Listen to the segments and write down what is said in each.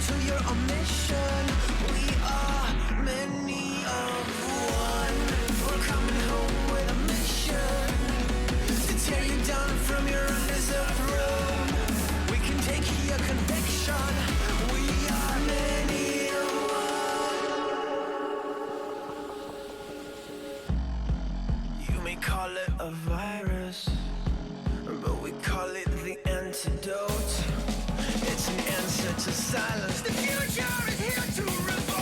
to your omission. We are many of one. We're coming home with a mission to tear you down from your undeserved throne. We can take your conviction. We are many of one. You may call it a virus, but we call it the antidote. It's an answer to silence. The future is here to revolt.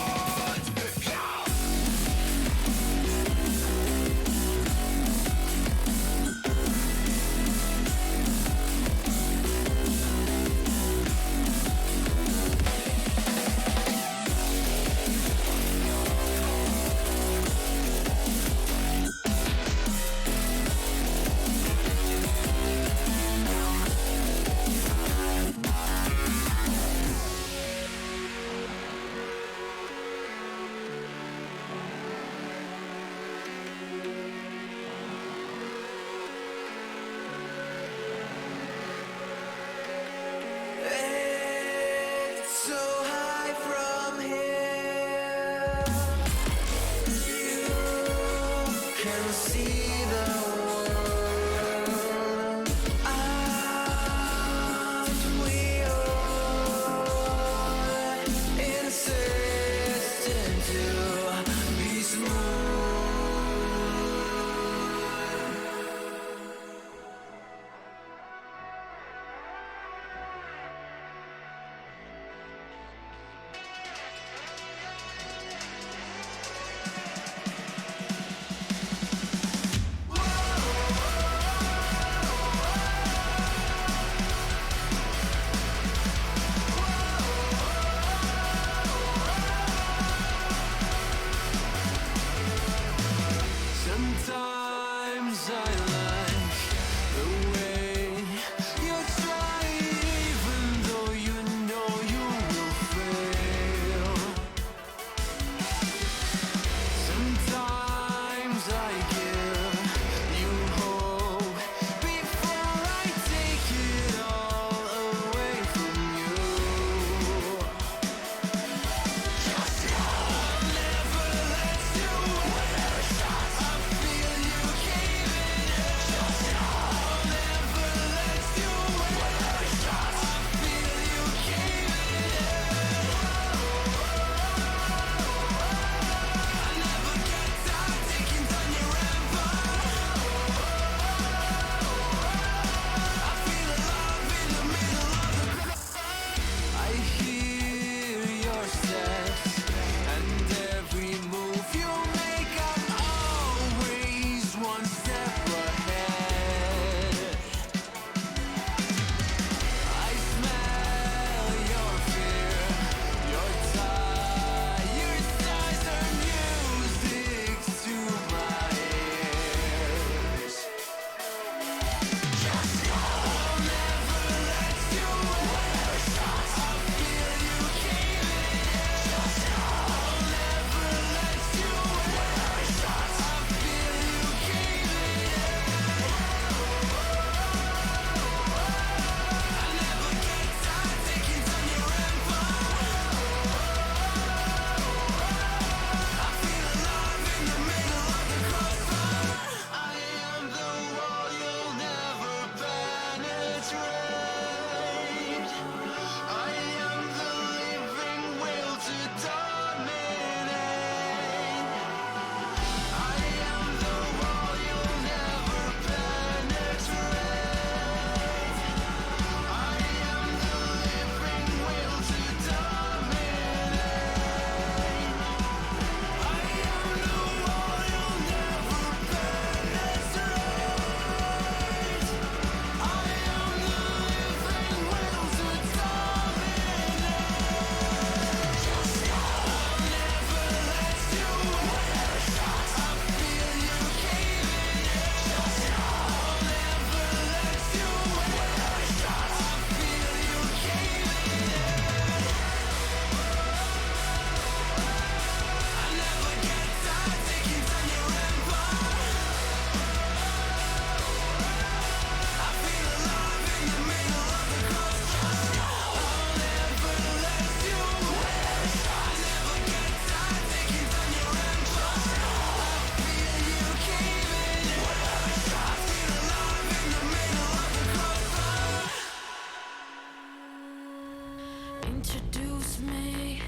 Introduce me,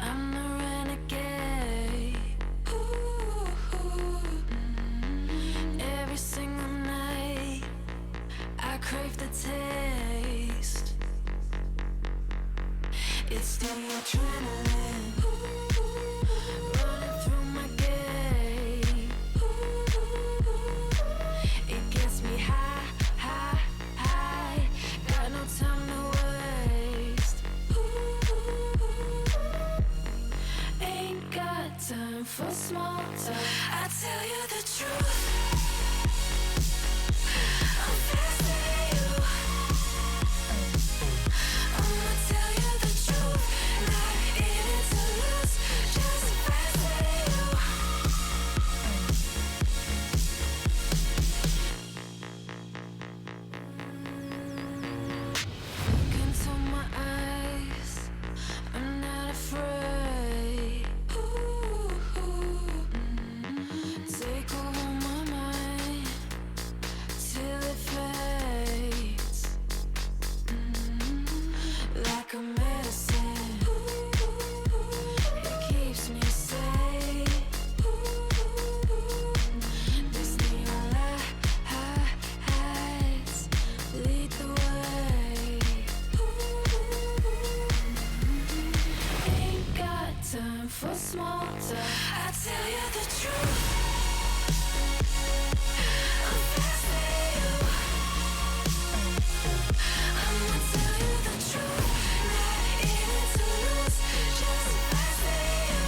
I'm the renegade. Ooh, every single night I crave the taste. It's the adrenaline running through my gait. It gets me high, high, high. Got no time to waste. Ain't got time for small talk. I tell you the truth. I'm faster than you. I'ma tell you the truth. Not in it to lose. Just faster than you. Look into my eyes. I'm not afraid. Take over my mind till it fades. Like a medicine, it keeps me safe. This neon lights lead the way. Ain't got time for small talk. I tell you the truth. I'm faster than you. I'ma tell you the truth. Not in it to lose. Just faster than you.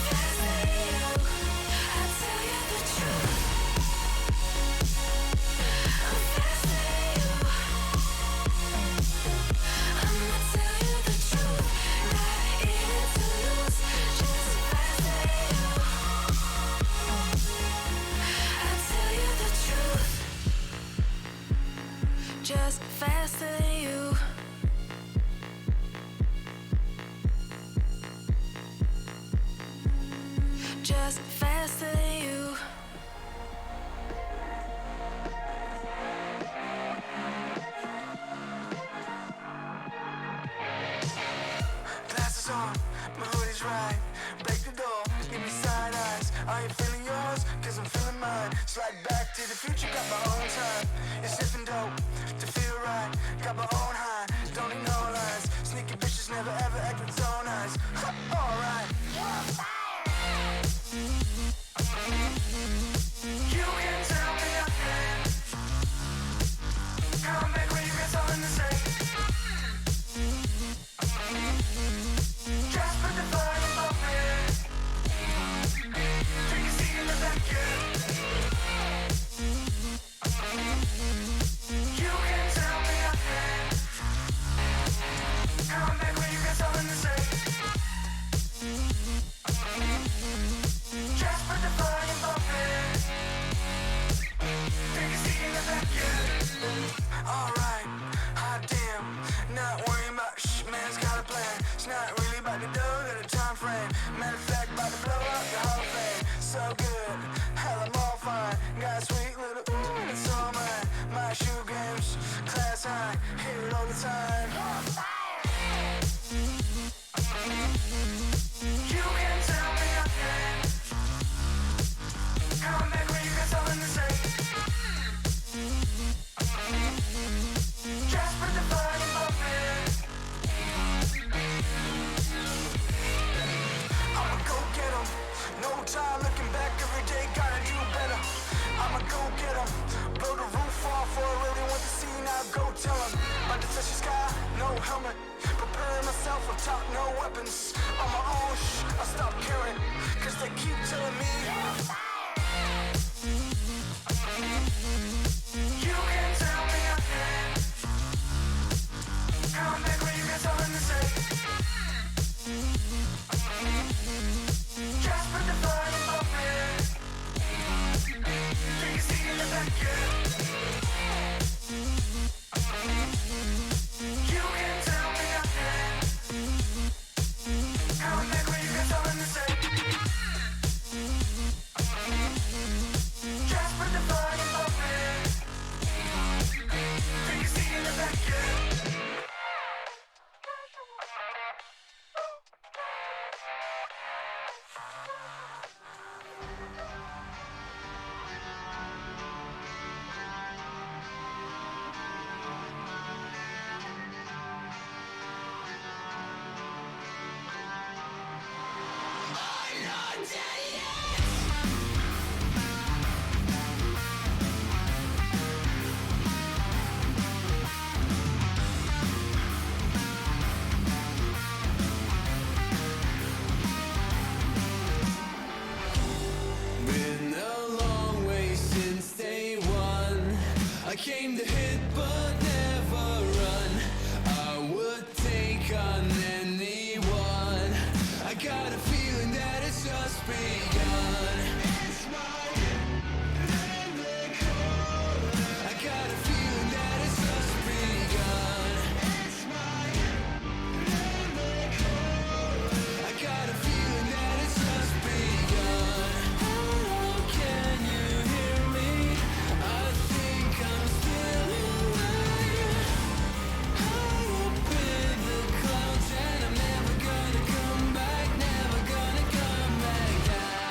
Faster than you. I tell you the truth. I'm faster than you. I'ma tell you the truth. Not in it to lose. Just faster than you. I tell you the truth. Just faster than you. Just faster than you. Glasses on, my hoodie's right. Break the door, give me side eyes. Are you feeling yours? Cause I'm feeling mine. Slide back to the future, got my own time. It's sniffing dope to feel right. Got my own high, don't need no lies. Sneaky bitches never ever act with so nice. Alright. You can tell me nothing. Come back when you got something to say. Just put the volume up, man. Take a seat in the back, yeah. You can tell me nothing. Come back when you got something to say. Just put the volume up, man. Take a seat in the back, yeah. Alright, hot damn. Not worrying about man's got a plan. It's not really about the dough, got a time frame. Matter of fact, about to blow up the Hall of Fame. So good, hell I'm all fine. Got a sweet little ooh, and it's all mine. My shoe games, class high, hear it all the time. You can tell me nothing. Come back when you got something to say. Just put the volume up, man. I'ma go get 'em. No time looking back, every day gotta do better. I'ma go get 'em. Blow the roof off for I really want to see, now go tell 'em. About to touch the sky, no helmet. Preparing myself on top, no weapons. On my own, I stop caring. Cause they keep telling me you can tell me nothing. Come back when you got something to say. Just put the volume up, man. Take a seat in the back, yeah. You can tell me nothing. Come back when you got something to say. begun. I got a feeling that it's just begun. I got a feeling that it's just begun. Oh, can you hear me? I think I'm still alive. High up in the clouds and I'm never gonna come back, never gonna come back down.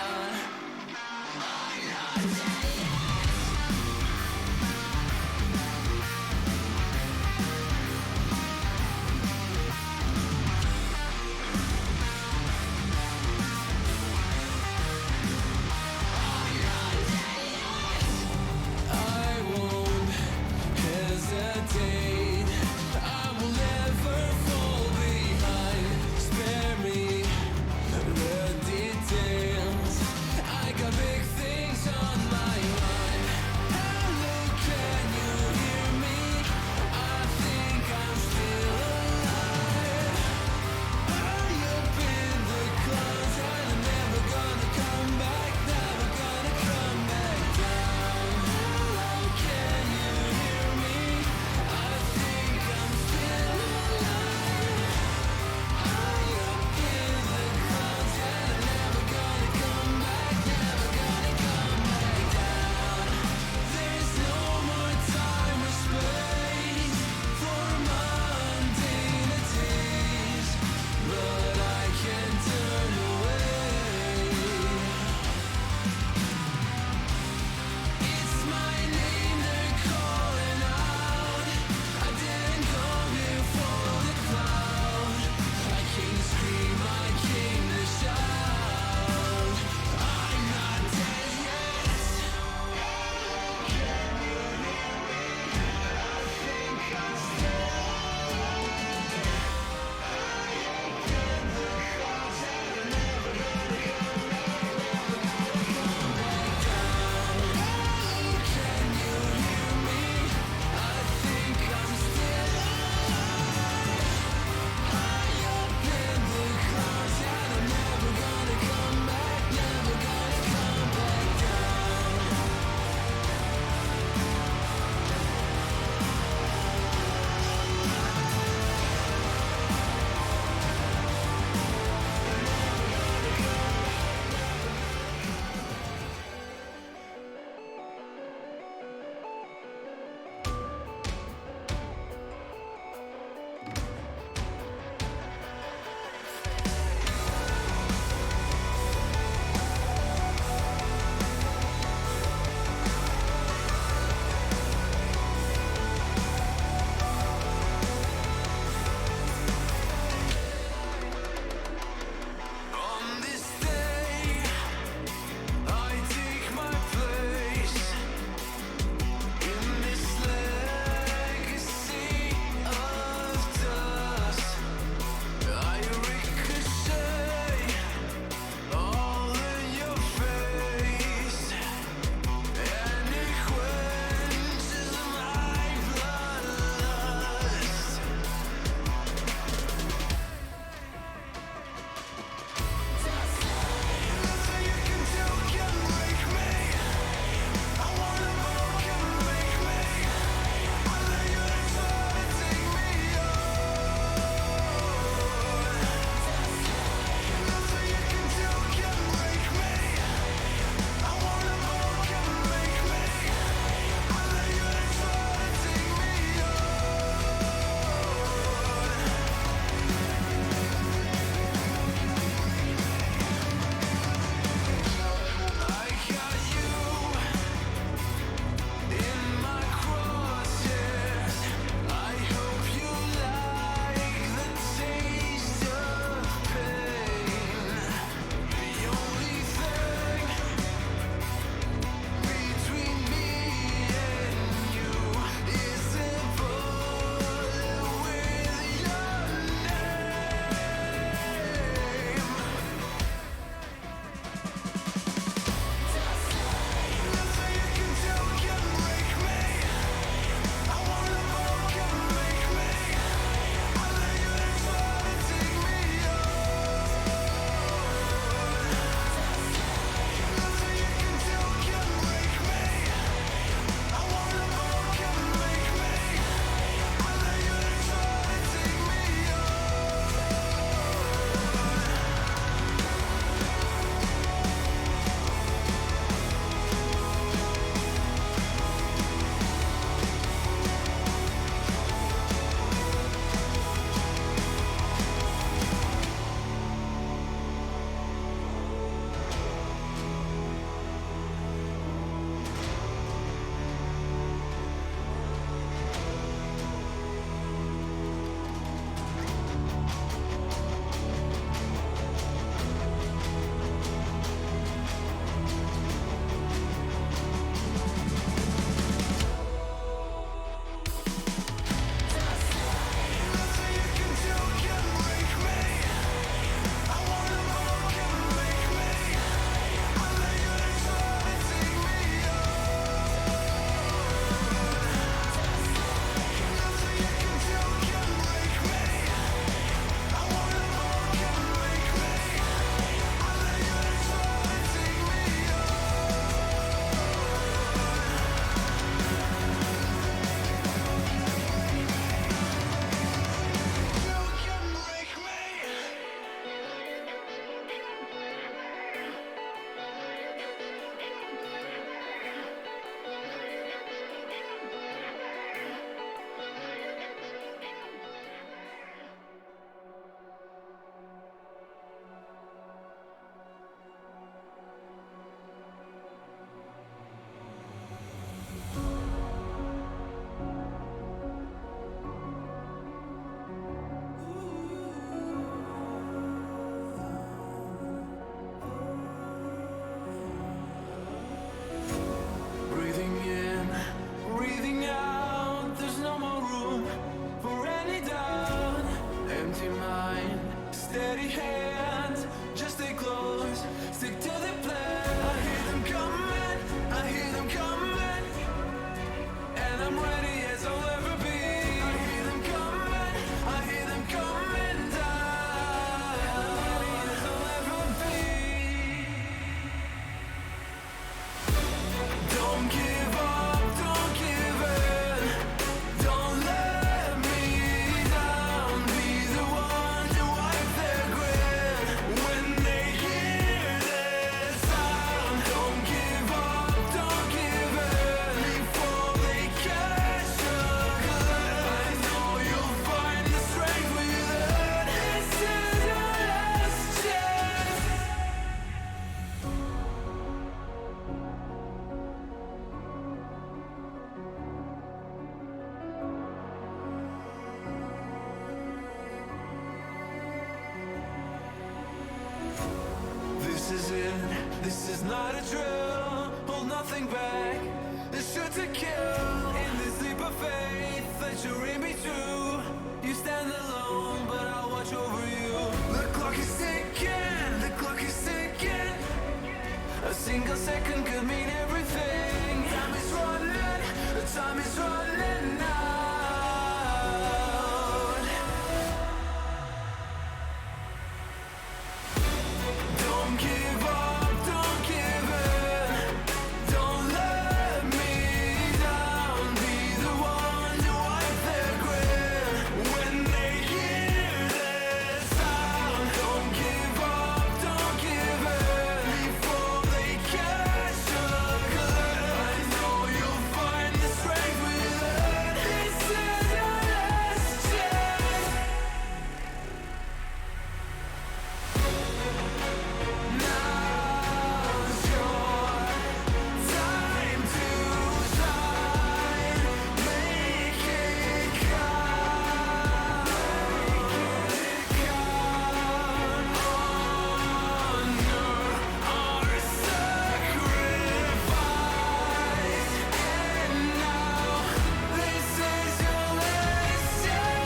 This is not a drill, hold nothing back. This shoot to kill, in this leap of faith that you're in me too. You stand alone, but I'll watch over you. The clock is ticking, the clock is ticking. A single second could mean everything. Time is running, the time is running out. Don't give up, don't give in. Don't let me down. Be the one to wipe their grin when they hear this sound. Don't give up, don't give in before they catch a glimpse. I know you'll find the strength within. This is your last chance. Now's your time to shine. Make it count. Honor our sacrifice. And now this is your last chance.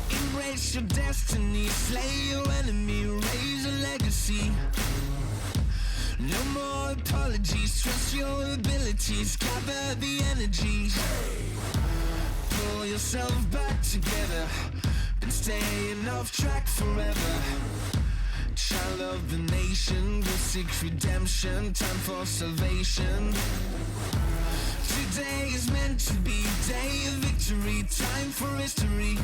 Embrace your destiny, slay your enemy, raise a legacy. No more apologies, trust your abilities, gather the energies. Pull yourself back together, been staying off track forever. Child of the nation, go seek redemption, time for salvation. Today is meant to be day of victory, time for history.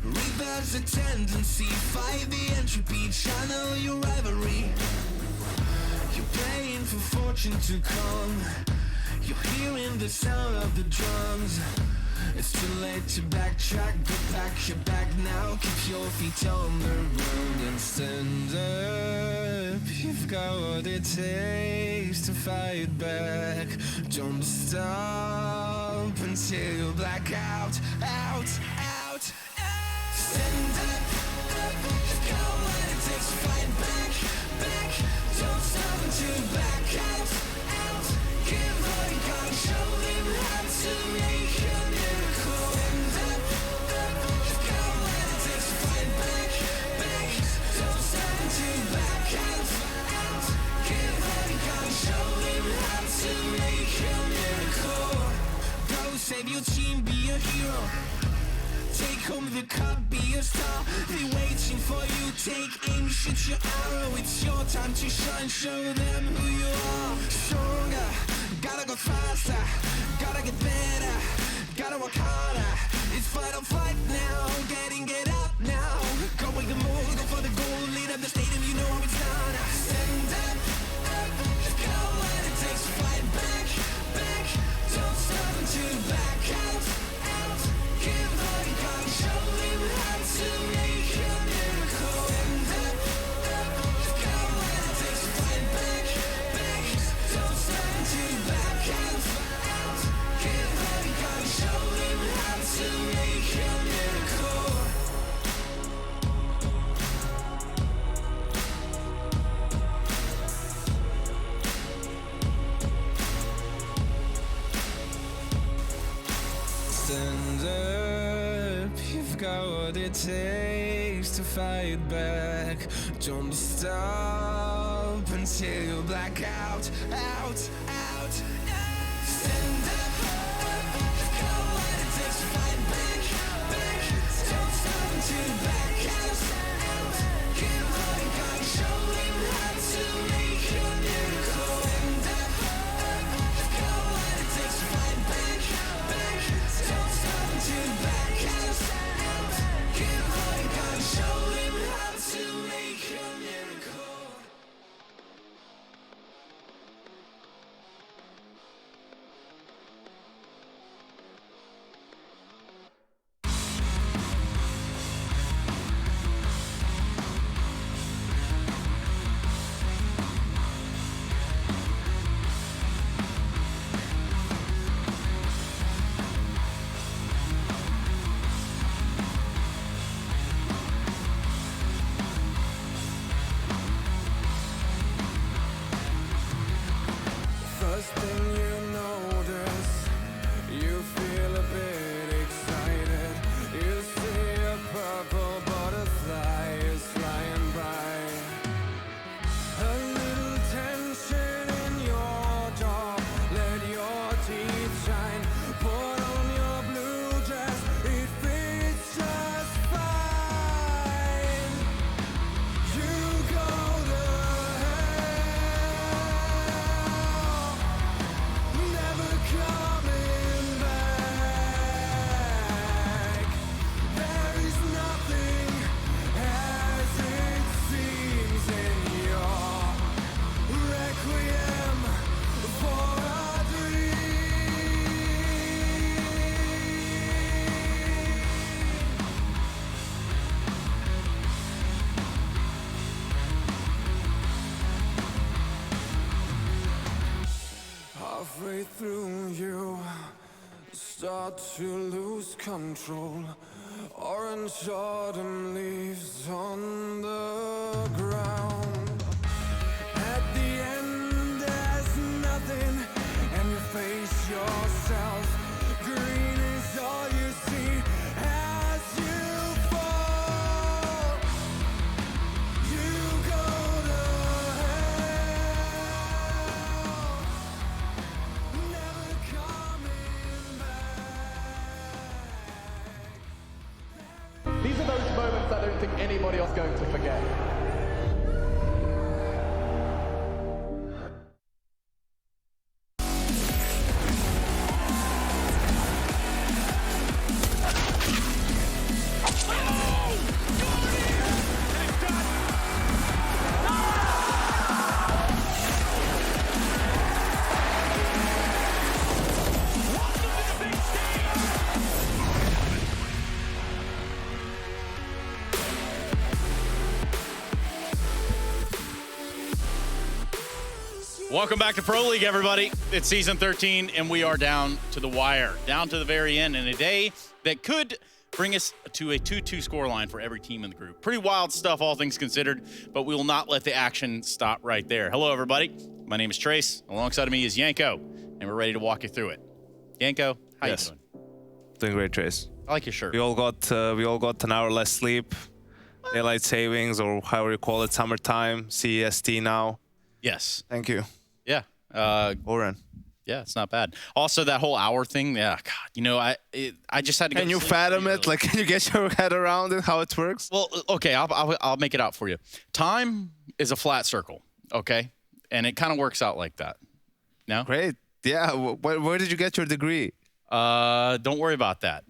Reverse the tendency, fight the entropy, channel your rivalry. You're praying for fortune to come, you're hearing the sound of the drums. It's too late to backtrack, go pack your bag now. Keep your feet on the road and stand up. You've got what it takes to fight back. Don't stop until you black out, out, out, out. Stand up, up. You've got what it takes to fight back, back. Don't stop until you black out, out. Give all you got and show them how to make a miracle. Stand up, up. You've got what it takes to fight back, back. Don't stop until you black out, out. Give all you got and show them how to make a miracle. Go save your team, be a hero. Take home the cup, be a star. They waiting for you, take aim, shoot your arrow. It's your time to shine, show them who you are. Stronger, gotta go faster, gotta get better, gotta work harder. It's fight or flight now, get up now. Go make the move, go for the goal, lead up the stadium, you know how it's done. Stand up, up, you've got what it takes to fight back, back. Don't stop until you back out, out. Give all you got and show them how to make a miracle. Stand up, up. You've got what it takes to fight back, back. Don't stop until you back out, out. Give all you got and show them how to make a miracle. Stand up, you've got what it takes to fight back. Don't stop until you black out, out, out, out. Stand up, up, you've got what it takes to fight back, back. Don't stop until you black out, out. Give all you got and show them how to make a miracle. Stand up, up, you've got what it takes to fight back, back. Don't stop until you back out, out. Give all you got and show them how to make a miracle. Start to lose control. Orange autumn leaves on the ground. At the end there's nothing, and you face yourself. Green is all you see as you fall. You go to hell, never coming back. These are those moments I don't think anybody else is going to forget. Welcome back to Pro League, everybody. It's season 13, and we are down to the wire, down to the very end, in a day that could bring us to a 2-2 scoreline for every team in the group. Pretty wild stuff, all things considered, but we will not let the action stop right there. Hello, everybody. My name is Trace. Alongside of me is Yanko, and we're ready to walk you through it. Yanko, how you doing? Doing great, Trace. I like your shirt. We all got an hour less sleep, daylight savings, or however you call it, summertime, CEST now. Yes. Thank you. Yeah. Oren. Yeah, it's not bad. Also, that whole hour thing, yeah, God, you know, I just had to go Can to you sleep, fathom you know. it? Like, can you get your head around it, how it works? Well, okay, I'll make it out for you. Time is a flat circle, okay? And it kind of works out like that. No? Great. Yeah. Where did you get your degree? Don't worry about that.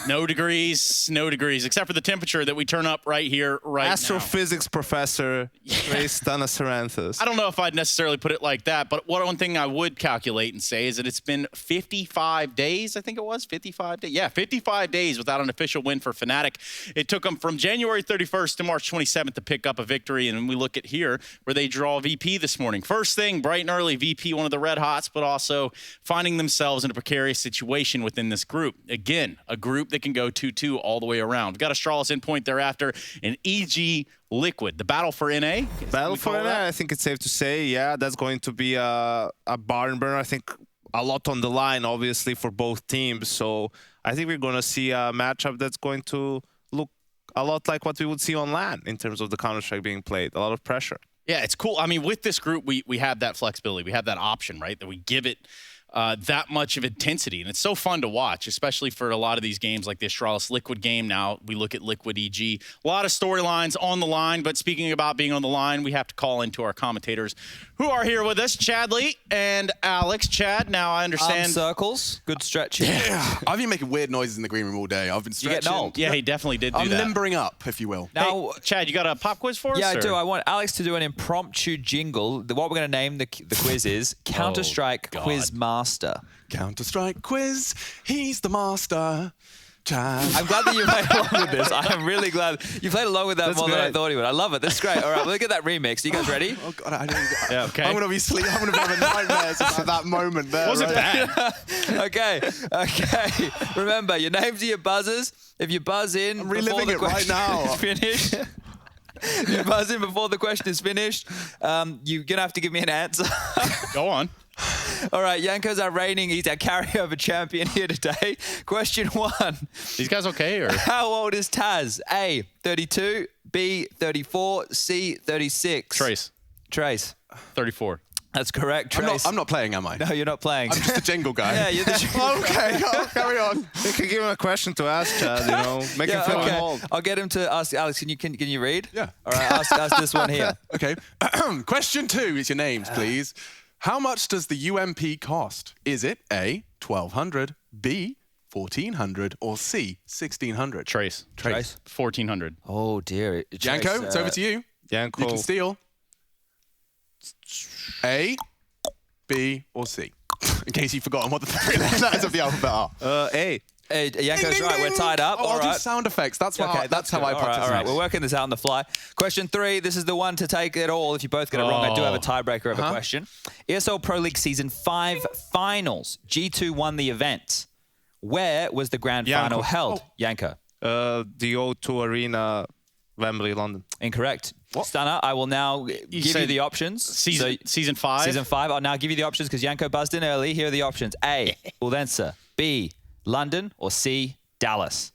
No degrees, except for the temperature that we turn up right here, right Astrophysics professor, Trace Thanasaranthus. I don't know if I'd necessarily put it like that, but one thing I would calculate and say is that it's been 55 days, I think it was, 55 days. Yeah, 55 days without an official win for Fnatic. It took them from January 31st to March 27th to pick up a victory, and we look at here where they draw VP this morning. First thing, bright and early, VP, one of the red hots, but also finding themselves in a precarious situation within this group. Again, a group that can go 2-2 all the way around. We've got Astralis endpoint thereafter, and EG Liquid. The battle for NA? Battle for NA, I think it's safe to say, yeah, that's going to be a barn burner. I think a lot on the line, obviously, for both teams. So I think we're going to see a matchup that's going to look a lot like what we would see on LAN in terms of the Counter-Strike being played. A lot of pressure. Yeah, it's cool. I mean, with this group, we have that flexibility. We have that option, right, that we give it that much of intensity. And it's so fun to watch, especially for a lot of these games like the Astralis Liquid game. Now we look at Liquid EG. A lot of storylines on the line, but speaking about being on the line, we have to call into our commentators who are here with us, Chad Lee and Alex. Chad, now I understand. Circles, good stretching. Yeah, I've been making weird noises in the green room all day. I've been stretching. You're getting old. Yeah, he definitely did do I'm that. limbering up, if you will. Now, Hey, Chad, you got a pop quiz for us? yeah, I or? do. I want Alex to do an impromptu jingle. What we're going to name the quiz is Counter-Strike God. Quiz Master. Counter-Strike quiz, he's the master. Chad. I'm glad that you played along with this. I am really glad you played along with that That's more than I great. thought you would. I love it. This is great. All right, we'll get that remix. Are you guys ready? Oh God, I don't. Yeah, okay. I'm gonna be I'm gonna be having nightmares about that moment there. Was it right? bad? Okay. Remember, your names are your buzzers. If you buzz in I'm before reliving the it right question now. is finished, you buzz in before the question is finished, you're gonna have to give me an answer. Go on. All right, Yanko's our reigning, he's our carryover champion here today. Question 1. These guys okay? Or How old is Taz? A, 32, B, 34, C, 36. Trace, 34. That's correct, Trace. I'm not playing, am I? No, you're not playing. I'm just a jingle guy. Yeah, you're the jingle Okay, carry on. You can give him a question to ask, Chad, you know, make him feel involved. I'll get him to ask Alex. Can you read? Yeah. All right, ask this one here. Okay. Question 2 is your names, please. How much does the UMP cost? Is it A, 1,200, B, 1,400, or C, 1,600? Trace. 1,400. Oh dear. Janko, it's over to you. Yanko. You can steal. A, B, or C? In case you've forgotten what the three letters of the alphabet are. A. Hey, Yanko's Ding, ding, right. We're ding. tied up. Oh, All I'll right. do sound effects. That's how I good. participate. All right. We're working this out on the fly. Question 3. This is the one to take it all. If you both get it wrong, I do have a tiebreaker of a question. ESL Pro League Season 5 Finals. G2 won the event. Where was the grand final held? Yanko. The O2 Arena, Wembley, London. Incorrect. Stunner, I will now give you the options. Season 5? Season 5. I'll now give you the options because Yanko buzzed in early. Here are the options. A, Waldensa. B, London. Or C, Dallas.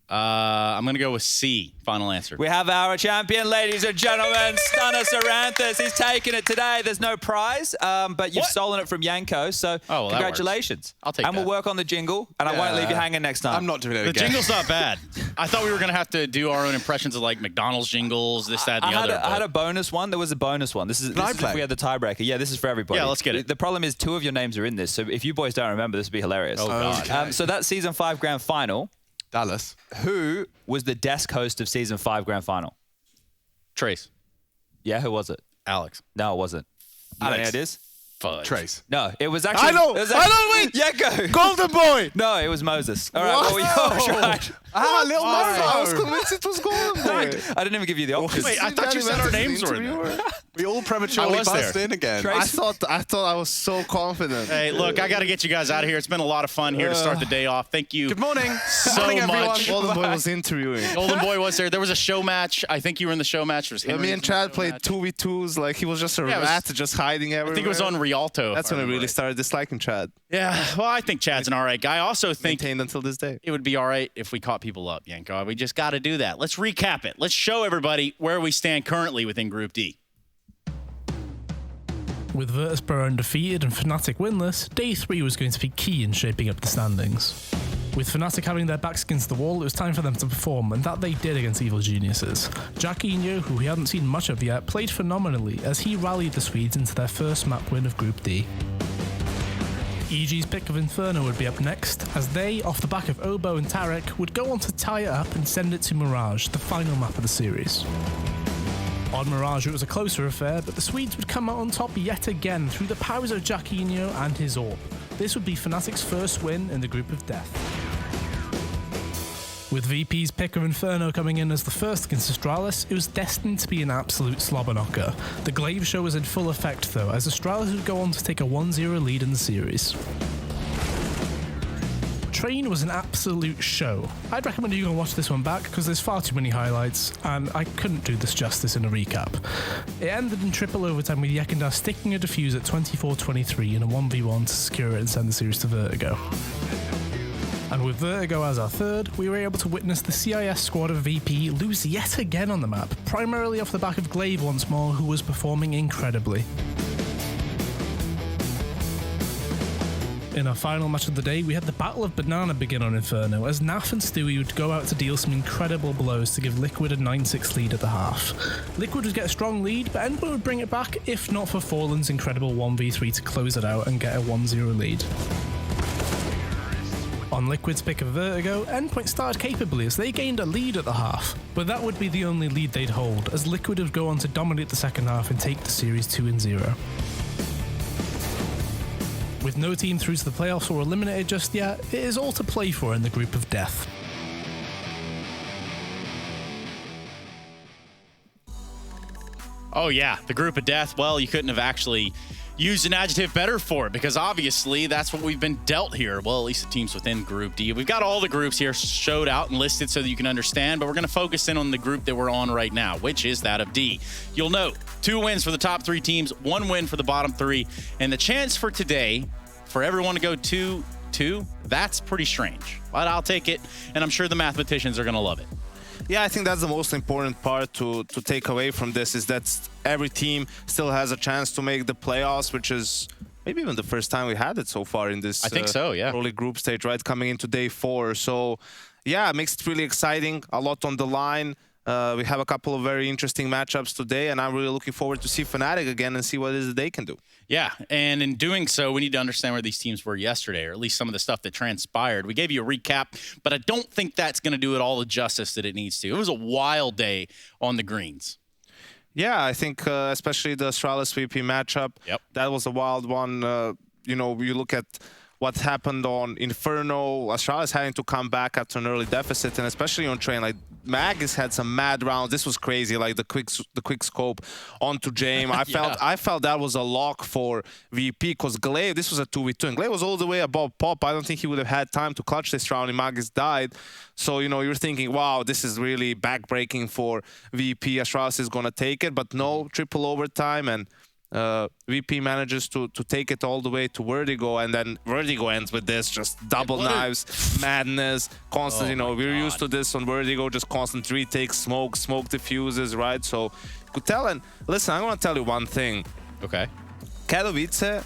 I'm going to go with C. Final answer. We have our champion, ladies and gentlemen, Stunner Saranthus. He's taking it today. There's no prize, but you've stolen it from Yanko, so well, congratulations. I'll take and that. we'll work on the jingle, and I won't leave you hanging next time. I'm not doing it The again. jingle's not bad. I thought we were going to have to do our own impressions of like McDonald's jingles, this, that, and the other. I had a bonus one. There was a bonus one. This is if we had the tiebreaker. Yeah, this is for everybody. Yeah, let's get it. The problem is 2 of your names are in this, so if you boys don't remember, this would be hilarious. Oh, God. So that Season 5 Grand Final, Dallas. who was the desk host of Season 5 Grand Final? Trace. Yeah, who was it? Alex. No, it wasn't. You know Alex. who it is? Fudge. Trace. No, it was actually... I know! It was I know, wait! Yanko! Golden Boy! No, it was Moses. All right, well, you're right. Little I was Mo. convinced it was Golden Boy. I didn't even give you the options. Wait, I thought you said our names were in there. We all prematurely I was buzzed there. in again. Trace- I thought I was so confident. Hey, look, I got to get you guys out of here. It's been a lot of fun here to start the day off. Thank you Good morning. so Morning, everyone. much. Golden Boy was interviewing. Golden Boy was there. There was a show match. I think you were in the show match. There was Henry Me and was in the Chad show played match. 2v2s. Like, he was just a Yeah, it was- rat, just hiding everywhere. I think it was on Rialto. That's if I when I remember really right. started disliking Chad. Yeah, well, I think Chad's an all right guy. I also think Maintained until this day. it would be all right if we caught people up, Yanko. We just got to do that. Let's recap it. Let's show everybody where we stand currently within Group D. With Virtus.pro undefeated and Fnatic winless, Day 3 was going to be key in shaping up the standings. With Fnatic having their backs against the wall, it was time for them to perform, and that they did against Evil Geniuses. Jacquinho, who we hadn't seen much of yet, played phenomenally as he rallied the Swedes into their first map win of Group D. EG's pick of Inferno would be up next, as they, off the back of Obo and Tarek, would go on to tie it up and send it to Mirage, the final map of the series. On Mirage, it was a closer affair, but the Swedes would come out on top yet again through the powers of Jacquinho and his Orb. This would be Fnatic's first win in the Group of Death. With VP's pick of Inferno coming in as the first against Astralis, it was destined to be an absolute slobber knocker. The Glaive show was in full effect though, as Astralis would go on to take a 1-0 lead in the series. Train was an absolute show. I'd recommend you go and watch this one back because there's far too many highlights and I couldn't do this justice in a recap. It ended in triple overtime with Yekindar sticking a defuse at 24-23 in a 1v1 to secure it and send the series to Vertigo. And with Vertigo as our third, we were able to witness the CIS squad of VP lose yet again on the map, primarily off the back of Glaive once more, who was performing incredibly. In our final match of the day, we had the Battle of Banana begin on Inferno, as Naf and Stewie would go out to deal some incredible blows to give Liquid a 9-6 lead at the half. Liquid would get a strong lead, but Endpoint would bring it back, if not for Fallen's incredible 1v3 to close it out and get a 1-0 lead. On Liquid's pick of Vertigo, Endpoint started capably as they gained a lead at the half, but that would be the only lead they'd hold, as Liquid would go on to dominate the second half and take the series 2-0. With no team through to the playoffs or eliminated just yet, it is all to play for in the Group of Death. Oh, yeah, the Group of Death. Well, you couldn't have actually used an adjective better for it because obviously that's what we've been dealt here. Well, at least the teams within Group D. We've got all the groups here showed out and listed so that you can understand, but we're going to focus in on the group that we're on right now, which is that of D. You'll note 2 wins for the top 3 teams, 1 win for the bottom 3, and the chance for today for everyone to go 2-2, that's pretty strange. But I'll take it, and I'm sure the mathematicians are going to love it. Yeah, I think that's the most important part to take away from this is that every team still has a chance to make the playoffs, which is maybe even the first time we had it so far in this I think so, yeah. Pro League group stage, right? Coming into day 4. So, yeah, it makes it really exciting. A lot on the line. We have a couple of very interesting matchups today, and I'm really looking forward to see Fnatic again and see what it is that they can do. Yeah, and in doing so, we need to understand where these teams were yesterday, or at least some of the stuff that transpired. We gave you a recap, but I don't think that's going to do it all the justice that it needs to. It was a wild day on the greens. Yeah, I think especially the Astralis VP matchup, Yep. that was a wild one. You know, you look at what happened on Inferno. Astralis having to come back after an early deficit, and especially on Train, like Magus had some mad rounds. This was crazy, like the quick scope onto Jame. I felt that was a lock for VP because Glaive, this was a 2v2, and Glaive was all the way above Pop. I don't think he would have had time to clutch this round, and Magus died. So, you know, you're thinking, wow, this is really backbreaking for VP. Astralis is gonna take it, but no, triple overtime, and VP manages to take it all the way to Vertigo, and then Vertigo ends with this, just double knives, madness, constant, you know, we're used to this on Vertigo, just constant retakes, smoke diffuses, right? So you could tell, and listen, I'm gonna tell you one thing. Okay. Katowice,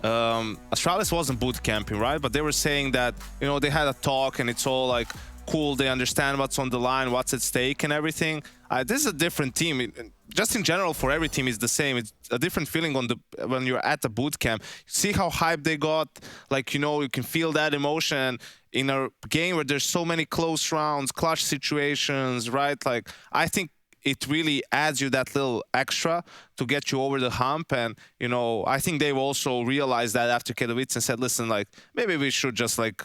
Astralis wasn't boot camping, right? But they were saying that, you know, they had a talk and it's all like cool, they understand what's on the line, what's at stake and everything. This is a different team. Just in general, for every team, it's the same. It's a different feeling when you're at the boot camp. See how hyped they got? Like, you know, you can feel that emotion in a game where there's so many close rounds, clutch situations, right? Like, I think it really adds you that little extra to get you over the hump. And, you know, I think they've also realized that after Katowice and said, listen, like, maybe we should just, like,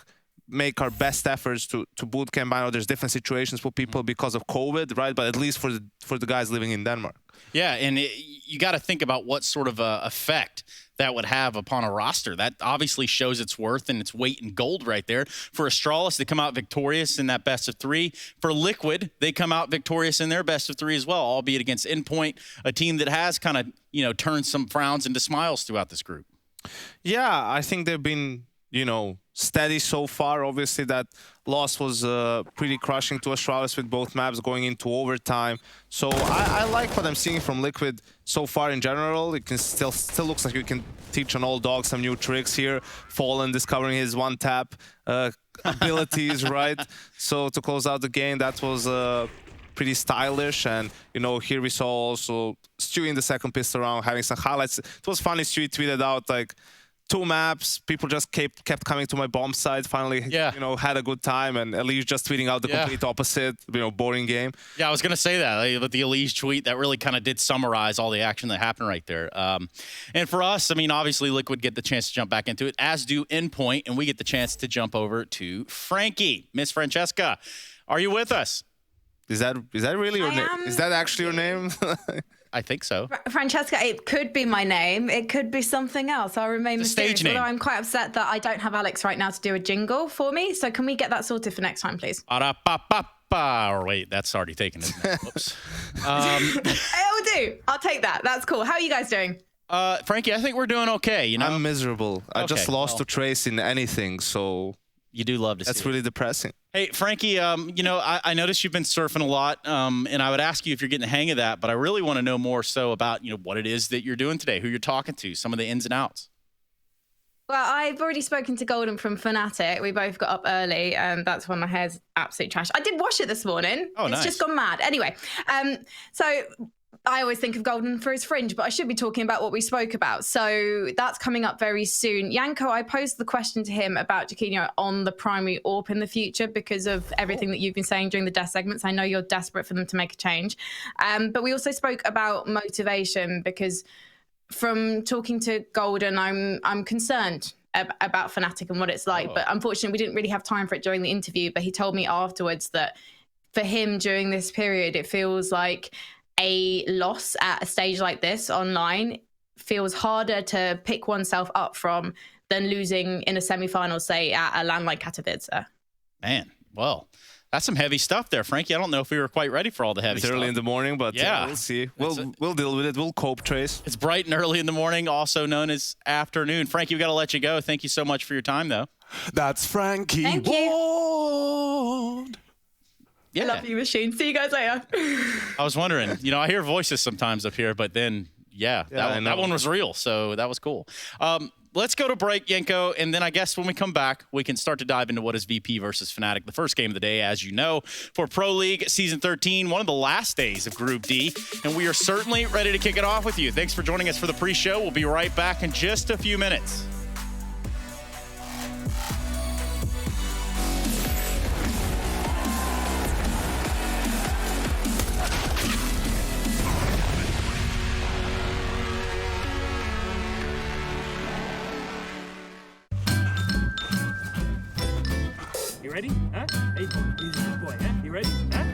make our best efforts to boot camp. I know there's different situations for people because of COVID, right? But at least for the guys living in Denmark. Yeah, and you got to think about what sort of effect that would have upon a roster. That obviously shows its worth and its weight in gold right there. For Astralis, they come out victorious in that best of 3. For Liquid, they come out victorious in their best of 3 as well, albeit against Endpoint, a team that has kind of, you know, turned some frowns into smiles throughout this group. Yeah, I think they've been, you know, steady so far. Obviously, that loss was pretty crushing to Astralis with both maps going into overtime. So I like what I'm seeing from Liquid so far in general. It can still looks like you can teach an old dog some new tricks here. Fallen discovering his one-tap abilities, right? So to close out the game, that was pretty stylish. And, you know, here we saw also Stewie in the second pistol round having some highlights. It was funny, Stewie tweeted out, like, 2 maps, people just kept coming to my bomb site, finally, you know, had a good time, and Elise just tweeting out the complete opposite, you know, boring game. Yeah, I was going to say that. Like, the Elise tweet, that really kind of did summarize all the action that happened right there. And for us, I mean, obviously, Liquid get the chance to jump back into it, as do Endpoint, and we get the chance to jump over to Frankie. Miss Francesca, are you with us? Is that really your name? Is that actually your name? I think so. Francesca, it could be my name. It could be something else. I'll remain mysterious. Stage name. Although I'm quite upset that I don't have Alex right now to do a jingle for me. So can we get that sorted for next time, please? Or wait, that's already taken, isn't it? Whoops. It'll do. I'll take that. That's cool. How are you guys doing? Frankie, I think we're doing okay. You know, I'm miserable. I Okay, just lost to Trace in anything, so you do love to see that's it. really depressing. Hey, Frankie, you know, I noticed you've been surfing a lot, and I would ask you if you're getting the hang of that, but I really want to know more so about, you know, what it is that you're doing today, who you're talking to, some of the ins and outs. Well, I've already spoken to Golden from Fnatic. We both got up early, and that's when my hair's absolute trash. I did wash it this morning. Oh, it's nice. just gone mad. Anyway, so I always think of Golden for his fringe, but I should be talking about what we spoke about. So that's coming up very soon. Yanko, I posed the question to him about Jaquinho on the primary AWP in the future because of everything that you've been saying during the death segments. I know you're desperate for them to make a change. But we also spoke about motivation because from talking to Golden, I'm concerned about Fnatic and what it's like. But unfortunately, we didn't really have time for it during the interview. But he told me afterwards that for him during this period, it feels like a loss at a stage like this online feels harder to pick oneself up from than losing in a semi-final, say, at a land like Katowice. Man, well, that's some heavy stuff there, Frankie. I don't know if we were quite ready for all the heavy It's stuff. early in the morning, but Yeah. we'll see. We'll deal with it. We'll cope, Trace. It's bright and early in the morning, also known as afternoon. Frankie, we got to let you go. Thank you so much for your time, though. That's Frankie Thank you. Ward. Yeah. I love you, Machine. See you guys later. I was wondering, you know, I hear voices sometimes up here, but then, that one was real, so that was cool. Let's go to break, Yanko, and then I guess when we come back, we can start to dive into what is VP versus Fnatic, the first game of the day, as you know, for Pro League Season 13, one of the last days of Group D, and we are certainly ready to kick it off with you. Thanks for joining us for the pre-show. We'll be right back in just a few minutes. ready? Huh? Hey, he's a good boy, huh? You ready? Huh?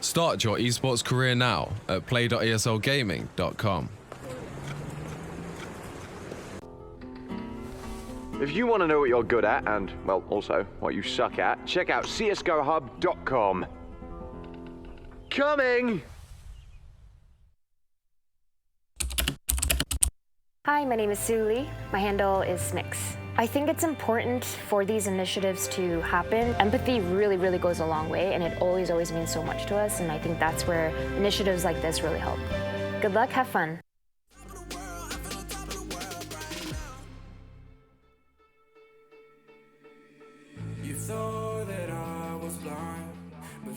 Start your esports career now at play.eslgaming.com. If you want to know what you're good at and, well, also what you suck at, check out csgohub.com. Coming! Hi, my name is Sue Lee. My handle is Snix. I think it's important for these initiatives to happen. Empathy really, really goes a long way, and it always, always means so much to us, and I think that's where initiatives like this really help. Good luck, have fun. You thought that I was blind, but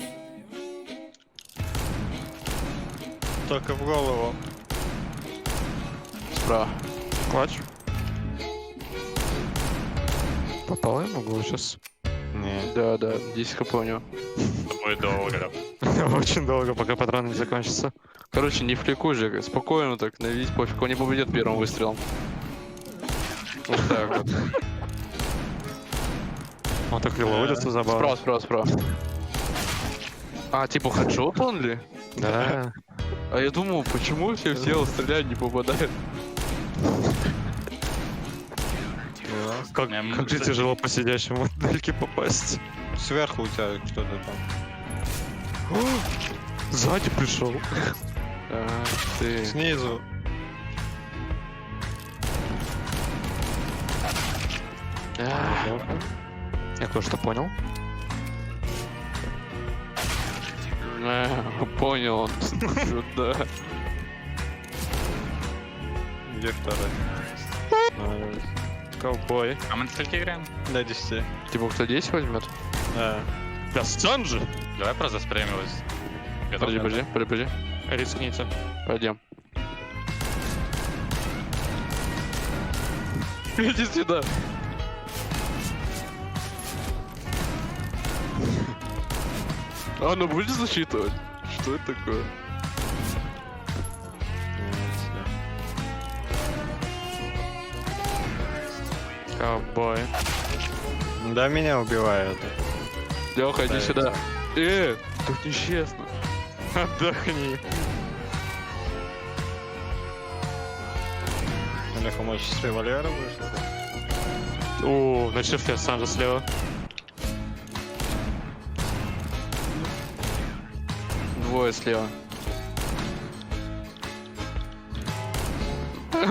Только в голову. Справа. Клатч. Попал ему гол сейчас? Не. Да, 10 хп у него. Будет долго. Очень долго, пока патроны не закончатся. Короче, не фликуй же, спокойно так, наведись пофиг, он не победит первым выстрелом. Вот так вот. Он так лило выйдется забавно. Справа. А, типа хедшот он ли? Да. А я думал, почему все стреляют, не попадают? Как же тяжело по сидящему дальке попасть. Сверху у тебя кто-то там. Сзади пришел. Ты. Снизу. Я кое-что понял. Понял он. Да. Где второй? Ковбой. А мы на скольки играем? До 10. Типа кто 10 возьмет? Да. Да стан же! Давай просто спрямилась. Подожди. Рискните. Пойдем. Иди сюда. А она будет засчитывать? Что это такое? Ковбой. Да, меня убивают. Леха, иди сюда. Так нечестно. Отдохни. Леха, можешь с револьвера будешь? О, на шифте сам же слева. Двое слева.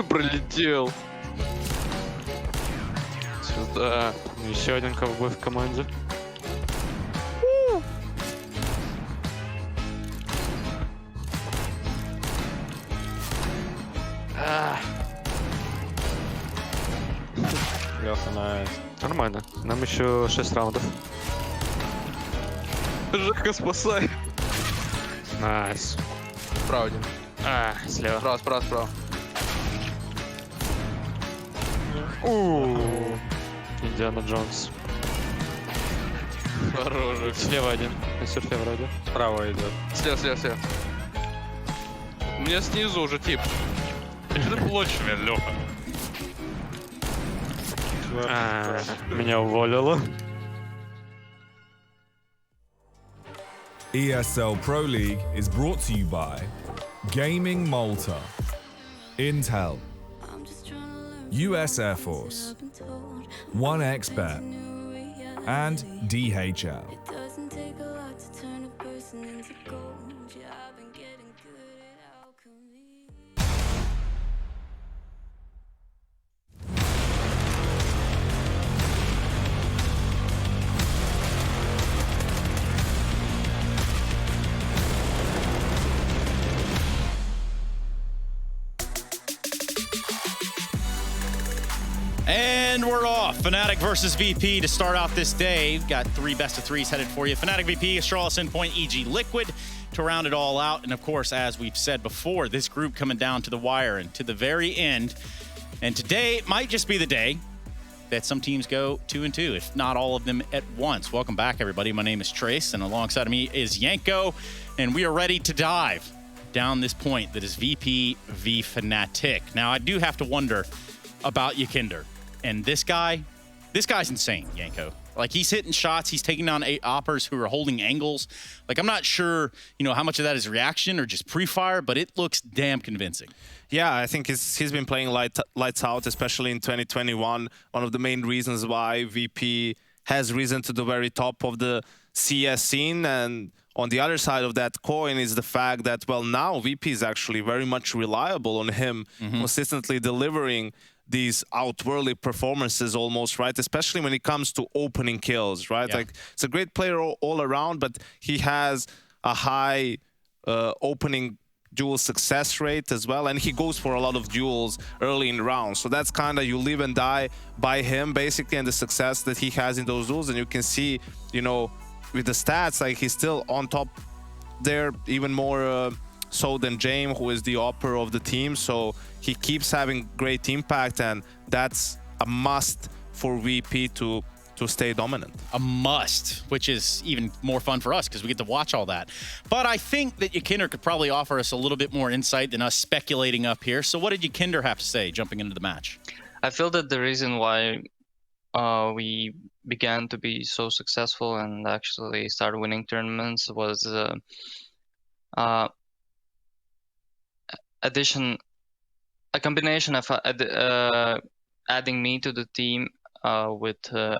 Пролетел. Сюда. Еще один ковбой в команде. Леха, найс. Нормально. Нам еще 6 раундов. Жека, спасай. Найс. Справа один. Слева. Справа. Индиана Джонс. Хороший. Слева один. На серфе вроде. Справа идет. Слева. У меня снизу уже тип. Что ты плачешь, Леха? Меня уволило. ESL Pro League is brought to you by Gaming Malta, Intel, US Air Force, 1xBet, and DHL. And we're off. Fnatic versus VP to start out this day. We've got 3 best-of-3s headed for you. Fnatic VP, Astralis, Endpoint, EG Liquid to round it all out. And of course, as we've said before, this group coming down to the wire and to the very end. And today might just be the day that some teams go 2-2, if not all of them at once. Welcome back, everybody. My name is Trace, and alongside of me is Yanko, and we are ready to dive down this point that is VP v Fnatic. Now, I do have to wonder about Yakinder. And this guy's insane, Yanko. Like, he's hitting shots. He's taking down 8 oppers who are holding angles. Like, I'm not sure, how much of that is reaction or just pre-fire, but it looks damn convincing. Yeah, I think he's been playing lights out, especially in 2021. One of the main reasons why VP has risen to the very top of the CS scene. And on the other side of that coin is the fact that, well, now VP is actually very much reliable on him, consistently delivering these outworldly performances almost, right? Especially when it comes to opening kills, right? Yeah. Like, it's a great player all around, but he has a high opening duel success rate as well, and he goes for a lot of duels early in the round. So that's kind of, you live and die by him basically, and the success that he has in those duels. And you can see, with the stats, like, he's still on top there, even more so than James, who is the upper of the team. So he keeps having great impact, and that's a must for VP to stay dominant. A must, which is even more fun for us because we get to watch all that. But I think that Yakinder could probably offer us a little bit more insight than us speculating up here. So what did Yakinder have to say jumping into the match? I feel that the reason why we began to be so successful and actually started winning tournaments was a combination of adding me to the team with a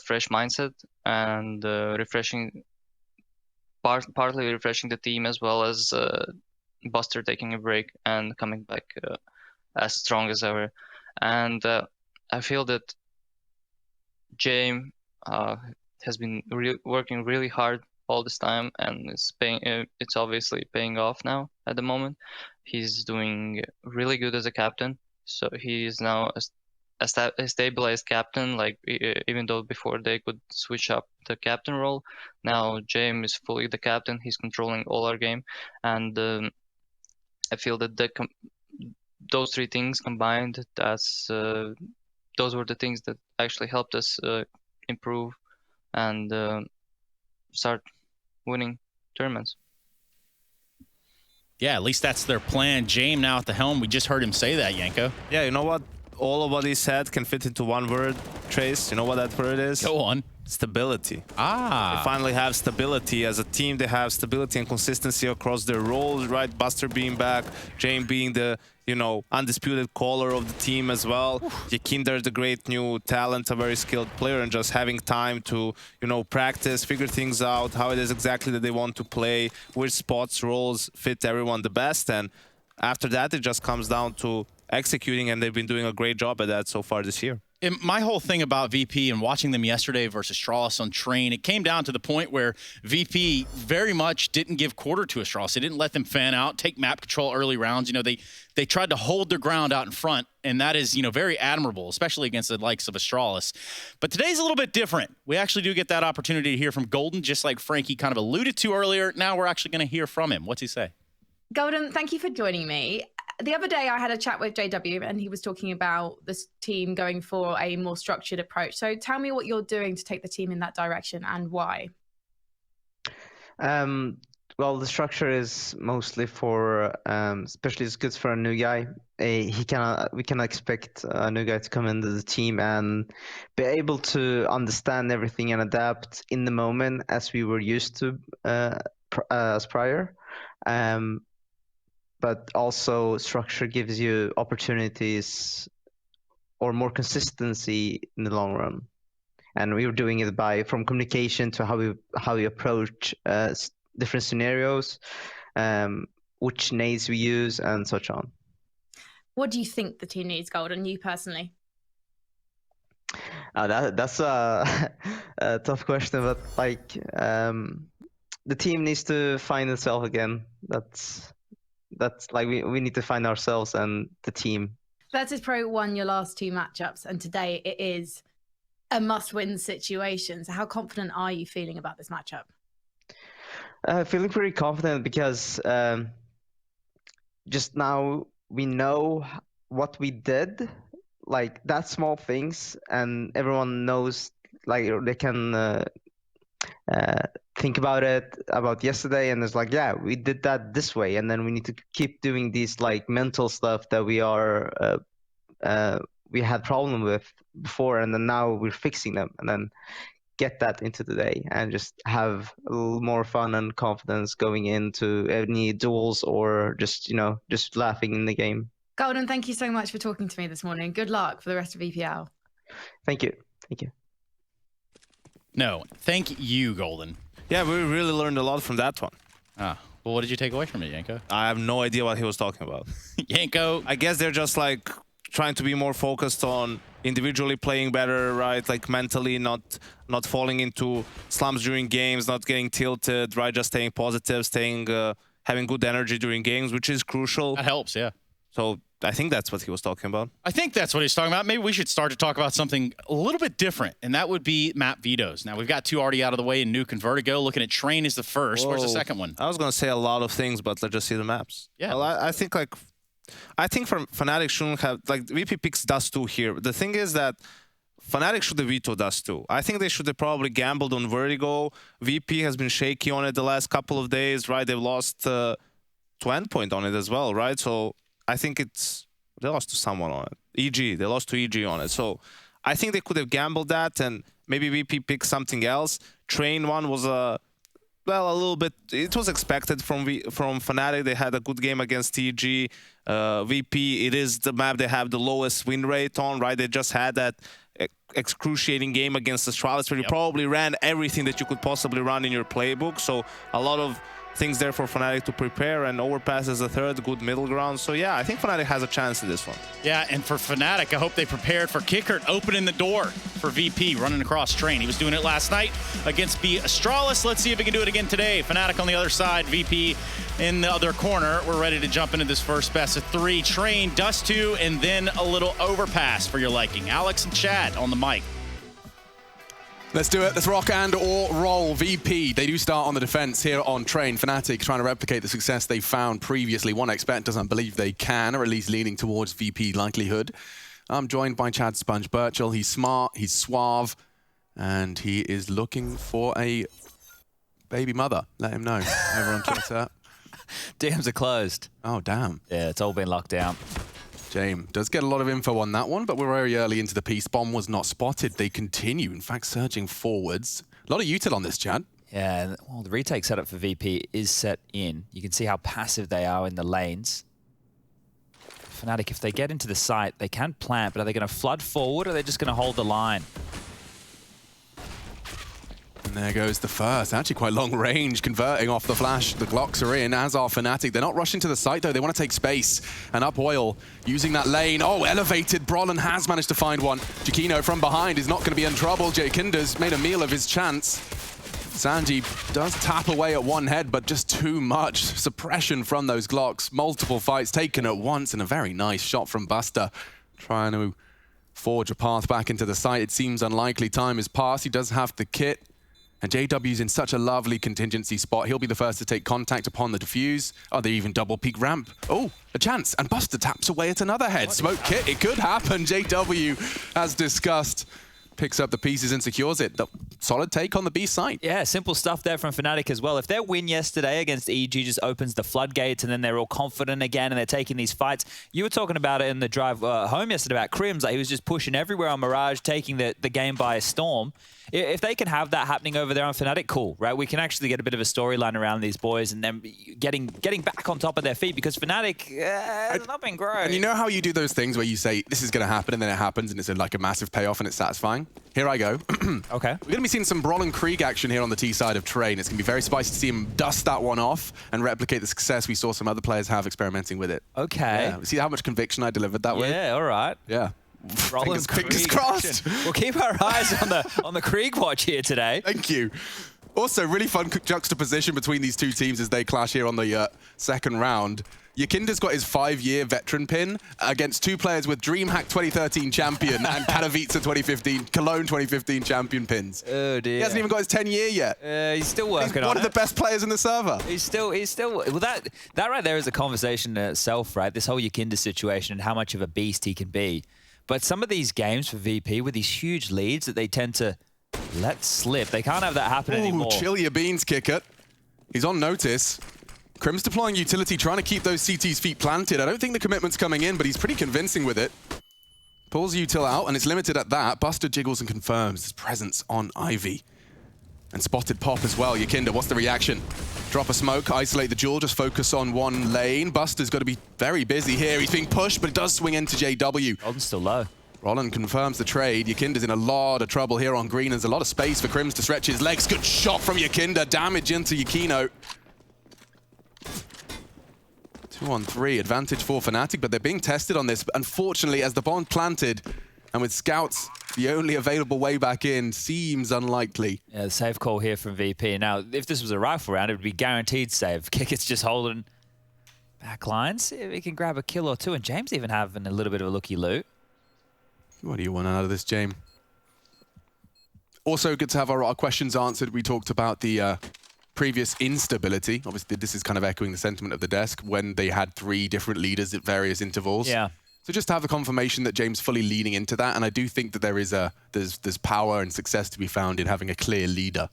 fresh mindset and partly refreshing the team, as well as Buster taking a break and coming back as strong as ever. And I feel that James has been working really hard all this time, and it's obviously paying off now at the moment. He's doing really good as a captain, so he is now a stabilized captain. Like, even though before they could switch up the captain role, now James is fully the captain. He's controlling all our game, and I feel that those 3 things combined, those were the things that actually helped us improve and start winning tournaments. Yeah, at least that's their plan. James now at the helm. We just heard him say that, Yanko. Yeah, you know what? All of what he said can fit into one word, Trace. You know what that word is? Go on. Stability. Ah. They finally have stability as a team. They have stability and consistency across their roles, right? Buster being back, James being the, undisputed caller of the team as well. Yakinder, the great new talent, a very skilled player, and just having time to, practice, figure things out, how it is exactly that they want to play, which spots, roles fit everyone the best. And after that, it just comes down to executing, and they've been doing a great job at that so far this year. And my whole thing about VP and watching them yesterday versus Astralis on Train, it came down to the point where VP very much didn't give quarter to Astralis. They didn't let them fan out, take map control early rounds. They tried to hold their ground out in front, and that is, very admirable, especially against the likes of Astralis. But today's a little bit different. We actually do get that opportunity to hear from Golden, just like Frankie kind of alluded to earlier. Now we're actually going to hear from him. What's he say? Golden, thank you for joining me. The other day I had a chat with JW, and he was talking about this team going for a more structured approach. So tell me what you're doing to take the team in that direction and why. Well, the structure is mostly for, especially it's good for a new guy. We can expect a new guy to come into the team and be able to understand everything and adapt in the moment as we were used to as prior. But also structure gives you opportunities or more consistency in the long run. And we were doing it from communication to how we approach different scenarios, which nades we use, and such on. What do you think the team needs, Golden, you personally? That's a tough question, but the team needs to find itself again. That's like we need to find ourselves and the team. Virtus Pro won your last 2 matchups, and today it is a must-win situation. So how confident are you feeling about this matchup? Feeling pretty confident because just now we know what we did, like that small things, and everyone knows, like they can think about yesterday, and it's like, yeah, we did that this way, and then we need to keep doing these like mental stuff that we had problem with before, and then now we're fixing them, and then get that into the day and just have a little more fun and confidence going into any duels or just just laughing in the game. Golden, thank you so much for talking to me this morning. Good luck for the rest of EPL. Thank you. No, thank you, Golden. Yeah, we really learned a lot from that one. Well, what did you take away from it, Yanko? I have no idea what he was talking about. Yanko. I guess they're just like trying to be more focused on individually playing better, right? Like mentally not falling into slumps during games, not getting tilted, right? Just staying positive, having good energy during games, which is crucial. That helps, yeah. So I think that's what he was talking about. I think that's what he's talking about. Maybe we should start to talk about something a little bit different, and that would be map vetoes. Now, we've got 2 already out of the way in Nuke and Vertigo. Looking at Train is the first. Where's the second one? I was going to say a lot of things, but let's just see the maps. Yeah. Well, I think from Fnatic shouldn't have, like, VP picks Dust 2 here. The thing is that Fnatic should have vetoed Dust 2. I think they should have probably gambled on Vertigo. VP has been shaky on it the last couple of days, right? They've lost to Endpoint on it as well, right? So I think they lost to someone on it. EG, they lost to EG on it. So I think they could have gambled that and maybe VP picked something else. Train one was a little bit, it was expected from Fnatic. They had a good game against EG. VP, it is the map they have the lowest win rate on, right? They just had that excruciating game against Astralis where you probably ran everything that you could possibly run in your playbook. So a lot of things there for Fnatic to prepare, and Overpass is the third, good middle ground. So yeah, I think Fnatic has a chance in this one. Yeah, and for Fnatic, I hope they prepared for Kickert opening the door for VP, running across Train. He was doing it last night against B Astralis. Let's see if he can do it again today. Fnatic on the other side, VP in the other corner. We're ready to jump into this first best of 3. Train, Dust 2, and then a little Overpass for your liking. Alex and Chad on the mic. Let's do it. Let's rock and or roll. VP, they do start on the defense here on Train. Fnatic trying to replicate the success they found previously. 1xBet doesn't believe they can, or at least leaning towards VP likelihood. I'm joined by Chad Sponge Birchall. He's smart, he's suave, and he is looking for a baby mother. Let him know over on Twitter. DMs are closed. Oh, damn. Yeah, it's all been locked down. James does get a lot of info on that one, but we're very early into the piece. Bomb was not spotted. They continue, in fact, surging forwards. A lot of util on this, Chad. Yeah, well, the retake setup for VP is set in. You can see how passive they are in the lanes. Fnatic, if they get into the site, they can plant, but are they going to flood forward, or are they just going to hold the line? And there goes the first. Actually quite long range, converting off the flash. The Glocks are in, as are Fnatic. They're not rushing to the site, though. They want to take space. And up Oil, using that lane. Oh, elevated. Brolin has managed to find one. Jakino from behind is not going to be in trouble. Jay Kinder's made a meal of his chance. Sanji does tap away at one head, but just too much suppression from those Glocks. Multiple fights taken at once, and a very nice shot from Buster. Trying to forge a path back into the site. It seems unlikely. Time has passed. He does have the kit. And JW's in such a lovely contingency spot. He'll be the first to take contact upon the defuse. Oh, they even double peak ramp. Oh, a chance. And Buster taps away at another head. Smoke kit, it could happen. JW, as discussed, picks up the pieces and secures it. The solid take on the B site. Yeah, simple stuff there from Fnatic as well. If their win yesterday against EG just opens the floodgates and then they're all confident again and they're taking these fights. You were talking about it in the drive home yesterday about Crims. Like he was just pushing everywhere on Mirage, taking the game by a storm. If they can have that happening over there on Fnatic, cool, right? We can actually get a bit of a storyline around these boys and then getting back on top of their feet, because Fnatic has not been great. And you know how you do those things where you say, this is going to happen, and then it happens, and it's like a massive payoff, and it's satisfying? Here I go. Okay. We're going to be seeing some Brawl and Krieg action here on the T side of Train. It's going to be very spicy to see him dust that one off and replicate the success we saw some other players have experimenting with it. Okay. Yeah. See how much conviction I delivered that way? Yeah, all right. Yeah. Fingers crossed. We'll keep our eyes on the Krieg watch here today. Thank you. Also, really fun juxtaposition between these two teams as they clash here on the second round. Yakinda's got his 5-year veteran pin against 2 players with DreamHack 2013 champion and Katowice 2015, Cologne 2015 champion pins. Oh dear. He hasn't even got his 10-year yet. He's still working on it. He's one of the best players in the server. He's still, well that right there is a conversation in itself, right? This whole Yakinda situation and how much of a beast he can be. But some of these games for VP with these huge leads that they tend to let slip. They can't have that happen anymore. Chill your beans, Kicker. He's on notice. Crim's deploying utility, trying to keep those CT's feet planted. I don't think the commitment's coming in, but he's pretty convincing with it. Pulls util out, and it's limited at that. Buster jiggles and confirms his presence on Ivy. And spotted Pop as well. Yakinda, what's the reaction? Drop a smoke, isolate the duel, just focus on one lane. Buster's got to be very busy here. He's being pushed, but it does swing into JW. Golden's still low. Roland confirms the trade. Yakinda's in a lot of trouble here on green. There's a lot of space for Crims to stretch his legs. Good shot from Yakinda. Damage into Yakino. 2-on-3, advantage for Fnatic, but they're being tested on this. Unfortunately, as the bomb planted, and with scouts, the only available way back in seems unlikely. Yeah, the save call here from VP. Now, if this was a rifle round, it would be guaranteed save. Kicker's just holding back lines. See if he can grab a kill or two, and James even having a little bit of a looky-loo. What do you want out of this, James? Also, good to have our questions answered. We talked about the previous instability. Obviously, this is kind of echoing the sentiment of the desk when they had 3 different leaders at various intervals. Yeah. So just to have the confirmation that James fully leaning into that, and I do think that there is there's power and success to be found in having a clear leader.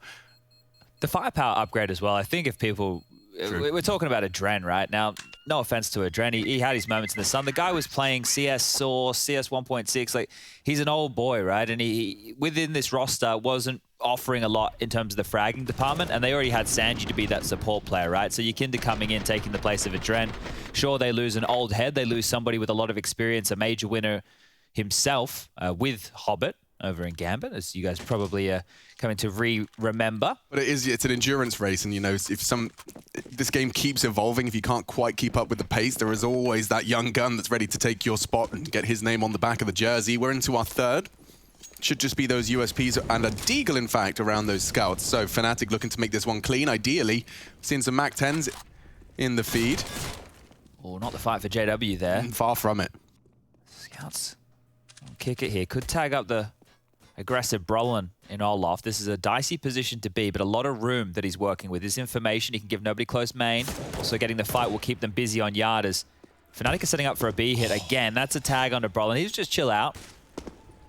The firepower upgrade as well. I think if people... True. We're talking about Adren right now. No offense to Adren. He had his moments in the sun. The guy was playing CS Source, CS 1.6. Like, he's an old boy, right? And he within this roster wasn't offering a lot in terms of the fragging department, and they already had Sanji to be that support player, right? So Yakinda coming in, taking the place of Adren. Sure, they lose an old head. They lose somebody with a lot of experience, a major winner himself with Hobbit over in Gambit, as you guys probably are coming to remember. But it's an endurance race, and you know, if this game keeps evolving, if you can't quite keep up with the pace, there is always that young gun that's ready to take your spot and get his name on the back of the jersey. We're into our 3rd. Should just be those USPs and a deagle, in fact, around those scouts. So Fnatic looking to make this one clean. Ideally, seeing some Mac 10s in the feed. Oh, not the fight for JW there. Far from it. Scouts kick it here. Could tag up the aggressive Brolin in Olaf. This is a dicey position to be, but a lot of room that he's working with. This information, he can give nobody close main. Also getting the fight will keep them busy on Yarders. Fnatic is setting up for a B hit. Again, that's a tag onto Brolin. He's just chill out.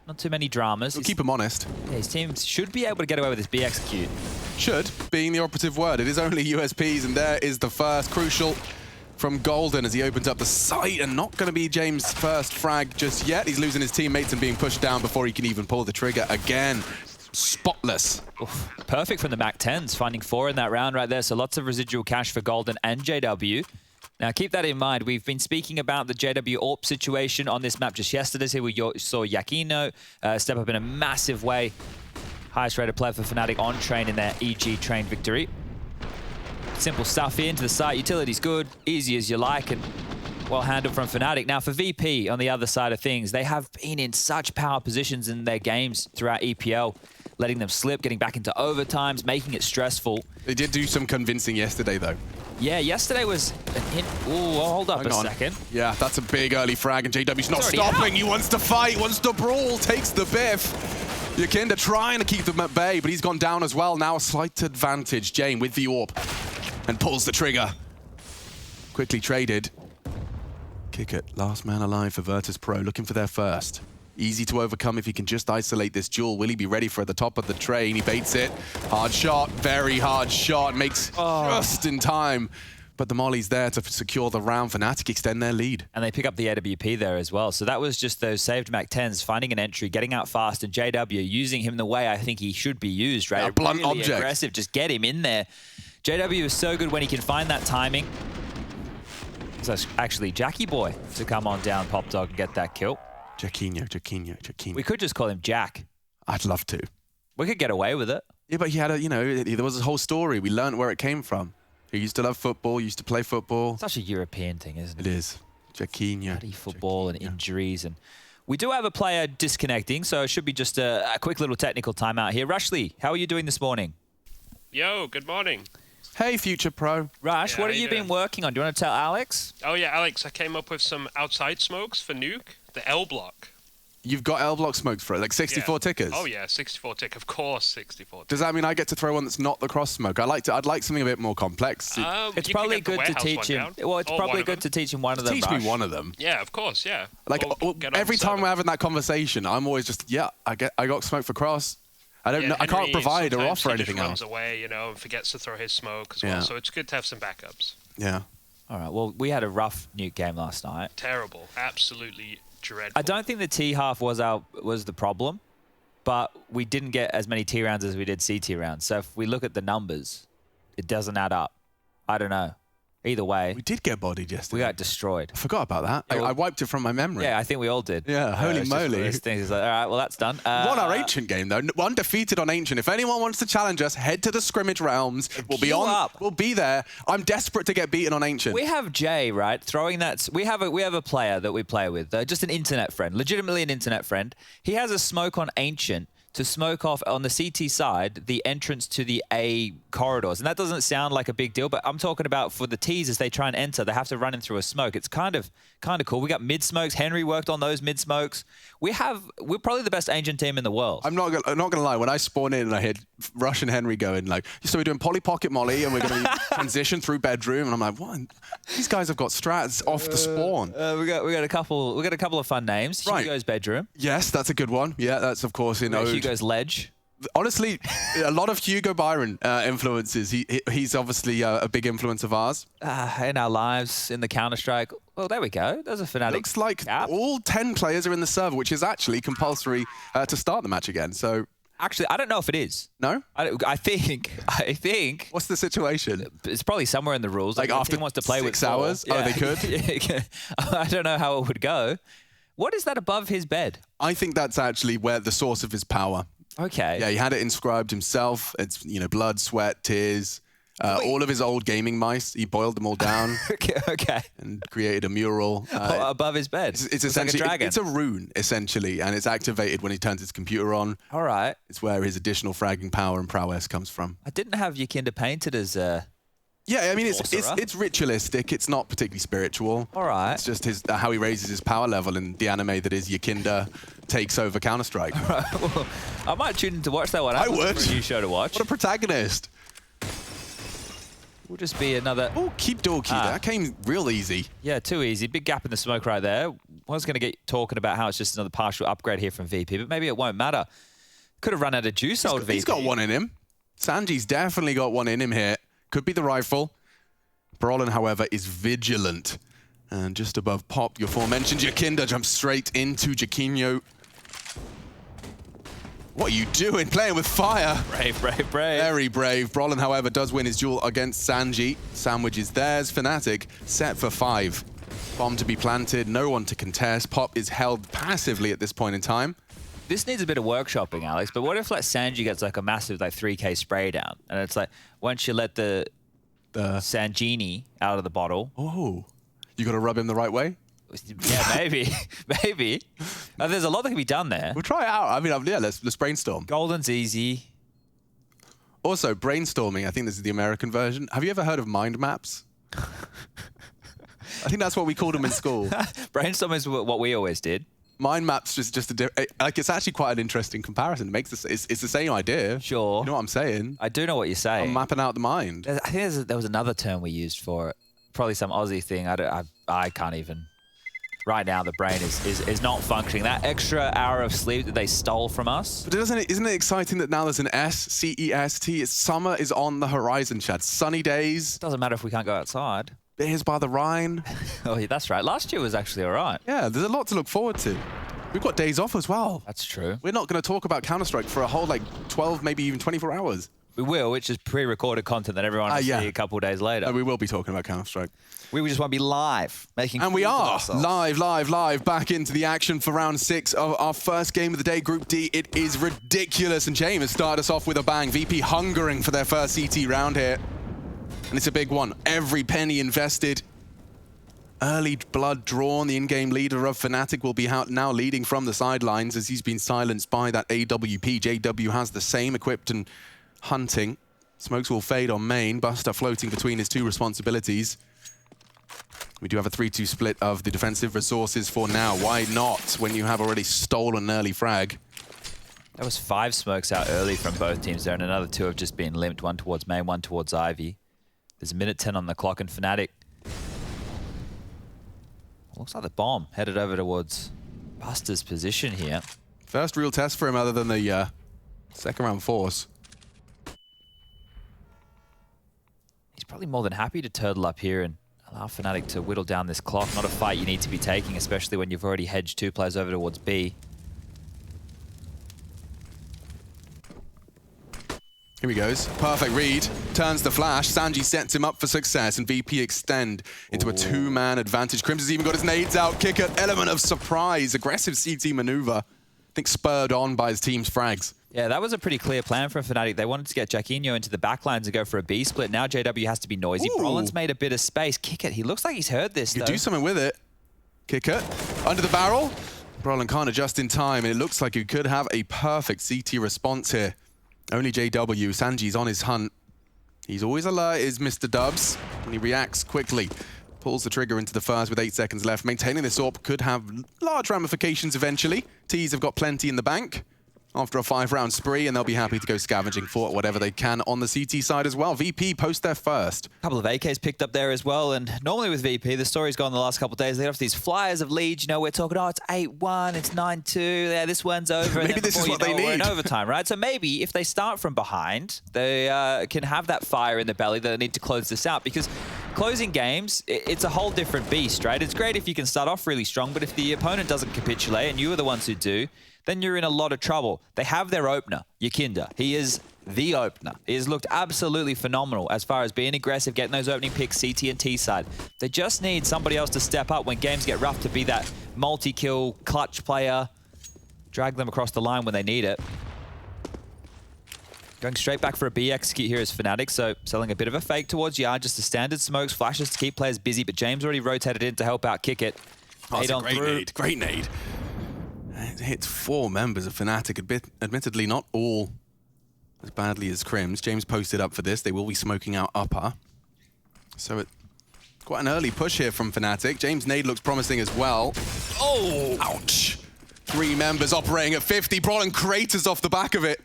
Not too many dramas. We'll keep him honest. Yeah, his team should be able to get away with this B execute. Should, being the operative word. It is only USPs, and there is the first crucial from Golden as he opens up the site, and not going to be James' first frag just yet. He's losing his teammates and being pushed down before he can even pull the trigger again. Spotless. Oof. Perfect from the Mac 10s, finding 4 in that round right there. So lots of residual cash for Golden and JW. Now, keep that in mind. We've been speaking about the JW AWP situation on this map just yesterday. Here we saw Yakino step up in a massive way. Highest rated player for Fnatic on train in their EG train victory. Simple stuff here into the site. Utility's good, easy as you like, and well handled from Fnatic. Now, for VP on the other side of things, they have been in such power positions in their games throughout EPL, letting them slip, getting back into overtimes, making it stressful. They did do some convincing yesterday, though. Yeah, yesterday was an hint. Ooh, hold up a second. Yeah, that's a big early frag, and JW's not stopping. He wants to fight, wants to brawl, takes the biff. Yakinda trying to keep them at bay, but he's gone down as well. Now a slight advantage. Jane with the AWP and pulls the trigger. Quickly traded. Kick it. Last man alive for Virtus Pro, looking for their first. Easy to overcome if he can just isolate this duel. Will he be ready for the top of the train? He baits it. Hard shot, very hard shot. Makes just in time. But the Molly's there to secure the round. Fnatic extend their lead. And they pick up the AWP there as well. So that was just those saved Mac 10s, finding an entry, getting out fast, and JW using him the way I think he should be used, right? Yeah, blunt really object. Aggressive, just get him in there. JW is so good when he can find that timing. So actually Jackie Boy to come on down Pop Dog and get that kill. Jacquinho. We could just call him Jack. I'd love to. We could get away with it. Yeah, but he had a, there was a whole story. We learned where it came from. He used to love football, used to play football. Such a European thing, isn't it? It is. Jacquinho. Bloody football and injuries. And we do have a player disconnecting, so it should be just a quick little technical timeout here. Rushley, how are you doing this morning? Yo, good morning. Hey, Future Pro. Rush, what have you been working on? Do you want to tell Alex? Oh, yeah, Alex, I came up with some outside smokes for Nuke, the L block. You've got L block smokes for it, like 64 tickers? Oh, yeah, 64 tick. Of course, 64 tick. Does that mean I get to throw one that's not the cross smoke? I'd like something a bit more complex. It's probably good to teach him. Well, it's probably good to teach him one of them. Teach me one of them. Yeah, of course, yeah. Like every time we're having that conversation, I'm always just, I got smoke for cross. I don't know. I can't provide or offer anything runs else. away, and forgets to throw his smoke as well. So it's good to have some backups. Yeah. All right. Well, we had a rough Nuke game last night. Terrible. Absolutely dreadful. I don't think the T half was the problem, but we didn't get as many T rounds as we did CT rounds. So if we look at the numbers, it doesn't add up. I don't know. Either way, we did get bodied yesterday. We got destroyed. I forgot about that. Yeah, I wiped it from my memory. Yeah, I think we all did. Yeah, holy moly. It's like, all right, well, that's done. Won our Ancient game, though. Undefeated on Ancient. If anyone wants to challenge us, head to the scrimmage realms. We'll be on. We'll be there. I'm desperate to get beaten on Ancient. We have Jay, right, throwing that. We have a player that we play with, just an internet friend, legitimately an internet friend. He has a smoke on Ancient to smoke off on the CT side the entrance to the A corridors. And that doesn't sound like a big deal, but I'm talking about for the Ts as they try and enter, they have to run in through a smoke. It's kind of cool. We got mid smokes. Henry worked on those mid smokes. We're probably the best Ancient team in the world. I'm not gonna lie. When I spawn in and I hear Rush and Henry going like, so we're doing poly pocket molly and we're gonna transition through bedroom, and I'm like, what? These guys have got strats off the spawn. We got a couple of fun names. Right. Hugo's bedroom. Yes, that's a good one. Yeah, that's of course in Ode. Hugo's ledge. Honestly, a lot of Hugo Byron influences. He's obviously a big influence of ours. In our lives, in the Counter-Strike. Well, there we go. There's a Fnatic. Looks like all 10 players are in the server, which is actually compulsory to start the match again. So actually, I don't know if it is. No? I think. What's the situation? It's probably somewhere in the rules. Like after wants to play 6 with hours? Yeah. Oh, they could? I don't know how it would go. What is that above his bed? I think that's actually where the source of his power. Okay. Yeah, he had it inscribed himself. It's, blood, sweat, tears. All of his old gaming mice, he boiled them all down. Okay. And created a mural. Above his bed. It's essentially like a dragon. It's a rune, essentially, and it's activated when he turns his computer on. All right. It's where his additional fragging power and prowess comes from. I didn't have Yakinda painted as Yeah, I mean, it's ritualistic. It's not particularly spiritual. All right. It's just how he raises his power level in the anime that is Yakinda takes over Counter-Strike. Right, well, I might tune in to watch that one. I would. For a new show to watch. What a protagonist. Will just be another... Oh, keep Dorky. That came real easy. Yeah, too easy. Big gap in the smoke right there. I was going to get talking about how it's just another partial upgrade here from VP, but maybe it won't matter. Could have run out of juice, old VP. He's got one in him. Sanji's definitely got one in him here. Could be the rifle. Brolin, however, is vigilant. And just above Pop, your aforementioned Yakinda jumps straight into Jaquinho. What are you doing? Playing with fire. Brave. Very brave. Brolin, however, does win his duel against Sanji. Sandwich is theirs. Fnatic set for 5. Bomb to be planted. No one to contest. Pop is held passively at this point in time. This needs a bit of workshopping, Alex, but what if like Sanji gets like a massive 3k spray down, and it's like once you let the Sanjini out of the bottle. Oh, you got to rub him the right way? Yeah, maybe. Maybe. There's a lot that can be done there. We'll try it out. I mean, yeah, let's brainstorm. Golden's easy. Also, brainstorming, I think this is the American version. Have you ever heard of mind maps? I think that's what we called them in school. Brainstorm is what we always did. Mind maps just it's actually quite an interesting comparison. It makes it's the same idea. Sure. You know what I'm saying? I do know what you're saying. I'm mapping out the mind. I think there was another term we used for it. Probably some Aussie thing. I can't even. Right now, the brain is not functioning. That extra hour of sleep that they stole from us. But isn't it exciting that now there's an S-C-E-S-T? Summer is on the horizon, Chad. Sunny days. Doesn't matter if we can't go outside. Beers by the Rhine. Oh, yeah, that's right. Last year was actually all right. Yeah, there's a lot to look forward to. We've got days off as well. That's true. We're not going to talk about Counter-Strike for a whole 12, maybe even 24 hours. We will, which is pre-recorded content that everyone will see a couple of days later. No, we will be talking about Counter-Strike. We just want to be live, making. And we are live, back into the action for round 6 of our first game of the day, Group D. It is ridiculous, and James has started us off with a bang. VP hungering for their first CT round here, and it's a big one. Every penny invested. Early blood drawn. The in-game leader of Fnatic will be now leading from the sidelines as he's been silenced by that AWP. JW has the same equipped and hunting. Smokes will fade on main. Buster floating between his 2 responsibilities. We do have a 3-2 split of the defensive resources for now. Why not when you have already stolen an early frag? There was 5 smokes out early from both teams there, and another 2 have just been limped. 1 towards main, 1 towards Ivy. There's a minute 10 on the clock, and Fnatic looks like the bomb headed over towards Buster's position here. First real test for him other than the Second round force. He's probably more than happy to turtle up here and allow Fnatic to whittle down this clock. Not a fight you need to be taking, especially when you've already hedged 2 players over towards B. Here he goes. Perfect read. Turns the flash. Sanji sets him up for success, and VP extend into a 2-man advantage. Crims has even got his nades out. Kicker, element of surprise. Aggressive CT maneuver. I think spurred on by his team's frags. Yeah, that was a pretty clear plan from Fnatic. They wanted to get Jaquinho into the backlines and go for a B split. Now JW has to be noisy. Brolin's made a bit of space. Kick it. He looks like he's heard this, You do something with it. Kick it. Under the barrel. Brolin can't adjust in time, and it looks like you could have a perfect CT response here. Only JW. Sanji's on his hunt. He's always alert, is Mr. Dubs, and he reacts quickly. Pulls the trigger into the first with 8 seconds left. Maintaining this AWP could have large ramifications eventually. T's have got plenty in the bank after a 5-round spree, and they'll be happy to go scavenging for whatever they can on the CT side as well. VP post their first. A couple of AKs picked up there as well, and normally with VP, the story's gone the last couple of days. They have these flyers of leads. You know, we're talking, oh, it's 8-1, it's 9-2, yeah, this one's over. Maybe this is what they need. We're in overtime, right? So maybe if they start from behind, they can have that fire in the belly that they need to close this out, because closing games, it's a whole different beast, right? It's great if you can start off really strong, but if the opponent doesn't capitulate and you are the ones who do, then you're in a lot of trouble. They have their opener, Yakinda. He is the opener. He has looked absolutely phenomenal as far as being aggressive, getting those opening picks, CT and T side. They just need somebody else to step up when games get rough, to be that multi-kill, clutch player, drag them across the line when they need it. Going straight back for a B execute here is Fnatic, so selling a bit of a fake towards Yard, just the standard smokes, flashes to keep players busy, but James already rotated in to help out Kick It. Oh, it's a great nade, great nade. It hits 4 members of Fnatic, admittedly not all as badly as Crims. James posted up for this. They will be smoking out upper. So it's quite an early push here from Fnatic. James' nade looks promising as well. Oh, ouch. 3 members operating at 50. Brolin craters off the back of it.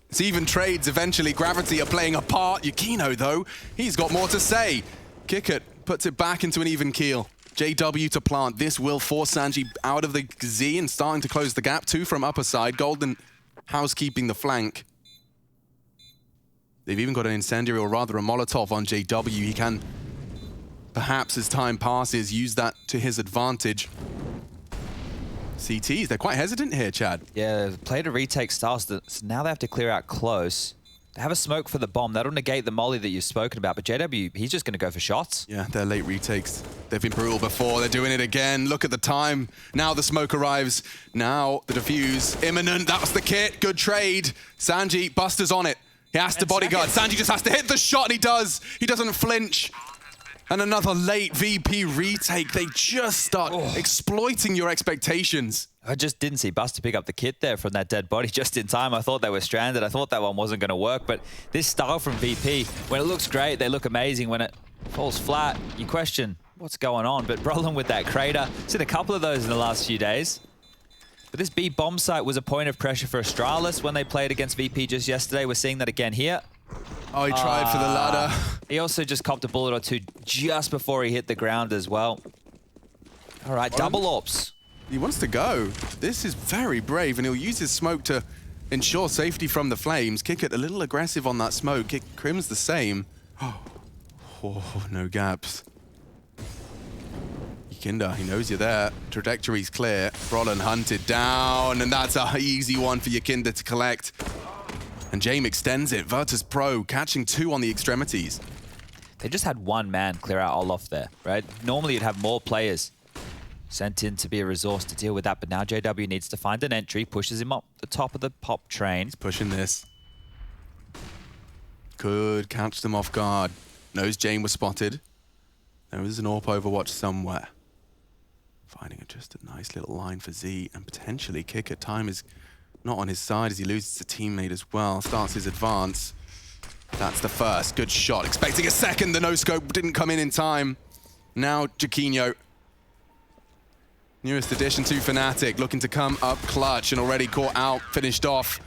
It's even trades eventually. Gravity are playing a part. Yukino, though, he's got more to say. Kick It puts it back into an even keel. JW to plant. This will force Sanji out of the Z and starting to close the gap. 2 from upper side. Golden housekeeping the flank. They've even got an incendiary, or rather a Molotov on JW. He can, perhaps as time passes, use that to his advantage. CTs, they're quite hesitant here, Chad. Yeah, play to retake styles. So now they have to clear out close. They have a smoke for the bomb. That'll negate the molly that you've spoken about. But JW, he's just going to go for shots. Yeah, they're late retakes. They've been brutal before. They're doing it again. Look at the time. Now the smoke arrives. Now the defuse. Imminent. That was the kit. Good trade. Sanji, Buster's on it. He has to bodyguard. Sanji just has to hit the shot, and he does. He doesn't flinch. And another late VP retake. They just start exploiting your expectations. I just didn't see Buster pick up the kit there from that dead body just in time. I thought they were stranded. I thought that one wasn't going to work. But this style from VP, when it looks great, they look amazing. When it falls flat, you question what's going on. But Brolin with that crater, seen a couple of those in the last few days. But this B bomb site was a point of pressure for Astralis when they played against VP just yesterday. We're seeing that again here. Oh, he tried for the ladder. He also just copped a bullet or 2 just before he hit the ground as well. All right, double AWPs. He wants to go. This is very brave, and he'll use his smoke to ensure safety from the flames. Kick It a little aggressive on that smoke. Crim's the same. Oh, no gaps. Yakinda, he knows you're there. Trajectory's clear. Brolin hunted down, and that's an easy one for Yakinda to collect. And James extends it. Virtus Pro catching 2 on the extremities. They just had 1 man clear out Olaf there, right? Normally you'd have more players sent in to be a resource to deal with that, but now JW needs to find an entry, pushes him up the top of the pop train. He's pushing this. Could catch them off guard. Knows Jane was spotted. There is an AWP overwatch somewhere. Finding just a nice little line for Z, and potentially Kick It. Time is not on his side as he loses a teammate as well. Starts his advance. That's the first. Good shot. Expecting a second. The no-scope didn't come in time. Now Jaquinho. Newest addition to Fnatic. Looking to come up clutch and already caught out. Finished off.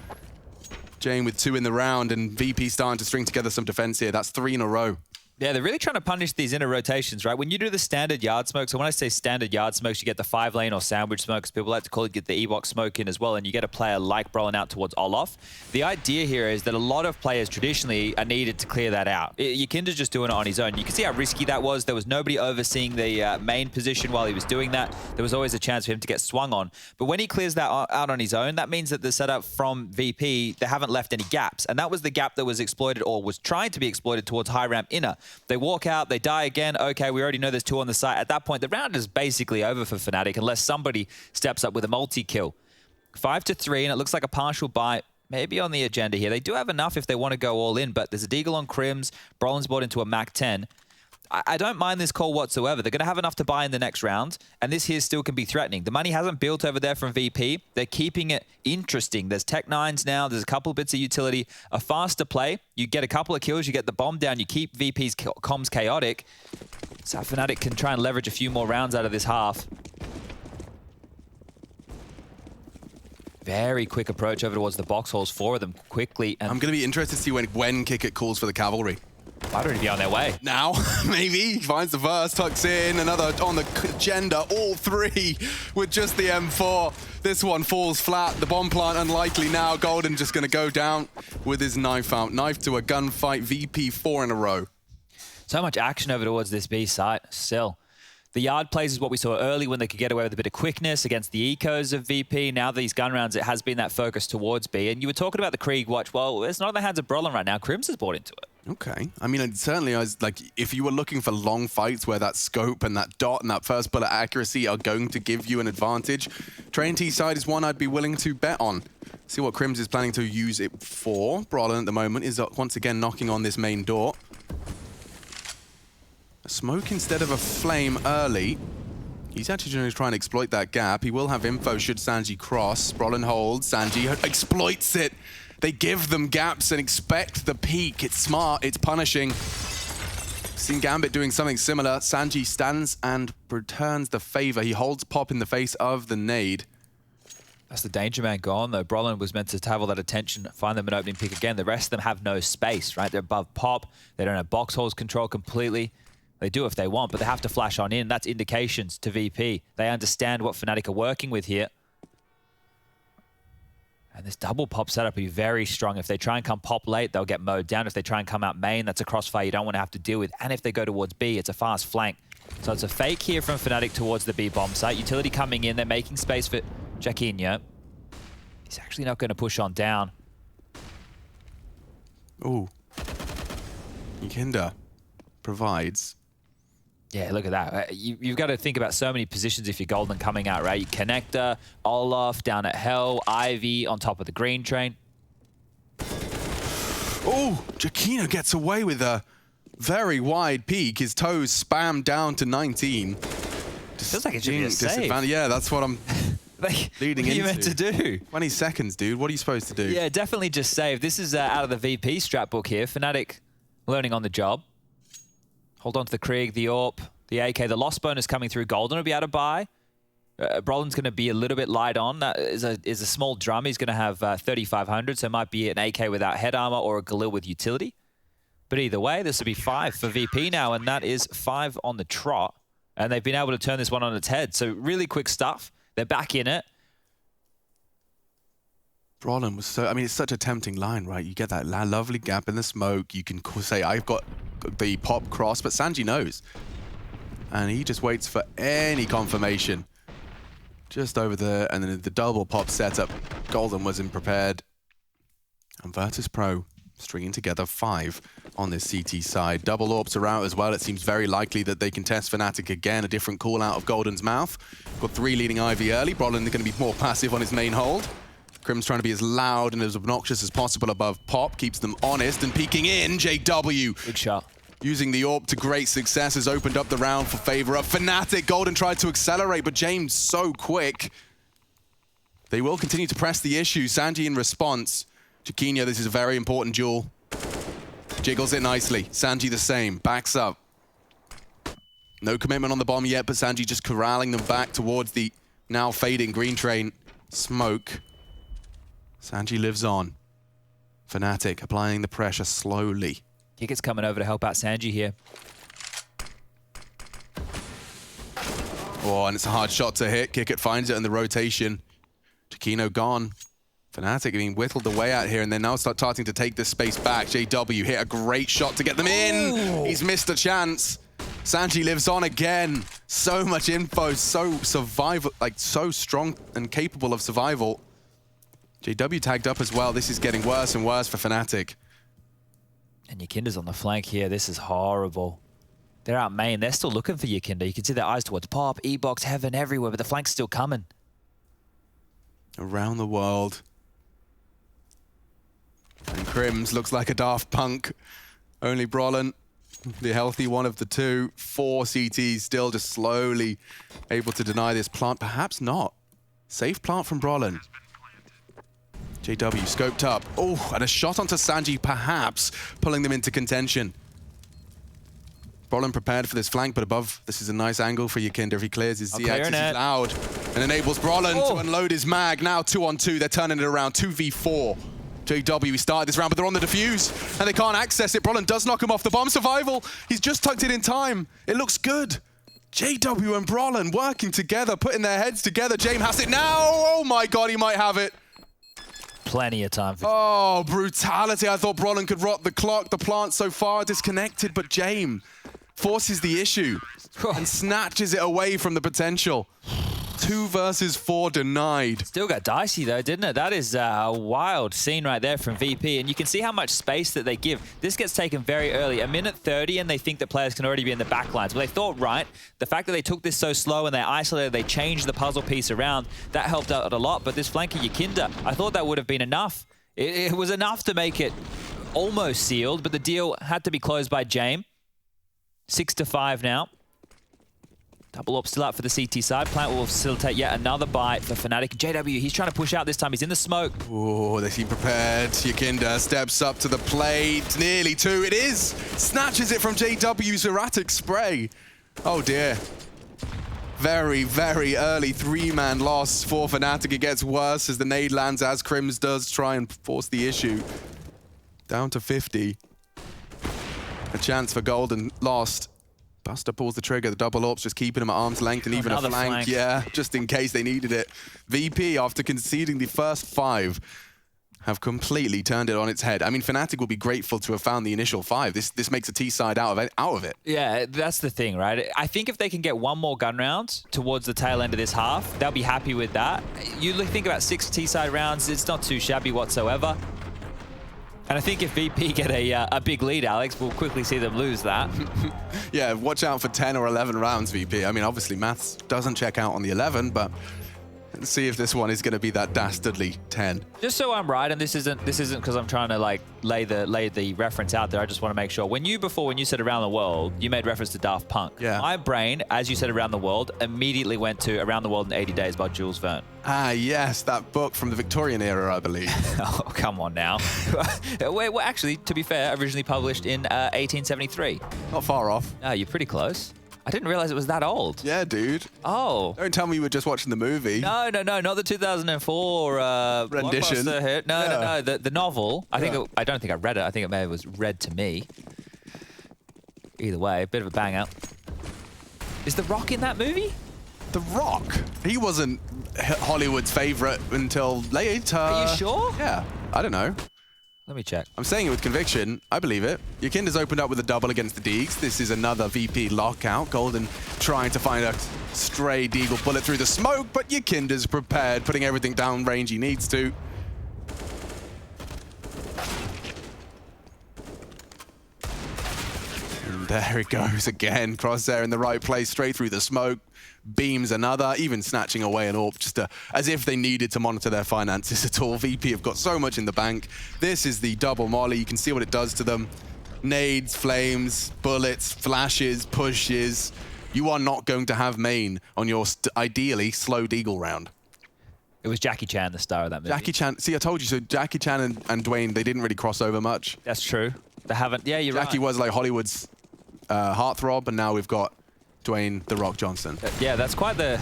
Jane with 2 in the round, and VP starting to string together some defense here. That's 3 in a row. Yeah, they're really trying to punish these inner rotations, right? When you do the standard yard smoke, so when I say standard yard smokes, you get the 5-lane or sandwich smokes, people like to call it, get the E-box smoke in as well, and you get a player like Brolin out towards Olaf. The idea here is that a lot of players traditionally are needed to clear that out. Yikinda's just doing it on his own. You can see how risky that was. There was nobody overseeing the main position while he was doing that. There was always a chance for him to get swung on. But when he clears that out on his own, that means that the setup from VP, they haven't left any gaps. And that was the gap that was exploited or was trying to be exploited towards high ramp inner. They walk out, they die again. Okay, we already know there's 2 on the site. At that point, the round is basically over for Fnatic unless somebody steps up with a multi-kill. 5-3, and it looks like a partial buy maybe on the agenda here. They do have enough if they want to go all in, but there's a Deagle on Crims. Brolin's bought into a Mac 10. I don't mind this call whatsoever. They're going to have enough to buy in the next round, and this here still can be threatening. The money hasn't built over there from VP. They're keeping it interesting. There's Tech 9s now. There's a couple bits of utility. A faster play. You get a couple of kills. You get the bomb down. You keep VP's comms chaotic. So Fnatic can try and leverage a few more rounds out of this half. Very quick approach over towards the box holes. 4 of them quickly. And I'm going to be interested to see when Kickit calls for the cavalry. Might already be on their way. Now, maybe. He finds the first, tucks in, another on the agenda, all 3 with just the M4. This one falls flat. The bomb plant unlikely now. Golden just going to go down with his knife out. Knife to a gunfight, VP 4 in a row. So much action over towards this B site still. The yard plays is what we saw early when they could get away with a bit of quickness against the ecos of VP. Now these gun rounds, it has been that focus towards B. And you were talking about the Krieg watch. Well, it's not in the hands of Brolin right now. Crims has bought into it. Okay. I mean, certainly, I was like, if you were looking for long fights where that scope and that dot and that first bullet accuracy are going to give you an advantage, Train T side is one I'd be willing to bet on. See what Crims is planning to use it for. Brolin at the moment is once again knocking on this main door. A smoke instead of a flame early. He's actually going to try and exploit that gap. He will have info should Sanji cross. Brolin holds. Sanji exploits it. They give them gaps and expect the peak. It's smart. It's punishing. Seen Gambit doing something similar. Sanji stands and returns the favor. He holds Pop in the face of the nade. That's the danger man gone, though. Brolin was meant to have all that attention, find them an opening pick again. The rest of them have no space, right? They're above Pop. They don't have box holes control completely. They do if they want, but they have to flash on in. That's indications to VP. They understand what Fnatic are working with here. And this double pop setup will be very strong. If they try and come pop late, they'll get mowed down. If they try and come out main, that's a crossfire you don't want to have to deal with. And if they go towards B, it's a fast flank. So it's a fake here from Fnatic towards the B bomb site. Utility coming in. They're making space for Jaquinho. He's actually not going to push on down. Ooh. Yikinda provides. Yeah, look at that. You've got to think about so many positions if you're Golden coming out, right? Connector, Olaf down at Hell, Ivy on top of the green train. Oh, Jaquinho gets away with a very wide peek. His toes spammed down to 19. Feels like it should be a save. Yeah, that's what I'm leading into. What are you meant to do? 20 seconds, dude. What are you supposed to do? Yeah, definitely just save. This is out of the VP strat book here. Fnatic learning on the job. Hold on to the Krieg, the AWP, the AK. The loss bonus coming through. Golden will be able to buy. Brolin's going to be a little bit light on. That is a small drum. He's going to have 3,500, so it might be an AK without head armor or a Galil with utility. But either way, this will be 5 for VP now, and that is 5 on the trot. And they've been able to turn this one on its head. So really quick stuff. They're back in it. Brolin was so... I mean, it's such a tempting line, right? You get that lovely gap in the smoke. You can say, I've got the pop cross, but Sanji knows. And he just waits for any confirmation. Just over there, and then the double pop setup. Golden wasn't prepared. And Virtus Pro stringing together 5 on this CT side. Double AWPs are out as well. It seems very likely that they can test Fnatic again. A different call out of Golden's mouth. Got 3 leading Ivy early. Brolin going to be more passive on his main hold. Crim's trying to be as loud and as obnoxious as possible above Pop. Keeps them honest and peeking in. JW. Big shot. Using the AWP to great success has opened up the round for favor of Fnatic. Golden tried to accelerate, but James so quick. They will continue to press the issue. Sanji in response. Jaquinho, this is a very important duel. Jiggles it nicely. Sanji the same. Backs up. No commitment on the bomb yet, but Sanji just corralling them back towards the now fading green train smoke. Sanji lives on. Fnatic applying the pressure slowly. Kickett's coming over to help out Sanji here. Oh, and it's a hard shot to hit. Kickett finds it in the rotation. Chiquino gone. Fnatic being whittled away out here, and they're now starting to take this space back. JW hit a great shot to get them in. He's missed a chance. Sanji lives on again. So much info, so survival, like so strong and capable of survival. JW tagged up as well. This is getting worse and worse for Fnatic. And Yakinda's on the flank here. This is horrible. They're out main. They're still looking for Yakinda. You can see their eyes towards Pop, E-Box, Heaven, everywhere, but the flank's still coming. Around the world. And Crims looks like a Daft Punk. Only Brolin, the healthy one of the two. 4 CTs still just slowly able to deny this plant. Perhaps not. Safe plant from Brolin. JW scoped up. Oh, and a shot onto Sanji, perhaps pulling them into contention. Brolin prepared for this flank, but above, this is a nice angle for Yakinda. If he clears his ZX, he's loud and enables Brolin to unload his mag. Now 2-on-2, they're turning it around, 2v4. JW started this round, but they're on the defuse, and they can't access it. Brolin does knock him off the bomb. Survival, he's just tucked it in time. It looks good. JW and Brolin working together, putting their heads together. James has it now. Oh my God, he might have it. Plenty of time. Oh, brutality. I thought Brolin could rot the clock. The plant so far disconnected, but James forces the issue and snatches it away from the potential. 2 versus 4 denied. Still got dicey though, didn't it? That is a wild scene right there from VP, and you can see how much space that they give. This gets taken very early, 1:30, and they think that players can already be in the back lines. Well, they thought right. The fact that they took this so slow and they isolated, they changed the puzzle piece around, that helped out a lot. But this flanker Yakinda, I thought that would have been enough. It was enough to make it almost sealed, but the deal had to be closed by James. 6-5 now. Double up still up for the CT side. Plant will facilitate yet another bite for Fnatic. JW, he's trying to push out this time. He's in the smoke. Oh, they seem prepared. Yakinda steps up to the plate. Nearly 2. It is. Snatches it from JW's erratic spray. Oh, dear. Very, very early 3-man loss for Fnatic. It gets worse as the nade lands, as Crims does try and force the issue. Down to 50. A chance for Golden lost. Buster pulls the trigger, the double ops just keeping him at arm's length, and even a flank, yeah, just in case they needed it. VP, after conceding the first 5, have completely turned it on its head. I mean, Fnatic will be grateful to have found the initial 5. This makes a T-side out of it. Yeah, that's the thing, right? I think if they can get one more gun round towards the tail end of this half, they'll be happy with that. You think about 6 T-side rounds, it's not too shabby whatsoever. And I think if VP get a big lead, Alex, we'll quickly see them lose that. Yeah, watch out for 10 or 11 rounds, VP. I mean, obviously, maths doesn't check out on the 11, but let's see if this one is going to be that dastardly 10. Just so I'm right, and this isn't because I'm trying to like lay the reference out there. I just want to make sure. When you said Around the World, you made reference to Daft Punk. Yeah. My brain, as you said Around the World, immediately went to Around the World in 80 Days by Jules Verne. Ah, yes, that book from the Victorian era, I believe. Oh, come on now. Well, actually, to be fair, originally published in 1873. Not far off. No, you're pretty close. I didn't realize it was that old. Yeah, dude. Oh. Don't tell me you were just watching the movie. No, not the 2004 rendition. Hit. No, the novel. I don't think I read it. I think it may have was read to me. Either way, a bit of a bang out. Is The Rock in that movie? The Rock? He wasn't Hollywood's favorite until later. Are you sure? Yeah. I don't know. Let me check. I'm saying it with conviction. I believe it. Yakinda's opened up with a double against the Deegs. This is another VP lockout. Golden trying to find a stray Deagle bullet through the smoke, but Yakinda's prepared, putting everything down range he needs to. And there it goes again. Crosshair in the right place, straight through the smoke. Beams another, even snatching away an AWP, just as if they needed to monitor their finances at all. VP have got so much in the bank. This is the double molly. You can see what it does to them. Nades, flames, bullets, flashes, pushes. You are not going to have main on your ideally slow Deagle round. It was Jackie Chan, the star of that movie. Jackie Chan. See, I told you. So Jackie Chan and Dwayne, they didn't really cross over much. That's true. They haven't. Yeah, you're right. Jackie was like Hollywood's heartthrob, and now we've got Dwayne The Rock Johnson. Yeah, that's quite the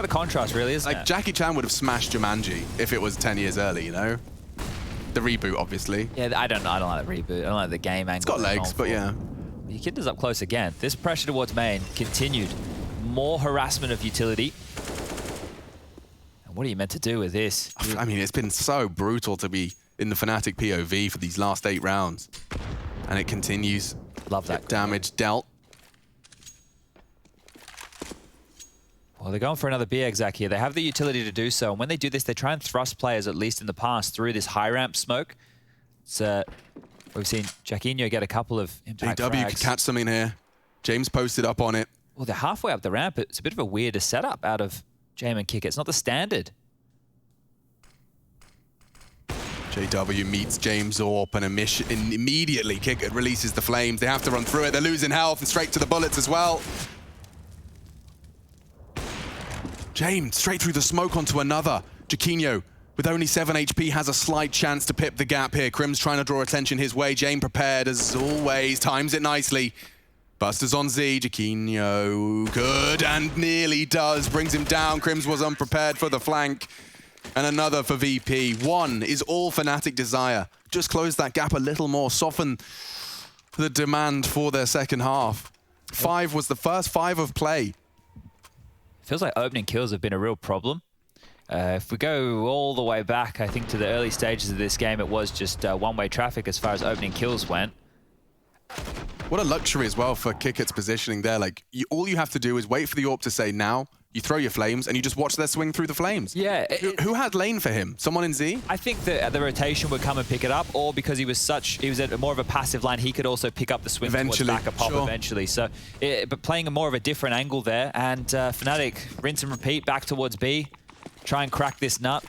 contrast, really, isn't it? Like Jackie Chan would have smashed Jumanji if it was 10 years early, you know? The reboot, obviously. Yeah, I don't like the reboot. I don't like the game angle. It's got legs, but yeah. Yikinda's up close again. This pressure towards main continued. More harassment of utility. And what are you meant to do with this? I mean, it's been so brutal to be in the Fnatic POV for these last 8 rounds. And it continues. Love that. Damage dealt. Well, they're going for another B-Exec here. They have the utility to do so. And when they do this, they try and thrust players, at least in the past, through this high ramp smoke. It's, we've seen Jaquinho get a couple of impact JW frags. could catch something here. James posted up on it. Well, they're halfway up the ramp. It's a bit of a weirder setup out of Jame and Kick. It's not the standard. JW meets James Orp and immediately Kick releases the flames. They have to run through it. They're losing health and straight to the bullets as well. James straight through the smoke onto another. Jaquinho, with only 7 HP, has a slight chance to pip the gap here. Crim's trying to draw attention his way. James prepared as always, times it nicely. Busters on Z, Jaquinho, good, and nearly does. Brings him down. Crims was unprepared for the flank. And another for VP. 1 is all Fnatic desire. Just close that gap a little more, soften the demand for their second half. 5 was the first 5 of play. Feels like opening kills have been a real problem. If we go all the way back, I think, to the early stages of this game, it was just one-way traffic as far as opening kills went. What a luxury as well for Kicket's positioning there. Like, all you have to do is wait for the AWP to say now, you throw your flames, and you just watch their swing through the flames. Yeah. Who had lane for him? Someone in Z? I think that the rotation would come and pick it up, or because he was at more of a passive line, he could also pick up the swing towards back a pop eventually. So, but playing a more of a different angle there, and Fnatic rinse and repeat back towards B, try and crack this nut.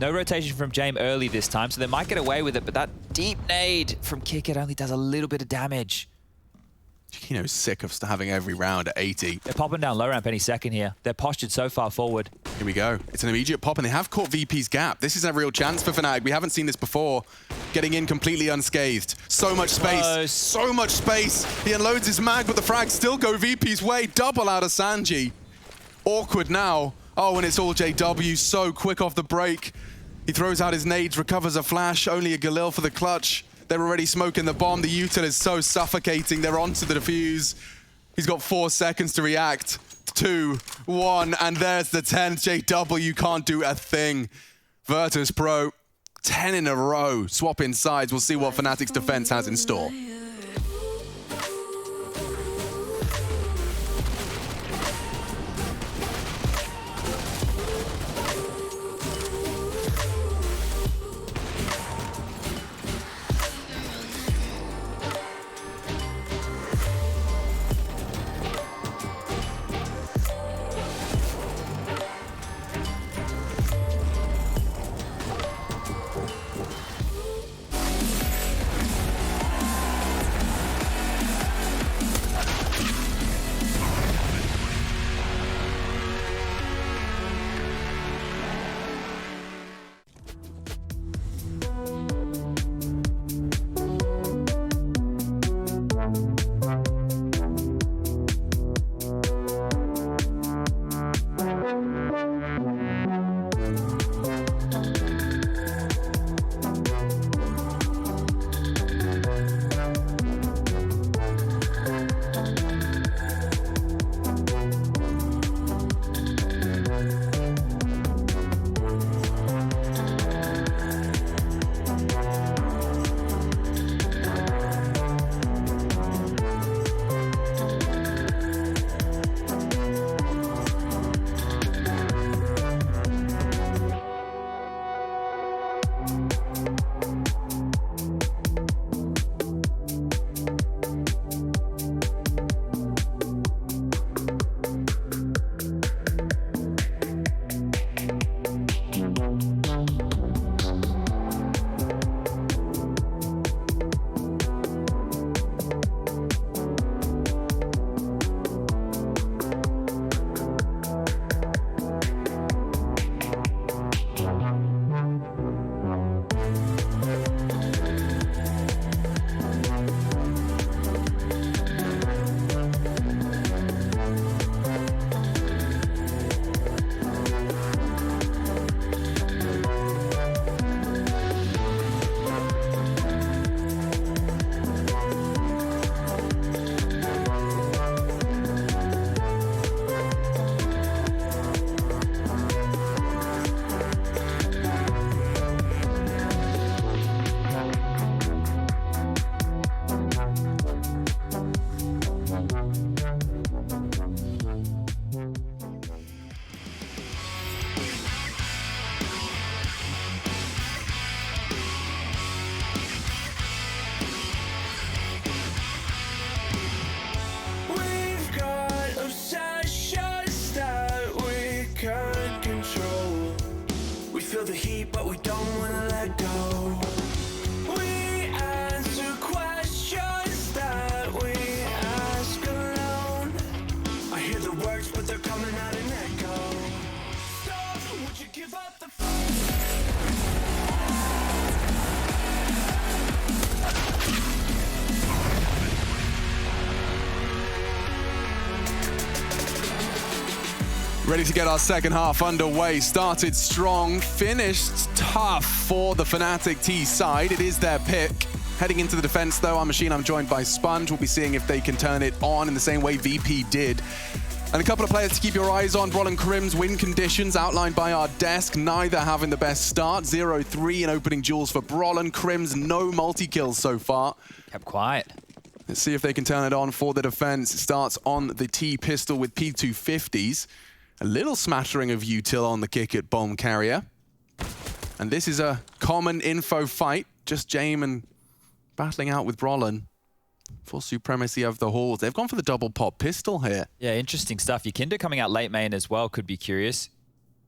No rotation from Jame early this time, so they might get away with it, but that deep nade from Kicket only does a little bit of damage. Jaquinho's sick of having every round at 80. They're popping down low ramp any second here. They're postured so far forward. Here we go. It's an immediate pop, and they have caught VP's gap. This is a real chance for Fnatic. We haven't seen this before. Getting in completely unscathed. So much space. Close. So much space. He unloads his mag, but the frags still go VP's way. Double out of Sanji. Awkward now. Oh, and it's all JW. So quick off the break. He throws out his nades, recovers a flash. Only a Galil for the clutch. They're already smoking the bomb. The util is so suffocating. They're onto the defuse. He's got 4 seconds to react. 2, 1, and there's the 10th. JW can't do a thing. Virtus Pro, 10 in a row. Swapping sides. We'll see what Fnatic's defense has in store. feel the heat, but we don't wanna let go. We answer questions that we ask alone. I hear the words, but they're coming out an echo. So, would you give up the Ready to get our second half underway. Started strong, finished tough for the Fnatic T side. It is their pick. Heading into the defense though, on Machine, I'm joined by Sponge. We'll be seeing if they can turn it on in the same way VP did. And a couple of players to keep your eyes on. Brawl and Crim's win conditions outlined by our desk. Neither having the best start. 0-3 in opening duels for Brawl and Crim's. No multi-kills so far. Kept quiet. Let's see if they can turn it on for the defense. It starts on the T pistol with P250s. A little smattering of util on the kick at bomb carrier. And this is a common info fight. Just Jamin battling out with Brolin for supremacy of the halls. They've gone for the double pop pistol here. Yeah, interesting stuff. Yakinda coming out late main as well could be curious.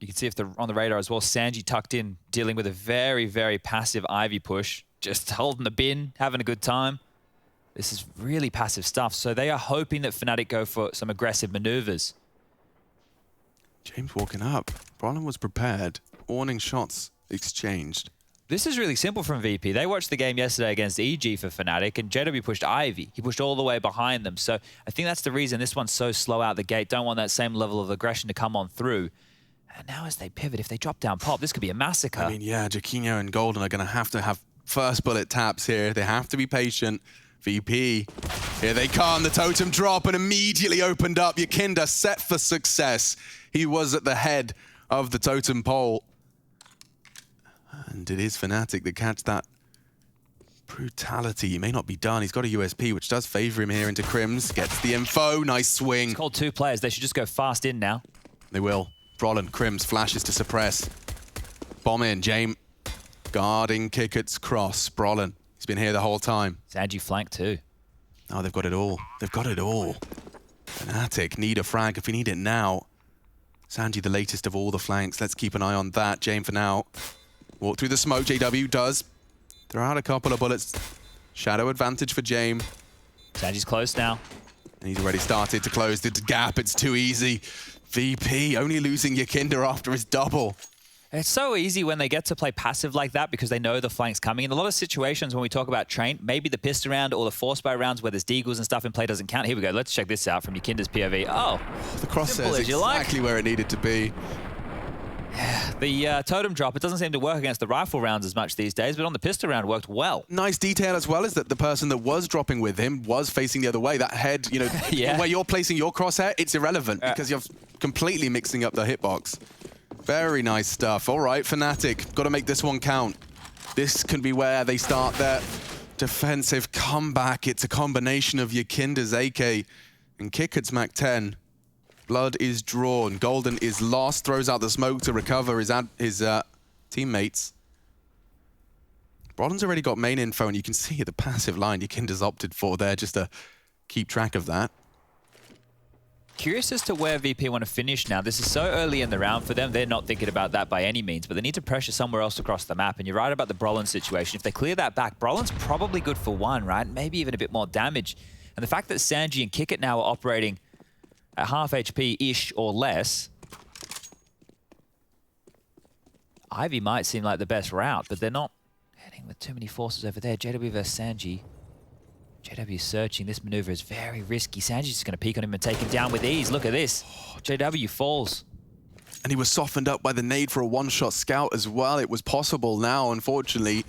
You can see if they're on the radar as well. Sanji tucked in, dealing with a very, very passive Ivy push. Just holding the bin, having a good time. This is really passive stuff. So they are hoping that Fnatic go for some aggressive maneuvers. James walking up. Brolin was prepared. Warning shots exchanged. This is really simple from VP. They watched the game yesterday against EG for Fnatic, and JW pushed Ivy. He pushed all the way behind them. So I think that's the reason this one's so slow out the gate. Don't want that same level of aggression to come on through. And now as they pivot, if they drop down pop, this could be a massacre. I mean, yeah, Jaquinho and Golden are going to have first bullet taps here. They have to be patient. VP, here they come. The totem drop and immediately opened up. Yakinda set for success. He was at the head of the totem pole. And it is Fnatic that catch that brutality. He may not be done. He's got a USP, which does favor him here into Crims. Gets the info. Nice swing. It's called two players. They should just go fast in now. They will. Brolin, Crims, flashes to suppress. Bomb in. Jame guarding Kickett's cross. Brolin, he's been here the whole time. Sanji flank too. Oh, they've got it all. They've got it all. Fnatic need a frag if we need it now. Sanji, the latest of all the flanks. Let's keep an eye on that. Jame for now. Walk through the smoke. JW does throw out a couple of bullets. Shadow advantage for Jame. Sanji's close now. And he's already started to close the gap. It's too easy. VP only losing Yakinda after his double. It's so easy when they get to play passive like that because they know the flank's coming. In a lot of situations when we talk about train, maybe the pistol round or the force by rounds where there's deagles and stuff in play doesn't count. Here we go. Let's check this out from Yakinda's POV. Oh, the crosshair is exactly where it needed to be. The totem drop, it doesn't seem to work against the rifle rounds as much these days, but on the pistol round worked well. Nice detail as well is that the person that was dropping with him was facing the other way. That head, you know, yeah. Where you're placing your crosshair, it's irrelevant because you're completely mixing up the hitbox. Very nice stuff. All right, Fnatic, got to make this one count. This can be where they start their defensive comeback. It's a combination of Yakinda's AK and Kickett's Mac 10. Blood is drawn. Golden is lost. Throws out the smoke to recover his teammates. Brolin's already got main info, and you can see the passive line Yakinda's opted for there just to keep track of that. Curious as to where VP want to finish now. This is so early in the round for them. They're not thinking about that by any means, but they need to pressure somewhere else across the map. And you're right about the Brolin situation. If they clear that back, Brolin's probably good for one, right? Maybe even a bit more damage. And the fact that Sanji and Kickett now are operating at half HP-ish or less, Ivy might seem like the best route, but they're not heading with too many forces over there. JW versus Sanji. JW searching. This maneuver is very risky. Sanji's just going to peek on him and take him down with ease. Look at this. JW falls. And he was softened up by the nade for a one-shot scout as well. It was possible. Now, unfortunately,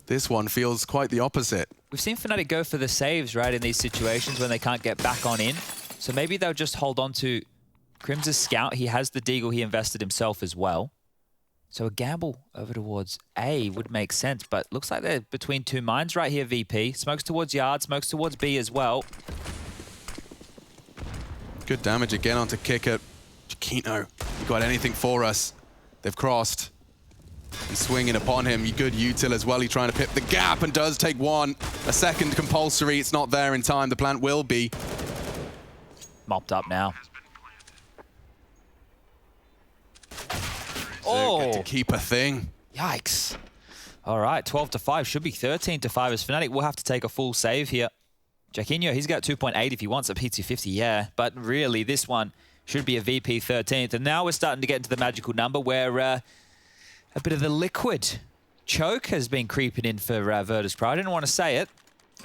this one feels quite the opposite. We've seen Fnatic go for the saves, right, in these situations when they can't get back on in. So maybe they'll just hold on to Crim's scout. He has the deagle he invested himself as well. So a gamble over towards A would make sense, but looks like they're between two mines right here, VP. Smokes towards Yard, smokes towards B as well. Good damage again onto Kicker. Chiquino, you got anything for us? They've crossed. He's swinging upon him. Good util as well. He's trying to pip the gap and does take one. A second compulsory. It's not there in time. The plant will be. Mopped up now. Oh, Get to keep a thing. Yikes. All right, 12-5. Should be 13-5 as Fnatic will have to take a full save here. Jaquinho, he's got 2.8 if he wants a P250, yeah. But really, this one should be a VP 13th. And now we're starting to get into the magical number where a bit of the liquid choke has been creeping in for Virtus Pro. I didn't want to say it.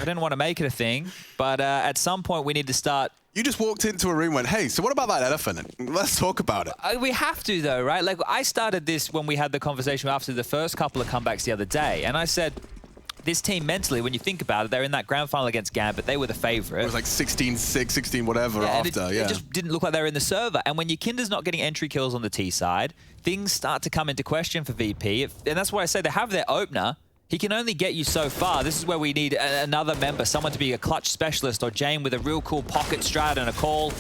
I didn't want to make it a thing. But at some point, we need to start... You just walked into a room and went, hey, so what about that elephant? Let's talk about it. We have to, though, right? Like, I started this when we had the conversation after the first couple of comebacks the other day. And I said... This team mentally, when you think about it, they're in that grand final against Gambit. They were the favorite. It was like 16-6, 16 whatever after, It just didn't look like they were in the server. And when your Kinder's not getting entry kills on the T side, things start to come into question for VP. And that's why I say they have their opener. He can only get you so far. This is where we need another member, someone to be a clutch specialist, or Jane with a real cool pocket strat and a call.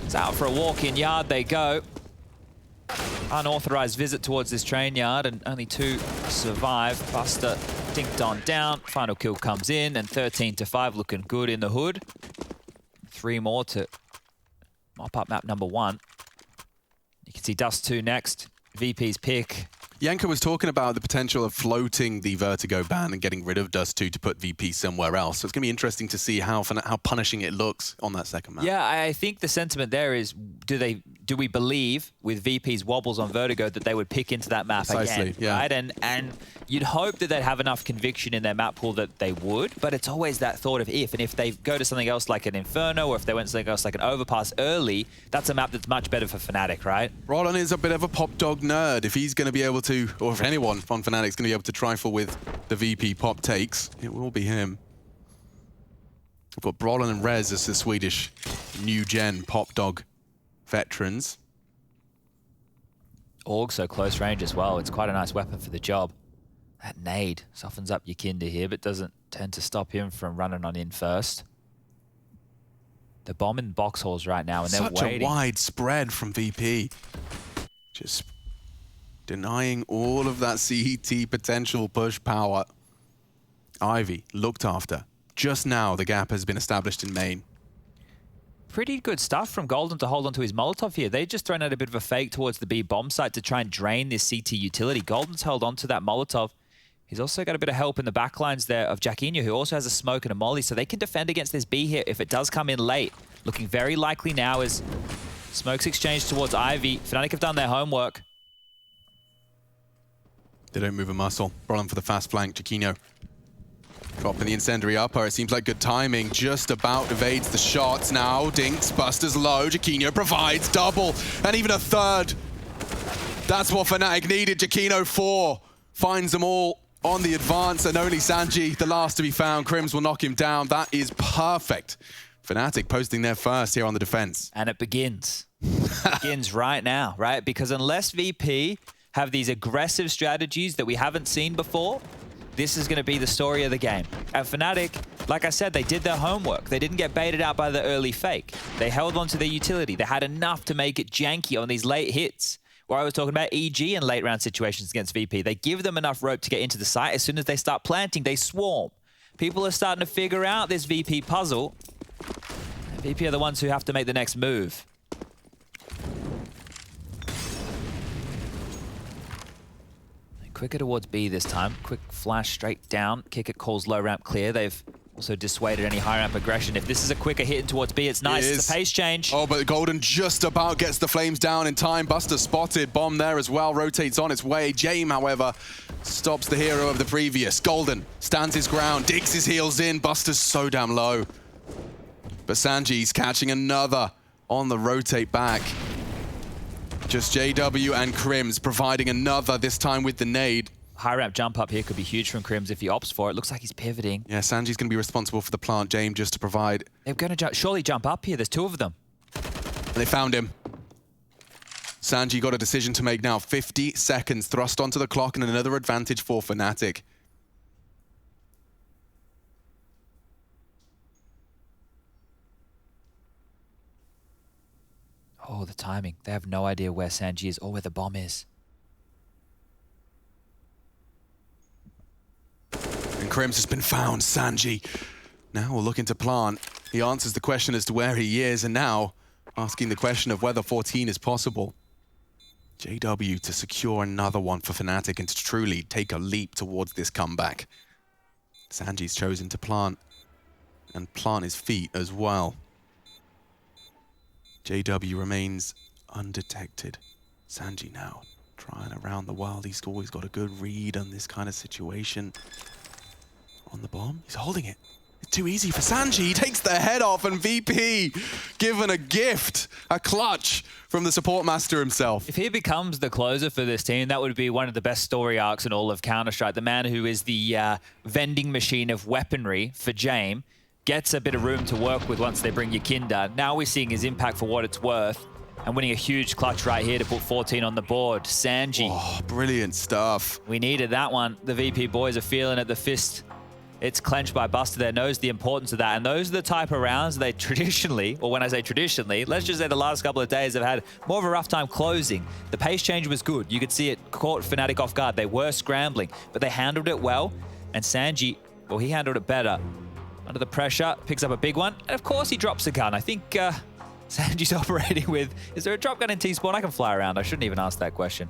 It's out for a walk-in yard they go. Unauthorized visit towards this train yard, and only 2 survive. Buster dinked on down. Final kill comes in, and 13-5 looking good in the hood. 3 more to mop up map number 1. You can see Dust 2 next. VP's pick. Yanko was talking about the potential of floating the Vertigo ban and getting rid of Dust 2 to put VP somewhere else. So it's going to be interesting to see how punishing it looks on that second map. Yeah, I think the sentiment there is, do we believe with VP's wobbles on Vertigo that they would pick into that map Precisely, again, yeah. right? And you'd hope that they'd have enough conviction in their map pool that they would, but it's always that thought of if. And if they go to something else like an Inferno, or if they went to something else like an Overpass early, that's a map that's much better for Fnatic, right? Roland is a bit of a pop dog nerd. If he's going to be able to, or if anyone on Fnatic's going to be able to trifle with the VP pop takes, it will be him. We've got Brolin and Rez as the Swedish new gen pop dog veterans. Org so close range as well. It's quite a nice weapon for the job. That nade softens up your Kinder here, but doesn't tend to stop him from running on in first. They're bombing box halls right now, and they're Such waiting. a wide spread from VP. Just denying all of that CET potential push power. Ivy looked after. Just now, the gap has been established in main. Pretty good stuff from Golden to hold onto his Molotov here. They've just thrown out a bit of a fake towards the B bomb site to try and drain this CT utility. Golden's held onto that Molotov. He's also got a bit of help in the backlines there of Jaquinho, who also has a smoke and a molly, so they can defend against this B here if it does come in late. Looking very likely now as smokes exchanged towards Ivy. Fnatic have done their homework. They don't move a muscle. Brolin for the fast flank. Jaquinho dropping the incendiary upper. It seems like good timing. Just about evades the shots now. Dinks, Buster's low. Jaquinho provides double and even a third. That's what Fnatic needed. Jaquinho 4 finds them all on the advance, and only Sanji, the last to be found. Crims will knock him down. That is perfect. Fnatic posting their first here on the defense. And it begins. It begins right now, right? Because unless VP have these aggressive strategies that we haven't seen before, this is going to be the story of the game. At Fnatic, like I said, they did their homework. They didn't get baited out by the early fake. They held on to their utility. They had enough to make it janky on these late hits. Where I was talking about EG in late round situations against VP. They give them enough rope to get into the site. As soon as they start planting, they swarm. People are starting to figure out this VP puzzle. And VP are the ones who have to make the next move. Quicker towards B this time. Quick flash straight down. Kick it calls low ramp clear. They've also dissuaded any high ramp aggression. If this is a quicker hit in towards B, it's nice. It's a pace change. Oh, but Golden just about gets the flames down in time. Buster spotted. Bomb there as well. Rotates on its way. Jame, however, stops the hero of the previous. Golden stands his ground. Digs his heels in. Buster's so damn low. But Sanji's catching another on the rotate back. Just JW and Crims providing another, this time with the nade. High ramp jump up here could be huge from Crims if he opts for it. Looks like he's pivoting. Yeah, Sanji's going to be responsible for the plant, James, just to provide. They're going to surely jump up here. There's 2 of them. And they found him. Sanji got a decision to make now. 50 seconds thrust onto the clock and another advantage for Fnatic. Oh, the timing. They have no idea where Sanji is or where the bomb is. And Crims has been found. Sanji now will look into plant. He answers the question as to where he is, and now asking the question of whether 14 is possible. JW to secure another one for Fnatic and to truly take a leap towards this comeback. Sanji's chosen to plant and plant his feet as well. JW remains undetected. Sanji now trying around the world. He's always got a good read on this kind of situation. On the bomb, he's holding it. It's too easy for Sanji. He takes the head off, and VP given a gift, a clutch from the support master himself. If he becomes the closer for this team, that would be one of the best story arcs in all of Counter-Strike. The man who is the vending machine of weaponry for Jame gets a bit of room to work with once they bring Yakinda. Now we're seeing his impact for what it's worth and winning a huge clutch right here to put 14 on the board. Sanji. Oh, brilliant stuff. We needed that one. The VP boys are feeling it. The fist, it's clenched by Buster there, knows the importance of that. And those are the type of rounds they traditionally, or when I say traditionally, let's just say the last couple of days have had more of a rough time closing. The pace change was good. You could see it caught Fnatic off guard. They were scrambling, but they handled it well. And Sanji, well, he handled it better. Under the pressure, picks up a big one. And of course, he drops a gun. I think Sanji's operating with... Is there a drop gun in T-Spawn? I can fly around. I shouldn't even ask that question.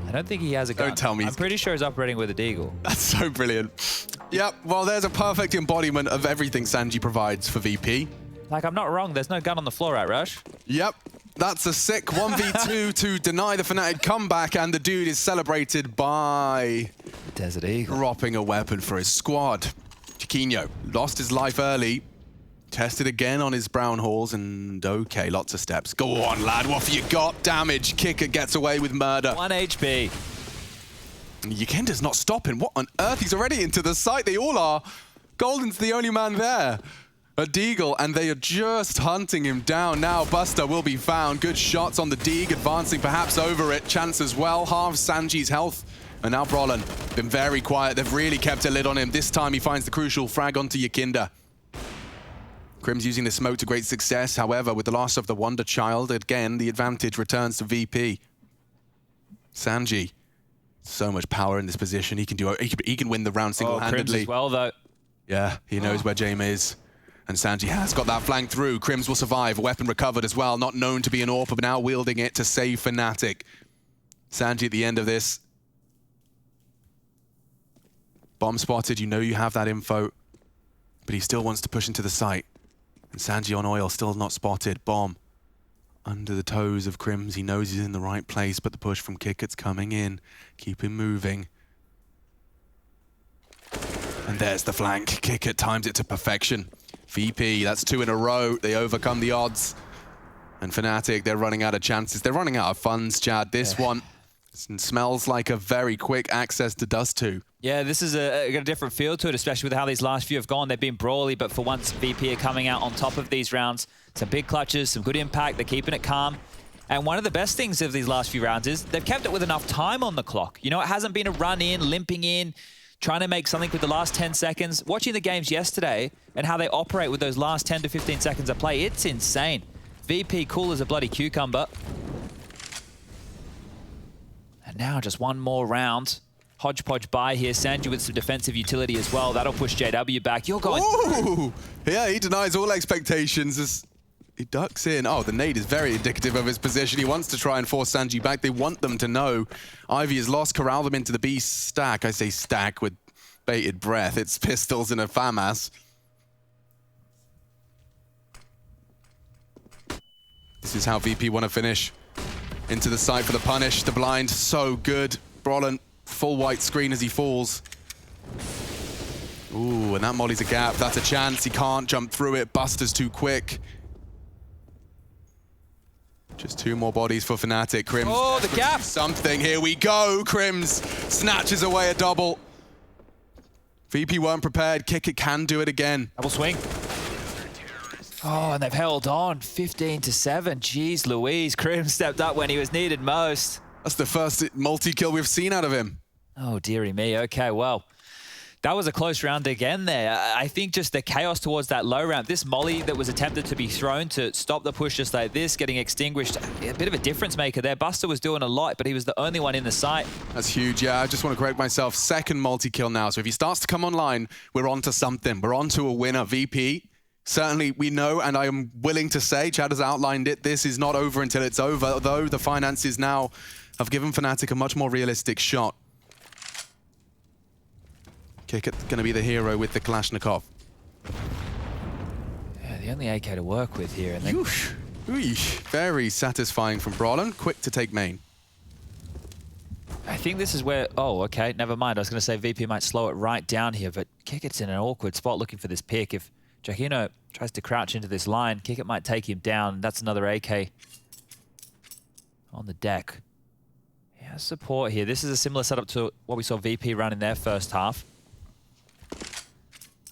I don't think he has a gun. Don't tell me. I'm pretty sure he's operating with a deagle. That's so brilliant. Yep, well, there's a perfect embodiment of everything Sanji provides for VP. Like, I'm not wrong. There's no gun on the floor, right, Rush? Yep. That's a sick 1v2 to deny the Fnatic comeback, and the dude is celebrated by... Desert Eagle. Dropping a weapon for his squad. Chiquinho lost his life early. Tested again on his brown halls, and okay, lots of steps. Go on, lad, what have you got? Damage. Kicker gets away with murder. 1 HP. Yakinda's not stopping. What on earth? He's already into the site. They all are. Golden's the only man there. A Deagle, and they are just hunting him down now. Buster will be found. Good shots on the Deagle, advancing perhaps over it. Chance as well. Halves Sanji's health. And now Brolin, been very quiet. They've really kept a lid on him. This time he finds the crucial frag onto Yakinda. Crim's using the smoke to great success. However, with the loss of the Wonder Child, again, the advantage returns to VP. Sanji, so much power in this position. He can do. He can win the round single-handedly. Crims as well, though. Yeah, he knows where Jame is. And Sanji has got that flank through. Crims will survive. A weapon recovered as well. Not known to be an AWP, but now wielding it to save Fnatic. Sanji at the end of this. Bomb spotted. You know you have that info. But he still wants to push into the site. And Sanji on oil, still not spotted. Bomb under the toes of Crims. He knows he's in the right place, but the push from Kickett's coming in. Keep him moving. And there's the flank. Kickett times it to perfection. VP, that's 2 in a row. They overcome the odds. And Fnatic, they're running out of chances. They're running out of funds, Chad. This one smells like a very quick access to Dust 2. Yeah, this is got a different feel to it, especially with how these last few have gone. They've been brawly, but for once, VP are coming out on top of these rounds. Some big clutches, some good impact. They're keeping it calm. And one of the best things of these last few rounds is they've kept it with enough time on the clock. You know, it hasn't been a run in, limping in, trying to make something with the last 10 seconds. Watching the games yesterday and how they operate with those last 10 to 15 seconds of play, it's insane. VP cool as a bloody cucumber. And now just one more round. Hodgepodge by here. Sanji with some defensive utility as well. That'll push JW back. You're going... Ooh! Yeah, he denies all expectations as he ducks in. Oh, the nade is very indicative of his position. He wants to try and force Sanji back. They want them to know Ivy has lost, corral them into the B stack. I say stack with bated breath. It's pistols and a FAMAS. This is how VP want to finish. Into the site for the punish. The blind, so good. Brolin, full white screen as he falls. Ooh, and that molly's a gap. That's a chance. He can't jump through it. Buster's too quick. Just 2 more bodies for Fnatic. Crims. Oh, the gap. Something. Here we go. Crims snatches away a double. VP weren't prepared. Kickett can do it again. Double swing. Oh, and they've held on. 15-7. Jeez Louise. Crim stepped up when he was needed most. That's the first multi-kill we've seen out of him. Oh, dearie me. Okay, well, that was a close round again there. I think just the chaos towards that low round. This molly that was attempted to be thrown to stop the push just like this, getting extinguished. A bit of a difference maker there. Buster was doing a lot, but he was the only one in the site. That's huge, yeah. I just want to correct myself. Second multi-kill now. So if he starts to come online, we're on to something. We're on to a winner. VP, Certainly, we know, and I am willing to say, Chad has outlined it, this is not over until it's over, though the finances now have given Fnatic a much more realistic shot. Kickit's going to be the hero with the Kalashnikov. Yeah, the only AK to work with here. And then Very satisfying from Brolin. Quick to take main. I think this is where... Oh, okay, never mind. I was going to say VP might slow it right down here, but Kickit's in an awkward spot looking for this pick. If Giacchino tries to crouch into this line, Kickit might take him down. That's another AK on the deck. He has support here. This is a similar setup to what we saw VP run in their first half.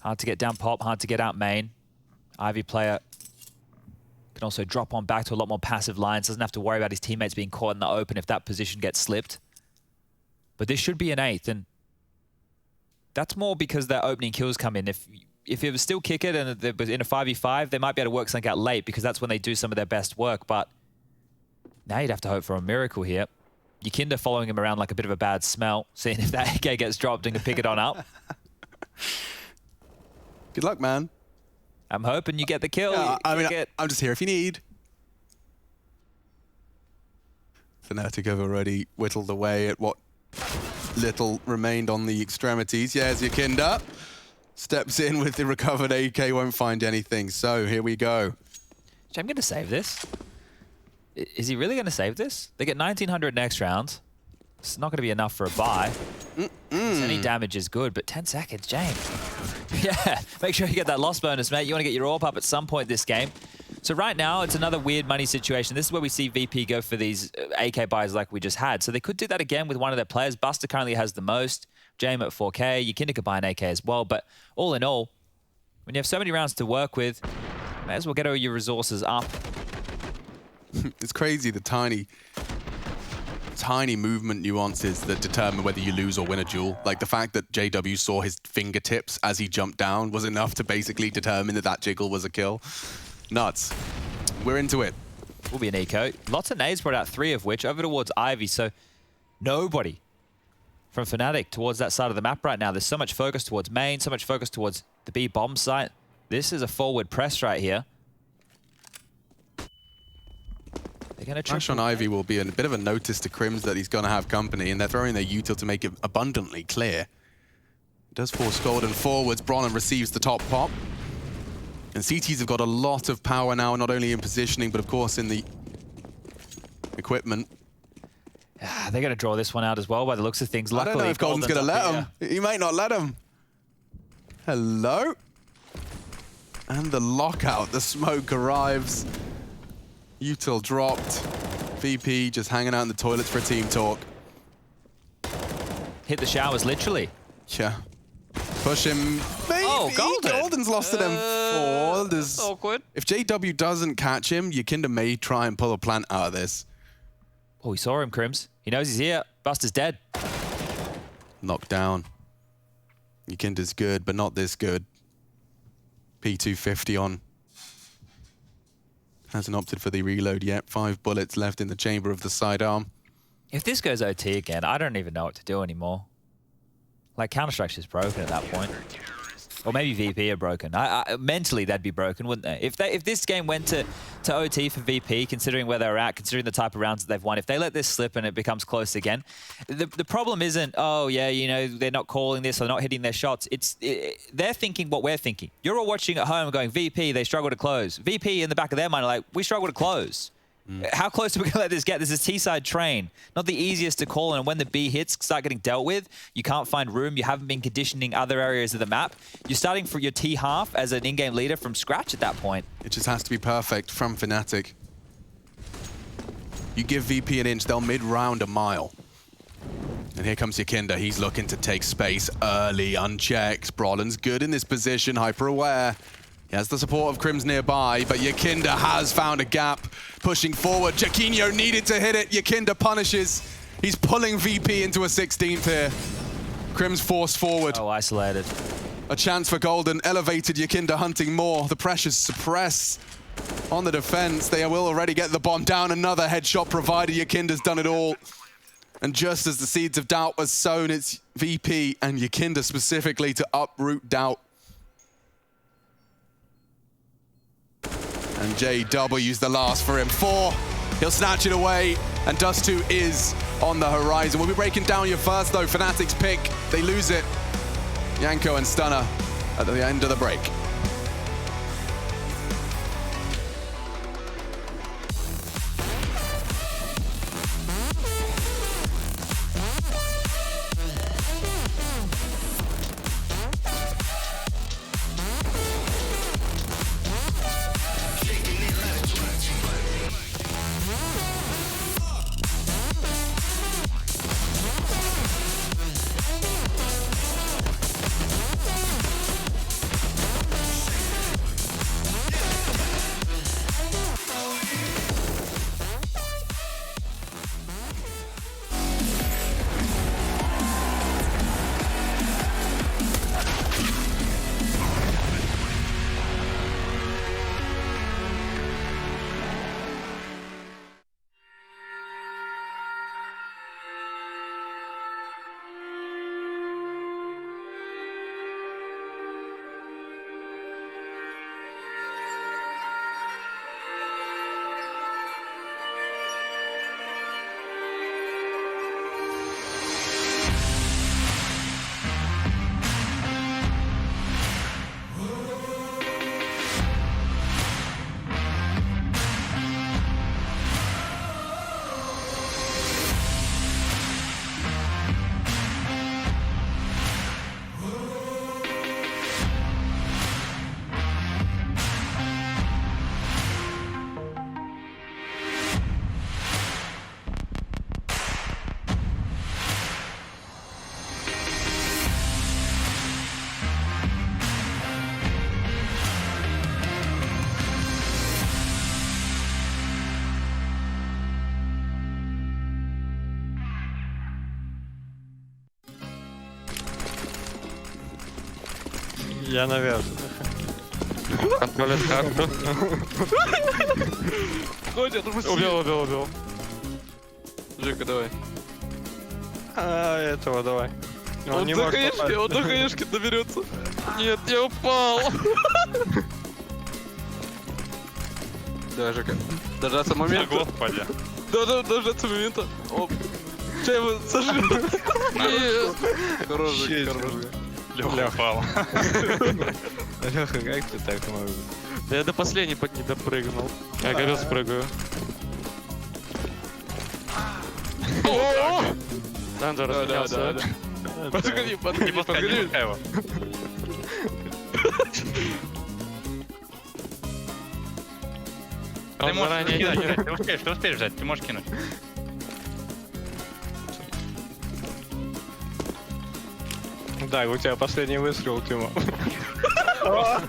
Hard to get down pop, hard to get out main. Ivy player can also drop on back to a lot more passive lines. Doesn't have to worry about his teammates being caught in the open if that position gets slipped. But this should be an 8th, and that's more because their opening kills come in. If it was still Kickit and it was in a 5v5, they might be able to work something out late because that's when they do some of their best work. But now you'd have to hope for a miracle here. Yakinda following him around like a bit of a bad smell, seeing if that AK gets dropped and can pick it on up. Good luck, man. I'm hoping you get the kill. Yeah, I mean, I'm just here if you need. Fnatic have already whittled away at what little remained on the extremities. Yeah, Yakinda steps in with the recovered AK, won't find anything. So here we go. I'm going to save this. Is he really going to save this? They get 1900 next round. It's not going to be enough for a buy. Any damage is good, but 10 seconds, James. Yeah, make sure you get that loss bonus, mate. You want to get your AWP up at some point this game. So right now, it's another weird money situation. This is where we see VP go for these AK buys like we just had. So they could do that again with one of their players. Buster currently has the most. Jame at 4K. Yakinda could buy an AK as well. But all in all, when you have so many rounds to work with, may as well get all your resources up. It's crazy, the tiny movement nuances that determine whether you lose or win a duel. Like the fact that JW saw his fingertips as he jumped down was enough to basically determine that that jiggle was a kill. Nuts. We're into it. Will be an eco. Lots of nades brought out, 3 of which over towards Ivy. So nobody from Fnatic towards that side of the map right now. There's so much focus towards main, so much focus towards the B bomb site. This is a forward press right here. They're going to Trash on Ivy will be a bit of a notice to Crims that he's going to have company, and they're throwing their util to make it abundantly clear. It does force Golden forwards. Bronn receives the top pop. And CTs have got a lot of power now, not only in positioning, but of course in the equipment. They're going to draw this one out as well by the looks of things. Luckily, I don't know if Golden's going to let him. He might not let him. Hello? And the lockout, the smoke arrives. Util dropped. VP just hanging out in the toilets for a team talk. Hit the showers, literally. Yeah. Push him. Maybe. Oh, Golden. Golden's lost to them 4. There's awkward. If JW doesn't catch him, Yakinda may try and pull a plant out of this. Oh, we saw him, Crims. He knows he's here. Buster's dead. Knocked down. Yakinda's good, but not this good. P250 on. Hasn't opted for the reload yet. 5 bullets left in the chamber of the sidearm. If this goes OT again, I don't even know what to do anymore. Like, Counter-Strike's just broken at that point. Or maybe VP are broken. Mentally, they'd be broken, wouldn't they? If this game went to OT for VP, considering where they're at, considering the type of rounds that they've won, if they let this slip and it becomes close again, the problem isn't, oh, yeah, you know, they're not calling this, they're not hitting their shots. They're thinking what we're thinking. You're all watching at home going, VP, they struggle to close. VP, in the back of their mind, are like, we struggle to close. How close are we going to let this get? This is T-side train. Not the easiest to call, and when the B hits start getting dealt with, you can't find room. You haven't been conditioning other areas of the map. You're starting for your T half as an in-game leader from scratch at that point. It just has to be perfect from Fnatic. You give VP an inch, they'll mid-round a mile. And here comes Yakinda. He's looking to take space early, unchecked. Brolin's good in this position, hyper-aware. He has the support of Crims nearby, but Yakinda has found a gap. Pushing forward, Giacchino needed to hit it. Yakinda punishes. He's pulling VP into a 16th here. Crims forced forward. Oh, isolated. A chance for Golden. Elevated Yakinda hunting more. The pressures suppress on the defense. They will already get the bomb down. Another headshot provided. Yakinda's done it all. And just as the seeds of doubt are sown, it's VP and Yakinda specifically to uproot doubt. And JW's the last for him. 4, he'll snatch it away, and Dust 2 is on the horizon. We'll be breaking down your first, though. Fnatic's pick, they lose it. Yanko and Stunner at the end of the break. Я навязан. Контролит карту. Убил. Жека, давай. Этого давай. Он до хаешки доберется. Нет, я упал. Давай, Жека. Дождаться момента. Господи. Дождаться момента. Оп. Че его сожрет? Хорош, Жека. Леха упал. Леха, как ты так можешь? Да я до последней не допрыгнул. Я говорил, спрыгаю. Данжер разнялся. Подгони. Не пускай его. Ты можешь кинуть, ты успеешь взять, ты можешь кинуть. Да, у тебя последний выстрел, Тима. А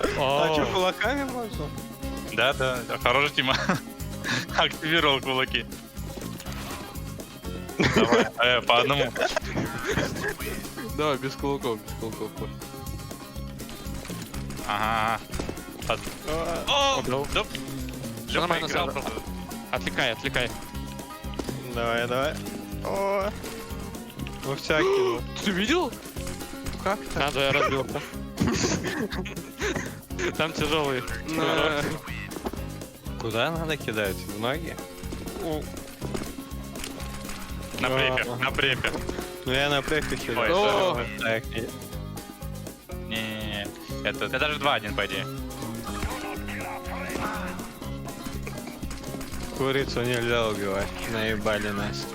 что, кулаками можно? Да, хорошая Тима. Активировал кулаки. Давай, по одному. Давай, без кулаков. Ага. О, нормально, отвлекай. Давай. О, ну всякий. Ты видел? Как так? Да, я разбился. Там тяжелый. Куда надо кидать? В ноги? На препе. Ну я на препе кидаю. Не, это даже 2-1 по идее. Курицу нельзя убивать. Наебали нас.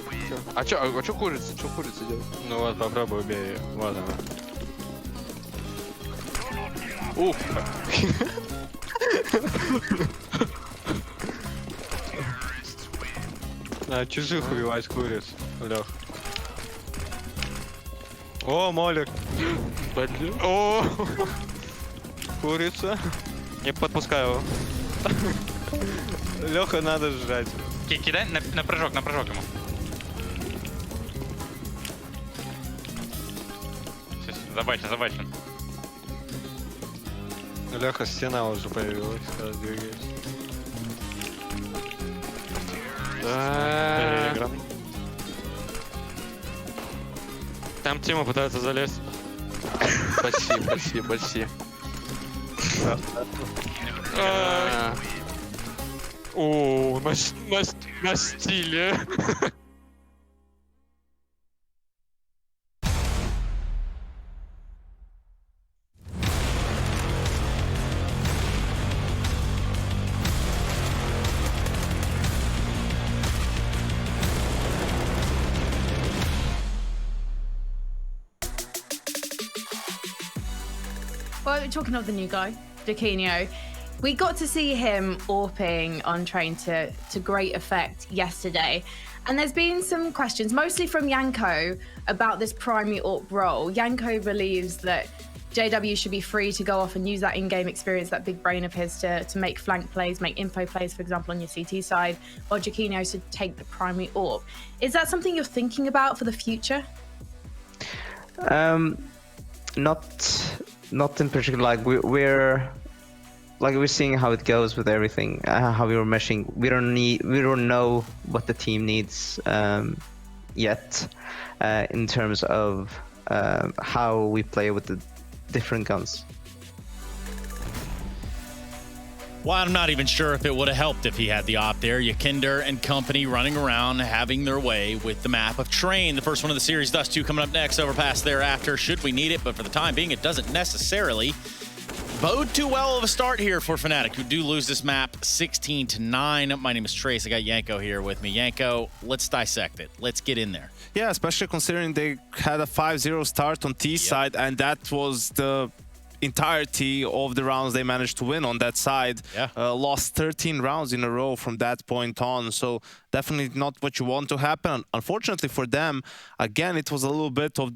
А чё курица? Чё курица делает? Ну вот, попробуй убей ее. Вот она. Ух! А, чужих убивать куриц, Лех. О, молик. О, курица. Не подпускай его. Леха, надо сжать. Кидай на прыжок ему. Забачен. Леха, стена уже появилась, когда двигается. Да. Там Тима пытается залезть. Почти. О, на стиле. Well, talking of the new guy, Jaquinho, we got to see him AWPing on train to great effect yesterday. And there's been some questions, mostly from Yanko, about this primary AWP role. Yanko believes that JW should be free to go off and use that in-game experience, that big brain of his, to make flank plays, make info plays, for example, on your CT side, while Jaquinho should take the primary AWP. Is that something you're thinking about for the future? Not in particular. Like we're seeing how it goes with everything, how we were meshing. We don't know what the team needs yet in terms of how we play with the different guns. Well, I'm not even sure if it would have helped if he had the op there. Yakinder and company running around, having their way with the map of Train. The first one of the series, Dust 2 coming up next. Overpass thereafter, should we need it. But for the time being, it doesn't necessarily bode too well of a start here for Fnatic, who do lose this map 16-9. My name is Trace. I got Yanko here with me. Yanko, let's dissect it. Let's get in there. Yeah, especially considering they had a 5-0 start on T side, and that was the entirety of the rounds they managed to win on that side. Lost 13 rounds in a row from that point on, so definitely not what you want to happen. Unfortunately for them, again, it was a little bit of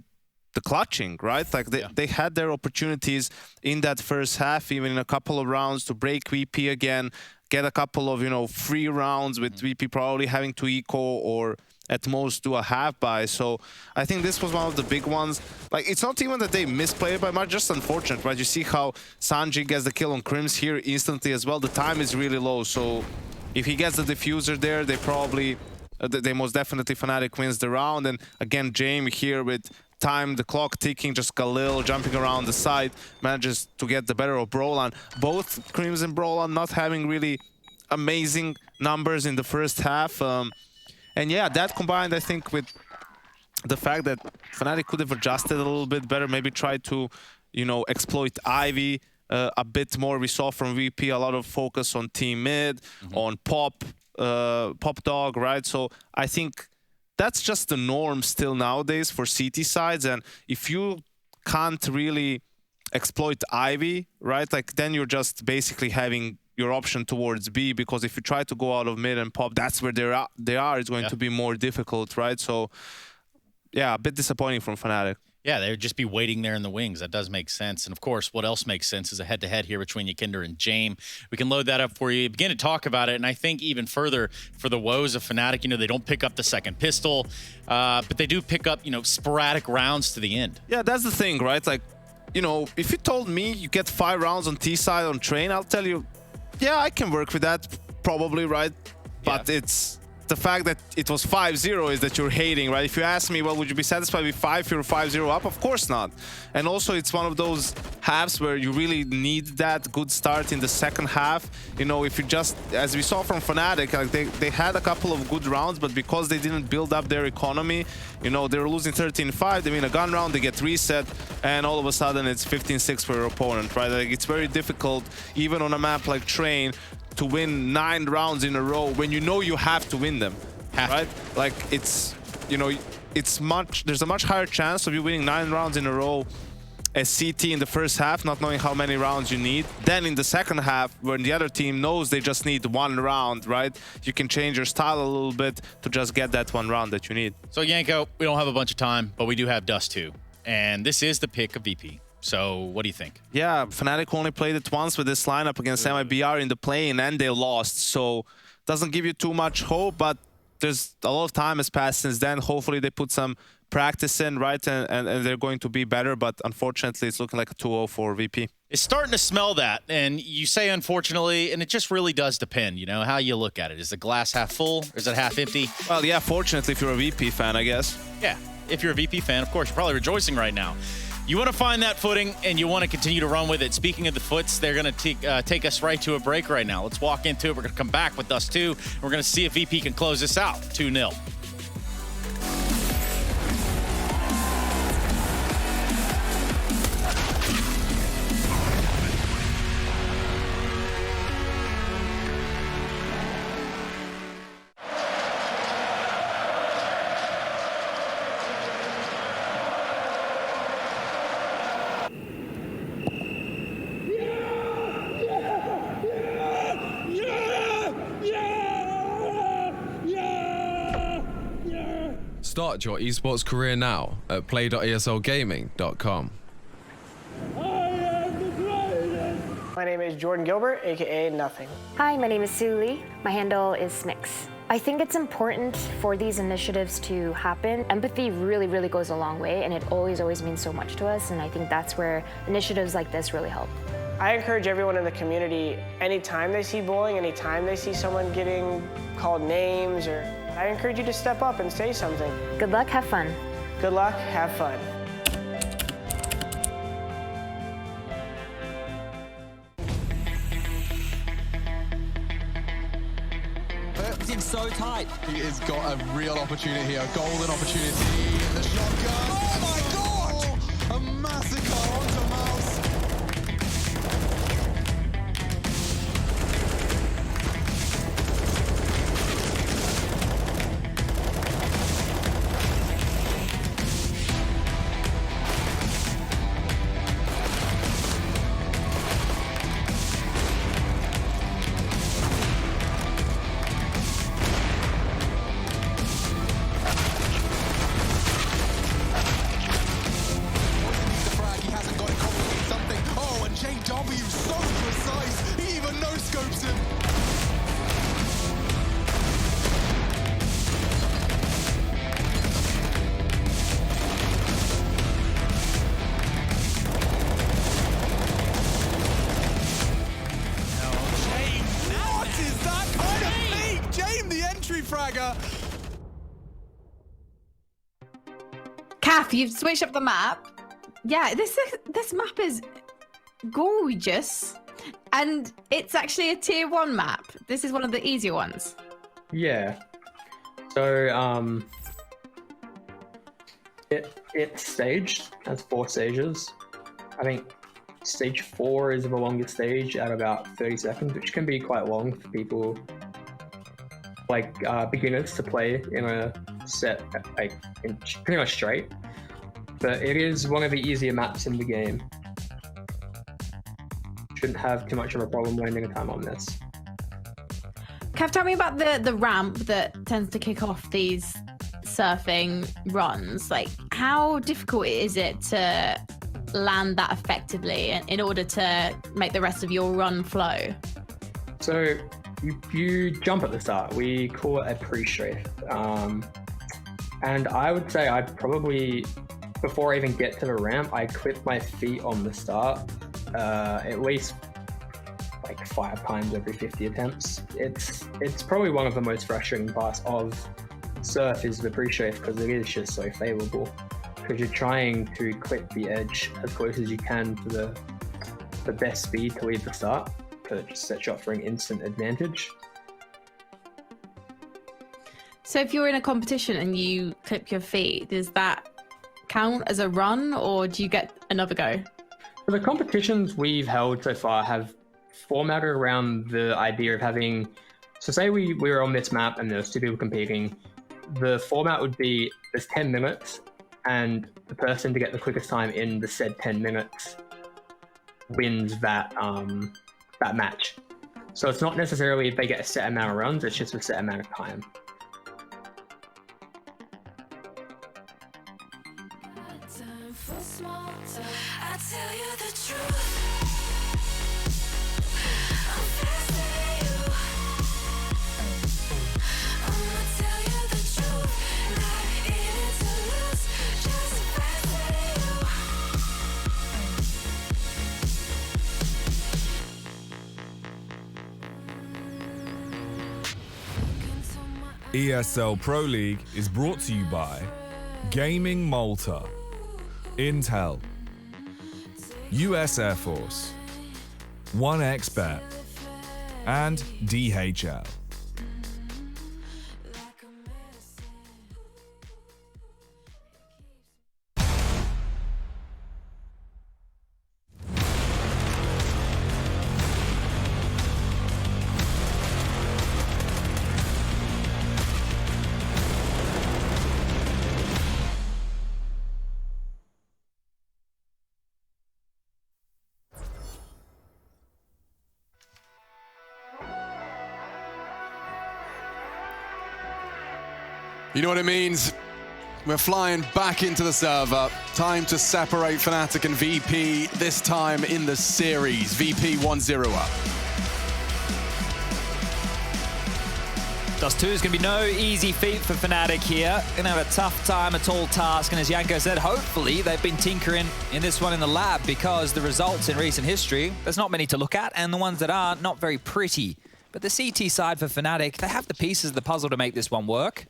the clutching, right? Like they had their opportunities in that first half, even in a couple of rounds, to break VP again, get a couple of, you know, free rounds with VP probably having to eco or at most do a half buy. So I think this was one of the big ones. Like, it's not even that they misplayed by much, just unfortunate, right? You see how Sanji gets the kill on Crims here instantly as well. The time is really low, so if he gets the diffuser there, they probably, they most definitely Fnatic wins the round. And again, Jaime here with time, the clock ticking, just Khalil jumping around the side, manages to get the better of Brolan. Both Crims and Brolan not having really amazing numbers in the first half. And yeah, that combined, I think, with the fact that Fnatic could have adjusted a little bit better, maybe tried to, you know, exploit Ivy a bit more. We saw from VP a lot of focus on team mid, on Pop Dog, right? So I think that's just the norm still nowadays for CT sides. And if you can't really exploit Ivy, right, like then you're just basically having your option towards B, because if you try to go out of mid and Pop, that's where they are. It's going to be more difficult, right? So yeah, a bit disappointing from Fnatic. Yeah, they would just be waiting there in the wings. That does make sense. And of course, what else makes sense is a head-to-head here between Yakinder and Jaime. We can load that up for you, begin to talk about it. And I think even further for the woes of Fnatic, you know, they don't pick up the second pistol, but they do pick up, you know, sporadic rounds to the end. Yeah, that's the thing, right? Like, you know, if you told me you get 5 rounds on T side on Train, I'll tell you, yeah, I can work with that, probably, right? But it's the fact that it was 5-0 is that you're hating, right? If you ask me, well, would you be satisfied with 5 if you're 5-0 up? Of course not. And also, it's one of those halves where you really need that good start in the second half. You know, if you just, as we saw from Fnatic, like they had a couple of good rounds, but because they didn't build up their economy, you know, they were losing 13-5, they win a gun round, they get reset, and all of a sudden it's 15-6 for your opponent, right? Like, it's very difficult, even on a map like Train, to win 9 rounds in a row when you know you have to win them, right? Like, it's, you know, there's a much higher chance of you winning 9 rounds in a row as CT in the first half, not knowing how many rounds you need, then in the second half, when the other team knows they just need 1 round, right? You can change your style a little bit to just get that 1 round that you need. So Yanko, we don't have a bunch of time, but we do have Dust 2. And this is the pick of VP. So what do you think? Yeah, Fnatic only played it once with this lineup against MIBR in the play-in, and they lost. So doesn't give you too much hope, but there's a lot of time has passed since then. Hopefully they put some practice in, right? And they're going to be better, but unfortunately it's looking like a 2-0 for VP. It's starting to smell that, and you say unfortunately, and it just really does depend, you know, how you look at it. Is the glass half full, or is it half empty? Well, yeah, fortunately if you're a VP fan, I guess. Yeah, if you're a VP fan, of course, you're probably rejoicing right now. You want to find that footing, and you want to continue to run with it. Speaking of the foots, they're going to take us right to a break right now. Let's walk into it. We're going to come back with us, too. We're going to see if VP can close this out 2-0. Start your esports career now at play.eslgaming.com. My name is Jordan Gilbert, aka Nothing. Hi, my name is Sue Lee. My handle is Snix. I think it's important for these initiatives to happen. Empathy really, really goes a long way, and it always means so much to us, and I think that's where initiatives like this really help. I encourage everyone in the community, anytime they see bullying, anytime they see someone getting called names, I encourage you to step up and say something. Good luck, have fun. Good luck, have fun. It's so tight. He has got a real opportunity here, a golden opportunity. The shotgun. Oh my God! A massacre onto Mouse. You've switched up the map. Yeah, this map is gorgeous, and it's actually a tier 1 map. This is one of the easier ones. Yeah. So it's staged. Has 4 stages. I think stage 4 is the longest stage at about 30 seconds, which can be quite long for people like beginners to play in a set like in pretty much straight. But it is one of the easier maps in the game. Shouldn't have too much of a problem landing a time on this. Kev, tell me about the ramp that tends to kick off these surfing runs. Like, how difficult is it to land that effectively in order to make the rest of your run flow? So you jump at the start. We call it a pre-strafe. And I would say I'd probably, before I even get to the ramp, I clip my feet on the start at least like 5 times every 50 attempts. It's probably one of the most frustrating parts of surf is the pre-strafe, because it is just so favorable. Because you're trying to clip the edge as close as you can to the best speed to leave the start, to just set you up for an instant advantage. So if you're in a competition and you clip your feet, does that count as a run, or do you get another go? So the competitions we've held so far have formatted around the idea of having, so say we were on this map and there's 2 people competing, the format would be there's 10 minutes and the person to get the quickest time in the said 10 minutes wins that that match. So it's not necessarily if they get a set amount of runs, it's just a set amount of time. I tell you the truth. ESL Pro League is brought to you by Gaming Malta, Intel, US Air Force, 1xBet, and DHL. You know what it means? We're flying back into the server. Time to separate Fnatic and VP, this time in the series. VP 1-0 up. Dust 2 is going to be no easy feat for Fnatic here. Going to have a tough time, a tall task. And as Yanko said, hopefully they've been tinkering in this one in the lab because the results in recent history, there's not many to look at. And the ones that are, not very pretty. But the CT side for Fnatic, they have the pieces of the puzzle to make this one work.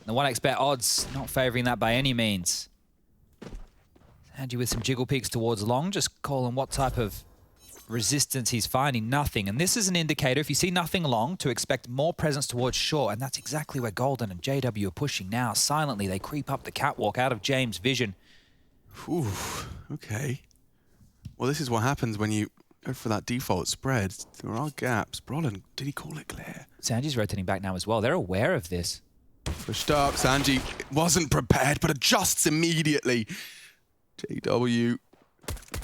The 1xBet odds not favouring that by any means. Angie with some jiggle peeks towards long, just calling what type of resistance he's finding. Nothing. And this is an indicator, if you see nothing long, to expect more presence towards short. And that's exactly where Golden and JW are pushing now. Silently, they creep up the catwalk out of James' vision. Ooh, okay. Well, this is what happens when you go for that default spread. There are gaps. Brolin, did he call it clear? Sanji's rotating back now as well. They're aware of this. Pushed up, Sanji wasn't prepared, but adjusts immediately. JW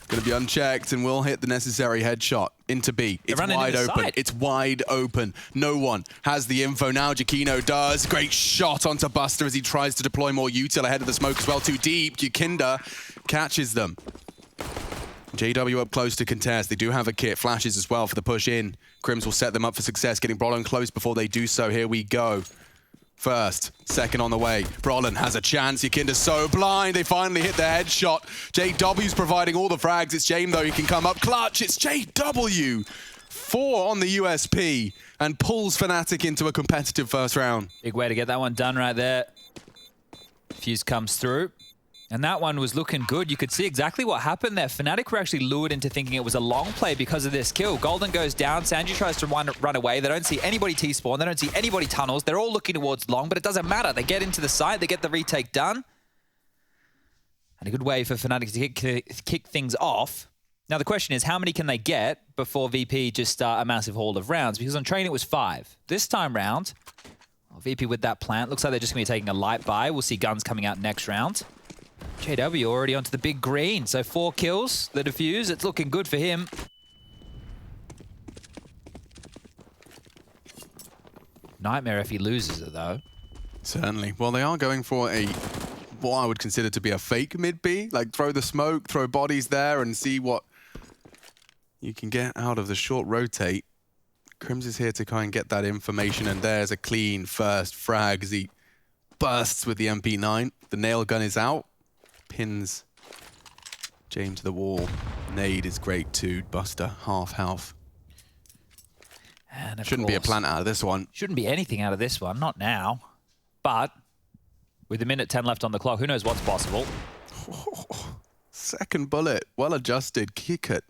going to be unchecked and will hit the necessary headshot into B. It's wide open. It's wide open. No one has the info now. Giacchino does. Great shot onto Buster as he tries to deploy more util ahead of the smoke as well. Too deep. Yukinda catches them. JW up close to contest. They do have a kit. Flashes as well for the push in. Crims will set them up for success, getting Brolin close before they do so. Here we go. First, second on the way. Brolin has a chance. Yukinda's so blind. They finally hit the headshot. JW's providing all the frags. It's James, though. He can come up clutch. It's JW. 4 on the USP and pulls Fnatic into a competitive first round. Big way to get that one done right there. Fuse comes through. And that one was looking good. You could see exactly what happened there. Fnatic were actually lured into thinking it was a long play because of this kill. Golden goes down. Sanji tries to run away. They don't see anybody T-spawn. They don't see anybody tunnels. They're all looking towards long, but it doesn't matter. They get into the site. They get the retake done. And a good way for Fnatic to kick things off. Now, the question is, how many can they get before VP just start a massive haul of rounds? Because on train, it was 5. This time round, VP with that plant. Looks like they're just going to be taking a light buy. We'll see guns coming out next round. JW already onto the big green, so 4 kills, the defuse, it's looking good for him. Nightmare if he loses it, though. Certainly. Well, they are going for what I would consider to be a fake mid-B, like throw the smoke, throw bodies there and see what you can get out of the short rotate. Crims is here to kind of get that information, and there's a clean first frag as he bursts with the MP9. The nail gun is out. Pins James to the wall. Nade is great too. Buster, half health. And shouldn't be a plant out of this one. Shouldn't be anything out of this one, not now. But with a minute 10 left on the clock, who knows what's possible. Oh, second bullet, well adjusted. Kick it.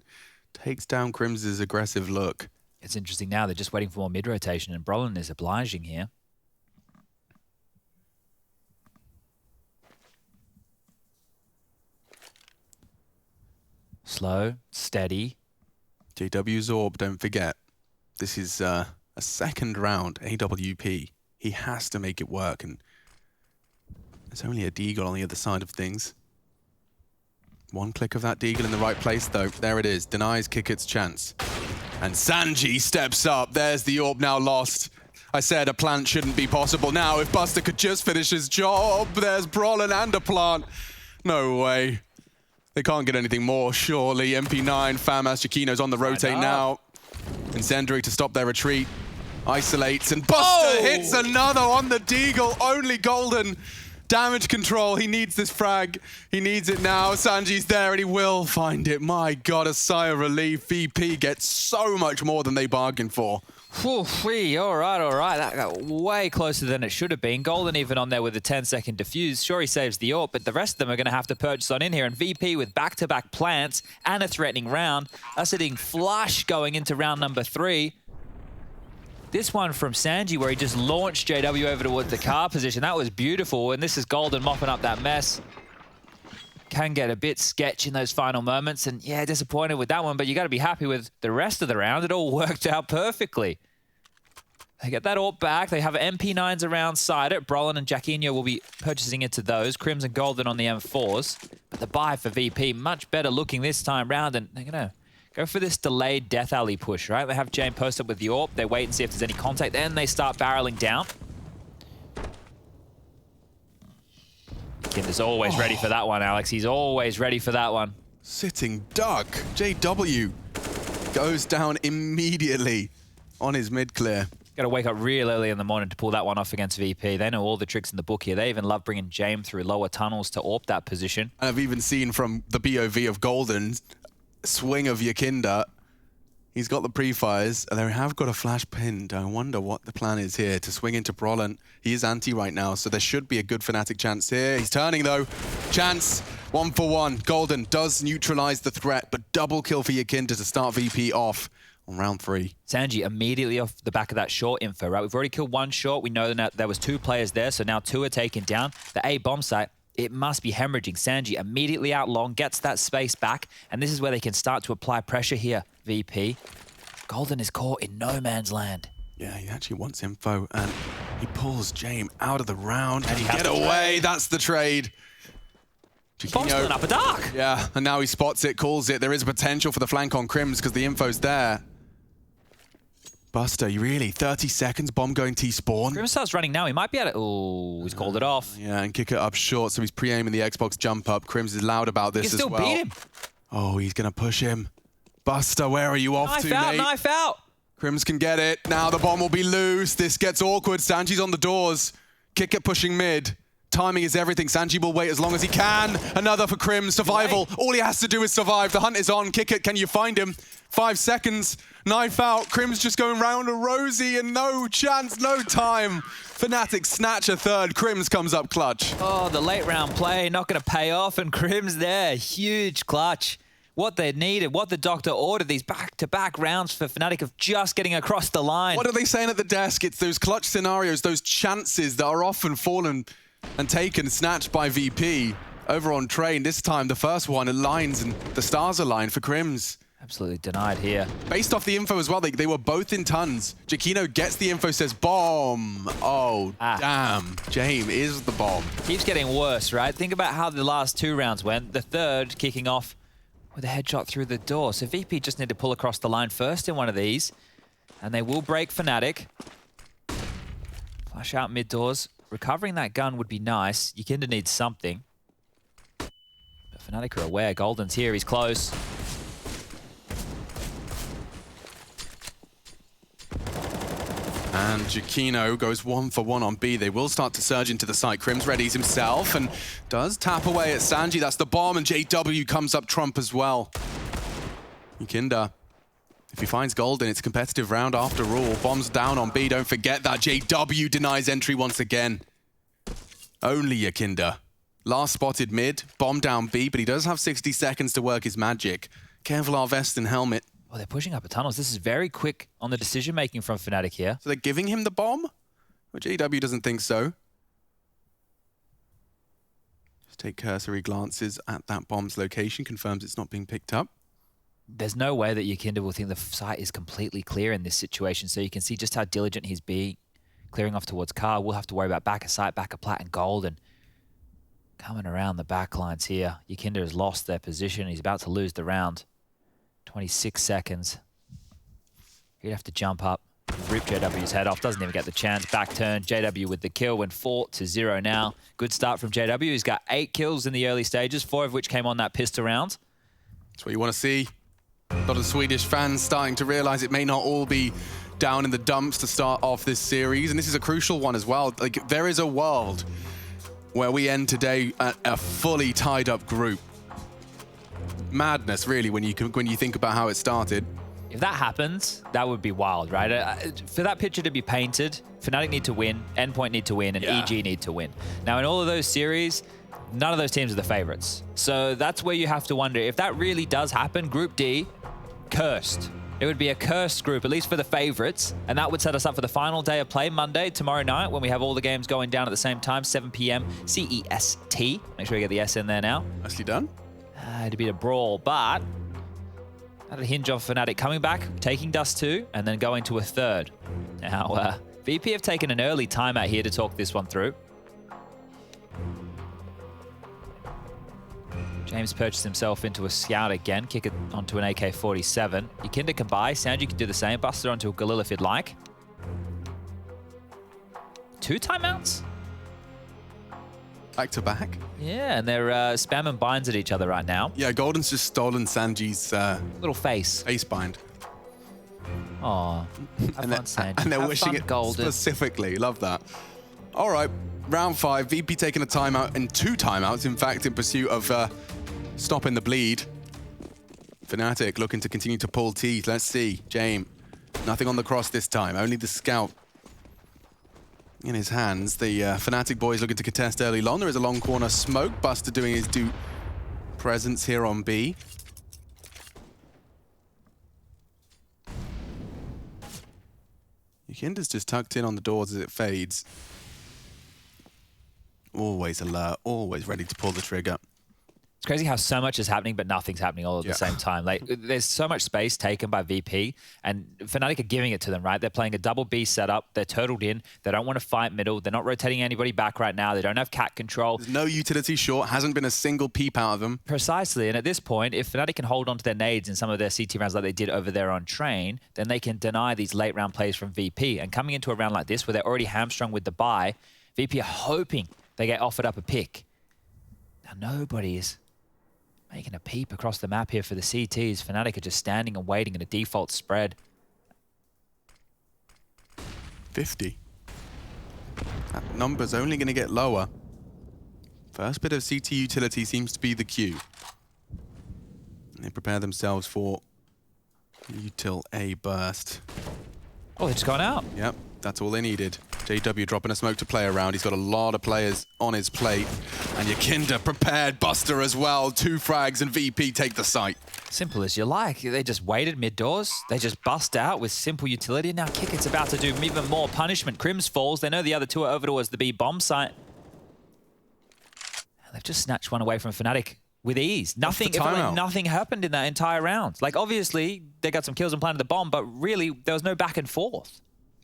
Takes down Crims's aggressive look. It's interesting now, they're just waiting for more mid-rotation, and Brolin is obliging here. Slow, steady. JW's orb, don't forget. This is a second round AWP. He has to make it work, and there's only a deagle on the other side of things. One click of that deagle in the right place, though. There it is. Denies Kikit's chance. And Sanji steps up. There's the orb now lost. I said a plant shouldn't be possible. Now, if Buster could just finish his job, there's Brolin and a plant. No way. They can't get anything more, surely. MP9, Famas, Giacchino's on the rotate now. Incendiary to stop their retreat. Isolates, and Buster hits another on the deagle. Only Golden. Damage control, he needs this frag. He needs it now. Sanji's there and he will find it. My God, a sigh of relief. VP gets so much more than they bargained for. All right. That got way closer than it should have been. Golden even on there with a 10-second defuse. Sure, he saves the AWP, but the rest of them are going to have to purchase on in here. And VP with back-to-back plants and a threatening round. Us hitting flush going into round number 3. This one from Sanji where he just launched JW over towards the car position. That was beautiful. And this is Golden mopping up that mess. Can get a bit sketch in those final moments. And yeah, disappointed with that one, but you got to be happy with the rest of the round. It all worked out perfectly. They get that AWP back. They have MP9s around side it. Brolin and Jacquinho will be purchasing into those. Crims and Golden on the M4s. But the buy for VP, much better looking this time round. And they're going to go for this delayed Death Alley push, right? They have Jane post up with the AWP. They wait and see if there's any contact. Then they start barreling down. Kinder's always ready for that one, Alex. He's always ready for that one. Sitting duck. JW goes down immediately on his mid clear. Got to wake up real early in the morning to pull that one off against VP. They know all the tricks in the book here. They even love bringing James through lower tunnels to AWP that position. And I've even seen from the BOV of Golden, swing of Yakinda. He's got the pre-fires, and they have got a flash pinned. I wonder what the plan is here to swing into Brolin. He is anti right now, so there should be a good Fnatic chance here. He's turning, though. Chance, 1 for 1. Golden does neutralize the threat, but double kill for Yakinda to start VP off on round 3. Sanji immediately off the back of that short info, right? We've already killed 1 short. We know that there was 2 players there, so now 2 are taken down. The A bomb site, it must be hemorrhaging. Sanji immediately out long, gets that space back, and this is where they can start to apply pressure here, VP. Golden is caught in no man's land. Yeah, he actually wants info, and he pulls James out of the round. And he get away. That's the trade. Bomb's pulling up a dark. Yeah, and now he spots it, calls it. There is a potential for the flank on Crims because the info's there. Buster, you really? 30 seconds, bomb going T-spawn. Grim starts running now. He might be at it. Oh, he's called it off. Yeah, and kick it up short, so he's pre-aiming the Xbox jump up. Crims is loud about this as well. He can still beat him. Oh, he's going to push him. Buster, where are you off to, mate? Knife out. Crims can get it. Now the bomb will be loose. This gets awkward. Sanji's on the doors. Kick it pushing mid. Timing is everything. Sanji will wait as long as he can. Another for Crims. Survival. All he has to do is survive. The hunt is on. Kick it. Can you find him? 5 seconds. Knife out. Crims just going round a Rosie and no chance, no time. Fnatic snatch a third. Crims comes up clutch. Oh, the late round play not going to pay off, and Crims there. Huge clutch. What they needed, what the doctor ordered, these back-to-back rounds for Fnatic of just getting across the line. What are they saying at the desk? It's those clutch scenarios, those chances that are often fallen and taken, snatched by VP. Over on Train, this time the first one aligns and the stars align for Crims. Absolutely denied here. Based off the info as well, they were both in tons. Jacquinho gets the info, says bomb. Oh, damn. James is the bomb. Keeps getting worse, right? Think about how the last 2 rounds went. The third kicking off with a headshot through the door. So VP just need to pull across the line first in one of these. And they will break Fnatic. Flash out mid doors. Recovering that gun would be nice. Yakinda needs something. But Fnatic are aware. Golden's here. He's close. And Jacquinho goes 1 for 1 on B. They will start to surge into the site. Crims readies himself and does tap away at Sanji. That's the bomb, and JW comes up trump as well. Yakinda, if he finds Golden, it's a competitive round after all. Bombs down on B. Don't forget that. JW denies entry once again. Only Yakinda. Last spotted mid, bomb down B, but he does have 60 seconds to work his magic. Kevlar vest and helmet. Oh, they're pushing up the tunnels. This is very quick on the decision-making from Fnatic here. So they're giving him the bomb? But JW doesn't think so. Just take cursory glances at that bomb's location, confirms it's not being picked up. There's no way that Yakinda will think the site is completely clear in this situation, so you can see just how diligent he's being. Clearing off towards Car. We'll have to worry about back of site, back of plat and gold, and coming around the back lines here. Yakinda has lost their position. He's about to lose the round. 26 seconds. He'd have to jump up, rip JW's head off. Doesn't even get the chance. Back turn. JW with the kill. Went 4-0 now. Good start from JW. He's got 8 kills in the early stages, 4 of which came on that pistol round. That's what you want to see. A lot of Swedish fans starting to realize it may not all be down in the dumps to start off this series. And this is a crucial one as well. Like, there is a world where we end today at a fully tied up group. Madness, really, when you think about how it started. If that happens, that would be wild, right? For that picture to be painted, Fnatic need to win, Endpoint need to win, and EG need to win. Now, in all of those series, none of those teams are the favorites. So that's where you have to wonder, if that really does happen, Group D, cursed. It would be a cursed group, at least for the favorites, and that would set us up for the final day of play, Monday, tomorrow night, when we have all the games going down at the same time, 7 p.m. CEST. Make sure you get the S in there now. Nicely done. It'd be a brawl, but that'd hinge on Fnatic coming back, taking Dust 2, and then going to a third. Now, VP have taken an early timeout here to talk this one through. James purchased himself into a Scout again, kick it onto an AK-47. Yakinda can buy, Sanji can do the same, Buster onto a Galil if you'd like. 2 timeouts? Back to back? Yeah, and they're spamming binds at each other right now. Yeah, Golden's just stolen Sanji's little face bind. Aw, have fun, Sanji. And they're Have wishing fun, it Golden. specifically. Love that. All right, round 5. VP taking a timeout and 2 timeouts, in fact, in pursuit of stopping the bleed. Fnatic looking to continue to pull teeth. Let's see. James, nothing on the cross this time. Only the Scout in his hands. The Fnatic boys looking to contest early on. There is a long corner smoke. Buster doing his due presence here on B. Yakinda's just tucked in on the doors as it fades. Always alert, always ready to pull the trigger. It's crazy how so much is happening, but nothing's happening all at the same time. Like, there's so much space taken by VP, and Fnatic are giving it to them, right? They're playing a double B setup. They're turtled in. They don't want to fight middle. They're not rotating anybody back right now. They don't have cat control. There's no utility short. Hasn't been a single peep out of them. Precisely. And at this point, if Fnatic can hold on to their nades in some of their CT rounds like they did over there on Train, then they can deny these late round plays from VP. And coming into a round like this, where they're already hamstrung with the buy, VP are hoping they get offered up a pick. Now, nobody is making a peep across the map here for the CTs. Fnatic are just standing and waiting in a default spread. 50. That number's only going to get lower. First bit of CT utility seems to be the cue. And they prepare themselves for util A burst. Oh, they've just gone out. Yep, that's all they needed. JW dropping a smoke to play around. He's got a lot of players on his plate. And Yakinda prepared, Buster as well. 2 frags and VP take the site. Simple as you like. They just waited mid-doors. They just bust out with simple utility. Now Kickit's about to do even more punishment. Crims falls. They know the other 2 are over towards the B bomb site. And they've just snatched one away from Fnatic with ease. Nothing happened in that entire round. Like, obviously, they got some kills and planted the bomb, but really, there was no back and forth.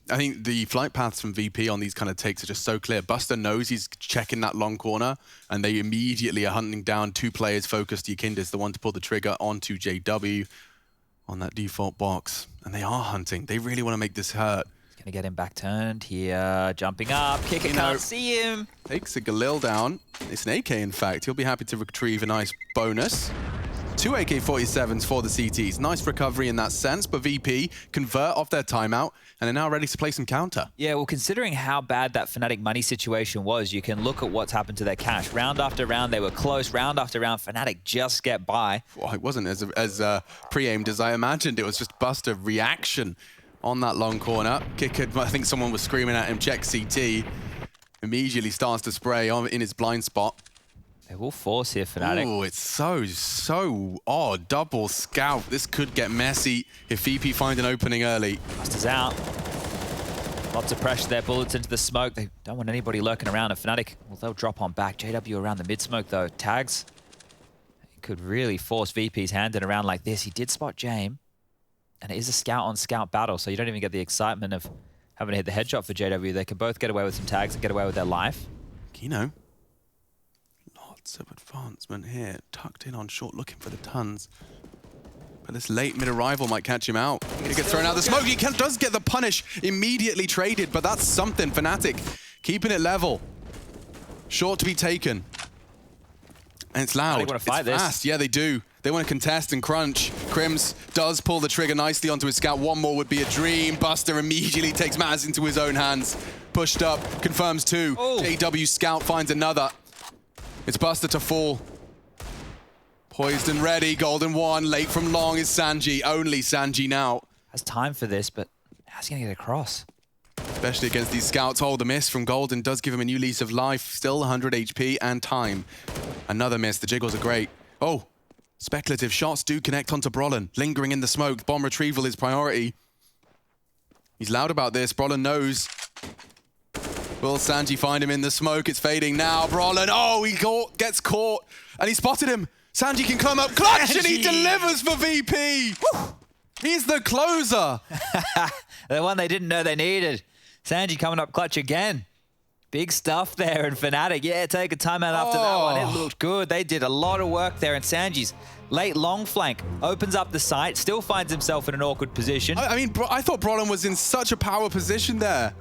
I think the flight paths from VP on these kind of takes are just so clear. Buster knows he's checking that long corner, and they immediately are hunting down 2 players focused. Yakinda's the one to pull the trigger onto JW on that default box. And they are hunting. They really want to make this hurt. He's going to get him back turned here, jumping up. Kickit can't see him. Takes a Galil down. It's an AK, in fact. He'll be happy to retrieve a nice bonus. 2 AK-47s for the CTs. Nice recovery in that sense, but VP convert off their timeout and are now ready to play some counter. Yeah, well, considering how bad that Fnatic money situation was, you can look at what's happened to their cash. Round after round, they were close. Round after round, Fnatic just get by. Well, it wasn't as pre-aimed as I imagined. It was just Buster reaction on that long corner. Kickit, I think someone was screaming at him, check CT. Immediately starts to spray in his blind spot. They will force here, Fnatic. Oh, it's so odd. Double scout. This could get messy if VP find an opening early. Buster's out. Lots of pressure there. Bullets into the smoke. They don't want anybody lurking around. And Fnatic, well, they'll drop on back. JW around the mid-smoke, though. Tags. It could really force VP's hand in around like this. He did spot James. And it is a scout-on-scout battle, so you don't even get the excitement of having to hit the headshot for JW. They can both get away with some tags and get away with their life. Kino. Lots of advancement here. Tucked in on short, looking for the tons. But this late mid-arrival might catch him out. He gets thrown out the smoke. He does get the punish immediately traded, but that's something. Fnatic keeping it level. Short to be taken. And it's loud. They want to fight this. Fast. Yeah, they do. They want to contest and crunch. Crims does pull the trigger nicely onto his scout. One more would be a dream. Buster immediately takes matters into his own hands. Pushed up, confirms 2. JW scout finds another. It's Buster to fall. Poised and ready, Golden one. Late from long is Sanji. Only Sanji now. Has time for this, but how's he going to get across? Especially against these scouts. Oh, the miss from Golden does give him a new lease of life. Still 100 HP and time. Another miss. The jiggles are great. Oh, speculative shots do connect onto Brolin. Lingering in the smoke. Bomb retrieval is priority. He's loud about this. Brolin knows. Will Sanji find him in the smoke? It's fading now. Brolin, oh, he gets caught. And he spotted him. Sanji can come up clutch and he delivers for VP. Woo! He's the closer. The one they didn't know they needed. Sanji coming up clutch again. Big stuff there, and Fnatic, yeah, take a timeout after that one. It looked good. They did a lot of work there, and Sanji's late long flank opens up the site, still finds himself in an awkward position. I mean, I thought Brolin was in such a power position there.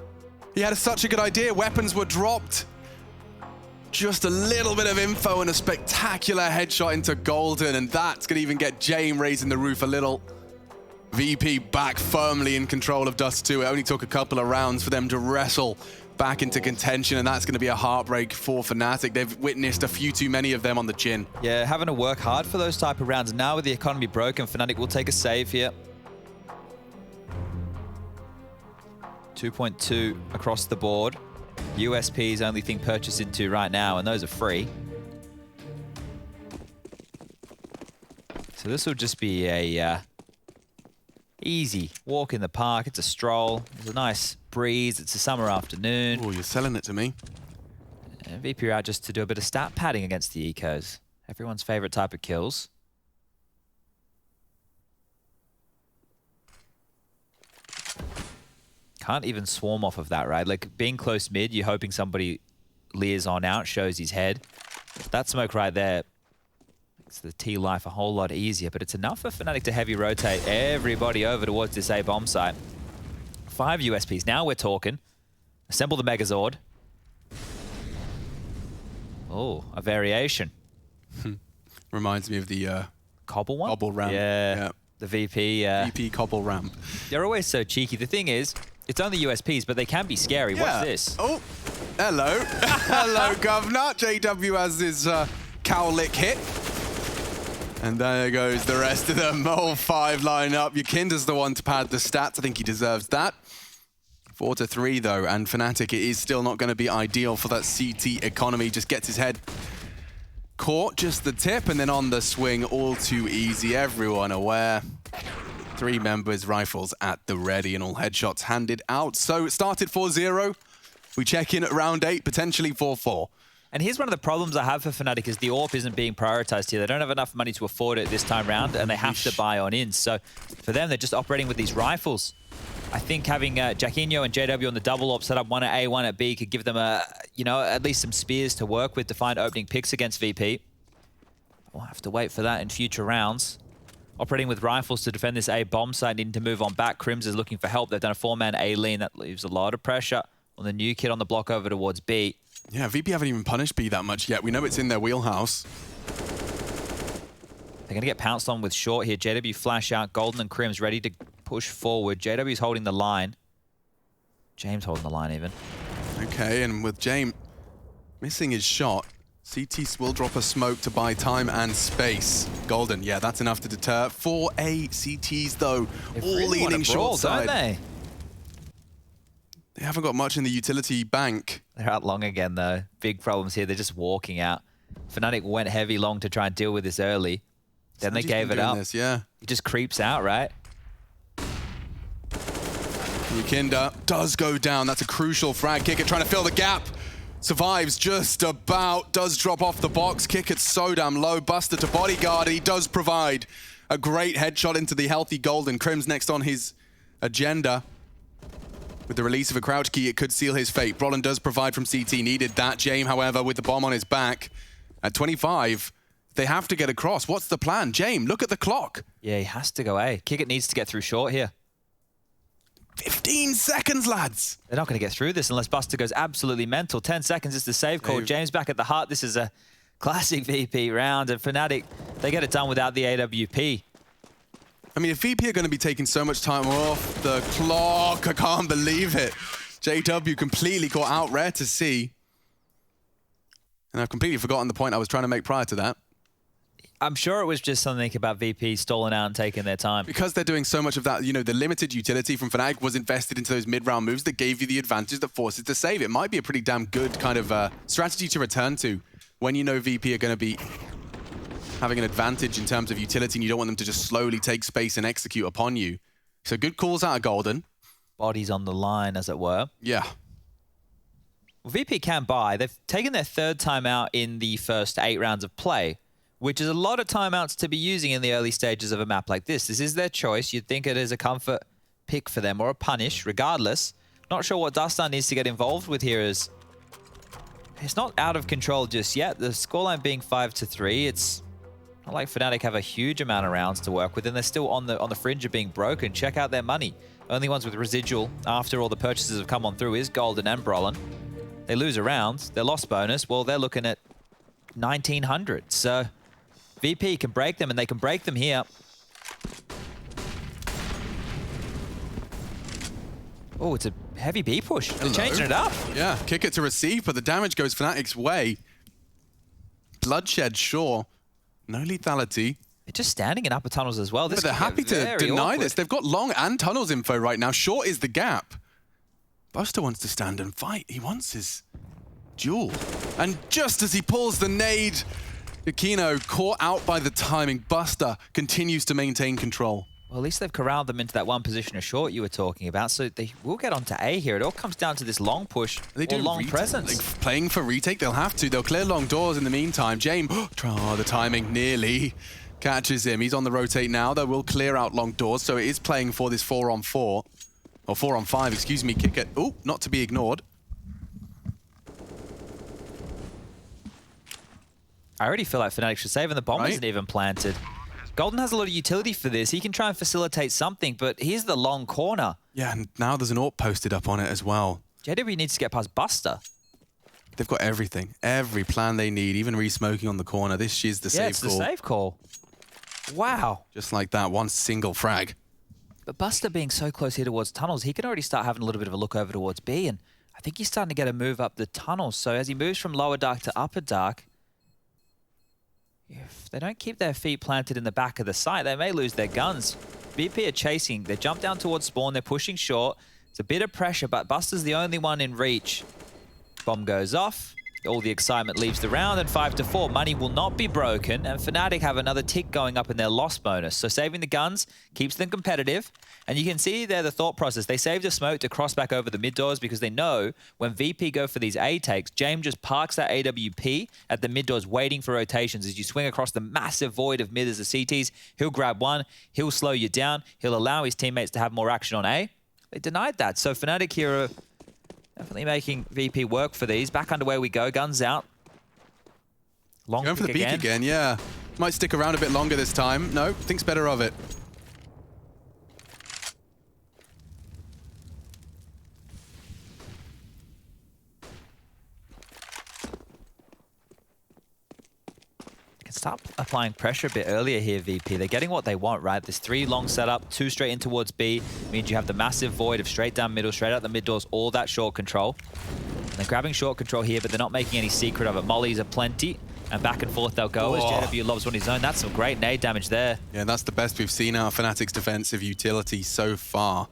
He had such a good idea. Weapons were dropped. Just a little bit of info and a spectacular headshot into Golden, and that's going to even get Jame raising the roof a little. VP back firmly in control of Dust 2. It only took a couple of rounds for them to wrestle back into contention, and that's going to be a heartbreak for Fnatic. They've witnessed a few too many of them on the chin. Yeah, having to work hard for those type of rounds. Now with the economy broken, Fnatic will take a save here. 2.2 across the board. USP's only thing purchased into right now, and those are free. So this will just be a easy walk in the park. It's a stroll. It's a nice breeze. It's a summer afternoon. Oh, you're selling it to me. And VP are out just to do a bit of stat padding against the ecos. Everyone's favorite type of kills. Can't even swarm off of that, right? Like, being close mid, you're hoping somebody leers on out, shows his head. That smoke right there makes the T-life a whole lot easier, but it's enough for Fnatic to heavy rotate everybody over towards this A bomb site. 5 USPs. Now we're talking. Assemble the Megazord. Oh, a variation. Reminds me of the... Cobble one? Cobble ramp. Yeah. The VP. VP Cobble ramp. They're always so cheeky. The thing is, it's only USPs, but they can be scary. Yeah. Watch this. Oh, hello. Hello, Governor. JW has his cowlick hit. And there goes the rest of them. All 5 line up. Yakinda's the one to pad the stats. I think he deserves that. 4-3 though, and Fnatic, it is still not going to be ideal for that CT economy. Just gets his head caught, just the tip, and then on the swing, all too easy. Everyone aware. 3 members, rifles at the ready, and all headshots handed out. So it started 4-0. We check in at round 8, potentially 4-4. And here's one of the problems I have for Fnatic is the AWP isn't being prioritized here. They don't have enough money to afford it this time round, and they have to buy on in. So for them, they're just operating with these rifles. I think having Jacquinho and JW on the double op set up, one at A, one at B, could give them at least some spears to work with to find opening picks against VP. We'll have to wait for that in future rounds. Operating with rifles to defend this A bomb site, needing to move on back. Crims is looking for help. They've done a 4-man A lean. That leaves a lot of pressure on the new kid on the block over towards B. Yeah, VP haven't even punished B that much yet. We know it's in their wheelhouse. They're going to get pounced on with short here. JW flash out. Golden and Crims ready to push forward. JW's holding the line. James holding the line even. Okay, and with James missing his shot, CT will drop a smoke to buy time and space. Golden, yeah, that's enough to deter. 4 A CTs though, all really leaning short side. Don't they? They haven't got much in the utility bank. They're out long again though. Big problems here. They're just walking out. Fnatic went heavy long to try and deal with this early. Then they gave it up. This, yeah. He just creeps out, right? Yakinda does go down. That's a crucial frag. Kicker trying to fill the gap. Survives just about. Does drop off the box. Kick it so damn low. Buster to bodyguard. He does provide a great headshot into the healthy Golden. Crim's next on his agenda. With the release of a crouch key, it could seal his fate. Brolin does provide from CT. Needed that. Jame, however, with the bomb on his back. At 25, they have to get across. What's the plan? Jame, look at the clock. Yeah, he has to go A. Kick it needs to get through short here. 15 seconds, lads. They're not going to get through this unless Buster goes absolutely mental. 10 seconds is the save call. James back at the heart. This is a classic VP round. And Fnatic, they get it done without the AWP. I mean, if VP are going to be taking so much time off the clock, I can't believe it. JW completely caught out, rare to see. And I've completely forgotten the point I was trying to make prior to that. I'm sure it was just something about VP stalling out and taking their time. Because they're doing so much of that, you know, the limited utility from Fnatic was invested into those mid-round moves that gave you the advantage that forces to save. It might be a pretty damn good kind of strategy to return to when you know VP are going to be having an advantage in terms of utility and you don't want them to just slowly take space and execute upon you. So good calls out of Golden. Bodies on the line, as it were. Yeah. Well, VP can buy. They've taken their third timeout in the first 8 rounds of play, which is a lot of timeouts to be using in the early stages of a map like this. This is their choice. You'd think it is a comfort pick for them or a punish, regardless. Not sure what Dustin needs to get involved with here, as it's not out of control just yet. The scoreline being 5-3, it's not like Fnatic have a huge amount of rounds to work with, and they're still on the fringe of being broken. Check out their money. Only ones with residual after all the purchases have come on through is Golden and Brolin. They lose a round, their loss bonus, well, they're looking at 1,900. So VP can break them, and they can break them here. Oh, it's a heavy B push. They're changing it up. Yeah, kick it to receive, but the damage goes Fnatic's way. Bloodshed, sure. No lethality. They're just standing in upper tunnels as well. But they're happy to deny this. They've got long and tunnels info right now. Short is the gap. Buster wants to stand and fight. He wants his duel. And just as he pulls the nade, Aquino caught out by the timing. Buster continues to maintain control. Well, at least they've corralled them into that one position of short you were talking about, so they will get onto A here. It all comes down to this long push or long presence. Like playing for retake, they'll have to. They'll clear long doors in the meantime. James, oh, the timing nearly catches him. He's on the rotate now. They will clear out long doors, so it is playing for this 4-on-4. Or 4-on-5, excuse me, kick it. Oh, not to be ignored. I already feel like Fnatic should save, and the bomb isn't even planted. Golden has a lot of utility for this. He can try and facilitate something, but here's the long corner. Yeah, and now there's an AWP posted up on it as well. JW needs to get past Buster. They've got everything. Every plan they need, even re-smoking on the corner. This is the save call. Yeah, it's the save call. Wow. Just like that, one single frag. But Buster being so close here towards tunnels, he can already start having a little bit of a look over towards B, and I think he's starting to get a move up the tunnels. So as he moves from lower dark to upper dark, if they don't keep their feet planted in the back of the site, they may lose their guns. BP are chasing. They jump down towards spawn. They're pushing short. It's a bit of pressure, but Buster's the only one in reach. Bomb goes off. All the excitement leaves the round, and 5-4. Money will not be broken, and Fnatic have another tick going up in their loss bonus. So saving the guns keeps them competitive, and you can see there the thought process. They saved a smoke to cross back over the mid doors because they know when VP go for these A takes, James just parks that AWP at the mid doors waiting for rotations. As you swing across the massive void of mid as the CTs, he'll grab one, he'll slow you down, he'll allow his teammates to have more action on A. They denied that, so Fnatic here are definitely making VP work for these. Back underway we go. Guns out. Long Going for the peak again, yeah. Might stick around a bit longer this time. No, thinks better of it. Can start applying pressure a bit earlier here, VP. They're getting what they want, right? This 3 long setup, 2 straight in towards B. Means you have the massive void of straight down middle, straight out the mid doors, all that short control. And they're grabbing short control here, but they're not making any secret of it. Mollies are plenty, and back and forth they'll go as JW loves on his own. That's some great nade damage there. Yeah, that's the best we've seen out of Fnatic's defensive utility so far.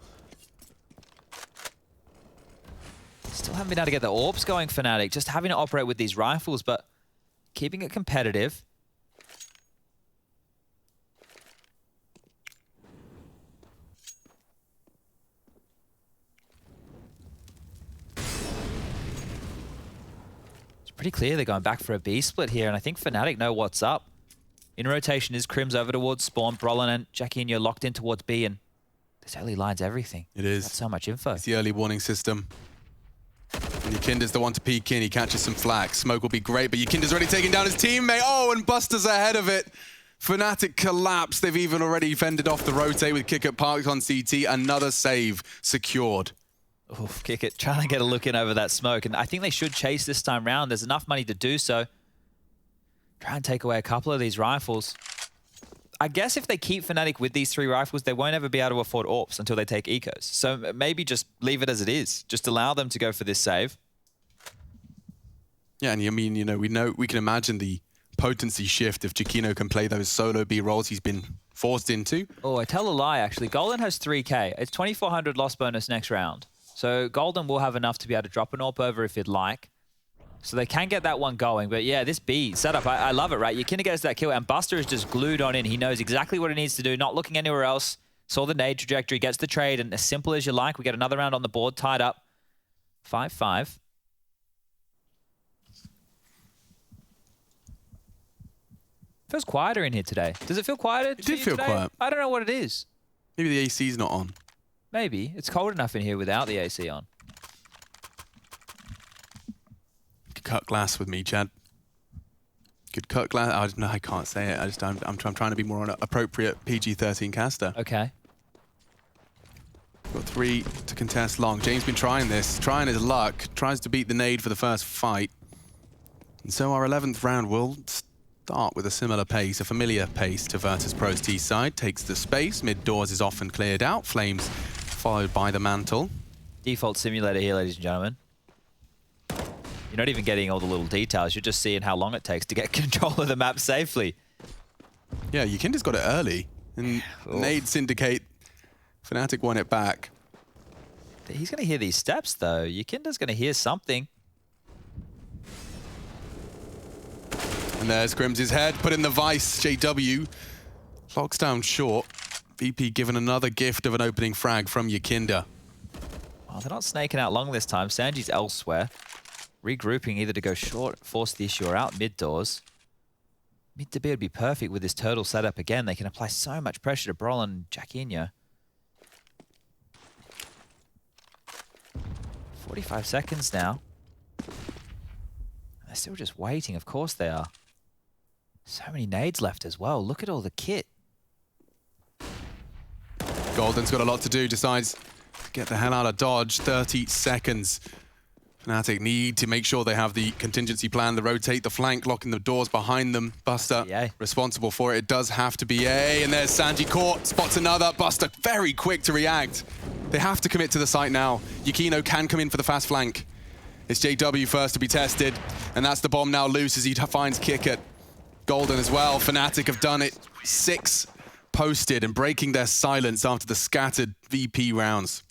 Still haven't been able to get the AWPs going, Fnatic. Just having to operate with these rifles, but keeping it competitive. Pretty clear they're going back for a B split here, and I think Fnatic know what's up. In rotation is Crims over towards spawn. Brolin and Jacquinho locked in towards B, and this early line's everything. It is. That's so much info. It's the early warning system. And Yakinda's the one to peek in. He catches some flack. Smoke will be great, but Yakinda's already taking down his teammate. Oh, and Buster's ahead of it. Fnatic collapse. They've even already fended off the rotate with Kick at Parks on CT. Another save secured. Oof, Kick it, trying to get a look in over that smoke. And I think they should chase this time round. There's enough money to do so. Try and take away a couple of these rifles. I guess if they keep Fnatic with these 3 rifles, they won't ever be able to afford AWPs until they take ecos. So maybe just leave it as it is. Just allow them to go for this save. Yeah, and I mean, you know, we can imagine the potency shift if Giacchino can play those solo B roles he's been forced into. Oh, I tell a lie, actually. Golden has 3K. It's 2,400 loss bonus next round. So Golden will have enough to be able to drop an AWP over if you'd like. So they can get that one going. But yeah, this B setup, I love it, right? Yakinda gets that kill, and Buster is just glued on in. He knows exactly what he needs to do, not looking anywhere else. Saw the nade trajectory, gets the trade, and as simple as you like, we get another round on the board, tied up. 5-5. Feels quieter in here today. Does it feel quieter? It did feel quiet. I don't know what it is. Maybe the AC's not on. Maybe. It's cold enough in here without the AC on. Could cut glass with me, Chad. Could cut glass. No, I can't say it. I'm trying to be more on an appropriate PG-13 caster. Okay. Got 3 to contest long. James been trying this, trying his luck, tries to beat the nade for the first fight. And so our 11th round will start with a similar pace, a familiar pace to Virtus Pro's T side. Takes the space, mid doors is often cleared out. Flames followed by the mantle. Default simulator here, ladies and gentlemen. You're not even getting all the little details. You're just seeing how long it takes to get control of the map safely. Yeah, Yakinda's got it early. And nades indicate Fnatic won it back. He's going to hear these steps, though. Yakinda's going to hear something. And there's Grimms' head, put in the vice. JW locks down short. VP given another gift of an opening frag from Yakinda. Oh, they're not snaking out long this time. Sanji's elsewhere. Regrouping either to go short, force the issue, or out mid doors. Mid to B would be perfect with this turtle setup again. They can apply so much pressure to Brol and Giacchino. 45 seconds now. They're still just waiting. Of course they are. So many nades left as well. Look at all the kit. Golden's got a lot to do. Decides to get the hell out of Dodge. 30 seconds. Fnatic need to make sure they have the contingency plan, the rotate, the flank, locking the doors behind them. Buster responsible for it. It does have to be A. And there's Sanji caught. Spots another. Buster very quick to react. They have to commit to the site now. Giacchino can come in for the fast flank. It's JW first to be tested. And that's the bomb now loose as he finds Kick-It. Golden as well. Fnatic have done it. 6 posted and breaking their silence after the scattered VP rounds.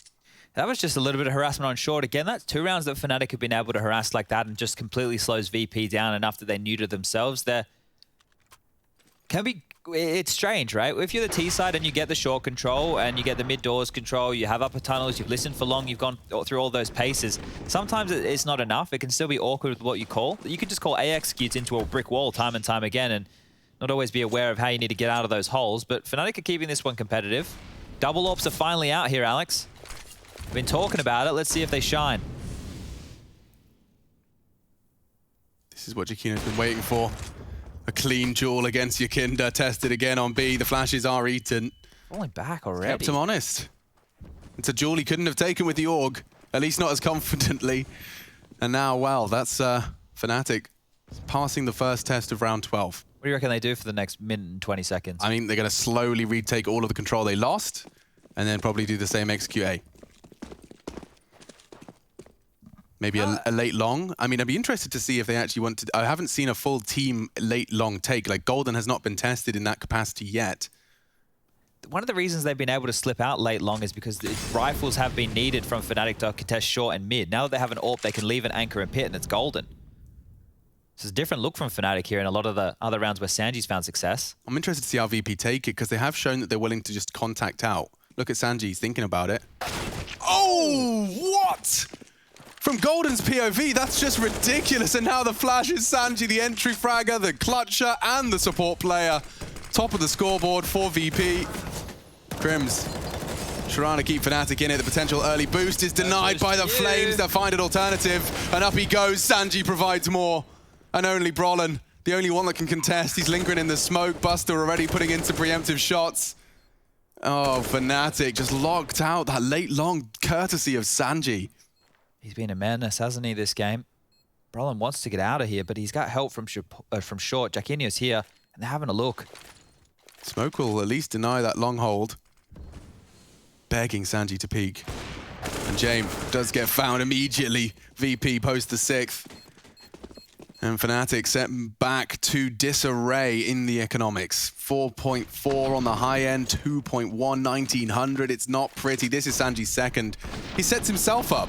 That was just a little bit of harassment on short. Again, that's 2 rounds that Fnatic have been able to harass like that and just completely slows VP down enough that they neuter themselves. It's strange, right? If you're the T side and you get the short control and you get the mid doors control, you have upper tunnels, you've listened for long, you've gone through all those paces. Sometimes it's not enough. It can still be awkward with what you call. You can just call A executes into a brick wall time and time again and not always be aware of how you need to get out of those holes. But Fnatic are keeping this one competitive. Double AWPs are finally out here, Alex. We've been talking about it. Let's see if they shine. This is what Giacchino's been waiting for. A clean duel against Yakinda, tested again on B. The flashes are eaten. Falling back already. Kept him honest. It's a duel he couldn't have taken with the Org, at least not as confidently. And now, well, that's Fnatic passing the first test of round 12. What do you reckon they do for the next minute and 20 seconds? I mean, they're going to slowly retake all of the control they lost, and then probably do the same execute A. Maybe a late long. I mean, I'd be interested to see if they actually want to... I haven't seen a full team late long take. Like, Golden has not been tested in that capacity yet. One of the reasons they've been able to slip out late long is because the rifles have been needed from Fnatic to contest short and mid. Now that they have an AWP, they can leave an anchor and pit, and it's Golden. This is a different look from Fnatic here in a lot of the other rounds where Sanji's found success. I'm interested to see how VP take it, because they have shown that they're willing to just contact out. Look at Sanji, he's thinking about it. Oh, what? From Golden's POV, that's just ridiculous. And now the flash is Sanji, the entry fragger, the clutcher, and the support player. Top of the scoreboard for VP. Grimms trying to keep Fnatic in it. The potential early boost is denied by the Flames. They'll find an alternative. And up he goes. Sanji provides more. And only Brolin, the only one that can contest. He's lingering in the smoke. Buster already putting into preemptive shots. Oh, Fnatic just locked out that late long courtesy of Sanji. He's been a menace, hasn't he, this game? Brolin wants to get out of here, but he's got help from short. Giacchino's here, and they're having a look. Smoke will at least deny that long hold. Begging Sanji to peek. And James does get found immediately. VP post the 6th. And Fnatic set back to disarray in the economics. 4.4 on the high end, 2.1, 1900. It's not pretty. This is Sanji's second. He sets himself up.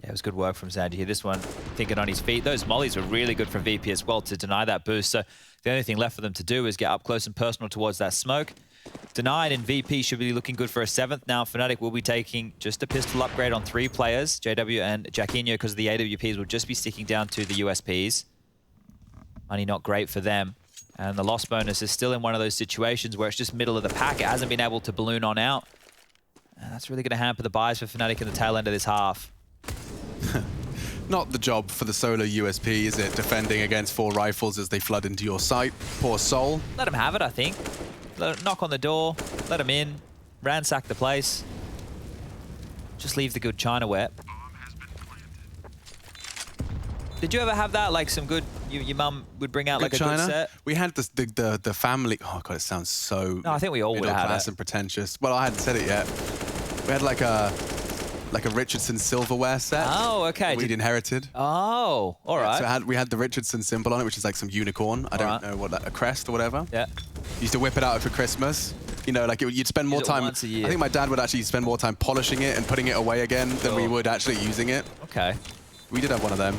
Yeah, it was good work from Sanji here. This one thinking on his feet. Those mollies were really good from VP as well to deny that boost. So the only thing left for them to do is get up close and personal towards that smoke. Denied, and VP should be looking good for a 7th. Now Fnatic will be taking just a pistol upgrade on 3 players, JW and Jacquinho, because the AWPs will just be sticking down to the USPs. Money not great for them. And the loss bonus is still in one of those situations where it's just middle of the pack. It hasn't been able to balloon on out. And that's really going to hamper the buys for Fnatic in the tail end of this half. Not the job for the solo USP, is it? Defending against 4 rifles as they flood into your site. Poor soul. Let him have it, I think. Knock on the door, let him in, ransack the place. Just leave the good China wet. Did you ever have that, like some good, your mum would bring out like a China? good set? We had the family, oh God, it sounds so No, I think we all would have had middle class and pretentious. Well, I hadn't said it yet. We had like a Richardson silverware set. Oh, okay. We'd inherited. Oh, all right. So we had the Richardson symbol on it, which is like some unicorn. I don't know what, a crest or whatever. Yeah. Used to whip it out for Christmas. You know, like you'd spend more time. Once a year. I think my dad would actually spend more time polishing it and putting it away again than we would actually using it. Okay. We did have one of them.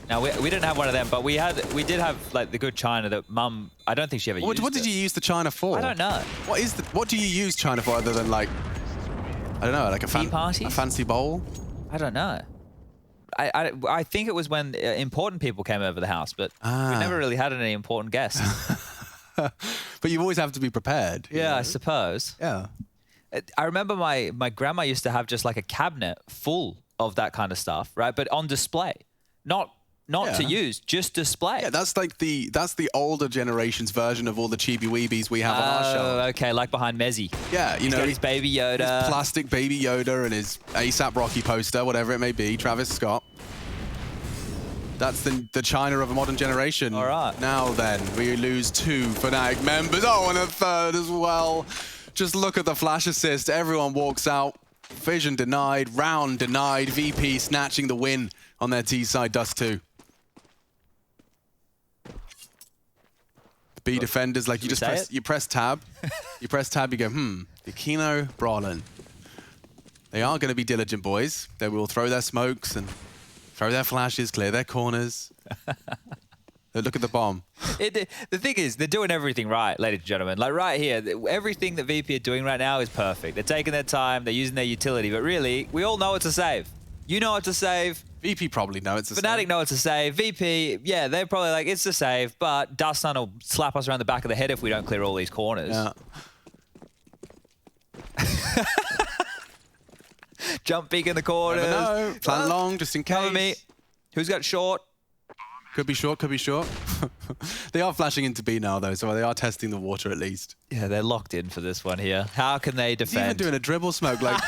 Now we didn't have one of them, but we did have like the good China that Mum. I don't think she ever used. What did you use the China for? I don't know. What do you use China for other than like, I don't know, like a fancy bowl? I don't know. I think it was when important people came over the house, but we never really had any important guests. But you always have to be prepared. Yeah, I suppose. Yeah. I remember my grandma used to have just like a cabinet full of that kind of stuff, right? But on display, not to use, just display. Yeah, that's the older generation's version of all the chibi-weebies we have on our show. Oh, okay, like behind Mezzy. Yeah, He's got his Baby Yoda. His plastic Baby Yoda and his ASAP Rocky poster, whatever it may be, Travis Scott. That's the China of a modern generation. All right. Now then, we lose 2 Fnatic members. Oh, and a 3rd as well. Just look at the flash assist. Everyone walks out. Vision denied, round denied. VP snatching the win on their T side, Dust 2. B defenders, like you press tab. You press tab, you go, Jacquinho, Brolin. They are going to be diligent boys. They will throw their smokes and throw their flashes, clear their corners. Look at the bomb. The thing is, they're doing everything right, ladies and gentlemen. Like right here, everything that VP are doing right now is perfect. They're taking their time, they're using their utility, but really, we all know it's a save. You know it's a save. VP probably know it's a save. Fnatic know it's a save. VP, yeah, they're probably like, it's a save, but Dust Sun will slap us around the back of the head if we don't clear all these corners. Yeah. Jump big in the corners. Never know. Plan long, just in case. Cover me. Who's got short? Could be short, could be short. They are flashing into B now, though, so they are testing the water at least. Yeah, they're locked in for this one here. How can they defend? He's even doing a dribble smoke, like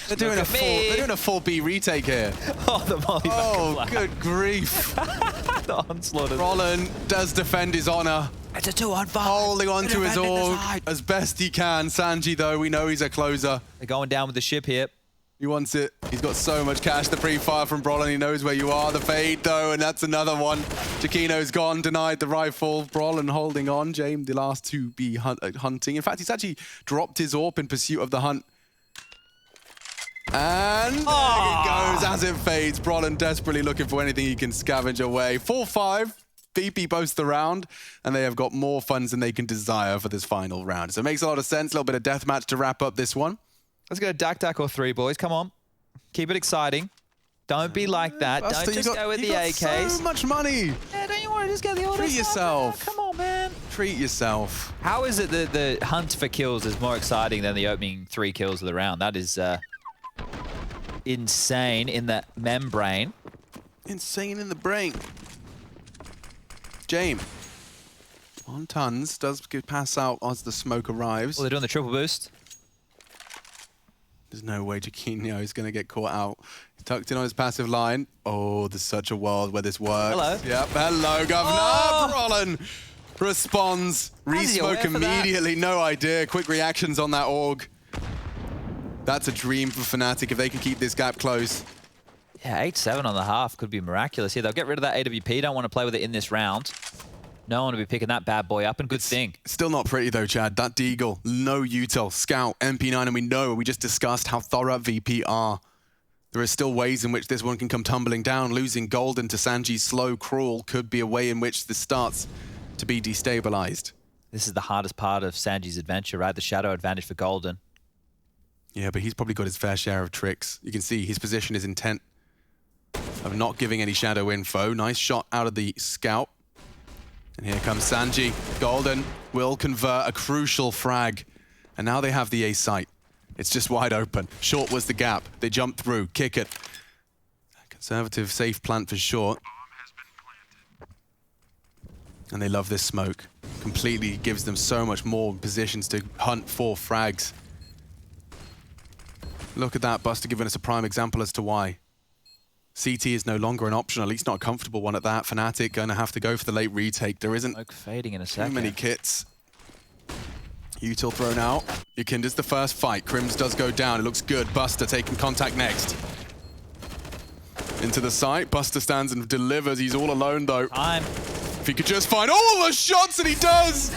they're doing a full B retake here. Oh, the molly back. Oh, good grief! The onslaught. Rollin does defend his honor. It's a 2-on-5. Holding on to his org as best he can. Sanji, though, we know he's a closer. They're going down with the ship here. He wants it. He's got so much cash. The pre-fire from Brolin. He knows where you are. The fade, though, and that's another one. Jacquinho's gone, denied the rifle. Brolin holding on. James, the last to be hunting. In fact, he's actually dropped his AWP in pursuit of the hunt. And there it goes as it fades. Brolin desperately looking for anything he can scavenge away. 4-5. VP boasts the round, and they have got more funds than they can desire for this final round. So it makes a lot of sense. A little bit of deathmatch to wrap up this one. Let's go Dak or 3, boys. Come on. Keep it exciting. Don't be like that. Buster, don't just go with the AKs. So much money. Yeah, don't you want to just get the orders? Treat yourself. Come on, man. Treat yourself. How is it that the hunt for kills is more exciting than the opening 3 kills of the round? That is insane in the membrane. Insane in the brain. James. 1 tons does pass out as the smoke arrives. Well, they're doing the triple boost. There's no way Jacquinho is going to get caught out. He's tucked in on his passive line. Oh, there's such a world where this works. Hello. Yep, hello, Governor. Brolin responds. Re-smoke immediately. No idea. Quick reactions on that AUG. That's a dream for Fnatic if they can keep this gap close. Yeah, 8-7 on the half could be miraculous here. They'll get rid of that AWP. Don't want to play with it in this round. No one will be picking that bad boy up, and good thing. Still not pretty though, Chad. That Deagle, no util, Scout, MP9, and we know, we just discussed how thorough VP are. There are still ways in which this one can come tumbling down. Losing Golden to Sanji's slow crawl could be a way in which this starts to be destabilized. This is the hardest part of Sanji's adventure, right? The shadow advantage for Golden. Yeah, but he's probably got his fair share of tricks. You can see his position is intent of not giving any shadow info. Nice shot out of the Scout. And here comes Sanji. Golden will convert a crucial frag. And now they have the A site. It's just wide open. Short was the gap. They jump through, kick it. Conservative, safe plant for Short. And they love this smoke. Completely gives them so much more positions to hunt for frags. Look at that, Buster giving us a prime example as to why. CT is no longer an option, at least not a comfortable one at that. Fnatic going to have to go for the late retake. There isn't smoke fading in a too second. many kits. Util thrown out. Yukinda's the first fight. Crims does go down. It looks good. Buster taking contact next. Into the site. Buster stands and delivers. He's all alone though. Time. If he could just find all the shots, and he does!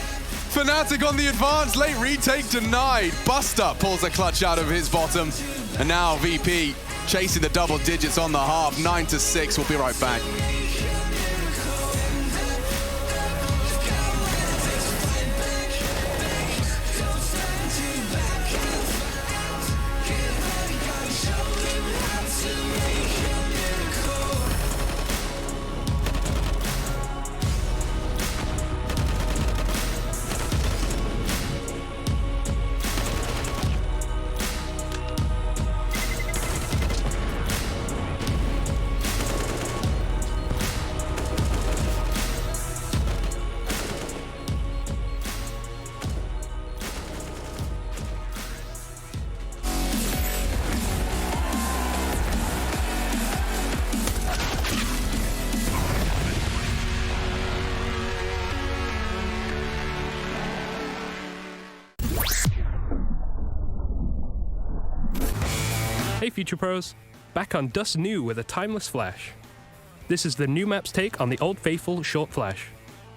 Fnatic on the advance. Late retake denied. Buster pulls a clutch out of his bottom. And now VP chasing the double digits on the half. 9-6. We'll be right back. Hey Future Pros, back on Dust New with a timeless flash. This is the new map's take on the old faithful short flash.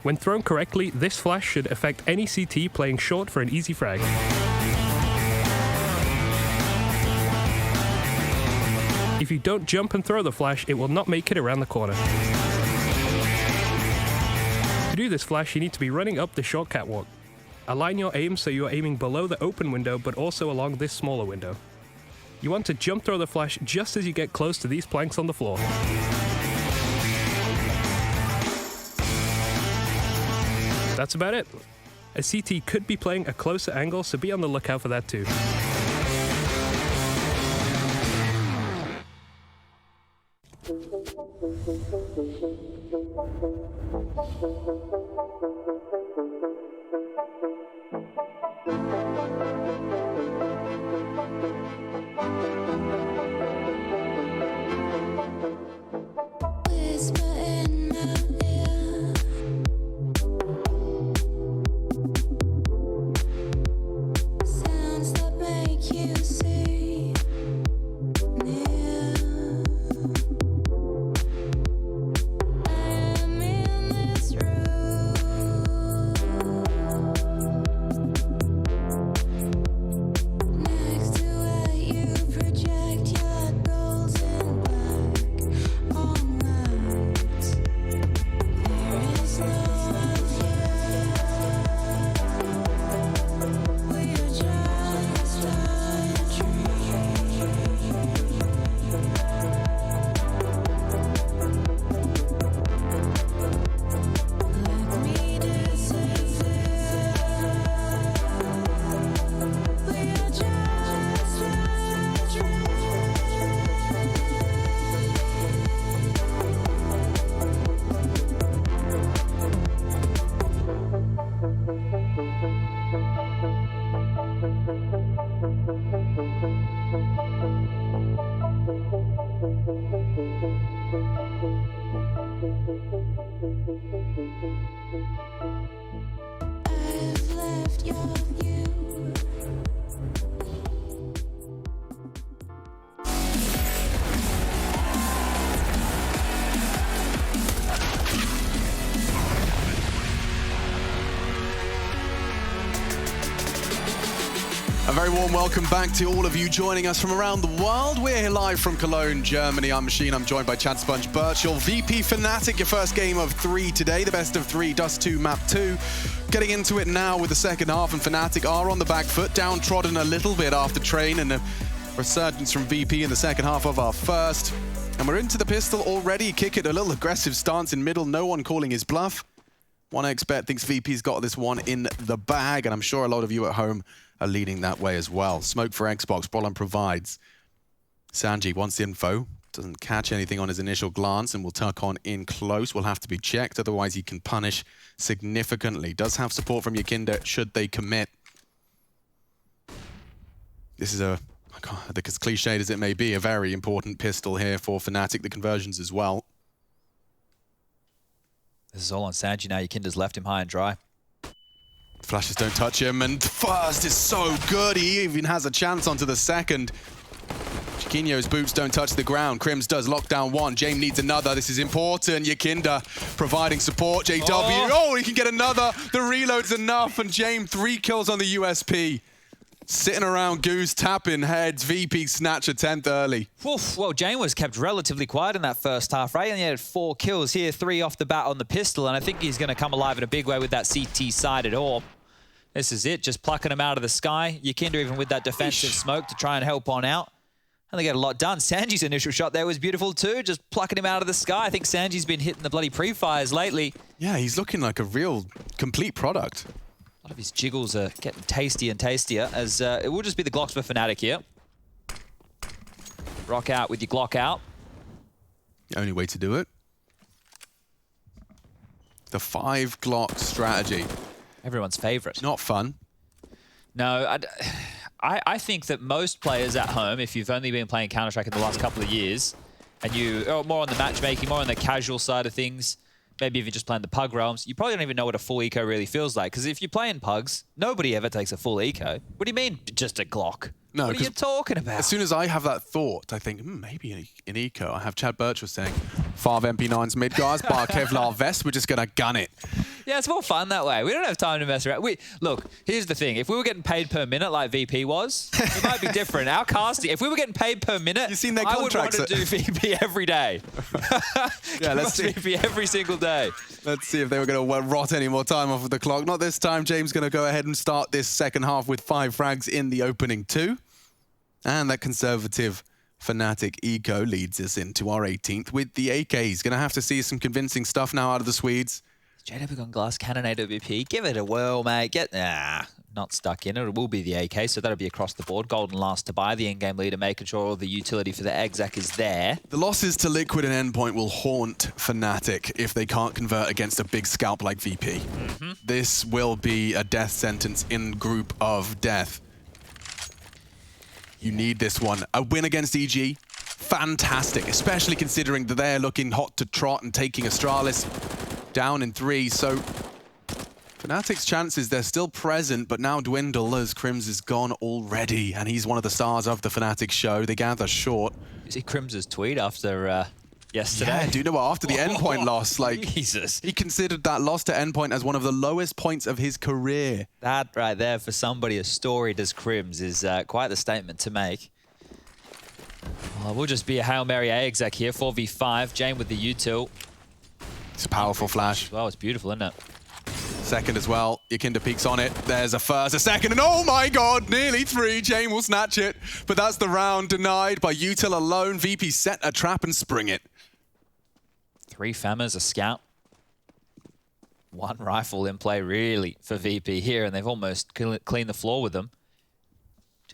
When thrown correctly, this flash should affect any CT playing short for an easy frag. If you don't jump and throw the flash, it will not make it around the corner. To do this flash, you need to be running up the short catwalk. Align your aim so you are aiming below the open window, but also along this smaller window. You want to jump throw the flash just as you get close to these planks on the floor. That's about it. A CT could be playing a closer angle, so be on the lookout for that too. very warm welcome back to all of you joining us from around the world. We're here live from Cologne, Germany. I'm Machine. I'm joined by Chad Sponge Birchall. VP Fnatic, your first game of 3 today, the best of 3, Dust 2, Map 2. Getting into it now with the second half, and Fnatic are on the back foot, downtrodden a little bit after Train, and a resurgence from VP in the second half of our first. And we're into the pistol already. Kick it, a little aggressive stance in middle, no one calling his bluff. 1xBet thinks VP's got this one in the bag, and I'm sure a lot of you at home are leading that way as well. Smoke for Xbox, Brolin provides. Sanji wants the info, doesn't catch anything on his initial glance, and will tuck on in close. Will have to be checked, otherwise he can punish significantly. Does have support from Yakinda should they commit. This is I think as cliched as it may be, a very important pistol here for Fnatic, the conversions as well. This is all on Sanji now. Yakinda's left him high and dry. Flashes don't touch him, and first is so good. He even has a chance onto the second. Chiquinho's boots don't touch the ground. Crims does lock down one. James needs another. This is important. Yakinda providing support. JW, oh, he can get another. The reload's enough, and James 3 kills on the USP. Sitting around Goose, tapping heads. VP snatch a 10th early. Oof, well, Jane was kept relatively quiet in that first half, right? And he had 4 kills here, 3 off the bat on the pistol, and I think he's going to come alive in a big way with that CT-sided AWP. This is it, just plucking him out of the sky. Yakinda even with that defensive smoke to try and help on out. And they get a lot done. Sanji's initial shot there was beautiful too, just plucking him out of the sky. I think Sanji's been hitting the bloody pre-fires lately. Yeah, he's looking like a real complete product. A lot of his jiggles are getting tastier and tastier, as it will just be the Glocks for Fnatic here. Rock out with your Glock out. The only way to do it. The 5 Glock strategy. Everyone's favorite. Not fun. No, I think that most players at home, if you've only been playing Counter-Strike in the last couple of years, and you're more on the matchmaking, more on the casual side of things, maybe if you're just playing the Pug realms, you probably don't even know what a full eco really feels like. Because if you're playing Pugs, nobody ever takes a full eco. What do you mean, just a Glock? No, what are you talking about? As soon as I have that thought, I think, maybe in eco. I have Chad Birchall saying, Fav MP9's Midgars, bar Kevlar vest, we're just going to gun it. Yeah, it's more fun that way. We don't have time to mess around. Look, here's the thing. If we were getting paid per minute like VP was, it might be different. Our casting, if we were getting paid per minute, You've seen their I would want contracts. to do VP every day. Yeah, let's see. VP every single day. Let's see if they were going to rot any more time off of the clock. Not this time. James going to go ahead and start this second half with 5 frags in the opening 2. And that conservative Fnatic eco leads us into our 18th with the AKs. Going to have to see some convincing stuff now out of the Swedes. JW on glass, Cannonator VP. Give it a whirl, mate. Not stuck in it. It will be the AK, so that'll be across the board. Golden last to buy, the in-game leader, making sure all the utility for the exec is there. The losses to Liquid and Endpoint will haunt Fnatic if they can't convert against a big scalp like VP. This will be a death sentence in group of death. You need this one. A win against EG, fantastic, especially considering that they're looking hot to trot and taking Astralis down in 3. So Fnatic's chances, they're still present, but now dwindle as Crims is gone already, and he's one of the stars of the Fnatic show. They gather short. You see Crims' tweet after yesterday? Yeah, do you know what? After the Endpoint loss, like, Jesus. He considered that loss to Endpoint as one of the lowest points of his career. That right there, for somebody as storied as Crims, is quite the statement to make. Well, we'll just be a Hail Mary A exec here, 4v5. Jane with the util. It's a powerful flash. Well, it's beautiful, isn't it? Second as well. Yakinda peeks on it. There's a first, a second, and oh my god, nearly 3. Jane will snatch it, but that's the round denied by util alone. VP set a trap and spring it. 3 Fammers, a scout. 1 rifle in play, really, for VP here, and they've almost cleaned the floor with them.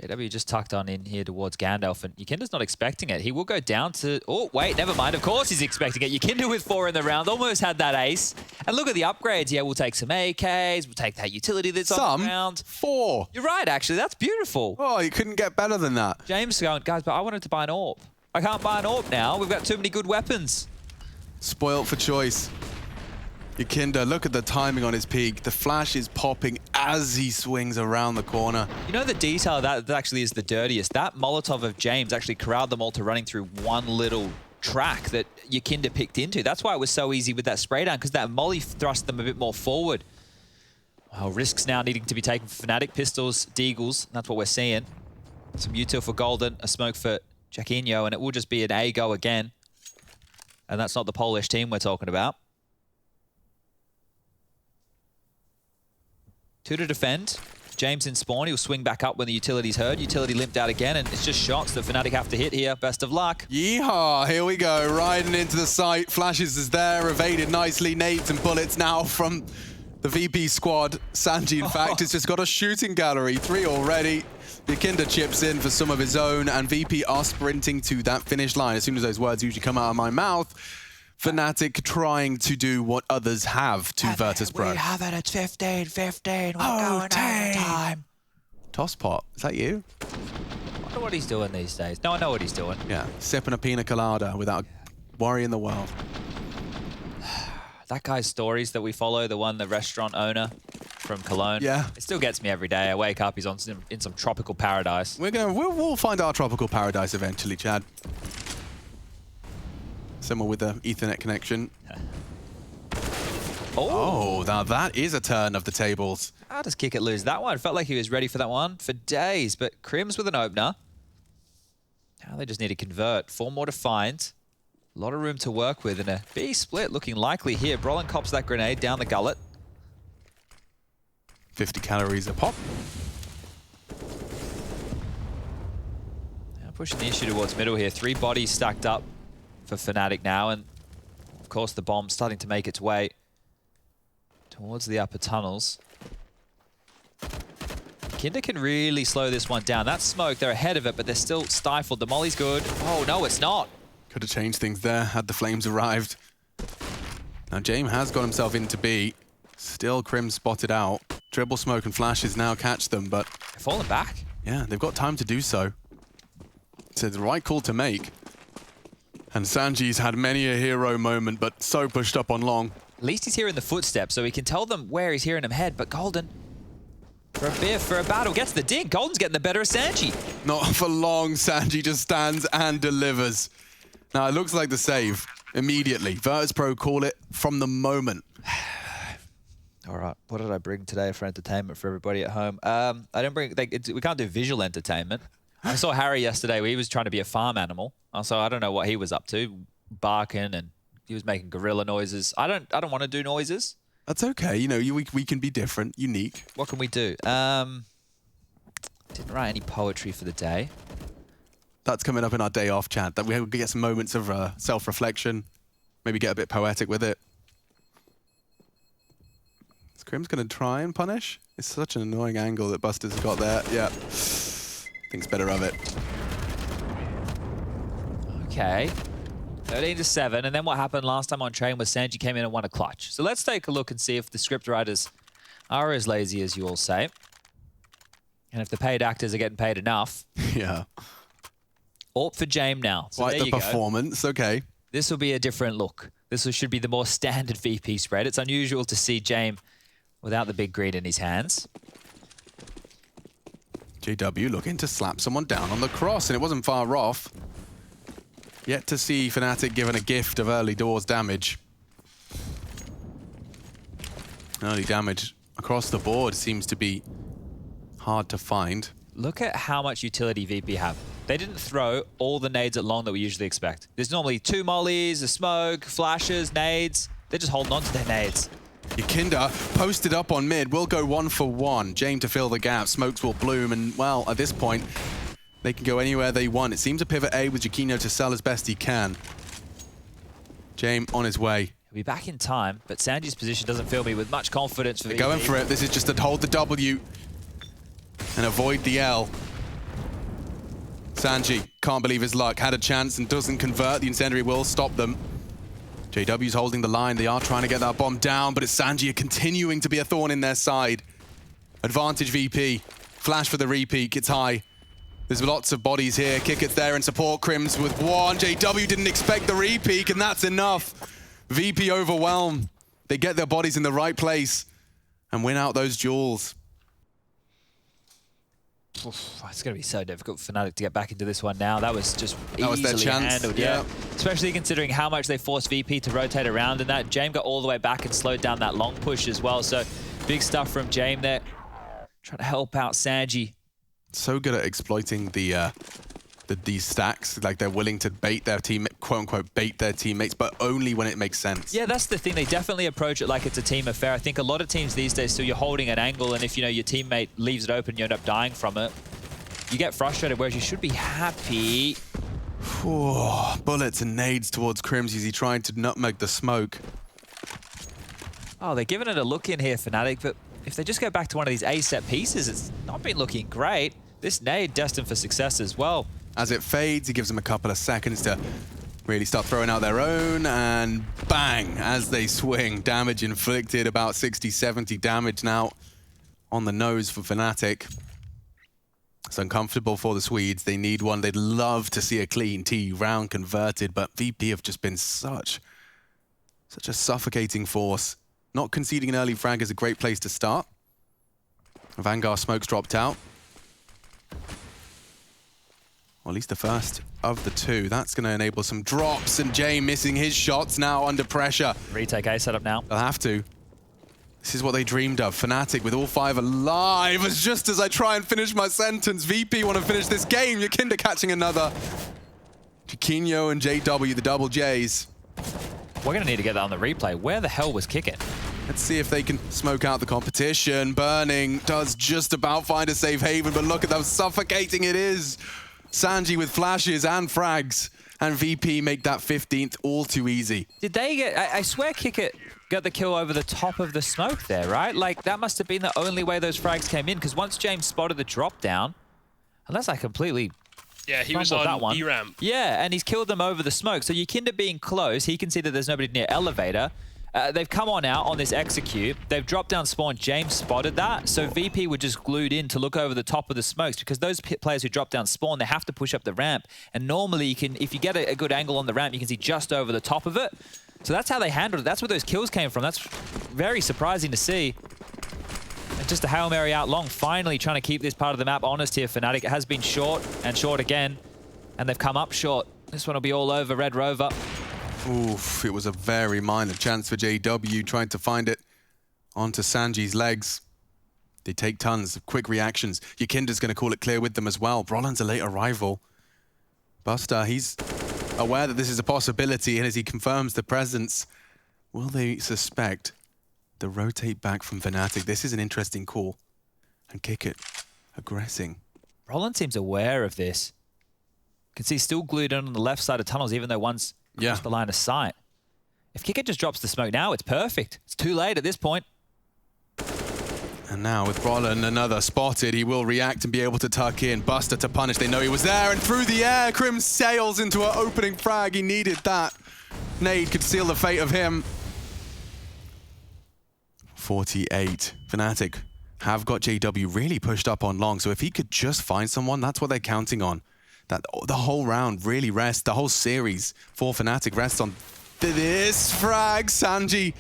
JW just tucked on in here towards Gandalf, and Yakinda's not expecting it. He will go down to... Oh, wait, never mind. Of course he's expecting it. Yakinda with 4 in the round, almost had that ace. And look at the upgrades. Yeah, we'll take some AKs. We'll take that utility that's on the ground. 4. You're right, actually. That's beautiful. Oh, you couldn't get better than that. James going, guys, but I wanted to buy an AWP. I can't buy an AWP now. We've got too many good weapons. Spoilt for choice. Yakinda, look at the timing on his peak. The flash is popping as he swings around the corner. You know the detail that actually is the dirtiest? That Molotov of James actually corralled them all to running through one little track that Yakinda picked into. That's why it was so easy with that spray down, because that molly thrust them a bit more forward. Well, risks now needing to be taken for Fnatic. Pistols, Deagles, that's what we're seeing. Some util for Golden, a smoke for Jaquinho, and it will just be an A go again. And that's not the Polish team we're talking about. 2 to defend. James in spawn. He'll swing back up when the utility's heard. Utility limped out again, and it's just shots that Fnatic have to hit here. Best of luck. Yeehaw, here we go. Riding into the site. Flashes is there, evaded nicely. Nades and bullets now from the VP squad. Sanji, in fact, has just got a shooting gallery. 3 already. Yakinda chips in for some of his own, and VP are sprinting to that finish line. As soon as those words usually come out of my mouth, Fnatic trying to do what others have to Virtus Pro. We have it, it's 15-15. We're going overtime. Tosspot, is that you? I wonder what he's doing these days. No, I know what he's doing. Yeah, sipping a pina colada without a worry in the world. That guy's stories that we follow, the one, the restaurant owner from Cologne. Yeah. It still gets me every day. I wake up, he's in some tropical paradise. We'll find our tropical paradise eventually, Chad. Someone with an Ethernet connection. Oh, now that is a turn of the tables. How does Kickit lose that one? Felt like he was ready for that one for days, but Crims with an opener. Now they just need to convert. 4 more to find. A lot of room to work with, and a B split looking likely here. Brolin cops that grenade down the gullet. 50 calories a pop. Now pushing the issue towards middle here. 3 bodies stacked up for Fnatic now, and of course the bomb starting to make its way towards the upper tunnels. Kinder can really slow this one down. That smoke, they're ahead of it, but they're still stifled. The molly's good. Oh, no, it's not. Could have changed things there had the flames arrived. Now, James has got himself into B. Still, Crim spotted out. Dribble smoke and flashes now catch them, but... They're falling back. Yeah, they've got time to do so. It's the right call to make. And Sanji's had many a hero moment, but so pushed up on long. At least he's hearing the footsteps, so he can tell them where he's hearing them head, but Golden, for a battle, gets the dig. Golden's getting the better of Sanji. Not for long, Sanji just stands and delivers. Now, it looks like the save immediately. Virtus Pro call it from the moment. All right, what did I bring today for entertainment for everybody at home? I didn't bring, we can't do visual entertainment. I saw Harry yesterday where he was trying to be a farm animal. So I don't know what he was up to, barking, and he was making gorilla noises. I don't want to do noises. That's okay. You know, we can be different, unique. What can we do? Didn't write any poetry for the day. That's coming up in our day off chat, that we get some moments of self-reflection, maybe get a bit poetic with it. Is Crim's going to try and punish? It's such an annoying angle that Buster's got there. Yeah. Thinks better of it. Okay. 13-7, and then what happened last time on train was Sanji came in and won a clutch. So let's take a look and see if the script writers are as lazy as you all say. And if the paid actors are getting paid enough. Yeah. AWP for James now. So Quite the performance, okay. This will be a different look. This should be the more standard VP spread. It's unusual to see James without the big green in his hands. JW looking to slap someone down on the cross, and it wasn't far off. Yet to see Fnatic given a gift of early doors damage. Early damage across the board seems to be hard to find. Look at how much utility VP have. They didn't throw all the nades at long that we usually expect. There's normally 2 mollies, a smoke, flashes, nades. They're just holding on to their nades. Yakinda posted up on mid, will go 1 for 1. James to fill the gap, smokes will bloom, and well, at this point, they can go anywhere they want. It seems to pivot A with Jaquinho to sell as best he can. James on his way. He'll be back in time, but Sanji's position doesn't fill me with much confidence for They're going for it. This is just to hold the W and avoid the L. Sanji can't believe his luck. Had a chance and doesn't convert. The incendiary will stop them. JW's holding the line. They are trying to get that bomb down, but it's Sanji continuing to be a thorn in their side. Advantage VP. Flash for the repeat. It's high. There's lots of bodies here. Kickit's there in support. Crims with 1. JW didn't expect the repeat, and that's enough. VP overwhelmed. They get their bodies in the right place and win out those duels. Oof, it's going to be so difficult for Fnatic to get back into this one now. That was just was their easily chance. handled. Yeah. Especially considering how much they forced VP to rotate around in that. James got all the way back and slowed down that long push as well. So Big stuff from James there. Trying to help out Sanji. So good at exploiting these stacks. Like, they're willing to bait their team, quote unquote, bait their teammates, but only when it makes sense. Yeah, that's the thing. They definitely approach it like it's a team affair. I think a lot of teams these days, so you're holding an angle, and if your teammate leaves it open, you end up dying from it. You get frustrated, whereas you should be happy. Bullets and nades towards Crims as he tried to nutmeg the smoke. Oh, they're giving it a look in here, Fnatic, but if they just go back to one of these A-set pieces, it's not been looking great. This nade destined for success as well. As it fades, he gives them a couple of seconds to really start throwing out their own, and bang, as they swing. Damage inflicted, about 60, 70 damage now on the nose for Fnatic. It's uncomfortable for the Swedes. They need one. They'd love to see a clean T round converted, but VP have just been such a suffocating force. Not conceding an early frag is a great place to start. Vanguard smoke's dropped out. Or at least the first of the two. That's going to enable some drops, and Jay missing his shots now under pressure. Retake A setup now. They'll have to. This is what they dreamed of. Fnatic with all 5 alive. As just as I try and finish my sentence, VP want to finish this game. Yakinda catching another. Chiquinho and JW, the double Js. We're going to need to get that on the replay. Where the hell was Kick It? Let's see if they can smoke out the competition. Burning does just about find a safe haven, but look at how suffocating it is. Sanji with flashes and frags, and VP make that 15th all too easy. Did they get... I swear Kick It got the kill over the top of the smoke there, right? Like, that must have been the only way those frags came in, because once James spotted the drop down, unless I completely... Yeah, he was on E-ramp. Yeah, and he's killed them over the smoke. So Yakinda being close, he can see that there's nobody near elevator. They've come on out on this execute. They've dropped down spawn. James spotted that. So VP were just glued in to look over the top of the smokes, because those players who drop down spawn, they have to push up the ramp. And normally you can, if you get a good angle on the ramp, you can see just over the top of it. So that's how they handled it. That's where those kills came from. That's very surprising to see. And just a Hail Mary out long, finally trying to keep this part of the map honest here, Fnatic. It has been short and short again, and they've come up short. This one will be all over Red Rover. Oof, it was a very minor chance for JW, trying to find it onto Sanji's legs. They take tons of quick reactions. Yakinda's going to call it clear with them as well. Brolin's a late arrival. Buster, he's aware that this is a possibility, and as he confirms the presence, will they suspect the rotate back from Fnatic? This is an interesting call. And Kick It, aggressing. Brolin seems aware of this. You can see still glued in on the left side of tunnels, even though one's across the line of sight. If Kick It just drops the smoke now, it's perfect. It's too late at this point. And now with Brolin, another spotted, he will react and be able to tuck in. Buster to punish, they know he was there, and through the air, Crim sails into an opening frag. He needed that. Nade could seal the fate of him. 48. Fnatic have got JW really pushed up on long, so if he could just find someone, that's what they're counting on. That the whole round really rests, the whole series for Fnatic rests on this frag. Sanji,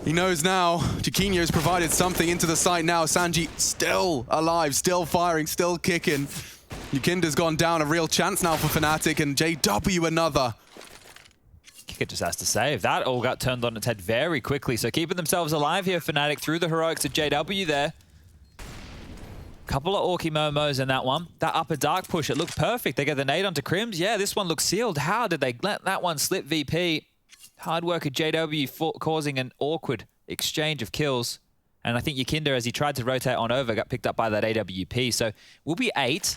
he knows now. Chiquinho's provided something into the site now. Sanji still alive, still firing, still kicking. Yakinda's gone down, a real chance now for Fnatic, and JW another. Kick It just has to save. That all got turned on its head very quickly, so keeping themselves alive here, Fnatic, through the heroics of JW there. Couple of Orky Momos in that one. That upper dark push, it looked perfect. They get the nade onto Crims. Yeah, this one looks sealed. How did they let that one slip, VP? Hard work of JW causing an awkward exchange of kills. And I think Yakinda, as he tried to rotate on over, got picked up by that AWP. So we'll be 8.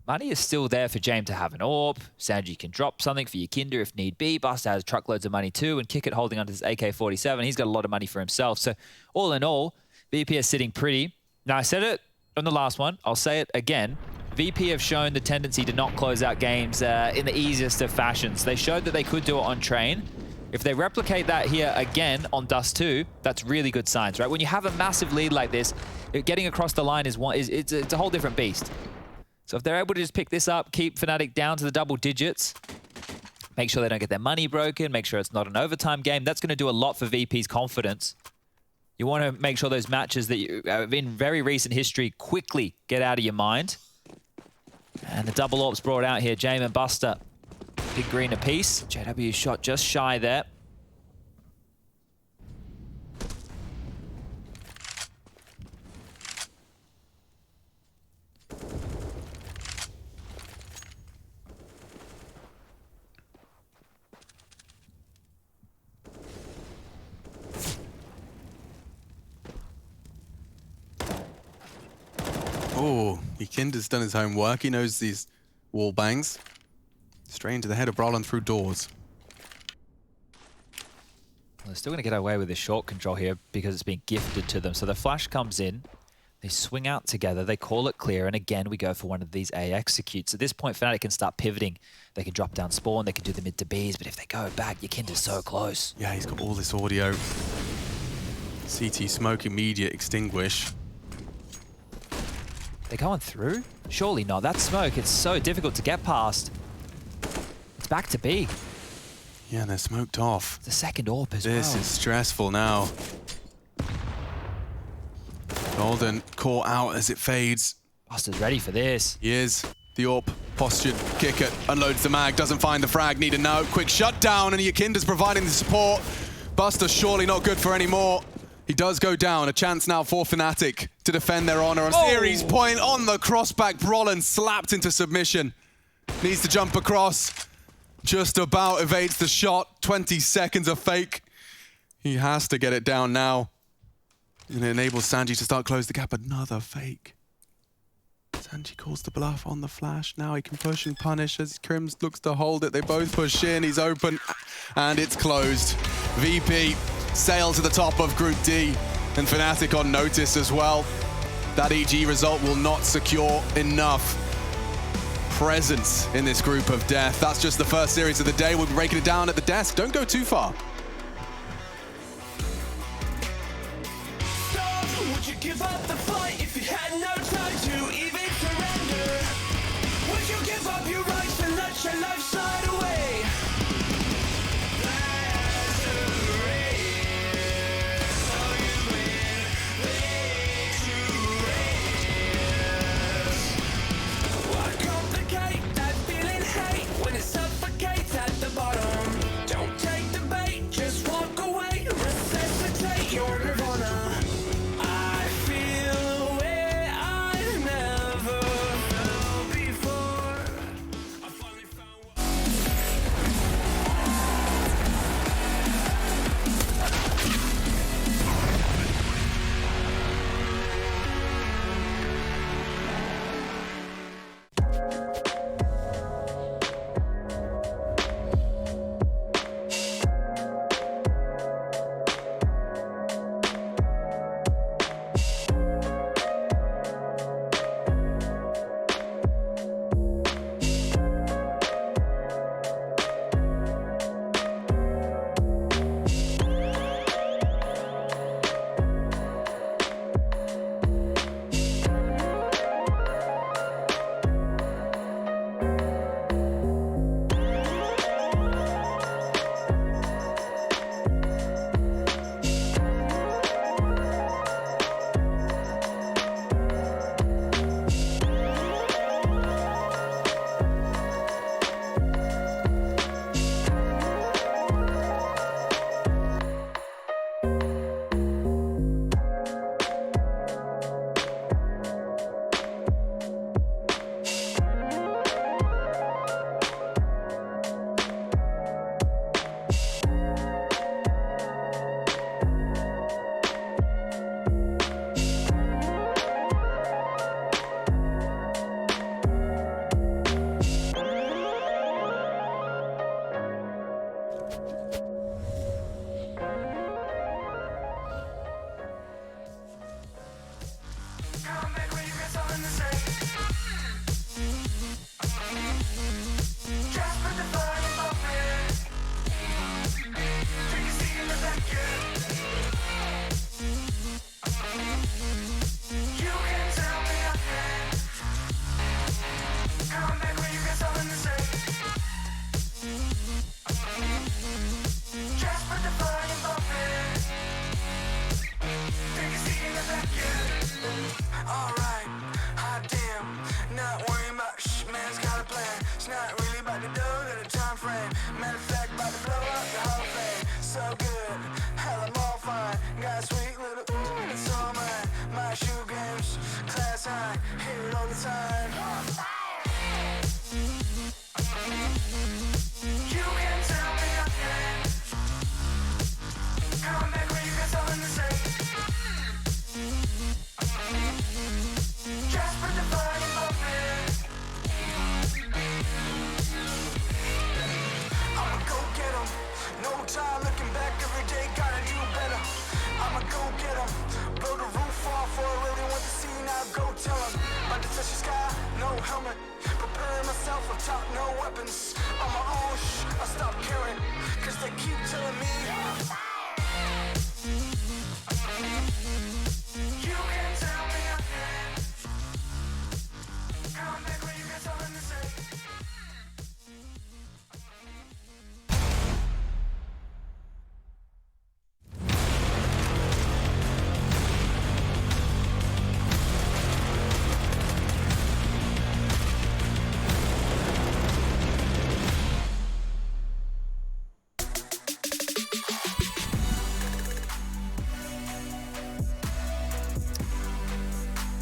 Money is still there for James to have an AWP. Sanji can drop something for Yakinda if need be. Buster has truckloads of money too. And Kick It holding onto his AK-47. He's got a lot of money for himself. So all in all, VP is sitting pretty. Now, I said it on the last one. I'll say it again. VP have shown the tendency to not close out games in the easiest of fashions. They showed that they could do it on Train. If they replicate that here again on Dust 2, that's really good signs, right? When you have a massive lead like this, getting across the line is it's a whole different beast. So if they're able to just pick this up, keep Fnatic down to the double digits, make sure they don't get their money broken, make sure it's not an overtime game, that's going to do a lot for VP's confidence. You want to make sure those matches that you in very recent history quickly get out of your mind. And the double AWP's brought out here. James and Buster, big green apiece. JW shot just shy there. Oh, Kinder's done his homework. He knows these wall bangs. Straight into the head of Brolin through doors. Well, they're still going to get away with the short control here because it's been gifted to them. So the flash comes in, they swing out together, they call it clear, and again we go for one of these A executes. At this point, Fnatic can start pivoting. They can drop down spawn, they can do the mid to Bs, but if they go back, Kinder's so close. Yeah, he's got all this audio. CT smoke, immediate extinguish. They're going through? Surely not. That smoke, it's so difficult to get past. It's back to B. Yeah, they're smoked off. The second AWP as well. This is stressful now. Golden caught out as it fades. Buster's ready for this. He is. The AWP postured kicker unloads the mag, doesn't find the frag, need a note. Quick shutdown, and Yakinda's providing the support. Buster surely not good for any more. He does go down. A chance now for Fnatic to defend their honor. A series point on the crossback. Brolin slapped into submission. Needs to jump across. Just about evades the shot. 20 seconds of fake. He has to get it down now. And it enables Sanji to start close the gap. Another fake. Sanji calls the bluff on the flash. Now he can push and punish as Crims looks to hold it. They both push in. He's open and it's closed. VP sail to the top of Group D, and Fnatic on notice as well. That EG result will not secure enough presence in this group of death. That's just the first series of the day. We'll be breaking it down at the desk. Don't go too far. Would you give up the fight if you had no time to even surrender? Would you give up your rights and let your life slide away? Why complicate that feeling hate when it suffocates at the bottom? Don't take the bait, just walk away, resuscitate your nirvana. get 'em. Blow the roof off for I really want to see now, go tell 'em. Under touch the sky, no helmet. Preparing myself up top, no weapons. On my own, I stop caring. Cause they keep telling me you can tell me again. Come back when you got something to say.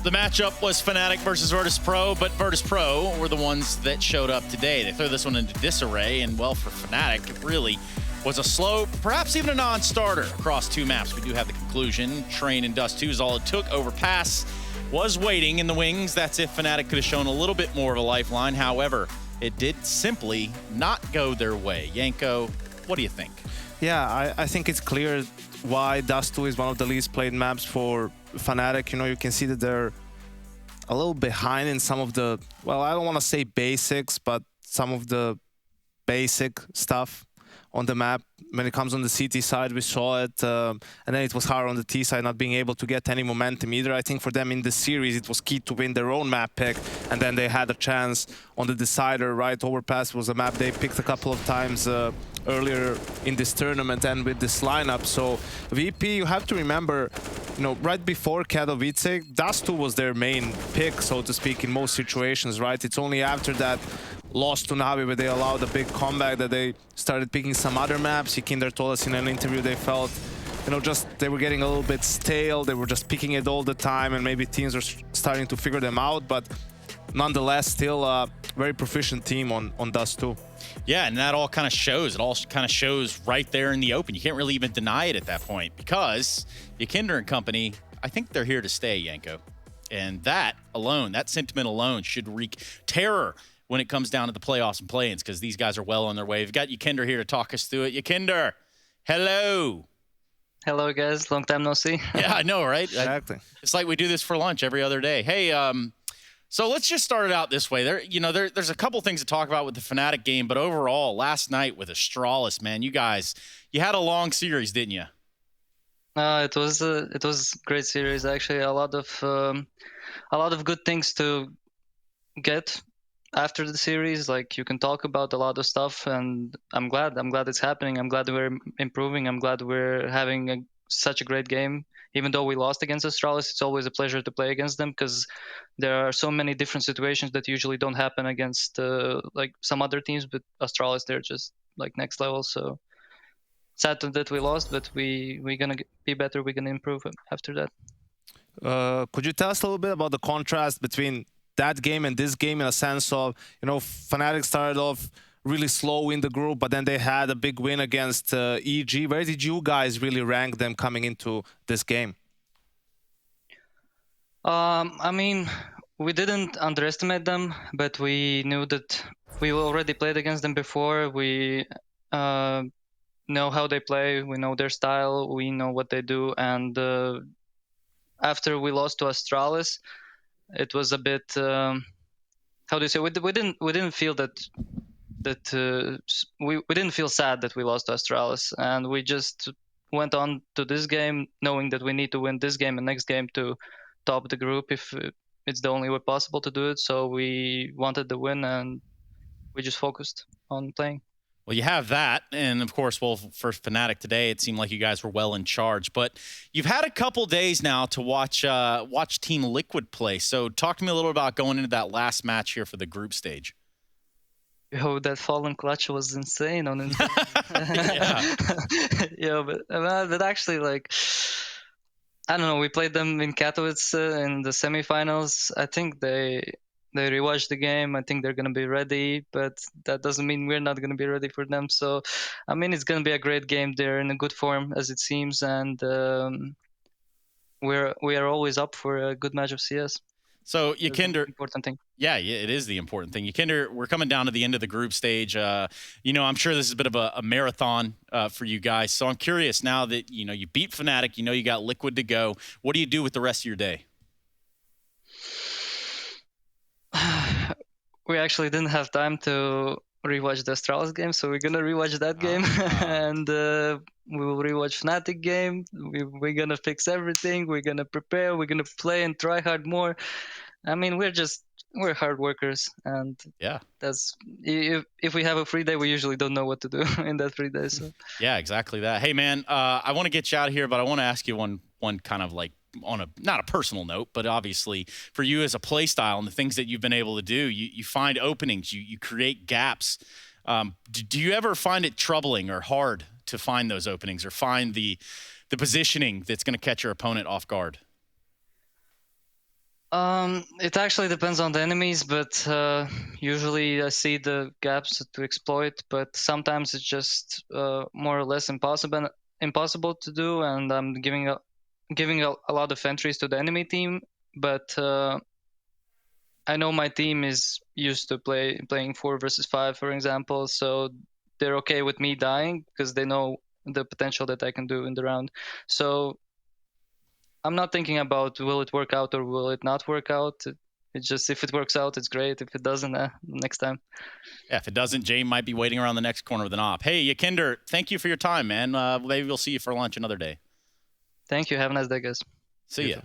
The matchup was Fnatic versus Virtus Pro, but Virtus Pro were the ones that showed up today. They threw this one into disarray, and well, for Fnatic, it really was a slow, perhaps even a non-starter across two maps. We do have the conclusion. Train and Dust 2 is all it took. Overpass was waiting in the wings. That's if Fnatic could have shown a little bit more of a lifeline. However, it did simply not go their way. Yanko, what do you think? Yeah, I think it's clear why Dust 2 is one of the least played maps for Fnatic. You know, you can see that they're a little behind in some of the, well, I don't want to say basics, but some of the basic stuff on the map. When it comes on the CT side, we saw it, and then it was hard on the T side, not being able to get any momentum either. I think for them in the series, it was key to win their own map pick, and then they had a chance on the decider, right? Overpass was a map they picked a couple of times earlier in this tournament and with this lineup. So VP, you have to remember, you know, right before Katowice, Dust 2 was their main pick, so to speak, in most situations, right? It's only after that loss to Navi where they allowed a big comeback that they started picking some other maps. Kinder told us in an interview they felt, you know, just they were getting a little bit stale. They were just picking it all the time, and maybe teams are starting to figure them out. But nonetheless, still a very proficient team on Dust 2. Yeah, and that all kind of shows. It all kind of shows right there in the open. You can't really even deny it at that point because Kinder and company, I think they're here to stay, Yanko. And that alone, that sentiment alone should wreak terror when it comes down to the playoffs and play-ins, because these guys are well on their way. We've got Kinder here to talk us through it. Kinder, hello. Hello, guys. Long time no see. Yeah, I know, right? Exactly. It's like we do this for lunch every other day. Hey, so let's just start it out this way. There's a couple things to talk about with the Fnatic game, but overall, last night with Astralis, man, you had a long series, didn't you? It was a great series, actually. A lot of good things to get after the series. Like, you can talk about a lot of stuff, and I'm glad it's happening. I'm glad we're improving. I'm glad we're having such a great game. Even though we lost against Astralis, it's always a pleasure to play against them because there are so many different situations that usually don't happen against like some other teams. But Astralis, they're just like next level. So sad that we lost, but we're gonna be better. We're gonna improve after that. Could you tell us a little bit about the contrast between that game and this game, in a sense of, you know, Fnatic started off really slow in the group, but then they had a big win against EG. Where did you guys really rank them coming into this game? I mean, we didn't underestimate them, but we knew that we already played against them before. We know how they play, we know their style, we know what they do, and after we lost to Astralis, it was a bit how do you say? We didn't feel that we didn't feel sad that we lost to Astralis, and we just went on to this game knowing that we need to win this game and next game to top the group if it's the only way possible to do it. So we wanted the win, and we just focused on playing. Well, you have that, and of course, well, for Fnatic today, it seemed like you guys were well in charge. But you've had a couple days now to watch Team Liquid play. So talk to me a little about going into that last match here for the group stage. Yo, that fallen clutch was insane on it. Yeah, but actually, like, I don't know. We played them in Katowice in the semifinals. I think they rewatched the game. I think they're gonna be ready, but that doesn't mean we're not gonna be ready for them. So, I mean, it's gonna be a great game. They're in a good form, as it seems, and we are always up for a good match of CS. So, Yakinder, important thing. Yeah, it is the important thing. Yakinder, we're coming down to the end of the group stage. I'm sure this is a bit of a marathon for you guys. So I'm curious now that, you beat Fnatic, you got Liquid to go. What do you do with the rest of your day? We actually didn't have time to rewatch the Astralis game, so we're gonna rewatch that game, and we will rewatch Fnatic game. We're gonna fix everything. We're gonna prepare. We're gonna play and try hard more. I mean, we're hard workers, and that's if we have a free day, we usually don't know what to do in that free day. So yeah, exactly that. Hey man, I want to get you out of here, but I want to ask you one kind of like on not a personal note, but obviously for you as a play style and the things that you've been able to do, you find openings, you create gaps. Do you ever find it troubling or hard to find those openings or find the positioning that's going to catch your opponent off guard? It actually depends on the enemies, but usually I see the gaps to exploit, but sometimes it's just more or less impossible to do, and I'm giving a lot of entries to the enemy team, but I know my team is used to playing 4 versus 5, for example, so they're okay with me dying because they know the potential that I can do in the round. So I'm not thinking about will it work out or will it not work out. It's just if it works out, it's great. If it doesn't, next time. Yeah, if it doesn't, Jay might be waiting around the next corner with an op. Hey, Yakinder, thank you for your time, man. Maybe we'll see you for lunch another day. Thank you. Have a nice day, guys. See ya.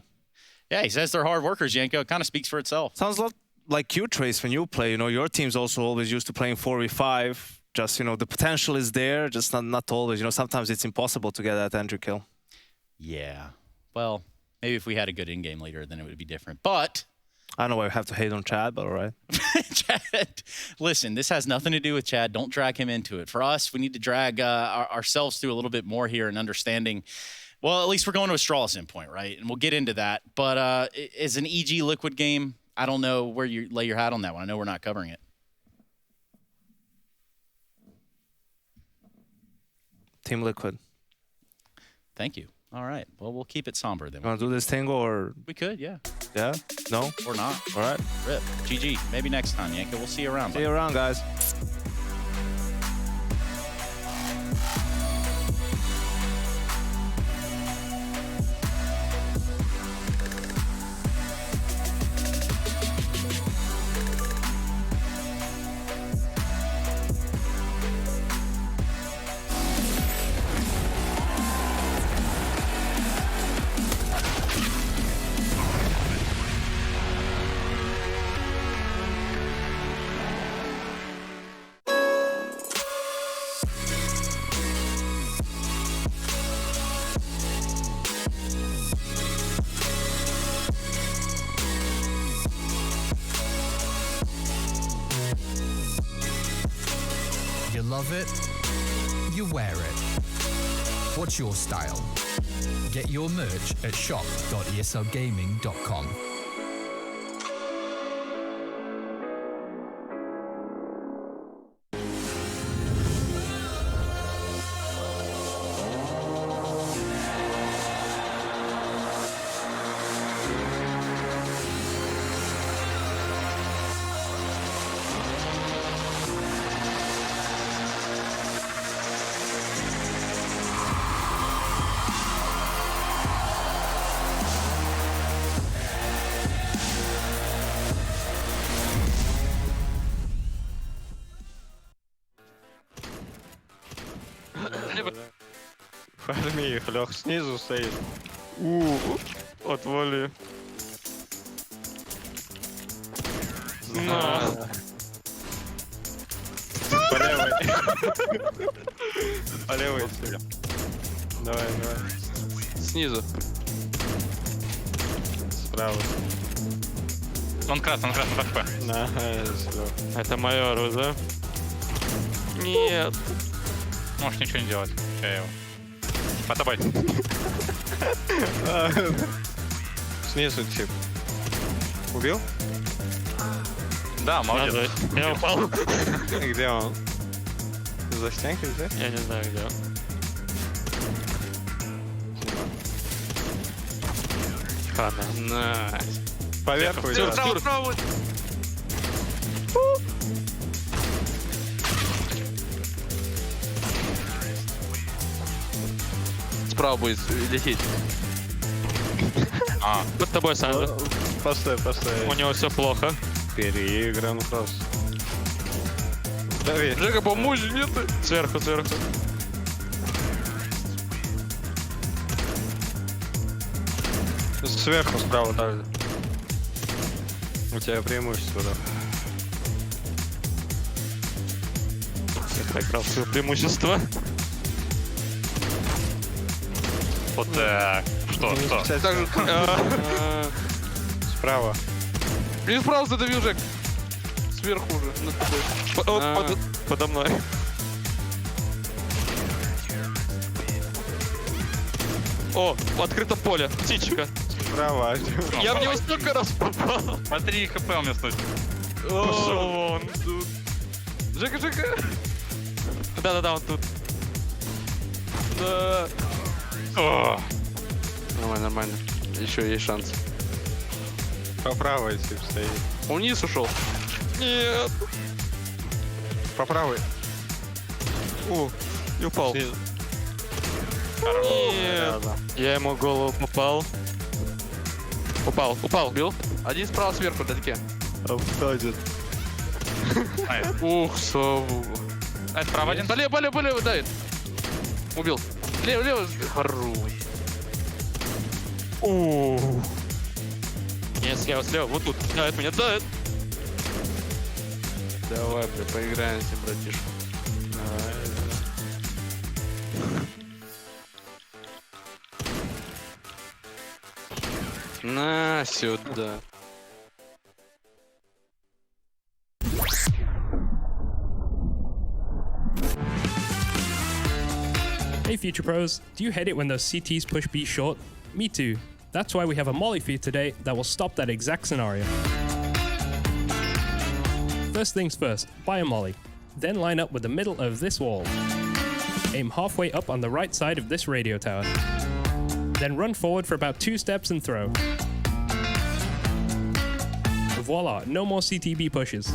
Yeah, he says they're hard workers, Yanko. It kind of speaks for itself. Sounds a lot like you, Trace, when you play. Your team's also always used to playing 4v5. Just, the potential is there, just not always. Sometimes it's impossible to get that entry kill. Yeah. Well, maybe if we had a good in-game leader, then it would be different. But I don't know why I have to hate on Chad, but all right. Chad, listen, this has nothing to do with Chad. Don't drag him into it. For us, we need to drag ourselves through a little bit more here and understanding. Well, at least we're going to Astralis endpoint, right? And we'll get into that. But as an EG Liquid game, I don't know where you lay your hat on that one. I know we're not covering it. Team Liquid. Thank you. All right. Well, we'll keep it somber then. You want to do this thing or? We could, yeah. Yeah? No? Or not. All right. Rip. GG. Maybe next time, Yanko. We'll see you around. See you around, guys. You love it, you wear it. What's your style? Get your merch at shop.eslgaming.com. Возьми их, Лех, снизу стоит. Отвали. На. По левой. По левой. Давай. Снизу. Справа. Он красный, ФП. Это майор, да? Нет. Можешь ничего не делать. Я его. По тобой. Снизу тип. Убил? Да, молодец. Я упал. Где он? За стенкой здесь? Я не знаю, где он. Ладно. Найс. Поверху идет. Справа. Справа будет лететь. Под тобой, Сандра. Постой. У него все плохо. Переигран просто. Дави. Жека, помочь, нет? Сверху. Сверху справа дави. У тебя преимущество, да. Я проиграл свое преимущество. Вот так. Что? Справа. И справа задавил, Жек. Сверху уже. Над тобой. Подо мной. О, открыто поле. Птичка. Справа. Я в него столько раз попал. Смотри, хп у меня стоит. Пошел вон. Жека. Да, он тут. Да. Нормально. Еще есть шанс. По правой тип стоит. Он вниз ушел. Нет. По правой. И упал. Нет. Да. Я ему в голову попал. Упал. Бил? Один справа сверху, далеке. Обходит. Ух, сову. А это справа один? Полево, давит. Убил. Лево. Хорош. Нет, слева. Вот тут. Давит меня, давит. Давай, бля, поиграемся, братишка. На сюда. Hey Future Pros, do you hate it when those CTs push B short? Me too. That's why we have a molly for you today that will stop that exact scenario. First things first, buy a molly. Then line up with the middle of this wall. Aim halfway up on the right side of this radio tower. Then run forward for about 2 steps and throw. Voila, no more CTB pushes.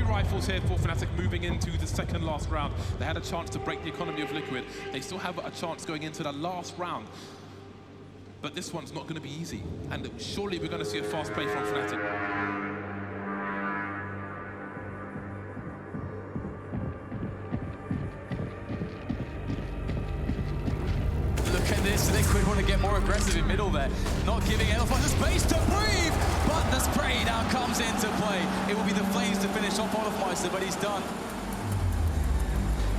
Rifles here for Fnatic moving into the second last round. They had a chance to break the economy of Liquid. They still have a chance going into the last round. But this one's not going to be easy. And surely we're going to see a fast play from Fnatic. Look at this, Liquid want to get more aggressive in middle there. Not giving Elephant the space to breathe, but the spray now comes into play. It will be the Flames to finish off Olafmeister, but he's done.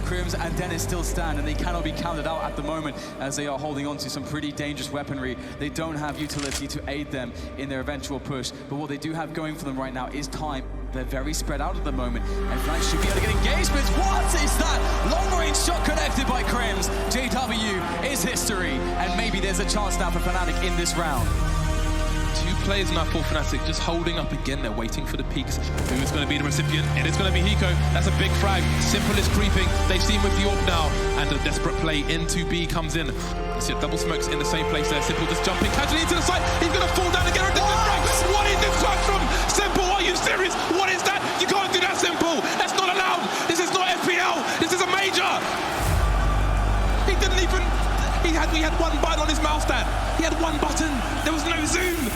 Crims and Dennis still stand, and they cannot be counted out at the moment as they are holding on to some pretty dangerous weaponry. They don't have utility to aid them in their eventual push, but what they do have going for them right now is time. They're very spread out at the moment, and Fnatic should be able to get engagements. What is that? Long-range shot connected by Crims. JW is history, and maybe there's a chance now for Fnatic in this round. 2 players now for Fnatic, just holding up again. They're waiting for the peaks. Who is going to be the recipient? It is going to be Hiko. That's a big frag. Simple is creeping. They've seen with the AWP now, and a desperate play into B comes in. You see double smokes in the same place there. Simple just jumping casually into the site. He's going to fall down and get a different frag. What is this shot from Simple? Are you serious? What is that? You can't do that, Simple. That's not allowed. This is not FPL. This is a major. He didn't even... He had one button on his mouse pad. He had one button. There was no zoom.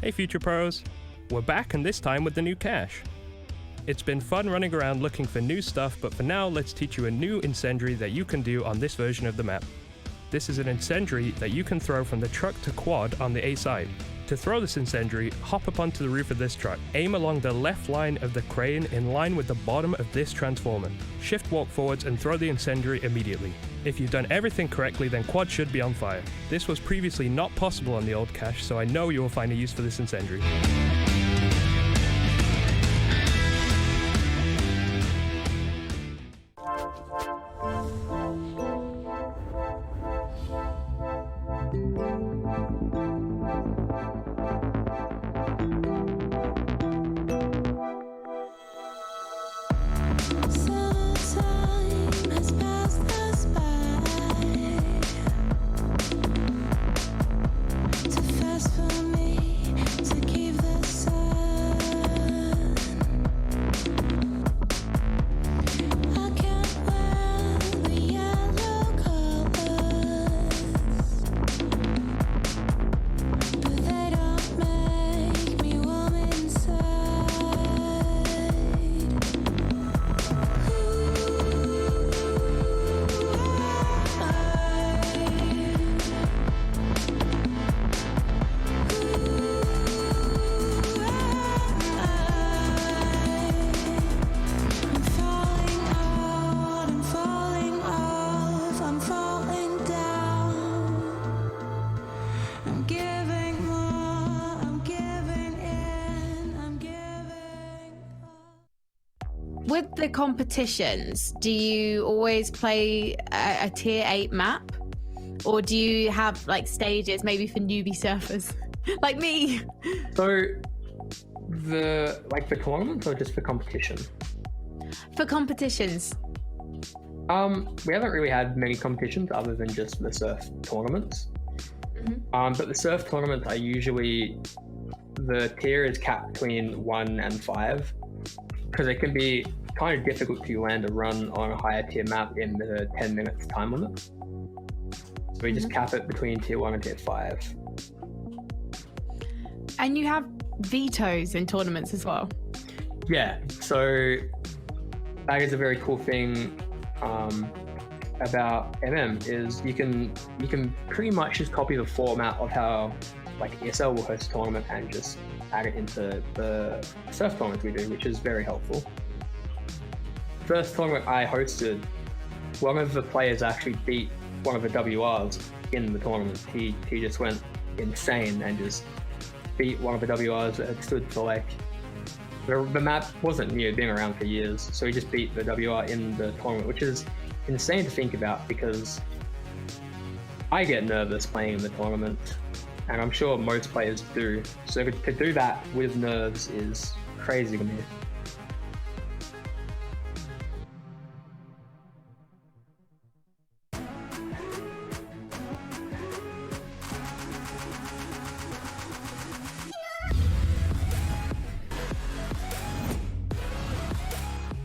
Hey Future Pros, we're back and this time with the new cache. It's been fun running around looking for new stuff, but for now let's teach you a new incendiary that you can do on this version of the map. This is an incendiary that you can throw from the truck to quad on the A side. To throw this incendiary, hop up onto the roof of this truck, aim along the left line of the crane in line with the bottom of this transformer. Shift walk forwards and throw the incendiary immediately. If you've done everything correctly, then quad should be on fire. This was previously not possible on the old cache, so I know you will find a use for this incendiary. with the competitions, do you always play a tier 8 map? Or do you have like stages maybe for newbie surfers like me? So for tournaments or just for competition? For competitions. We haven't really had many competitions other than just the surf tournaments. But the surf tournaments are usually, the tier is capped between 1 and 5 because it can be kind of difficult to land a run on a higher tier map in the 10 minutes time limit. So we just cap it between tier 1 and tier 5. And you have vetoes in tournaments as well. Yeah, so that is a very cool thing about is you can pretty much just copy the format of how like ESL will host a tournament and just add it into the surf tournaments we do, which is very helpful. First tournament I hosted, one of the players actually beat one of the WRs in the tournament. He just went insane and just beat one of the WRs that had stood for like, the map wasn't being around for years, so he just beat the WR in the tournament, which is insane to think about because I get nervous playing in the tournament, and I'm sure most players do. So to do that with nerves is crazy to me.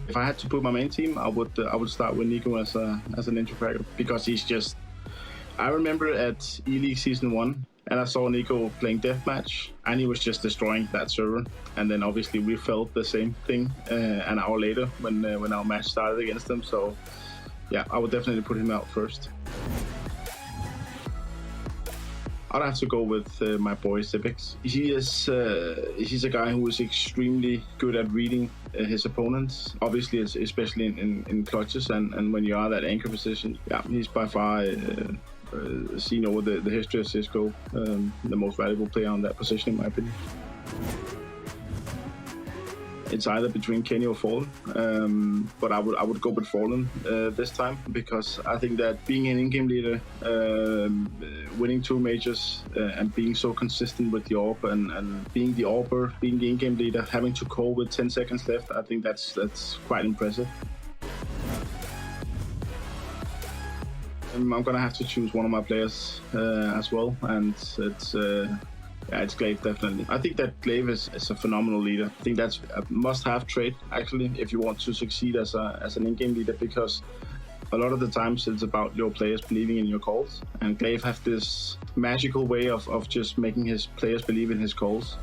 If I had to put my main team, I would start with Nico as an intro fragger because he's just. I remember at E-League Season 1, and I saw Nico playing Deathmatch, and he was just destroying that server. And then obviously we felt the same thing an hour later when our match started against him. So yeah, I would definitely put him out first. I'd have to go with my boy Sibix. He's a guy who is extremely good at reading his opponents, obviously, especially in clutches and when you are that anchor position. Yeah, he's by far seen over the history of CSGO, the most valuable player on that position, in my opinion. It's either between Kenny or Fallen, but I would go with Fallen this time because I think that being an in-game leader, winning 2 majors, and being so consistent with the AWP and being the AWPer, being the in-game leader, having to call with 10 seconds left, I think that's quite impressive. I'm gonna have to choose one of my players as well, and it's Glaive, definitely. I think that Glaive is a phenomenal leader. I think that's a must-have trait, actually, if you want to succeed as an in-game leader, because a lot of the times it's about your players believing in your calls. And Glaive has this magical way of just making his players believe in his calls.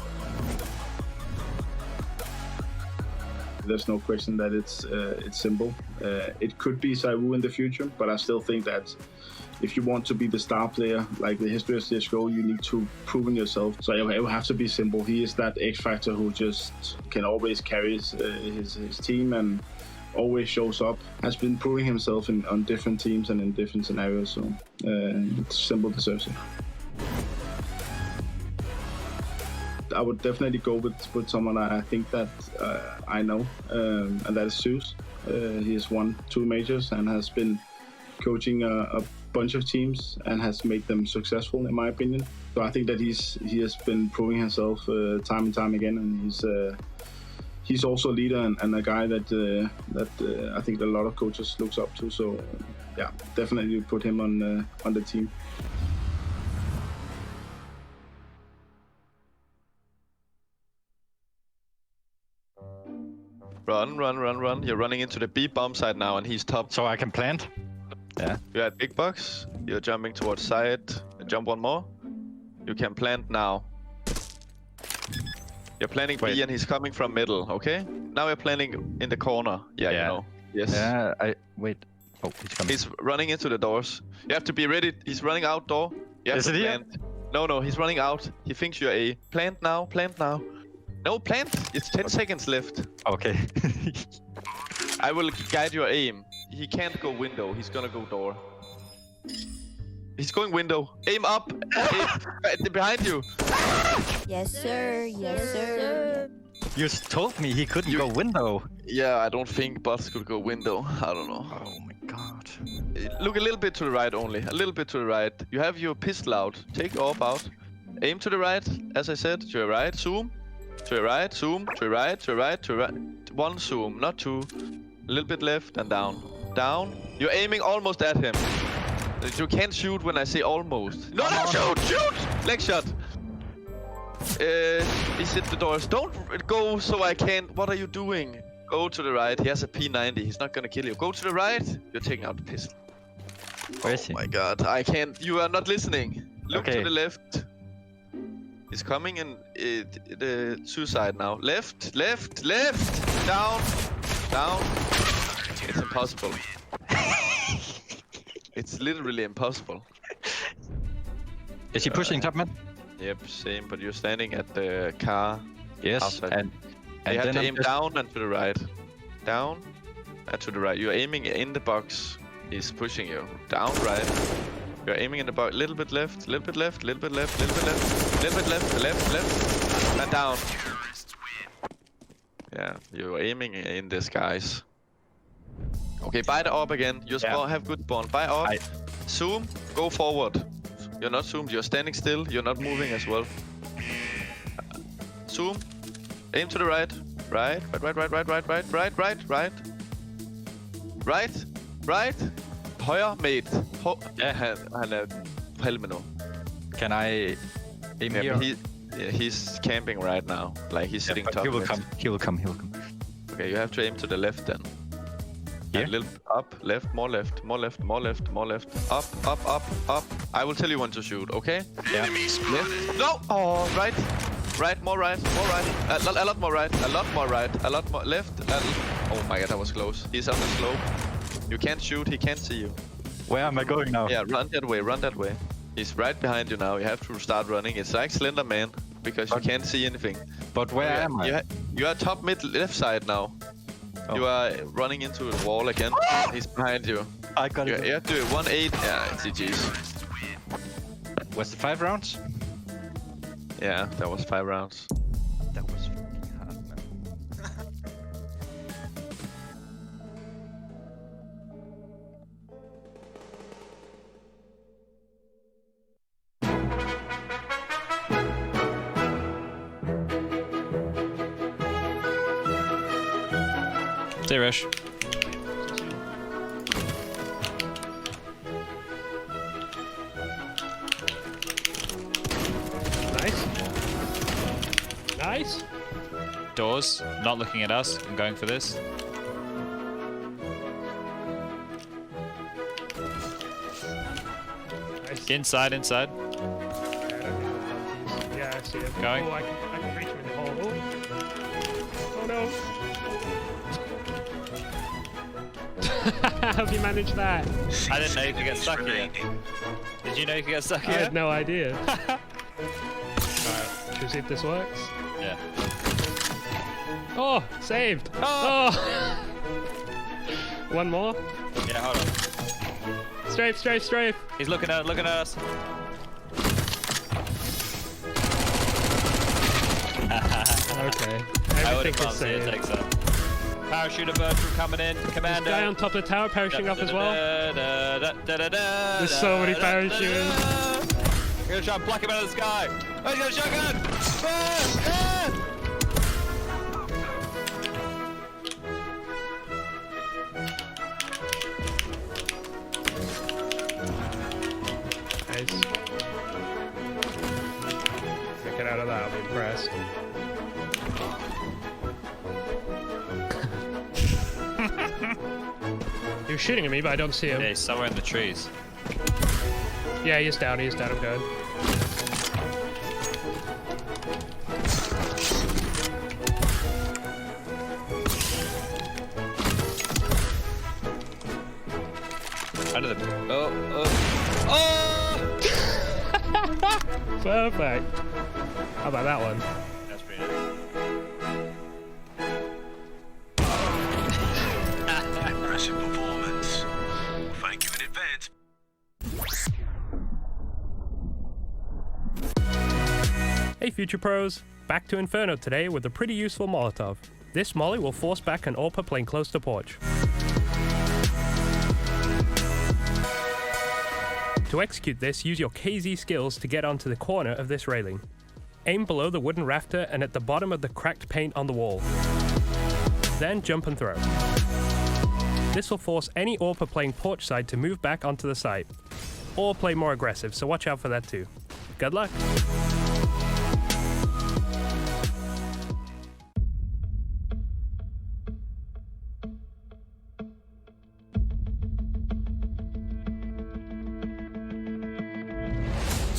There's no question that it's simple. It could be Saiwu in the future, but I still think that if you want to be the star player, like the history of CSGO, you need to prove yourself. So it will have to be simple. He is that X factor who just can always carry his team and always shows up. Has been proving himself on different teams and in different scenarios. So it's simple deserves it. I would definitely go with someone I think that I know, and that is Zeus. He has won 2 majors and has been coaching a bunch of teams and has made them successful, in my opinion. So I think that he has been proving himself time and time again, and he's also a leader and a guy that I think that a lot of coaches looks up to. So yeah, definitely put him on the team. Run. You're running into the B bomb side now, and he's top. So I can plant? Yeah. You're at big box. You're jumping towards side. Jump one more. You can plant now. You're planning B, and he's coming from middle, okay? Now we're planning in the corner. Yeah, you know. Yes. Yeah, wait. Oh, he's coming. He's running into the doors. You have to be ready. He's running outdoor. You have Is to it here? plant. No, he's running out. He thinks you're A. Plant now. No, plant. It's 10 seconds left. Okay. I will guide your aim. He can't go window. He's gonna go door. He's going window. Aim up. Aim behind you. Yes, sir. Yes, sir. You told me he couldn't go window. Yeah, I don't think bots could go window. I don't know. Oh my god. Look a little bit to the right only. A little bit to the right. You have your pistol out. Take your AWP out. Aim to the right, as I said. To your right. Zoom. To your right. Zoom. To your right. To your right. To your right. One zoom, not two. A little bit left and down. Down. You're aiming almost at him. You can't shoot when I say almost. No, no, shoot! Shoot! Leg shot. He's hit the doors. Don't go so I can't. What are you doing? Go to the right. He has a P90. He's not gonna kill you. Go to the right. You're taking out the pistol. Where is he? Oh my god. I can't. You are not listening. Look Okay. to the left. He's coming in the suicide now. Left, left, left. Down, down. It's impossible. It's literally impossible. Is he pushing top mid? Yep, same, but you're standing at the car. Yes, outside. and You have then to I'm aim just- down and to the right. Down and to the right. You're aiming in the box. He's pushing you. Down, right. You're aiming in the box. Little bit left, little bit left, little bit left, little bit left, little bit left, left, left, and down. Yeah, you're aiming in the skies. Okay, buy the AWP again. You have good spawn. Buy AWP. Zoom. Go forward. You're not zoomed. You're standing still. You're not moving as well. Zoom. Aim to the right. Right. Right. Right. Right. Right. Right. Right. Right. Right. Right. Right. Højre mate. Ja, han er på helvede nu. Can I aim here? He's camping right now. Like he's sitting but top. he will mid. come. He will come. He will come. Okay, you have to aim to the left then. Here? A little up, left, more left, more left, more left, more left. Up, up, up, up. I will tell you when to shoot, okay? Yeah. Left. No! Oh, right. Right, more right, more right. A lot more right, a lot more right, a lot more left. Oh my god, that was close. He's on the slope. You can't shoot, he can't see you. Where am I going now? Yeah, run that way, run that way. He's right behind you now. You have to start running. It's like Slender Man because you can't see anything. But where am I? You are top mid left side now. Oh. You are running into the wall again. He's behind you. I got it. You have to do 1-8. Yeah, it's GG's. Was it 5 rounds? Yeah, that was 5 rounds. That was fucking hard, man. Stay rush. Nice. Nice. Doors, not looking at us. I'm going for this. Nice. Inside, inside. Yeah, I see him. Going. Oh, I can reach him in the hole. Oh no. How have you managed that? I didn't know you could get stuck here. Did you know you could get stuck I here? had no idea. Alright, should we see if this works? Yeah. Oh, saved! Oh! One more. Yeah, hold on. Strafe, strafe, strafe! He's looking at us. Okay. I would Everything have is saved. takes that. Parachuter Bertram coming in. Commando. Guy on top of the tower parachuting up as well. There's so many parachuters. We're gonna try and pluck him out of the sky. Oh, he's got a shotgun! Nice. Get out of that, I'll be impressed. He was shooting at me, but I don't see him. Yeah, he's somewhere in the trees. Yeah, he's down, I'm good. Under the... Oh! Perfect. How about that one? That's pretty nice. Impressive performance. Thank you in advance. Hey future pros, back to Inferno today with a pretty useful Molotov. This molly will force back an AWPer playing close to porch. To execute this, use your KZ skills to get onto the corner of this railing. Aim below the wooden rafter and at the bottom of the cracked paint on the wall. Then jump and throw. This will force any AWPer playing porch side to move back onto the site, or play more aggressive, so watch out for that too. Good luck!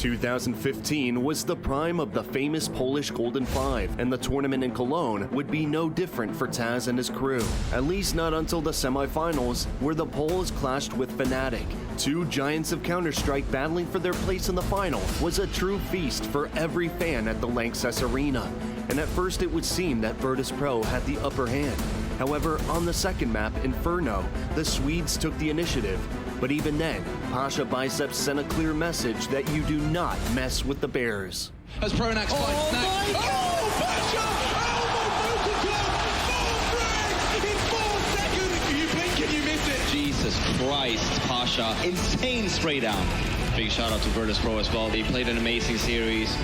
2015 was the prime of the famous Polish Golden Five, and the tournament in Cologne would be no different for Taz and his crew. At least not until the semifinals, where the Poles clashed with Fnatic. Two giants of Counter-Strike battling for their place in the final was a true feast for every fan at the Lanxess Arena. And at first it would seem that Virtus Pro had the upper hand. However, on the second map, Inferno, the Swedes took the initiative. But even then, Pasha Biceps sent a clear message that you do not mess with the Bears. As Pronax finds Snack. Oh, Pasha! Oh, my God! In 4 seconds! You blink and you miss it. Jesus Christ, Pasha. Insane spray down. Big shout out to Virtus Pro as well. They played an amazing series.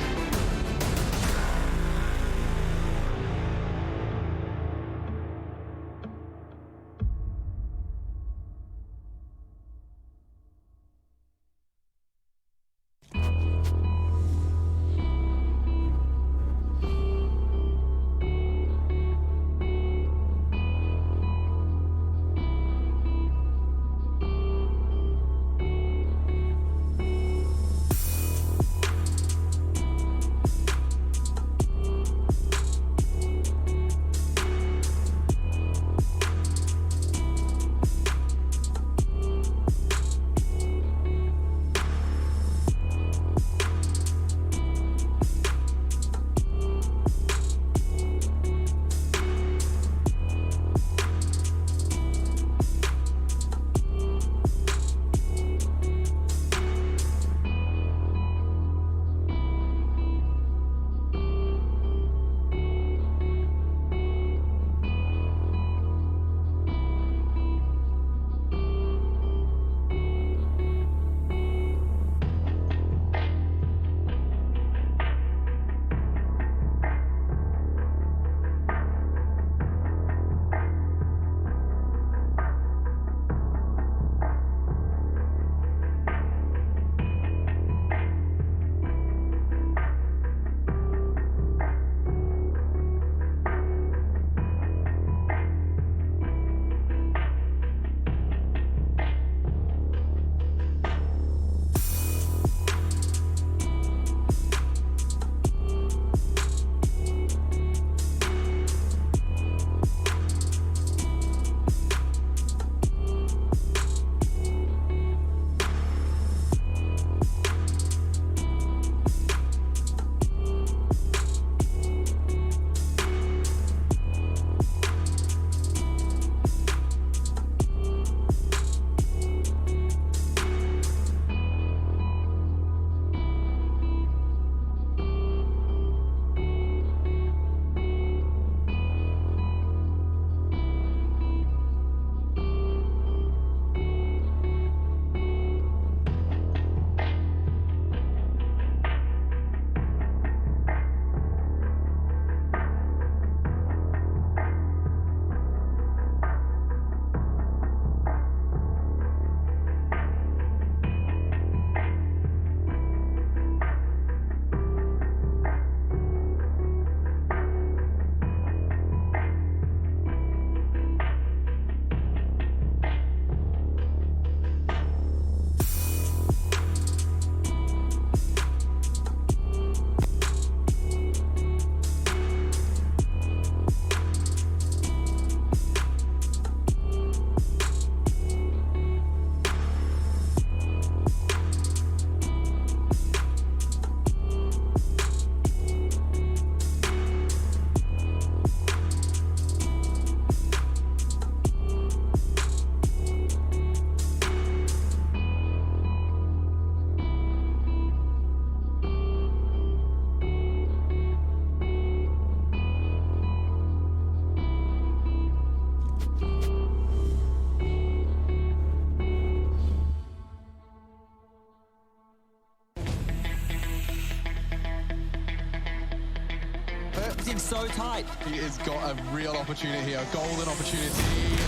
so tight. He has got a real opportunity here, a golden opportunity.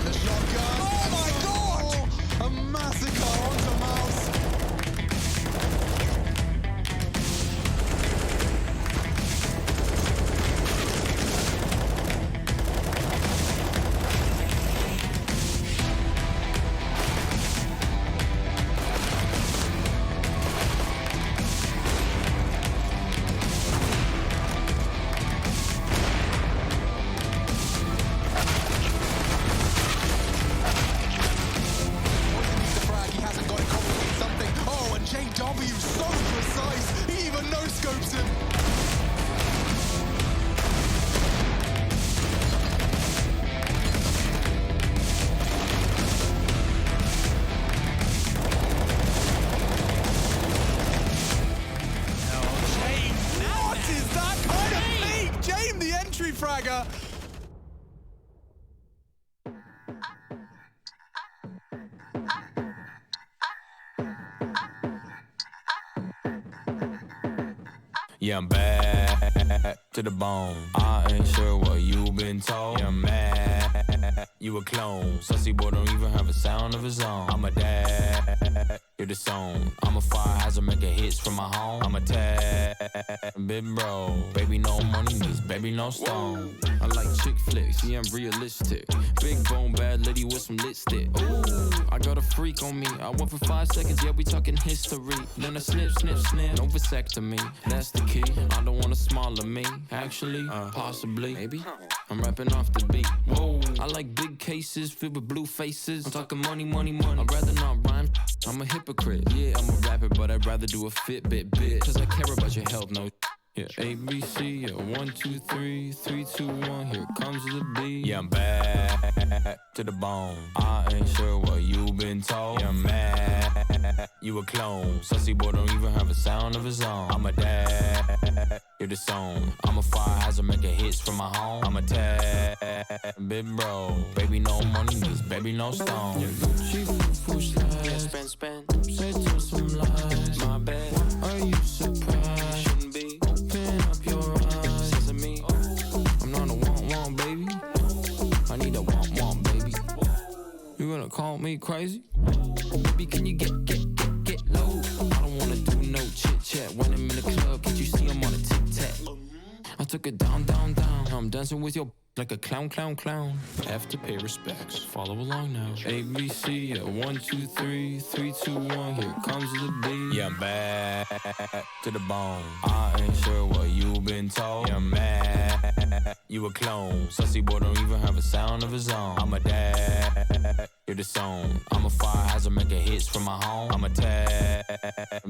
The shotgun. Oh my god! A massacre onto Mouse. Fragger. Yeah, I'm bad to the bone. I ain't sure what you been told. Yeah, I'm mad. You a clone. Sussy boy don't even have a sound of his own. I'm a dad. You're the song. I'm a fire hazard making hits from my home. I'm a tad big bro. Baby no money needs, baby no stone. I like chick flicks, yeah I'm realistic. Big bone bad lady with some lipstick. Ooh, I got a freak on me. I went for 5 seconds, yeah we talking history. Then I snip, snip, snip, no vasectomy. That's the key. I don't want a smaller me. Actually, possibly, maybe. I'm rapping off the beat. Whoa, I like big cases filled with blue faces. I'm talking money, money, money. I'd rather not rhyme. I'm a hypocrite. Yeah, I'm a rapper, but I'd rather do a Fitbit bit. Cause I care about your health, no. Yeah, A, B, C, yeah, 1, 2, 3, 3, 2, 1, here comes the beat. Yeah, I'm bad to the bone. I ain't sure what you been told. Yeah, I'm mad. You a clone. Sussy boy don't even have a sound of his own. I'm a dad. You're the song. I'm a fire hazard making hits from my home. I'm a tad big bro. Baby no money needs, baby no stone. Yeah, Gucci full slide. Yeah, spend. Say to some lies. My bad. Are you surprised? Shouldn't be. Open up your eyes. Sesame. I'm not a want, baby. I need a want, baby. You gonna call me crazy? Baby, can you get low? I don't wanna do no chit chat when I'm in the club. Can't you see I'm on a tic tac? I took it down. I'm dancing with your like a clown. Have to pay respects. Follow along now. A, B, C, yeah, 1, 2, 3, 3, 2, 1. Here comes the beat. Yeah, I'm bad to the bone. I ain't sure what you been told. Yeah, I'm mad. You a clone. Sussy boy don't even have a sound of his own. I'm a dad. You're the song. I'm a fire hazard making hits from my home. I'm a tad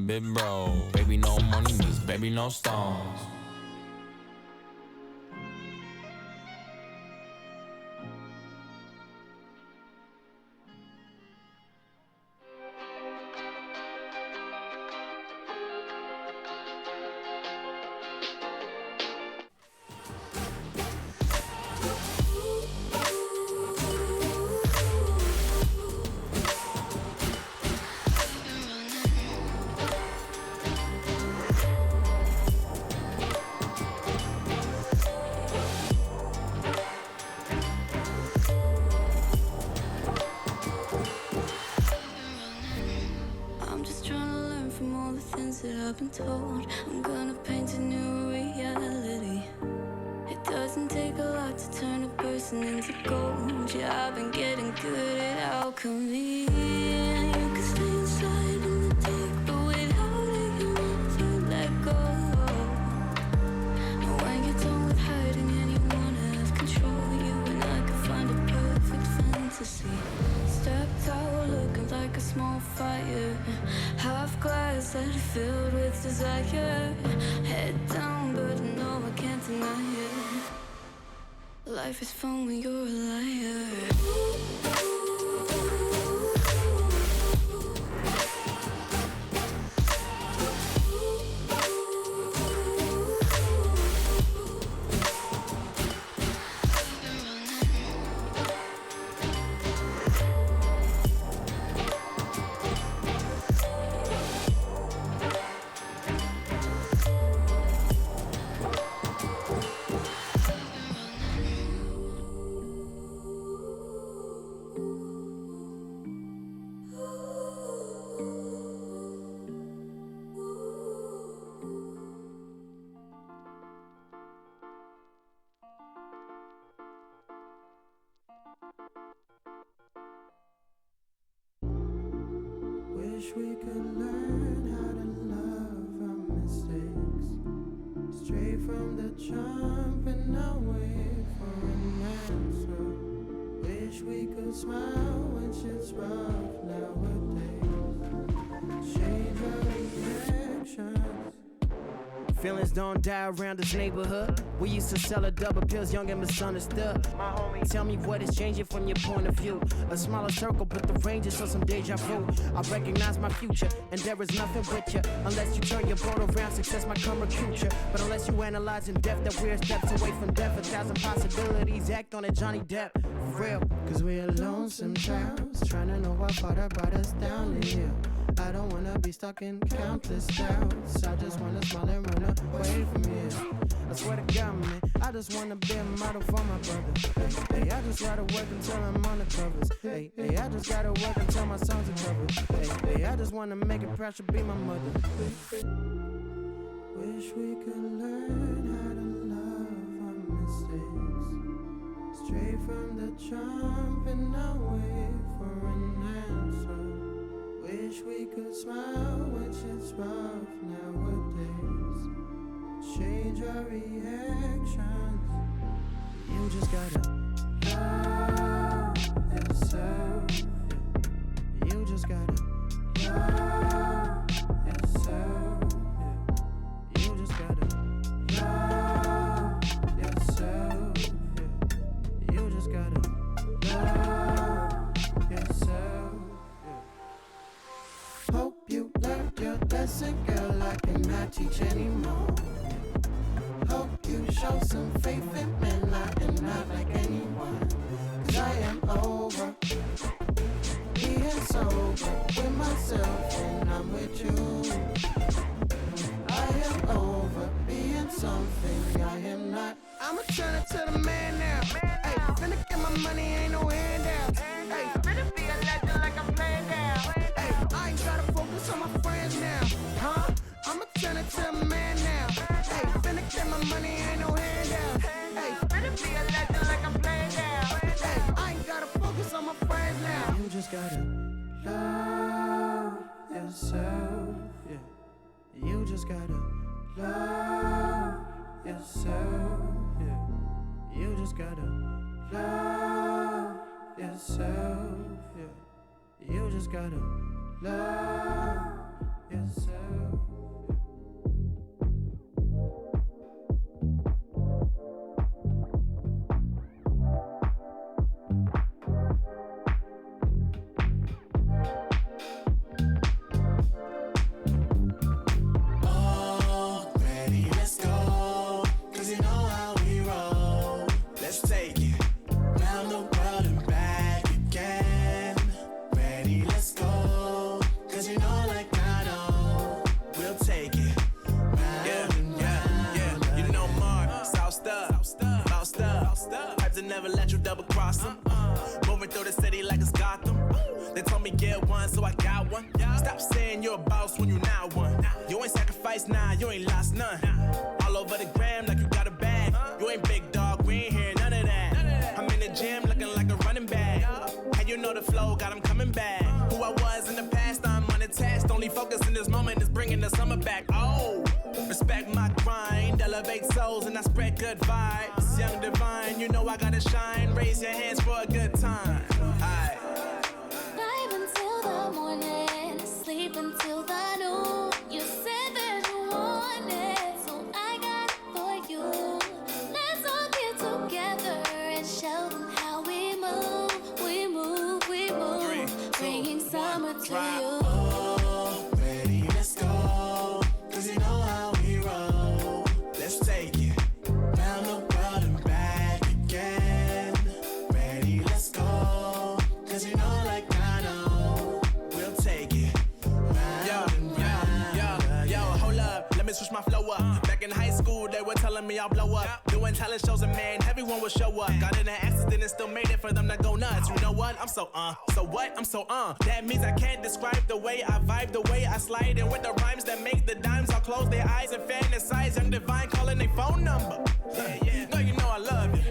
big bro. Baby no money needs, baby no stones. I've been told I'm gonna paint a new reality. It doesn't take a lot to turn a person into gold. Yeah, I've been getting good at alchemy. And you can stay inside in the deep, but without it you never let go. And when you're done with hiding and you wanna have control, you and I can find a perfect fantasy. Stepped out looking like a small fire, half glass that are filled with desire. Head down, but no, I can't deny it. Life is fun when you're a liar. Wish we could learn how to love our mistakes. Straight from the jump and not wait for an answer. Wish we could smile when shit's rough nowadays. Change our reactions. Feelings don't die around this neighborhood. We used to sell a double pills, young and misunderstood. My homie, tell me what is changing from your point of view. A smaller circle, but the range is for some deja vu. I recognize my future, and there is nothing with you. Unless you turn your boat around, success might come recruit you. But unless you analyze in depth that we're steps away from death, 1,000 possibilities, act on it, Johnny Depp. For real. Cause we're lonesome childs, trying to know what father brought us down to here. I don't wanna be stuck in countless doubts. I just wanna smile and run away from here. I swear to God, man, I just wanna be a model for my brother. Hey, I just gotta work until I'm on the covers. Hey, I just gotta work until my songs are covered. Hey, I just wanna make it proud to be my mother. Wish we could learn how to love our mistakes. Straight from the jump and not wait for an answer. Wish we could smile when shit's rough nowadays. Change our reactions. You just gotta love yourself. You just gotta love yourself. You just gotta love yourself. You just gotta love yourself. Hope you learned your lesson, girl. I cannot teach anymore. Hope you show some faith in men. I am not like anyone. Cause I am over being sober with myself and I'm with you. I am over being something I am not. I'ma turn it to the man now. Hey, finna get my money, ain't no handouts. Hey, finna be a legend like I'm playing now. Hey, I ain't gotta focus on my friends now. Huh? I'ma turn it to the man now. Hey, finna get my money, ain't no handouts. Hey, finna be a legend like I'm playing now. Hey, I ain't gotta focus on my friends now. You just gotta love yourself. Yeah. You just gotta love yourself. Yeah. You just gotta love yourself. Yeah. You just gotta love yourself. Never let you double cross them. Moving through the city like it's Gotham. They told me get one, so I got one. Stop saying you're a boss when you not one. You ain't sacrificed, nah, you ain't lost none. All over the gram like you got a bag. You ain't big dog, we ain't hearing none of that. I'm in the gym looking like a running back. How you know the flow, got him coming back. Who I was in the past, I'm unattached. Only focus in this moment is bringing the summer back. Oh, respect my grind, elevate souls and I spread good vibes. Young divine, you know I gotta shine. Raise your hands for a good time. Aight. Vibe until the morning, sleep until the noon. You said that you want it, so I got it for you. Let's all get together and show them how we move. We move, we move. 3, 2, bringing summer to you. Oh, ready, let's go. Cause you know how we roll. Let's take it round the world and back again. Ready, let's go. Cause you know like I know. We'll take it round and round. Yo, hold up, let me switch my flow up. Back in high school, they were telling me I'll blow up. Doing talent shows and man, everyone would show up. Got in an accident and still made it for them to go nuts. You know what? I'm so what? I'm so That means I can't describe the way I vibe, the way I slide. And with the rhymes that make the dimes, I'll close their eyes and fantasize. Young divine calling their phone number. No, you know I love you.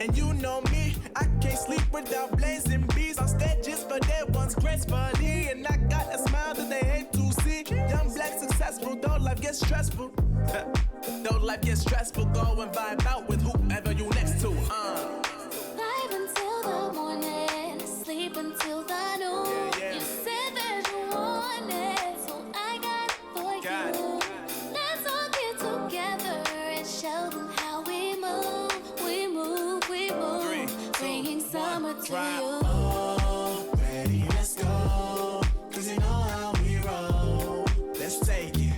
And you know me, I can't sleep without blazing beats on stages for their ones gracefully. And I got a smile gets stressful. Though life gets stressful, go and vibe out with whoever you next to. Live until the morning, sleep until the noon. You said that you want it, so I got it for you. Let's all get together and show them how we move. We move, we move. Bringing summer to you. Ready, let's go. Cause you know how we roll. Let's take it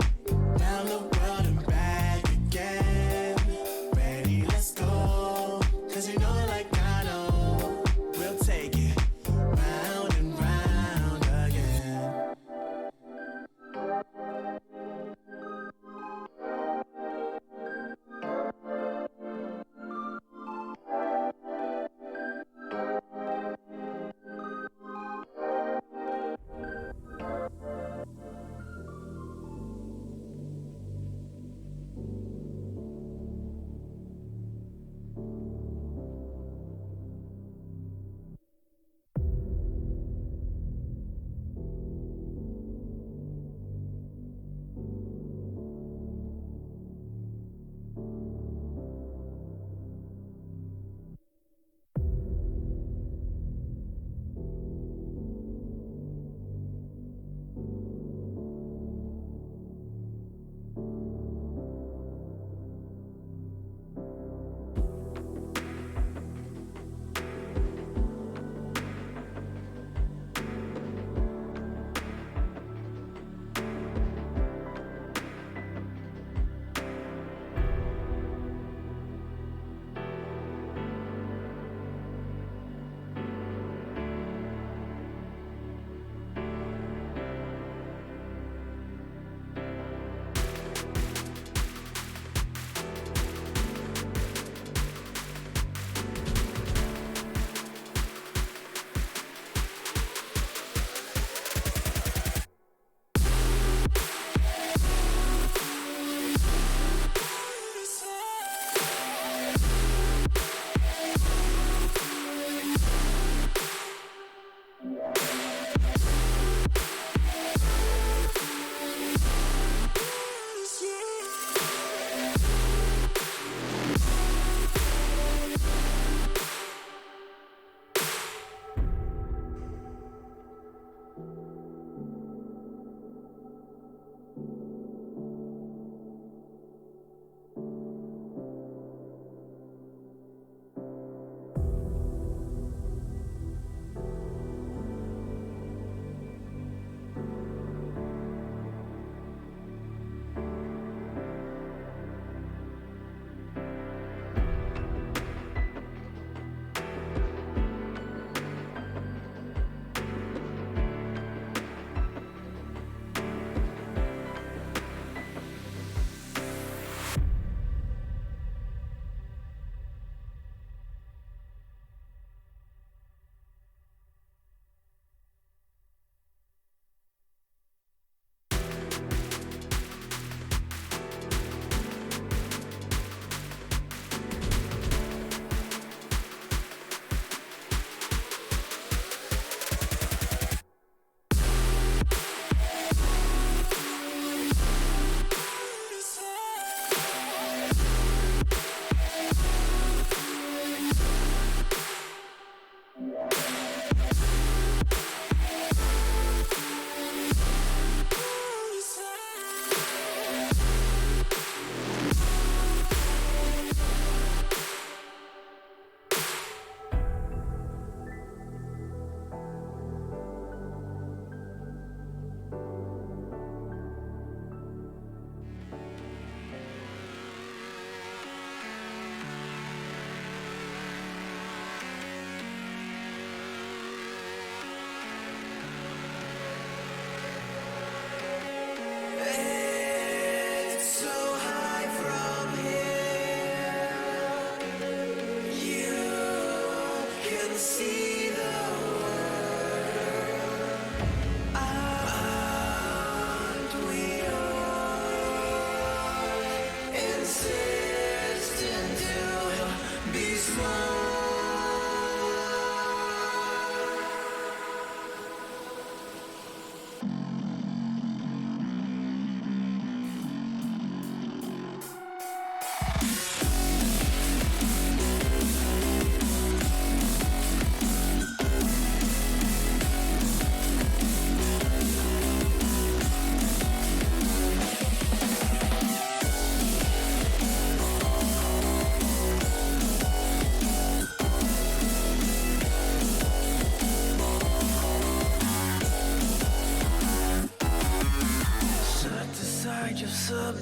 down the world and back again. Ready, let's go. Cause you know like I know. We'll take it round and round again.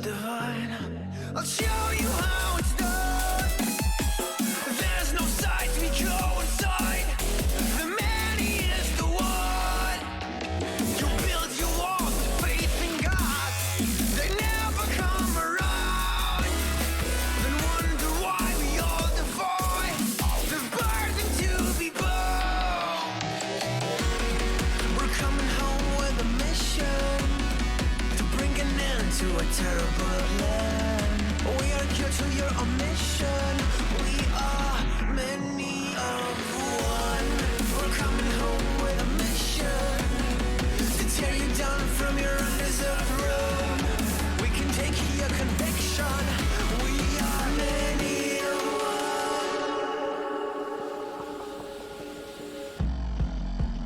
divine. I'll show you how it's done. There's no sight, we go inside. The man, he is the one. You build your walls with faith in God. They never come around. Then wonder why we all defy the burden to be born. We're coming home with a mission to bring an end to a terrible land. We are here to your omission. We are many of one. We're coming home with a mission to tear you down from your undeserved throne. We can take your conviction. We are many of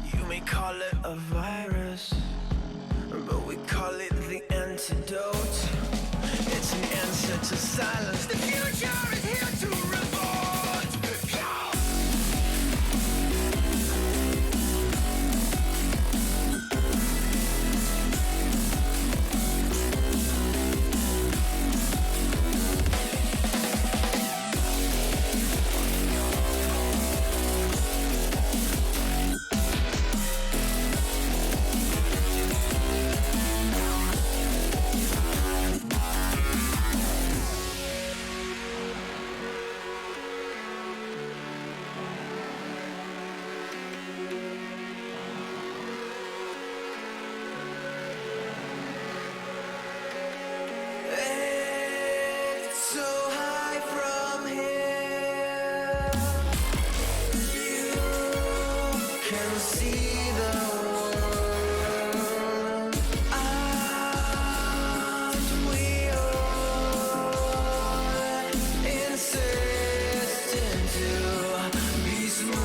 one. You may call it a virus, but we call it the antidote. It's an answer to silence. The future is here to revolt. It's so high from here. You can see the world. Aren't we all insistent to be smooth?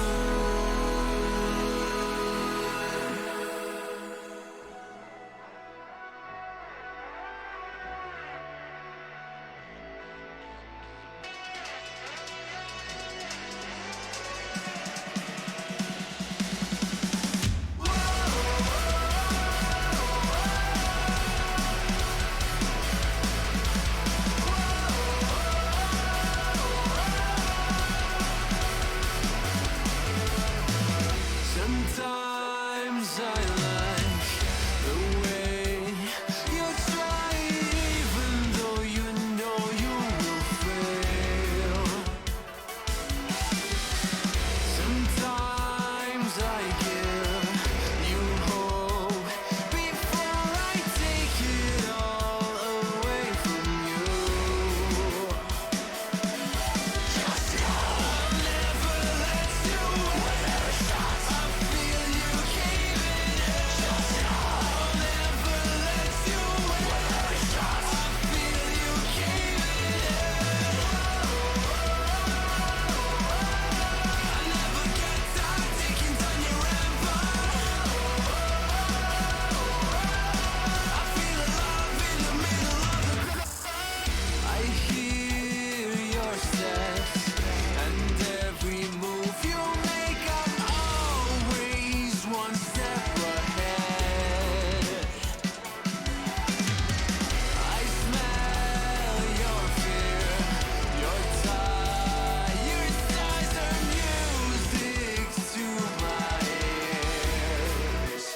Sometimes I like the way you try, even though you know you will fail. Sometimes I give you hope before I take it all away from you. I'll never let you win every shot. I feel you caving in. I'll never let you win every shot. I feel you caving in. I never get tired taking down your empire. I feel alive in the middle of the I hear your steps and every move you make. I'm always one step ahead. I smell your fear, your tired sighs are music to my ears.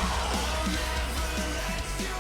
I'll never let you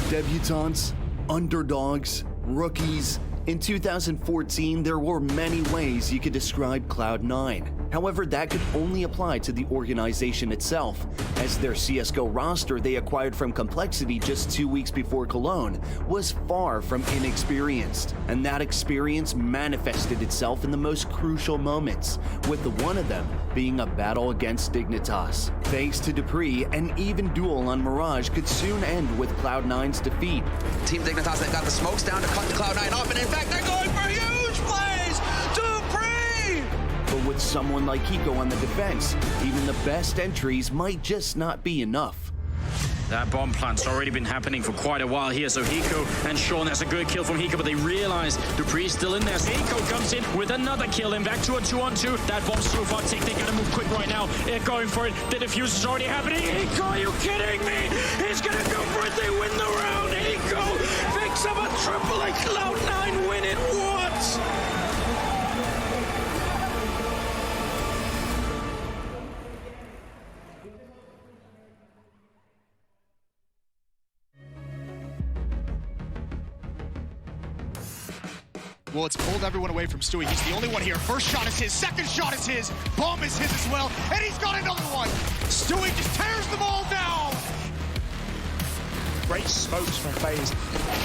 Debutantes, underdogs, rookies. In 2014, there were many ways you could describe Cloud9. However, that could only apply to the organization itself, as their CSGO roster they acquired from Complexity just 2 weeks before Cologne was far from inexperienced. And that experience manifested itself in the most crucial moments, with one of them being a battle against Dignitas. Thanks to Dupree, an even duel on Mirage could soon end with Cloud9's defeat. Team Dignitas, they've got the smokes down to cut Cloud9 off, and in fact, they're going for huge plays! Dupree! But with With someone like Hiko on the defense, even the best entries might just not be enough. That bomb plant's already been happening for quite a while here, so Hiko and Sean, that's a good kill from Hiko, but they realize Dupree's still in there. So Hiko comes in with another kill, and back to a 2-on-2. That bomb's too far tick, they gotta move quick right now. They're going for it, the defuse is already happening. Hiko, are you kidding me? He's gonna go for it, they win the round. Hiko picks up a triple, and Cloud9 win it, what? Well, it's pulled everyone away from Stewie. He's the only one here. First shot is his, second shot is his, bomb is his as well, and he's got another one. Stewie just tears them all down. Great smokes from FaZe.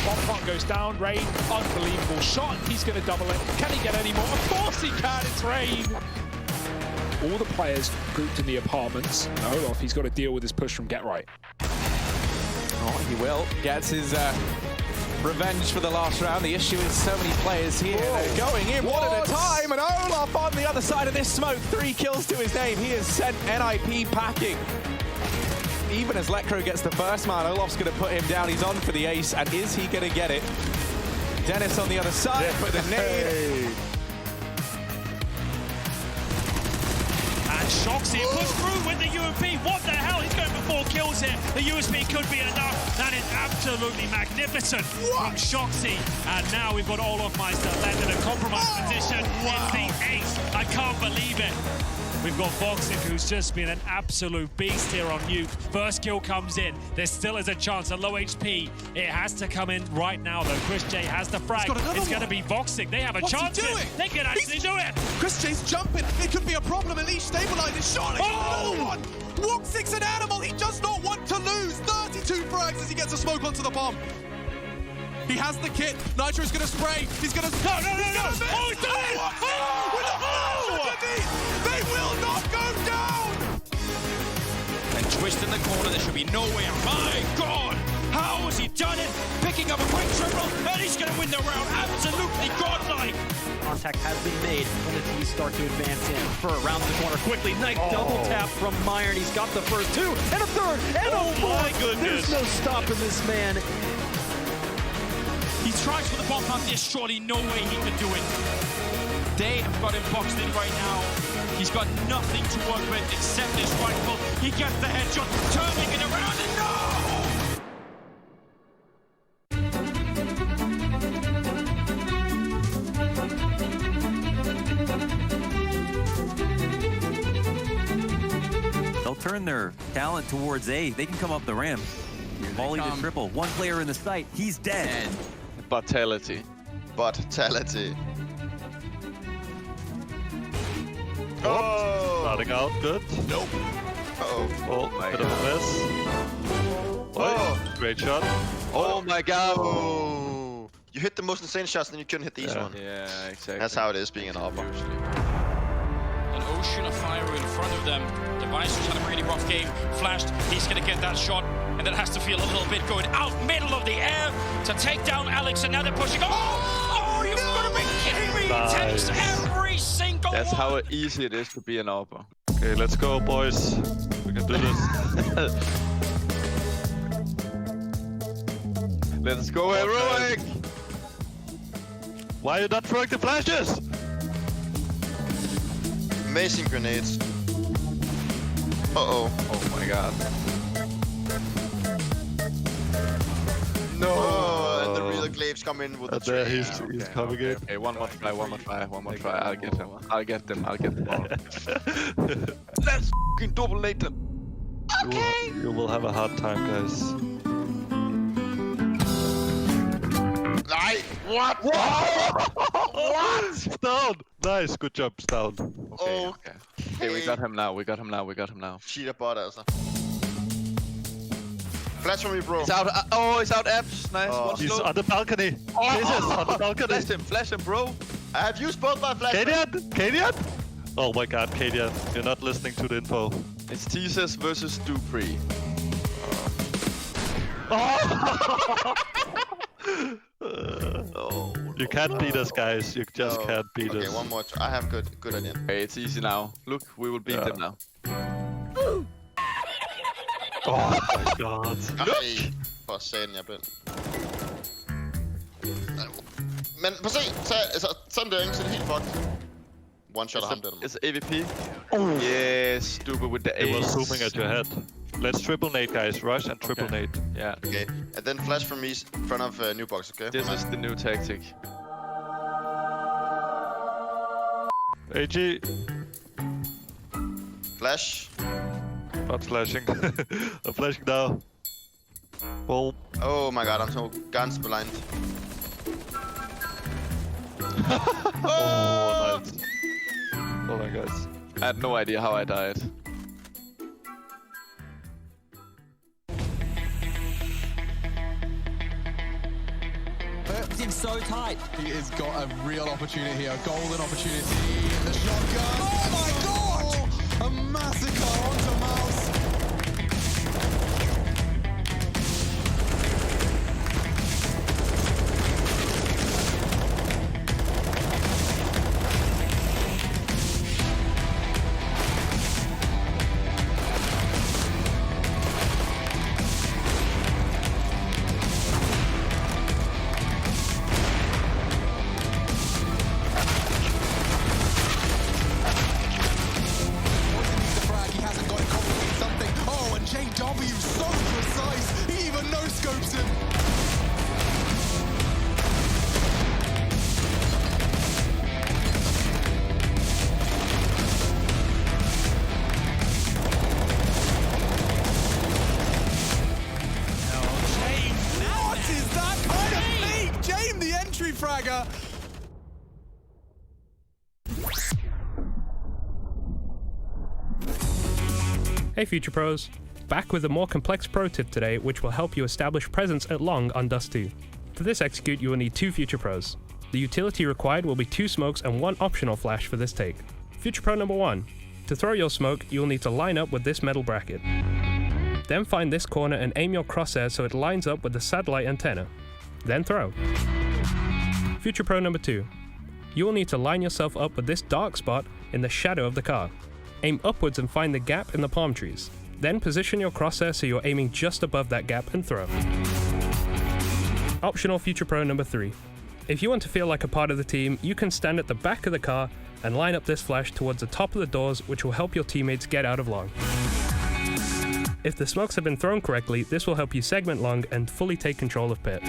Bomb plant goes down, Rain, unbelievable shot. He's going to double it. Can he get any more? Of course he can, it's Rain. All the players grouped in the apartments. Olaf, he's got to deal with his push from Get Right. Oh, he will. Gets his revenge for the last round. The issue is so many players here. They're going in one at a time, and Olaf on the other side of this smoke. 3 kills to his name. He has sent NIP packing. Even as Lekro gets the first man, Olaf's going to put him down. He's on for the ace, and is he going to get it? Dennis on the other side, but the nade. And Shoxy pushed through with the UMP. What the hell? He's going for 4 kills here. The USP could be enough. That is absolutely magnificent from Shoxy. And now we've got Olaf Meister led in a compromised position. It's the ace. I can't believe it. We've got Voxic, who's just been an absolute beast here on Nuke. First kill comes in. There still is a chance at low HP. It has to come in right now, though. Chris J has the frag. It's going to be Voxic. They have a chance here. They can actually do it. Chris J's jumping. It could be a problem. Elise stabilizes. Surely. Oh! Voxic's an animal. He does not want to lose. 32 frags as he gets a smoke onto the bomb. He has the kit. Nitro's going to spray. He's going to... No! Oh, he's done it! They will not go down! And twist in the corner. There should be no way out. My God! How has he done it? Picking up a quick triple, and he's going to win the round. Absolutely godlike. Contact has been made when the teams start to advance in. Fur around the corner quickly. Nice double tap from Meyer, and he's got the first 2, and a third, and a fourth. My goodness. There's no stopping this man. He tries for the bomb plant. There's surely no way he can do it. They have got him boxed in right now. He's got nothing to work with except this rifle. He gets the headshot, turning it around, and no! They'll turn their talent towards A. They can come up the ramp. Volley to triple. One player in the sight. He's dead. Fatality. Oh! Starting out good. Nope. Oh, bit of a miss. Oh, great shot. Oh my God. Oh. You hit the most insane shots, then you couldn't hit these one. Yeah, exactly. That's how it is being an AWP. An ocean of fire in front of them. Device who's had a really rough game. Flashed. He's going to get that shot. And that has to feel a little bit going out middle of the air to take down Alex. And now they're pushing. Oh, you've got to be kidding me. He takes every single one. That's how easy it is to be an AWP. Okay, let's go, boys. We can do this. Let's go, Heroic! Why are you not throwing the flashes? Amazing grenades. Uh-oh. Oh my God. No! And the real glaives come in with the There tree. he's coming in. Okay, one more try. I'll get him. I'll get them. Let's f***ing double late them. Okay! You will have a hard time, guys. What? What? Down! Nice, good job, down. Okay. Okay, we got him now. Cheater bot, altså. Flash from me, bro. He's out. He's out. Apps. Nice. Oh. He's on the balcony. This is on the balcony. Flash him, bro. I have used both my flashes. Kadian? Oh my God, Kadian, you're not listening to the info. It's Thesis versus Dupree. Oh, You can't beat us, guys. You just can't beat us. Okay, one more. I have good idea. Hey, it's easy now. Look, we will beat them now. Oh my god. Nej, for satan, jeg blev... Men prøv at se, sådan der, ikke? Så er det helt fucked. One shot ham der. It's AVP. Yes, stupid with the It was ace. zooming at your head. Let's triple nade, guys. Rush and triple nade. Yeah. Okay, and then flash from me in front of new box, okay? This is the new tactic. AG. Flash. Not flashing. I'm flashing now. Boom. Oh my god, I'm so ganz blind. Oh, nice. Oh my god. I had no idea how I died. Seems so tight. He has got a real opportunity here, a golden opportunity. The shotgun. Oh my god! A massacre onto Mouse. JW so precise, he even no-scopes him. What is that kind of feat? Jame, the entry fragger. Hey Future Pros, back with a more complex pro tip today which will help you establish presence at long on Dust 2. For this execute you will need 2 Future Pros. The utility required will be 2 smokes and 1 optional flash for this take. Future Pro number 1. To throw your smoke, you will need to line up with this metal bracket. Then find this corner and aim your crosshair so it lines up with the satellite antenna. Then throw. Future Pro number 2. You will need to line yourself up with this dark spot in the shadow of the car. Aim upwards and find the gap in the palm trees. Then position your crosshair so you're aiming just above that gap and throw. Optional Future Pro number 3. If you want to feel like a part of the team, you can stand at the back of the car and line up this flash towards the top of the doors, which will help your teammates get out of long. If the smokes have been thrown correctly, this will help you segment long and fully take control of pit.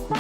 I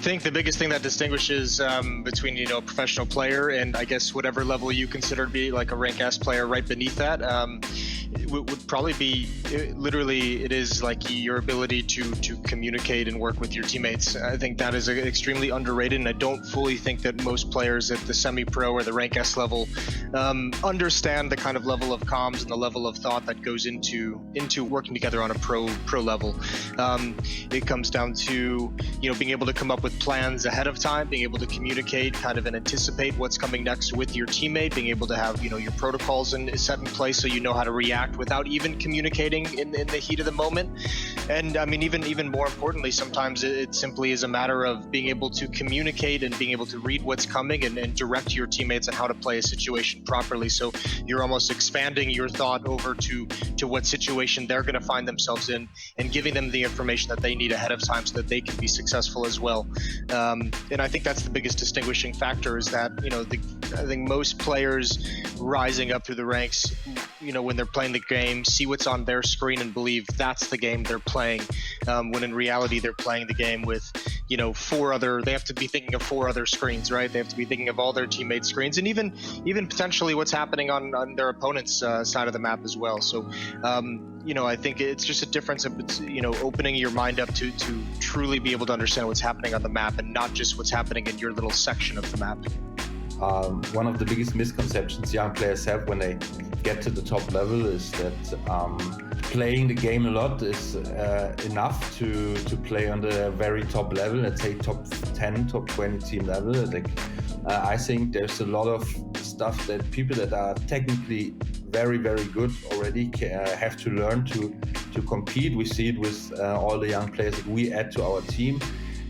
think the biggest thing that distinguishes between, a professional player and I guess whatever level you consider to be like a rank S player right beneath that would probably be literally it is like your ability to communicate and work with your teammates. I think that is extremely underrated, and I don't fully think that most players at the semi-pro or the rank S level understand the kind of level of comms and the level of thought that goes into working together on a pro level. It comes down to being able to come up with plans ahead of time, being able to communicate kind of and anticipate what's coming next with your teammate, being able to have your protocols set in place so you know how to react without even communicating in the heat of the moment. And I mean, even more importantly, sometimes it simply is a matter of being able to communicate and being able to read what's coming and direct your teammates on how to play a situation properly. So you're almost expanding your thought over to what situation they're going to find themselves in and giving them the information that they need ahead of time so that they can be successful as well. And I think that's the biggest distinguishing factor is that, I think most players rising up through the ranks, when they're playing the game, see what's on their screen and believe that's the game they're playing. When in reality, they're playing the game with, they have to be thinking of 4 other screens, right? They have to be thinking of all their teammates' screens and even potentially what's happening on their opponent's side of the map as well. So, I think it's just a difference of, opening your mind up to truly be able to understand what's happening on the map and not just what's happening in your little section of the map. One of the biggest misconceptions young players have when they get to the top level is that playing the game a lot is enough to play on the very top level, let's say top 10, top 20 team level. I think there's a lot of stuff that people that are technically very, very good already have to learn to compete. We see it with all the young players that we add to our team.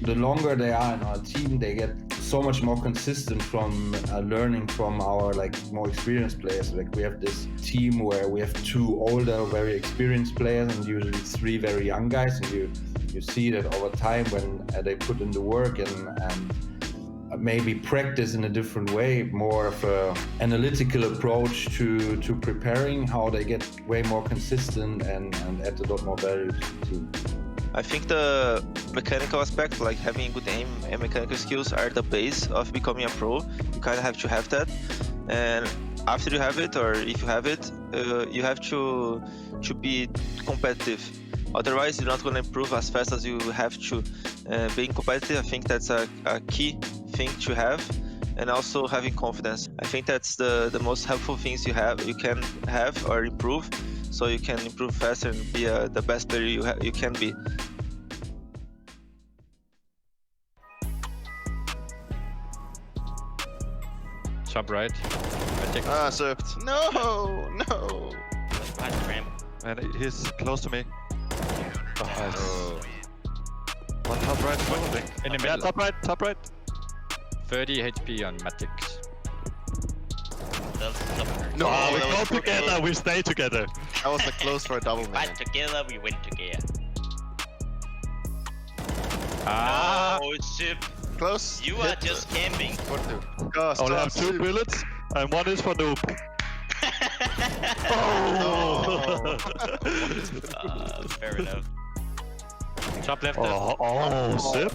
The longer they are in our team, they get so much more consistent from learning from our more experienced players. We have this team where we have 2 older, very experienced players and usually 3 very young guys. And you see that over time when they put in the work and maybe practice in a different way, more of an analytical approach to preparing, how they get way more consistent and add a lot more value to the team. I think the mechanical aspect, like having good aim and mechanical skills, are the base of becoming a pro. You kind of have to have that, and after you have it, or if you have it, you have to be competitive. Otherwise, you're not going to improve as fast as you have to. Being competitive, I think that's a key thing to have, and also having confidence. I think that's the most helpful things you can have or improve, so you can improve faster and be the best player you can be. Top right. Served. No, no. Behind the ramp. And he's close to me. Oh. One top right, probably. In the Yeah, middle. top right. 30 HP on Magix. No, we that go was so together, close. we stay together. That was a close for a double, man. Fight together, we win together. Oh, Sip. Close. You are just camping. What to? I only have 2 bullets, and one is for noob. Fair enough. Top left. Sip.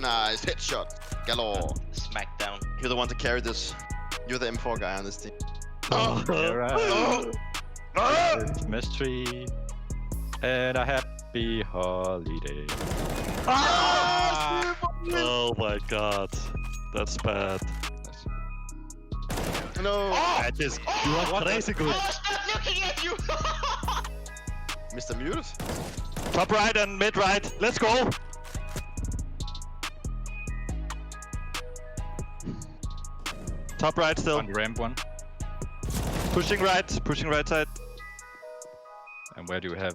Nice headshot. Galore. Smackdown. You're the one to carry this. You're the M4 guy on this team. Mystery. And a happy holiday. Oh my god. That's bad. No. I just, you are crazy good. Stop looking at you! Mr. Mute. Top right and mid right. Let's go. Top right still. On the ramp one. Pushing right side. And where do we have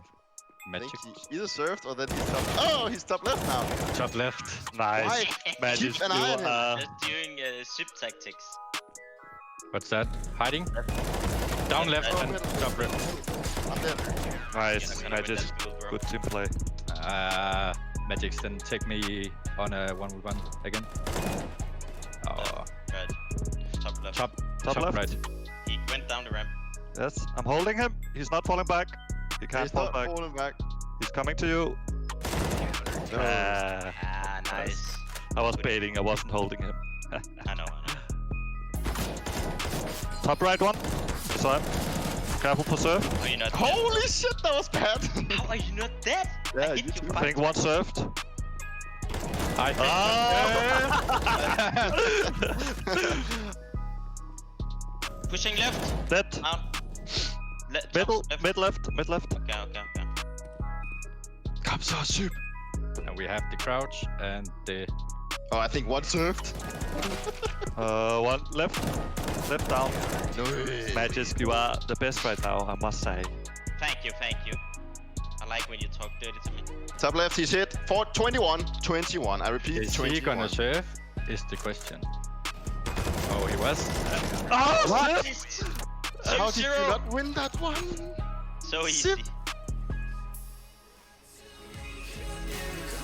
I Magic? think he either served or then he's top. Oh, he's top left now. Top left. Nice. Why? Magic. Keep an eye on him. Just doing Sip tactics. What's that? Hiding? Down left and top left. I'm dead. Nice. Magic. Good team play. Magix then take me on a 1v1 again. Oh. Right. Top left. Top left. Right. He went down the ramp. Yes, I'm holding him. He's not falling back. He can't He's fall not back. falling back. He's coming to you. No. Nice. I was baiting. I wasn't holding him. I know. Top right one. Saw him. Careful for serve. Are you not Holy shit, that was bad. How are you not dead? Yeah, I you hit you I think one served. I think Pushing left. Dead. Mid left. Okay. Come so soup. And we have the crouch and the... Oh, I think one served. One left. Left down. No. Magic, you are the best right now, I must say. Thank you. I like when you talk dirty to me. Top left, he's hit. 21. I repeat, Is 21. he gonna serve? Is the question. Oh, he was. Oh, What? shit! How did you not win that one? So easy.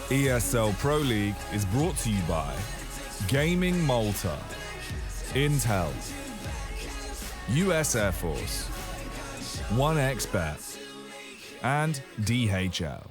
ESL Pro League is brought to you by Gaming Malta, Intel, US Air Force, 1xBet, and DHL.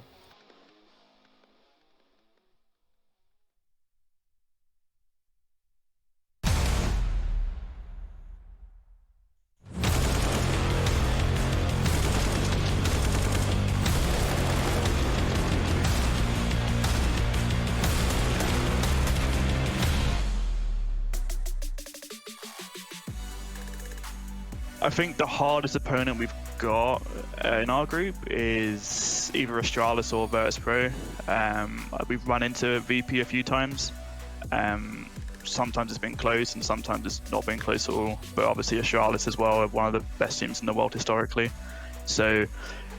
I think the hardest opponent we've got in our group is either Astralis or Virtus Pro. We've run into VP a few times. Sometimes it's been close and sometimes it's not been close at all. But obviously Astralis as well are one of the best teams in the world historically. So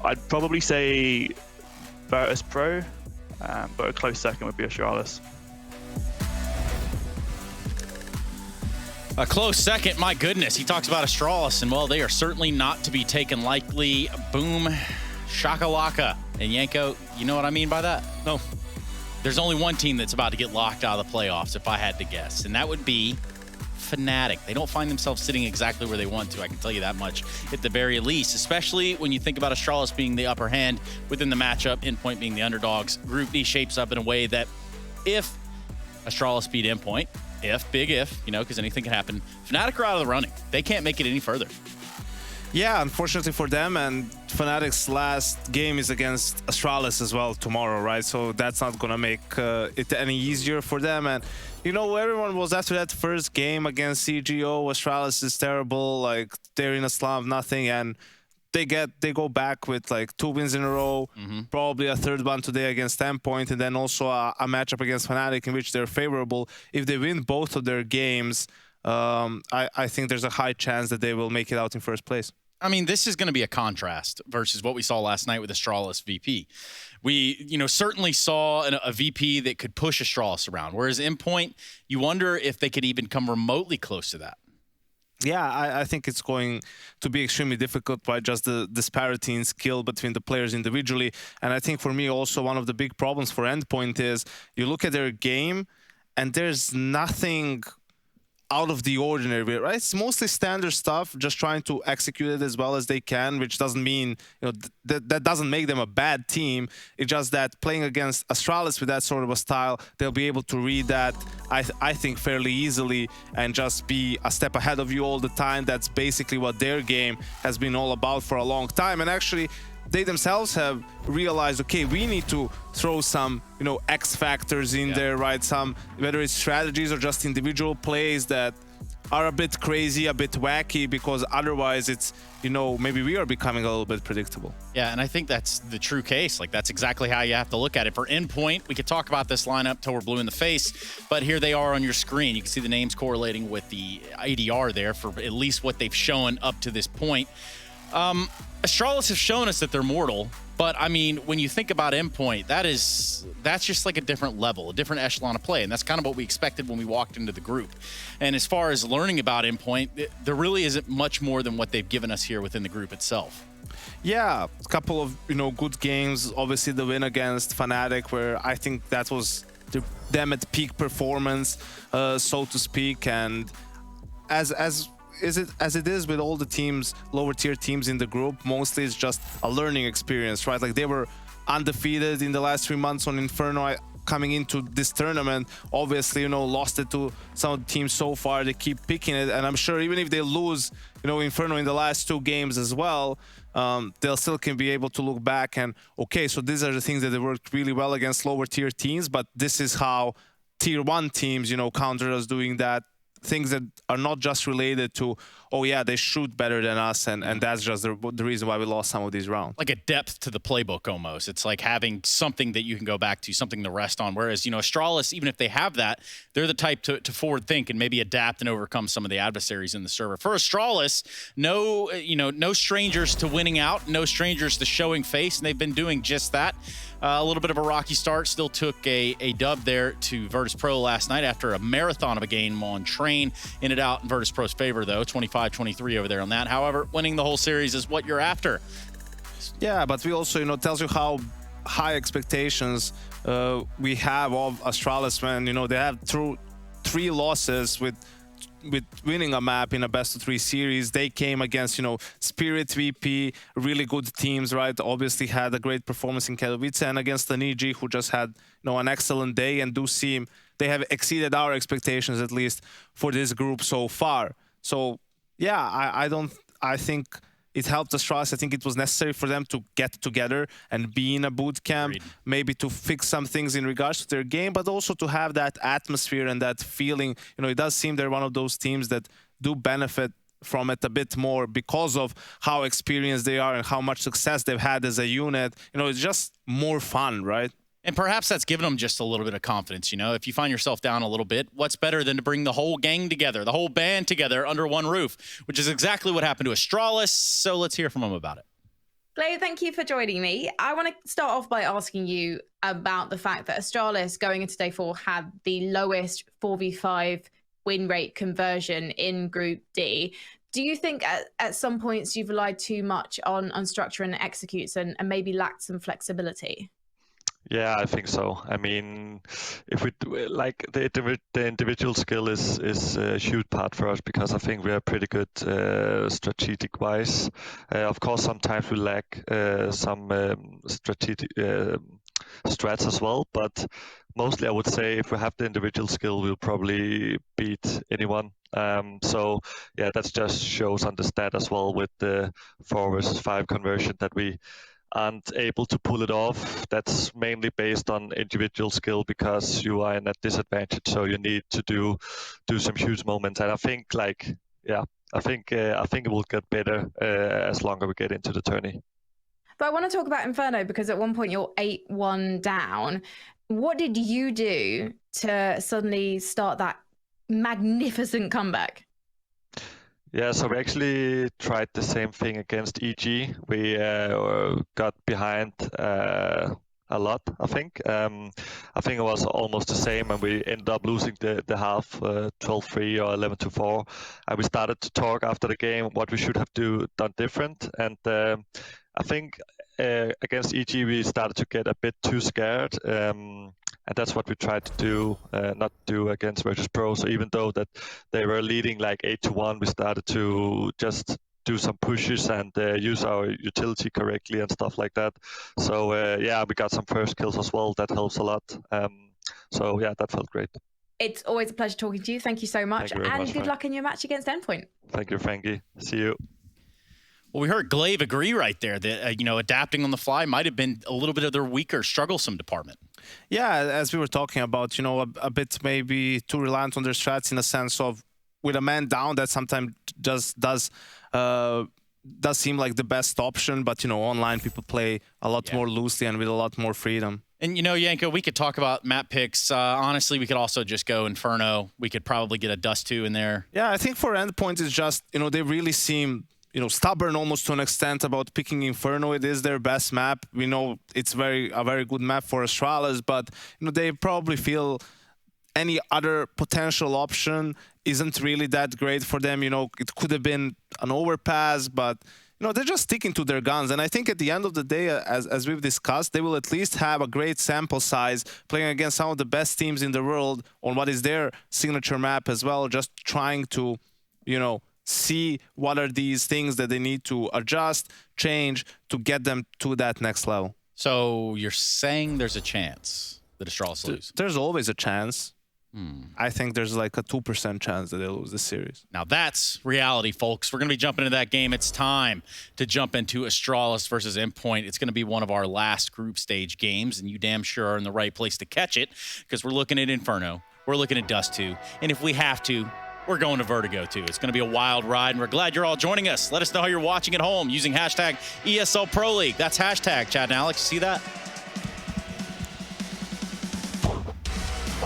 I'd probably say Virtus Pro, but a close second would be Astralis. A close second, my goodness. He talks about Astralis, and well, they are certainly not to be taken lightly. Boom, shakalaka. And Yanko, you know what I mean by that? No. There's only one team that's about to get locked out of the playoffs, if I had to guess, and that would be Fnatic. They don't find themselves sitting exactly where they want to, I can tell you that much, at the very least, especially when you think about Astralis being the upper hand within the matchup, Endpoint being the underdogs. Group D shapes up in a way that if Astralis beat Endpoint, big if, you know, because anything can happen, Fnatic are out of the running. They can't make it any further. Yeah, unfortunately for them, and Fnatic's last game is against Astralis as well tomorrow, right? So that's not gonna make it any easier for them. And you know, everyone was after that first game against CGO, Astralis is terrible, like they're in a slump, nothing, and they go back with like 2 wins in a row, probably a third one today against Endpoint, and then also a matchup against Fnatic in which they're favorable. If they win both of their games, I think there's a high chance that they will make it out in first place. I mean, this is going to be a contrast versus what we saw last night with Astralis VP. We, certainly saw a VP that could push Astralis around, whereas Endpoint, you wonder if they could even come remotely close to that. Yeah, I think it's going to be extremely difficult by just the disparity in skill between the players individually. And I think for me also one of the big problems for Endpoint is you look at their game and there's nothing out of the ordinary, right? It's mostly standard stuff, just trying to execute it as well as they can, which doesn't mean, that doesn't make them a bad team. It's just that playing against Astralis with that sort of a style, they'll be able to read that, I think, fairly easily and just be a step ahead of you all the time. That's basically what their game has been all about for a long time. And actually, they themselves have realized, okay, we need to throw some, X factors in there, right? Some, whether it's strategies or just individual plays that are a bit crazy, a bit wacky, because otherwise it's, maybe we are becoming a little bit predictable. Yeah, and I think that's the true case. Like, that's exactly how you have to look at it. For Endpoint, we could talk about this lineup till we're blue in the face, but here they are on your screen. You can see the names correlating with the ADR there for at least what they've shown up to this point. Astralis have shown us that they're mortal, but I mean, when you think about Endpoint, that's just like a different level, a different echelon of play, and that's kind of what we expected when we walked into the group. And as far as learning about Endpoint, there really isn't much more than what they've given us here within the group itself. Yeah, a couple of good games. Obviously, the win against Fnatic, where I think that was them at peak performance, so to speak, and as it is with all the teams, lower tier teams in the group, mostly it's just a learning experience, right? Like, they were undefeated in the last 3 months on Inferno coming into this tournament. Obviously, lost it to some of the teams so far. They keep picking it, and I'm sure even if they lose, Inferno in the last 2 games as well, they'll still can be able to look back and, okay, so these are the things that they worked really well against lower tier teams, but this is how tier 1 teams, counter us doing that. Things that are not just related to, oh yeah, they shoot better than us, and that's just the reason why we lost some of these rounds. Like a depth to the playbook almost. It's like having something that you can go back to, something to rest on. Whereas, Astralis, even if they have that, they're the type to forward think and maybe adapt and overcome some of the adversaries in the server. For Astralis, no strangers to winning out, no strangers to showing face, and they've been doing just that. A little bit of a rocky start, still took a dub there to Virtus Pro last night after a marathon of a game on Train. Ended out in Virtus Pro's favor, though, 25-23 over there on that. However, winning the whole series is what you're after. Yeah, but we also, tells you how high expectations we have of Astralis, man. They have 3 losses with winning a map in a best-of-3 series. They came against, Spirit, VP, really good teams, right? Obviously had a great performance in Katowice, and against Niji, who just had, an excellent day, and do seem they have exceeded our expectations, at least for this group so far. So, yeah, I think it helped Astralis. I think it was necessary for them to get together and be in a boot camp, maybe to fix some things in regards to their game, but also to have that atmosphere and that feeling. It does seem they're one of those teams that do benefit from it a bit more because of how experienced they are and how much success they've had as a unit. It's just more fun, right? And perhaps that's given them just a little bit of confidence, If you find yourself down a little bit, what's better than to bring the whole gang together, the whole band together under one roof, which is exactly what happened to Astralis. So let's hear from them about it. Glo, thank you for joining me. I want to start off by asking you about the fact that Astralis, going into day 4, had the lowest 4v5 win rate conversion in Group D. Do you think at some points you've relied too much on structure and executes and maybe lacked some flexibility? Yeah, I think so. I mean, if we like the individual skill is a huge part for us, because I think we are pretty good strategic wise. Of course, sometimes we lack some strategic strats as well, but mostly I would say if we have the individual skill, we'll probably beat anyone. So yeah, that just shows on the stat as well with the 4 versus 5 conversion that we aren't able to pull it off. That's mainly based on individual skill, because you are in a disadvantage, so you need to do some huge moments. And I think I think it will get better as longer we get into the tourney. But I want to talk about Inferno, because at one point you're 8-1 down. What did you do to suddenly start that magnificent comeback. Yeah, so we actually tried the same thing against EG. We got behind a lot, I think. I think it was almost the same, and we ended up losing the half 12-3 or 11-4. And we started to talk after the game what we should have done different. And I think against EG we started to get a bit too scared. And that's what we tried to do, not do against Virtus Pro. So even though that they were leading like 8-1, we started to just do some pushes and use our utility correctly and stuff like that. So yeah, we got some first kills as well. That helps a lot. So yeah, that felt great. It's always a pleasure talking to you. Thank you so much. Thank you very and much, good Frank. luck in your match against Endpoint. Thank you, Frankie. See you. Well, we heard Glaive agree right there that, adapting on the fly might have been a little bit of their weaker, strugglesome department. Yeah, as we were talking about, a bit maybe too reliant on their strats in a sense of with a man down, that sometimes does seem like the best option. But, online people play a lot more loosely and with a lot more freedom. And, Yanko, we could talk about map picks. Honestly, we could also just go Inferno. We could probably get a Dust 2 in there. Yeah, I think for Endpoint, it's just, they really seem stubborn almost to an extent about picking Inferno. It is their best map. We know it's a very good map for Astralis, but they probably feel any other potential option isn't really that great for them. It could have been an overpass, but they're just sticking to their guns. And I think at the end of the day, as we've discussed, they will at least have a great sample size playing against some of the best teams in the world on what is their signature map as well, just trying to, see what are these things that they need to adjust, change to get them to that next level. So you're saying there's a chance that Astralis lose? There's always a chance. I think there's like a 2% chance that they'll lose this series. Now that's reality, folks. We're going to be jumping into that game. It's time to jump into Astralis versus Endpoint. It's going to be one of our last group stage games, and you damn sure are in the right place to catch it because we're looking at Inferno. We're looking at Dust 2. And if we have to, we're going to Vertigo too. It's going to be a wild ride, and we're glad you're all joining us. Let us know how you're watching at home using hashtag ESL Pro League. That's hashtag, Chad and Alex. You see that?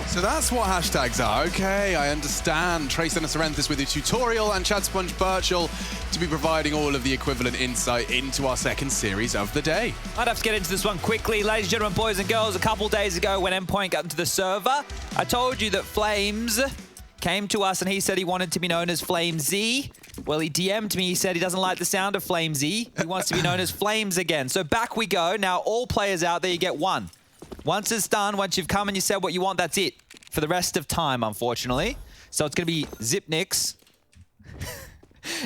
So that's what hashtags are. Okay, I understand. Trace and Serenthis with a tutorial and Chad Sponge Birchall to be providing all of the equivalent insight into our second series of the day. I'd have to get into this one quickly. Ladies and gentlemen, boys and girls, a couple days ago when Endpoint got into the server, I told you that Flames came to us and he said he wanted to be known as Flamesy. Well, he DM'd me. He said he doesn't like the sound of Flamesy. He wants to be known as Flames again. So back we go. Now, all players out there, you get one. Once it's done, once you've come and you said what you want, that's it. For the rest of time, unfortunately. So it's going to be Zipnix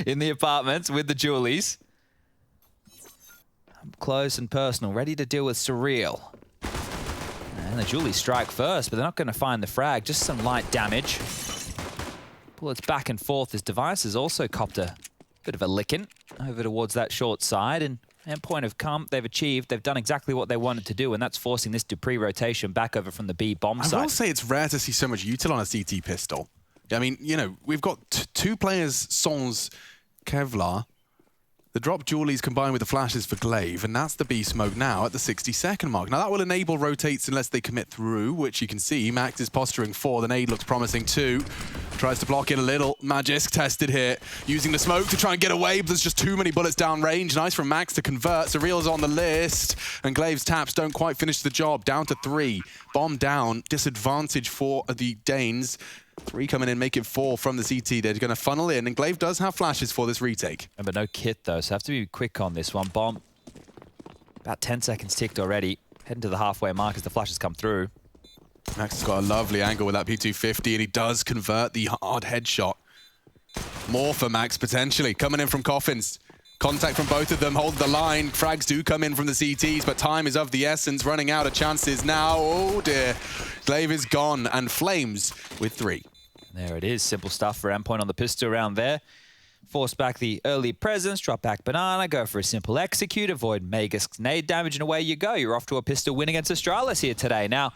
in the apartments with the Julies. Up close and personal, ready to deal with Surreal. And the Julies strike first, but they're not going to find the frag. Just some light damage. Bullets back and forth. This device has also copped a bit of a licking over towards that short side. And Endpoint have come, they've achieved, they've done exactly what they wanted to do, and that's forcing this Dupree rotation back over from the B bomb side. I will say it's rare to see so much util on a CT pistol. I mean, we've got two players, Sans, Kevlar. The drop Julies combined with the flashes for Glaive, and that's the B smoke now at the 60-second mark. Now that will enable rotates unless they commit through, which you can see. Max is posturing 4, the nade looks promising 2. Tries to block in a little. Magisk tested here, using the smoke to try and get away, but there's just too many bullets down range. Nice from Max to convert. Surreal's on the list, and Glaive's taps don't quite finish the job. Down to 3. Bomb down. Disadvantage for the Danes. 3 coming in, make it 4 from the CT. They're going to funnel in, and Glaive does have flashes for this retake. But no kit, though, so have to be quick on this one. Bomb, about 10 seconds ticked already. Heading to the halfway mark as the flashes come through. Max has got a lovely angle with that P250, and he does convert the hard headshot. More for Max, potentially. Coming in from Coffins. Contact from both of them, hold the line. Frags do come in from the CTs, but time is of the essence. Running out of chances now. Oh, dear. Glaive is gone, and Flames with 3. There it is. Simple stuff for Endpoint on the pistol around there. Force back the early presence, drop back banana, go for a simple execute, avoid Magisk's nade damage, and away you go. You're off to a pistol win against Astralis here today. Now,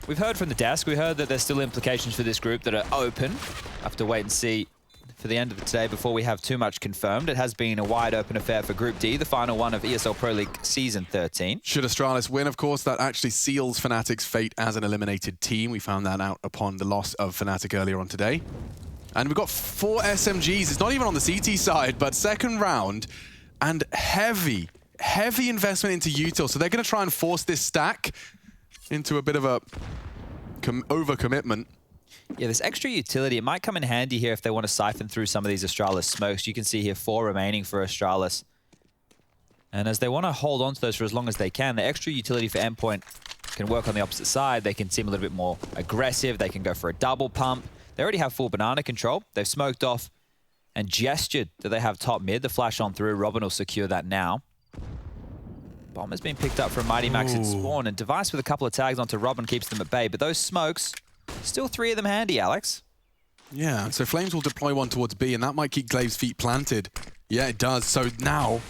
we've heard from the desk, we heard that there's still implications for this group that are open. Have to wait and see for the end of the day before we have too much confirmed. It has been a wide open affair for Group D, the final one of ESL Pro League Season 13. Should Astralis win, of course, that actually seals Fnatic's fate as an eliminated team. We found that out upon the loss of Fnatic earlier on today. And we've got 4 SMGs. It's not even on the CT side, but second round and heavy investment into util. So they're going to try and force this stack into a bit of a overcommitment. Yeah, this extra utility, it might come in handy here if they want to siphon through some of these Astralis smokes. You can see here 4 remaining for Astralis. And as they want to hold on to those for as long as they can, the extra utility for Endpoint can work on the opposite side. They can seem a little bit more aggressive. They can go for a double pump. They already have full banana control. They've smoked off and gestured that they have top mid. The flash on through. Robin will secure that now. Bomb has been picked up from Mighty Max in spawn, and Device with a couple of tags onto Robin keeps them at bay. But those smokes, still 3 of them handy, Alex. Yeah, so Flames will deploy one towards B, and that might keep Glaive's feet planted. Yeah, it does. So now,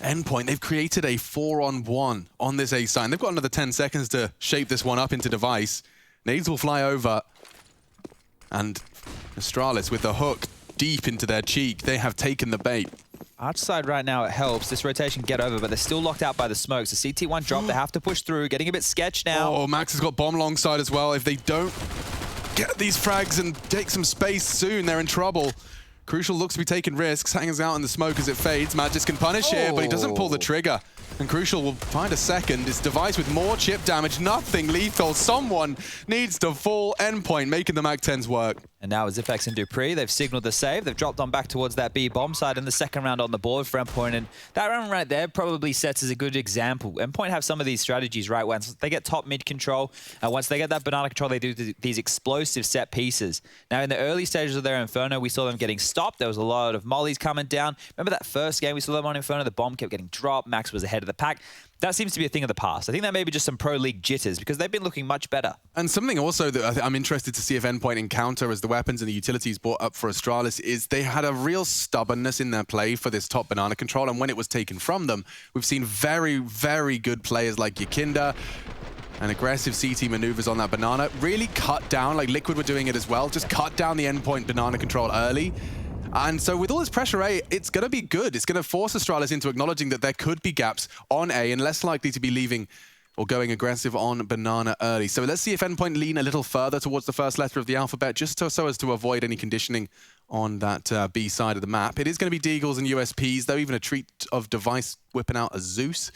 Endpoint, they've created a 4-on-1 on this A side. They've got another 10 seconds to shape this one up into Device. Nades will fly over, and Astralis with the hook deep into their cheek. They have taken the bait. Arch side right now, it helps. This rotation get over, but they're still locked out by the smokes. The CT1 drop, they have to push through. Getting a bit sketched now. Oh, Max has got bomb alongside as well. If they don't get these frags and take some space soon, they're in trouble. Crucial looks to be taking risks, hangs out in the smoke as it fades. Magis can punish here, but he doesn't pull the trigger. And Crucial will find a second. It's Device with more chip damage, nothing lethal. Someone needs to fall. Endpoint making the MAC-10s work. And now with Zipex and Dupree, they've signaled the save. They've dropped on back towards that B bomb side in the second round on the board for Endpoint. And that round right there probably sets as a good example. Endpoint have some of these strategies, right? Once they get top mid control, and once they get that banana control, they do these explosive set pieces. Now, in the early stages of their Inferno, we saw them getting stopped. There was a lot of mollies coming down. Remember that first game we saw them on Inferno? The bomb kept getting dropped. Max was ahead of the pack. That seems to be a thing of the past. I think that may be just some Pro League jitters because they've been looking much better. And something also that I'm interested to see if Endpoint encounter as the weapons and the utilities brought up for Astralis is they had a real stubbornness in their play for this top banana control. And when it was taken from them, we've seen very, very good players like Yakinda and aggressive CT maneuvers on that banana really cut down, like Liquid were doing it as well, just cut down the Endpoint banana control early. And so with all this pressure A, it's going to be good. It's going to force Astralis into acknowledging that there could be gaps on A and less likely to be leaving or going aggressive on banana early. So let's see if Endpoint lean a little further towards the first letter of the alphabet, just so as to avoid any conditioning on that B side of the map. It is going to be Deagles and USPs, though, even a treat of Device whipping out a Zeus.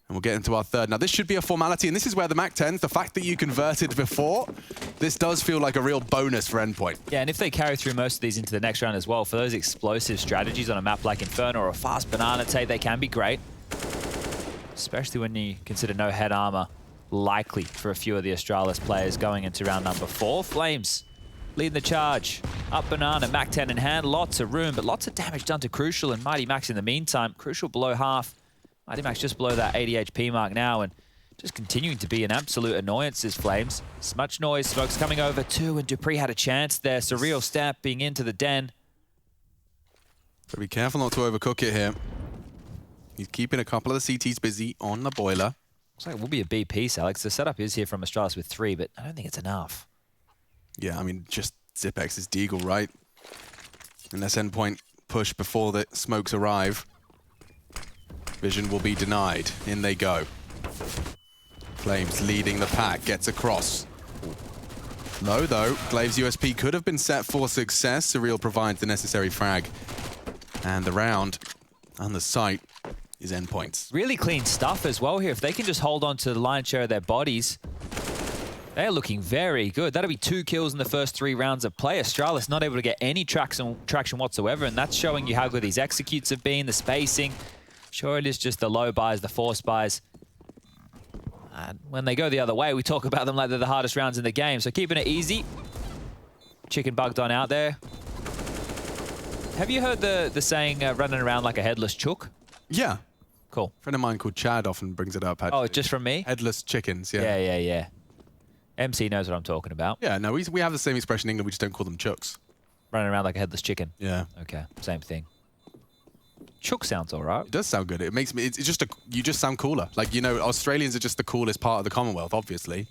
And we'll get into our third. Now, this should be a formality, and this is where the MAC-10s, the fact that you converted before, this does feel like a real bonus for Endpoint. Yeah, and if they carry through most of these into the next round as well, for those explosive strategies on a map like Inferno or a fast banana take, they can be great. Especially when you consider no head armor likely for a few of the Astralis players going into round number 4. Flames leading the charge. Up banana, MAC-10 in hand, lots of room, but lots of damage done to Crucial and Mighty Max in the meantime. Crucial below half. Mighty Max just below that 80 HP mark now, and just continuing to be an absolute annoyance is Flames. Much noise, smoke's coming over too, and Dupree had a chance there. Surreal stepping into the den. But be careful not to overcook it here. He's keeping a couple of the CTs busy on the boiler. Looks like it will be a B piece, Alex. The setup is here from Astralis with 3, but I don't think it's enough. Yeah, I mean, just Zipex's Deagle, right? Unless Endpoint push before the smokes arrive. Vision will be denied. In they go. Flames leading the pack, gets across. Low though, Glaive's USP could have been set for success. Surreal provides the necessary frag. And the round on the site is Endpoints. Really clean stuff as well here. If they can just hold on to the lion's share of their bodies, they're looking very good. That'll be 2 kills in the first 3 rounds of play. Astralis not able to get any traction whatsoever, and that's showing you how good these executes have been, the spacing. Sure, it is just the low buys, the force buys. And when they go the other way, we talk about them like they're the hardest rounds in the game. So keeping it easy. Chicken bugged on out there. Have you heard the saying, running around like a headless chook? Yeah. Cool. A friend of mine called Chad often brings it up. Actually. Oh, just from me? Headless chickens, yeah. Yeah. MC knows what I'm talking about. Yeah, no, we have the same expression in England, we just don't call them chooks. Running around like a headless chicken. Yeah. Okay, same thing. Chook sounds all right. It does sound good. It makes me, it's just you just sound cooler. Like, you know, Australians are just the coolest part of the Commonwealth, obviously.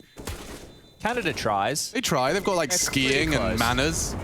Canada tries. They try. They've got like skiing and manners.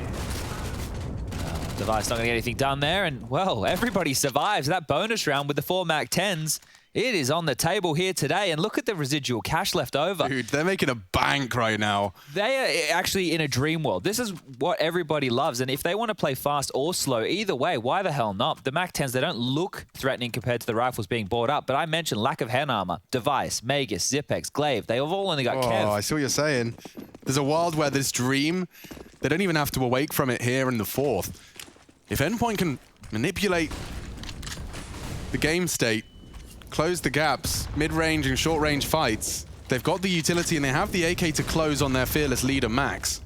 Device not going to get anything done there, and, well, everybody survives that bonus round with the 4 MAC-10s. It is on the table here today, and look at the residual cash left over. Dude, they're making a bank right now. They are actually in a dream world. This is what everybody loves, and if they want to play fast or slow, either way, why the hell not? The MAC-10s, they don't look threatening compared to the rifles being brought up, but I mentioned lack of hand armor. Device, Magus, Zipex, Glaive, they have all only got Kev. Oh, I see what you're saying. There's a world where this dream, they don't even have to awake from it here in the 4th. If Endpoint can manipulate the game state, close the gaps, mid-range and short-range fights, they've got the utility and they have the AK to close on their fearless leader, Max.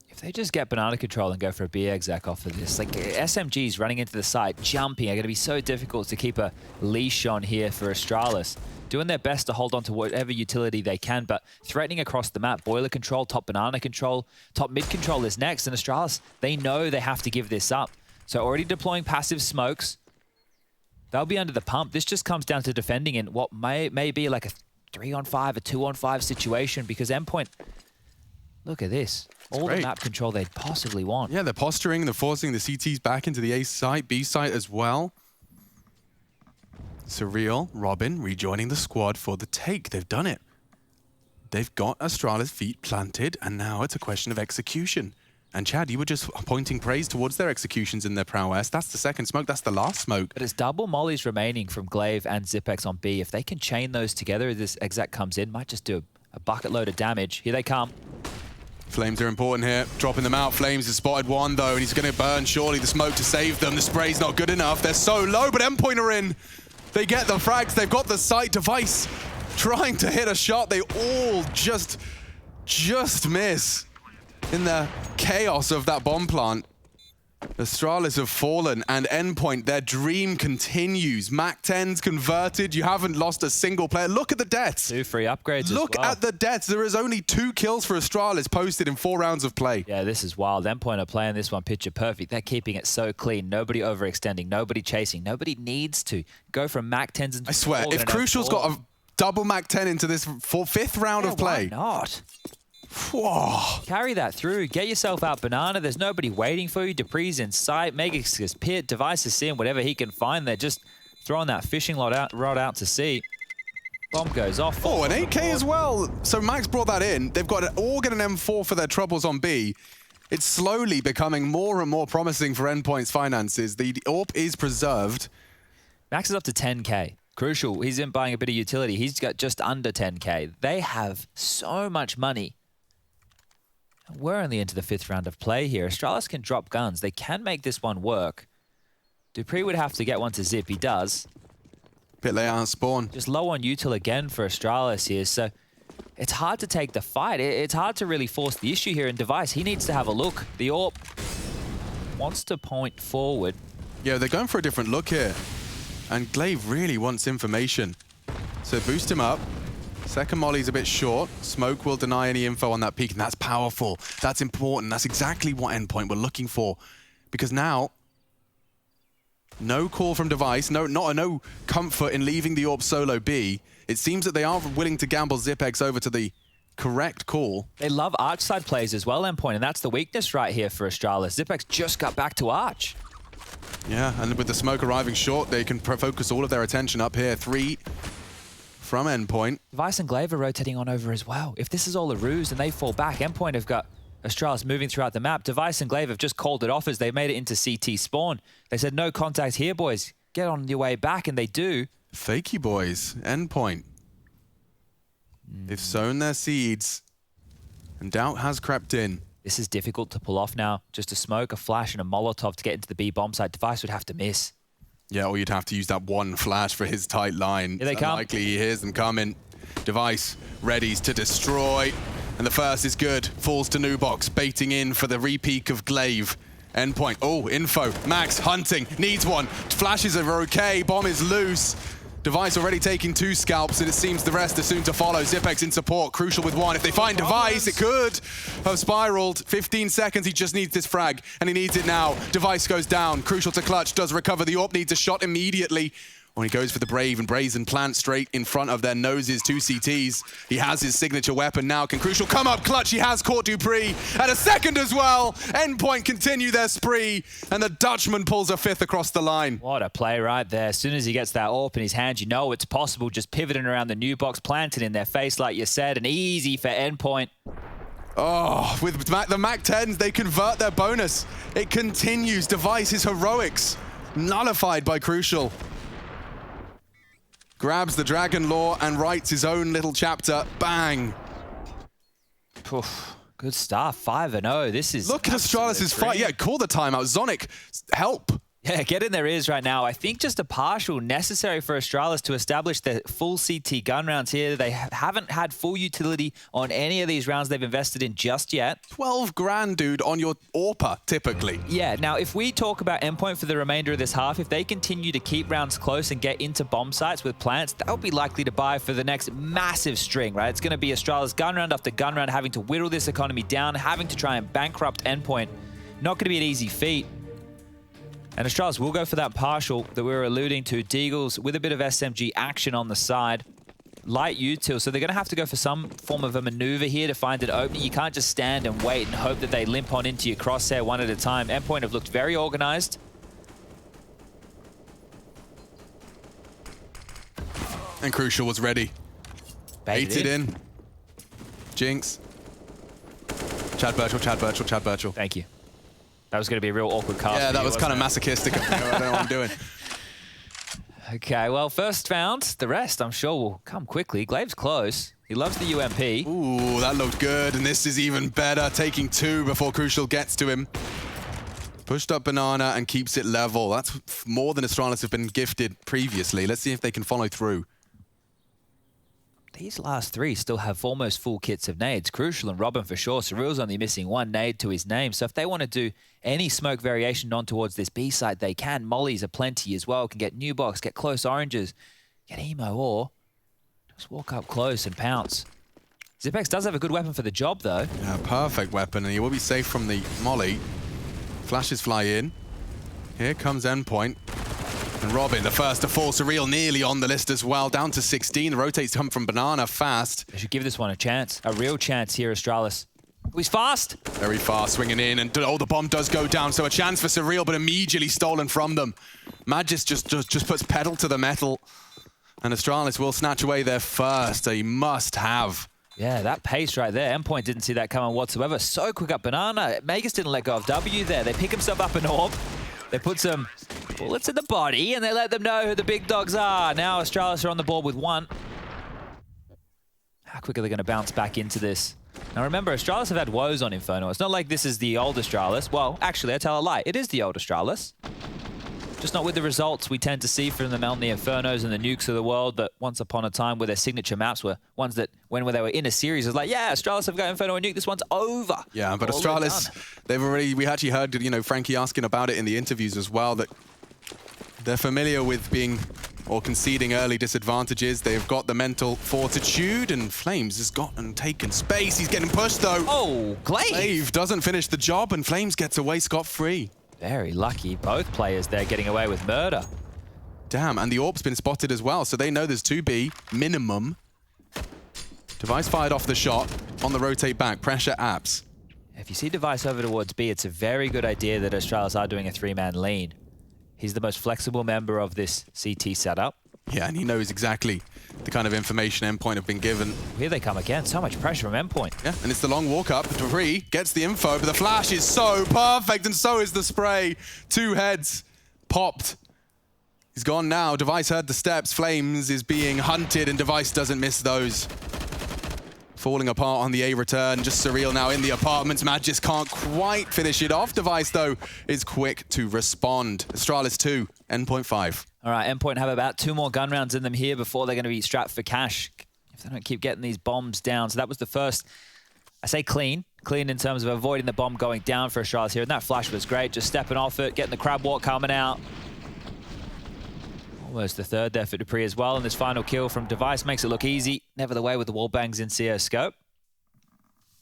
If they just get banana control and go for a B exec off of this, like SMGs running into the side, jumping, are going to be so difficult to keep a leash on here for Astralis. Doing their best to hold on to whatever utility they can, but threatening across the map. Boiler control, top banana control, top mid control is next, and Astralis, they know they have to give this up. So already deploying passive smokes. They'll be under the pump. This just comes down to defending in what may be like a 3-on-5, a 2-on-5 situation, because Endpoint, look at this. All the map control they'd possibly want. Yeah, they're posturing, they're forcing the CTs back into the A site, B site as well. Surreal, Robin rejoining the squad for the take. They've done it. They've got Astralis' feet planted, and now it's a question of execution. And Chad, you were just pointing praise towards their executions in their prowess. That's the second smoke, that's the last smoke. But it's double mollies remaining from Glaive and Zipex on B. If they can chain those together, this exec comes in, might just do a bucket load of damage. Here they come. Flames are important here, dropping them out. Flames has spotted one though, and he's going to burn surely the smoke to save them. The spray's not good enough. They're so low, but Endpoint are in. They get the frags, they've got the sight. Device trying to hit a shot. They all just miss in the chaos of that bomb plant. Astralis have fallen, and Endpoint, their dream continues. MAC-10's converted. You haven't lost a single player. Look at the deaths. 2 free upgrades Look as well. at the deaths. There is only 2 kills for Astralis posted in 4 rounds of play. Yeah, this is wild. Endpoint are playing this one picture perfect. They're keeping it so clean. Nobody overextending. Nobody chasing. Nobody needs to go from MAC-10s and... I swear, if Crucial's got a double MAC-10 into this 5th round of play... Why not? Whoa. Carry that through. Get yourself out banana. There's nobody waiting for you. Dupree's in sight. Megas is pit. Device is seeing whatever he can find. They're just throwing that fishing rod out to sea. Bomb goes off. Oh, an 8K as well. So Max brought that in. They've got an Organ and M4 for their troubles on B. It's slowly becoming more and more promising for Endpoint's finances. The AWP is preserved. Max is up to 10K. Crucial. He's in buying a bit of utility. He's got just under 10K. They have so much money. We're only into the 5th round of play here. Astralis can drop guns. They can make this one work. Dupree would have to get one to Zip. He does. Bit late on spawn. Just low on util again for Astralis here. So it's hard to take the fight. It's hard to really force the issue here in Device. He needs to have a look. The AWP wants to point forward. Yeah, they're going for a different look here. And Glaive really wants information. So boost him up. Second molly's a bit short. Smoke will deny any info on that peak, and that's powerful. That's important. That's exactly what Endpoint were looking for. Because now, no call from Device, no comfort in leaving the AWP solo B. It seems that they are willing to gamble Zipex over to the correct call. They love Arch side plays as well, Endpoint, and that's the weakness right here for Astralis. Zipex just got back to Arch. Yeah, and with the smoke arriving short, they can focus all of their attention up here. 3 from Endpoint. Device and Glaive are rotating on over as well. If this is all a ruse and they fall back, Endpoint have got Astralis moving throughout the map. Device and Glaive have just called it off as they made it into CT spawn. They said, no contact here, boys. Get on your way back, and they do. Fakey boys, Endpoint. They've sown their seeds, and doubt has crept in. This is difficult to pull off now. Just a smoke, a flash, and a Molotov to get into the B bomb site. Device would have to miss. Yeah, or you'd have to use that one flash for his tight line. Here they come. Unlikely he hears them coming. Device readies to destroy. And the first is good. Falls to Nubox, baiting in for the repeak of Glaive. Endpoint. Oh, info. Max hunting. Needs one. Flashes are okay. Bomb is loose. Device already taking 2 scalps, and it seems the rest are soon to follow. Zipex in support. Crucial with 1. If they find Device, it could have spiraled. 15 seconds. He just needs this frag, and he needs it now. Device goes down. Crucial to clutch. Does recover. The AWP needs a shot immediately. When he goes for the Brave and Brazen plant straight in front of their noses, 2 CTs. He has his signature weapon now. Can Crucial come up clutch? He has caught Dupree. And a second as well. Endpoint continue their spree. And the Dutchman pulls a 5th across the line. What a play right there. As soon as he gets that AWP in his hand, you know it's possible. Just pivoting around the new box, planted in their face, like you said, and easy for Endpoint. Oh, with the MAC-10s, they convert their bonus. It continues. Device his heroics. Nullified by Crucial. Grabs the Dragon Lore and writes his own little chapter. Bang. Poof. Good stuff. 5-0. This is... Look at Astralis' fight. Yeah, call the timeout. Zonic, help. Yeah, get in their ears right now. I think just a partial necessary for Astralis to establish their full CT gun rounds here. They haven't had full utility on any of these rounds they've invested in just yet. 12 grand, dude, on your AWPer, typically. Yeah, now if we talk about Endpoint for the remainder of this half, if they continue to keep rounds close and get into bomb sites with plants, that would be likely to buy for the next massive string, right? It's going to be Astralis gun round after gun round, having to whittle this economy down, having to try and bankrupt Endpoint. Not going to be an easy feat. And Astralis will go for that partial that we were alluding to. Deagles with a bit of SMG action on the side. Light util, so they're going to have to go for some form of a maneuver here to find an opening. You can't just stand and wait and hope that they limp on into your crosshair one at a time. Endpoint have looked very organized. And Crucial was ready. Baited in. Jinx. Chad Birchall, Chad Birchall, Chad Birchall. Thank you. That was going to be a real awkward cast. Yeah, that was kind of masochistic. I don't know what I'm doing. Okay, well, first found. The rest, I'm sure, will come quickly. Glaive's close. He loves the UMP. Ooh, that looked good. And this is even better. Taking 2 before Crucial gets to him. Pushed up Banana and keeps it level. That's more than Astralis have been gifted previously. Let's see if they can follow through. These last 3 still have almost full kits of nades. Crucial and Robin for sure. Surreal's only missing 1 nade to his name. So if they want to do any smoke variation on towards this B site, they can. Mollies are plenty as well. Can get new box, get close oranges, get emo, or just walk up close and pounce. Zipex does have a good weapon for the job, though. Yeah, perfect weapon, and he will be safe from the molly. Flashes fly in. Here comes Endpoint. And Robin, the first to fall. Surreal nearly on the list as well. Down to 16. The rotates come from Banana fast. They should give this one a chance. A real chance here, Astralis. Oh, he's fast. Very fast, swinging in. And oh, the bomb does go down. So a chance for Surreal, but immediately stolen from them. Magis just puts pedal to the metal. And Astralis will snatch away their first. A must-have. Yeah, that pace right there. Endpoint didn't see that coming whatsoever. So quick up Banana. Magus didn't let go of W there. They pick himself up an AWP. They put some bullets in the body, and they let them know who the big dogs are. Now Astralis are on the board with 1. How quick are they going to bounce back into this? Now remember, Astralis have had woes on Inferno. It's not like this is the old Astralis. Well, actually, I tell a lie. It is the old Astralis. Just not with the results we tend to see from them on the Infernos and the Nukes of the world that once upon a time where their signature maps were ones that when they were in a series, it was like, yeah, Astralis have got Inferno and Nuke, this one's over. Yeah, but Astralis, we actually heard, you know, Frankie asking about it in the interviews as well, that they're familiar with being or conceding early disadvantages. They've got the mental fortitude, and Flames has gotten taken space. He's getting pushed though. Oh, Glaive. Glaive doesn't finish the job, and Flames gets away scot-free. Very lucky. Both players there getting away with murder. Damn, and the AWP's been spotted as well, so they know there's 2B minimum. Device fired off the shot on the rotate back. Pressure apps. If you see Device over towards B, it's a very good idea that Astralis are doing a 3-man lean. He's the most flexible member of this CT setup. Yeah, and he knows exactly the kind of information Endpoint have been given. Here they come again. So much pressure from Endpoint. Yeah, and it's the long walk up. Dupree gets the info, but the flash is so perfect, and so is the spray. 2 heads popped. He's gone now. Device heard the steps. Flames is being hunted, and Device doesn't miss those. Falling apart on the A return. Just Surreal now in the apartments. Magis can't quite finish it off. Device, though, is quick to respond. Astralis 2, Endpoint 5. All right, Endpoint have about 2 more gun rounds in them here before they're going to be strapped for cash if they don't keep getting these bombs down. So that was the first, I say clean in terms of avoiding the bomb going down for Astralis here. And that flash was great, just stepping off it, getting the crab walk coming out. Almost the 3rd there for Dupree as well. And this final kill from Device makes it look easy. Never the way with the wall bangs in CO scope.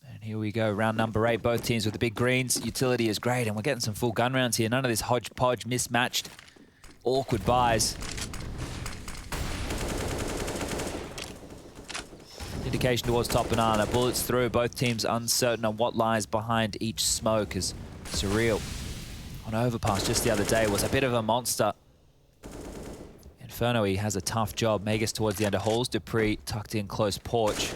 And here we go, round number 8. Both teams with the big greens. Utility is great, and we're getting some full gun rounds here. None of this hodgepodge, mismatched, awkward buys. Indication towards top banana. Bullets through. Both teams uncertain on what lies behind each smoke, as Surreal on overpass just the other day was a bit of a monster. Inferno, he has a tough job. Magus towards the end of halls. Dupree tucked in close porch.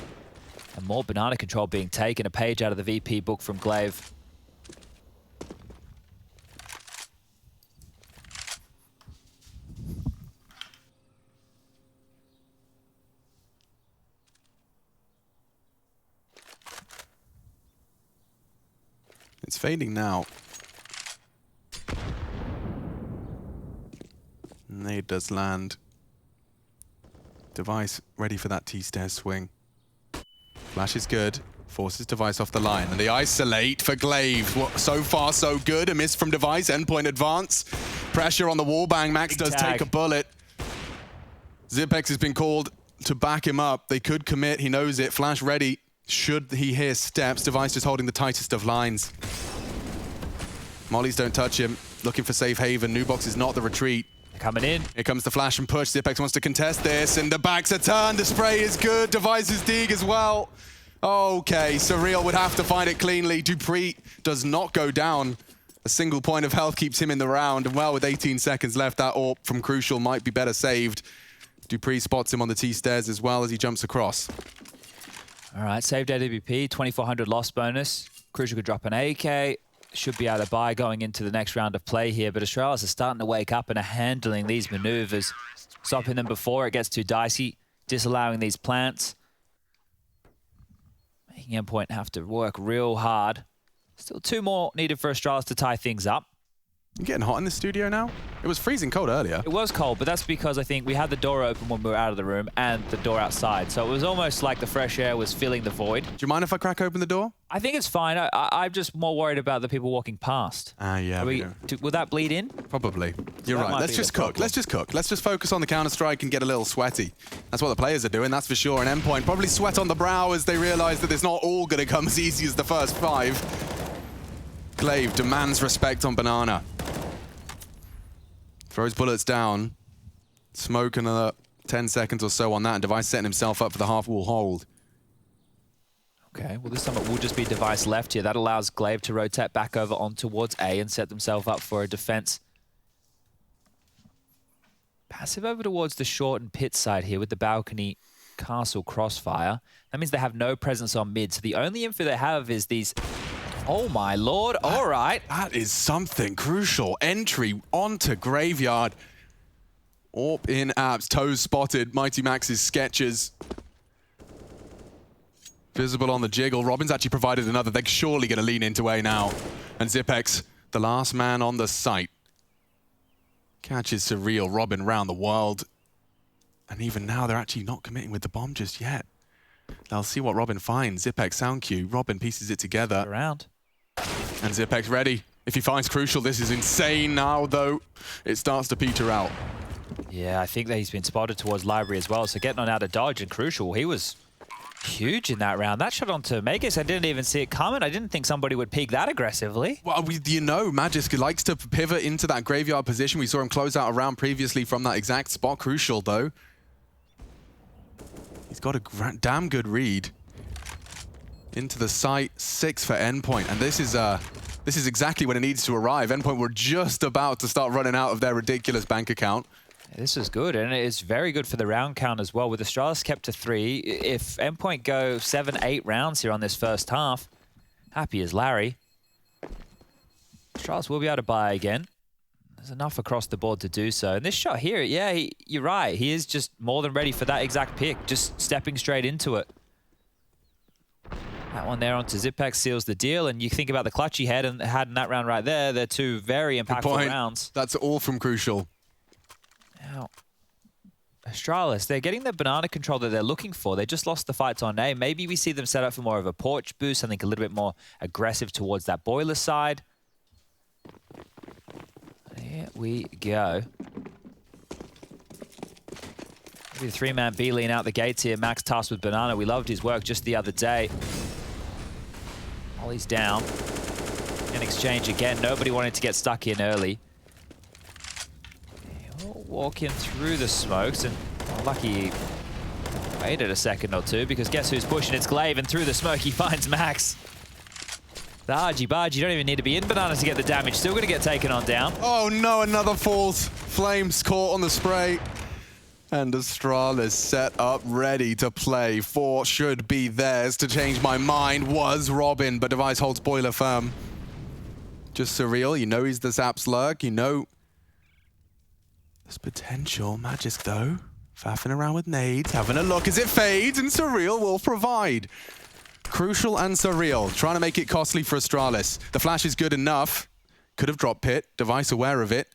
And more banana control being taken. A page out of the VP book from Glaive. It's fading now. Nade does land. Device ready for that T-stairs swing. Flash is good. Forces Device off the line. And the isolate for Glaive. So far, so good. A miss from Device. Endpoint advance. Pressure on the wallbang. Max does take a bullet. Zipex has been called to back him up. They could commit. He knows it. Flash ready. Should he hear steps, Device just holding the tightest of lines. Mollies don't touch him. Looking for safe haven. Nubox is not the retreat. Coming in. Here comes the flash and push. Zipex wants to contest this, and the backs are turned. The spray is good. Device's dig as well. Okay, Surreal would have to find it cleanly. Dupree does not go down. A single point of health keeps him in the round. And well, with 18 seconds left, that AWP from Crucial might be better saved. Dupree spots him on the T-stairs as well as he jumps across. All right, saved AWP, 2,400 loss bonus. Crucial could drop an AK. Should be able to buy going into the next round of play here, but Astralis are starting to wake up and are handling these maneuvers, stopping them before it gets too dicey, disallowing these plants. Making Endpoint have to work real hard. Still 2 more needed for Astralis to tie things up. You getting hot in the studio now? It was freezing cold earlier. It was cold, but that's because I think we had the door open when we were out of the room and the door outside. So it was almost like the fresh air was filling the void. Do you mind if I crack open the door? I think it's fine. I'm just more worried about the people walking past. Yeah. Will that bleed in? Probably. You're right. Let's just cook. Let's just cook. Let's just focus on the Counter-Strike and get a little sweaty. That's what the players are doing, that's for sure. And Endpoint probably sweat on the brow as they realize that it's not all going to come as easy as the first 5. Glaive demands respect on Banana. Throws bullets down. Smoke another 10 seconds or so on that, and Device setting himself up for the half-wall hold. Okay, well this time it will just be Device left here. That allows Glaive to rotate back over on towards A and set themselves up for a defense. Passive over towards the short and pit side here with the balcony castle crossfire. That means they have no presence on mid, so the only info they have is these... Oh my lord, all right. That is something crucial. Entry onto Graveyard. AWP in apps, toes spotted. Mighty Max's sketches. Visible on the jiggle. Robin's actually provided another. They're surely going to lean into A now. And Zipex, the last man on the site. Catches Surreal. Robin round the world. And even now, they're actually not committing with the bomb just yet. They'll see what Robin finds. Zipex sound cue. Robin pieces it together. Around. And Zipex ready. If he finds Crucial, this is insane now, though. It starts to peter out. Yeah, I think that he's been spotted towards Library as well. So getting on out of dodge and Crucial, he was huge in that round. That shot onto Magus, I didn't even see it coming. I didn't think somebody would peek that aggressively. Well, you know, Magisk likes to pivot into that Graveyard position. We saw him close out a round previously from that exact spot. Crucial, though. He's got a damn good read. Into the site, 6 for Endpoint, and this is exactly when it needs to arrive. Endpoint were just about to start running out of their ridiculous bank account. This is good, and it is very good for the round count as well. With Astralis kept to 3, if Endpoint go 7, 8 rounds here on this first half, happy as Larry. Astralis will be able to buy again. There's enough across the board to do so. And this shot here, yeah, you're right. He is just more than ready for that exact pick, just stepping straight into it. That one there onto Zipex seals the deal, and you think about the clutch he had in that round right there. They're 2 very impactful rounds. That's all from Crucial. Now, Astralis, they're getting the banana control that they're looking for. They just lost the fights on A. Maybe we see them set up for more of a porch boost, something a little bit more aggressive towards that boiler side. Here we go. Maybe the 3-man B lean out the gates here. Max tasked with Banana. We loved his work just the other day. Ollie's down. In exchange again. Nobody wanted to get stuck in early. Walking through the smokes, and lucky Waited a second or two, because guess who's pushing? It's Glaive, and through the smoke he finds Max. The Argy-Bargy, you don't even need to be in Banana to get the damage. Still going to get taken on down. Oh no, another falls. Flames caught on the spray. And Astralis set up, ready to play. 4 should be theirs. To change my mind was Robin, but Device holds Boiler firm. Just Surreal, you know he's the Sap's lurk, you know there's potential. Magisk though, faffing around with nades, having a look as it fades, and Surreal will provide. Crucial and Surreal, trying to make it costly for Astralis. The flash is good enough. Could have dropped Pit, Device aware of it.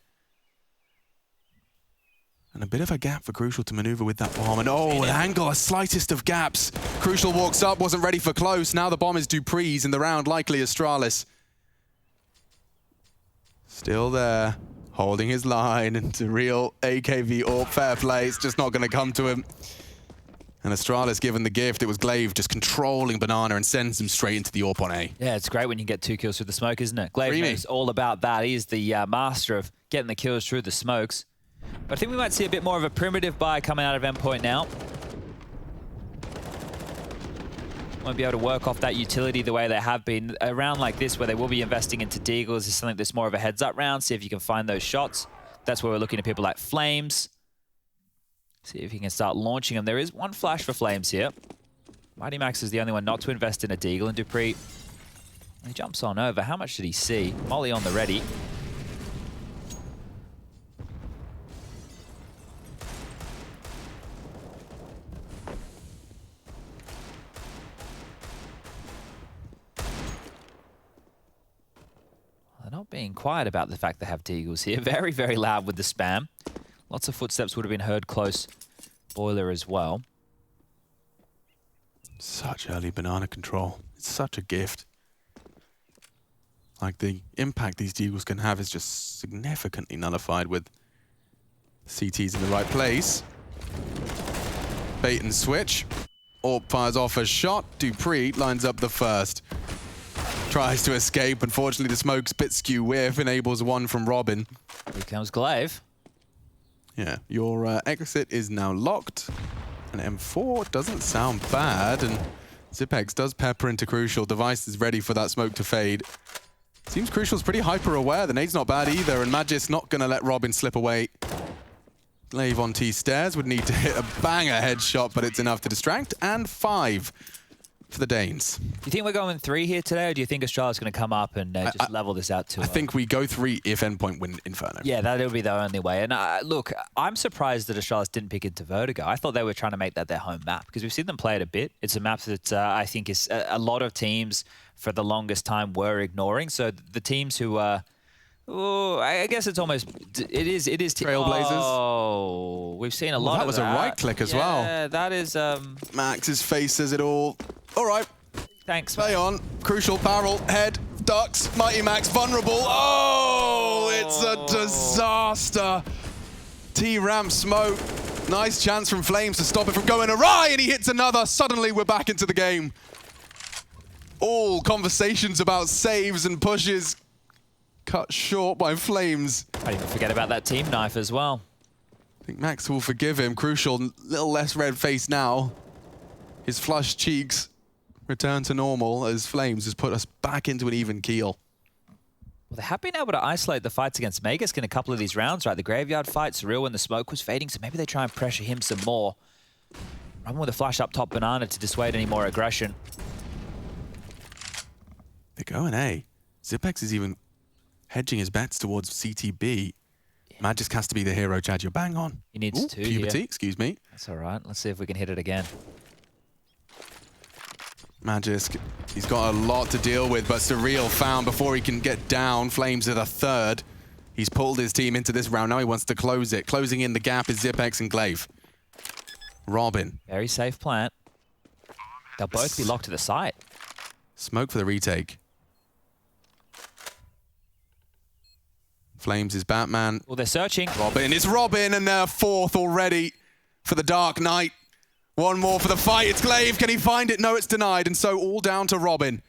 And a bit of a gap for Crucial to maneuver with that bomb. And oh, an angle, a slightest of gaps. Crucial walks up, wasn't ready for close. Now the bomb is Dupree's, and the round likely Astralis. Still there, holding his line, and Surreal, AKV, or fair play. It's just not going to come to him. And Astralis given the gift. It was Glaive just controlling Banana and sends him straight into the AWP on A. Yeah, it's great when you get 2 kills through the smoke, isn't it? Glaive is all about that. He's the master of getting the kills through the smokes. But I think we might see a bit more of a primitive buy coming out of Endpoint now. Won't be able to work off that utility the way they have been. A round like this where they will be investing into Deagles is something that's more of a heads-up round. See if you can find those shots. That's where we're looking at people like Flames. See if he can start launching them. There is one flash for Flames here. Mighty Max is the only one not to invest in a Deagle, and Dupree, he jumps on over. How much did he see? Molly on the ready. They're not being quiet about the fact they have Deagles here. Very, very loud with the spam. Lots of footsteps would have been heard close. Boiler as well. Such early Banana control. It's such a gift. Like, the impact these Deagles can have is just significantly nullified with CTs in the right place. Bait and switch. AWP fires off a shot. Dupree lines up the first. Tries to escape. Unfortunately, the smoke's bit skew whiff enables one from Robin. Here comes Glaive. Yeah, your exit is now locked. And M4 doesn't sound bad. And Zipex does pepper into Crucial. Device is ready for that smoke to fade. Seems Crucial's pretty hyper-aware. The nade's not bad either. And Magic's not going to let Robin slip away. Glaive on T-stairs would need to hit a banger headshot, but it's enough to distract. And 5 for the Danes. Do you think we're going 3 here today, or do you think Australia's going to come up and just level this out to? I think we go 3 if Endpoint win Inferno. Yeah, that'll be the only way. And look, I'm surprised that Australis didn't pick into Vertigo. I thought they were trying to make that their home map, because we've seen them play it a bit. It's a map that I think is a lot of teams for the longest time were ignoring. So the teams who oh, I guess it's almost, it is Trailblazers. Oh, we've seen a lot of that. That was a right click as well. Yeah, that is Max's face says it all. All right. Thanks. Play on. Crucial barrel, head, ducks, Mighty Max vulnerable. Oh, it's a disaster. T-ramp smoke. Nice chance from Flames to stop it from going awry, and he hits another. Suddenly we're back into the game. All conversations about saves and pushes cut short by Flames. I didn't forget about that team knife as well. I think Max will forgive him. Crucial, little less red face now. His flushed cheeks return to normal as Flames has put us back into an even keel. Well, they have been able to isolate the fights against Magisk in a couple of these rounds, right? The Graveyard fight, Surreal when the smoke was fading, so maybe they try and pressure him some more. Run with a flash up top Banana to dissuade any more aggression. They're going A. Zipex is even hedging his bets towards CTB. Magisk has to be the hero, Chad. You're bang on. He needs 2 puberty, here. Excuse me. That's all right. Let's see if we can hit it again. Magisk, he's got a lot to deal with, but Surreal found before he can get down. Flames are the third. He's pulled his team into this round. Now he wants to close it. Closing in the gap is Zipex and Glaive. Robin. Very safe plant. They'll both be locked to the site. Smoke for the retake. Flames is Batman. Well, they're searching. Robin is Robin, and they're 4th already for the Dark Knight. One more for the fight. It's Glaive. Can he find it? No, it's denied. And so all down to Robin.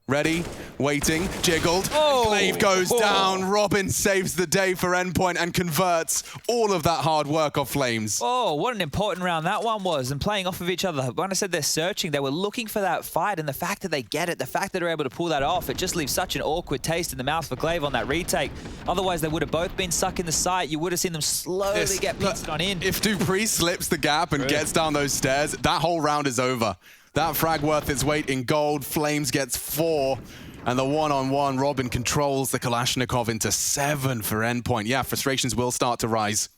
Ready, waiting, jiggled. Oh. Glaive goes down. Robin saves the day for Endpoint and converts all of that hard work off Flames. Oh, what an important round that one was, and playing off of each other. When I said they're searching, they were looking for that fight, and the fact that they get it, the fact that they're able to pull that off, it just leaves such an awkward taste in the mouth for Glaive on that retake. Otherwise, they would have both been stuck in the site. You would have seen them slowly get pinched on in. If dupreeh slips the gap and gets down those stairs, that whole round is over. That frag worth its weight in gold. Flames gets 4. And the one-on-one, Robin controls the Kalashnikov into 7 for Endpoint. Yeah, frustrations will start to rise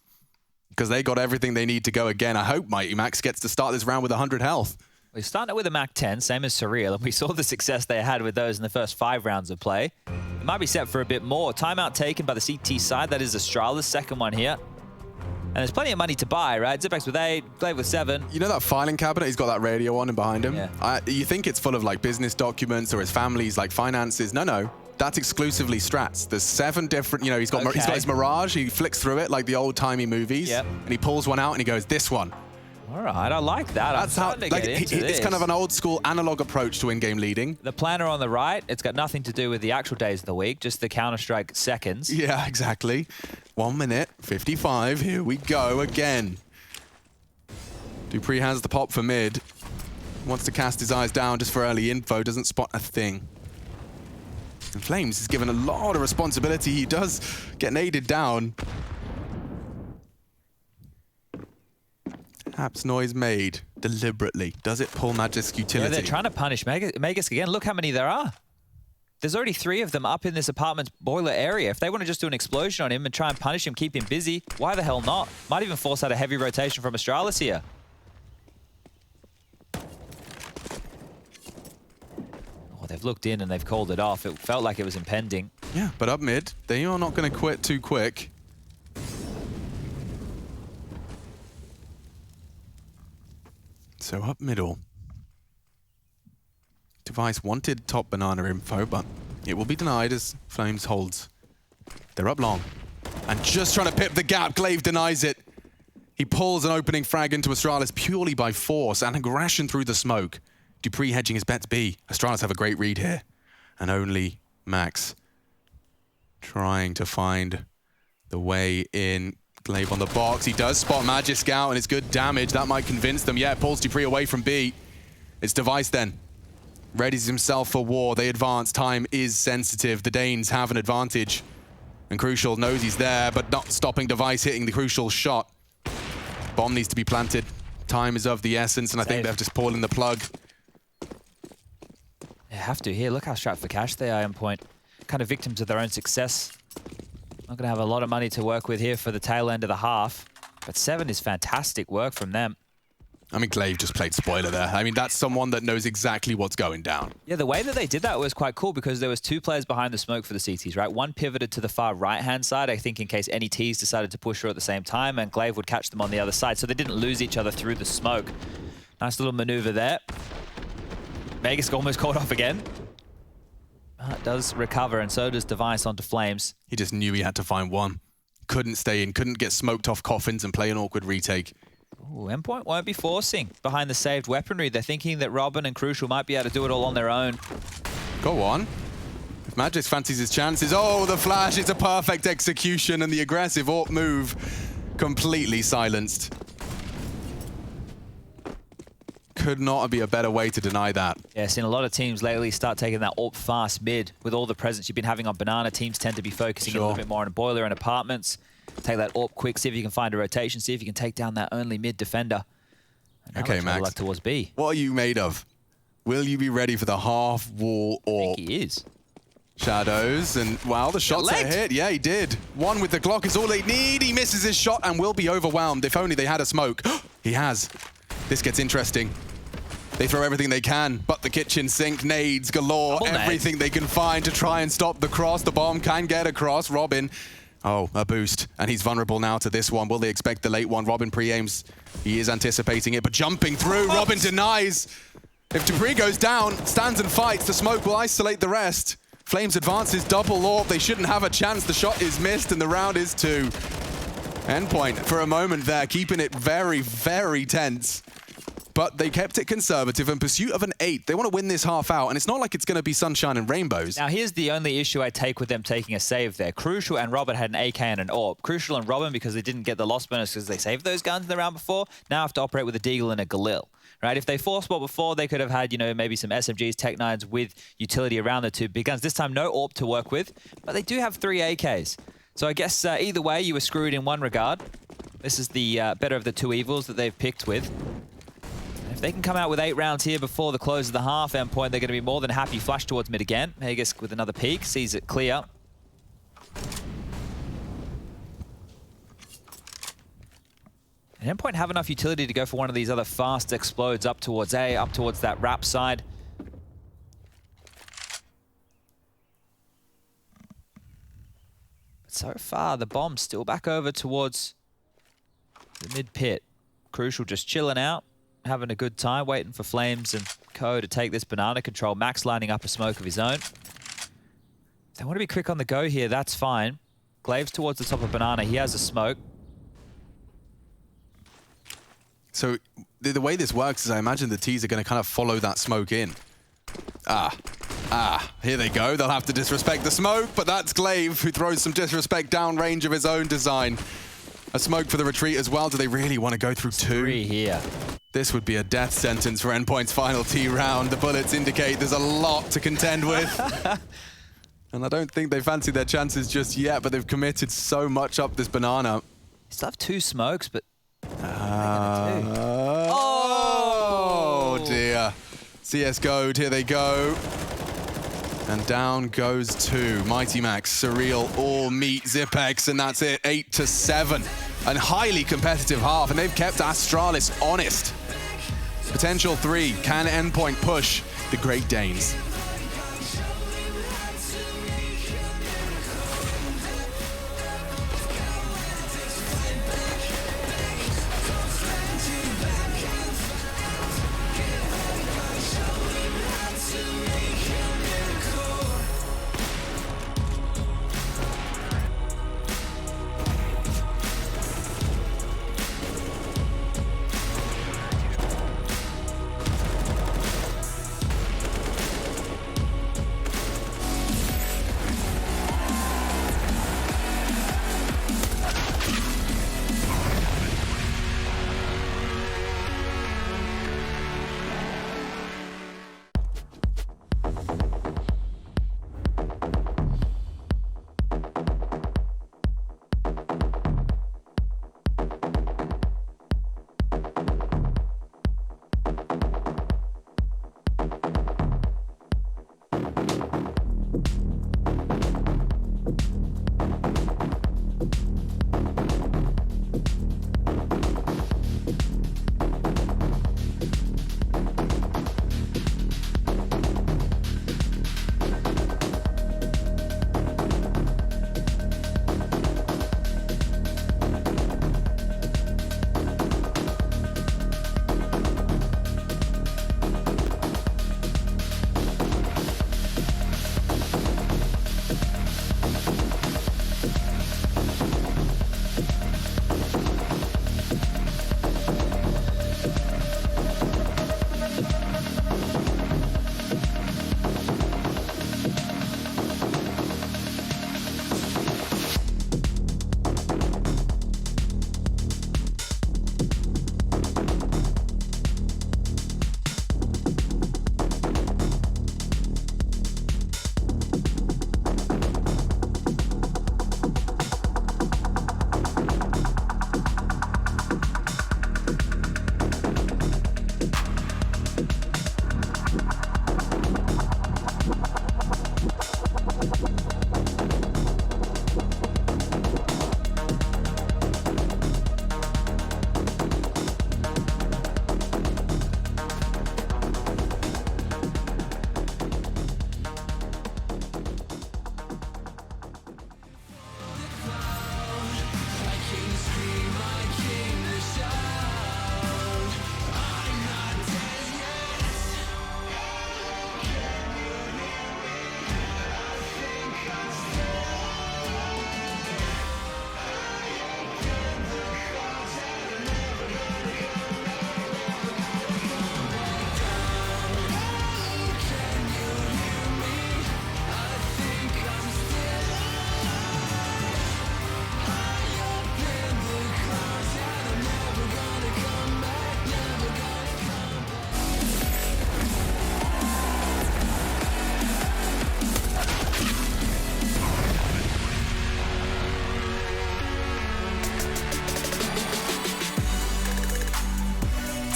because they got everything they need to go again. I hope Mighty Max gets to start this round with 100 health. We started with a Mac 10, same as Surreal, and we saw the success they had with those in the first 5 rounds of play. It might be set for a bit more. Timeout taken by the CT side. That is Astrala's second one here. And there's plenty of money to buy, right? Zipex with 8, Glaive with 7. You know that filing cabinet? He's got that radio on and behind him? Yeah. You think it's full of like business documents or his family's like finances. No. That's exclusively strats. There's 7 different, you know, he's got his Mirage. He flicks through it like the old-timey movies. Yep. And he pulls one out and he goes, this one. All right, I like that. That's how, like, it's kind of an old school analog approach to in-game leading. The planner on the right, it's got nothing to do with the actual days of the week, just the Counter-Strike seconds. Yeah, exactly. 1 minute, 55. Here we go again. dupreeh has the pop for mid. Wants to cast his eyes down just for early info. Doesn't spot a thing. And Flames is given a lot of responsibility. He does get naded down. Perhaps noise made deliberately. Does it pull Magic's utility? Yeah, they're trying to punish Magisk again. Look how many there are. There's already 3 of them up in this apartment's boiler area. If they want to just do an explosion on him and try and punish him, keep him busy, why the hell not? Might even force out a heavy rotation from Astralis here. Oh, they've looked in and they've called it off. It felt like it was impending. Yeah, but up mid, they are not going to quit too quick. So up middle. Device wanted top banana info, but it will be denied as Flames holds. They're up long. And just trying to pip the gap, Glaive denies it. He pulls an opening frag into Astralis purely by force and aggression through the smoke. dupreeh hedging his bets B. Astralis have a great read here. And only Max trying to find the way in. Glaive on the box. He does spot Magisk out, and it's good damage. That might convince them. Yeah, it pulls dupreeh away from B. It's Device then. Readies himself for war. They advance. Time is sensitive. The Danes have an advantage. And Crucial knows he's there, but not stopping Device hitting the crucial shot. Bomb needs to be planted. Time is of the essence, and I think they're just pulling the plug. They have to here. Look how strapped for cash they are on point. Kind of victims of their own success. Not going to have a lot of money to work with here for the tail end of the half. But 7 is fantastic work from them. I mean, Glaive just played spoiler there. I mean, that's someone that knows exactly what's going down. Yeah, the way that they did that was quite cool because there was 2 players behind the smoke for the CTs, right? One pivoted to the far right-hand side, I think in case any Ts decided to push her at the same time, and Glaive would catch them on the other side, so they didn't lose each other through the smoke. Nice little maneuver there. Vegas almost caught off again. Does recover, and so does Device onto Flames. He just knew he had to find one. Couldn't stay in, couldn't get smoked off coffins and play an awkward retake. Ooh, Endpoint won't be forcing behind the saved weaponry. They're thinking that Robin and Crucial might be able to do it all on their own. Go on. If Magic's fancies his chances. Oh, the flash, it's a perfect execution, and the aggressive AWP move completely silenced. Could not be a better way to deny that. Yeah, seen a lot of teams lately start taking that AWP fast mid. With all the presence you've been having on Banana, teams tend to be focusing a little bit more on a boiler and apartments. Take that AWP quick, see if you can find a rotation, see if you can take down that only mid defender. Okay, Max. Luck towards B. What are you made of? Will you be ready for the half-wall AWP? I think he is. Shadows, and wow, the shots are hit. Yeah, he did. One with the Glock is all they need. He misses his shot and will be overwhelmed. If only they had a smoke. He has. This gets interesting. They throw everything they can, but the kitchen sink, nades galore, everything they can find to try and stop the cross. The bomb can get across. Robin, oh, a boost, and he's vulnerable now to this one. Will they expect the late one? Robin pre-aims. He is anticipating it, but jumping through, Robin denies. If dupreeh goes down, stands and fights, the smoke will isolate the rest. Flames advances, double AWP. They shouldn't have a chance. The shot is missed, and the round is 2. Endpoint for a moment there, keeping it very, very tense. but they kept it conservative in pursuit of an 8. They want to win this half out, and it's not like it's going to be sunshine and rainbows. Now, here's the only issue I take with them taking a save there. Crucial and Robin had an AK and an AWP. Crucial and Robin, because they didn't get the loss bonus because they saved those guns in the round before, now have to operate with a Deagle and a Galil. Right? If they force bought before, they could have had, you know, maybe some SMGs, Tech 9s with utility around the two big guns. This time, no AWP to work with, but they do have 3 AKs. So I guess either way, you were screwed in one regard. This is the better of the two evils that they've picked with. If they can come out with 8 rounds here before the close of the half endpoint, they're going to be more than happy. Flash towards mid again. Haggis with another peek, sees it clear. And endpoint have enough utility to go for one of these other fast explodes up towards A, up towards that wrap side. But so far, the bomb's still back over towards the mid pit. Crucial just chilling out, having a good time, waiting for Flames and Co to take this banana control. Max lining up a smoke of his own. If they want to be quick on the go here, that's fine. Glaive's towards the top of banana. He has a smoke. So the way this works is I imagine the T's are going to kind of follow that smoke in. Here they go. They'll have to disrespect the smoke, but that's Glaive who throws some disrespect down range of his own design. A smoke for the retreat as well. Do they really want to go through 2? 3 here. This would be a death sentence for Endpoint's final T round. The bullets indicate there's a lot to contend with. And I don't think they fancy their chances just yet, but they've committed so much up this banana. Still have 2 smokes, but... Oh dear. CSGO'd, here they go. And down goes 2. Mighty Max, Surreal, all meet Zipex, and that's it. 8-7. A highly competitive half, and they've kept Astralis honest. Potential 3. Can Endpoint push the Great Danes?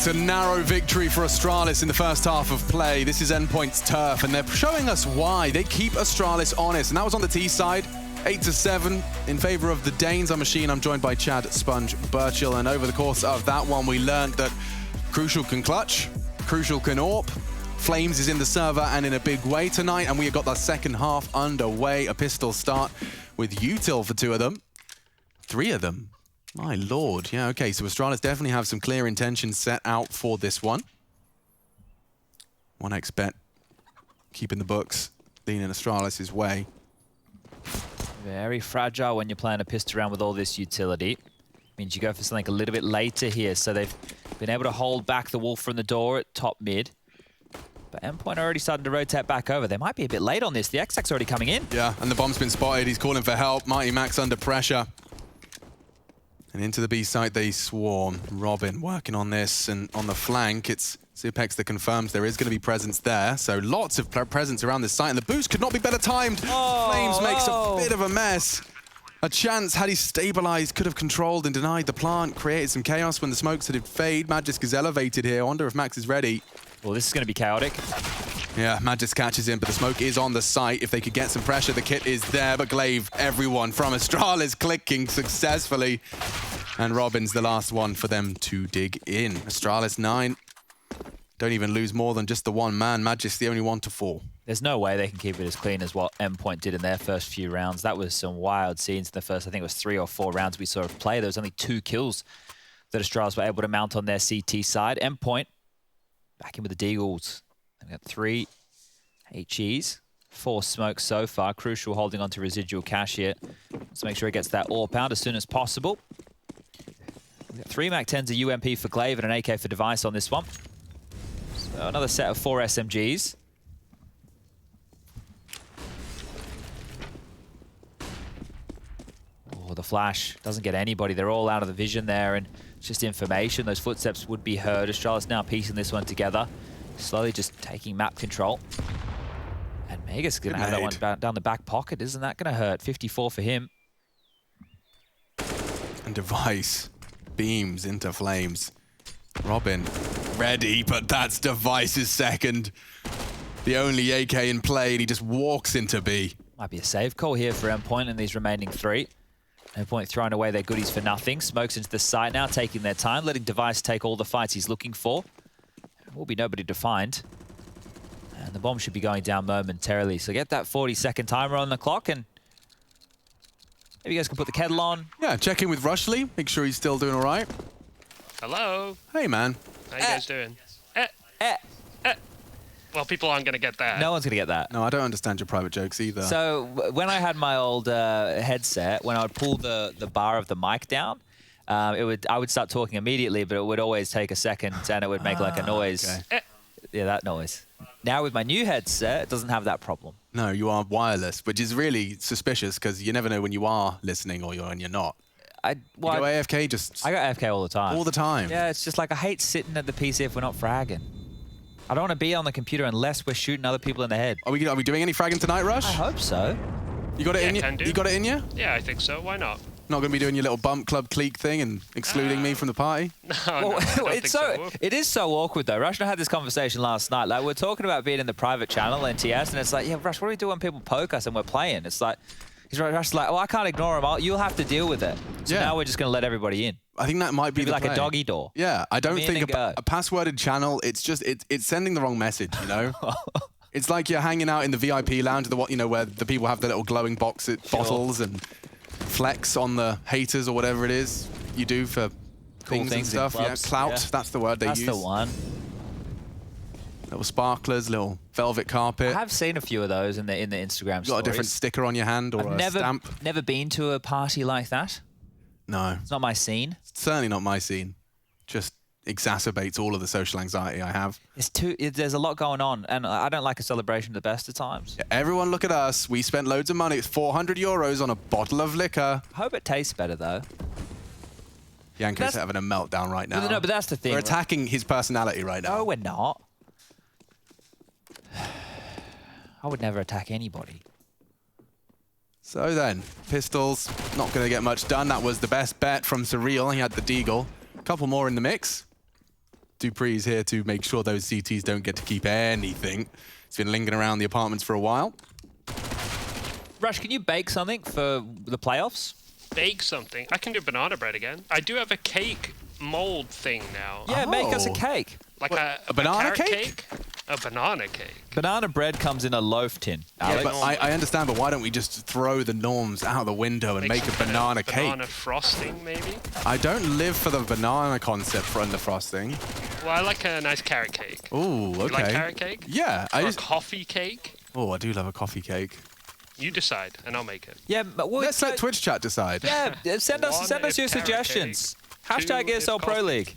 It's a narrow victory for Astralis in the first half of play. This is Endpoint's turf, and they're showing us why. They keep Astralis honest, and that was on the T side. 8-7 in favor of the Danes. I'm Machine. I'm joined by Chad, Sponge, Birchill, and over the course of that one, we learned that Crucial can clutch, Crucial can AWP. Flames is in the server and in a big way tonight, and we have got the second half underway. A pistol start with util for 2 of them. 3 of them. My lord. Yeah, okay, so Astralis definitely have some clear intentions set out for this one. 1x bet, keeping the books, leaning Astralis' way. Very fragile when you're playing a pistol round with all this utility. Means you go for something a little bit later here, so they've been able to hold back the wolf from the door at top mid. But Endpoint already starting to rotate back over. They might be a bit late on this. The X-Ac's already coming in. Yeah, and the bomb's been spotted. He's calling for help. Mighty Max under pressure. And into the B site they swarm. Robin working on this, and on the flank, it's Zupex that confirms there is going to be presence there. So lots of presence around this site, and the boost could not be better timed. Flames makes a bit of a mess. A chance, had he stabilized, could have controlled and denied the plant, created some chaos when the smokes did fade. Magisk is elevated here. I wonder if Max is ready. Well, this is going to be chaotic. Yeah, Magisk catches him, but the smoke is on the site. If they could get some pressure, the kit is there, but Glaive, everyone from Astralis clicking successfully. And Robin's the last one for them to dig in. Astralis 9. Don't even lose more than just the one man. Magic's the only one to fall. There's no way they can keep it as clean as what Endpoint did in their first few rounds. That was some wild scenes in the first, I think it was 3 or 4 rounds we saw of play. There was only 2 kills that Astralis were able to mount on their CT side. Endpoint back in with the Deagles. They've got 3 HEs, 4 smokes so far. Crucial holding on to residual cash here. Let's make sure he gets that AWP out as soon as possible. We've got 3 MAC-10s, a UMP for Glaive, and an AK for Device on this one. So another set of 4 SMGs. Oh, the flash doesn't get anybody. They're all out of the vision there, and it's just information. Those footsteps would be heard. Astralis now piecing this one together. Slowly just taking map control. And Mega's going to have that one down the back pocket. Isn't that going to hurt? 54 for him. And Device beams into Flames. Robin ready, but that's Device's second. The only AK in play, and he just walks into B. Might be a save call here for Endpoint in these remaining 3. Endpoint throwing away their goodies for nothing. Smokes into the site now, taking their time, letting Device take all the fights he's looking for. There will be nobody to find. And the bomb should be going down momentarily. So get that 40-second timer on the clock, and maybe you guys can put the kettle on. Yeah, check in with Rushley. Make sure he's still doing all right. Hello. Hey, man. How you guys doing? Well, people aren't going to get that. No one's going to get that. No, I don't understand your private jokes either. So when I had my old headset, when I would pull the bar of the mic down, I would start talking immediately, but it would always take a second, and it would make like a noise. Okay. Yeah, that noise. Now with my new headset, it doesn't have that problem. No, you are wireless, which is really suspicious because you never know when you are listening or you're not. You go AFK just... I go AFK all the time. All the time? Yeah, it's just like I hate sitting at the PC if we're not fragging. I don't want to be on the computer unless we're shooting other people in the head. Are we doing any fragging tonight, Rush? I hope so. You got it in you? You got it in you? Yeah, I think so. Why not? Not going to be doing your little bump club clique thing and excluding me from the party? No, it is so awkward though. Rush and I had this conversation last night. Like, we're talking about being in the private channel, NTS, and it's like, yeah, Rush, what do we do when people poke us and we're playing? It's like, Rush's like, oh, I can't ignore them. You'll have to deal with it. So now we're just going to let everybody in. I think that might be Maybe the like play. a doggy door. Yeah, I don't think a passworded channel, it's just, it's sending the wrong message, you know? It's like you're hanging out in the VIP lounge, where the people have the little glowing bottles and flex on the haters or whatever it is you do for Cool things and stuff. Yeah, clout, that's the word they use. That's the one. Little sparklers, little velvet carpet. I have seen a few of those in the Instagram stories. You got a different sticker on your hand or a stamp. Never been to a party like that. No. It's not my scene. It's certainly not my scene. Just exacerbates all of the social anxiety I have. There's a lot going on, and I don't like a celebration at the best of times. Yeah, everyone look at us. We spent loads of money. It's 400 euros on a bottle of liquor. I hope it tastes better, though. Yanko's having a meltdown right now. No, but that's the thing. We're attacking his personality right now. No, we're not. I would never attack anybody. So then, pistols, not going to get much done. That was the best bet from Surreal. He had the Deagle. A couple more in the mix. Dupree's here to make sure those CTs don't get to keep anything. He's been lingering around the apartments for a while. Rush, can you bake something for the playoffs? Bake something? I can do banana bread again. I do have a cake mold thing now. Yeah, make us a cake. Like a carrot banana cake? A banana cake. Banana bread comes in a loaf tin, Alex. Yeah, but I understand, but why don't we just throw the norms out the window and make a banana cake? Banana frosting, maybe? I don't live for the banana concept for the frosting. Well, I like a nice carrot cake. Ooh, okay. You like carrot cake? Yeah. Or a coffee cake? Oh, I do love a coffee cake. You decide, and I'll make it. Yeah, but let's let Twitch chat decide. Yeah, send us your suggestions. Hashtag ESL Pro League.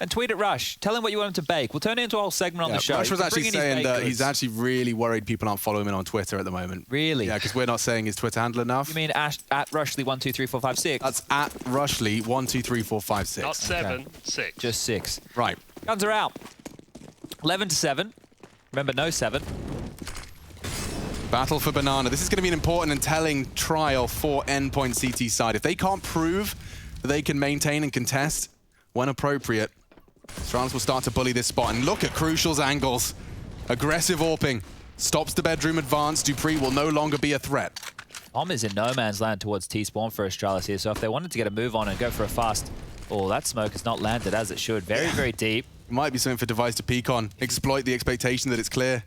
And tweet at Rush. Tell him what you want him to bake. We'll turn it into a whole segment on the show. Rush was actually saying that he's actually really worried people aren't following him on Twitter at the moment. Really? Yeah, because we're not saying his Twitter handle enough. You mean at Rushley123456? That's at Rushley123456. Not 7, 6. Just 6. Right. Guns are out. 11-7. Remember, no 7. Battle for Banana. This is going to be an important and telling trial for Endpoint CT side. If they can't prove that they can maintain and contest when appropriate, Astralis will start to bully this spot. And look at Crucial's angles. Aggressive AWPing. Stops the bedroom advance. Dupree will no longer be a threat. Bomb is in no man's land towards T-spawn for Astralis here, so if they wanted to get a move on and go for a fast... Oh, that smoke has not landed as it should. Very, very deep. Might be something for Device to peek on. Exploit the expectation that it's clear.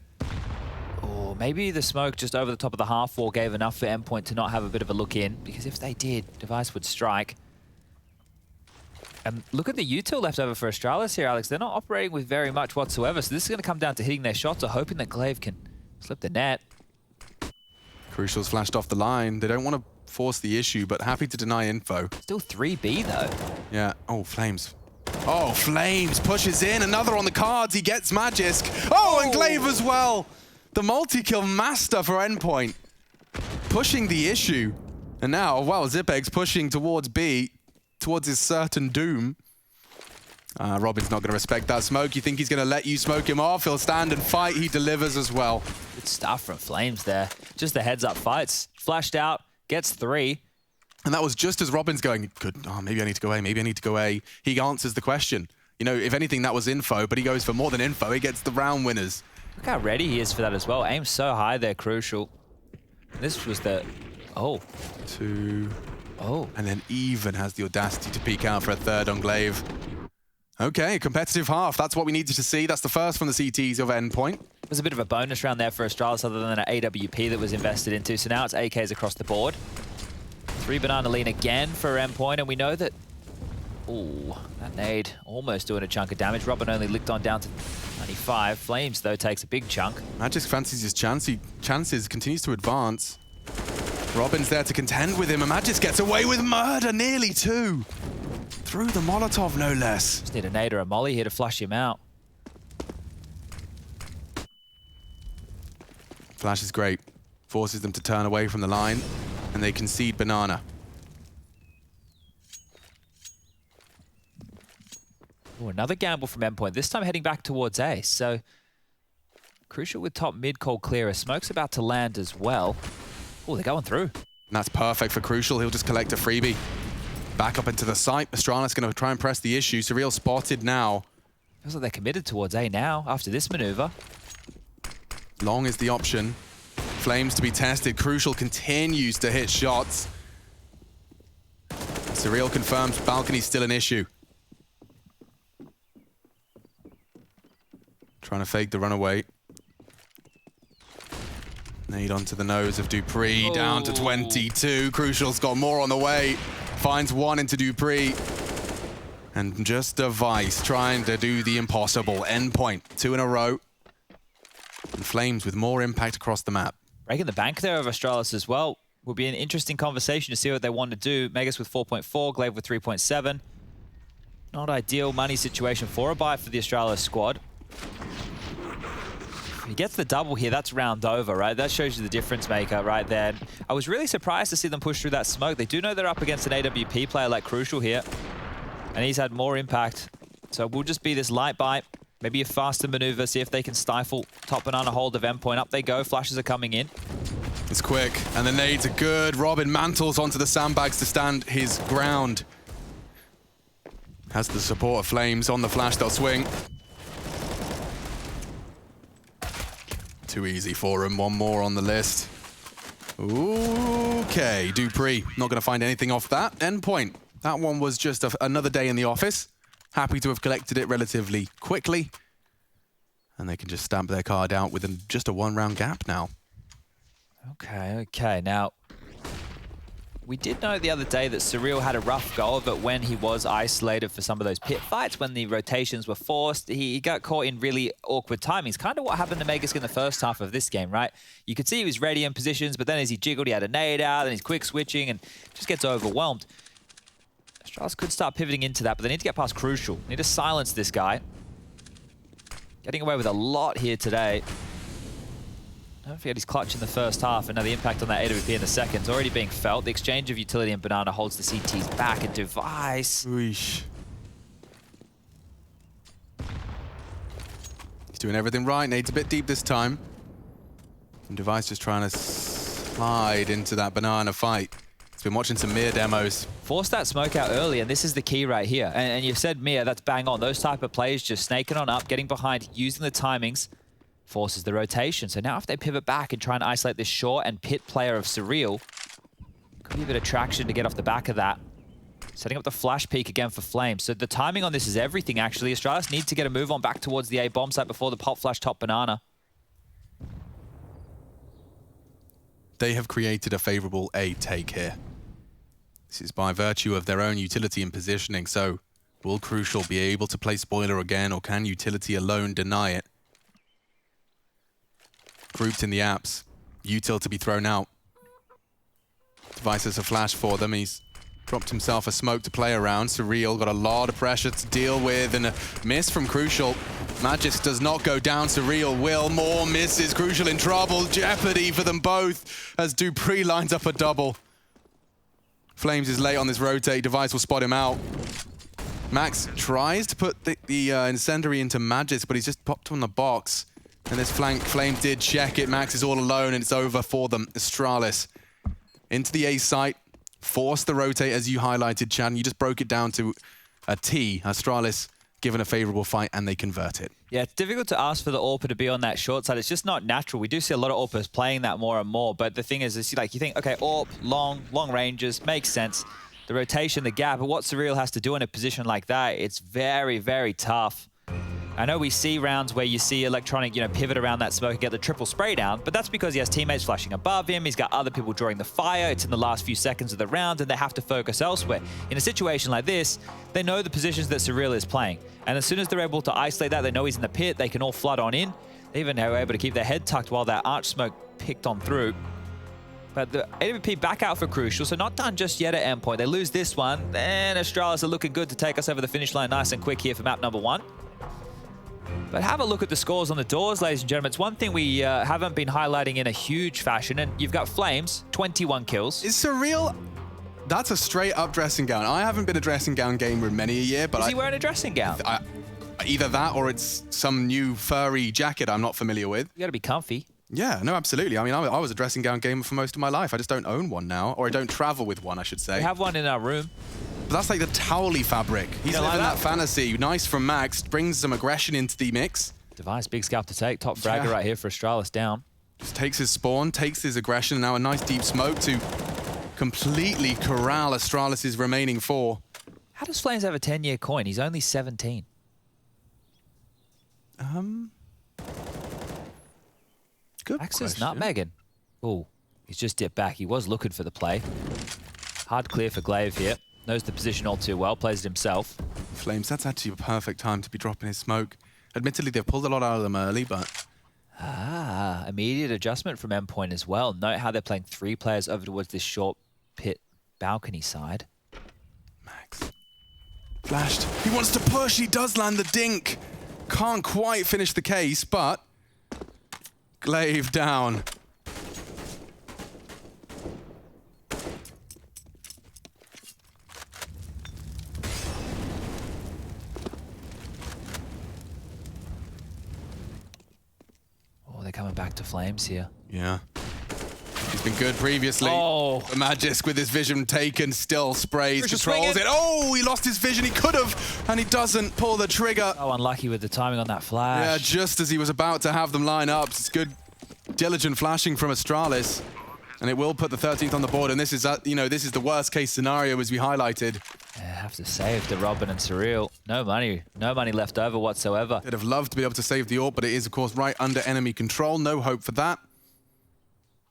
Oh, maybe the smoke just over the top of the half wall gave enough for Endpoint to not have a bit of a look in, because if they did, Device would strike. And look at the util left over for Astralis here, Alex. They're not operating with very much whatsoever, so this is going to come down to hitting their shots or hoping that Glaive can slip the net. Crucial's flashed off the line. They don't want to force the issue, but happy to deny info. Still 3B, though. Yeah. Oh, Flames. Oh, Flames pushes in. Another on the cards. He gets Magisk. Oh, and Glaive as well. The multi-kill master for Endpoint. Pushing the issue. And now, well, Zipeg's pushing towards B, towards his certain doom. Robin's not going to respect that smoke. You think he's going to let you smoke him off? He'll stand and fight. He delivers as well. Good stuff from Flames there. Just the heads-up fights. Flashed out, gets 3. And that was just as Robin's going, good, oh, maybe I need to go A, maybe I need to go A. He answers the question. You know, if anything, that was info, but he goes for more than info. He gets the round winners. Look how ready he is for that as well. Aim so high there, Crucial. This was the... Oh. 2. Oh. And then even has the audacity to peek out for a third on Glaive. Okay, competitive half. That's what we needed to see. That's the first from the CTs of Endpoint. There's a bit of a bonus round there for Astralis other than an AWP that was invested into. So now it's AKs across the board. 3 banana lean again for Endpoint, and we know that... Ooh, that nade almost doing a chunk of damage. Robin only licked on down to 95. Flames, though, takes a big chunk. Magisk fancies his chances, continues to advance. Robin's there to contend with him, and Magisk gets away with murder, nearly 2. Through the Molotov, no less. Just need a nade or a molly here to flush him out. Flash is great. Forces them to turn away from the line, and they concede banana. Ooh, another gamble from Endpoint, this time heading back towards A. So, Crucial with top mid call clear. Smoke's about to land as well. Oh, they're going through. And that's perfect for Crucial. He'll just collect a freebie. Back up into the site. Astralis going to try and press the issue. Surreal spotted now. Feels like they're committed towards A now after this maneuver. Long is the option. Flames to be tested. Crucial continues to hit shots. Surreal confirms balcony's still an issue. Trying to fake the runaway. Nade onto the nose of Dupree, down to 22. Crucial's got more on the way. Finds 1 into Dupree. And just Device trying to do the impossible. Endpoint, 2 in a row. And Flames with more impact across the map. Breaking the bank there of Astralis as well. Will be an interesting conversation to see what they want to do. Megas with 4.4, Glaive with 3.7. Not ideal money situation for a buy for the Astralis squad. If he gets the double here, that's round over, right? That shows you the difference maker right there. I was really surprised to see them push through that smoke. They do know they're up against an AWP player like Crucial here. And he's had more impact. So it will just be this light bite. Maybe a faster maneuver, see if they can stifle top banana hold of Endpoint. Up they go, flashes are coming in. It's quick, and the nades are good. Robin mantles onto the sandbags to stand his ground. Has the support of Flames on the flash, they'll swing. Too easy for him, one more on the list. Okay, Dupree, not going to find anything off that. Endpoint, that one was just another day in the office. Happy to have collected it relatively quickly. And they can just stamp their card out within just a 1-round gap now. Okay. Now, we did know the other day that Surreal had a rough go of it when he was isolated for some of those pit fights, when the rotations were forced. He got caught in really awkward timings. Kind of what happened to Megaskin in the first half of this game, right? You could see he was ready in positions, but then as he jiggled, he had a nade out, and he's quick switching, and just gets overwhelmed. Astralis could start pivoting into that, but they need to get past Crucial. They need to silence this guy. Getting away with a lot here today. Don't forget he's clutch in the first half, and now the impact on that AWP in the second is already being felt. The exchange of utility and Banana holds the CTs back, and Device. He's doing everything right. Nades a bit deep this time. And Device just trying to slide into that Banana fight. He's been watching some Mir demos. Force that smoke out early, and this is the key right here. And you've said Mir, that's bang on. Those type of plays, just snaking on up, getting behind, using the timings, forces the rotation. So now if they pivot back and try and isolate this short and pit player of Surreal, could be a bit of traction to get off the back of that. Setting up the flash peak again for Flames. So the timing on this is everything, actually. Astralis need to get a move on back towards the A bomb site before the pop flash top Banana. They have created a favorable A take here. This is by virtue of their own utility and positioning. So will Crucial be able to play spoiler again, or can utility alone deny it? Grouped in the apps. Util to be thrown out. Device has a flash for them. He's dropped himself a smoke to play around. Surreal got a lot of pressure to deal with, and a miss from Crucial. Magis does not go down. Surreal will. More misses. Crucial in trouble. Jeopardy for them both as Dupree lines up a double. Flames is late on this rotate. Device will spot him out. Max tries to put the incendiary into Magis, but he's just popped on the box. And this flank, Flame did check it. Max is all alone, and it's over for them. Astralis into the A site. Force the rotate, as you highlighted, Chad. And you just broke it down to a T. Astralis given a favorable fight, and they convert it. Yeah, it's difficult to ask for the AWPer to be on that short side. It's just not natural. We do see a lot of AWPers playing that more and more. But the thing is like, you think, okay, AWP, long ranges, makes sense. The rotation, the gap, but what Surreal has to do in a position like that, it's very, very tough. I know we see rounds where you see Electronic, pivot around that smoke and get the triple spray down, but that's because he has teammates flashing above him. He's got other people drawing the fire. It's in the last few seconds of the round, and they have to focus elsewhere. In a situation like this, they know the positions that Surreal is playing, and as soon as they're able to isolate that, they know he's in the pit. They can all flood on in. They even are able to keep their head tucked while that arch smoke picked on through. But the AWP back out for Crucial, so not done just yet at Endpoint. They lose this one, then Astralis are looking good to take us over the finish line nice and quick here for map number 1. But have a look at the scores on the doors, ladies and gentlemen. It's one thing we haven't been highlighting in a huge fashion, and you've got Flames, 21 kills. Is Surreal... That's a straight-up dressing gown. I haven't been a dressing gown gamer in many a year, but Is he wearing a dressing gown? Either that or it's some new furry jacket I'm not familiar with. You gotta be comfy. Yeah, no, absolutely. I mean, I was a dressing gown gamer for most of my life. I just don't own one now, or I don't travel with one, I should say. We have one in our room. But that's like the towel-y fabric. He's living like that fantasy. Nice from Max. Brings some aggression into the mix. Device, big scalp to take. Top fragger right here for Astralis down. Just takes his spawn, takes his aggression, and now a nice deep smoke to completely corral Astralis' remaining 4. How does Flames have a 10-year coin? He's only 17. Good Max is question. nutmegging. Oh, he's just dipped back. He was looking for the play. Hard clear for Glaive here. Knows the position all too well. Plays it himself. Flames, that's actually a perfect time to be dropping his smoke. Admittedly, they've pulled a lot out of them early, but... Immediate adjustment from Endpoint as well. Note how they're playing 3 players over towards this short pit balcony side. Max. Flashed. He wants to push. He does land the dink. Can't quite finish the case, but... Glaive down. Oh, they're coming back to Flames here. Yeah. He's been good previously. Oh. Magisk with his vision taken, still sprays, Crucial controls swinging. it. Oh, he lost his vision. He could have, and he doesn't pull the trigger. Oh, unlucky with the timing on that flash. Yeah, just as he was about to have them line up. It's good, diligent flashing from Astralis. And it will put the 13th on the board. And this is, this is the worst case scenario as we highlighted. Yeah, have to save the Robin and Surreal. No money left over whatsoever. They'd have loved to be able to save the AWP, but it is, of course, right under enemy control. No hope for that.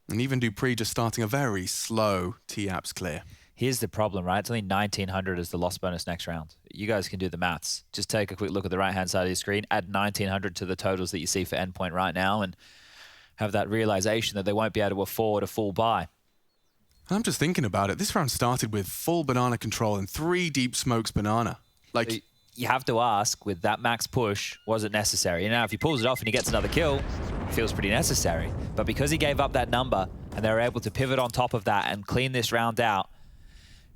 And even Dupree just starting a very slow T-Apps clear. Here's the problem, right? It's only 1900 as the loss bonus next round. You guys can do the maths. Just take a quick look at the right-hand side of your screen, add 1900 to the totals that you see for Endpoint right now, and have that realization that they won't be able to afford a full buy. I'm just thinking about it. This round started with full banana control and 3 deep smokes banana. Like, you have to ask, with that max push, was it necessary? Now, if he pulls it off and he gets another kill, it feels pretty necessary. But because he gave up that number and they were able to pivot on top of that and clean this round out,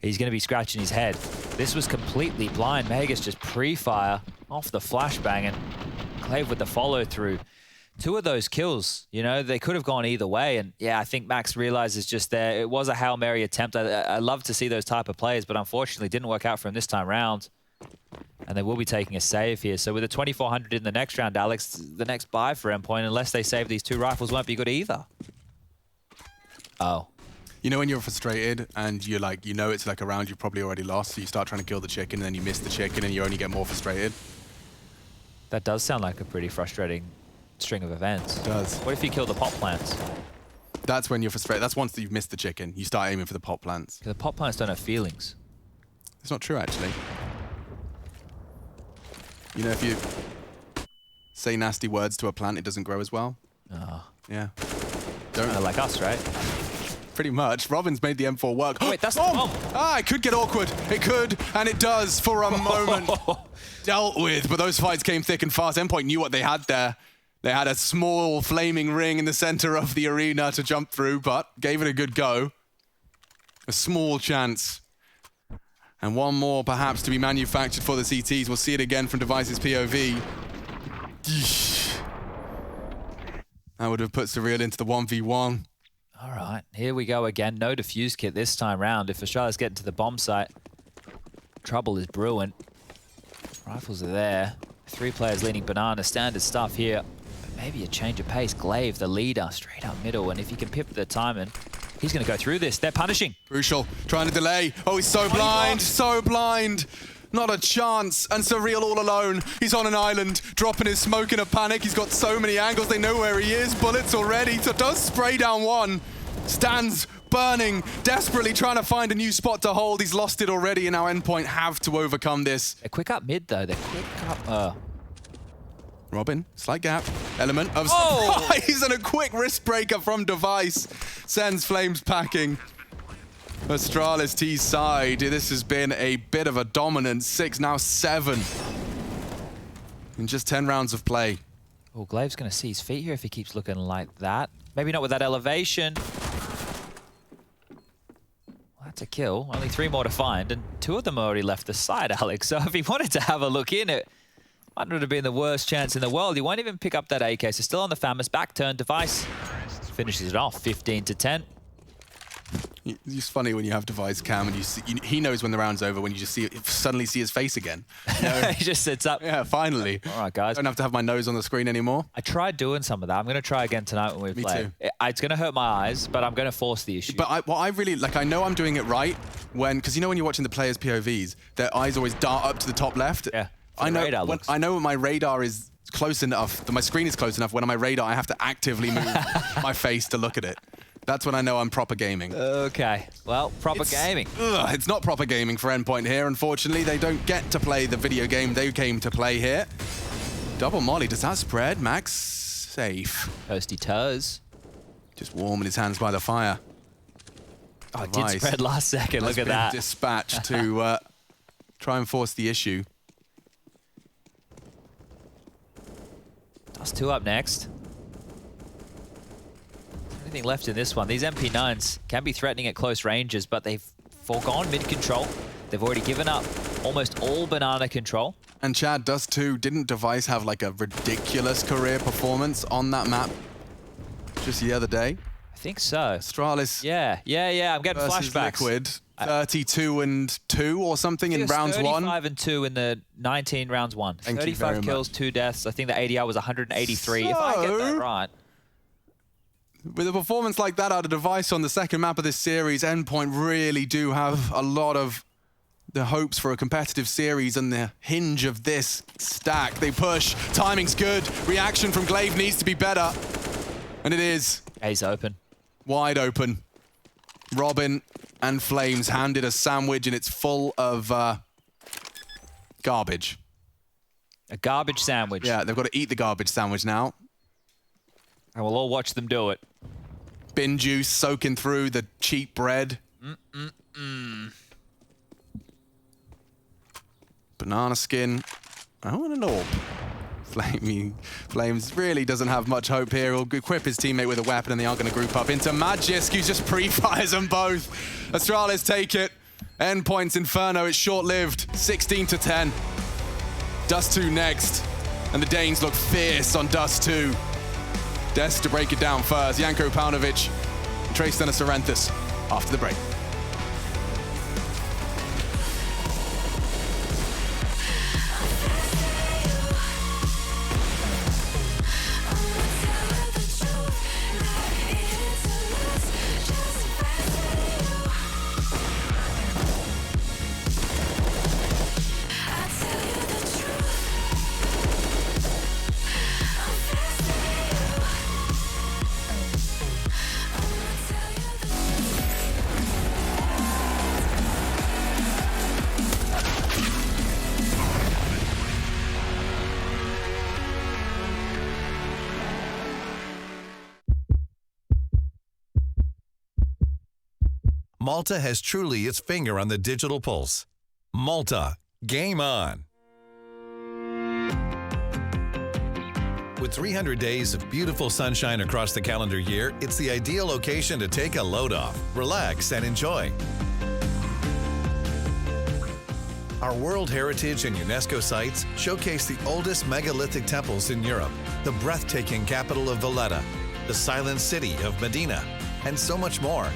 he's going to be scratching his head. This was completely blind. Magus just pre-fire off the flashbang and Clave with the follow-through. 2 of those kills, they could have gone either way. And yeah, I think Max realizes just there, it was a Hail Mary attempt. I love to see those type of plays, but unfortunately didn't work out for him this time round. And they will be taking a save here. So with a 2400 in the next round, Alex, the next buy for Endpoint, unless they save these 2 rifles, won't be good either. Oh. You know when you're frustrated and you're like, it's like a round you've probably already lost, so you start trying to kill the chicken and then you miss the chicken and you only get more frustrated? That does sound like a pretty frustrating string of events. It does. What if you kill the pot plants? That's when you're frustrated. That's once you've missed the chicken. You start aiming for the pot plants. The pot plants don't have feelings. It's not true, actually. If you say nasty words to a plant, it doesn't grow as well. Oh. Yeah. Kind of like us, right? Pretty much. Robin's made the M4 work. Oh, wait, that's the bomb. It could get awkward. It could, and it does for a moment. Dealt with, but those fights came thick and fast. Endpoint knew what they had there. They had a small flaming ring in the center of the arena to jump through, but gave it a good go. A small chance. And one more perhaps to be manufactured for the CTs. We'll see it again from Device's POV. That would have put Surreal into the 1v1. All right, here we go again. No defuse kit this time round. If Australia's getting to the bomb site, trouble is brewing. Rifles are there. 3 players leading banana. Standard stuff here. But maybe a change of pace. Glaive, the leader, straight up middle. And if he can pivot the timing, he's going to go through this. They're punishing. Crucial. Trying to delay. Oh, he's so blind. So blind. Not a chance. And Surreal all alone. He's on an island, dropping his smoke in a panic. He's got so many angles. They know where he is. Bullets already. So does spray down one. Stands burning, desperately trying to find a new spot to hold. He's lost it already, and now Endpoint have to overcome this. They're quick up mid, though. They're quick up... Robin, slight gap. Element of surprise and a quick wrist breaker from Device. Sends Flames packing. Astralis T's side. This has been a bit of a dominant 6, now 7. In just 10 rounds of play. Oh, Glaive's going to see his feet here if he keeps looking like that. Maybe not with that elevation. Well, that's a kill. Only 3 more to find, and 2 of them already left the side, Alex. So if he wanted to have a look in, it might not have been the worst chance in the world. He won't even pick up that AK. So still on the Famous, back turn. Device finishes it off, 15-10. It's funny when you have Device cam and you see, he knows when the round's over when you just suddenly see his face again. He just sits up. Yeah, finally. All right, guys. I don't have to have my nose on the screen anymore. I tried doing some of that. I'm going to try again tonight when we play. Me too. It's going to hurt my eyes, but I'm going to force the issue. But what I really, I know I'm doing it right because when you're watching the players' POVs, their eyes always dart up to the top left. Yeah. I know when my radar is close enough, that my screen is close enough, when on my radar, I have to actively move my face to look at it. That's when I know I'm proper gaming. Okay, well, proper gaming. It's not proper gaming for Endpoint here, unfortunately. They don't get to play the video game they came to play here. Double molly, does that spread? Max, safe. Toasty toes. Just warming his hands by the fire. Oh, it did spread last second, look at that. Dispatched to try and force the issue. That's 2 up next. Anything left in this one? These MP9s can be threatening at close ranges, but they've foregone mid-control. They've already given up almost all banana control. And Chad does too. Didn't Device have like a ridiculous career performance on that map just the other day? I think so. Astralis. Yeah. I'm getting flashbacks. Liquid. 32-2 or something in rounds 1. 35-2 in the 19 rounds 1. Thank you 35 very kills, much. 2 deaths. I think the ADR was 183. If I get that right. With a performance like that out of Device on the second map of this series, Endpoint really do have a lot of the hopes for a competitive series and the hinge of this stack. They push. Timing's good. Reaction from Glaive needs to be better. And it is. A's open. Wide open. Robin and Flames handed a sandwich and it's full of garbage. A garbage sandwich. Yeah, they've got to eat the garbage sandwich now. And we'll all watch them do it. Bin juice soaking through the cheap bread. Banana skin. Oh, and an orb. Flames really doesn't have much hope here. He'll equip his teammate with a weapon and they are going to group up into Magisk, who just pre-fires them both. Astralis take it. Endpoint's Inferno, it's short-lived. 16-10. Dust 2 next. And the Danes look fierce on Dust 2. Des to break it down first. Janko Paunovic, Tristan Sorrenthus after the break. Malta has truly its finger on the digital pulse. Malta, game on. With 300 days of beautiful sunshine across the calendar year, it's the ideal location to take a load off, relax, and enjoy. Our World Heritage and UNESCO sites showcase the oldest megalithic temples in Europe, the breathtaking capital of Valletta, the silent city of Medina, and so much more.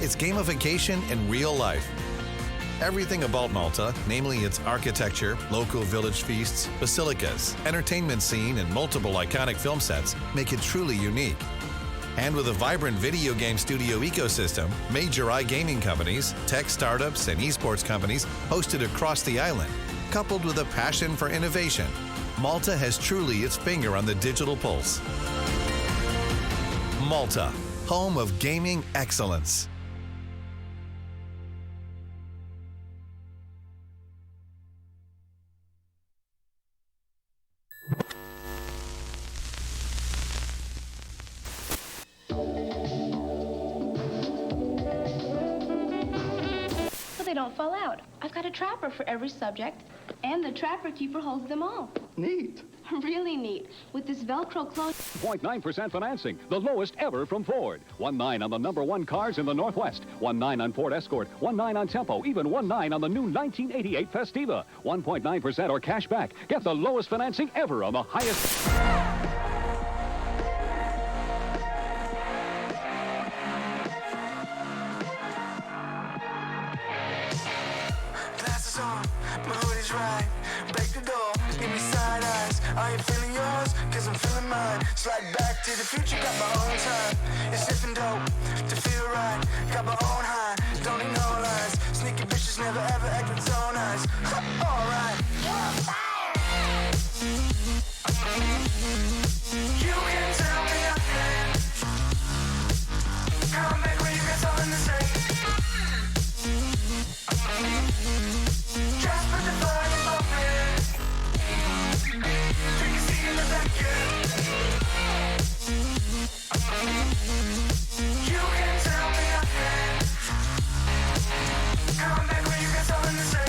It's gamification in real life. Everything about Malta, namely its architecture, local village feasts, basilicas, entertainment scene, and multiple iconic film sets, make it truly unique. And with a vibrant video game studio ecosystem, major iGaming companies, tech startups, and esports companies hosted across the island, coupled with a passion for innovation, Malta has truly its finger on the digital pulse. Malta, home of gaming excellence. They don't fall out. I've got a trapper for every subject, and the trapper keeper holds them all. Neat. Really neat. With this Velcro close. 0.9% financing, the lowest ever from Ford. 1.9 on the #1 cars in the Northwest. 1.9 on Ford Escort. 1.9 on Tempo. Even 1.9 on the new 1988 Festiva. 1.9% or cash back. Get the lowest financing ever on the highest. My hoodie's right, break the door, give me side eyes. Are you feeling yours? Cause I'm feeling mine. Slide back to the future, got my own time. It's sipping dope to feel right. Got my own high, don't need no lines. Sneaky bitches never ever act with so nice. Alright. You can tell me nothing. Come back when you got something to say. Just put the volume up in. Take a seat in the back, You can tell me nothing. Come back when you got something to say.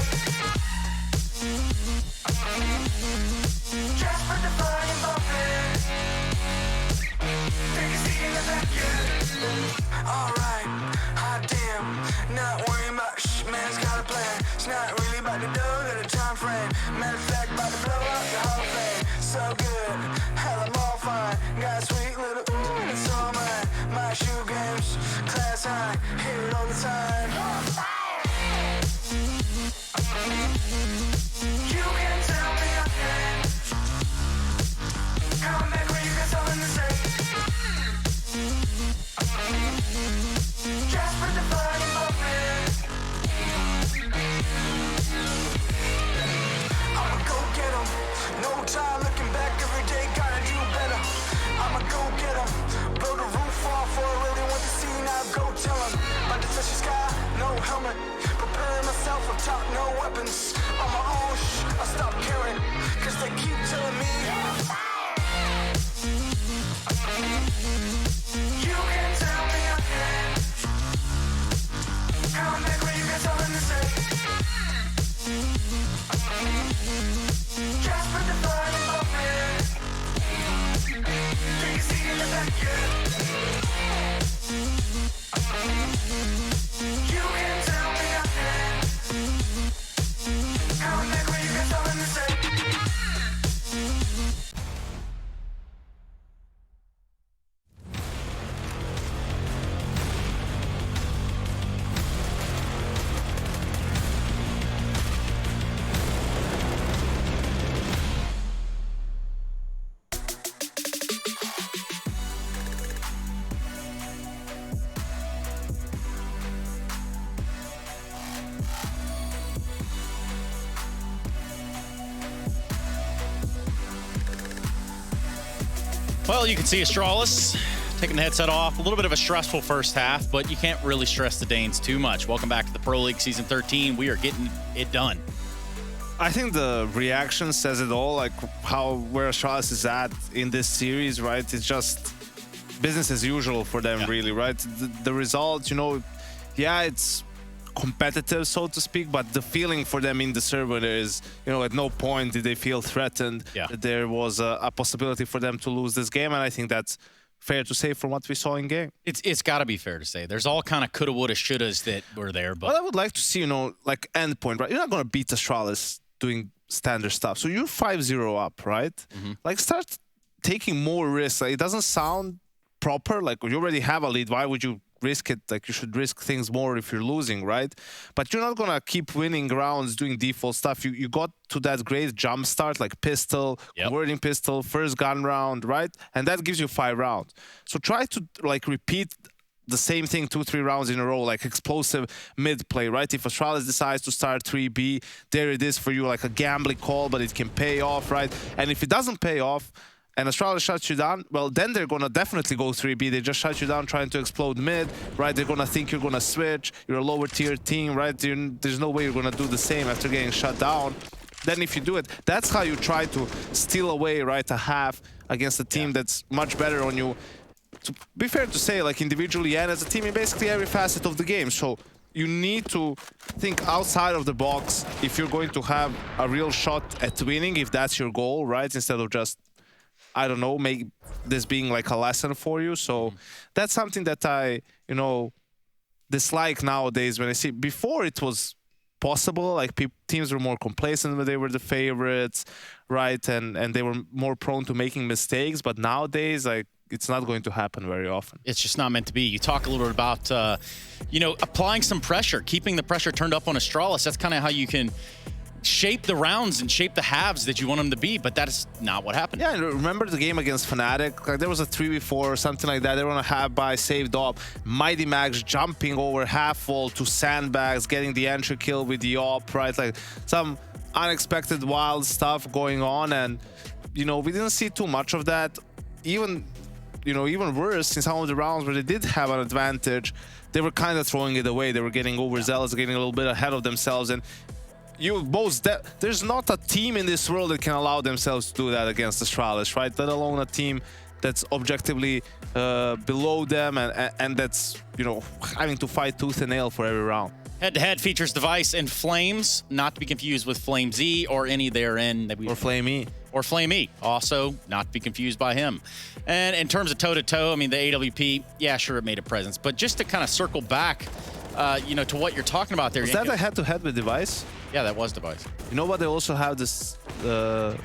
Just put the volume up in. Take a seat in the back, Alright, hot damn. Not worrying about man's got a plan. It's not really about the dough, got a time frame. Matter of fact, about to blow up the whole thing. So good, hell I'm all fine. Got a sweet little ooh, and it's all mine. My shoe game time. You can tell me again. Come back when you got something to say. Just put the fire in my hand. I'ma go get 'em. No time looking back, every day gotta do better. I'ma go get 'em. Blow the roof off or I really want to see now. Go tell 'em. About to touch the sky, no helmet. Preparing myself up top, no weapons. On my own, I stop caring. Cause they keep telling me. You can tell me again. Come back when you got something to say. Just put the fire in my hand. Take a seat in the back, yeah. You can tell me again. Come back when you got something to say. Well, you can see Astralis taking the headset off. A little bit of a stressful first half, but you can't really stress the Danes too much. Welcome back to the Pro League Season 13. We are getting it done. I think the reaction says it all, like where Astralis is at in this series, right? It's just business as usual for them, really, right? The results, you know, yeah, it's competitive, so to speak, but the feeling for them in the server is, you know, at no point did they feel threatened that there was a possibility for them to lose this game, and I think that's fair to say from what we saw in game. It's got to be fair to say. There's all kind of coulda, woulda, shouldas that were there, but what I would like to see, you know, like endpoint, right? You're not going to beat Astralis doing standard stuff, so you're 5-0 up, right? Like, start taking more risks. Like, it doesn't sound proper. Like, you already have a lead. Why would you risk it? Like, you should risk things more if you're losing, right? But you're not gonna keep winning rounds doing default stuff. You got to that great jump start, like pistol, converting pistol, first gun round, right? And that gives you 5 rounds. So try to like repeat the same thing 2-3 rounds in a row, like explosive mid play, right? If Astralis decides to start 3B, there it is for you, like a gambling call, but it can pay off, right? And if it doesn't pay off, and Astralis shuts you down, well, then they're going to definitely go 3B. They just shut you down trying to explode mid, right? They're going to think you're going to switch. You're a lower tier team, right? There's no way you're going to do the same after getting shut down. Then if you do it, that's how you try to steal away, right, a half against a team that's much better on you. To be fair to say, like, individually and as a team in basically every facet of the game. So you need to think outside of the box if you're going to have a real shot at winning, if that's your goal, right? Instead of just, I don't know, make this being like a lesson for you. So that's something that I, you know, dislike nowadays when I see. Before it was possible, like teams were more complacent when they were the favorites, right? And they were more prone to making mistakes. But nowadays, like, it's not going to happen very often. It's just not meant to be. You talk a little bit about, you know, applying some pressure, keeping the pressure turned up on Astralis. That's kind of how you can shape the rounds and shape the halves that you want them to be, but that is not what happened. Yeah, remember the game against Fnatic? Like, there was a 3v4 or something like that. They were on a half buy, saved up. Mighty Max jumping over half wall to sandbags, getting the entry kill with the op, right? Like, some unexpected wild stuff going on, and, you know, we didn't see too much of that. Even, you know, even worse, in some of the rounds where they did have an advantage, they were kind of throwing it away. They were getting overzealous, getting a little bit ahead of themselves, and there's not a team in this world that can allow themselves to do that against Astralis, right? Let alone a team that's objectively below them and that's, you know, having to fight tooth and nail for every round. Head-to-head features Device and Flames, not to be confused with Flame Z or any therein that we... Or Flame E. Or Flame E, also not to be confused by him. And in terms of toe-to-toe, I mean, the AWP, yeah, sure, it made a presence. But just to kind of circle back to what you're talking about there. Was that a head-to-head with Device? Yeah, that was Device. You know what? They also have this.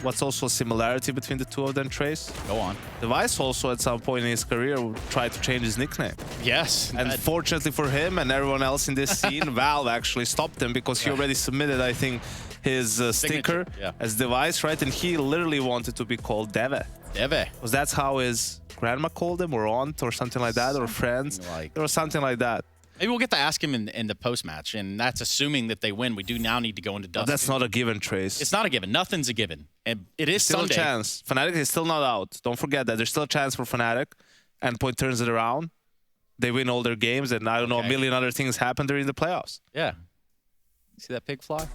What's also a similarity between the two of them, Trace? Go on. Device also at some point in his career tried to change his nickname. Yes. And fortunately for him and everyone else in this scene, Valve actually stopped him because he already submitted, I think, his sticker as Device, right? And he literally wanted to be called Deve. Deve. Because that's how his grandma called him, or aunt, or something like that, or friends. There was something like that. Maybe we'll get to ask him in the post-match, and that's assuming that they win. We do now need to go into Dust. But that's not a given, Trace. It's not a given. Nothing's a given. And it is still Sunday. a chance. Fnatic is still not out. Don't forget that. There's still a chance for Fnatic. Endpoint turns it around. They win all their games, and I don't know, a million other things happen during the playoffs. Yeah. See that pig fly?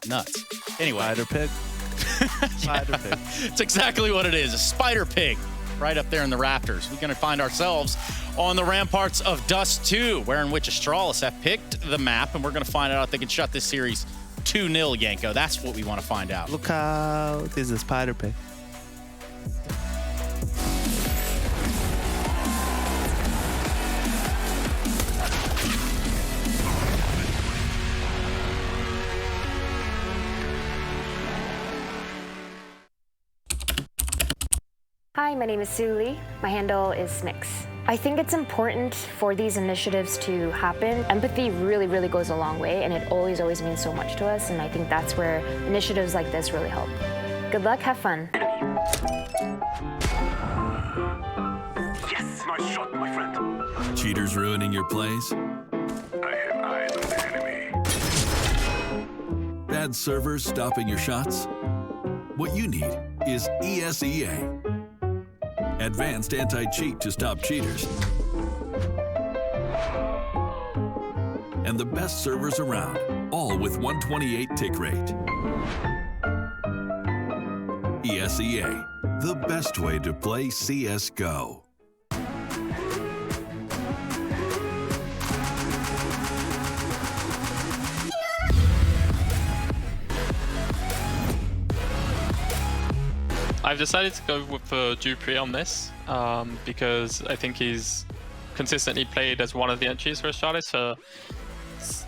Nuts. Anyway. Spider pig. Spider pig. It's exactly what it is. A spider pig right up there in the rafters. We're going to find ourselves on the ramparts of Dust 2, wherein which Astralis have picked the map, and we're going to find out if they can shut this series 2-0, Yanko. That's what we want to find out. Look out. There's a spider pig. Hi, my name is Sue Lee. My handle is Snix. I think it's important for these initiatives to happen. Empathy really, really goes a long way, and it always means so much to us, and I think that's where initiatives like this really help. Good luck, have fun. Yes, nice shot, my friend. Cheaters ruining your plays? I have eyes on the enemy. Bad servers stopping your shots? What you need is ESEA. Advanced anti-cheat to stop cheaters. And the best servers around, all with 128 tick rate. ESEA, the best way to play CSGO. I've decided to go with Dupree on this because I think he's consistently played as one of the entries for Astralis for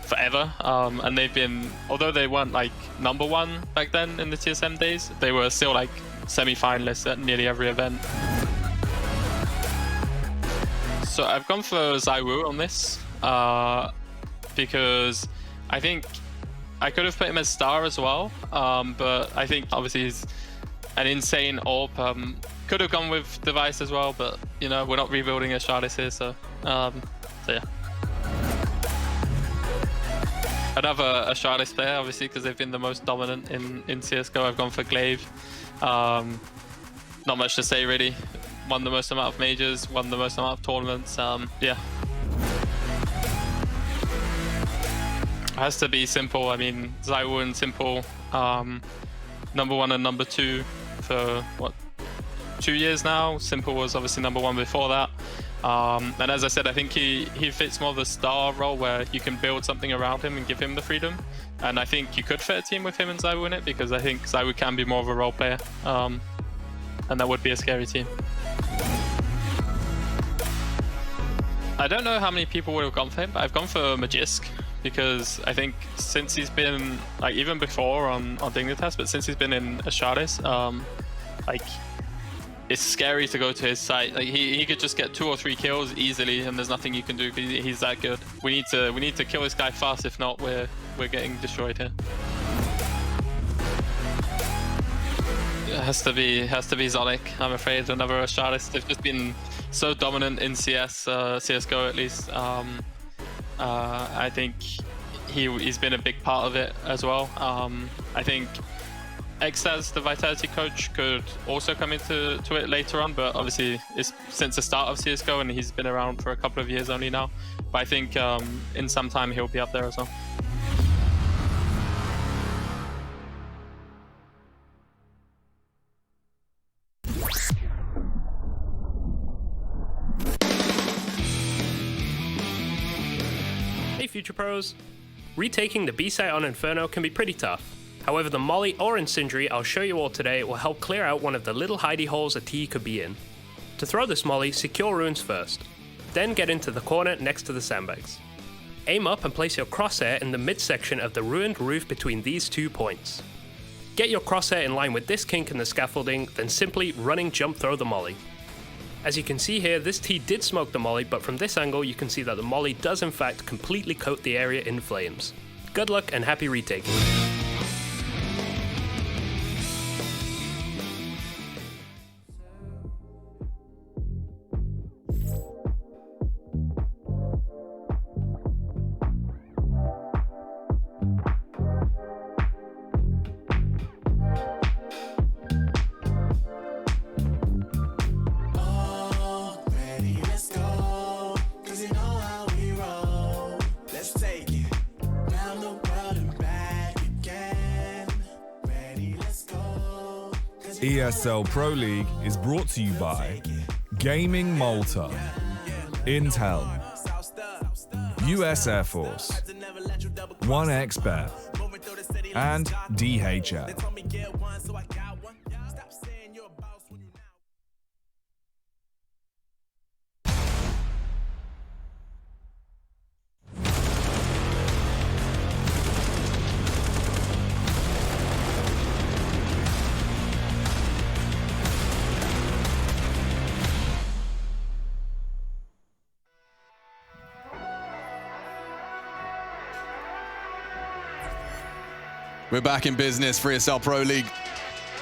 forever, and they've been, although they weren't like #1 back then in the TSM days, they were still like semi-finalists at nearly every event. So I've gone for ZywOo on this because I think I could have put him as star as well, but I think obviously he's an insane AWP. Could have gone with Device as well, but you know, we're not rebuilding Astralis here, so yeah. Another Astralis player, obviously, because they've been the most dominant in CSGO. I've gone for Glaive. Not much to say really. Won the most amount of majors, won the most amount of tournaments. Yeah. It has to be Simple. I mean, ZywOo and Simple, #1 and #2 for what, 2 years now. Simple was obviously #1 before that. And as I said, I think he fits more the star role where you can build something around him and give him the freedom. And I think you could fit a team with him and ZywOo in it, because I think ZywOo can be more of a role player. And that would be a scary team. I don't know how many people would have gone for him, but I've gone for Magisk, because I think since he's been, like, even before on Dignitas, but since he's been in Astralis, like, it's scary to go to his site. Like, he could just get 2 or 3 kills easily, and there's nothing you can do because he's that good. We need to kill this guy fast. If not, we're getting destroyed here. It has to be Zonic, I'm afraid. Another Astralis. They've just been so dominant in CSGO at least. I think he's been a big part of it as well. I think Xaz, the Vitality coach, could also come into it later on, but obviously it's since the start of CSGO and he's been around for a couple of years only now. But I think in some time he'll be up there as well. Hey Future Pros! Retaking the B site on Inferno can be pretty tough. However, the Molly or Incendiary I'll show you all today will help clear out one of the little hidey holes a T could be in. To throw this Molly, secure runes first. Then get into the corner next to the sandbags. Aim up and place your crosshair in the midsection of the ruined roof between these 2 points. Get your crosshair in line with this kink in the scaffolding, then simply running jump throw the molly. As you can see here, this T did smoke the molly, but from this angle you can see that the molly does in fact completely coat the area in flames. Good luck and happy retaking. ESL Pro League is brought to you by Gaming Malta, Intel, US Air Force, 1xBet, and DHL. We're back in business for ESL Pro League.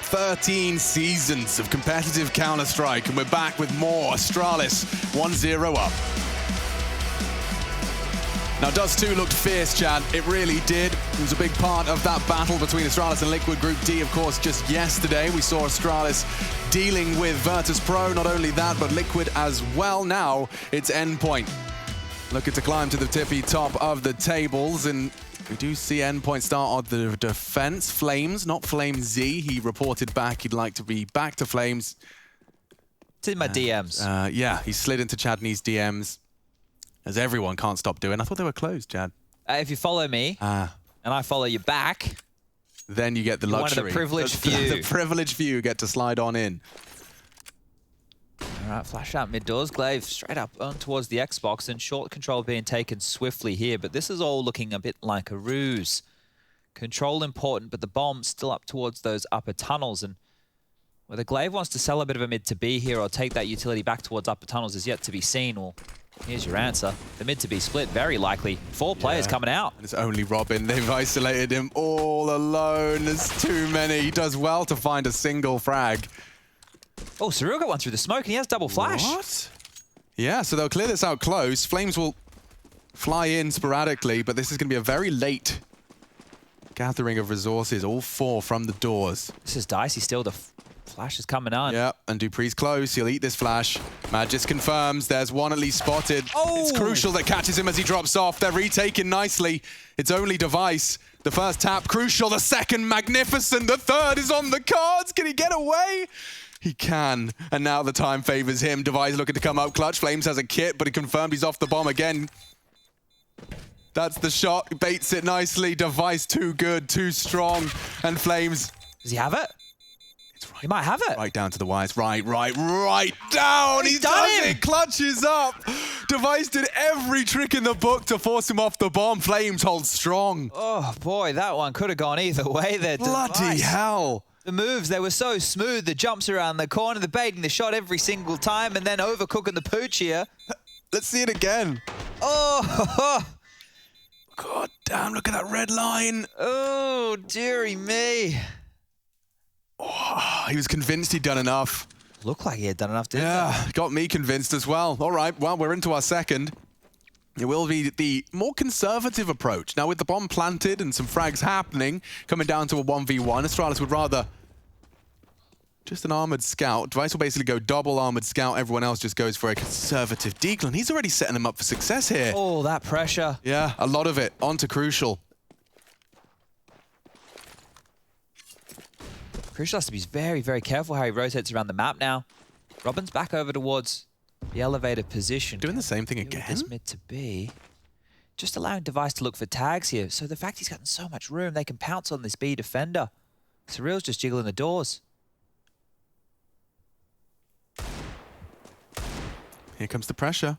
13 seasons of competitive Counter-Strike, and we're back with more. Astralis 1-0 up. Now, Dust 2 looked fierce, Chad. It really did. It was a big part of that battle between Astralis and Liquid Group D, of course, just yesterday. We saw Astralis dealing with Virtus Pro. Not only that, but Liquid as well. Now, it's Endpoint looking to climb to the tippy top of the tables, and we do see Endpoint start on the defense. Flames, not Flame Z. He reported back he'd like to be back to Flames. It's in my DMs. Yeah, he slid into Chadney's DMs, as everyone can't stop doing. I thought they were closed, Chad. If you follow me, and I follow you back, then you get the luxury. One of the privileged few. The privileged few get to slide on in. All right, flash out mid doors. Glaive straight up on towards the Xbox, and short control being taken swiftly here. But this is all looking a bit like a ruse. Control important, but the bomb still up towards those upper tunnels. And whether Glaive wants to sell a bit of a mid to B here or take that utility back towards upper tunnels is yet to be seen. Well, here's your answer. The mid to B split, very likely. 4 players coming out. And it's only Robin. They've isolated him all alone. There's too many. He does well to find a single frag. Oh, Cyril got one through the smoke, and he has double flash. What? Yeah, so they'll clear this out close. Flames will fly in sporadically, but this is going to be a very late gathering of resources. All 4 from the doors. This is dicey still. The flash is coming on. Yeah, and Dupree's close. He'll eat this flash. Magis confirms there's one at least spotted. Oh! It's Crucial that catches him as he drops off. They're retaking nicely. It's only Device. The first tap, Crucial. The second, Magnificent. The third is on the cards. Can he get away? He can, and now the time favors him. Device looking to come up clutch. Flames has a kit, but he confirmed he's off the bomb again. That's the shot, baits it nicely. Device too good, too strong, and Flames. Does he have it? It's right. He might have it. Right down to the wires, right down. He does it, clutches up. Device did every trick in the book to force him off the bomb. Flames holds strong. Oh boy, that one could have gone either way there. Bloody hell. The moves, they were so smooth. The jumps around the corner, the baiting the shot every single time, and then overcooking the pooch here. Let's see it again. Oh! God damn, look at that red line. Oh, dearie me. Oh, he was convinced he'd done enough. Looked like he had done enough, didn't he? Got me convinced as well. All right, well, we're into our second. It will be the more conservative approach. Now, with the bomb planted and some frags happening, coming down to a 1v1, Astralis would rather just an armored scout. Device will basically go double armored scout. Everyone else just goes for a conservative decline. He's already setting them up for success here. Oh, that pressure. Yeah, a lot of it. Onto Crucial. Crucial has to be very, very careful how he rotates around the map now. Robin's back over towards the elevated position. Doing the same thing again? This mid to B. Just allowing Device to look for tags here. So the fact he's gotten so much room, they can pounce on this B defender. Surreal's just jiggling the doors. Here comes the pressure.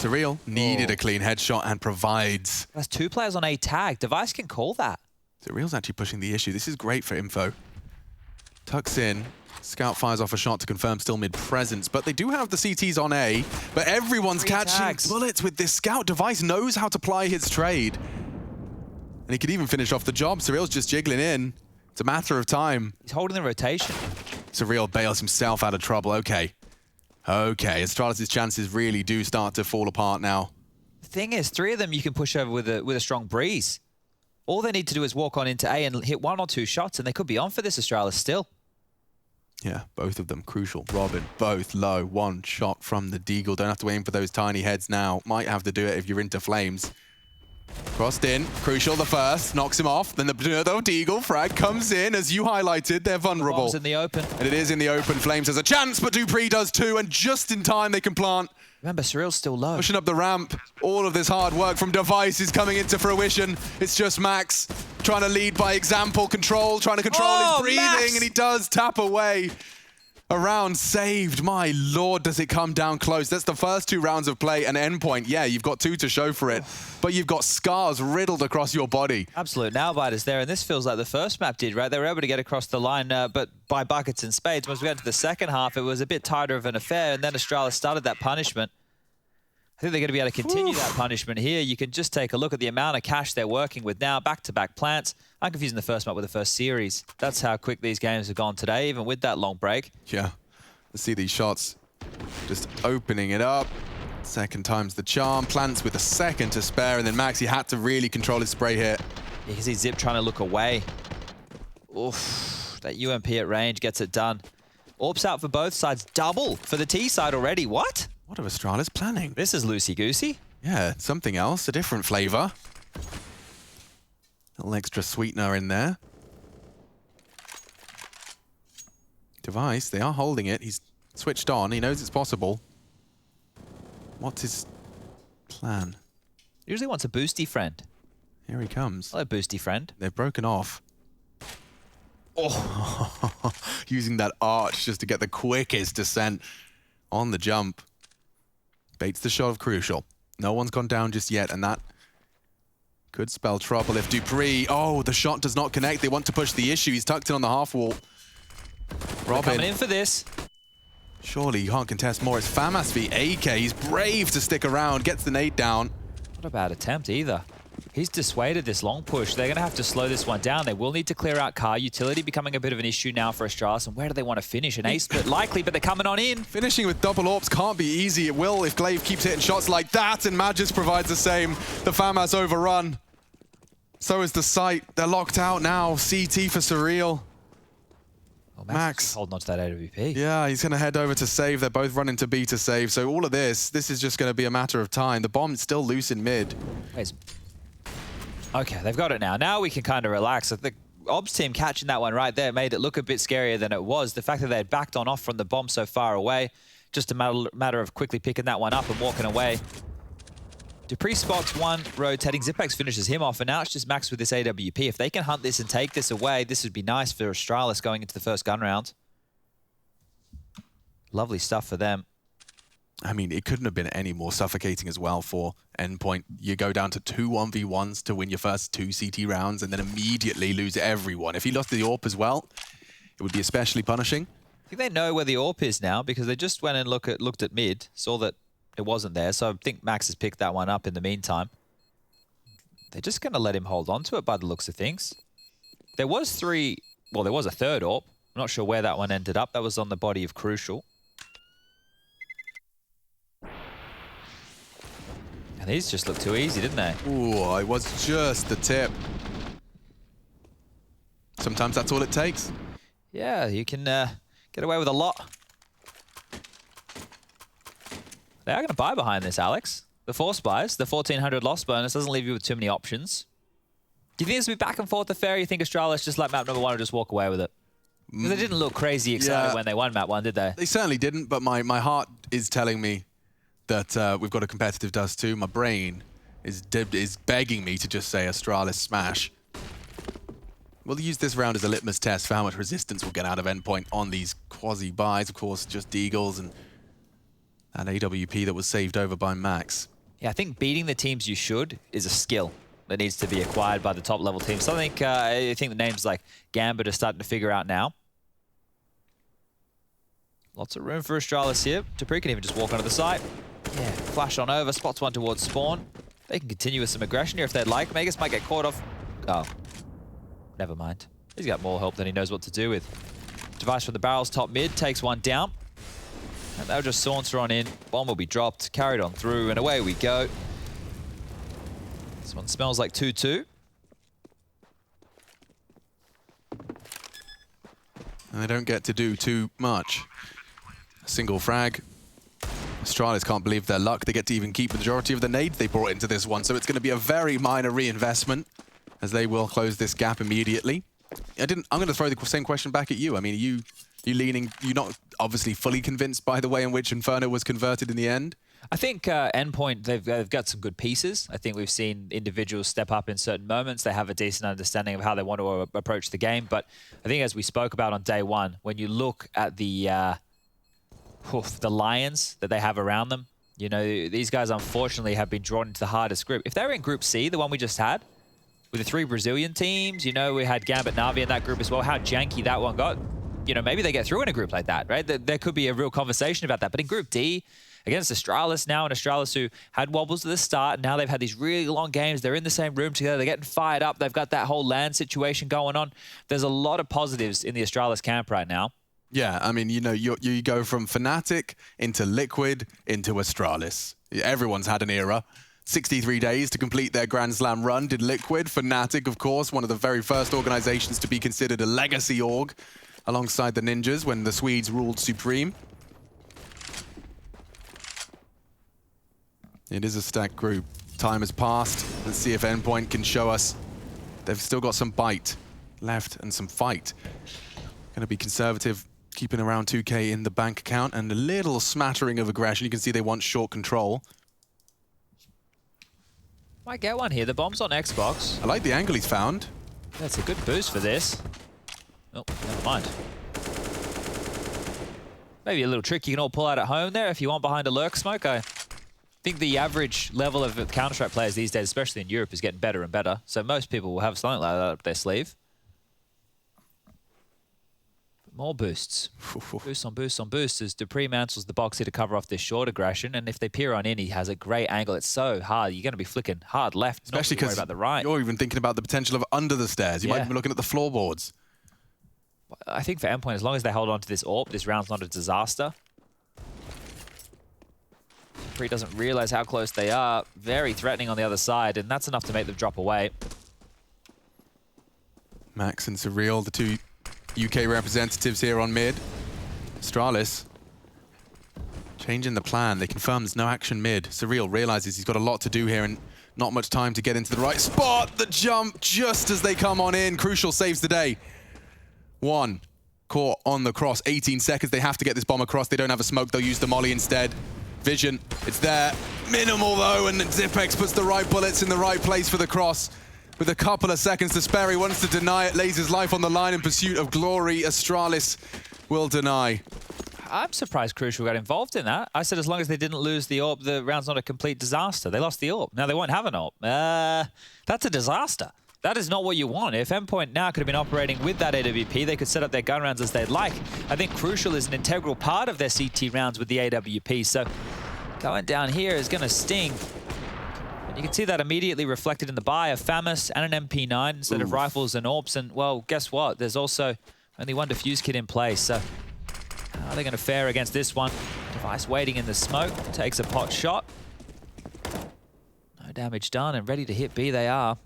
Surreal needed a clean headshot and provides. That's 2 players on A tag. Device can call that. Surreal's actually pushing the issue. This is great for info. Tucks in. Scout fires off a shot to confirm still mid-presence, but they do have the CTs on A, but everyone's catching bullets with this Scout. Device knows how to ply his trade. And he could even finish off the job. Surreal's just jiggling in. It's a matter of time. He's holding the rotation. Surreal bails himself out of trouble. Okay. Okay, Astralis' chances really do start to fall apart now. The thing is, 3 of them you can push over with a strong breeze. All they need to do is walk on into A and hit 1 or 2 shots, and they could be on for this Astralis still. Yeah, both of them crucial. Robin, both low. 1 shot from the Deagle. Don't have to aim for those tiny heads now. Might have to do it if you're into flames. Crossed in. Crucial the first. Knocks him off. Then the Deagle frag comes in. As you highlighted, they're vulnerable. The bomb's in the open. And it is in the open. Flames has a chance, but Dupree does too. And just in time, they can plant. Remember, Surreal's still low. Pushing up the ramp. All of this hard work from Device is coming into fruition. It's just Max trying to lead by example. Trying to control his breathing. Max! And he does tap away. A round saved. My lord, does it come down close. That's the first 2 rounds of play. And endpoint, yeah, you've got 2 to show for it. But you've got scars riddled across your body. Absolute nail-biters there. And this feels like the first map did, right? They were able to get across the line, but by buckets and spades. Once we got to the second half, it was a bit tighter of an affair. And then Astralis started that punishment. I think they're going to be able to continue that punishment here. You can just take a look at the amount of cash they're working with now. Back-to-back plants. I'm confusing the first map with the first series. That's how quick these games have gone today, even with that long break. Yeah. Let's see these shots. Just opening it up. Second time's the charm. Plants with a second to spare. And then Maxi had to really control his spray hit. You can see Zip trying to look away. Oof. That UMP at range gets it done. Orbs out for both sides. Double for the T side already. What? What are Astralis planning? This is loosey-goosey. Yeah, something else, a different flavor. Little extra sweetener in there. Device, they are holding it. He's switched on. He knows it's possible. What's his plan? Usually wants a boosty friend. Here he comes. Hello, boosty friend. They've broken off. Oh, using that arch just to get the quickest descent on the jump. Baits the shot of Crucial. No one's gone down just yet, and that could spell trouble if Dupree... Oh, the shot does not connect. They want to push the issue. He's tucked in on the half wall. Robin. Coming in for this. Surely you can't contest more. It's Famas v AK. He's brave to stick around. Gets the nade down. Not a bad attempt either. He's dissuaded this long push. They're going to have to slow this one down. They will need to clear out car. Utility becoming a bit of an issue now for Astralis. And where do they want to finish? An ace split likely, but they're coming on in. Finishing with double orbs can't be easy. It will if Glaive keeps hitting shots like that, and Magis provides the same. The Famas overrun. So is the site. They're locked out now. CT for Surreal. Oh, Max holding on to that AWP. Yeah, he's going to head over to save. They're both running to B to save. So all of this is just going to be a matter of time. The bomb's still loose in mid. Okay, they've got it now. Now we can kind of relax. The Obs team catching that one right there made it look a bit scarier than it was. The fact that they had backed on off from the bomb so far away, just a matter of quickly picking that one up and walking away. Dupree spots one, rotating. Zipex finishes him off, and now it's just Max with this AWP. If they can hunt this and take this away, this would be nice for Astralis going into the first gun round. Lovely stuff for them. I mean, it couldn't have been any more suffocating as well for Endpoint. You go down to 2 1v1s to win your first 2 CT rounds and then immediately lose everyone. If he lost the AWP as well, it would be especially punishing. I think they know where the AWP is now because they just went and looked at mid, saw that it wasn't there. So I think Max has picked that one up in the meantime. They're just going to let him hold on to it by the looks of things. There was there was a third AWP. I'm not sure where that one ended up. That was on the body of Crucial. And these just looked too easy, didn't they? Ooh, it was just the tip. Sometimes that's all it takes. Yeah, you can get away with a lot. They are going to buy behind this, Alex. The 4 spies, the 1,400 loss bonus doesn't leave you with too many options. Do you think this will be back and forth affair? You think Astralis just like map number 1 will just walk away with it? Because they didn't look crazy excited when they won map 1, did they? They certainly didn't, but my heart is telling me that we've got a competitive Dust 2. My brain is begging me to just say Astralis smash. We'll use this round as a litmus test for how much resistance we'll get out of Endpoint on these quasi-buys. Of course, just Deagles and That AWP that was saved over by Max. Yeah, I think beating the teams you should is a skill that needs to be acquired by the top level teams. So I think the names like Gambit are starting to figure out now. Lots of room for Astralis here. Dupree can even just walk onto the site. Yeah, flash on over, spots one towards spawn. They can continue with some aggression here if they'd like. Magus might get caught off. Oh, never mind. He's got more help than he knows what to do with. Device from the barrels, top mid, takes one down. And they'll just saunter on in. Bomb will be dropped, carried on through, and away we go. This one smells like 2-2. And they don't get to do too much. A single frag. Astralis can't believe their luck. They get to even keep the majority of the nades they brought into this one. So it's going to be a very minor reinvestment as they will close this gap immediately. I'm going to throw the same question back at you. I mean, you you're not obviously fully convinced by the way in which Inferno was converted in the end? I think Endpoint, they've got some good pieces. I think we've seen individuals step up in certain moments. They have a decent understanding of how they want to approach the game. But I think as we spoke about on day one, when you look at the Lions that they have around them, you know, these guys unfortunately have been drawn into the hardest group. If they were in Group C, the one we just had, with the 3 Brazilian teams, you know, we had Gambit Na'Vi in that group as well, how janky that one got. You know, maybe they get through in a group like that, right? There could be a real conversation about that. But in Group D, against Astralis now, and Astralis who had wobbles at the start, and now they've had these really long games. They're in the same room together. They're getting fired up. They've got that whole LAN situation going on. There's a lot of positives in the Astralis camp right now. Yeah, I mean, you know, you go from Fnatic into Liquid into Astralis. Everyone's had an era. 63 days to complete their Grand Slam run did Liquid. Fnatic, of course, one of the very first organizations to be considered a legacy org alongside the Ninjas when the Swedes ruled supreme. It is a stacked group. Time has passed. Let's see if Endpoint can show us. They've still got some bite left and some fight. Going to be conservative, keeping around 2K in the bank account and a little smattering of aggression. You can see they want short control. Might get one here. The bomb's on Xbox. I like the angle he's found. That's a good boost for this. Oh, never mind. Maybe a little trick you can all pull out at home there if you want behind a lurk smoke. I think the average level of Counter-Strike players these days, especially in Europe, is getting better and better. So most people will have something like that up their sleeve. More boosts. Boosts on boosts on boosts as Dupree mantles the box here to cover off this short aggression. And if they peer on in, he has a great angle. It's so hard. You're going to be flicking hard left, especially because about the right. You're even thinking about the potential of under the stairs. You might be looking at the floorboards. I think for Endpoint, as long as they hold on to this AWP, this round's not a disaster. Dupree doesn't realize how close they are. Very threatening on the other side, and that's enough to make them drop away. Max and Surreal, the two UK representatives here on mid. Astralis changing the plan. They confirm there's no action mid. Surreal realizes he's got a lot to do here and not much time to get into the right spot. The jump just as they come on in. Crucial saves the day. One caught on the cross. 18 seconds. They have to get this bomb across. They don't have a smoke. They'll use the molly instead. Vision, it's there. Minimal though, and Zipex puts the right bullets in the right place for the cross. With a couple of seconds to spare, he wants to deny it, lays his life on the line in pursuit of glory. Astralis will deny. I'm surprised Crucial got involved in that. I said as long as they didn't lose the AWP, the round's not a complete disaster. They lost the AWP. Now they won't have an AWP. That's a disaster. That is not what you want. If Endpoint now could have been operating with that AWP, they could set up their gun rounds as they'd like. I think Crucial is an integral part of their CT rounds with the AWP, so going down here is going to sting. And you can see that immediately reflected in the buy of FAMAS and an MP9 instead of rifles and AWPs. And, well, guess what? There's also only one defuse kit in place, so how are they going to fare against this one? Device waiting in the smoke, takes a pot shot. No damage done, and ready to hit B they are.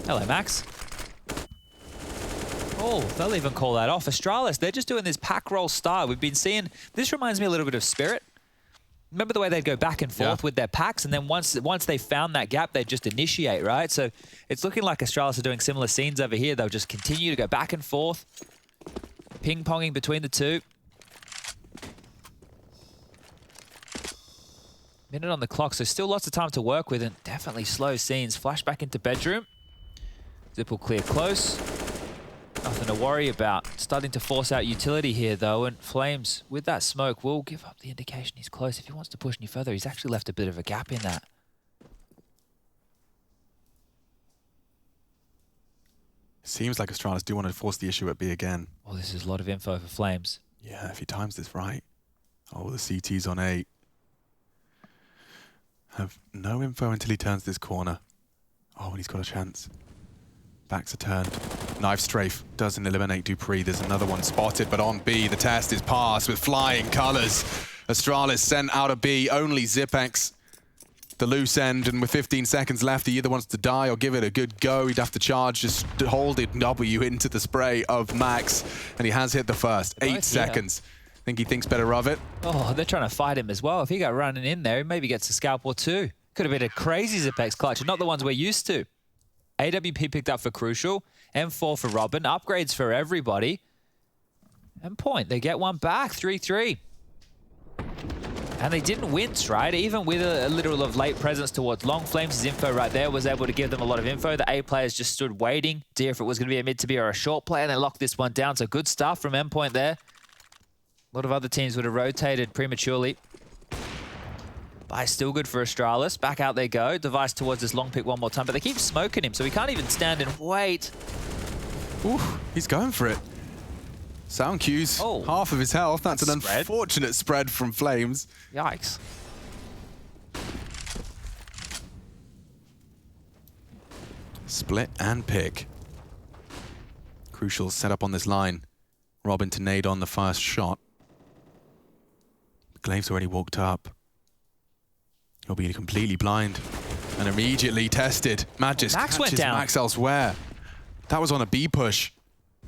Hello, Max. Oh, they'll even call that off. Astralis, they're just doing this pack roll style. We've been seeing, this reminds me a little bit of Spirit. Remember the way they'd go back and forth with their packs, and then once they found that gap, they'd just initiate, right? So it's looking like Astralis are doing similar scenes over here. They'll just continue to go back and forth, ping-ponging between the two. Minute on the clock, so still lots of time to work with, and definitely slow scenes. Flashback into bedroom. Zip will clear close. Nothing to worry about. Starting to force out utility here, though, and Flames, with that smoke, will give up the indication he's close. If he wants to push any further, he's actually left a bit of a gap in that. Seems like Astralis do want to force the issue at B again. Oh, this is a lot of info for Flames. Yeah, if he times this right. Oh, the CT's on 8. Have no info until he turns this corner. Oh, and he's got a chance. Backs are turned. Knife strafe doesn't eliminate dupreeh. There's another one spotted, but on B, the test is passed with flying colors. Astralis sent out of B, only Zipex. The loose end, and with 15 seconds left, he either wants to die or give it a good go. He'd have to charge, just hold it W into the spray of Max, and he has hit the first. 8 seconds. Think he thinks better of it? Oh, they're trying to fight him as well. If he got running in there, he maybe gets a scalp or two. Could have been a crazy Zipex clutch, and not the ones we're used to. AWP picked up for Crucial, M4 for Robin, upgrades for everybody. And Point, they get one back, 3-3. And they didn't wince, right? Even with a little of late presence towards Long. Flames' info right there was able to give them a lot of info. The A players just stood waiting, dear if it was going to be a mid to be or a short play, and they locked this one down. So good stuff from Endpoint there. A lot of other teams would have rotated prematurely. But still good for Astralis. Back out they go. Device towards this long pick one more time, but they keep smoking him, so he can't even stand and wait. Ooh, he's going for it. Sound cues, half of his health. That's an unfortunate spread from Flames. Yikes. Split and pick. Crucial set up on this line. Robin to nade on the first shot. Glaive's already walked up. He'll be completely blind and immediately tested. Magis Max went catches down. Max elsewhere. That was on a B push.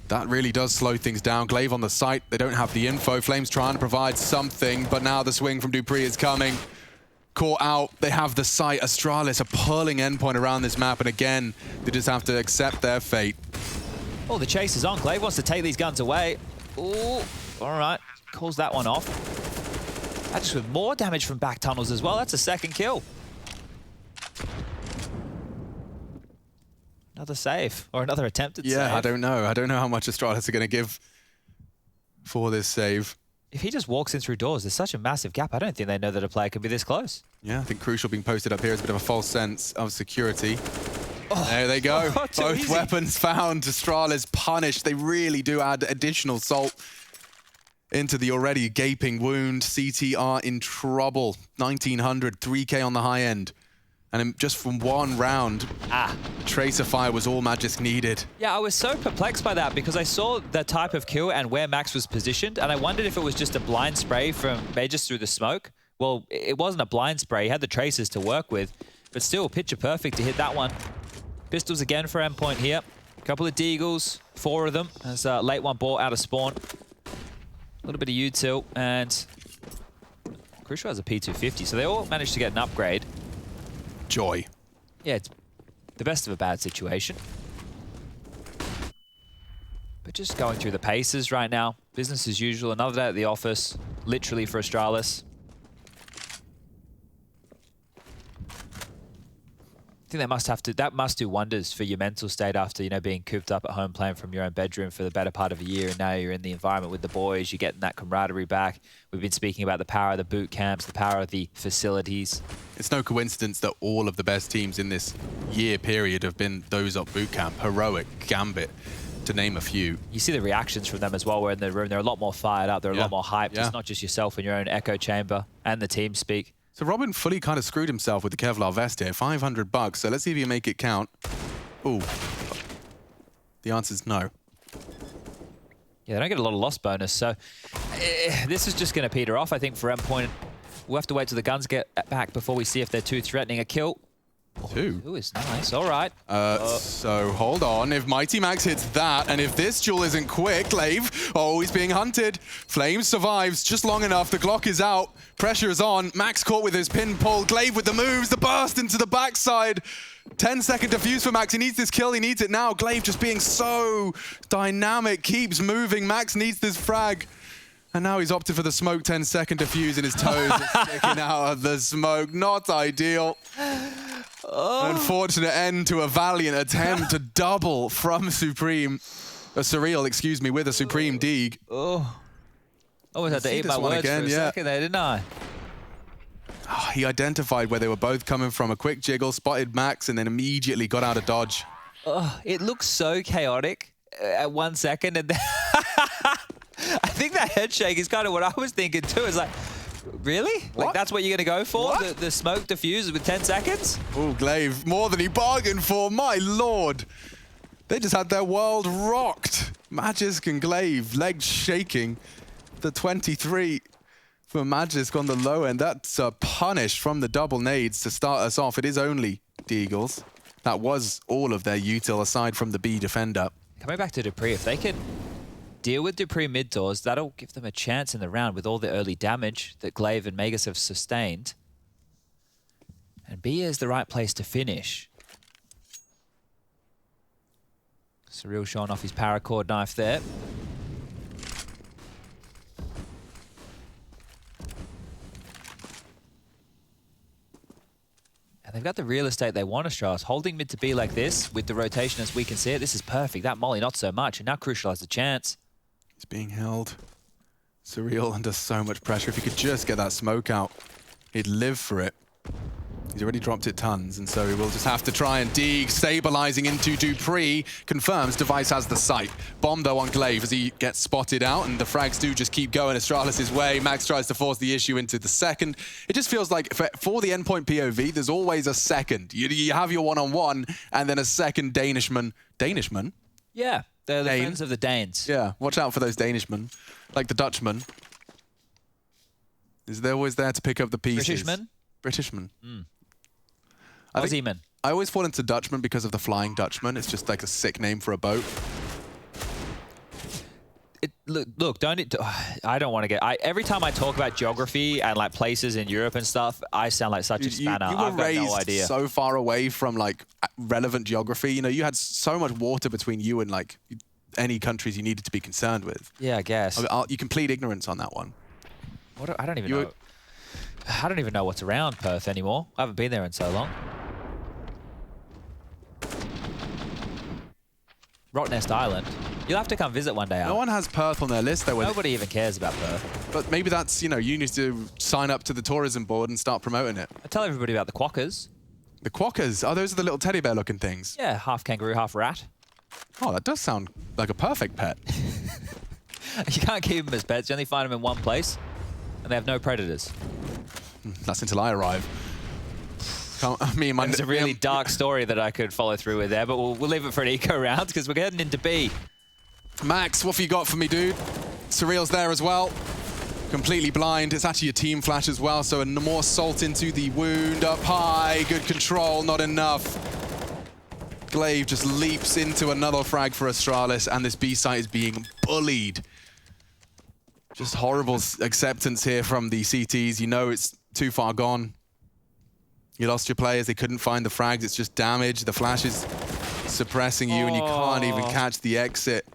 That really does slow things down. Glaive on the site. They don't have the info. Flames trying to provide something, but now the swing from dupreeh is coming. Caught out. They have the site. Astralis are pulling Endpoint around this map, and again, they just have to accept their fate. Oh, the chase is on. Glaive wants to take these guns away. Ooh, all right. Calls that one off. That's with more damage from back tunnels as well. That's a second kill. Another save, or another attempted save. Yeah, I don't know. I don't know how much Astralis are going to give for this save. If he just walks in through doors, there's such a massive gap. I don't think they know that a player can be this close. Yeah, I think Crucial being posted up here is a bit of a false sense of security. There they go. Both weapons found. Astralis punished. They really do add additional salt into the already gaping wound. CT are in trouble. 1900, 3K on the high end. And just from one round, Tracer Fire was all Magisk needed. Yeah, I was so perplexed by that because I saw the type of kill and where Max was positioned, and I wondered if it was just a blind spray from Magis through the smoke. Well, it wasn't a blind spray. He had the tracers to work with, but still picture perfect to hit that one. Pistols again for Endpoint here. A couple of Deagles, 4 of them, as late one ball out of spawn. A little bit of util, and Crucial has a P250, so they all managed to get an upgrade. Joy. Yeah, it's the best of a bad situation. But just going through the paces right now. Business as usual. Another day at the office, literally for Astralis. I think that must do wonders for your mental state after, you know, being cooped up at home playing from your own bedroom for the better part of a year, and now you're in the environment with the boys, you're getting that camaraderie back. We've been speaking about the power of the boot camps, the power of the facilities. It's no coincidence that all of the best teams in this year period have been those at boot camp. Heroic, Gambit, to name a few. You see the reactions from them as well. We're in the room. They're a lot more fired up. They're a lot more hyped. It's not just yourself in your own echo chamber and the team speak. So Robin fully kind of screwed himself with the Kevlar vest here. $500. So let's see if you make it count. Ooh. The answer's no. Yeah, they don't get a lot of loss bonus. So this is just going to peter off, I think, for Endpoint. We'll have to wait till the guns get back before we see if they're too threatening. A kill. Two. Ooh, is nice. All right. So hold on. If Mighty Max hits that, and if this duel isn't quick, Glaive, he's being hunted. Flames survives just long enough. The Glock is out. Pressure is on. Max caught with his pin pull. Glaive with the moves. The burst into the backside. 10-second defuse for Max. He needs this kill. He needs it now. Glaive just being so dynamic. Keeps moving. Max needs this frag. And now he's opted for the smoke 10-second defuse and his toes are sticking out of the smoke. Not ideal. Unfortunate end to a valiant attempt to double from Surreal, excuse me, with a Supreme Deeg. Always had to eat my words for a second there, didn't I? Oh, he identified where they were both coming from. A quick jiggle, spotted Max, and then immediately got out of dodge. It looks so chaotic at 1 second, and then I think that head shake is kind of what I was thinking too. It's like, really? What? Like that's what you're going to go for? What? The smoke diffuses with 10 seconds? Oh, Glaive, more than he bargained for, my lord. They just had their world rocked. Magisk and Glaive, legs shaking. The 23 for Magisk on the low end. That's a punish from the double nades to start us off. It is only Deagles. That was all of their util aside from the B defender. Coming back to dupreeh, if they can deal with dupreeh mid doors, that'll give them a chance in the round with all the early damage that Glaive and Magus have sustained. And B is the right place to finish. Surreal showing off his paracord knife there. And they've got the real estate they want, Astralis. Holding mid to B like this, with the rotation as we can see it, this is perfect. That molly, not so much. And now Crucial has a chance. He's being held. Surreal under so much pressure. If he could just get that smoke out, he'd live for it. He's already dropped it tons, and so he will just have to try and Deeg, stabilizing into dupreeh. Confirms Device has the sight. Bomb, though, on Glaive as he gets spotted out, and the frags do just keep going Astralis' way. Max tries to force the issue into the second. It just feels like for the endpoint POV, there's always a second. You have your one-on-one, and then a second Danishman. Danishman? Yeah, they're the friends of the Danes. Yeah, watch out for those Danishmen. Like the Dutchman. They're always there to pick up the pieces. Britishman? Britishman. Aussieman. I always fall into Dutchman because of the Flying Dutchman. It's just like a sick name for a boat. Look, I don't want to get... every time I talk about geography and like places in Europe and stuff, I sound like such a spanner. You were I've got raised no idea. so far away from like relevant geography. You know, you had so much water between you and like any countries you needed to be concerned with. Yeah, I guess. You can plead ignorance on that one. I don't even know. I don't even know what's around Perth anymore. I haven't been there in so long. Rottnest Island. You'll have to come visit one day, Al. No one has Perth on their list, though. Nobody even cares about Perth. But maybe that's, you know, you need to sign up to the tourism board and start promoting it. I tell everybody about the quackers. The quackers? Oh, those are the little teddy bear looking things. Yeah, half kangaroo, half rat. Oh, that does sound like a perfect pet. You can't keep them as pets. You only find them in one place, and they have no predators. That's until I arrive. It's a really dark story that I could follow through with there, but we'll leave it for an eco round because we're heading into B. Max, what have you got for me, dude? Surreal's there as well. Completely blind. It's actually a team flash as well, so more salt into the wound. Up high, good control, not enough. Glaive just leaps into another frag for Astralis, and this B site is being bullied. Just horrible acceptance here from the CTs. You know it's too far gone. You lost your players, they couldn't find the frags, it's just damage. The flash is suppressing you, and you can't even catch the exit.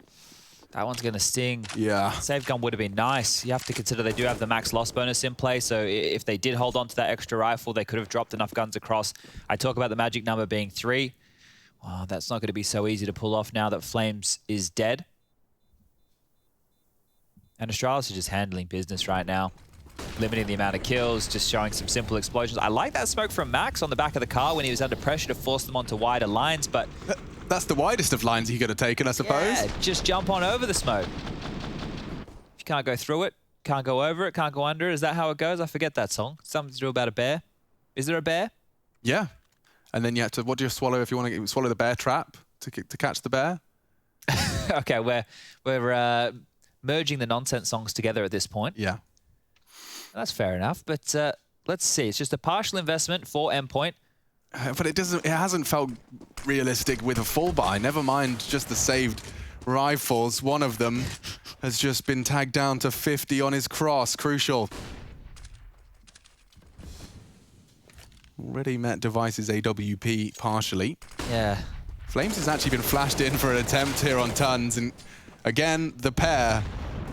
That one's going to sting. Yeah. Save gun would have been nice. You have to consider they do have the max loss bonus in play, so if they did hold on to that extra rifle, they could have dropped enough guns across. I talk about the magic number being 3. Well, that's not going to be so easy to pull off now that Flames is dead. And Astralis is just handling business right now. Limiting the amount of kills, just showing some simple explosions. I like that smoke from Max on the back of the car when he was under pressure to force them onto wider lines, but... That's the widest of lines he could have taken, I suppose. Yeah, just jump on over the smoke. You can't go through it, can't go over it, can't go under it. Is that how it goes? I forget that song. Something to do about a bear. Is there a bear? Yeah. And then you have to, what do you swallow if you want to swallow the bear trap to catch the bear? Okay, we're merging the nonsense songs together at this point. Yeah. That's fair enough, but let's see. It's just a partial investment for Endpoint. But it hasn't felt realistic with a full buy. Never mind just the saved rifles. One of them has just been tagged down to 50 on his cross. Crucial. Already met Device's AWP partially. Yeah. Flames has actually been flashed in for an attempt here on Tons, and again, the pair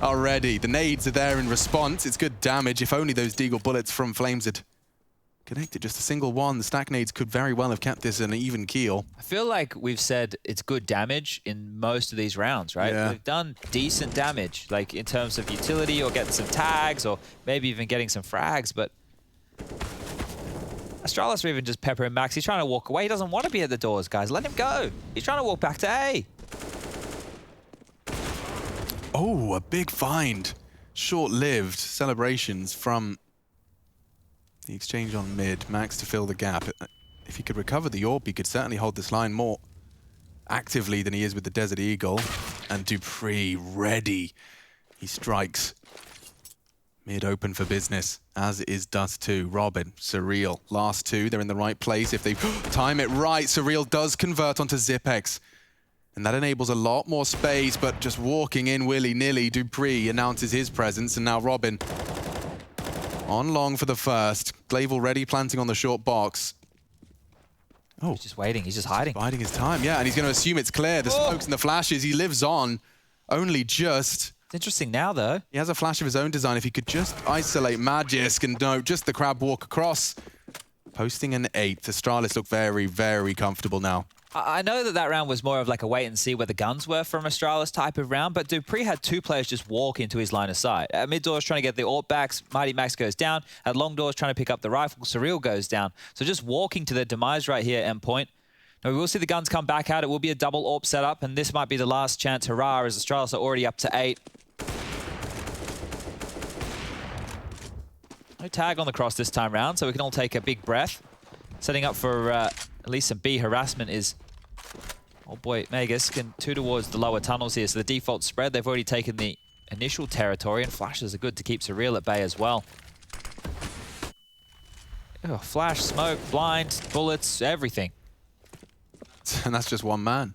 already. The nades are there in response. It's good damage. If only those Deagle bullets from Flames had connected just a single one. The stack nades could very well have kept this an even keel. I feel like we've said it's good damage in most of these rounds, right? Yeah. We've done decent damage, like in terms of utility or getting some tags or maybe even getting some frags, but Astralis are even just peppering Max. He's trying to walk away. He doesn't want to be at the doors, guys. Let him go. He's trying to walk back to A. Oh, a big find. Short-lived celebrations from the exchange on mid. Max to fill the gap. If he could recover the orb, he could certainly hold this line more actively than he is with the Desert Eagle. And Dupree ready. He strikes. Mid open for business, as is Dust 2. Robin, Surreal, last two. They're in the right place. If they time it right, Surreal does convert onto Zipex. And that enables a lot more space, but just walking in willy-nilly, Dupree announces his presence, and now Robin on long for the first. Glaive already planting on the short box. Oh, he's just waiting. He's just hiding. Biding his time, yeah, and he's going to assume it's clear. The smokes and the flashes, he lives on, only just. It's interesting now, though. He has a flash of his own design. If he could just isolate Magisk and no, just the crab walk across. Posting an 8th. Astralis look very, very comfortable now. I know that that round was more of like a wait and see where the guns were from Astralis type of round, but Dupree had two players just walk into his line of sight. At mid doors trying to get the AWP backs, Mighty Max goes down. At long doors trying to pick up the rifle, Surreal goes down. So just walking to their demise right here, endpoint. Now we will see the guns come back out. It will be a double AWP setup, and this might be the last chance. Hurrah, as Astralis are already up to 8. No tag on the cross this time round, so we can all take a big breath. Setting up for at least some B harassment is, oh boy, Magus can 2 towards the lower tunnels here. So the default spread, they've already taken the initial territory, and flashes are good to keep Surreal at bay as well. Oh, flash, smoke, blind, bullets, everything. And that's just one man.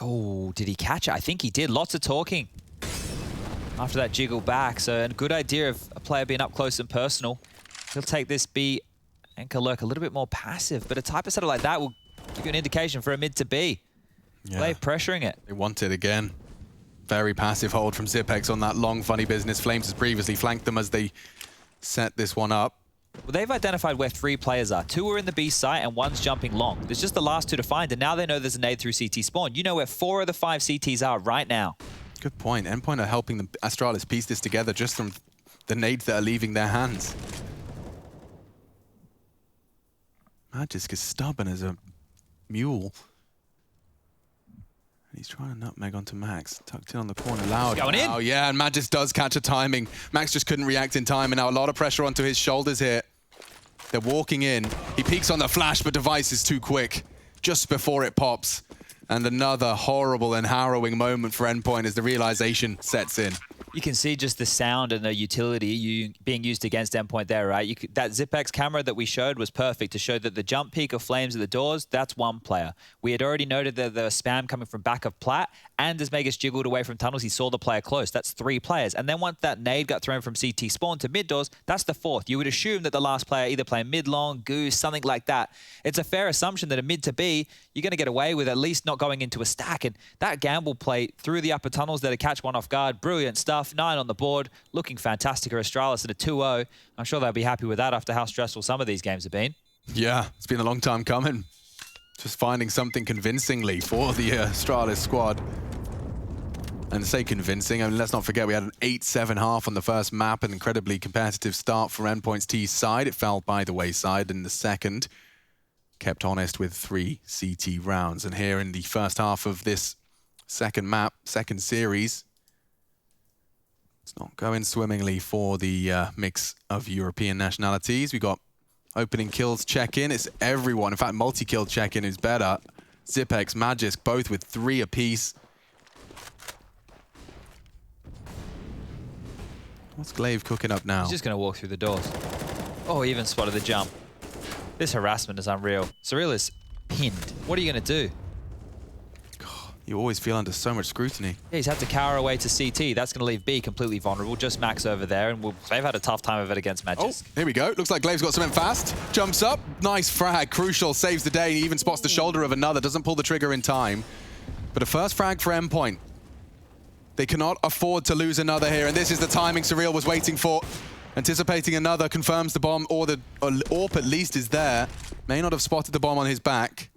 Oh, did he catch it? I think he did. Lots of talking after that jiggle back. So a good idea of a player being up close and personal. He'll take this B anchor lurk a little bit more passive, but a type of setup like that will give you an indication for a mid to B. Yeah. Glaive pressuring it. They want it again. Very passive hold from Zipex on that long, funny business. Flames has previously flanked them as they set this one up. Well, they've identified where 3 players are. 2 are in the B site and 1's jumping long. There's just the last 2 to find, and now they know there's a nade through CT spawn. You know where 4 of the 5 CTs are right now. Good point. Endpoint are helping the Astralis piece this together just from the nades that are leaving their hands. Magisk is stubborn as a mule. He's trying to nutmeg onto Max. Tucked in on the corner, loud. Going in. Oh yeah, and Magisk does catch a timing. Max just couldn't react in time, and now a lot of pressure onto his shoulders here. They're walking in. He peeks on the flash, but Device is too quick. Just before it pops. And another horrible and harrowing moment for Endpoint as the realization sets in. You can see just the sound and the utility being used against Endpoint there, right? That Zipex camera that we showed was perfect to show that the jump peak of Flames at the doors, that's 1 player. We had already noted that the spam coming from back of Plat, and as Megas jiggled away from tunnels, he saw the player close. That's 3 players. And then once that nade got thrown from CT spawn to mid doors, that's the 4th. You would assume that the last player either playing mid long, goose, something like that. It's a fair assumption that a mid to B, you're going to get away with at least not going into a stack. And that gamble play through the upper tunnels there to catch one off guard, brilliant stuff. 9 on the board, looking fantastic. Astralis at a 2-0. I'm sure they'll be happy with that after how stressful some of these games have been. Yeah, it's been a long time coming. Just finding something convincingly for the Astralis squad. And to say convincing, I mean, let's not forget we had an 8-7 half on the first map, an incredibly competitive start for Endpoint's T side. It fell by the wayside in the second. Kept honest with 3 CT rounds. And here in the first half of this second map, second series, it's not going swimmingly for the mix of European nationalities. We got opening kills check-in. It's everyone. In fact, multi-kill check-in is better. Zipex, Magisk, both with 3 apiece. What's Glaive cooking up now? He's just going to walk through the doors. Oh, he even spotted the jump. This harassment is unreal. Surreal is pinned. What are you going to do? You always feel under so much scrutiny. Yeah, he's had to cower away to CT. That's going to leave B completely vulnerable. Just Max over there, and they've had a tough time of it against Magisk. Oh, here we go. Looks like Glaive's got something fast. Jumps up. Nice frag. Crucial. Saves the day. He even spots the shoulder of another. Doesn't pull the trigger in time. But a first frag for Endpoint. They cannot afford to lose another here, and this is the timing Surreal was waiting for. Anticipating another, confirms the bomb, or the AWP at least is there. May not have spotted the bomb on his back.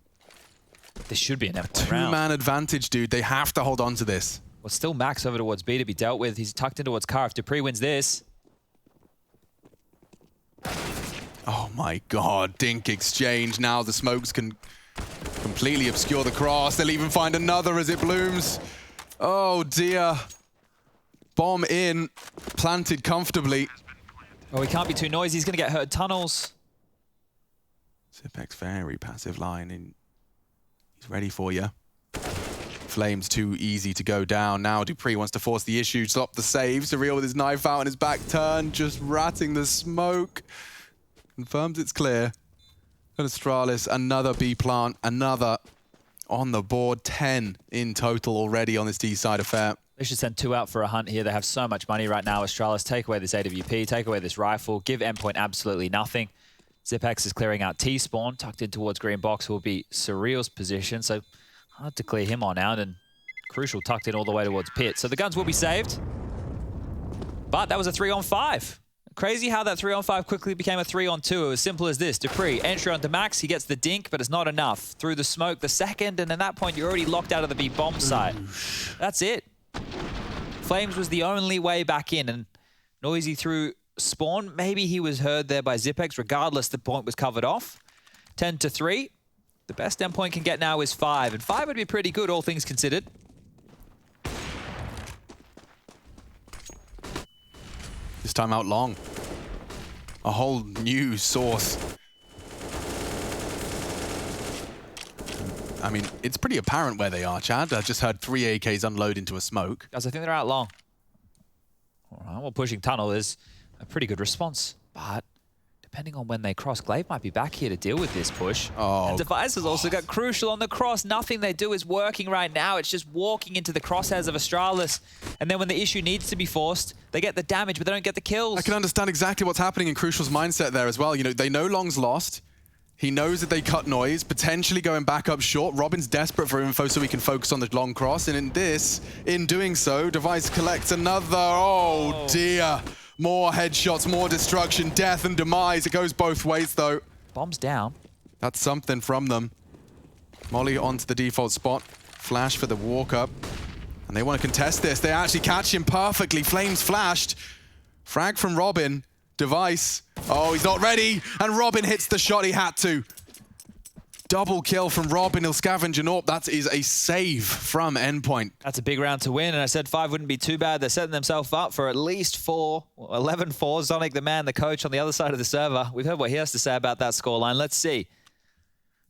This should be an Endpoint round. Two-man advantage, dude. They have to hold on to this. Well, still Max over towards B to be dealt with. He's tucked in towards Car. If Dupree wins this. Oh my god, Dink exchange. Now the smokes can completely obscure the cross. They'll even find another as it blooms. Oh dear. Bomb in, planted comfortably. Oh, he can't be too noisy. He's going to get hurt tunnels. Zipex very passive line, and he's ready for you. Flames too easy to go down. Now Dupree wants to force the issue, stop the save. Surreal with his knife out and his back turned, just ratting the smoke. Confirms it's clear. And Astralis, another B plant, another on the board. 10 in total already on this D side affair. They should send 2 out for a hunt here. They have so much money right now. Astralis, take away this AWP, take away this rifle, give Endpoint absolutely nothing. Zipex is clearing out T-Spawn, tucked in towards green box will be Surreal's position, so hard to clear him on out, and Crucial tucked in all the way towards Pit. So the guns will be saved, but that was a 3-on-5. Crazy how that 3-on-5 quickly became a 3-on-2. It was simple as this. Dupree, entry onto Max, he gets the dink, but it's not enough. Through the smoke, the second, and at that point, you're already locked out of the B bomb site. That's it. Flames was the only way back in, and Noisy through Spawn. Maybe he was heard there by Zipex. Regardless, the point was covered off. 10-3. The best Endpoint can get now is 5, and 5 would be pretty good, all things considered. This time out long. A whole new source. I mean, it's pretty apparent where they are, Chad. I just heard 3 AKs unload into a smoke. Guys, I think they're out long. All right, well, pushing tunnel is a pretty good response, but depending on when they cross, Glaive might be back here to deal with this push. Oh, and Device has also got Crucial on the cross. Nothing they do is working right now. It's just walking into the crosshairs of Astralis. And then when the issue needs to be forced, they get the damage, but they don't get the kills. I can understand exactly what's happening in Crucial's mindset there as well. You know, they know Long's lost. He knows that they cut noise, potentially going back up short. Robin's desperate for info so he can focus on the long cross. And in doing so, Device collects another. Oh dear. More headshots, more destruction, death and demise. It goes both ways though. Bombs down. That's something from them. Molly onto the default spot. Flash for the walk up. And they want to contest this. They actually catch him perfectly. Flames flashed. Frag from Robin. Device. Oh, he's not ready. And Robin hits the shot he had to. Double kill from Robin. He'll scavenge an AWP. That is a save from Endpoint. That's a big round to win, and I said 5 wouldn't be too bad. They're setting themselves up for at least 4, 11-4. Zonic, the man, the coach on the other side of the server. We've heard what he has to say about that scoreline. Let's see.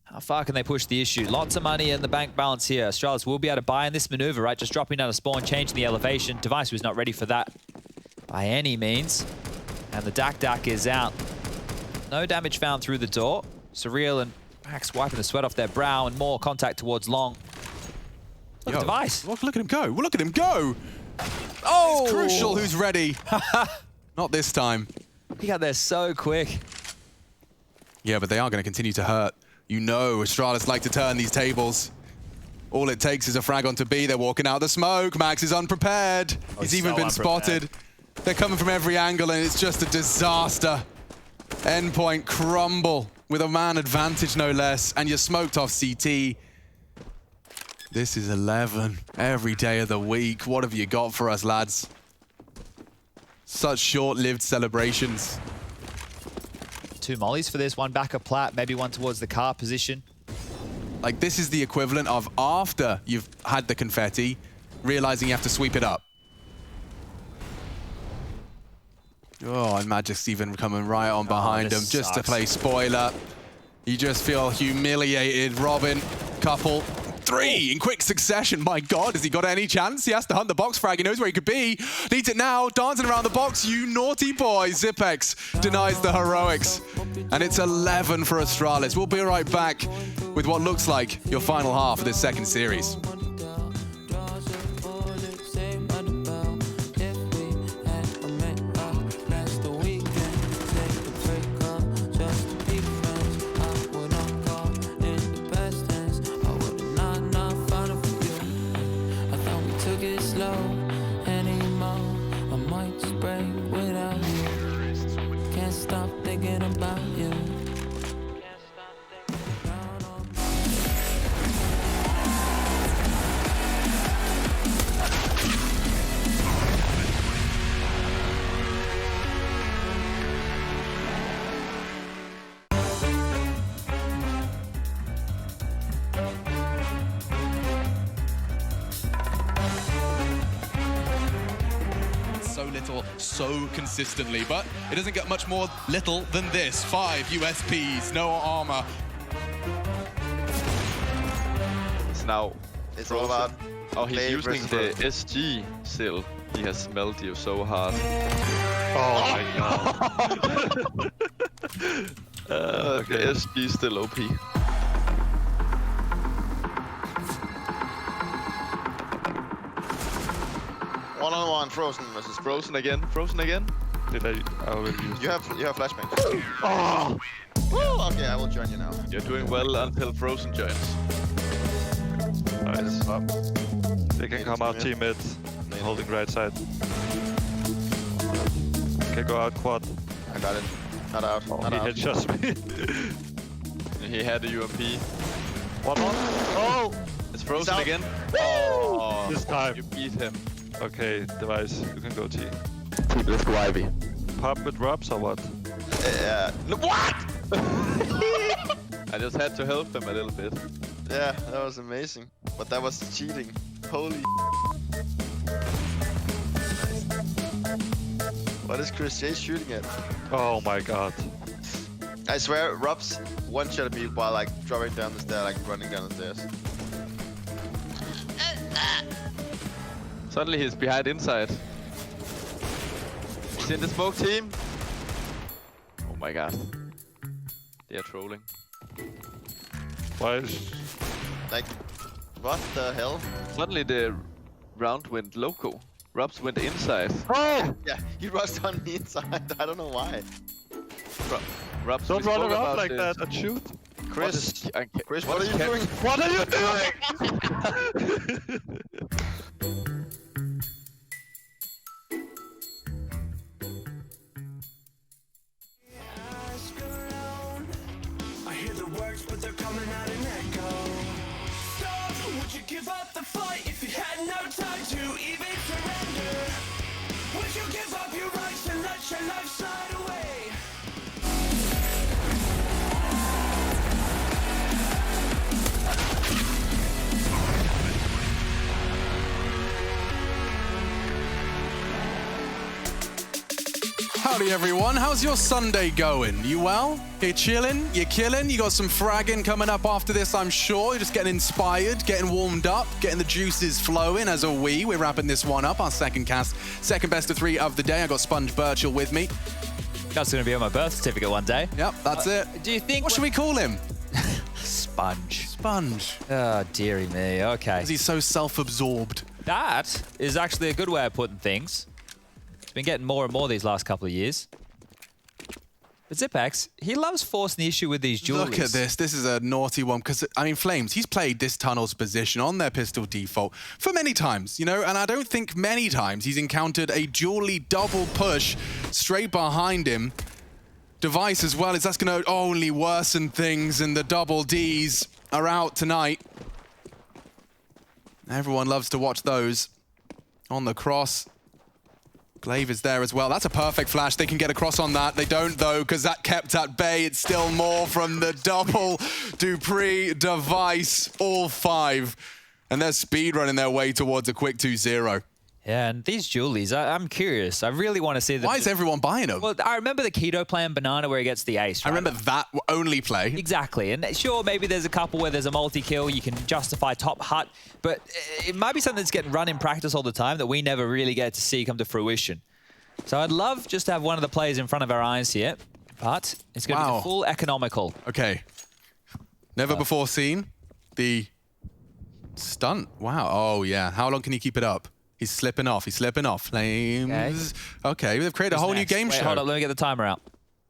How far can they push the issue? Lots of money in the bank balance here. Astralis will be able to buy in this maneuver, right? Just dropping down a spawn, changing the elevation. Device was not ready for that by any means. And the Dak is out. No damage found through the door. Surreal and Max wiping the sweat off their brow, and more contact towards Long. Look at Device. Look at him go. Look at him go. Oh! It's Crucial who's ready. Not this time. He got there so quick. Yeah, but they are going to continue to hurt. You know Astralis like to turn these tables. All it takes is a frag onto B. They're walking out the smoke. Max is unprepared. He's even been spotted. They're coming from every angle, and it's just a disaster. Endpoint crumble with a man advantage, no less, and you're smoked off CT. This is 11 every day of the week. What have you got for us, lads? Such short-lived celebrations. 2 mollies for this, one back of plat, maybe one towards the car position. Like, this is the equivalent of after you've had the confetti, realizing you have to sweep it up. Oh, and Magic's even coming right on behind him just to play spoiler. You just feel humiliated. Robin, couple, 3 in quick succession. My God, has he got any chance? He has to hunt the box frag. He knows where he could be. Needs it now. Dancing around the box. You naughty boy. Zipex denies the heroics. And it's 11 for Astralis. We'll be right back with what looks like your final half of this second series. neutral so consistently, but it doesn't get much more little than this. 5 USPs, no armor. It's now. It's all about. Oh, he's play using versus the SG still. He has smelled you so hard. Oh my god. The SG still OP. One-on-one, Frozen versus Frozen again. Frozen again. Did I already use You have flashbangs. Oh! Woo! Okay, I will join you now. You're doing well until Frozen joins. Nice. They can come out team mid, holding right side. Okay, go out quad. I got it. Not out. Oh, not he out. headshots me. He had a UMP. One more. Oh! It's Frozen again. Oh, this time. You beat him. Okay, device, you can go T. Let's go Ivy. Pop with drops or what? No, what? I just had to help him a little bit. Yeah, that was amazing. But that was cheating. Holy. What is Chris J shooting at? Oh my god. I swear, Rob's one-shot me while like dropping down the stairs, like running down the stairs. Suddenly he's behind inside. He's in the smoke team. Oh my god. They are trolling. Why is... Like, what the hell? Suddenly the round went loco. Rubs went inside. Oh! Yeah, he rushed on the inside. I don't know why. Rubs, Don't run around like that and shoot. Chris, Chris, what are you doing? What are you doing? I hear the words, but they're coming out in echo. Stop! Would you give up the fight if you had no time to even surrender? Would you give up your rights and let your life slide away? Howdy everyone, how's your Sunday going? You well? You chilling? You killing? You got some fragging coming up after this, I'm sure. You're just getting inspired, getting warmed up, getting the juices flowing, as are we. We're wrapping this one up, our second cast, second best of 3 of the day. I got Sponge Birchall with me. That's going to be on my birth certificate one day. Yep, that's it. Do you think... What should we call him? Sponge. Sponge. Oh, dearie me. Okay. Because he's so self-absorbed. That is actually a good way of putting things. Been getting more and more these last couple of years. But Zipex, he loves forcing the issue with these jewelries. Look at this. This is a naughty one because, I mean, Flames, he's played this tunnel's position on their pistol default for many times, you know, and I don't think many times he's encountered a jewelry double push straight behind him. Device as well, is that's going to only worsen things, and the double Ds are out tonight. Everyone loves to watch those on the cross. Glaive is there as well. That's a perfect flash. They can get across on that. They don't, though, because that kept at bay. It's still more from the double Dupree Device, all 5. And they're speedrunning their way towards a quick 2-0. Yeah, and these jewelries, I'm curious. I really want to see them. Why is everyone buying them? Well, I remember the Keto play in Banana where he gets the ace, right? I remember that only play. Exactly. And sure, maybe there's a couple where there's a multi-kill. You can justify top hut. But it might be something that's getting run in practice all the time that we never really get to see come to fruition. So I'd love just to have one of the players in front of our eyes here. But it's going to be the full economical. Okay. Never before seen. The stunt. Wow. Oh, yeah. How long can he keep it up? He's slipping off. He's slipping off. Flames. Okay, they've created a whole new game show. Hold on, let me get the timer out.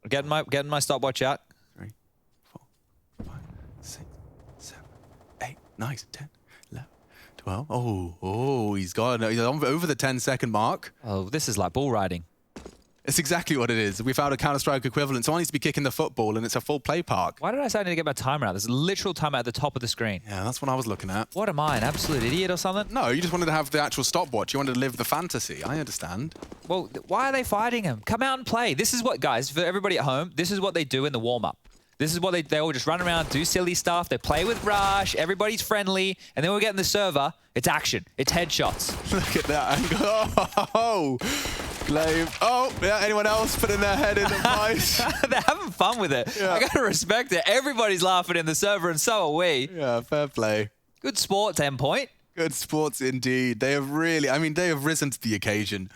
Getting my stopwatch out. 3, 4, 5, 6, 7, 8, 9, 10, 11, 12. Oh, he's over the 10-second mark. Oh, this is like bull riding. It's exactly what it is. We found a Counter-Strike equivalent. Someone needs to be kicking the football, and it's a full play park. Why did I say I need to get my timer out? There's a literal timer at the top of the screen. Yeah, that's what I was looking at. What am I, an absolute idiot or something? No, you just wanted to have the actual stopwatch. You wanted to live the fantasy. I understand. Well, why are they fighting him? Come out and play. This is what, guys, for everybody at home, this is what they do in the warm-up. This is what they all just run around, do silly stuff. They play with Rush. Everybody's friendly. And then we get in the server. It's action. It's headshots. Look at that. Oh! Glaive. Oh, yeah, anyone else putting their head in the vice? They're having fun with it. Yeah. I gotta respect it. Everybody's laughing in the server, and so are we. Yeah, fair play. Good sports, Endpoint. Good sports indeed. They have really, I mean, they have risen to the occasion.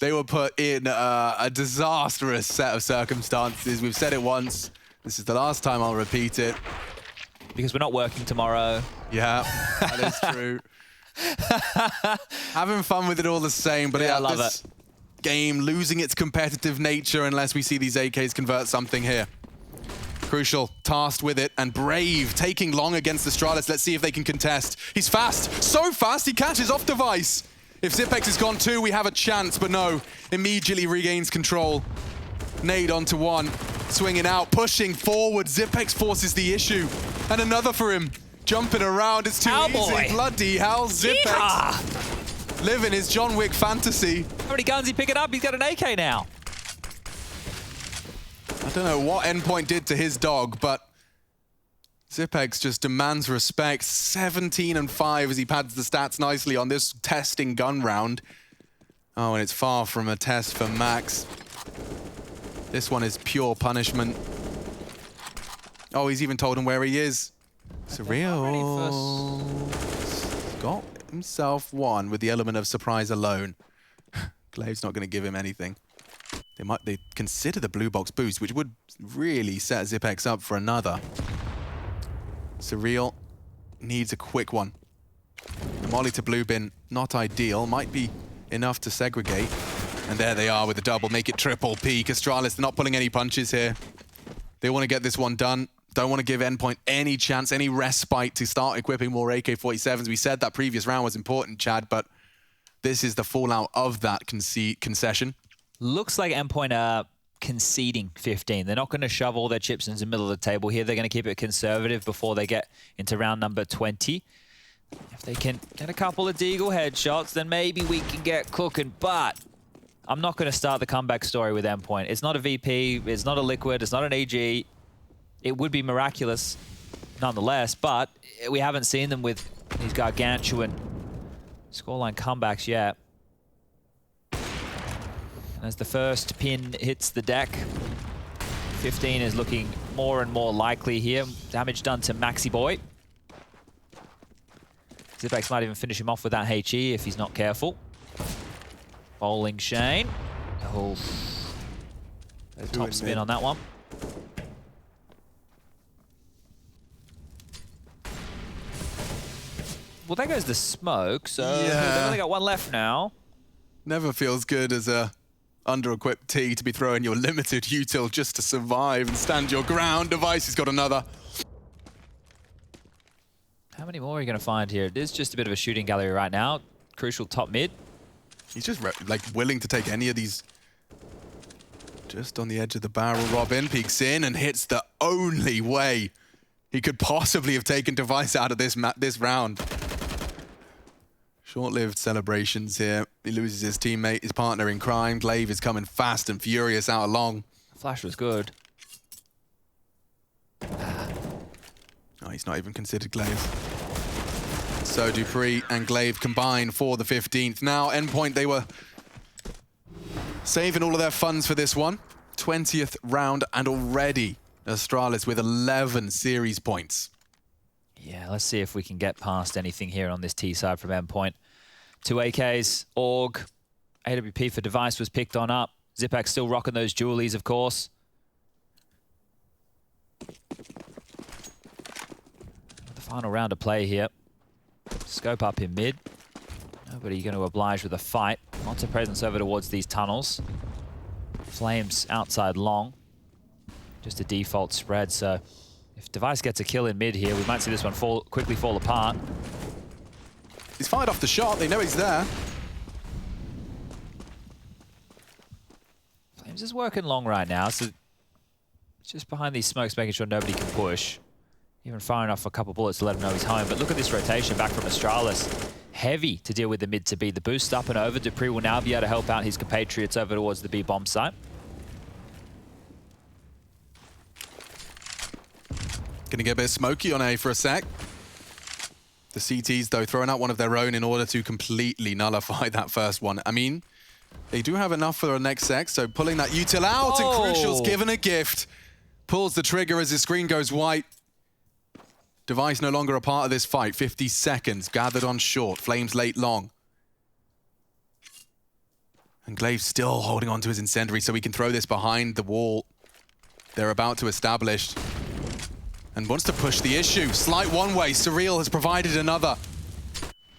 They were put in a disastrous set of circumstances. We've said it once. This is the last time I'll repeat it. Because we're not working tomorrow. Yeah, that is true. Having fun with it all the same, but yeah, I love this it. Game losing its competitive nature unless we see these AKs convert something here. Crucial, tasked with it, and Brave taking long against Astralis. Let's see if they can contest. He's fast, so fast he catches off Device. If Zipex is gone too, we have a chance, but no, immediately regains control. Nade onto one, swinging out, pushing forward. Zipex forces the issue, and another for him. Jumping around, it's too easy. Bloody hell, Zipex. Living his John Wick fantasy. How many guns he picking up? He's got an AK now. I don't know what Endpoint did to his dog, but Zipex just demands respect. 17-5 as he pads the stats nicely on this testing gun round. Oh, and it's far from a test for Max. This one is pure punishment. Oh, he's even told him where he is. Surreal. Got himself one with the element of surprise alone. Glaive's not going to give him anything. They consider the blue box boost, which would really set Zipex up for another. Surreal needs a quick one. The molly to blue bin, not ideal. Might be enough to segregate. And there they are with the double. Make it triple peak. Astralis, they're not pulling any punches here. They want to get this one done. Don't want to give Endpoint any chance, any respite to start equipping more AK-47s. We said that previous round was important, Chad, but this is the fallout of that concession. Looks like Endpoint are conceding 15. They're not going to shove all their chips into the middle of the table here. They're going to keep it conservative before they get into round number 20. If they can get a couple of Deagle headshots, then maybe we can get cooking, but I'm not going to start the comeback story with Endpoint. It's not a VP, it's not a Liquid, it's not an AG. It would be miraculous nonetheless, but we haven't seen them with these gargantuan scoreline comebacks yet. And as the first pin hits the deck, 15 is looking more and more likely here. Damage done to Maxi Boy. Zipex might even finish him off with that HE if he's not careful. Bowling Shane. Oh, top spin on that one. Well, there goes the smoke, so they've only got one left now. Never feels good as a under-equipped T to be throwing your limited util just to survive and stand your ground. Device has got another. How many more are you going to find here? It is just a bit of a shooting gallery right now. Crucial top mid. He's just like willing to take any of these. Just on the edge of the barrel, Robin peeks in and hits the only way he could possibly have taken Device out of this round. Short-lived celebrations here. He loses his teammate, his partner in crime. Glaive is coming fast and furious out along. Flash was good. Oh, he's not even considered Glaive. So Dupree and Glaive combine for the 15th. Now, Endpoint, they were saving all of their funds for this one. 20th round, and already Astralis with 11 series points. Yeah, let's see if we can get past anything here on this T side from Endpoint. 2 AKs, AUG, AWP for Device was picked on up. Zipex still rocking those Julies, of course. The final round of play here. Scope up in mid. Nobody going to oblige with a fight. Lots of presence over towards these tunnels. Flames outside long. Just a default spread, so if Device gets a kill in mid here, we might see this one quickly fall apart. He's fired off the shot. They know he's there. Flames is working long right now, so it's just behind these smokes, making sure nobody can push. Even firing off a couple bullets to let him know he's home. But look at this rotation back from Astralis. Heavy to deal with the mid to B. The boost up and over. Dupree will now be able to help out his compatriots over towards the B bomb site. Gonna get a bit smoky on A for a sec. The CTs, though, throwing out one of their own in order to completely nullify that first one. I mean, They do have enough for the next sec, so pulling that util out, and Crucial's given a gift. Pulls the trigger as his screen goes white. Device no longer a part of this fight. 50 seconds, gathered on short. Flames late long. And Glaive still holding on to his incendiary so he can throw this behind the wall they're about to establish. And wants to push the issue. Slight one way, Surreal has provided another.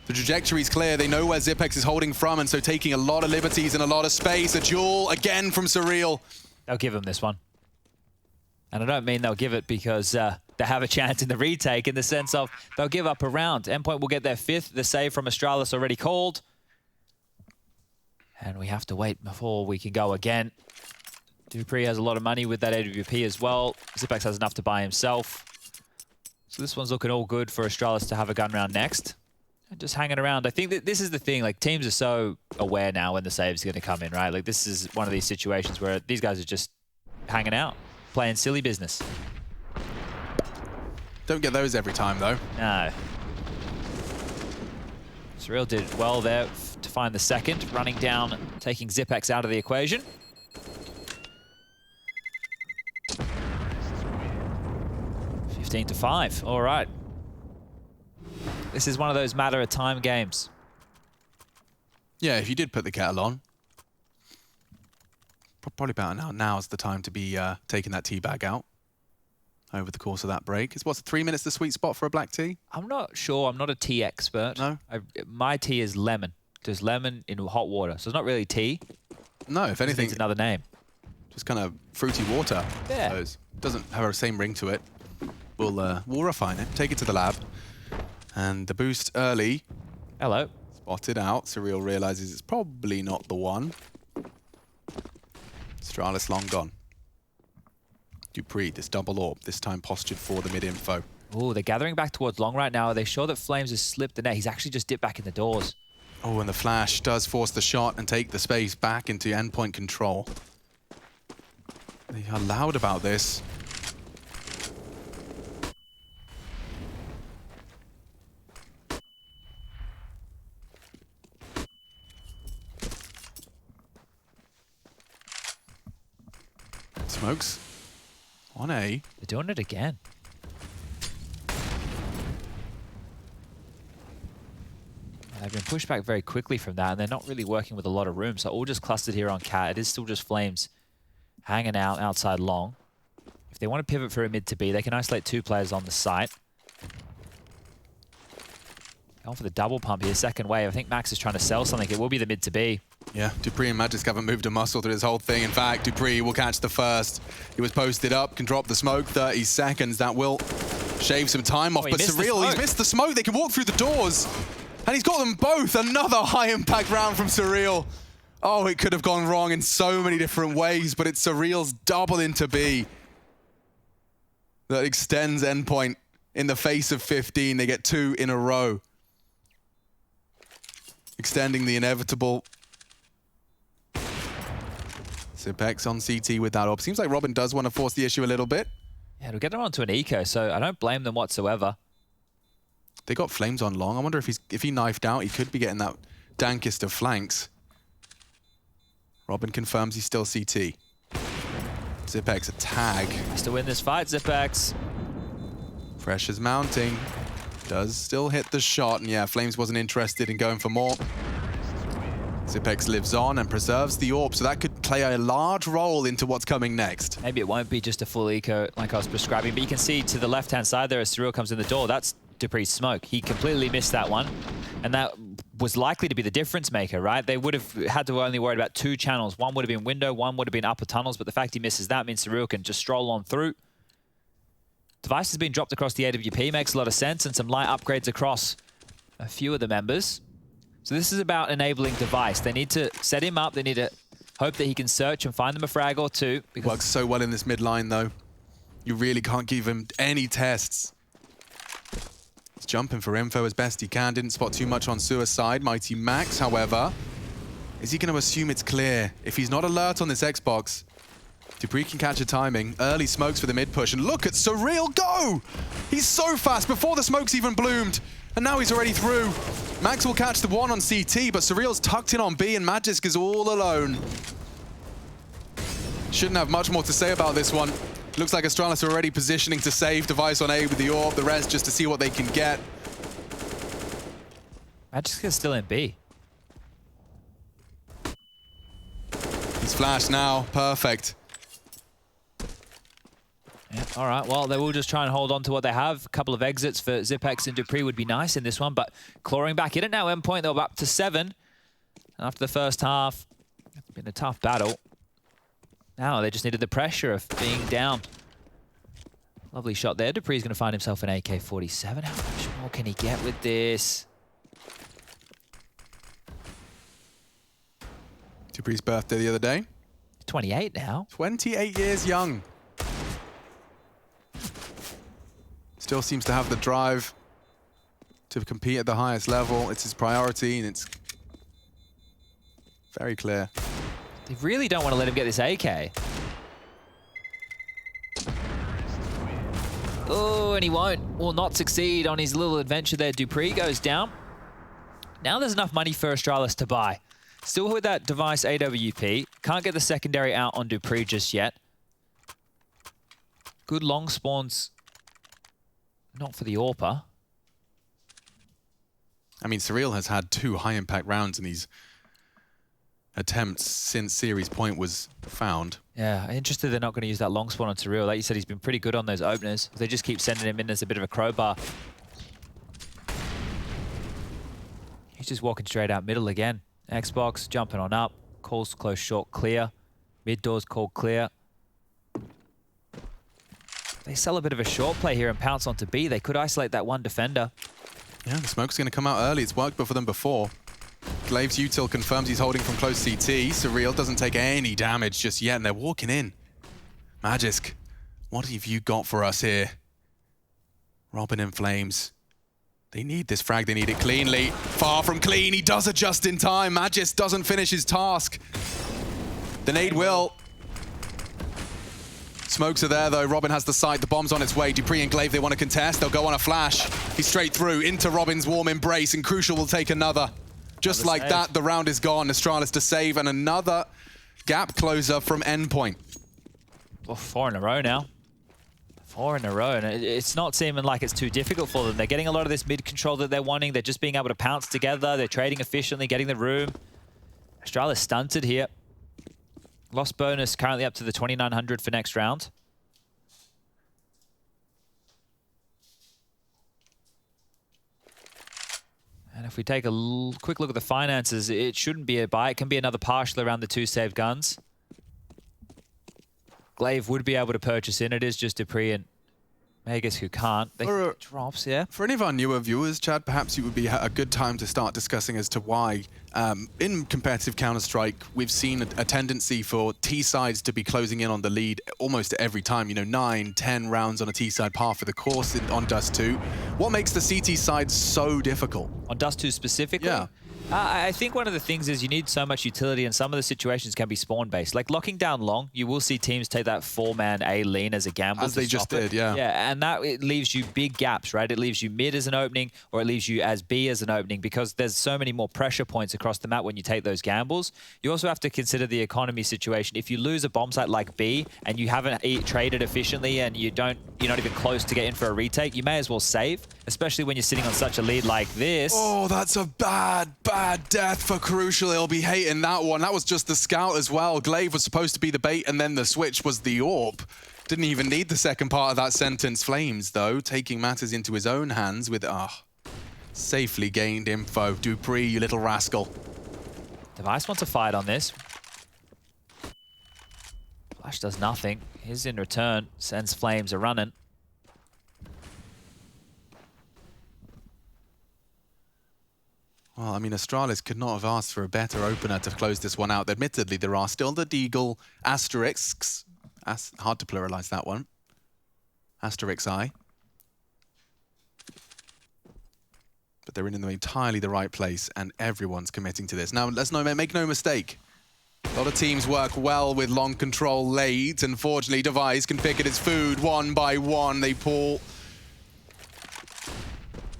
The trajectory's clear, they know where Zipex is holding from, and so taking a lot of liberties and a lot of space. A duel again from Surreal. They'll give him this one. And I don't mean they'll give it because they have a chance in the retake, in the sense of they'll give up a round. Endpoint will get their 5th. The save from Astralis already called. And we have to wait before we can go again. dupreeh has a lot of money with that AWP as well. Zipex has enough to buy himself. So this one's looking all good for Astralis to have a gun round next. And just hanging around. I think that this is the thing, like teams are so aware now when the save's going to come in, right? Like this is one of these situations where these guys are just hanging out, playing silly business. Don't get those every time though. No. Surreal did well there to find the second, running down, taking Zipex out of the equation. (15-5). All right. This is one of those matter of time games. Yeah, if you did put the kettle on, probably about now's the time to be taking that tea bag out over the course of that break. What's 3 minutes the sweet spot for a black tea? I'm not sure. I'm not a tea expert. No? My tea is lemon. Just lemon in hot water. So it's not really tea. No, if anything, it's another name. Just kind of fruity water. Yeah. It doesn't have the same ring to it. We'll refine it, take it to the lab. And the boost early. Hello. Spotted out. Surreal realizes it's probably not the one. Astralis long gone. dupreeh, this double orb, this time postured for the mid-info. Oh, they're gathering back towards long right now. Are they sure that Flames has slipped the net? He's actually just dipped back in the doors. Oh, and the flash does force the shot and take the space back into endpoint control. They are loud about this. Smokes on A. They're doing it again. They've been pushed back very quickly from that, and they're not really working with a lot of room, so all just clustered here on Cat. It is still just Flames hanging out outside long. If they want to pivot for a mid to B, they can isolate 2 players on the site. Going for the double pump here, second wave. I think Max is trying to sell something. It will be the mid to B. Yeah, dupreeh and Magisk haven't moved a muscle through this whole thing. In fact, dupreeh will catch the first. He was posted up, can drop the smoke, 30 seconds. That will shave some time off. But Surreal, he's missed the smoke. They can walk through the doors. And he's got them both. Another high-impact round from Surreal. Oh, it could have gone wrong in so many different ways, but it's Surreal's double into B that extends endpoint in the face of 15. They get 2 in a row, extending the inevitable. Zipex on CT with that orb. Seems like Robin does want to force the issue a little bit. Yeah, it'll get them onto an eco, so I don't blame them whatsoever. They got Flames on long. I wonder if he knifed out, he could be getting that dankest of flanks. Robin confirms he's still CT. Zipex a tag. Has to win this fight, Zipex. Pressure's mounting. Does still hit the shot, and yeah, Flames wasn't interested in going for more. Zipex lives on and preserves the orb, so that could play a large role into what's coming next. Maybe it won't be just a full eco like I was prescribing, but you can see to the left-hand side there as Surreal comes in the door, that's dupreeh's smoke. He completely missed that one, and that was likely to be the difference maker, right? They would have had to only worry about 2 channels. One would have been window, one would have been upper tunnels, but the fact he misses that means Surreal can just stroll on through. Device has been dropped across the AWP, makes a lot of sense, and some light upgrades across a few of the members. So this is about enabling Device. They need to set him up. They need to hope that he can search and find them a frag or 2. Works so well in this mid line, though. You really can't give him any tests. He's jumping for info as best he can. Didn't spot too much on Suicide. Mighty Max, however, is he going to assume it's clear? If he's not alert on this Xbox, dupreeh can catch a timing. Early smokes for the mid push. And look at Surreal go! He's so fast before the smoke's even bloomed. And now he's already through. Max will catch the one on CT, but Surreal's tucked in on B, and Magisk is all alone. Shouldn't have much more to say about this one. Looks like Astralis are already positioning to save. Device on A with the orb, the rest just to see what they can get. Magisk is still in B. He's flashed now. Perfect. Yeah, all right, well, they will just try and hold on to what they have. A couple of exits for Zipex and Dupree would be nice in this one, but clawing back in it now, Endpoint, they're up to 7. And after the first half, it's been a tough battle. Now they just needed the pressure of being down. Lovely shot there. Dupree's going to find himself an AK-47. How much more can he get with this? Dupree's birthday the other day. 28 now. 28 years young. Still seems to have the drive to compete at the highest level. It's his priority, and it's very clear. They really don't want to let him get this AK. Oh, and he will not succeed on his little adventure there. Dupree goes down. Now there's enough money for Astralis to buy. Still with that device AWP. Can't get the secondary out on Dupree just yet. Good long spawns. Not for the AWPer. I mean, Surreal has had 2 high-impact rounds in these attempts since Series Point was found. Yeah, interested they're not going to use that long spawn on Surreal. Like you said, he's been pretty good on those openers. They just keep sending him in as a bit of a crowbar. He's just walking straight out middle again. Xbox jumping on up. Calls close, short, clear. Mid doors called clear. They sell a bit of a short play here and pounce onto B. They could isolate that one defender. Yeah, the smoke's going to come out early. It's worked for them before. Glave's util confirms he's holding from close CT. Surreal doesn't take any damage just yet, and they're walking in. Magisk, what have you got for us here? Robin in flames. They need this frag. They need it cleanly. Far from clean. He does adjust in time. Magisk doesn't finish his task. The nade will. Smokes are there, though. Robin has the sight. The bomb's on its way. Dupree and Glaive, they want to contest. They'll go on a flash. He's straight through into Robin's warm embrace, and Crucial will take another. Just like that, the round is gone. Astralis to save, and another gap closer from Endpoint. Well, 4 in a row now. 4 in a row, and it's not seeming like it's too difficult for them. They're getting a lot of this mid control that they're wanting. They're just being able to pounce together. They're trading efficiently, getting the room. Astralis stunted here. Lost bonus currently up to the 2,900 for next round. And if we take a quick look at the finances, it shouldn't be a buy. It can be another partial around the 2 saved guns. Glaive would be able to purchase in. It is just Dupree and Magus who can't. They drops, yeah. For any of our newer viewers, Chad, perhaps it would be a good time to start discussing as to why in competitive Counter-Strike, we've seen a tendency for T-sides to be closing in on the lead almost every time. You know, 9, 10 rounds on a T-side, par for the course on Dust 2. What makes the CT side so difficult? On Dust 2 specifically? Yeah. I think one of the things is you need so much utility, and some of the situations can be spawn-based. Like locking down long, you will see teams take that 4-man A lean as a gamble. As they just did, yeah. Yeah, and that it leaves you big gaps, right? It leaves you mid as an opening, or it leaves you as B as an opening, because there's so many more pressure points across the map when you take those gambles. You also have to consider the economy situation. If you lose a bomb site like B, and you haven't traded efficiently, and you're not even close to get in for a retake, you may as well save, especially when you're sitting on such a lead like this. Oh, that's a bad death for Crucial. He'll be hating that one. That was just the scout as well. Glaive was supposed to be the bait, and then the switch was the orb. Didn't even need the second part of that sentence. Flames, though, taking matters into his own hands with, safely gained info. Dupree, you little rascal. Device wants a fight on this. Flash does nothing. His in return sends Flames a running. Well, I mean, Astralis could not have asked for a better opener to close this one out. Admittedly, there are still the Deagle asterisks. Hard to pluralize that one. Asterisk I. But they're in entirely the right place, and everyone's committing to this. Now, let's make no mistake. A lot of teams work well with long control late. Unfortunately, Device can pick at its food one by one. They pull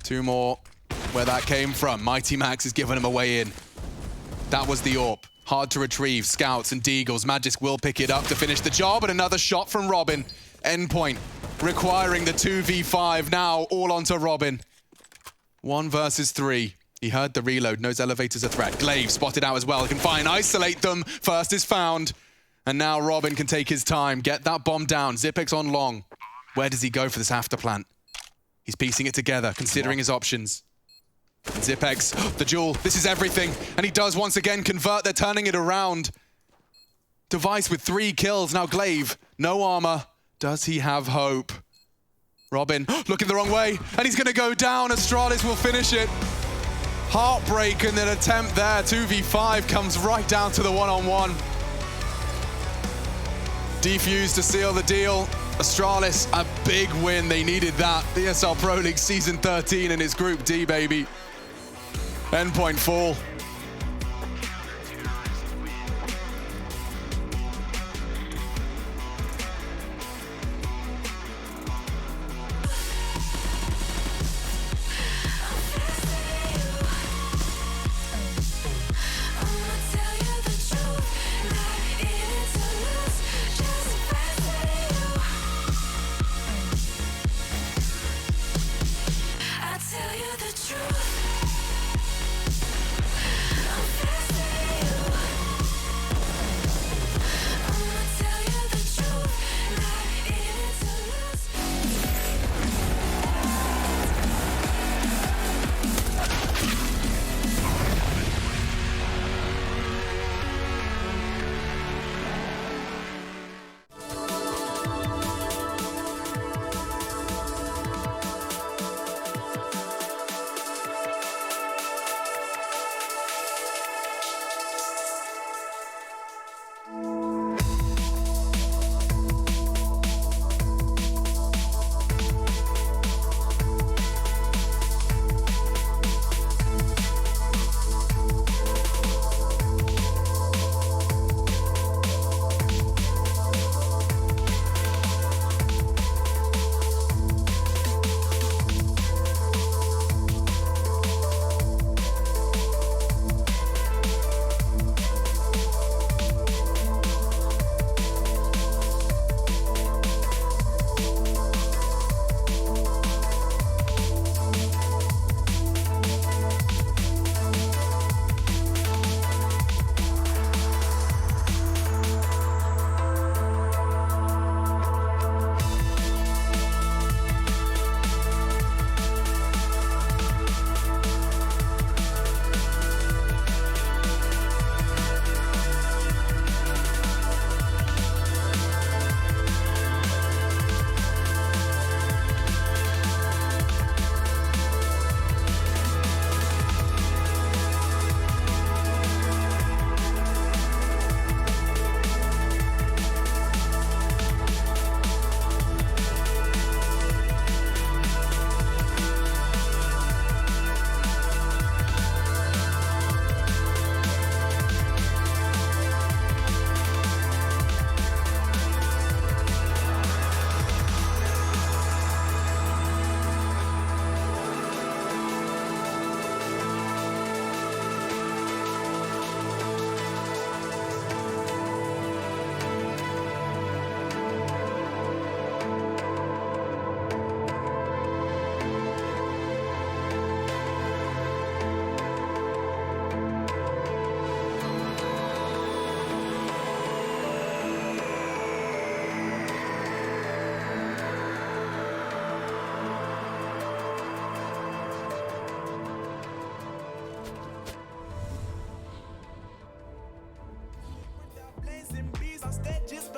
2 more. where that came from. Mighty Max is giving him a way in. That was the AWP. Hard to retrieve. Scouts and Deagles. Magisk will pick it up to finish the job, and another shot from Robin. Endpoint requiring the 2v5 now, all onto Robin. 1 versus 3. He heard the reload, knows Elevator's a threat. Glaive spotted out as well. He can find, isolate them. First is found. And now Robin can take his time, get that bomb down. Zipex on long. Where does he go for this after plant? He's piecing it together, considering his options. And Zipex, the duel, this is everything. And he does once again convert, they're turning it around. Device with 3 kills, now Glaive, no armor. Does he have hope? Robin, looking the wrong way, and he's gonna go down. Astralis will finish it. Heartbreak and an attempt there. 2v5 comes right down to the one-on-one. Defuse to seal the deal. Astralis, a big win. They needed that. The ESL Pro League Season 13 in his Group D, baby. Endpoint fall.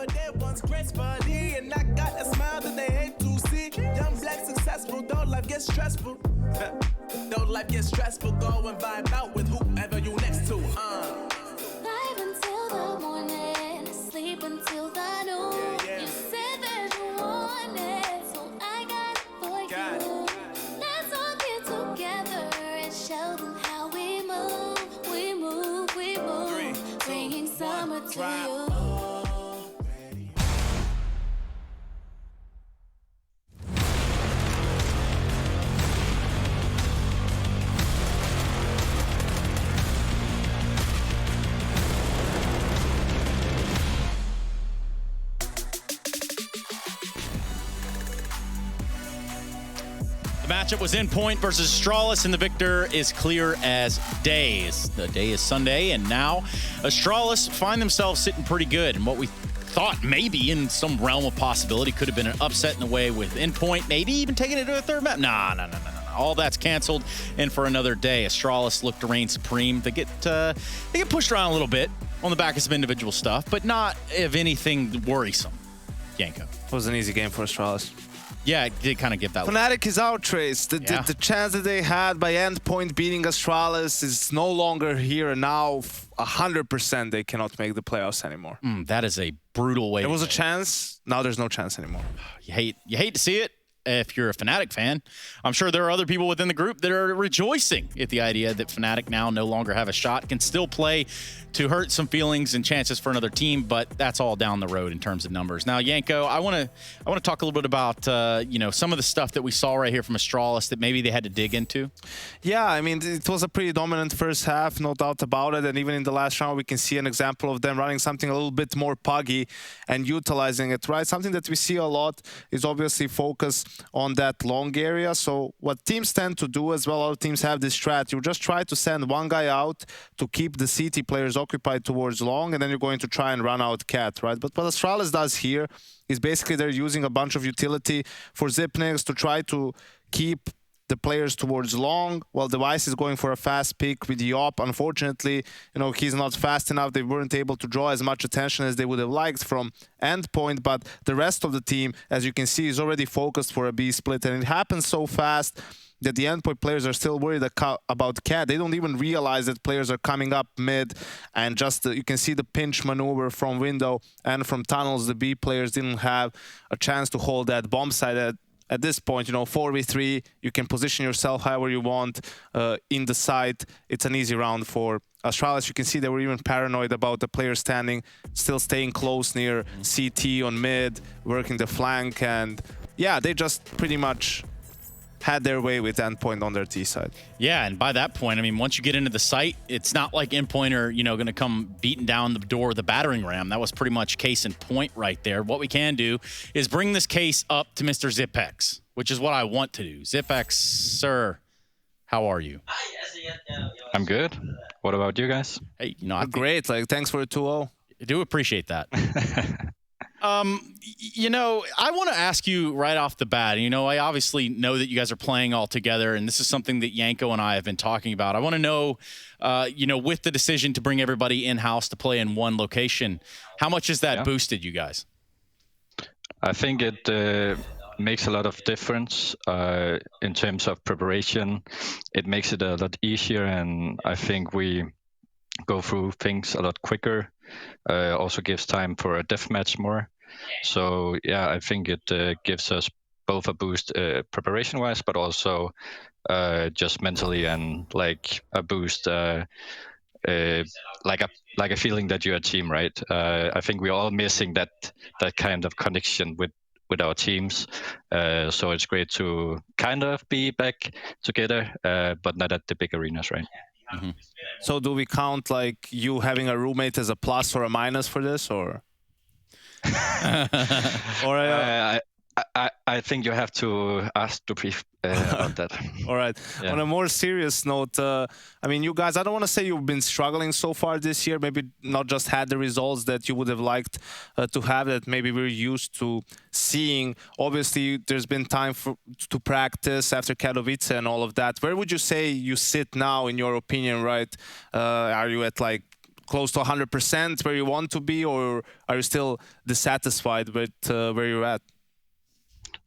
but they once gracefully, and I got a smile that they hate to see. Young, black, successful, though life gets stressful. Though life gets stressful, go and vibe out with whoever you next to. Live until the morning, sleep until the noon. You said that you want it, so I got it for you. Let's all get together and show them how we move. We move, we move, bringing summer to you. matchup was Endpoint versus Astralis, and the victor is clear as day. The day is Sunday, and now Astralis find themselves sitting pretty good. And what we thought maybe in some realm of possibility could have been an upset in the way with Endpoint, maybe even taking it to a third map. Nah. All that's canceled, and for another day, Astralis look to reign supreme. They get pushed around a little bit on the back of some individual stuff, but not of anything worrisome. Yanko. It was an easy game for Astralis. Yeah, it did kind of give that. Fnatic is out, Trace. The chance that they had by Endpoint beating Astralis is no longer here, and now 100% they cannot make the playoffs anymore. That is a brutal way. There was a chance. Now there's no chance anymore. You hate to see it. If you're a Fnatic fan, I'm sure there are other people within the group that are rejoicing at the idea that Fnatic now no longer have a shot, can still play to hurt some feelings and chances for another team, but that's all down the road in terms of numbers. Now, Yanko, I want to talk a little bit about some of the stuff that we saw right here from Astralis that maybe they had to dig into. Yeah, I mean, it was a pretty dominant first half, no doubt about it, and even in the last round we can see an example of them running something a little bit more puggy and utilizing it, right? Something that we see a lot is obviously focus on that long area. So what teams tend to do as well, other teams have this strat, you just try to send one guy out to keep the CT players occupied towards long, and then you're going to try and run out Cat, right? But what Astralis does here is basically they're using a bunch of utility for Zipnix to try to keep the players towards long, while Device is going for a fast pick with Yop. Unfortunately, he's not fast enough. They weren't able to draw as much attention as they would have liked from Endpoint, but the rest of the team, as you can see, is already focused for a B split, and it happens so fast that the Endpoint players are still worried about Cat. They don't even realize that players are coming up mid, and just you can see the pinch maneuver from window and from tunnels. The B players didn't have a chance to hold that bomb site at this point. 4v3, you can position yourself however you want in the site. It's an easy round for Astralis. You can see they were even paranoid about the player standing, still staying close near CT on mid, working the flank, and yeah, they just pretty much had their way with Endpoint on their T side. Yeah, and by that point, I mean, once you get into the site, it's not like Endpoint are, going to come beating down the door with a battering ram. That was pretty much case in point right there. What we can do is bring this case up to Mr. Zipex, which is what I want to do. Zipex, sir, how are you? I'm good. What about you guys? Hey, great. Thanks for the 2-0. I do appreciate that. I want to ask you right off the bat, I obviously know that you guys are playing all together, and this is something that Yanko and I have been talking about. I want to know, with the decision to bring everybody in-house to play in one location, how much has that boosted you guys? I think it makes a lot of difference in terms of preparation. It makes it a lot easier, and I think we go through things a lot quicker. Also gives time for a deathmatch more. So yeah, I think it gives us both a boost preparation-wise, but also just mentally, and like a boost, like a feeling that you're a team, right? I think we're all missing that kind of connection with our teams. So it's great to kind of be back together, but not at the big arenas, right? Mm-hmm. So do we count you having a roommate as a plus or a minus for this, or? I think you have to ask to brief about that. All right. Yeah. On a more serious note, you guys, I don't want to say you've been struggling so far this year, maybe not just had the results that you would have liked to have, that maybe we're used to seeing. Obviously, there's been time to practice after Katowice and all of that. Where would you say you sit now, in your opinion, right? Are you at close to 100% where you want to be, or are you still dissatisfied with where you're at?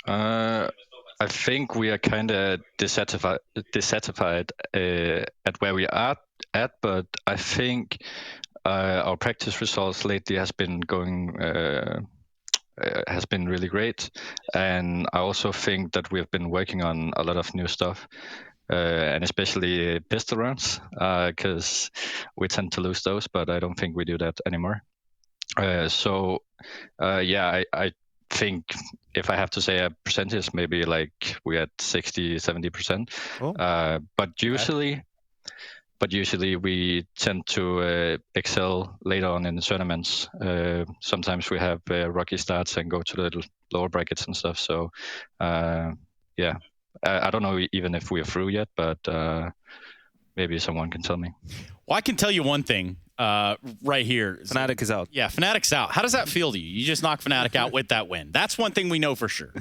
I think we are kind of dissatisfied at where we are at, but I think our practice results lately has been really great, and I also think that we have been working on a lot of new stuff, and especially pistol rounds, because we tend to lose those, but I don't think we do that anymore. I think if I have to say a percentage, maybe we're at 60-70%. But usually we tend to excel later on in the tournaments. Sometimes we have rocky starts and go to the lower brackets and stuff. So yeah, I don't know even if we're through yet, but maybe someone can tell me. Well, I can tell you one thing right here. Fnatic is out. Yeah, Fnatic's out. How does that feel to you? You just knocked Fnatic out with that win. That's one thing we know for sure.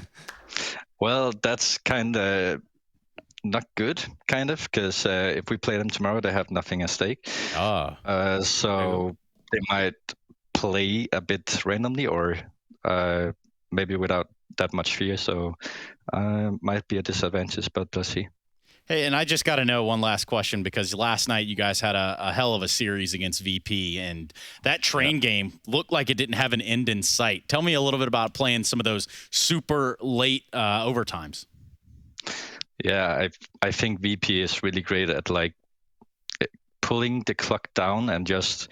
Well, that's kind of not good, kind of, because if we play them tomorrow, they have nothing at stake. So they might play a bit randomly or maybe without that much fear. So might be a disadvantage, but let's see. Hey, and I just got to know one last question, because last night you guys had a hell of a series against VP, and that train game looked like it didn't have an end in sight. Tell me a little bit about playing some of those super late overtimes. Yeah, I think VP is really great at like pulling the clock down and just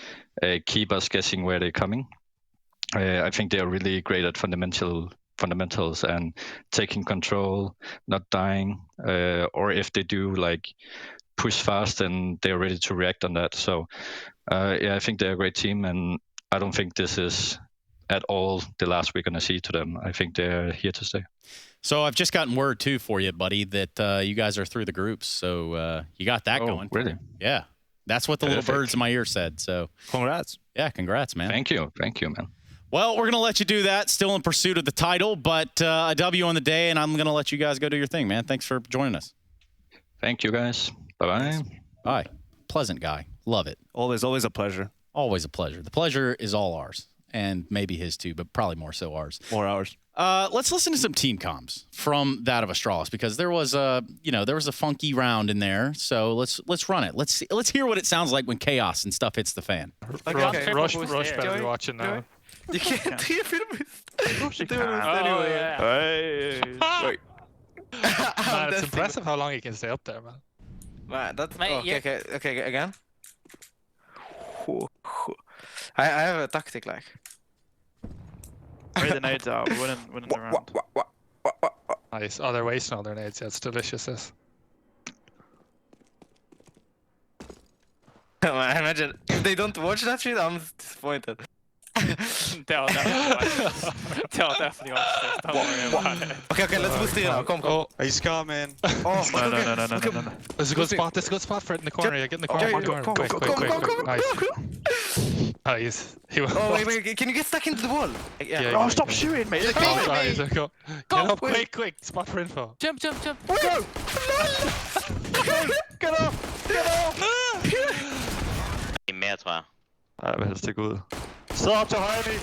keep us guessing where they're coming. I think they're really great at fundamentals and taking control, not dying, or if they do, like push fast and they're ready to react on that. So yeah, I think they're a great team, and I don't think this is at all the last we're going to see to them. I think they're here to stay. So I've just gotten word too for you, buddy, that you guys are through the groups. So you got that going. Really? Yeah. That's what the little birds in my ear said. So congrats. Yeah, congrats, man. Thank you, man. Well, we're going to let you do that. Still in pursuit of the title, but a W on the day, and I'm going to let you guys go do your thing, man. Thanks for joining us. Thank you, guys. Bye-bye. Bye. Pleasant guy. Love it. Always a pleasure. Always a pleasure. The pleasure is all ours, and maybe his too, but probably more so ours. More ours. Let's listen to some team comms from that of Astralis, because there was a funky round in there. So let's run it. Let's hear what it sounds like when chaos and stuff hits the fan. Rush better be watching now. You can't do it. Anyway. Hey. Wait. Man, it's impressive how long he can stay up there, man. Man, that's okay. Again. I have a tactic like. Where the nades are, winning the round. Nice. Oh, they're wasting all their nades. Yeah, it's delicious. This. Imagine if they don't watch that shit, I'm disappointed. They'll definitely watch this. Don't worry about it. Okay, let's boost it now. Come. Oh, he's coming. Oh, No. This is a good spot. This is a good spot for it in the corner. Yeah, get in the corner. Quick. Nice. Nice. Oh, wait. Can you get stuck into the wall? Yeah. Oh, stop shooting, mate. Get up, quick. Spot for info. Jump. Go. Get off. Mere, tror jeg. Nej, hvad helst ikke ud. Så op til højre, Emil.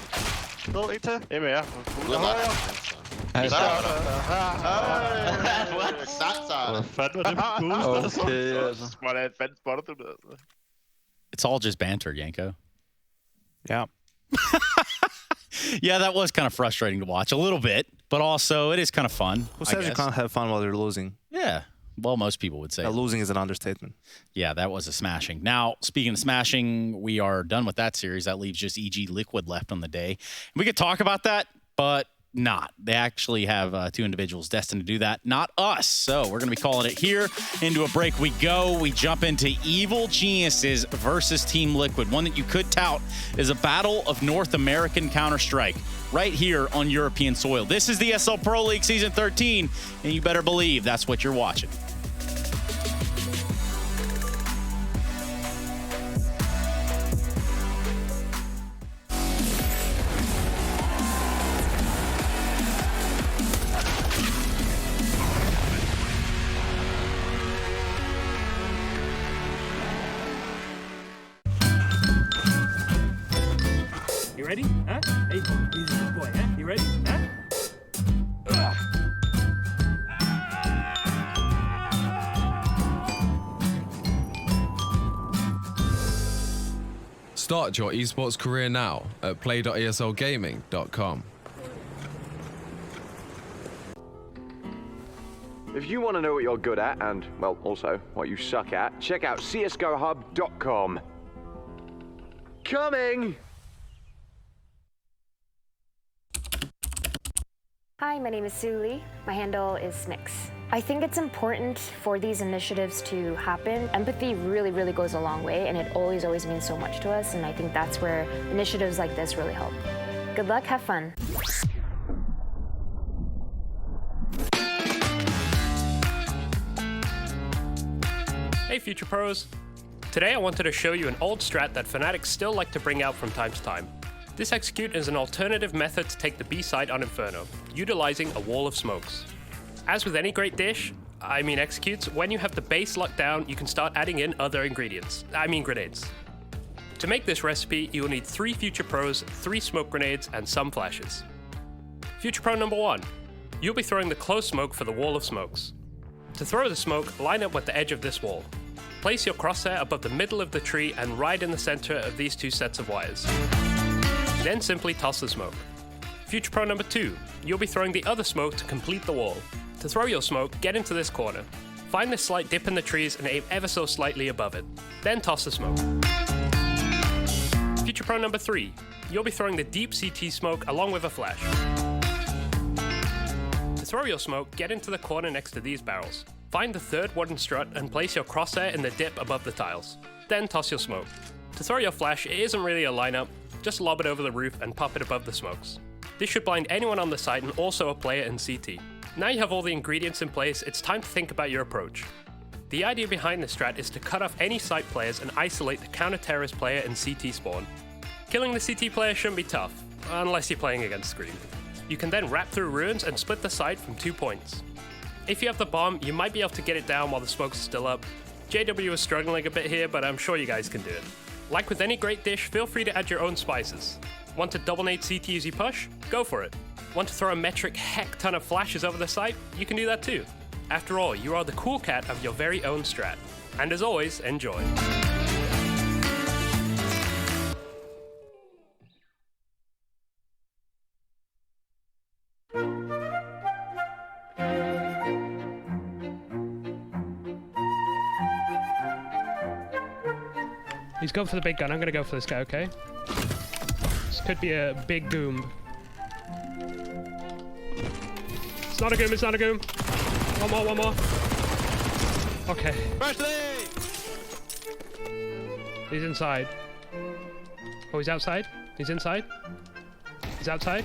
Ned, en til. Emil, ja. Hvad fanden var det for boost? Okay, altså. Hvordan fanden spotter du det? It's all just banter, Yanko. Yeah. Yeah, that was kind of frustrating to watch a little bit, but also it is kind of fun. Who says you can't have fun while you're losing? Yeah. Well, most people would say. Losing is an understatement. Yeah, that was a smashing. Now, speaking of smashing, we are done with that series. That leaves just EG Liquid left on the day. And we could talk about that, but not. They actually have two individuals destined to do that, not us. So we're going to be calling it here. Into a break we go. We jump into Evil Geniuses versus Team Liquid, one that you could tout as a battle of North American Counter-Strike right here on European soil. This is the ESL Pro League Season 13, and you better believe that's what you're watching. You ready? Huh? Hey, he's a good boy, huh? You ready? Huh? Start your esports career now at play.eslgaming.com. If you want to know what you're good at and, well, also what you suck at, check out csgohub.com. Coming! Hi, my name is Suli. My handle is Snix. I think it's important for these initiatives to happen. Empathy really, really goes a long way, and it always means so much to us, and I think that's where initiatives like this really help. Good luck, have fun. Hey Future Pros! Today I wanted to show you an old strat that Fnatic still like to bring out from time to time. This execute is an alternative method to take the B side on Inferno, utilizing a wall of smokes. As with any great dish, executes, when you have the base locked down, you can start adding in other ingredients, grenades. To make this recipe, you will need 3 Future Pros, 3 smoke grenades, and some flashes. Future Pro number 1. You'll be throwing the close smoke for the wall of smokes. To throw the smoke, line up with the edge of this wall. Place your crosshair above the middle of the tree and right in the center of these 2 sets of wires. Then simply toss the smoke. Future Pro number 2. You'll be throwing the other smoke to complete the wall. To throw your smoke, get into this corner. Find this slight dip in the trees and aim ever so slightly above it. Then toss the smoke. Future Pro number 3. You'll be throwing the deep CT smoke along with a flash. To throw your smoke, get into the corner next to these barrels. Find the third wooden strut and place your crosshair in the dip above the tiles. Then toss your smoke. To throw your flash, it isn't really a lineup, just lob it over the roof and pop it above the smokes. This should blind anyone on the site and also a player in CT. Now you have all the ingredients in place, it's time to think about your approach. The idea behind this strat is to cut off any site players and isolate the counter-terrorist player in CT spawn. Killing the CT player shouldn't be tough, unless you're playing against Scream. You can then wrap through ruins and split the site from 2 points. If you have the bomb, you might be able to get it down while the smoke's still up. JW is struggling a bit here, but I'm sure you guys can do it. Like with any great dish, feel free to add your own spices. Want to double nade CT as you push? Go for it. Want to throw a metric heck ton of flashes over the site? You can do that too. After all, you are the cool cat of your very own strat. And as always, enjoy. He's going for the big gun. I'm gonna go for this guy, okay? This could be a big goom. It's not a goom, it's not a goom. One more. Okay. He's inside. Oh, he's outside? He's inside? He's outside?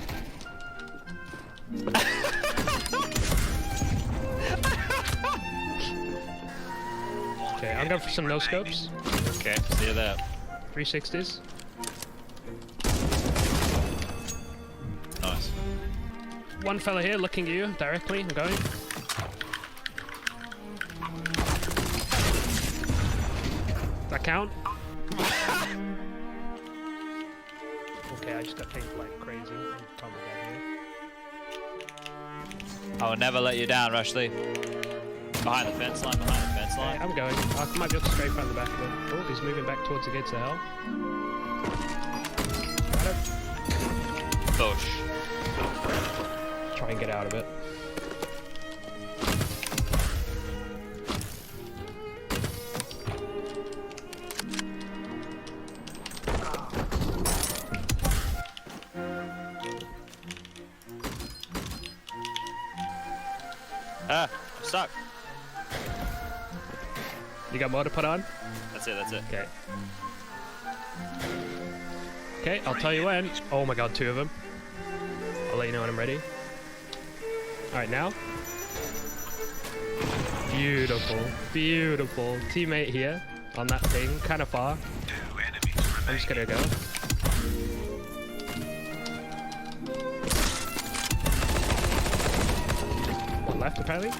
Okay, I'm going for some no-scopes. Okay, see you there. 360s. Nice. One fella here looking at you directly. I'm going. Does that count? Okay, I just got tanked like crazy. I'm probably dead here. I will never let you down, Rushley. Behind the fence line, Okay, I'm going. I might be able to scrape around the back of him. Oh, he's moving back towards the gates of hell. Bush. Try and get out of it. I'm stuck. You got more to put on? That's it. Okay. Okay, I'll tell you when. Oh my god, 2 of them. I'll let you know when I'm ready. Alright, now. Beautiful. Beautiful. Teammate here on that thing, kind of far. I'm just gonna go. One left, apparently.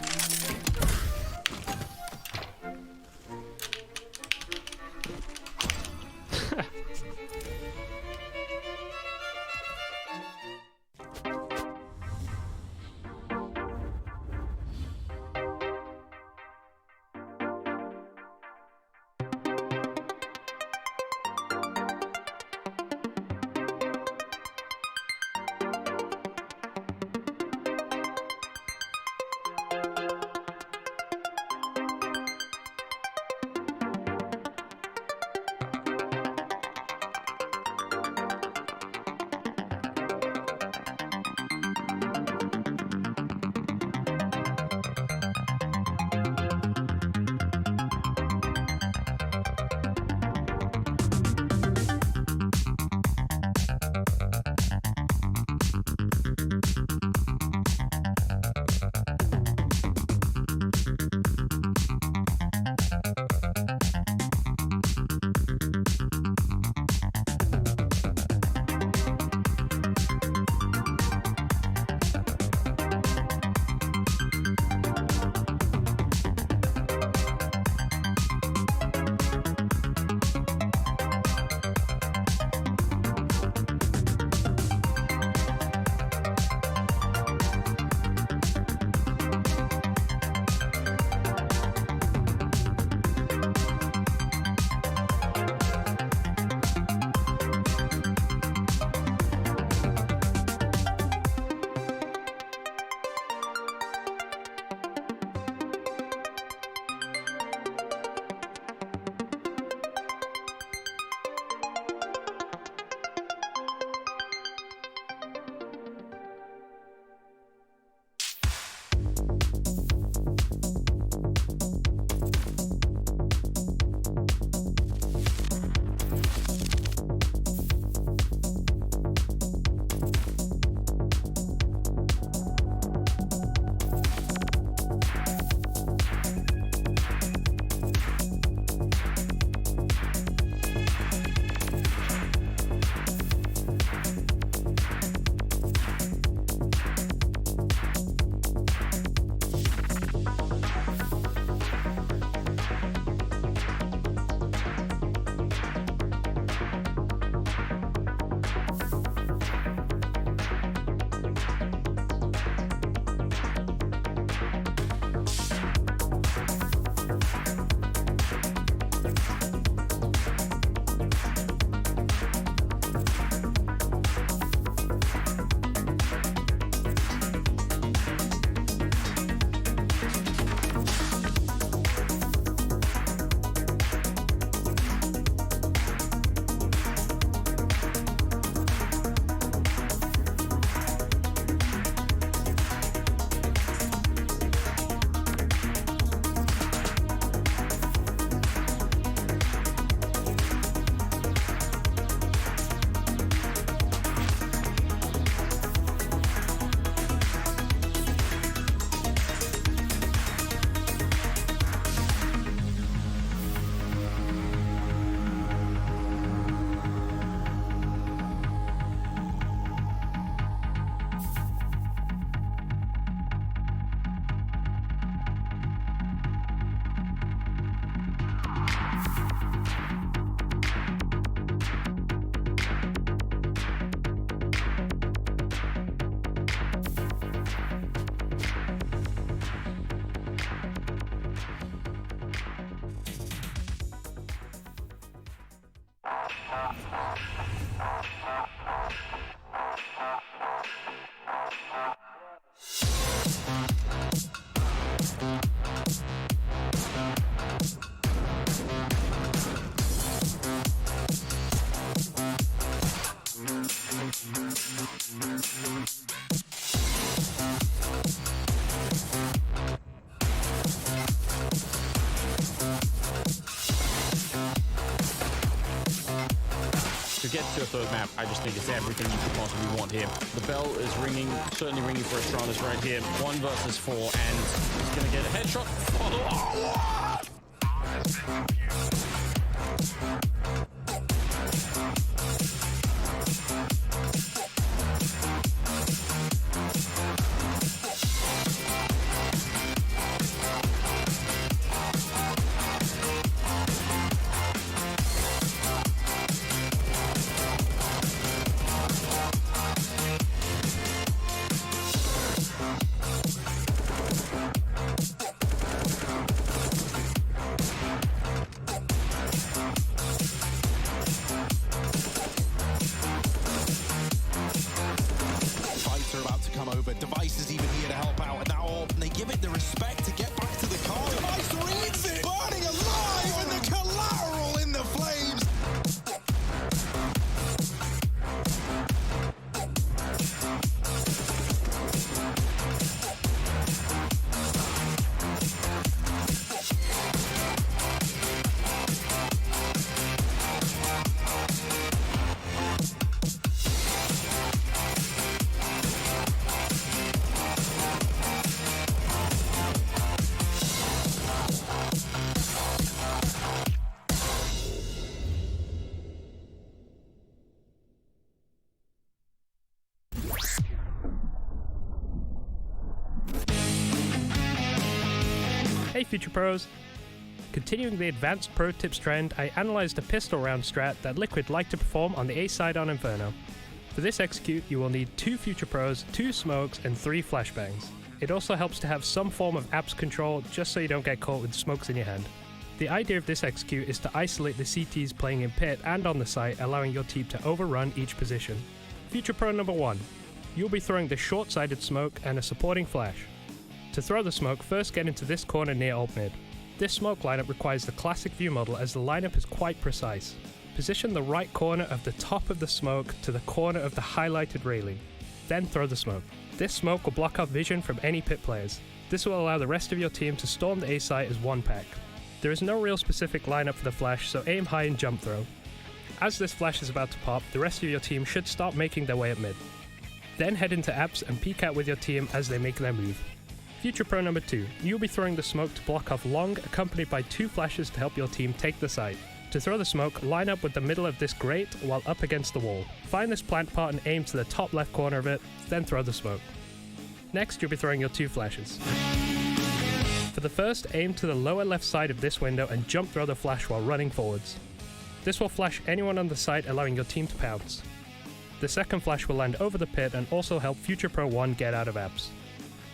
get to a third map, I just think it's everything you could possibly want here. The bell is ringing, certainly ringing for Astralis right here. 1 versus 4, and he's gonna get a headshot. Fights are about to come over. Device is even here to help out. And now they give it the respect to get back to the car. Device reads it, burning alive, and the collateral in the flames. Hey Future Pros! Continuing the advanced pro tips trend, I analysed a pistol round strat that Liquid like to perform on the A side on Inferno. For this execute, you will need 2 Future Pros, 2 smokes, and 3 flashbangs. It also helps to have some form of apps control just so you don't get caught with smokes in your hand. The idea of this execute is to isolate the CTs playing in pit and on the site, allowing your team to overrun each position. Future Pro number 1. You'll be throwing the short-sided smoke and a supporting flash. To throw the smoke, first get into this corner near alt mid. This smoke lineup requires the classic view model as the lineup is quite precise. Position the right corner of the top of the smoke to the corner of the highlighted railing. Then throw the smoke. This smoke will block off vision from any pit players. This will allow the rest of your team to storm the A site as one pack. There is no real specific lineup for the flash, so aim high and jump throw. As this flash is about to pop, the rest of your team should start making their way at mid. Then head into apps and peek out with your team as they make their move. Future Pro number 2, you'll be throwing the smoke to block off long, accompanied by 2 flashes to help your team take the site. To throw the smoke, line up with the middle of this grate while up against the wall. Find this plant part and aim to the top left corner of it, then throw the smoke. Next, you'll be throwing your 2 flashes. For the first, aim to the lower left side of this window and jump throw the flash while running forwards. This will flash anyone on the site, allowing your team to pounce. The second flash will land over the pit and also help Future Pro 1 get out of apps.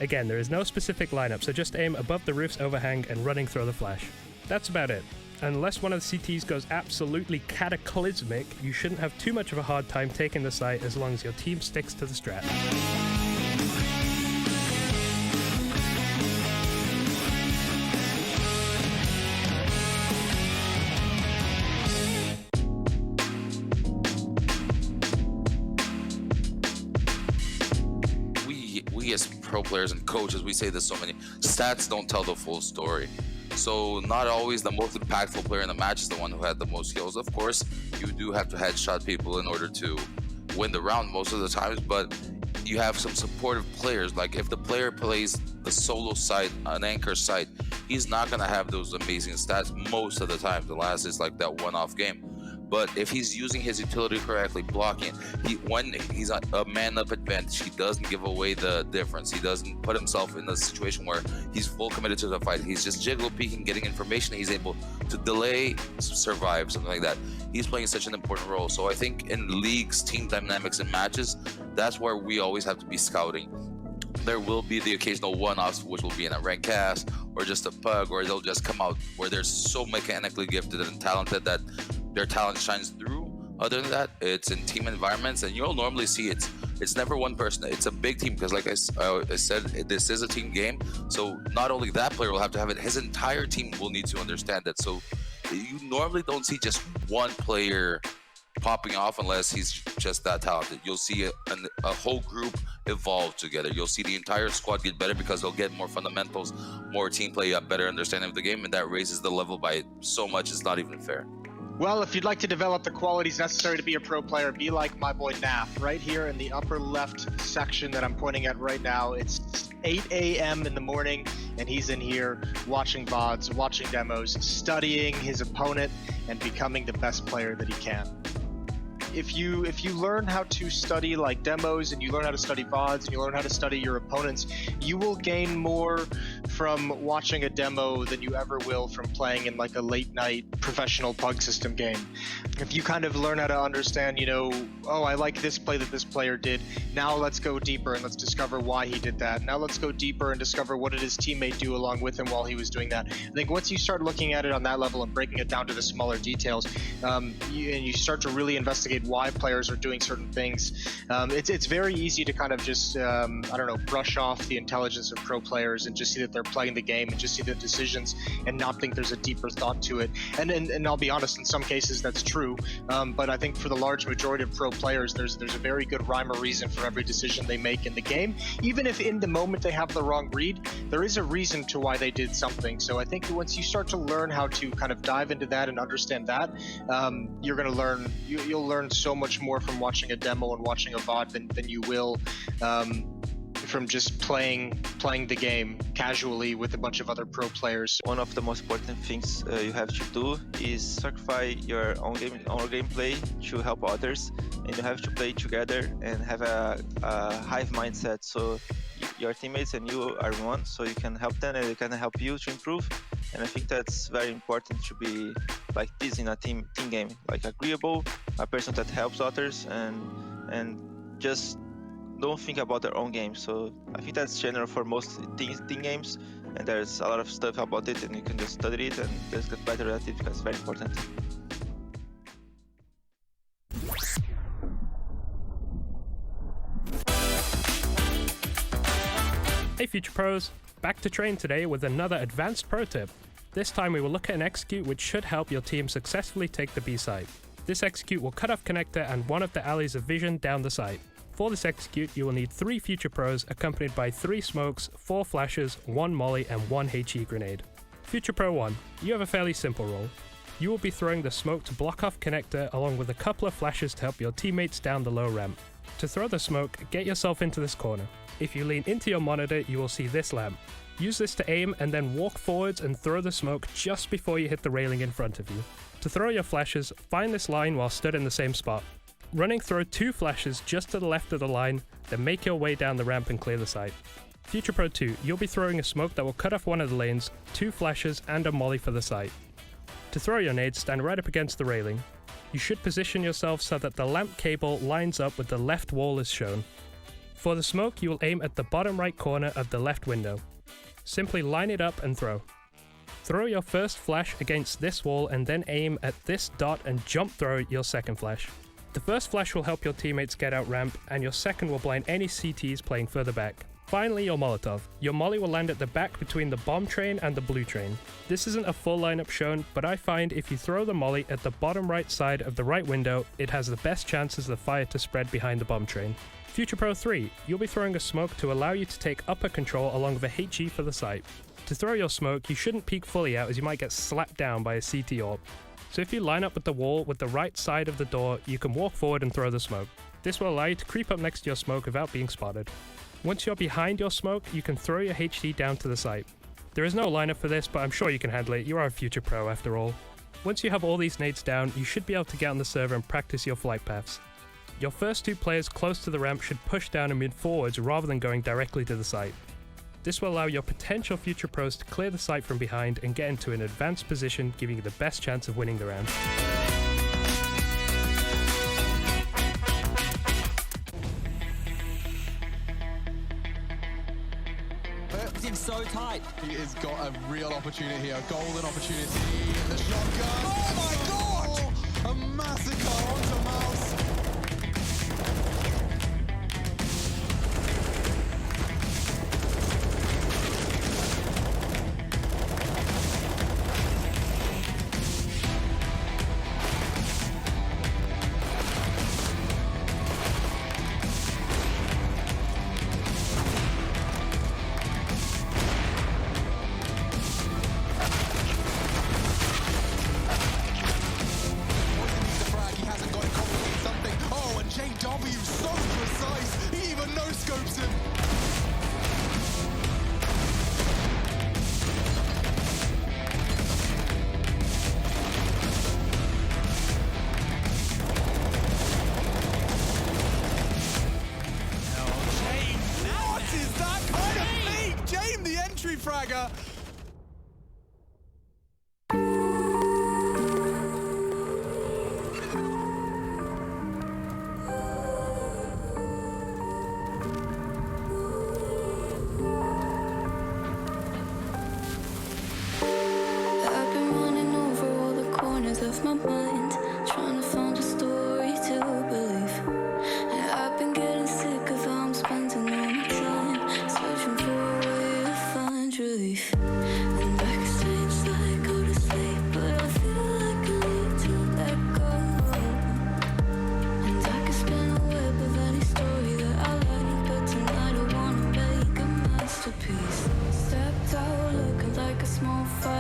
Again, there is no specific lineup, so just aim above the roof's overhang and running throw the flash. That's about it. Unless one of the CTs goes absolutely cataclysmic, you shouldn't have too much of a hard time taking the site as long as your team sticks to the strat. We as pro players and coaches, we say this so many, stats don't tell the full story. So not always the most impactful player in the match is the one who had the most kills. Of course, you do have to headshot people in order to win the round most of the times, but you have some supportive players. Like if the player plays the solo side, an anchor side, he's not gonna have those amazing stats most of the time. The last is like that one-off game. But if he's using his utility correctly, blocking, when he's a man-up advantage, he doesn't give away the difference. He doesn't put himself in a situation where he's full committed to the fight. He's just jiggle peeking, getting information. He's able to delay, survive, something like that. He's playing such an important role. So I think in leagues, team dynamics, and matches, that's where we always have to be scouting. There will be the occasional one-offs, which will be in a rank cast or just a pug, or they'll just come out where they're so mechanically gifted and talented that their talent shines through. Other than that, it's in team environments, and you'll normally see it's never one person. It's a big team because, like I said, this is a team game. So not only that player will have to have it, his entire team will need to understand that. So you normally don't see just one player popping off unless he's just that talented. You'll see a whole group evolve together. You'll see the entire squad get better because they'll get more fundamentals, more team play, a better understanding of the game, and that raises the level by so much it's not even fair. Well, if you'd like to develop the qualities necessary to be a pro player, be like my boy Naf. Right here in the upper left section that I'm pointing at right now, it's 8 a.m. in the morning, and he's in here watching VODs, watching demos, studying his opponent, and becoming the best player that he can. If you learn how to study like demos, and you learn how to study VODs, and you learn how to study your opponents, you will gain more from watching a demo than you ever will from playing in like a late night professional pug system game. If you kind of learn how to understand, you know, oh, I like this play that this player did, now let's go deeper and let's discover why he did that. Now let's go deeper and discover what did his teammate do along with him while he was doing that. I think once you start looking at it on that level and breaking it down to the smaller details, you start to really investigate why players are doing certain things. It's very easy to kind of just, I don't know, brush off the intelligence of pro players and just see that they're playing the game and just see the decisions and not think there's a deeper thought to it. And I'll be honest, in some cases that's true, but I think for the large majority of pro players, there's a very good rhyme or reason for every decision they make in the game. Even if in the moment they have the wrong read, there is a reason to why they did something. So I think once you start to learn how to kind of dive into that and understand that, you're going to learn, you'll learn so much more from watching a demo and watching a VOD than you will from just playing the game casually with a bunch of other pro players. One of the most important things you have to do is sacrifice your own gameplay to help others, and you have to play together and have a hive mindset, so your teammates and you are one, so you can help them and they can help you to improve. And I think that's very important to be like this in a team game, like agreeable, a person that helps others, and just don't think about their own game. So I think that's general for most team games, and there's a lot of stuff about it, and you can just study it and just get better at it because it's very important. Hey Future Pros, back to train today with another advanced pro tip. This time we will look at an execute which should help your team successfully take the B site. This execute will cut off connector and one of the alleys of vision down the site. For this execute, you will need 3 Future Pros accompanied by 3 smokes, 4 flashes, 1 molly, and 1 HE grenade. Future Pro 1, you have a fairly simple role. You will be throwing the smoke to block off connector along with a couple of flashes to help your teammates down the low ramp. To throw the smoke, get yourself into this corner. If you lean into your monitor, you will see this lamp. Use this to aim and then walk forwards and throw the smoke just before you hit the railing in front of you. To throw your flashes, find this line while stood in the same spot. Running, throw 2 flashes just to the left of the line, then make your way down the ramp and clear the site. Future Pro 2, you'll be throwing a smoke that will cut off one of the lanes, 2 flashes and a molly for the site. To throw your nades, stand right up against the railing. You should position yourself so that the lamp cable lines up with the left wall as shown. For the smoke, you will aim at the bottom right corner of the left window. Simply line it up and throw. Throw your first flash against this wall and then aim at this dot and jump throw your second flash. The first flash will help your teammates get out ramp, and your second will blind any CTs playing further back. Finally, your Molotov. Your molly will land at the back between the bomb train and the blue train. This isn't a full lineup shown, but I find if you throw the molly at the bottom right side of the right window, it has the best chances of fire to spread behind the bomb train. Future Pro 3, you'll be throwing a smoke to allow you to take upper control along with a HE for the site. To throw your smoke, you shouldn't peek fully out as you might get slapped down by a CT orb. So if you line up with the wall with the right side of the door, you can walk forward and throw the smoke. This will allow you to creep up next to your smoke without being spotted. Once you're behind your smoke, you can throw your HE down to the site. There is no lineup for this, but I'm sure you can handle it. You are a Future Pro after all. Once you have all these nades down, you should be able to get on the server and practice your flight paths. Your first 2 players close to the ramp should push down and move forwards rather than going directly to the site. This will allow your potential Future Pros to clear the site from behind and get into an advanced position, giving you the best chance of winning the round. It's so tight. He has got a real opportunity here, a golden opportunity. The shotgun. Oh my god! A massacre onto Mouse.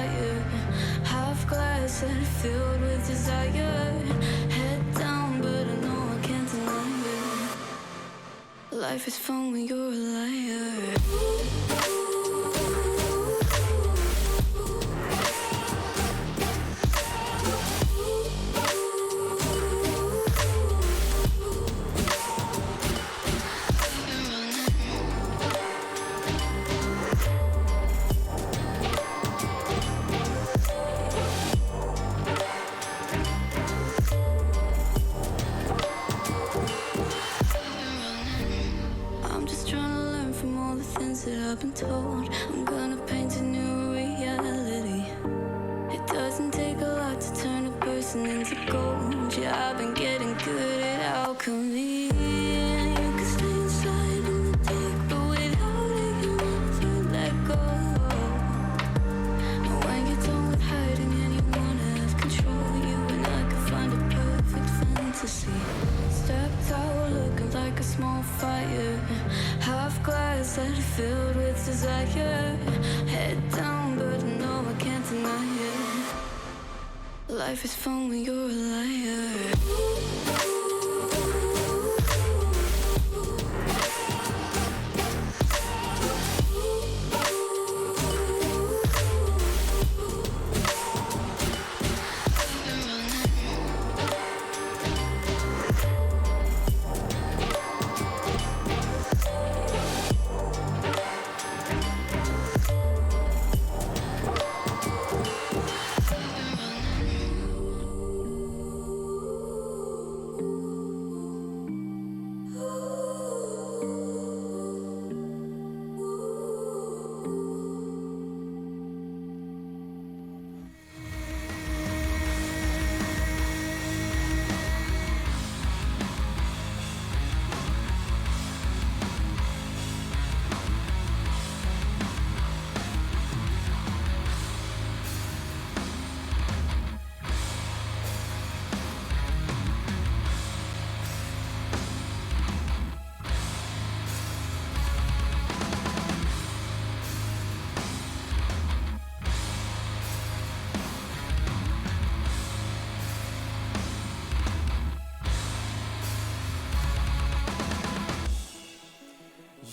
fire. Half glass and filled with desire. Head down, but I know I can't deny it. Life is fun when you're a liar. I'm just trying to learn from all the things that I've been told. I'm gonna paint a new reality. It doesn't take a lot to turn a person into gold. Yeah, I've been getting good at alchemy. You can stay inside in the dark, but without it, you never let go. And when you're done with hiding and you wanna have control, you and I can find a perfect fantasy. Stepped out looking like a small fire. Half glass and filled with desire. Head down, but no, I can't deny it. Life is fun when you're a liar.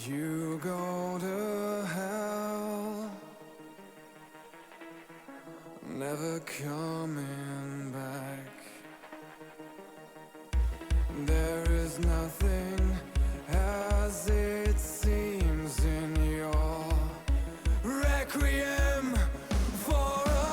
You go to hell, never coming back. There is nothing as it seems in your requiem for a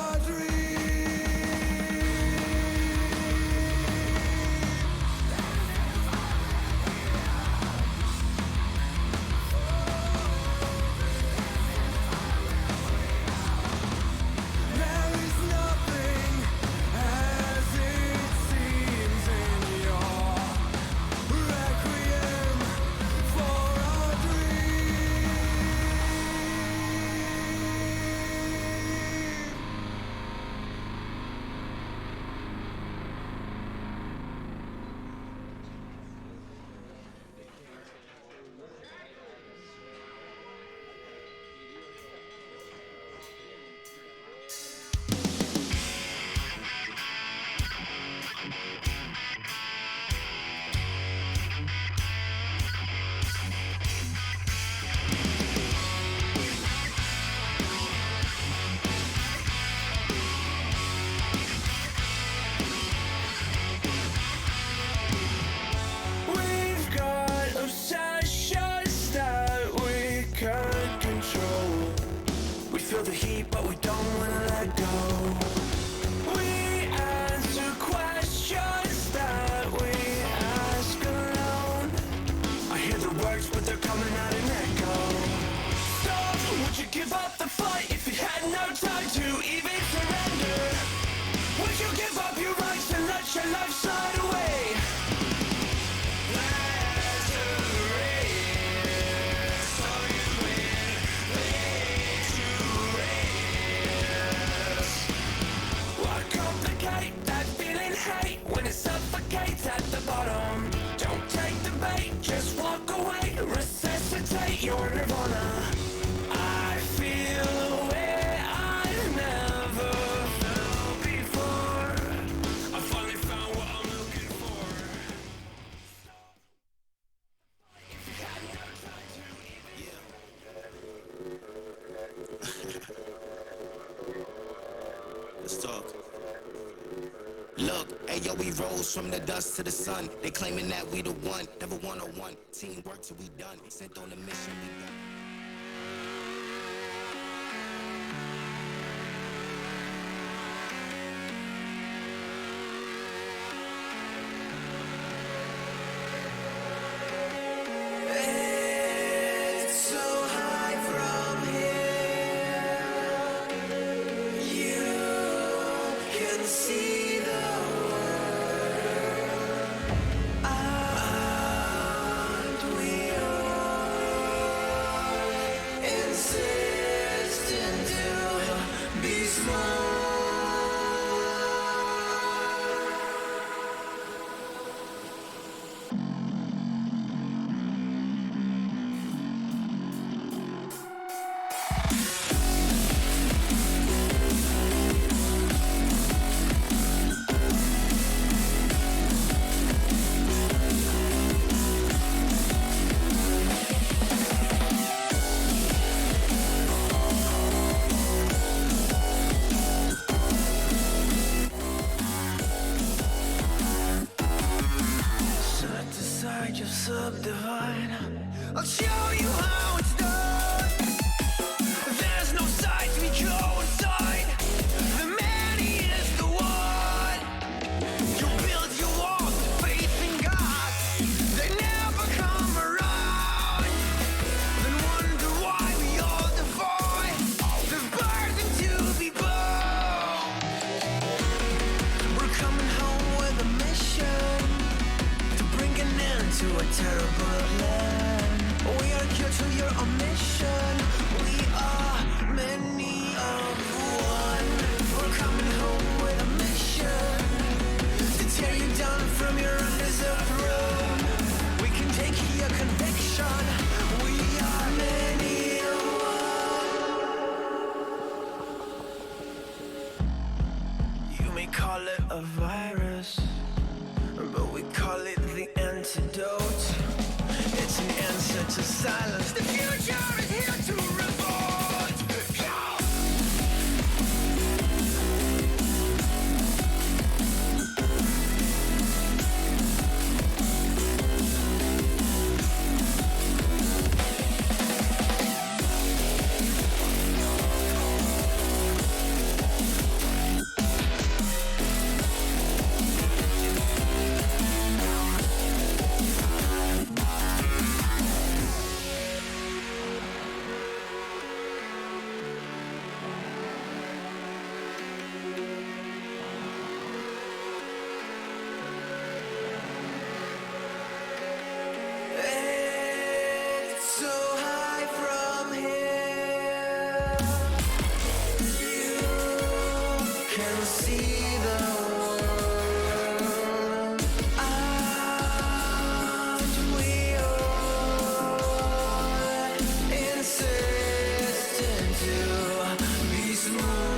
feel the heat, but we don't wanna let go. We answer questions that we ask alone. I hear the words, but they're coming out in echo. Stop, would you give up the fight if you had no time to even surrender? Would you give up your rights and let your life slide away? When it suffocates at the bottom, don't take the bait, just walk away, resuscitate your nirvana. I feel a way I've never Let's talk. Look, hey yo, we rose from the dust to the sun. They claiming that we the one, never one-on-one. Teamwork till we done, sent on a mission, we done. It's so high from here. You can see the world, and we are insisting to be small. Set aside your subdivide. I'll show you how it's done. There's no sight we go inside. The many is the one. You build your walls, faith in God. They never come around. Then wonder why we all defy the burden to be born. We're coming home with a mission to bring an end to a terrible land. We are here to your omission. We are many of one. We're coming home with a mission to tear you down from your undeserved throne. We can take your conviction. We are many of one. You may call it a virus, but we call it the antidote. It's an answer to silence. The future is here to revolt. Go! It's so high from here. You can see the world, and we are insisting to be smooth.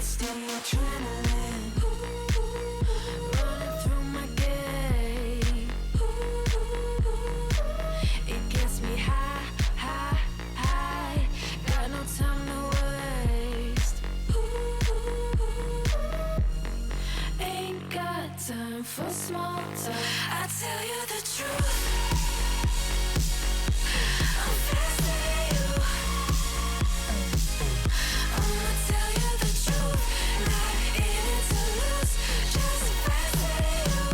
It's the adrenaline running through my gait. It gets me high, high, high. Got no time to waste. Ain't got time for small talk. I tell you the truth. I'm faster than you. I'ma tell you the truth. Not in it to lose, just faster than you.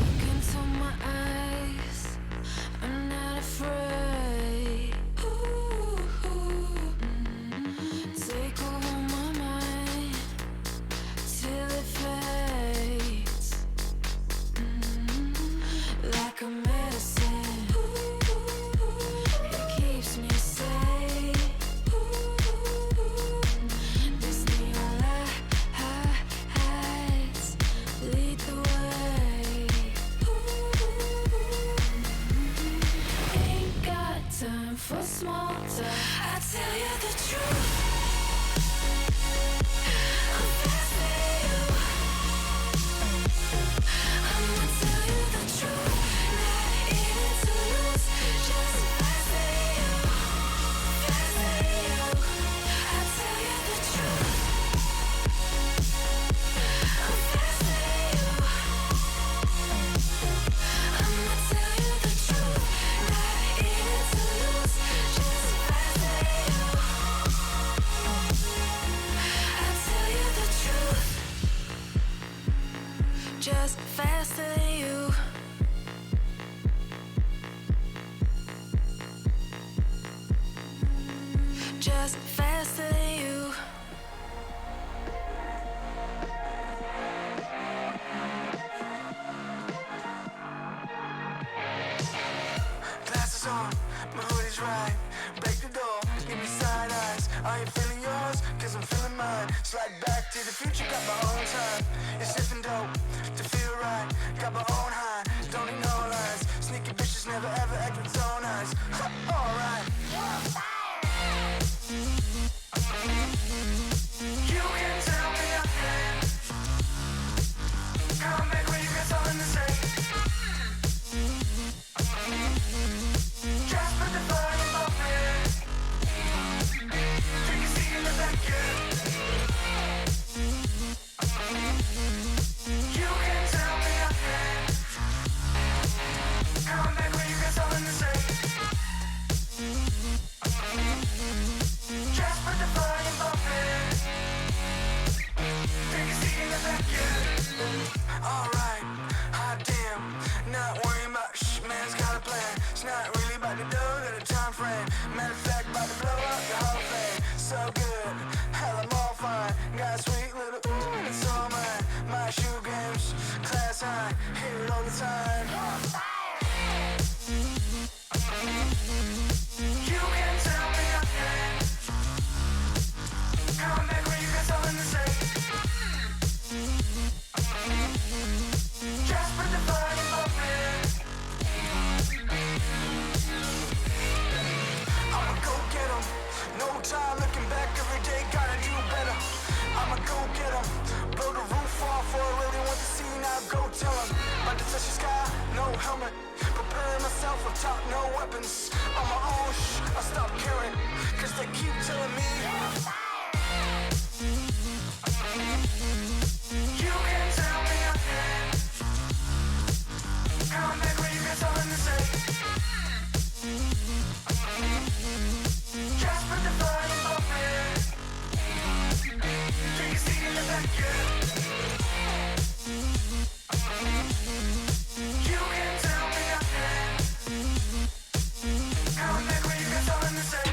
Look into my eyes. I'm not afraid. Take over my mind till it fades. Like a medicine, it keeps me safe. This neon lights lead the way. Ain't got time for small talk. I tell you the truth. I'm faster than you. I'ma tell you the truth. Not in it to lose, just faster than you. Faster than you. I tell you the truth. I'm faster than you. I'ma tell you the truth. Not in it to lose, just faster than you. I tell you the truth. Just faster than you. Just faster than you. Glasses on, my hoodie's right. Break the door, give me side eyes. Are you feeling yours? Cause I'm feeling mine. Slide back to the future, got my own time. It's sniffing dope to feel right. Got my own high, don't need no lines. Sneaky bitches never ever acting so nice. Alright. You can tell me nothing. Come back when you got something to say. Just put the fire in my bed. Take a seat in the back end. You can tell me nothing. Come back when you got something to say. Just put the fire in my bed. Take a seat in the back end. Alright, hot damn. Not worrying about man's got a plan. It's not really about the dough, got a time frame. Matter of fact, about to blow up the whole thing. So good, hell I'm all fine. Got a sweet little ooh, and it's all mine. My shoe games, class high, hear it all the time. You can tell me nothing. Come back when you got something to say. Just put the fire in my bed. I'ma go get 'em. No time looking back, every day gotta do better. I'ma go get 'em. Blow the roof off for I really want to see, now go tell 'em. About to touch the sky, no helmet. Preparing myself on top, no weapons. On my own, I stop caring. Cause they keep telling me you can tell me nothing. Come back when you got something to say. Just put the fire in my bed. Take a seat in the back end. You can tell me nothing. Come back when you got something to say.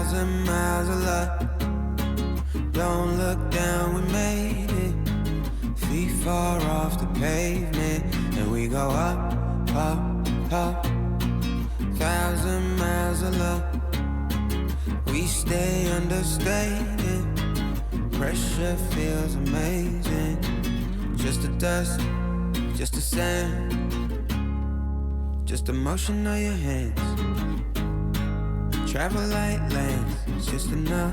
1,000 miles of luck. Don't look down, we made it. Feet far off the pavement, and we go up, up, up. 1,000 miles of luck. We stay understated. Pressure feels amazing. Just the dust, just the sand, just the motion of your hands. Travel like lands, it's just enough,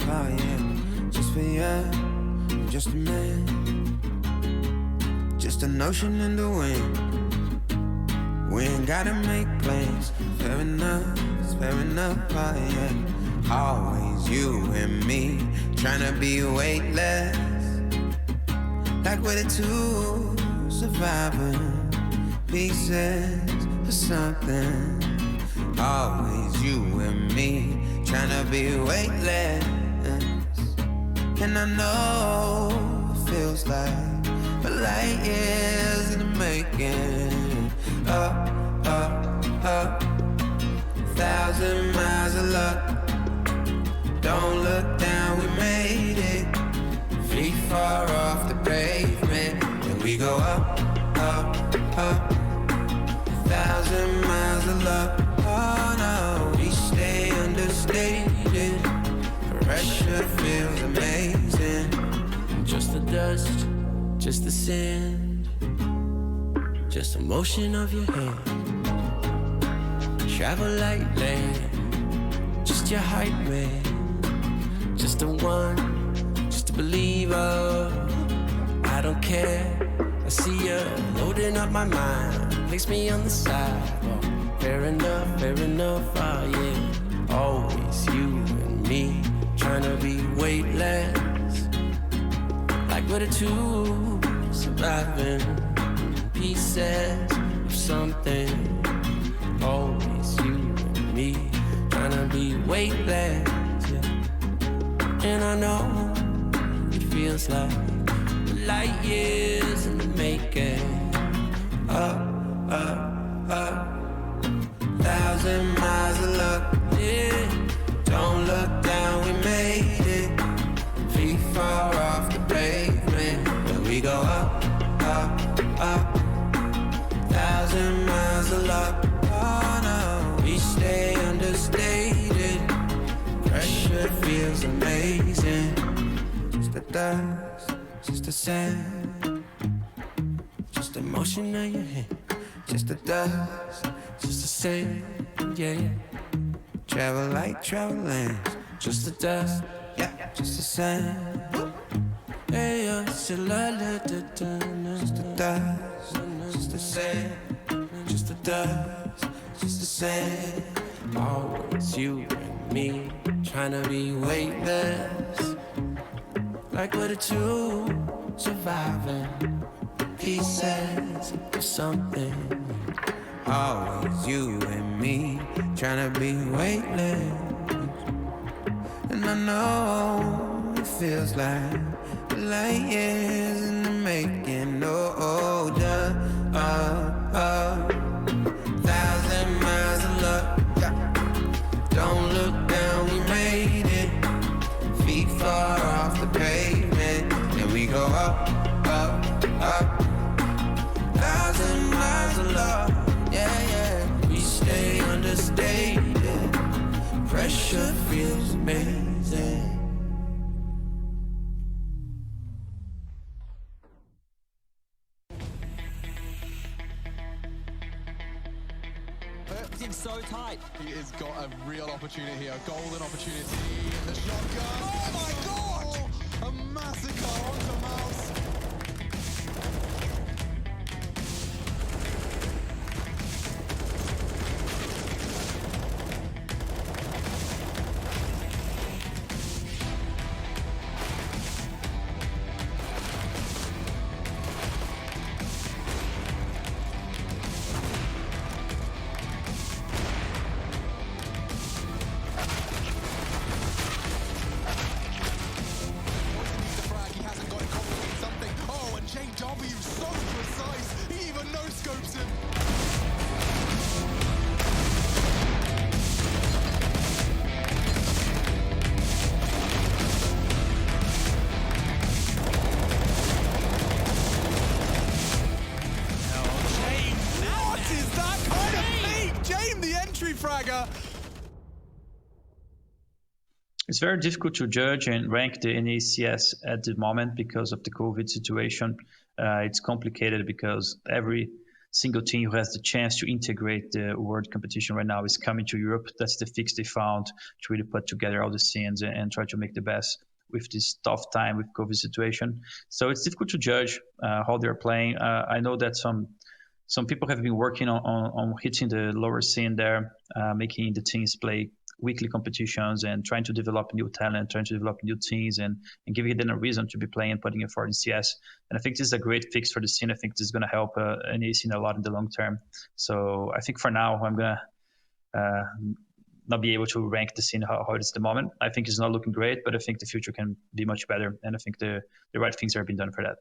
oh yeah. Just for you, just a man. Just an ocean in the wind. We ain't gotta make plans. Fair enough, oh yeah. Always you and me, tryna be weightless. Like we're the two surviving pieces of something. Always you and me, tryna be weightless. And I know it feels like a light years in the making. Up, up, up. 1,000 miles of luck. Don't look down, we made it. Feet far off the pavement, and we go up, up, up. 1,000 miles of luck. Oh no, we stay understated. Pressure feels amazing. Just the dust, just the sand, just the motion of your hand. Travel like land, just your hype man. Just the one, just a believer. I don't care, I see you loading up my mind. Place me on the sidewalk. Fair enough, oh yeah. Always you and me, tryna be weightless. Like we're the two surviving pieces of something. Always you and me, tryna be weightless. Yeah. And I know it feels like light years in the making. Up, up, up. 1,000 miles of luck, yeah. Don't look down, we made it. Feet far off the pavement, but we go up, up, up. 1,000 miles of luck, oh no. We stay understated. Pressure feels amazing. Just the dust, just the sand, just the motion of your hand. Just the dust, just the sand, yeah, yeah. Travel like travel lands. Just the dust, yeah, just the sand. Hey, just the dust, just the sand. Just the dust, just the sand. Always you and me, tryna be weightless. Like we're the two surviving pieces of something. Always you and me, tryna be weightless. And I know it feels like light years in the making. Oh, duh, 1,000 miles of luck. Don't look down, we made it. Feet far off the pavement, and we go up, up, up. 1,000 miles of luck. Yeah, yeah, we stay understated. Pressure feels amazing. Him so tight. He has got a real opportunity here, a golden opportunity in the shotgun. Oh my god! A massacre onto Mouse. He hasn't got it. It's very difficult to judge and rank the NACS at the moment because of the COVID situation. It's complicated because every single team who has the chance to integrate the world competition right now is coming to Europe. That's the fix they found to really put together all the scenes and try to make the best with this tough time with COVID situation. So it's difficult to judge how they're playing. I know that some people have been working on hitting the lower scene there, making the teams play weekly competitions and trying to develop new talent, trying to develop new teams and giving them a reason to be playing and putting effort in CS. And I think this is a great fix for the scene. I think this is going to help NA scene a lot in the long term. So I think for now, I'm going to not be able to rank the scene how it is at the moment. I think it's not looking great, but I think the future can be much better. And I think the right things are being done for that.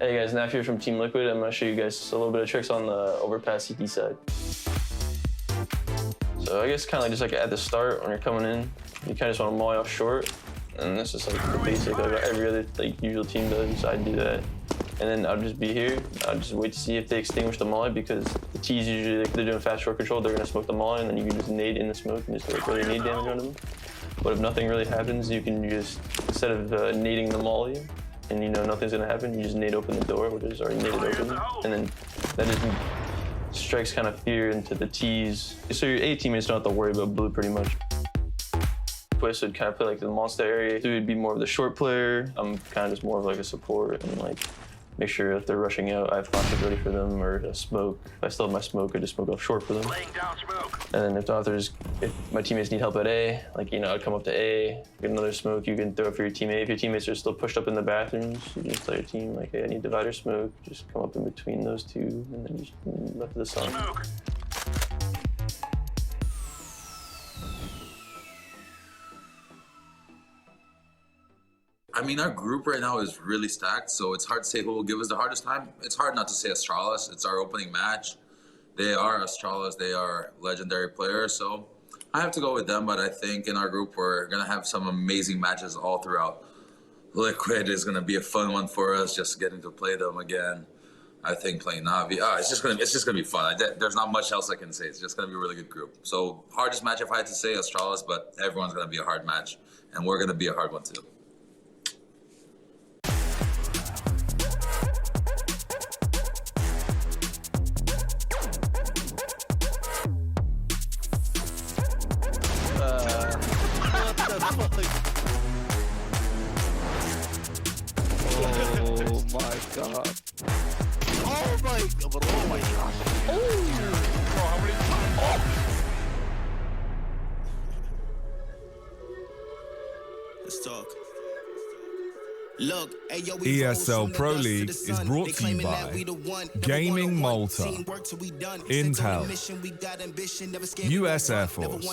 Hey guys, Naf here from Team Liquid. I'm going to show you guys a little bit of tricks on the overpass CT side. So I guess kind of just like at the start when you're coming in, you kind of just want to molly off short. And this is like the basic, like every other like usual team does, so I do that. And then I'll just be here, I'll just wait to see if they extinguish the molly, because the T's usually, if they're doing fast short control, they're gonna smoke the molly, and then you can just nade in the smoke and just like really nade damage onto them. But if nothing really happens, you can just, instead of nading the molly, and you know nothing's gonna happen, you just nade open the door, which is already naded open, and then that just strikes kind of fear into the T's. So your A teammates don't have to worry about blue pretty much. Twist would kind of play like the monster area. So he'd be more of the short player. I'm kind of just more of like a support and like make sure if they're rushing out, I have flashes ready for them, or a smoke. If I still have my smoke, I just smoke off short for them. And then if my teammates need help at A, like, you know, I'd come up to A, get another smoke you can throw for your teammate. If your teammates are still pushed up in the bathrooms, you just tell your team, like, hey, I need divider smoke. Just come up in between those two, and then just left of the sun. I mean, our group right now is really stacked, so it's hard to say who will give us the hardest time. It's hard not to say Astralis. It's our opening match. They are Astralis. They are legendary players, so I have to go with them, but I think in our group we're going to have some amazing matches all throughout. Liquid is going to be a fun one for us, just getting to play them again. I think playing Na'Vi, it's just gonna be fun. There's not much else I can say. It's just gonna be a really good group. So hardest match if I had to say Astralis, but everyone's gonna be a hard match, and we're gonna be a hard one too. Oh my god. Oh my god. Oh my god. Oh. Bro, how many times? Oh. Let's talk. Look, ESL Pro League is brought to you by Gaming Malta, Intel, US Air Force,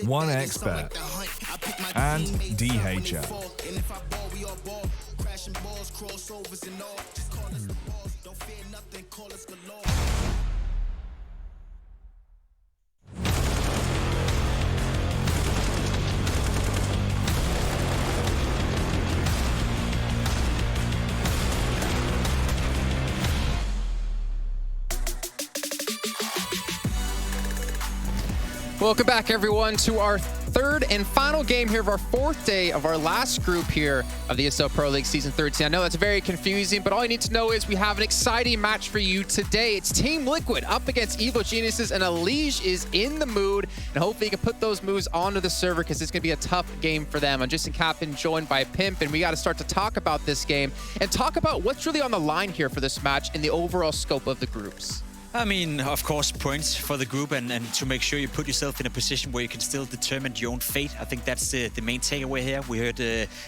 1xBet, and DHL. Welcome back, everyone, to our third and final game here of our fourth day of our last group here of the ESL Pro League Season 13. I know that's very confusing, but all you need to know is we have an exciting match for you today. It's Team Liquid up against Evil Geniuses, and Elige is in the mood, and hopefully he can put those moves onto the server because it's going to be a tough game for them. I'm Justin Captain, joined by Pimp, and we got to start to talk about this game and talk about what's really on the line here for this match in the overall scope of the groups. I mean, of course, points for the group and to make sure you put yourself in a position where you can still determine your own fate. I think that's the main takeaway here. We heard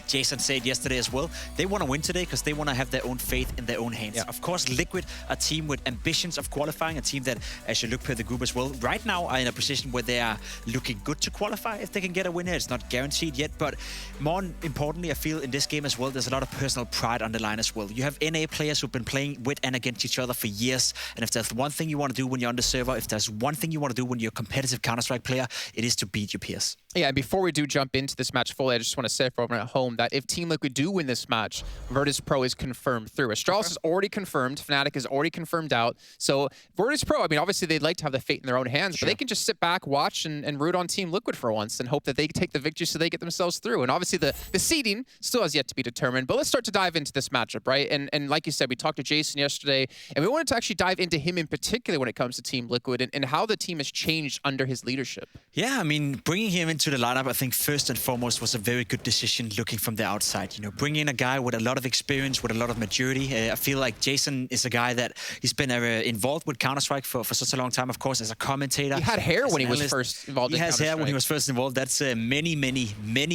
Jason say it yesterday as well. They want to win today because they want to have their own faith in their own hands. Yeah. Of course, Liquid, a team with ambitions of qualifying, a team that, as you look per the group as well, right now are in a position where they are looking good to qualify if they can get a win here. It's not guaranteed yet, but more importantly, I feel in this game as well, there's a lot of personal pride on the line as well. You have NA players who've been playing with and against each other for years, and if there's one thing you want to do when you're on the server, if there's one thing you want to do when you're a competitive Counter-Strike player, it is to beat your peers. Yeah, and before we do jump into this match fully, I just want to say for everyone at home that if Team Liquid do win this match, Virtus Pro is confirmed through. Astralis is already confirmed. Fnatic is already confirmed out. So Virtus Pro, I mean, obviously they'd like to have the fate in their own hands, but they can just sit back, watch, and root on Team Liquid for once and hope that they take the victory so they get themselves through. And obviously the seeding still has yet to be determined, but let's start to dive into this matchup, right? And like you said, we talked to Jason yesterday, and we wanted to actually dive into him in particular when it comes to Team Liquid and how the team has changed under his leadership. Yeah, I mean, bringing him into the lineup, I think first and foremost was a very good decision looking from the outside. You know, bringing in a guy with a lot of experience, with a lot of maturity. I feel like Jason is a guy that he's been involved with Counter-Strike for such a long time, of course, as a commentator. He had hair when he was first involved in Counter-Strike. He has hair when he was first involved. That's many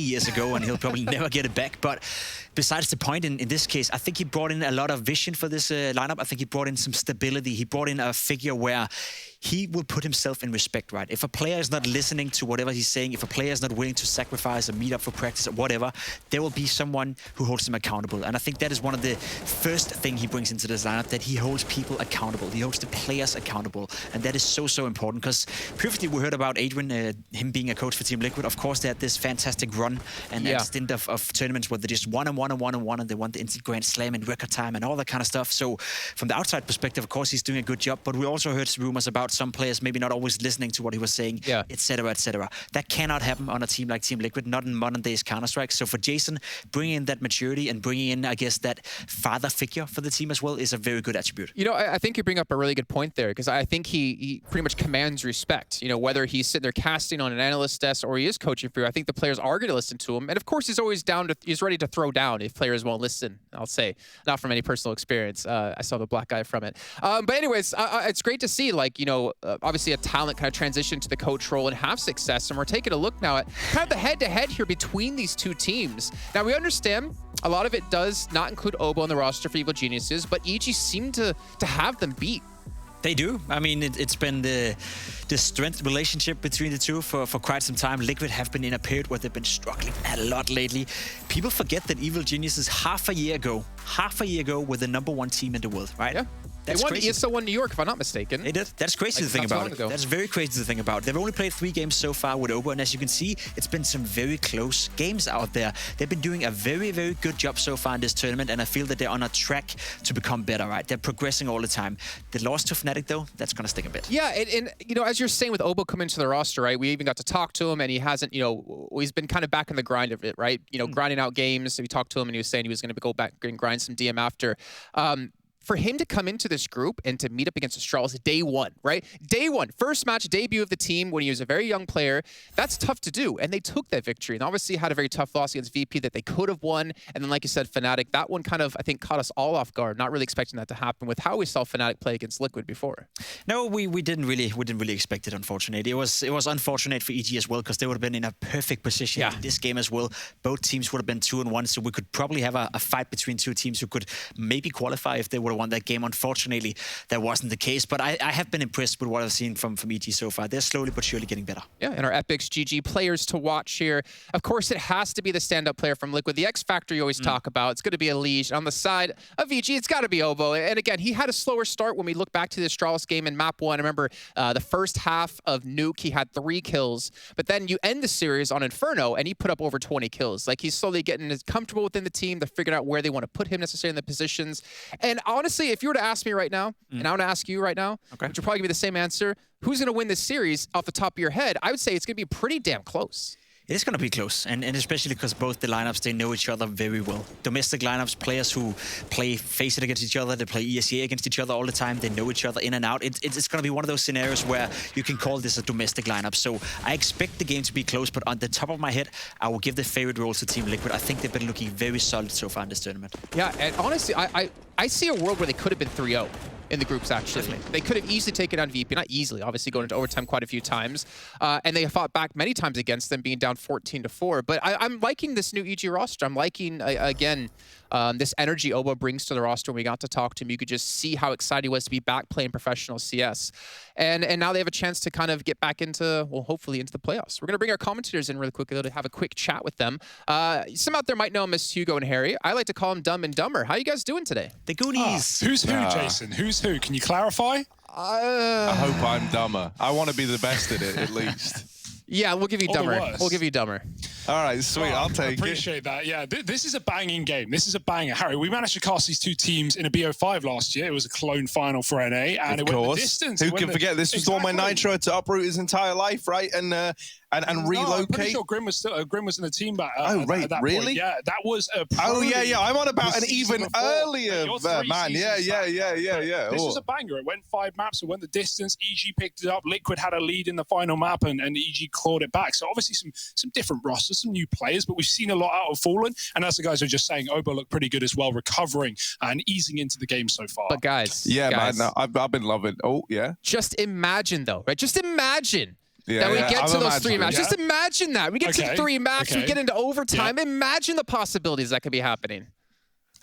years ago, and he'll probably never get it back. But besides the point, in this case, I think he brought in a lot of vision for this lineup. I think he brought in some stability. He brought in a figure where he will put himself in respect, right? If a player is not listening to whatever he's saying, if a player is not willing to sacrifice or meet up for practice or whatever, there will be someone who holds him accountable. And I think that is one of the first thing he brings into this lineup, that he holds people accountable. He holds the players accountable. And that is so, so important, because previously we heard about Adrian, him being a coach for Team Liquid. Of course, they had this fantastic run and stint of tournaments where they just won and they won the instant Grand Slam in record time and all that kind of stuff. So from the outside perspective, of course, he's doing a good job. But we also heard rumors about some players maybe not always listening to what he was saying, etc., etc. That cannot happen on a team like Team Liquid, not in modern days Counter-Strike. So for Jason, bringing in that maturity and bringing in, I guess, that father figure for the team as well is a very good attribute. You know, I think you bring up a really good point there, because I think he pretty much commands respect. You know, whether he's sitting there casting on an analyst desk or he is coaching for you, I think the players are going to listen to him. And of course, he's always he's ready to throw down if players won't listen. I'll say, not from any personal experience. I saw the black guy from it. But anyways, it's great to see, like, you know, obviously a talent kind of transition to the coach role and have success. And we're taking a look now at kind of the head-to-head here between these two teams. Now, we understand a lot of it does not include Obo on the roster for Evil Geniuses, but EG seemed to have them beat. They do. I mean, it's been the strength relationship between the two for quite some time. Liquid have been in a period where they've been struggling a lot lately. People forget that Evil Geniuses half a year ago were the #1 team in the world, right? Yeah. They won the ESL 1 New York, if I'm not mistaken. They did. That's crazy to think about it. That's very crazy to think about. They've only played 3 games so far with Obo, and as you can see, it's been some very close games out there. They've been doing a very, very good job so far in this tournament, and I feel that they're on a track to become better, right? They're progressing all the time. The loss to Fnatic, though, that's going to stick a bit. Yeah, and you know, as you're saying with Obo coming to the roster, right? We even got to talk to him, and he hasn't, you know, he's been kind of back in the grind of it, right? You know, grinding out games. We talked to him, and he was saying he was going to go back and grind some DM after. For him to come into this group and to meet up against Astralis day one, right? Day one, first match, debut of the team when he was a very young player. That's tough to do, and they took that victory. And obviously had a very tough loss against VP that they could have won. And then, like you said, Fnatic, that one kind of, I think, caught us all off guard, not really expecting that to happen with how we saw Fnatic play against Liquid before. No, we didn't really expect it, unfortunately. It was unfortunate for EG as well, because they would have been in a perfect position in this game as well. Both teams would have been 2-1, so we could probably have a fight between two teams who could maybe qualify if they would have won that game. Unfortunately, that wasn't the case, but I have been impressed with what I've seen from EG so far. They're slowly but surely getting better. Yeah, and our Epics GG players to watch here. Of course, it has to be the stand-up player from Liquid. The X Factor you always talk about. It's going to be a Liege. On the side of EG, it's got to be Obo. And again, he had a slower start when we look back to the Astralis game in map 1. I remember the first half of Nuke, he had 3 kills, but then you end the series on Inferno, and he put up over 20 kills. Like, he's slowly getting comfortable within the team. They're figuring out where they want to put him necessarily in the positions. And honestly, if you were to ask me right now, and I want to ask you right now, which will probably give me the same answer, who's going to win this series off the top of your head? I would say it's going to be pretty damn close. It is going to be close, and especially because both the lineups, they know each other very well. Domestic lineups, players who play Face It against each other, they play ESEA against each other all the time, they know each other in and out. It's going to be one of those scenarios where you can call this a domestic lineup. So I expect the game to be close, but on the top of my head, I will give the favorite role to Team Liquid. I think they've been looking very solid so far in this tournament. Yeah, and honestly, I see a world where they could have been 3-0. In the groups, actually. Definitely. They could have easily taken on VP. Not easily, obviously, going into overtime quite a few times. And they fought back many times against them, being down 14-4. But I'm liking this new EG roster. I'm liking, again, this energy Obo brings to the roster. When we got to talk to him, you could just see how excited he was to be back playing professional CS. And now they have a chance to kind of get back into, well, hopefully into the playoffs. We're going to bring our commentators in really quickly to have a quick chat with them. Some out there might know him as Hugo and Harry. I like to call them Dumb and Dumber. How are you guys doing today? The Goonies. Who's who, Jason? Who's who? Can you clarify? I hope I'm dumber. I want to be the best at it, at least. Yeah, we'll give you Dumber. We'll give you Dumber. All right, sweet. I'll take it. Appreciate that. Yeah, this is a banging game. This is a banger. Harry, we managed to cast these two teams in a BO5 last year. It was a clone final for NA, and it went the distance. Who can forget? This was the one where Nitro had to uproot his entire life, right? And relocate. I'm pretty sure Grim was in the team back. Oh, right, at that really? Point. Yeah, that was a. Oh yeah. I'm on about an even earlier man. Yeah. This was a banger. It went 5 maps. It went the distance. EG picked it up. Liquid had a lead in the final map, and EG clawed it back. So obviously some different rosters, some new players, but we've seen a lot out of Fallen. And as the guys are just saying, Obo looked pretty good as well, recovering and easing into the game so far. But guys, man, no, I've been loving. Oh yeah. Just imagine though, right? Just imagine. That we get to those 3 matches. Just imagine that. We get to 3 maps, we get into overtime. Imagine the possibilities that could be happening.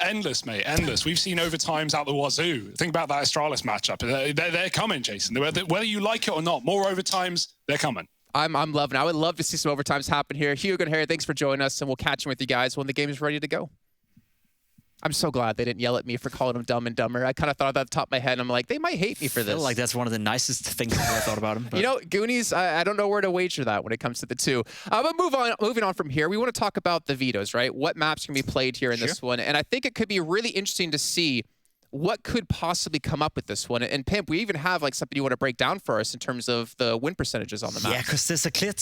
Endless, mate, endless. We've seen overtimes out the wazoo. Think about that Astralis matchup. They're coming, Jason. Whether you like it or not, more overtimes, they're coming. I'm loving it. I would love to see some overtimes happen here. Hugo and Harry, thanks for joining us, and we'll catch you with you guys when the game is ready to go. I'm so glad they didn't yell at me for calling him Dumb and Dumber. I kind of thought of that at the top of my head, and I'm like, they might hate me for this. I feel like that's one of the nicest things I've ever thought about him. But. You know, Goonies, I don't know where to wager that when it comes to the two. But moving on from here, we want to talk about the vetoes, right? What maps can be played here in this one? And I think it could be really interesting to see what could possibly come up with this one. And Pimp, we even have like something you want to break down for us in terms of the win percentages on the map. Yeah, because there's a clear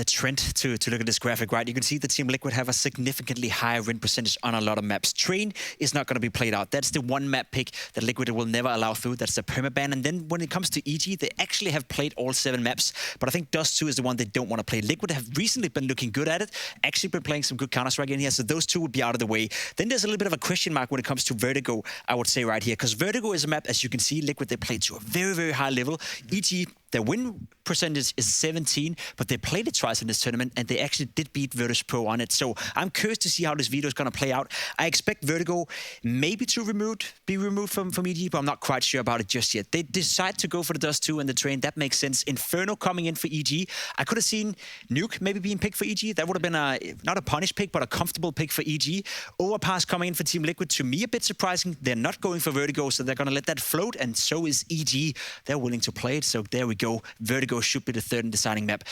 trend to look at this graphic, right? You can see the Team Liquid have a significantly higher win percentage on a lot of maps. Train is not going to be played out. That's the one map pick that Liquid will never allow through. That's the permaban. And then when it comes to EG, they actually have played all 7 maps. But I think Dust 2 is the one they don't want to play. Liquid have recently been looking good at it, actually been playing some good Counter-Strike in here. So those two would be out of the way. Then there's a little bit of a question mark when it comes to Vertigo, I would say right here. Because Vertigo is a map, as you can see, Liquid, they played to a very, very high level. EG, their win percentage is 17, but they played it twice in this tournament, and they actually did beat Virtus Pro on it. So I'm curious to see how this veto is going to play out. I expect Vertigo maybe to be removed from EG, but I'm not quite sure about it just yet. They decide to go for the Dust 2 and the Train. That makes sense. Inferno coming in for EG. I could have seen Nuke maybe being picked for EG. That would have been not a punish pick, but a comfortable pick for EG. Overpass coming in for Team Liquid. To me, a bit surprising. They're not going for Vertigo, so they're going to let that float, and so is EG. They're willing to play it, so there we go. Vertigo should be the third and deciding map.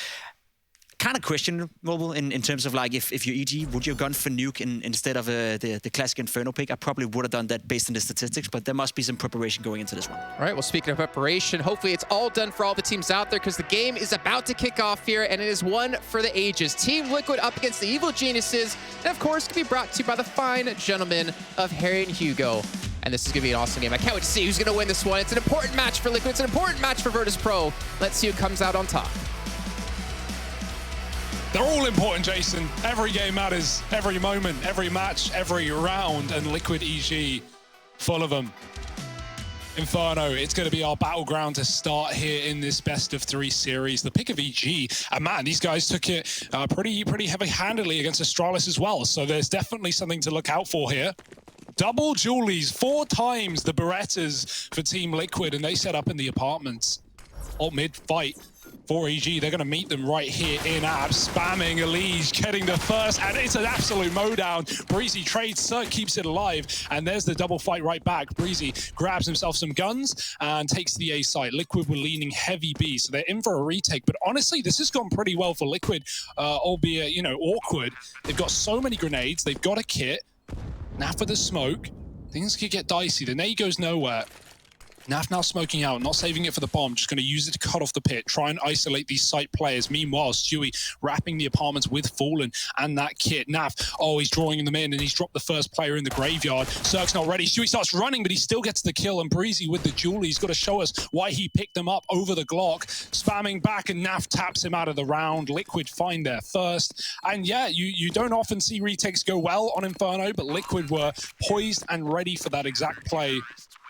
Kind of questionable in terms of like if you're EG, would you have gone for Nuke instead of the classic Inferno pick? I probably would have done that based on the statistics, but there must be some preparation going into this one. All right, well, speaking of preparation, hopefully it's all done for all the teams out there because the game is about to kick off here, and it is one for the ages. Team Liquid up against the Evil Geniuses, and of course, can be brought to you by the fine gentlemen of Harry and Hugo. And this is going to be an awesome game. I can't wait to see who's going to win this one. It's an important match for Liquid. It's an important match for Virtus Pro. Let's see who comes out on top. They're all important, Jason. Every game matters. Every moment, every match, every round. And Liquid EG, full of them. Inferno, it's going to be our battleground to start here in this best-of-3 series. The pick of EG, and man, these guys took it pretty heavy-handedly against Astralis as well. So there's definitely something to look out for here. Double Julies, 4 times the Berettas for Team Liquid, and they set up in the apartments. Alt mid fight for EG. They're going to meet them right here in Ab, spamming Elise, getting the first, and it's an absolute mowdown. Breezy trades, Cirque keeps it alive, and there's the double fight right back. Breezy grabs himself some guns and takes the A site. Liquid were leaning heavy B, so they're in for a retake. But honestly, this has gone pretty well for Liquid, albeit, you know, awkward. They've got so many grenades, they've got a kit. Now for the smoke, things could get dicey. The nade goes nowhere. Naf now smoking out, not saving it for the bomb, just going to use it to cut off the pit, try and isolate these site players. Meanwhile, Stewie wrapping the apartments with Fallen and that kit. Naf, he's drawing them in, and he's dropped the first player in the graveyard. Cirque's not ready. Stewie starts running, but he still gets the kill, and Breezy with the Julie, he's got to show us why he picked them up over the Glock. Spamming back, and Naf taps him out of the round. Liquid find their first. And yeah, you don't often see retakes go well on Inferno, but Liquid were poised and ready for that exact play.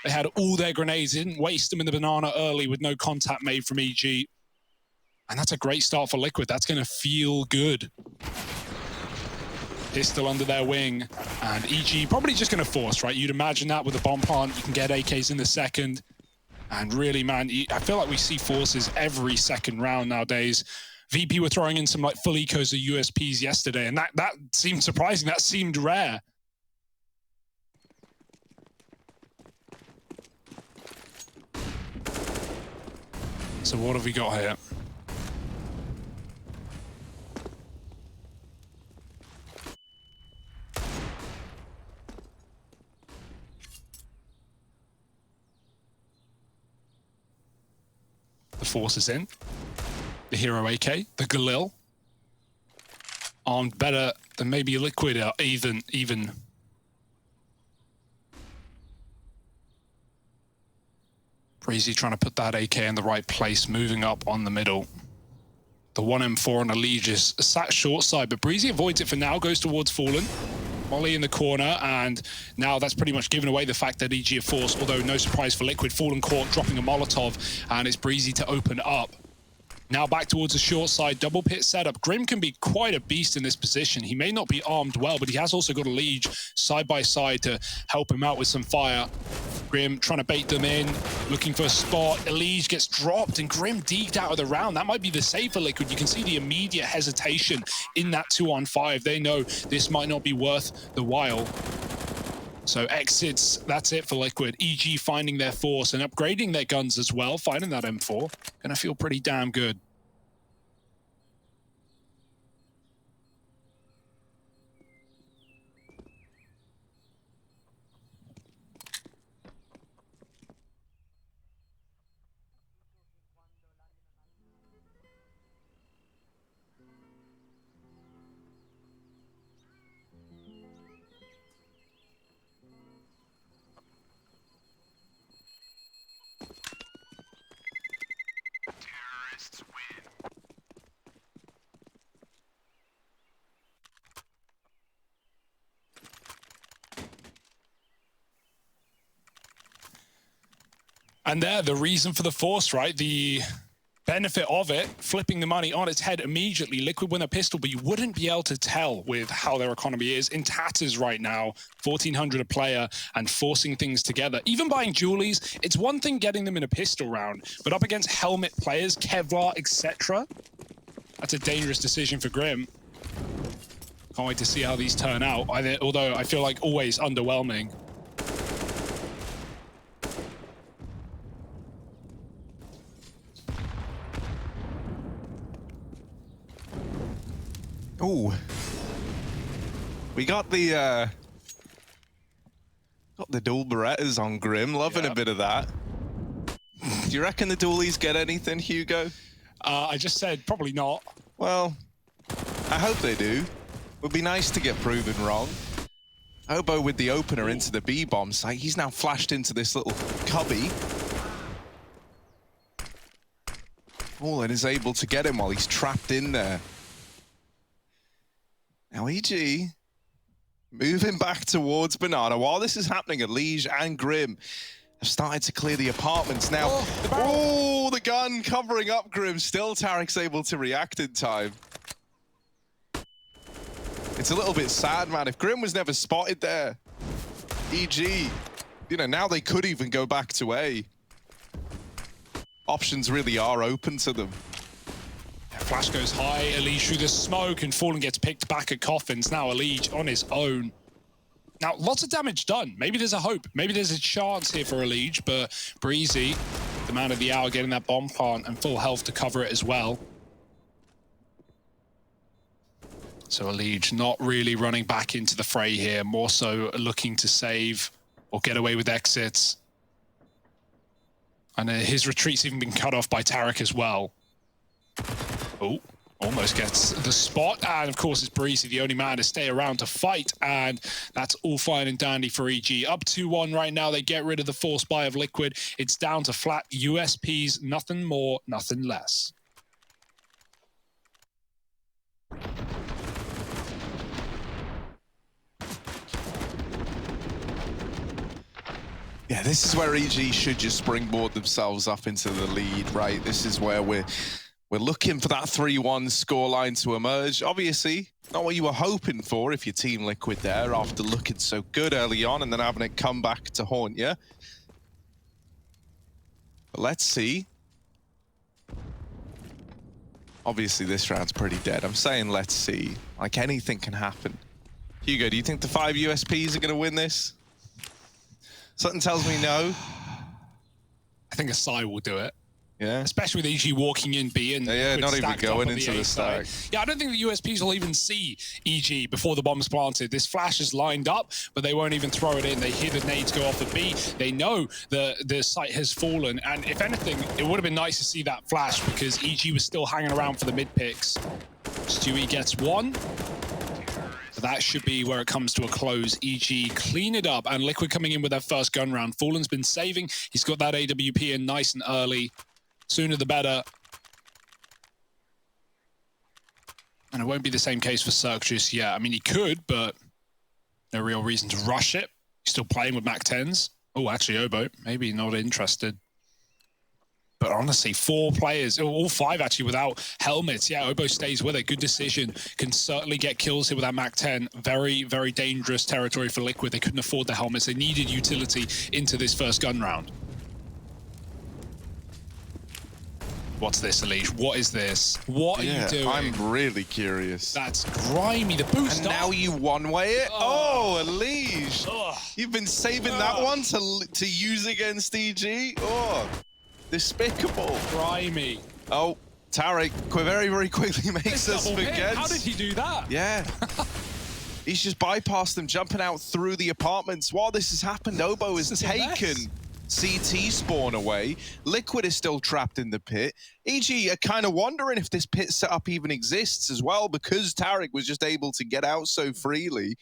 They had all their grenades, they didn't waste them in the banana early with no contact made from EG. And that's a great start for Liquid. That's going to feel good. Pistol under their wing. And EG probably just going to force, right? You'd imagine that with a bomb plant. You can get AKs in the second. And really, man, I feel like we see forces every second round nowadays. VP were throwing in some like full ecos of USPs yesterday, and that seemed surprising. That seemed rare. So what have we got here? The Force is in. The Hero AK, the Galil. Armed better than maybe Liquid even. Breezy trying to put that AK in the right place, moving up on the middle. The 1M4 on Aegis sat short side, but Breezy avoids it for now, goes towards Fallen. Molly in the corner, and now that's pretty much given away the fact that EG are forced, although no surprise for Liquid. Fallen caught, dropping a Molotov, and it's Breezy to open up. Now back towards the short side, double pit setup. Grim can be quite a beast in this position. He may not be armed well, but he has also got a Liege side by side to help him out with some fire. Grim trying to bait them in, looking for a spot. A Liege gets dropped and Grim deked out of the round. That might be the safer Liquid. You can see the immediate hesitation in that 2-on-5. They know this might not be worth the while. So exits, that's it for Liquid. EG finding their force and upgrading their guns as well, finding that M4. Gonna feel pretty damn good. And there, the reason for the force, right? The benefit of it, flipping the money on its head immediately. Liquid win a pistol, but you wouldn't be able to tell with how their economy is. In tatters right now, 1,400 a player and forcing things together. Even buying Julies, it's one thing getting them in a pistol round, but up against helmet players, Kevlar, etc., that's a dangerous decision for Grim. Can't wait to see how these turn out, although I feel like always underwhelming. Ooh. We got the dual Berettas on Grim. Loving a bit of that. Do you reckon the dualies get anything, Hugo? I just said probably not. Well, I hope they do. Would be nice to get proven wrong. Obo with the opener into the B-bomb site. He's now flashed into this little cubby. Oh, and is able to get him while he's trapped in there. Now EG moving back towards Banana. While this is happening, Liege and Grim have started to clear the apartments now. Oh, the gun covering up Grim. Still Tarek's able to react in time. It's a little bit sad, man. If Grim was never spotted there, EG, you know, now they could even go back to A. Options really are open to them. Flash goes high, Elige through the smoke, and Fallen gets picked back at Coffins. Now Elige on his own. Now, lots of damage done. Maybe there's a hope. Maybe there's a chance here for Elige, but Breezy, the man of the hour, getting that bomb plant and full health to cover it as well. So Elige not really running back into the fray here, more so looking to save or get away with exits. And his retreat's even been cut off by Tarek as well. Oh, almost gets the spot. And of course, it's Breezy, the only man to stay around to fight. And that's all fine and dandy for EG. Up 2-1 right now. They get rid of the force buy of Liquid. It's down to flat USPs, nothing more, nothing less. Yeah, this is where EG should just springboard themselves up into the lead, right? This is where we're looking for that 3-1 scoreline to emerge. Obviously, not what you were hoping for if you're Team Liquid there after looking so good early on and then having it come back to haunt you. But let's see. Obviously, this round's pretty dead. I'm saying let's see. Like, anything can happen. Hugo, do you think the 5 USPs are going to win this? Something tells me no. I think Asai will do it. Yeah. Especially with EG walking in B and not even going into the stack. Yeah, I don't think the USPs will even see EG before the bomb's planted. This flash is lined up, but they won't even throw it in. They hear the nades go off the B. They know the site has fallen. And if anything, it would have been nice to see that flash because EG was still hanging around for the mid picks. Stewie gets one. So that should be where it comes to a close. EG clean it up, and Liquid coming in with their first gun round. Fallen's been saving. He's got that AWP in nice and early. Sooner the better. And it won't be the same case for Cirque just yet. I mean, he could, but no real reason to rush it. He's still playing with Mac 10s. Oh, actually, Obo, maybe not interested. But honestly, 4 players, all 5 actually, without helmets. Yeah, Obo stays with it. Good decision. Can certainly get kills here with that MAC-10. Very, very dangerous territory for Liquid. They couldn't afford the helmets. They needed utility into this first gun round. What's this, Elige? What is this? What are you doing? I'm really curious. That's grimy. The boost. And now you one-way it? Oh, Elige. You've been saving that one to use against EG? Oh, despicable. Grimy. Oh, Tarek very, very quickly makes us forget. How did he do that? Yeah. He's just bypassed them, jumping out through the apartments. While this has happened, Obo has taken CT spawn away. Liquid is still trapped in the pit. EG are kind of wondering if this pit setup even exists as well, because Tarek was just able to get out so freely.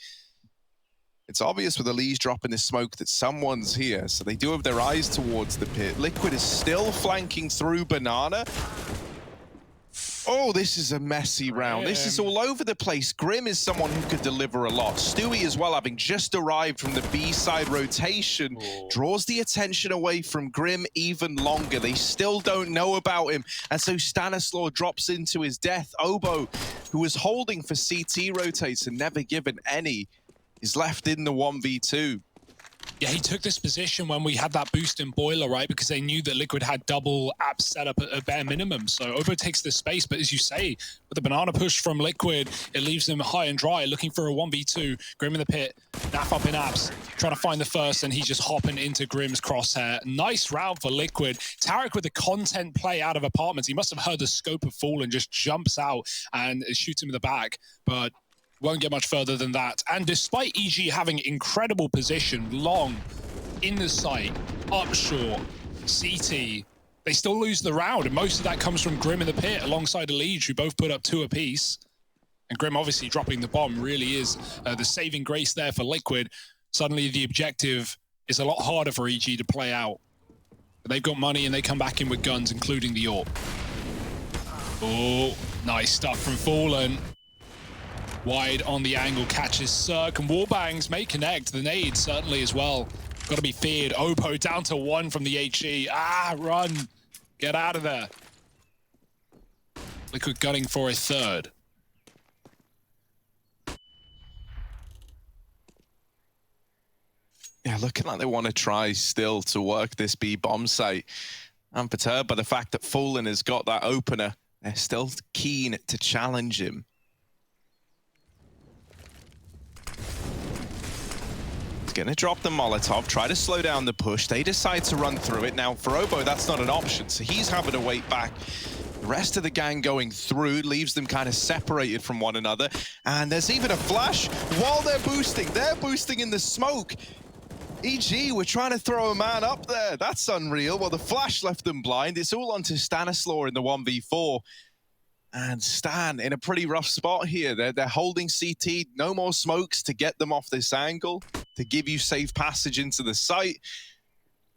It's obvious with Elise dropping this smoke that someone's here, so they do have their eyes towards the pit. Liquid is still flanking through Banana. Oh, this is a messy round. This is all over the place. Grim is someone who could deliver a lot. Stewie as well, having just arrived from the B-side rotation, draws the attention away from Grim even longer. They still don't know about him. And so Stanislaw drops into his death. Obo, who was holding for CT rotates and never given any, is left in the 1v2. Yeah, he took this position when we had that boost in Boiler, right? Because they knew that Liquid had double apps set up at a bare minimum. So Obo takes the space, but as you say, with the banana push from Liquid, it leaves them high and dry, looking for a 1v2. Grim in the pit, Naf up in apps, trying to find the first, and he's just hopping into Grim's crosshair. Nice round for Liquid. Tarek with the content play out of apartments. He must have heard the scope of Fall and just jumps out and shoots him in the back. But won't get much further than that. And despite EG having incredible position, long, in the site, up short, CT, they still lose the round. And most of that comes from Grim in the pit alongside Elige, who both put up 2 apiece. And Grim obviously dropping the bomb really is the saving grace there for Liquid. Suddenly the objective is a lot harder for EG to play out. But they've got money and they come back in with guns, including the AWP. Oh, nice stuff from Fallen. Wide on the angle, catches Cirque, and Warbangs may connect. The nade certainly as well. Got to be feared. Obo down to 1 from the HE. Run. Get out of there. Liquid gunning for a third. Yeah, looking like they want to try still to work this B bomb site. I'm perturbed by the fact that Fallen has got that opener. They're still keen to challenge him. Gonna drop the Molotov, try to slow down the push. They decide to run through it. Now, for Obo, that's not an option, so he's having to wait back. The rest of the gang going through leaves them kind of separated from one another. And there's even a flash while they're boosting. They're boosting in the smoke. EG, we're trying to throw a man up there. That's unreal. Well, the flash left them blind. It's all onto Stanislaw in the 1v4. And Stan in a pretty rough spot here. They're holding CT, no more smokes to get them off this angle, to give you safe passage into the site.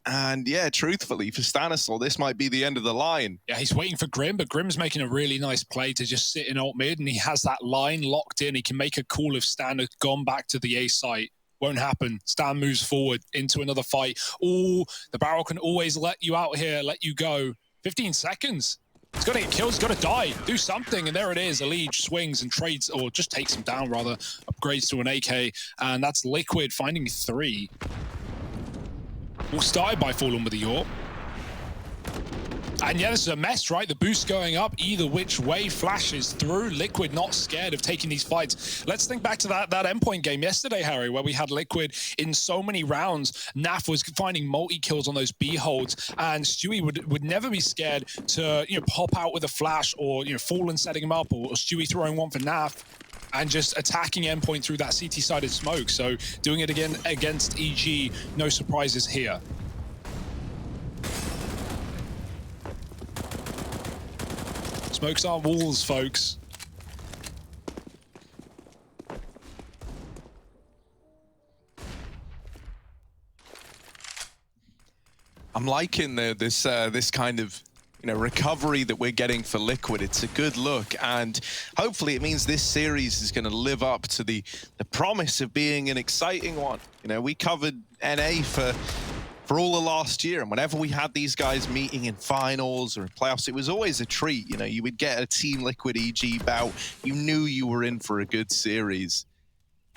And yeah, truthfully, for Stanislaw, this might be the end of the line. Yeah, he's waiting for Grim, but Grim's making a really nice play to just sit in alt mid, and he has that line locked in. He can make a call if Stan has gone back to the A site. Won't happen. Stan moves forward into another fight. Oh, the barrel can always let you out here, let you go. 15 seconds. He's got to get killed, he's got to die, do something, and there it is. Elige swings and trades, or just takes him down rather, upgrades to an AK, and that's Liquid finding 3. All started by Fallen with the AWP. And yeah, this is a mess, right? The boost going up either which way, flashes through. Liquid not scared of taking these fights. Let's think back to that endpoint game yesterday, Harry, where we had Liquid in so many rounds. Naf was finding multi-kills on those B holds, and Stewie would never be scared to pop out with a flash, or Fallen setting him up, or Stewie throwing one for Naf, and just attacking endpoint through that CT-sided smoke. So doing it again against EG, no surprises here. Smokes aren't walls, folks. I'm liking this kind of recovery that we're getting for Liquid. It's a good look, and hopefully it means this series is going to live up to the promise of being an exciting one. We covered NA for for all of last year. And whenever we had these guys meeting in finals or in playoffs, it was always a treat. You know, you would get a Team Liquid EG bout. You knew you were in for a good series.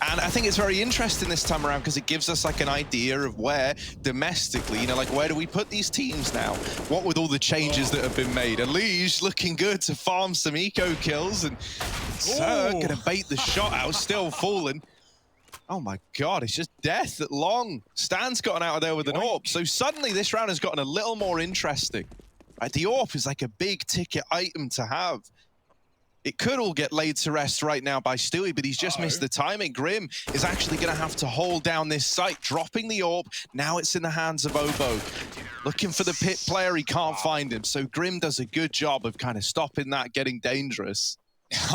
And I think it's very interesting this time around because it gives us like an idea of where domestically, you know, like where do we put these teams now? What with all the changes that have been made? Elige looking good to farm some eco kills, and Sir gonna bait the shot out, still falling. Oh my God, it's just death at long. Stan's gotten out of there with an AWP. So suddenly this round has gotten a little more interesting. Right, the AWP is like a big ticket item to have. It could all get laid to rest right now by Stewie, but he's just missed the timing. Grim is actually going to have to hold down this site, dropping the AWP. Now it's in the hands of Obo. Looking for the pit player, he can't find him. So Grim does a good job of kind of stopping that getting dangerous.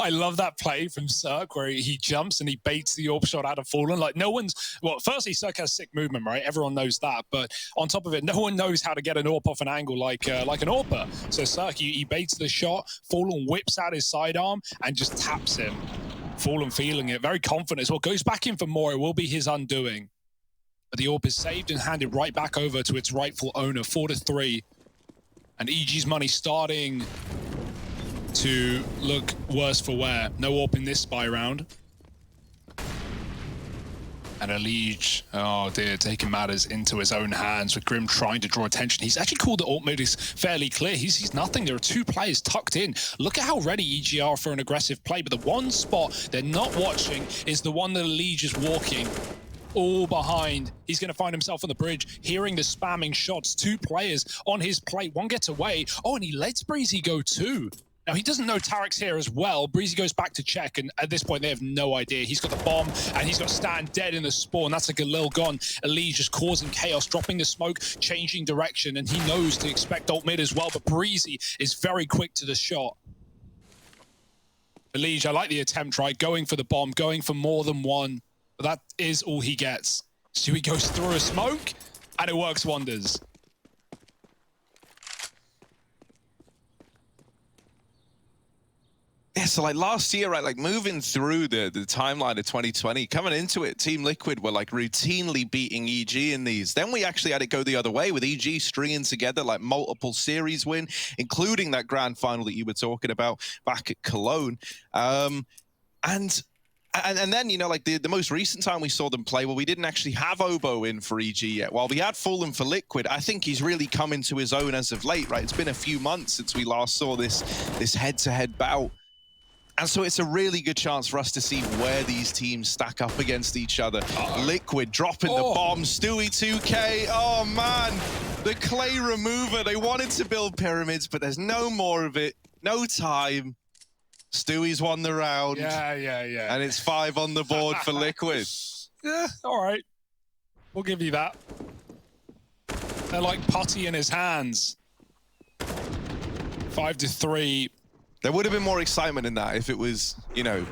I love that play from Cirque where he jumps and he baits the AWP shot out of Fallen. Like no one's, well, firstly, Cirque has sick movement, right? Everyone knows that. But on top of it, no one knows how to get an AWP off an angle like an AWPer. So Cirque, he baits the shot, Fallen whips out his sidearm and just taps him. Fallen feeling it, very confident as well. Goes back in for more, it will be his undoing. But the AWP is saved and handed right back over to its rightful owner, 4-3. And EG's money starting to look worse for wear. No AWP in this spy round. And Elige, oh dear, taking matters into his own hands with Grim trying to draw attention. He's actually called the AWP mode is fairly clear. He's nothing. There are two players tucked in. Look at how ready EG are for an aggressive play. But the one spot they're not watching is the one that Elige is walking all behind. He's going to find himself on the bridge, hearing the spamming shots. Two players on his plate. One gets away. Oh, and he lets Breezy go too. Now, he doesn't know Tarek's here as well. Breezy goes back to check, and at this point, they have no idea. He's got the bomb, and he's got Stan dead in the spawn. That's like a Galil gone. Elige just causing chaos, dropping the smoke, changing direction, and he knows to expect ult mid as well, but Breezy is very quick to the shot. Elige, I like the attempt, right? Going for the bomb, going for more than one, but that is all he gets. Stewie goes through a smoke, and it works wonders. Yeah, so like last year, right, like moving through the timeline of 2020, coming into it, Team Liquid were like routinely beating EG in these. Then we actually had it go the other way with EG stringing together like multiple series win, including that grand final that you were talking about back at Cologne. And then, you know, like the most recent time we saw them play, well, we didn't actually have Obo in for EG yet. While we had Fallen for Liquid, I think he's really come into his own as of late, right? It's been a few months since we last saw this head-to-head bout. And so it's a really good chance for us to see where these teams stack up against each other. Liquid dropping the bomb. Stewie 2K. Oh, man. The clay remover. They wanted to build pyramids, but there's no more of it. No time. Stewie's won the round. Yeah. And it's 5 on the board for Liquid. Yeah, all right. We'll give you that. They're like putty in his hands. 5-3. There would have been more excitement in that if it was, you know,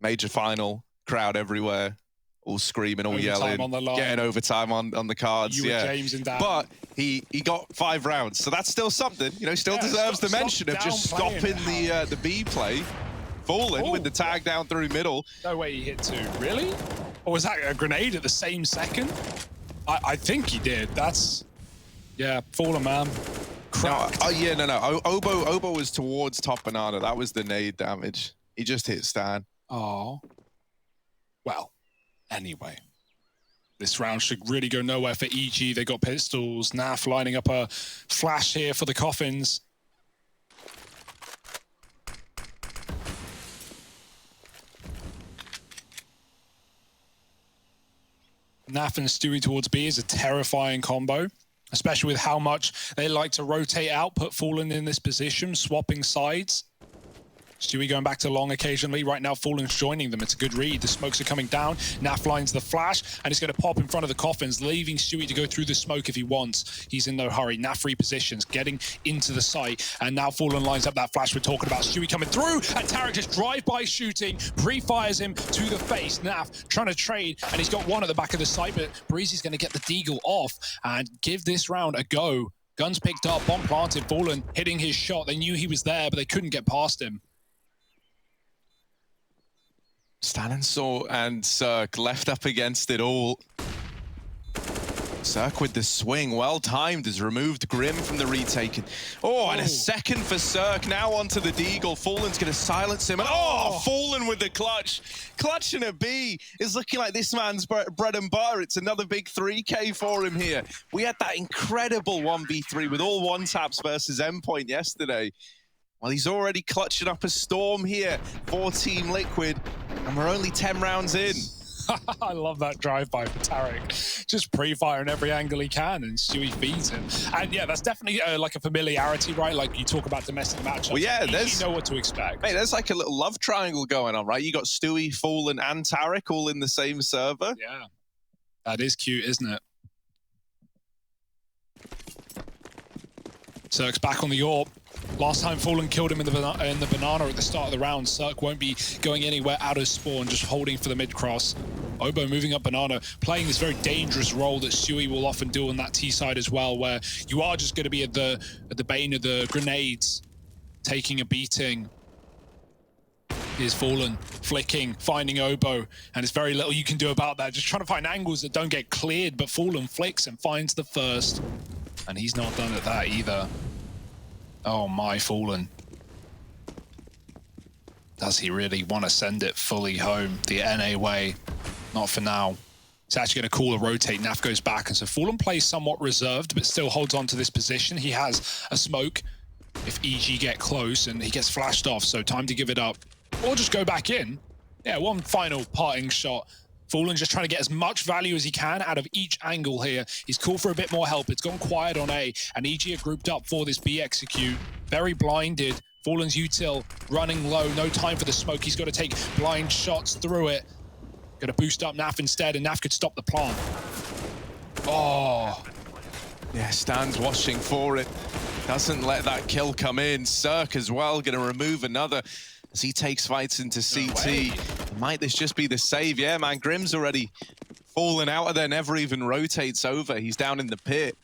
major final, crowd everywhere, all screaming, all yelling, getting overtime on the cards. You and James and Dan. But he got 5 rounds, so that's still something. You know, still deserves the mention of just stopping the B play. Fallen with the tag down through middle. No way he hit 2. Really? Or was that a grenade at the same second? I think he did. That's, yeah, Fallen, man. No, no. Obo was towards top banana. That was the nade damage. He just hit Stan. Oh. Well, anyway. This round should really go nowhere for EG. They got pistols. Naf lining up a flash here for the coffins. Naf and Stewie towards B is a terrifying combo, especially with how much they like to rotate out, put Fallen in this position, swapping sides. Stewie going back to long occasionally. Right now, Fallen's joining them. It's a good read. The smokes are coming down. Naf lines the flash, and it's going to pop in front of the coffins, leaving Stewie to go through the smoke if he wants. He's in no hurry. Naf repositions, getting into the site, and now Fallen lines up that flash we're talking about. Stewie coming through, and Tarek just drive-by shooting, pre-fires him to the face. Naf trying to trade, and he's got one at the back of the site, but Breezy's going to get the deagle off and give this round a go. Guns picked up, bomb planted, Fallen hitting his shot. They knew he was there, but they couldn't get past him. Stan and Cirque left up against it all. Cirque with the swing, well timed, has removed Grim from the retake. And a second for Cirque, now onto the Deagle. Fallen's gonna silence him, and Fallen with the clutch. Clutch and a B is looking like this man's bread and butter. It's another big 3K for him here. We had that incredible 1v3 with all one taps versus Endpoint yesterday. Well, he's already clutching up a storm here for Team Liquid, and we're only 10 rounds in. I love that drive-by for Tarek. Just pre-firing every angle he can, and Stewie feeds him. And yeah, that's definitely like a familiarity, right? Like you talk about domestic matchups. Well, yeah, you know what to expect. Hey, there's like a little love triangle going on, right? You got Stewie, Fallen, and Tarek all in the same server. Yeah, that is cute, isn't it? Cirque's back on the AWP. Last time Fallen killed him in the banana at the start of the round. Cirque won't be going anywhere out of spawn, just holding for the mid-cross. Obo moving up banana, playing this very dangerous role that Stewie will often do on that T side as well, where you are just going to be at the bane of the grenades, taking a beating. Here's Fallen, flicking, finding Obo, and there's very little you can do about that. Just trying to find angles that don't get cleared, but Fallen flicks and finds the first. And he's not done at that either. Oh my, Fallen. Does he really want to send it fully home the NA way? Not for now. He's actually going to call a rotate. Naf goes back, and so Fallen plays somewhat reserved, but still holds on to this position. He has a smoke if EG get close, and he gets flashed off, so time to give it up. Or just go back in. Yeah, one final parting shot. Fallen just trying to get as much value as he can out of each angle here. He's called for a bit more help. It's gone quiet on A, and EG are grouped up for this B execute. Very blinded. Fallen's util running low. No time for the smoke. He's got to take blind shots through it. Got to boost up Naf instead, and Naf could stop the plant. Oh. Yeah, Stan's watching for it. Doesn't let that kill come in. Cirque as well, going to remove another as he takes fights into CT. Might this just be the save? Yeah, man, Grim's already fallen out of there, never even rotates over. He's down in the pit.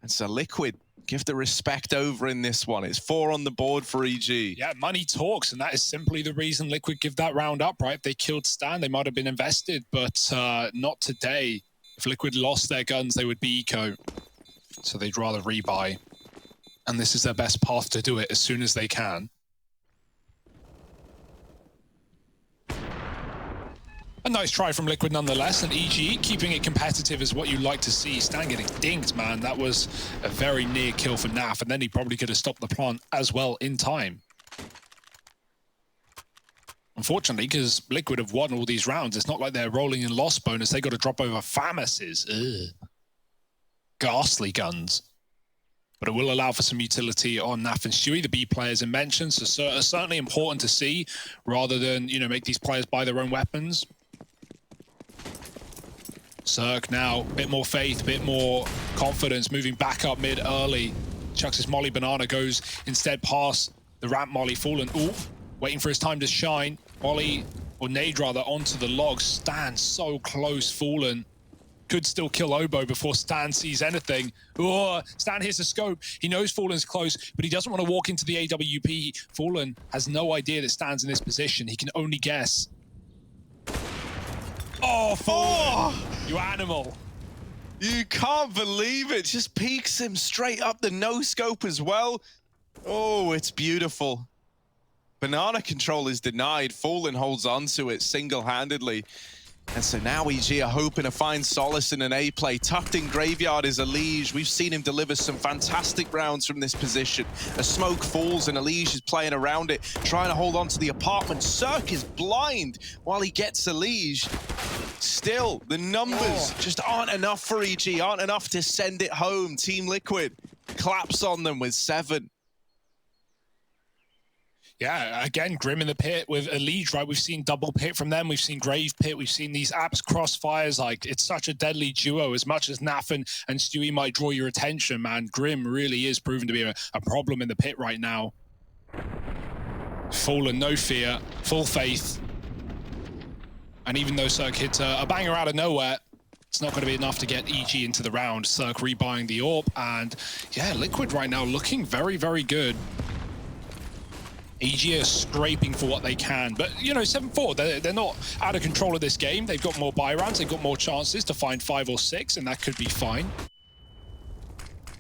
And so Liquid give the respect over in this one. It's 4 on the board for EG. Yeah, money talks, and that is simply the reason Liquid give that round up, right? If they killed Stan, they might have been invested, but not today. If Liquid lost their guns, they would be eco. So they'd rather rebuy. And this is their best path to do it as soon as they can. A nice try from Liquid nonetheless, and EG keeping it competitive is what you like to see. Stan getting dinked, man. That was a very near kill for Naf, and then he probably could have stopped the plant as well in time. Unfortunately, because Liquid have won all these rounds, it's not like they're rolling in loss bonus. They got to drop over Famises. Ugh. Ghastly guns. But it will allow for some utility on Naf and Stewie, the B players in mention, so certainly important to see, rather than, you know, make these players buy their own weapons. Cirque now, a bit more faith, a bit more confidence, moving back up mid early. Chucks his molly banana, goes instead past the ramp molly. Fallen, ooh, waiting for his time to shine. Molly, or nade rather, onto the logs. Stan so close, Fallen. Could still kill Obo before Stan sees anything. Oh, Stan hears the scope. He knows Fallen's close, but he doesn't want to walk into the AWP. Fallen has no idea that Stan's in this position. He can only guess. Oh, Fallen, you animal. You can't believe it. Just peeks him straight up the no-scope as well. Oh, it's beautiful. Banana control is denied. Fallen holds on to it single-handedly. And so now EG are hoping to find solace in an A play. Tucked in Graveyard is Elige. We've seen him deliver some fantastic rounds from this position. A smoke falls and Elige is playing around it, trying to hold on to the apartment. Cirque is blind while he gets Elige. Still, the numbers just aren't enough for EG, aren't enough to send it home. Team Liquid claps on them with 7. Yeah, again, Grim in the pit with Elige, right? We've seen double pit from them. We've seen Grave pit. We've seen these apps crossfires. Like, it's such a deadly duo. As much as Naf and Stewie might draw your attention, man, Grim really is proven to be a problem in the pit right now. Fallen, no fear, full faith. And even though Cirque hits a banger out of nowhere, it's not going to be enough to get EG into the round. Cirque rebuying the AWP. And yeah, Liquid right now looking very, very good. EG are scraping for what they can, but you know, 7-4, they're not out of control of this game. They've got more buy rounds, they've got more chances to find 5 or 6, and that could be fine.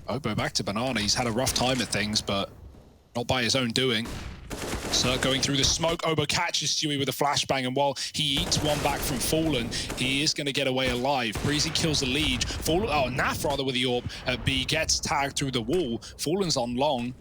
Obo back to Banana. He's had a rough time at things, but not by his own doing. Cirque going through the smoke. Obo catches Stewie with a flashbang, and while he eats one back from Fallen, he is going to get away alive. Breezy kills the lead. Fallen, Naf rather with the orb. B gets tagged through the wall. Fallen's on long.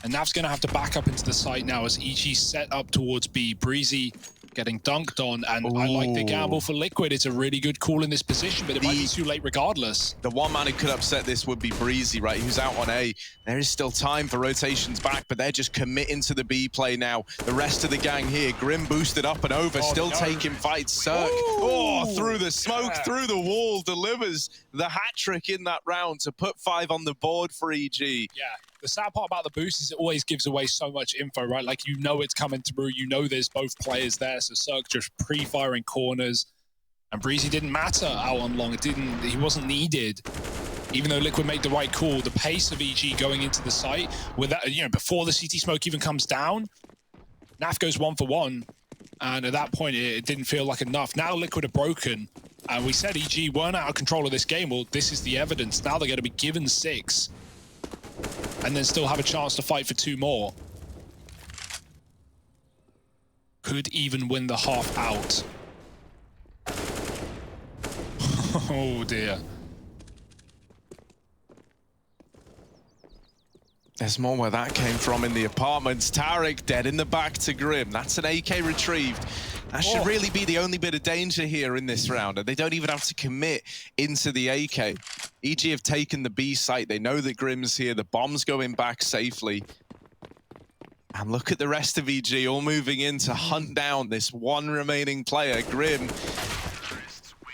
And Nav's going to have to back up into the site now as EG set up towards B. Breezy getting dunked on, and I like the gamble for Liquid. It's a really good call in this position, but it might be too late regardless. The one man who could upset this would be Breezy, right? Who's out on A. There is still time for rotations back, but they're just committing to the B play now. The rest of the gang here, Grim boosted up and over, still taking fights. Cirque, through the smoke, through the wall, delivers the hat trick in that round to put 5 on the board for EG. Yeah. The sad part about the boost is it always gives away so much info, right? Like, you know it's coming through, you know there's both players there, so Cirque just pre-firing corners. And Breezy didn't matter out on long. He wasn't needed. Even though Liquid made the right call, the pace of EG going into the site, with that, you know, before the CT smoke even comes down, Naf goes 1 for 1. And at that point, it didn't feel like enough. Now Liquid are broken. And we said EG weren't out of control of this game. Well, this is the evidence. Now they're going to be given 6. And then still have a chance to fight for 2 more. Could even win the half out. Oh dear. There's more where that came from in the apartments. Tarek dead in the back to Grim. That's an AK retrieved. That should really be the only bit of danger here in this round, and they don't even have to commit into the AK. EG have taken the B site. They know that Grim's here. The bomb's going back safely. And look at the rest of EG all moving in to hunt down this one remaining player, Grim.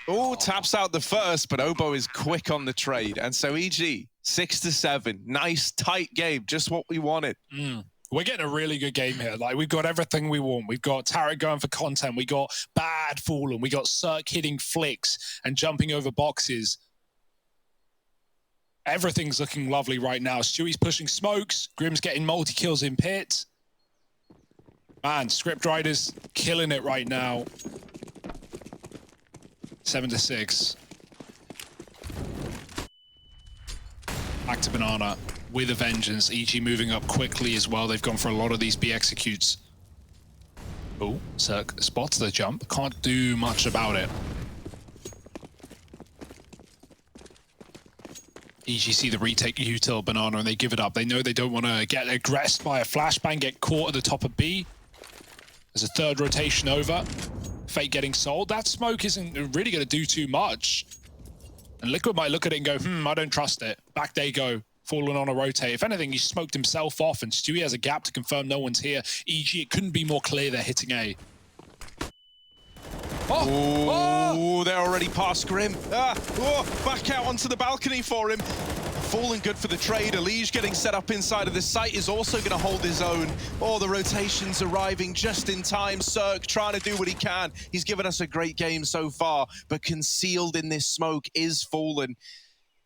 Oh, taps out the first, but Obo is quick on the trade. And so EG, 6-7. Nice, tight game. Just what we wanted. We're getting a really good game here. Like, we've got everything we want. We've got Tarek going for content. We got bad Fallen. We got Cirque hitting flicks and jumping over boxes. Everything's looking lovely right now. Stewie's pushing smokes. Grim's getting multi-kills in pit. Man, Scriptwriter's killing it right now. 7-6. Back to Banana with a vengeance. EG moving up quickly as well. They've gone for a lot of these B executes. Oh, Cirque spots the jump. Can't do much about it. EG see the retake util Banana and they give it up. They know they don't want to get aggressed by a flashbang, get caught at the top of B. There's a third rotation over. Fate getting sold. That smoke isn't really going to do too much. And Liquid might look at it and go, I don't trust it. Back they go. Fallen on a rotate. If anything, he smoked himself off, and Stewie has a gap to confirm no one's here. EG, it couldn't be more clear they're hitting A. Oh, they're already past Grim. Back out onto the balcony for him. Fallen good for the trade. Elige getting set up inside of the site is also going to hold his own. The rotations arriving just in time. Cirque trying to do what he can. He's given us a great game so far, but concealed in this smoke is Fallen.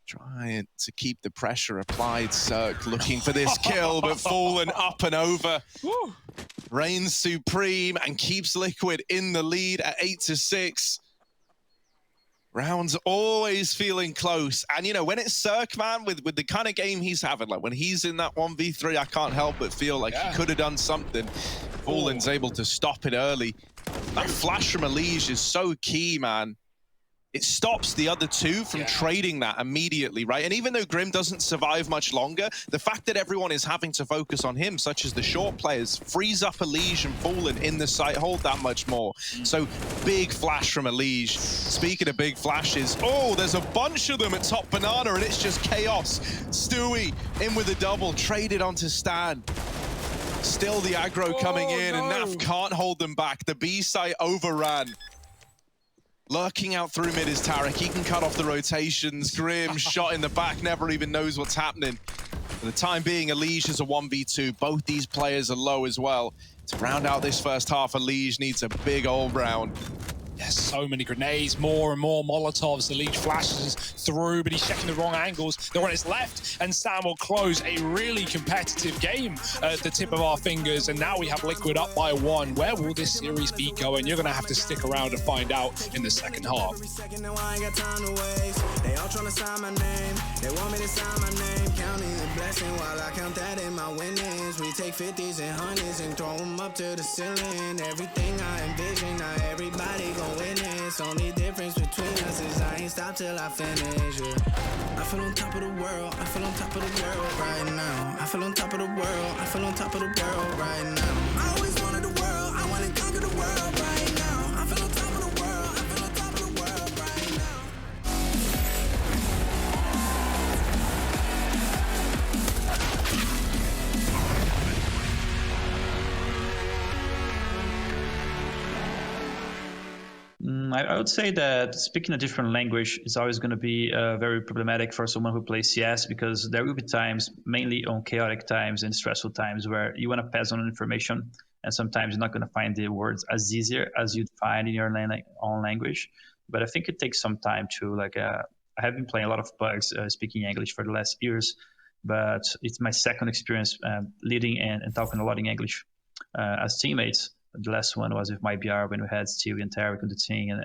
Trying to keep the pressure applied. Cirque looking for this kill, but Fallen up and over. Reigns supreme and keeps Liquid in the lead at 8-6. Rounds always feeling close. And, you know, when it's Cirque, man, with the kind of game he's having, like when he's in that 1v3, I can't help but feel like he could have done something. Fallen's able to stop it early. That flash from Elige is so key, man. It stops the other two from trading that immediately, right? And even though Grim doesn't survive much longer, the fact that everyone is having to focus on him, such as the short players, frees up Elige and Fallen in the site hold that much more. So big flash from Elige. Speaking of big flashes, there's a bunch of them at top Banana, and it's just chaos. Stewie in with a double, traded onto Stan. Still the aggro coming in, and Naf can't hold them back. The B site overran. Lurking out through mid is Tarek. He can cut off the rotations. Grim shot in the back, never even knows what's happening. For the time being, Elige is a 1v2. Both these players are low as well. To round out this first half, Elige needs a big old round. There's so many grenades, more and more Molotovs. The leech flashes through, but he's checking the wrong angles. They're on his left, and Sam will close a really competitive game at the tip of our fingers. And now we have Liquid up by 1. Where will this series be going? You're going to have to stick around to find out in the second half. They all tryna sign my name. They want me to sign my name. Counting the blessing while I count that in my winnings. We take 50s and 100s and throw them up to the ceiling. Everything I envision, not everybody gon' witness. Only difference between us is I ain't stop till I finish. Yeah. I feel on top of the world. I feel on top of the world right now. I feel on top of the world. I feel on top of the world right now. I always wanted the world. I wanna conquer the world right now. I feel on top of the world. I feel on top of the world right now. I would say that speaking a different language is always going to be very problematic for someone who plays CS, because there will be times, mainly on chaotic times and stressful times, where you want to pass on information, and sometimes you're not going to find the words as easier as you'd find in your own language. But I think it takes some time to, like, I have been playing a lot of bugs speaking English for the last years, but it's my second experience leading and talking a lot in English as teammates. The last one was with my BR when we had Stevie and Tarek on the team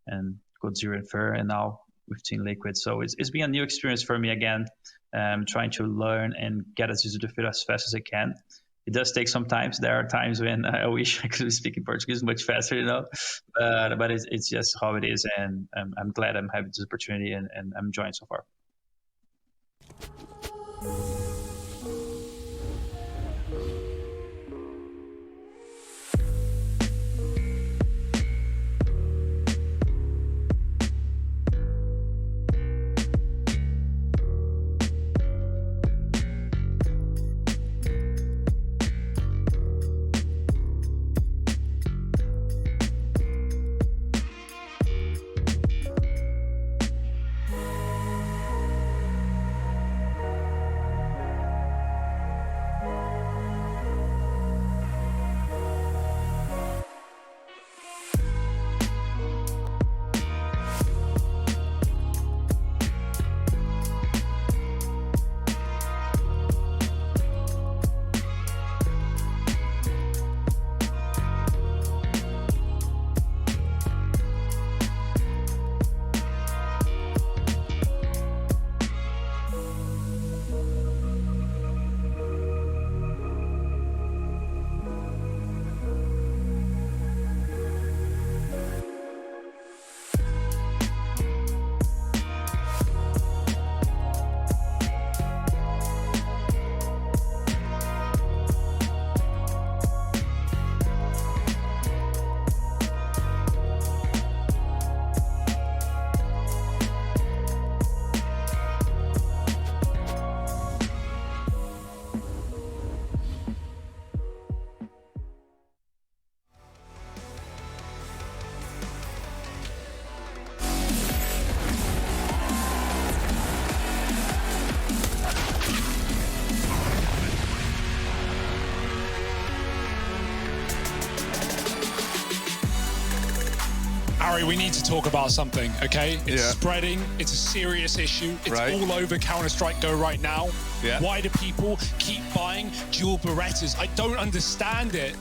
and Godzilla and Fur, and now with Team Liquid. So it's been a new experience for me again, trying to learn and get as used to the field as fast as I can. It does take some time. There are times when I wish I could be speaking Portuguese much faster, you know, but it's just how it is, and I'm glad I'm having this opportunity and I'm enjoying so far. Harry, we need to talk about something, okay? It's Yeah. spreading. It's a serious issue. It's Right. all over Counter-Strike Go right now. Yeah. Why do people keep buying dual Berettas? I don't understand it.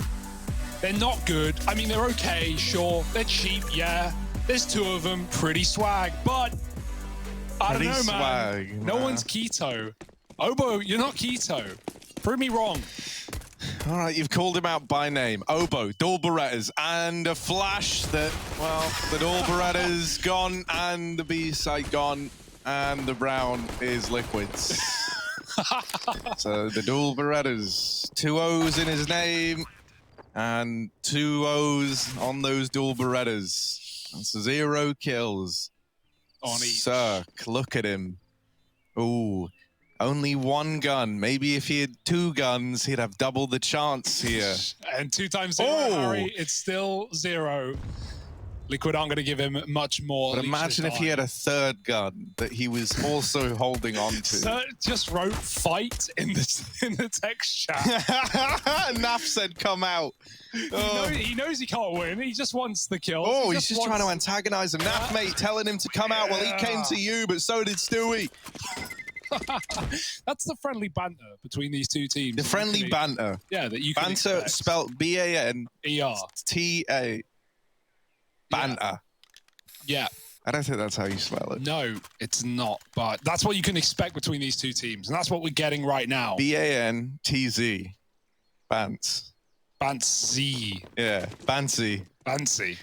They're not good. I mean, they're okay, sure. They're cheap, yeah. There's 2 of them, pretty swag, but I don't Pretty know, man. swag, No man. one's keto. Obo, you're not keto. Prove me wrong. All right, you've called him out by name. Obo, dual Berettas, and a flash that, well, the dual Beretta's gone, and the B site gone, and the brown is Liquid's. So the dual Berettas, 2 O's in his name, and 2 O's on those dual Berettas. That's 0 kills. On each. Cirque, look at him. Ooh. Only 1 gun. Maybe if he had 2 guns, he'd have double the chance here. And 2 times 0, Oh! Harry, it's still 0. Liquid aren't going to give him much more. But imagine if he had a third gun that he was also holding on to. Sir just wrote fight in the text chat. Naf said come out. He knows he can't win. He just wants the kill. Oh, he's just trying to antagonize him. Naf, mate, telling him to come out. Well, he came to you, but so did Stewie. That's the friendly banter between these two teams. The friendly banter. Yeah, that you can banter expect. spelled B-A-N-E-R. T-A. Banter. Yeah. I don't think that's how you spell it. No, it's not. But that's what you can expect between these two teams. And that's what we're getting right now. B-A-N-T-Z. Bants. Bantsy. Yeah. Bantsy. Bantsy.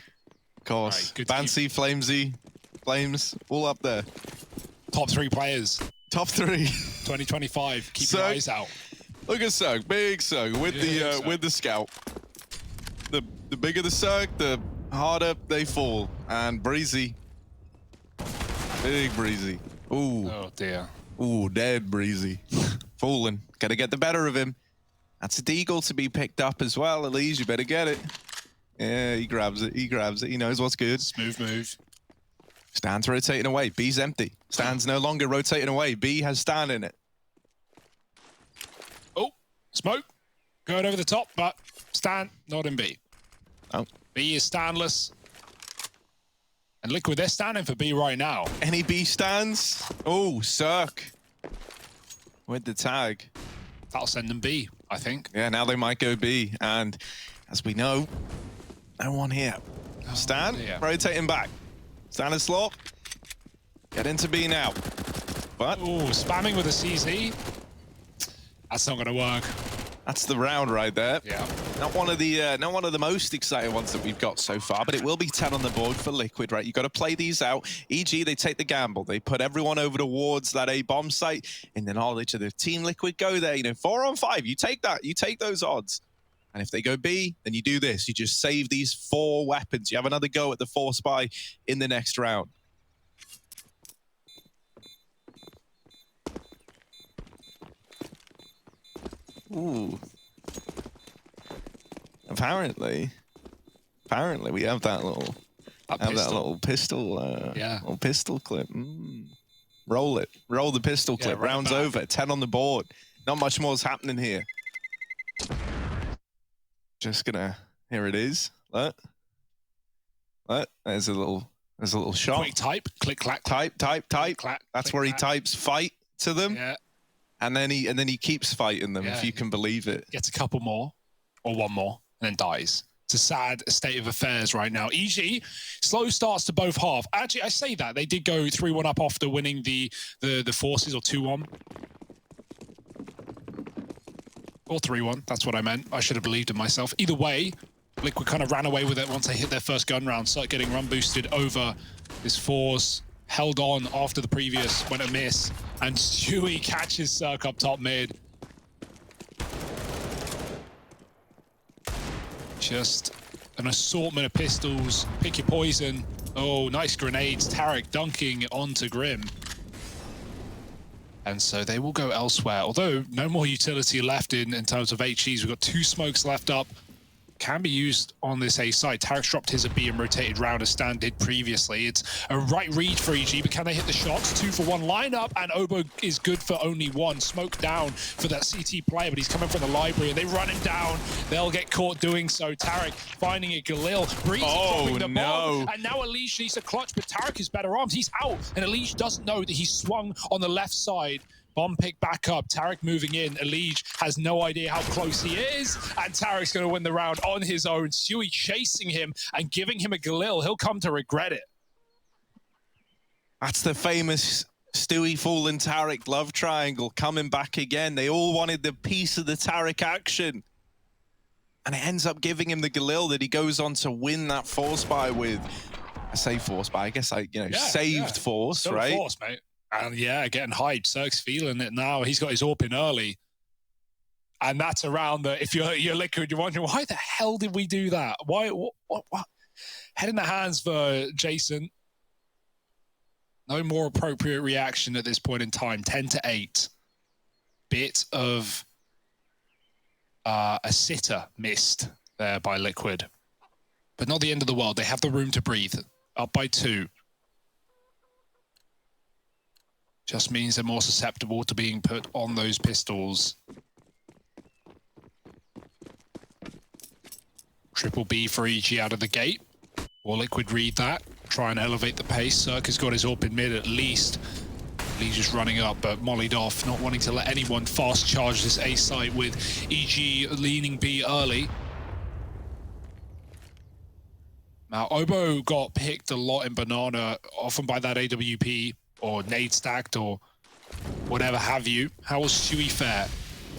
Of course. Right, Bantsy, Flamesy, Flames, all up there. Top 3 players. Top 3. 2025. Keep your eyes out. Look at Sug. Big Sug with the scout. The bigger the Sug, the harder they fall. And Breezy. Big Breezy. Ooh. Oh, dear. Ooh, dead Breezy. Falling. Gotta get the better of him. That's a deagle to be picked up as well. At least you better get it. Yeah, he grabs it. He grabs it. He knows what's good. Smooth move. Stan's rotating away. B's empty. Stan's no longer rotating away. B has Stan in it. Oh, smoke. Going over the top, but Stan not in B. Oh. B is Stanless. And Liquid, they're standing for B right now. Any B stands? Oh, Cirque. With the tag. That'll send them B, I think. Yeah, now they might go B. And as we know, no one here. Stan, rotating back. Stan and Slop. Get into B now. But ooh, spamming with a CZ. That's not going to work. That's the round right there. Yeah. Not one of the most exciting ones that we've got so far, but it will be 10 on the board for Liquid, right? You got to play these out. E.g., they take the gamble. They put everyone over towards that A bomb site in the knowledge of the Team Liquid go there. You know, 4 on 5. You take that. You take those odds. And if they go B, then you do this. You just save these 4 weapons. You have another go at the 4 spy in the next round. Ooh. Apparently we have that little pistol. Little pistol clip. Roll it. Roll the pistol clip. Right Round's back. over. 10 on the board. Not much more is happening here. Just gonna. Here it is. What? There's a little shot. Quick type. Click clack. Type. Click, clack, That's click, where he clack. types fight to them. Yeah. And then he keeps fighting them, Yeah. if you can believe it. Gets a couple more, or one more, and then dies. It's a sad state of affairs right now. EG, slow starts to both half. Actually, I say that. They did go 3-1 up after winning the forces, or 2-1. Or 3-1, that's what I meant. I should have believed in myself. Either way, Liquid kind of ran away with it once they hit their first gun round, started getting run boosted over this force, held on after the previous, went a miss, and Stewie catches Cirque up top mid. Just an assortment of pistols, pick your poison. Oh, nice grenades. Tarek dunking onto Grim. And so they will go elsewhere. Although no more utility left in terms of HEs. We've got 2 smokes left up. Can be used on this A side. Tarek's dropped his B and rotated round as Stan did previously. It's a right read for EG, but can they hit the shots? 2 for 1 lineup, and Obo is good for only 1. Smoke down for that CT player, but he's coming from the library, and they run him down. They'll get caught doing so. Tarek finding it. Galil, Breezy dropping the bomb, and now Elish needs a clutch, but Tarek is better armed. He's out, and Elish doesn't know that he's swung on the left side. Bomb pick back up. Tarek moving in. Elige has no idea how close he is. And Tarek's going to win the round on his own. Stewie chasing him and giving him a Galil. He'll come to regret it. That's the famous Stewie Fallen Tarek love triangle coming back again. They all wanted the piece of the Tarek action. And it ends up giving him the Galil that he goes on to win that force buy with. I say force buy, I guess saved force, Still right? Force, mate. And yeah, getting hyped. Cirque's feeling it now. He's got his AWP in early. And that's around the, if you're Liquid, you're wondering, why the hell did we do that? Why, what? Head in the hands for Jason. No more appropriate reaction at this point in time. 10-8. Bit of a sitter missed there by Liquid. but not the end of the world. They have the room to breathe. Up by 2. Just means they're more susceptible to being put on those pistols. Triple B for EG out of the gate. Or Liquid read that. Try and elevate the pace. Cirque has got his AWP in mid at least. Lee just running up, but mollied off, not wanting to let anyone fast charge this A site with EG leaning B early. Now, Obo got picked a lot in Banana, often by that AWP or nade stacked or whatever have you. How will Stewie fare?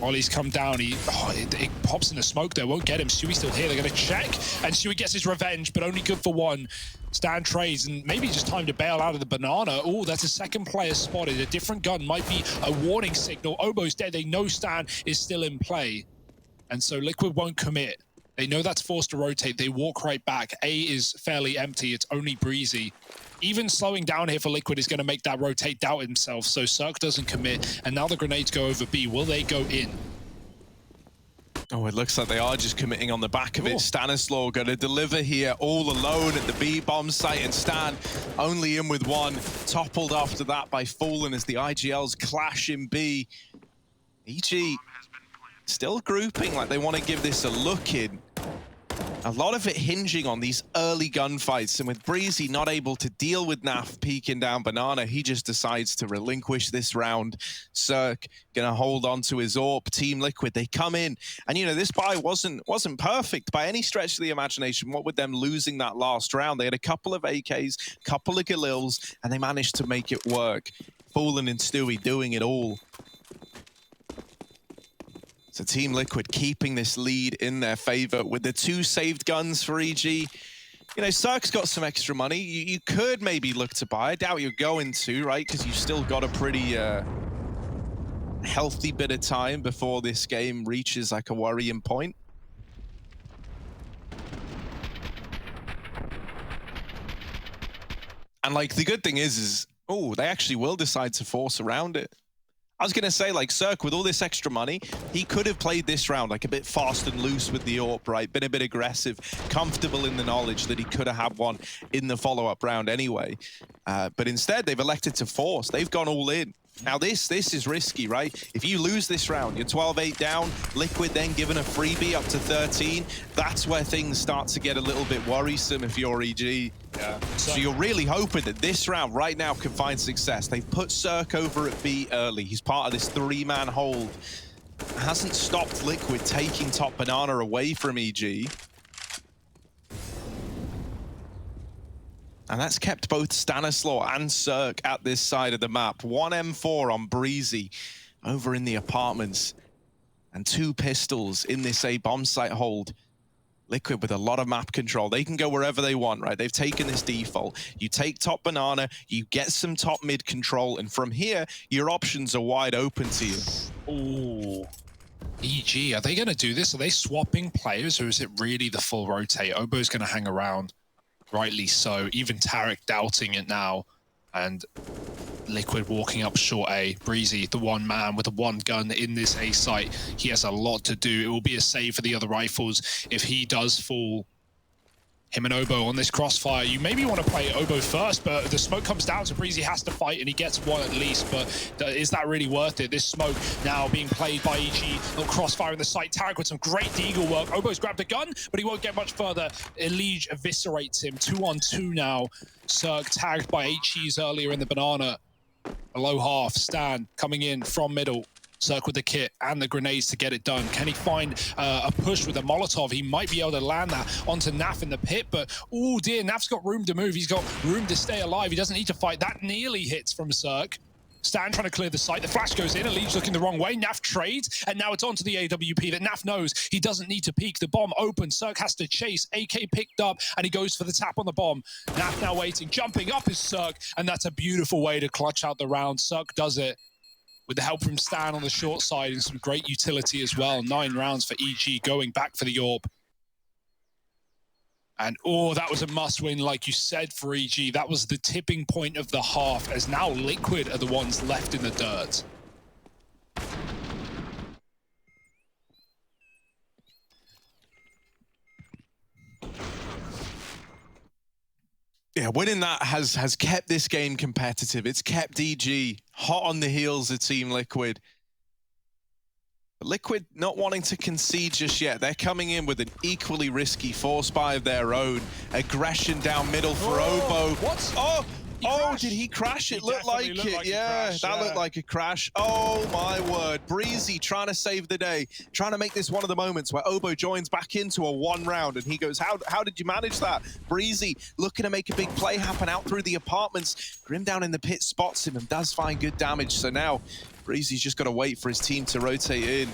Ollie's come down, it pops in the smoke there, won't get him. Stewie's still here, they're gonna check, and Stewie gets his revenge, but only good for 1. Stan trades, and maybe just time to bail out of the Banana. Oh, that's a second player spotted. A different gun might be a warning signal. Obo's dead, they know Stan is still in play. And so Liquid won't commit. They know that's forced to rotate, they walk right back. A is fairly empty, it's only Breezy. Even slowing down here for Liquid is going to make that rotate doubt himself, so Cirque doesn't commit, and now the grenades go over B. Will they go in? Oh, it looks like they are just committing on the back of it. Stanislaw going to deliver here all alone at the B bomb site, and Stan only in with 1. Toppled after that by Fallen as the IGLs clash in B. EG still grouping like they want to give this a look in. A lot of it hinging on these early gunfights, and with Breezy not able to deal with Naf peeking down Banana, he just decides to relinquish this round. Cirque gonna hold on to his AWP. Team Liquid, they come in, and you know, this buy wasn't perfect by any stretch of the imagination. What with them losing that last round, they had a couple of AKs, couple of Galils, and they managed to make it work. Fallen and Stewie doing it all. So Team Liquid keeping this lead in their favor with the 2 saved guns for EG. You know, Cirque's got some extra money. You could maybe look to buy. I doubt you're going to, right? Because you've still got a pretty healthy bit of time before this game reaches like a worrying point. And like the good thing is oh, they actually will decide to force around it. I was going to say, like, Cirque, with all this extra money, he could have played this round, like, a bit fast and loose with the AWP, right? Been a bit aggressive, comfortable in the knowledge that he could have had one in the follow-up round anyway. But instead, they've elected to force. They've gone all in. Now, this is risky, right? If you lose this round, you're 12-8 down, Liquid then given a freebie up to 13, that's where things start to get a little bit worrisome if you're EG. Yeah. So you're really hoping that this round right now can find success. They've put Cirque over at B early. He's part of this 3-man hold. Hasn't stopped Liquid taking top Banana away from EG. And that's kept both Stanislaw and Cirque at this side of the map. 1 M4 on Breezy over in the apartments. And 2 pistols in this A bomb site hold. Liquid with a lot of map control. They can go wherever they want, right? They've taken this default. You take top Banana, you get some top mid control, and from here, your options are wide open to you. Ooh. EG, are they going to do this? Are they swapping players, or is it really the full rotate? Obo's going to hang around. Rightly so. Even Tarek doubting it now. And Liquid walking up short A. Breezy, the 1 man with the 1 gun in this A site. He has a lot to do. It will be a save for the other rifles if he does fall. Him and Obo on this crossfire. You maybe want to play Obo first, but the smoke comes down, so Breezy has to fight, and he gets 1 at least. But is that really worth it? This smoke now being played by EG. Little crossfire in the site. Tarek with some great deagle work. Obo's grabbed a gun, but he won't get much further. Elige eviscerates him. 2-on-2 now. Cirque tagged by HEs earlier in the Banana. A low half. Stan coming in from middle. Cirque with the kit and the grenades to get it done. Can he find a push with a Molotov? He might be able to land that onto Naf in the pit, but oh dear, Naf's got room to move. He's got room to stay alive. He doesn't need to fight. That nearly hits from Cirque. Stan trying to clear the site. The flash goes in. Elige looking the wrong way. Naf trades, and now it's onto the AWP that Naf knows he doesn't need to peek. The bomb open. Cirque has to chase. AK picked up, and he goes for the tap on the bomb. Naf now waiting. Jumping up is Cirque, and that's a beautiful way to clutch out the round. Cirque does it with the help from Stan on the short side and some great utility as well. 9 rounds for EG going back for the AWP. And oh, that was a must-win, like you said, for EG. That was the tipping point of the half, as now Liquid are the ones left in the dirt. Yeah, winning that has kept this game competitive. It's kept EG hot on the heels of Team Liquid. But Liquid not wanting to concede just yet. They're coming in with an equally risky force buy of their own. Aggression down middle for Obo. What? Oh, did he crash? It looked like it. Yeah, that looked like a crash. Oh my word. Breezy trying to save the day, trying to make this one of the moments where Obo joins back into a 1 round and he goes, how did you manage that? Breezy looking to make a big play happen out through the apartments. Grim down in the pit spots him and does find good damage. So now Breezy's just got to wait for his team to rotate in.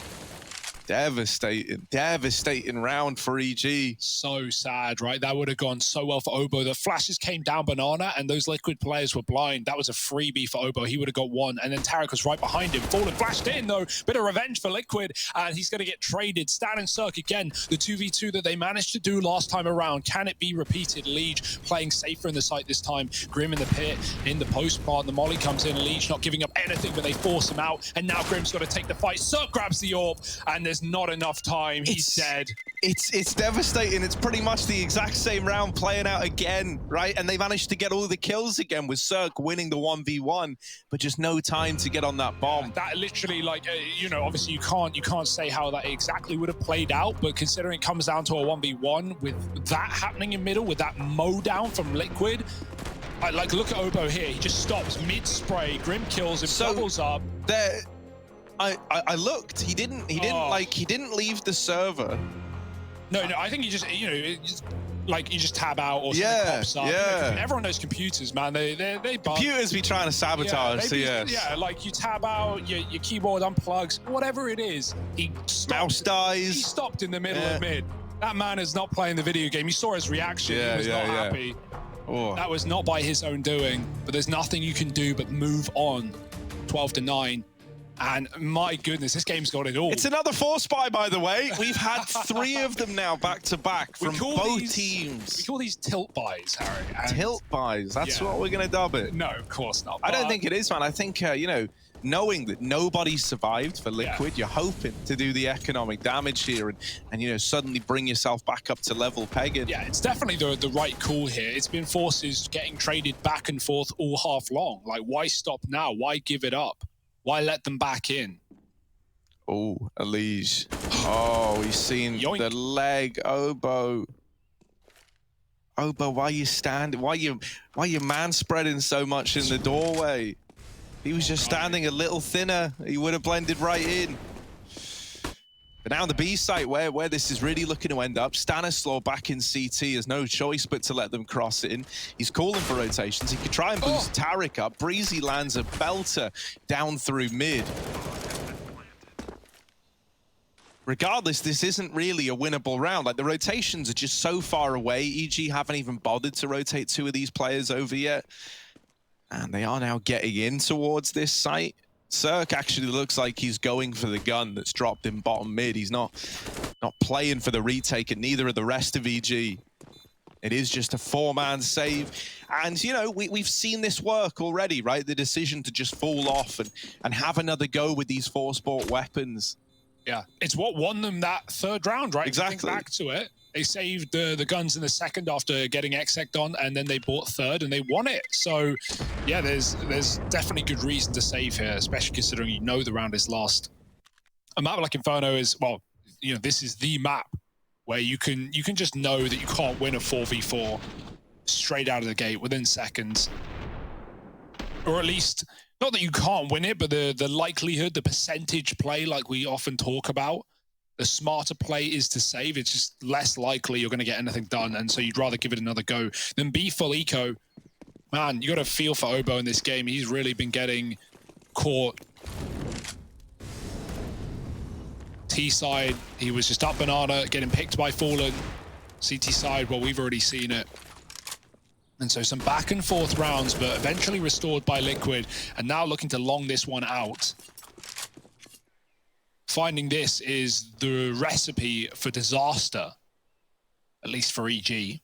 Devastating round for EG. So sad, right? That would have gone so well for Obo. The flashes came down Banana and those Liquid players were blind. That was a freebie for Obo. He would have got 1. And then Tarek was right behind him. Fallen flashed in though. Bit of revenge for Liquid. And he's going to get traded. Stan and Cirque again. The 2v2 that they managed to do last time around. Can it be repeated? Liege playing safer in the site this time. Grim in the pit, in the post part. The molly comes in. Liege not giving up anything, but they force him out. And now Grim's got to take the fight. Cirque grabs the orb. And there's not enough time. He's dead. It's devastating. It's pretty much the exact same round playing out again, right? And they managed to get all the kills again with Cirque winning the 1v1, but just no time to get on that bomb. That literally, like, you know, obviously you can't say how that exactly would have played out, but considering it comes down to a 1v1 with that happening in middle, with that mow down from Liquid, like, look at Obo here. He just stops mid-spray. Grim kills him, doubles up. I looked. He didn't leave the server. No, I think he just, you know, you just tab out or something pops up. Yeah. You know, everyone knows computers, man. They Computers be trying to sabotage. Yeah, like you tab out, your keyboard unplugs, whatever it is. Mouse dies. He stopped in the middle of mid. That man is not playing the video game. You saw his reaction. He was not happy. Oh. That was not by his own doing. But there's nothing you can do but move on. 12-9. And my goodness, this game's got it all. It's another force buy, by the way. We've had 3 of them now back to back from both teams. We call these tilt buys, Harry. Tilt buys. That's what we're going to dub it. No, of course not. I don't think it is, man. I think, you know, knowing that nobody survived for Liquid, you're hoping to do the economic damage here and you know, suddenly bring yourself back up to level pegging. Yeah, it's definitely the right call here. It's been forces getting traded back and forth all half long. Like, why stop now? Why give it up? Why let them back in? Oh, Elige. Oh, he's seen the leg. Obo, why you standing? Why you man spreading so much in the doorway? He was just standing a little thinner. He would have blended right in. But now on the B site, where this is really looking to end up, Stanislaw back in CT has no choice but to let them cross in. He's calling for rotations. He could try and boost Tarek up. Breezy lands a belter down through mid. Regardless, this isn't really a winnable round. Like, the rotations are just so far away. EG haven't even bothered to rotate 2 of these players over yet. And they are now getting in towards this site. Cirque actually looks like he's going for the gun that's dropped in bottom mid. He's not playing for the retake, and neither are the rest of EG. It is just a 4-man save. And, you know, we've seen this work already, right? The decision to just fall off and have another go with these 4-sport weapons. Yeah, it's what won them that 3rd round, right? Exactly. Think back to it. They saved the guns in the 2nd after getting exec on, and then they bought 3rd and they won it. So, yeah, there's definitely good reason to save here, especially considering you know the round is lost. A map like Inferno is, well, you know, this is the map where you can just know that you can't win a 4v4 straight out of the gate within seconds. Or at least, not that you can't win it, but the likelihood, the percentage play like we often talk about, the smarter play is to save. It's just less likely you're going to get anything done, and so you'd rather give it another go than be full eco. Man, you got to feel for Obo in this game. He's really been getting caught. T side, he was just up Banana, getting picked by Fallen. CT side, well, we've already seen it. And so some back and forth rounds, but eventually restored by Liquid, and now looking to long this one out. Finding this is the recipe for disaster, at least for EG.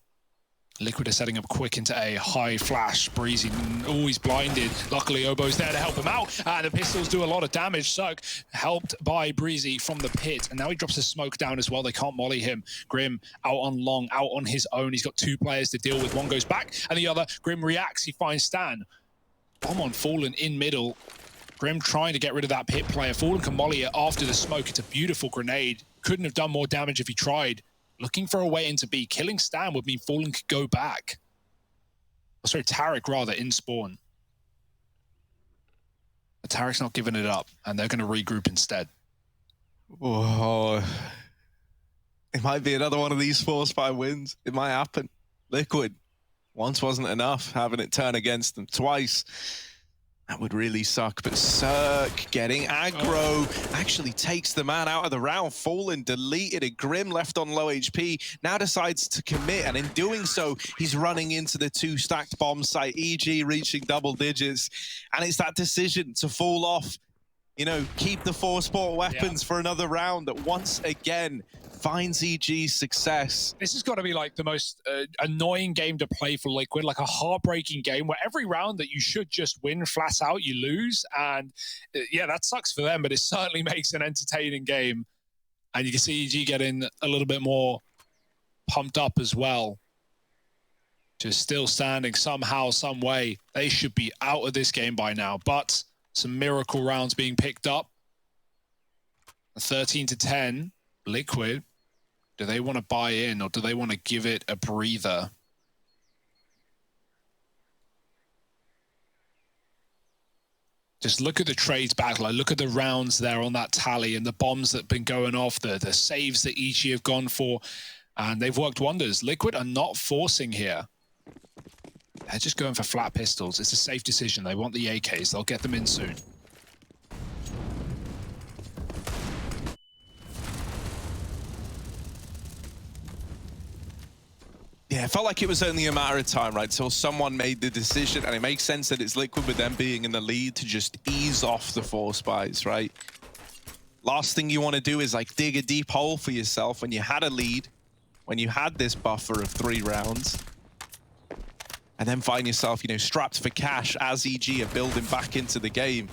Liquid are setting up quick into a high flash. Breezy always blinded. Luckily, Obo's there to help him out. And the pistols do a lot of damage. Cirque helped by Breezy from the pit. And now he drops a smoke down as well. They can't molly him. Grim out on long, out on his own. He's got 2 players to deal with. One goes back and the other. Grim reacts. He finds Stan. Bomb on Fallen in middle. Grim trying to get rid of that pit player. Fallen can molly it after the smoke. It's a beautiful grenade. Couldn't have done more damage if he tried. Looking for a way into B. Killing Stan would mean Fallen could go back. Oh, sorry, Tarek rather, in spawn. But Tarek's not giving it up, and they're going to regroup instead. Whoa. It might be another one of these 4-spy wins. It might happen. Liquid. Once wasn't enough, having it turn against them twice. That would really suck, but Cirque getting aggro actually takes the man out of the round. Fallen deleted it. Grim left on low HP, now decides to commit, and in doing so, he's running into the 2 stacked bomb site. EG reaching double digits, and it's that decision to fall off. You know, keep the 4 sport weapons for another round that once again finds EG's success. This has got to be like the most annoying game to play for Liquid, like a heartbreaking game where every round that you should just win flat out, you lose. And yeah, that sucks for them, but it certainly makes an entertaining game. And you can see EG getting a little bit more pumped up as well. Just still standing somehow, some way. They should be out of this game by now, but some miracle rounds being picked up. 13-10, Liquid. Do they want to buy in or do they want to give it a breather? Just look at the trades back. Like, look at the rounds there on that tally and the bombs that have been going off, the saves that EG have gone for, and they've worked wonders. Liquid are not forcing here. They're just going for flat pistols. It's a safe decision. They want the AKs. They'll get them in soon. Yeah, it felt like it was only a matter of time, right, till someone made the decision, and it makes sense that it's Liquid with them being in the lead to just ease off the 4 spies, right? Last thing you want to do is like dig a deep hole for yourself when you had a lead, when you had this buffer of 3 rounds, and then find yourself, you know, strapped for cash as EG are building back into the game.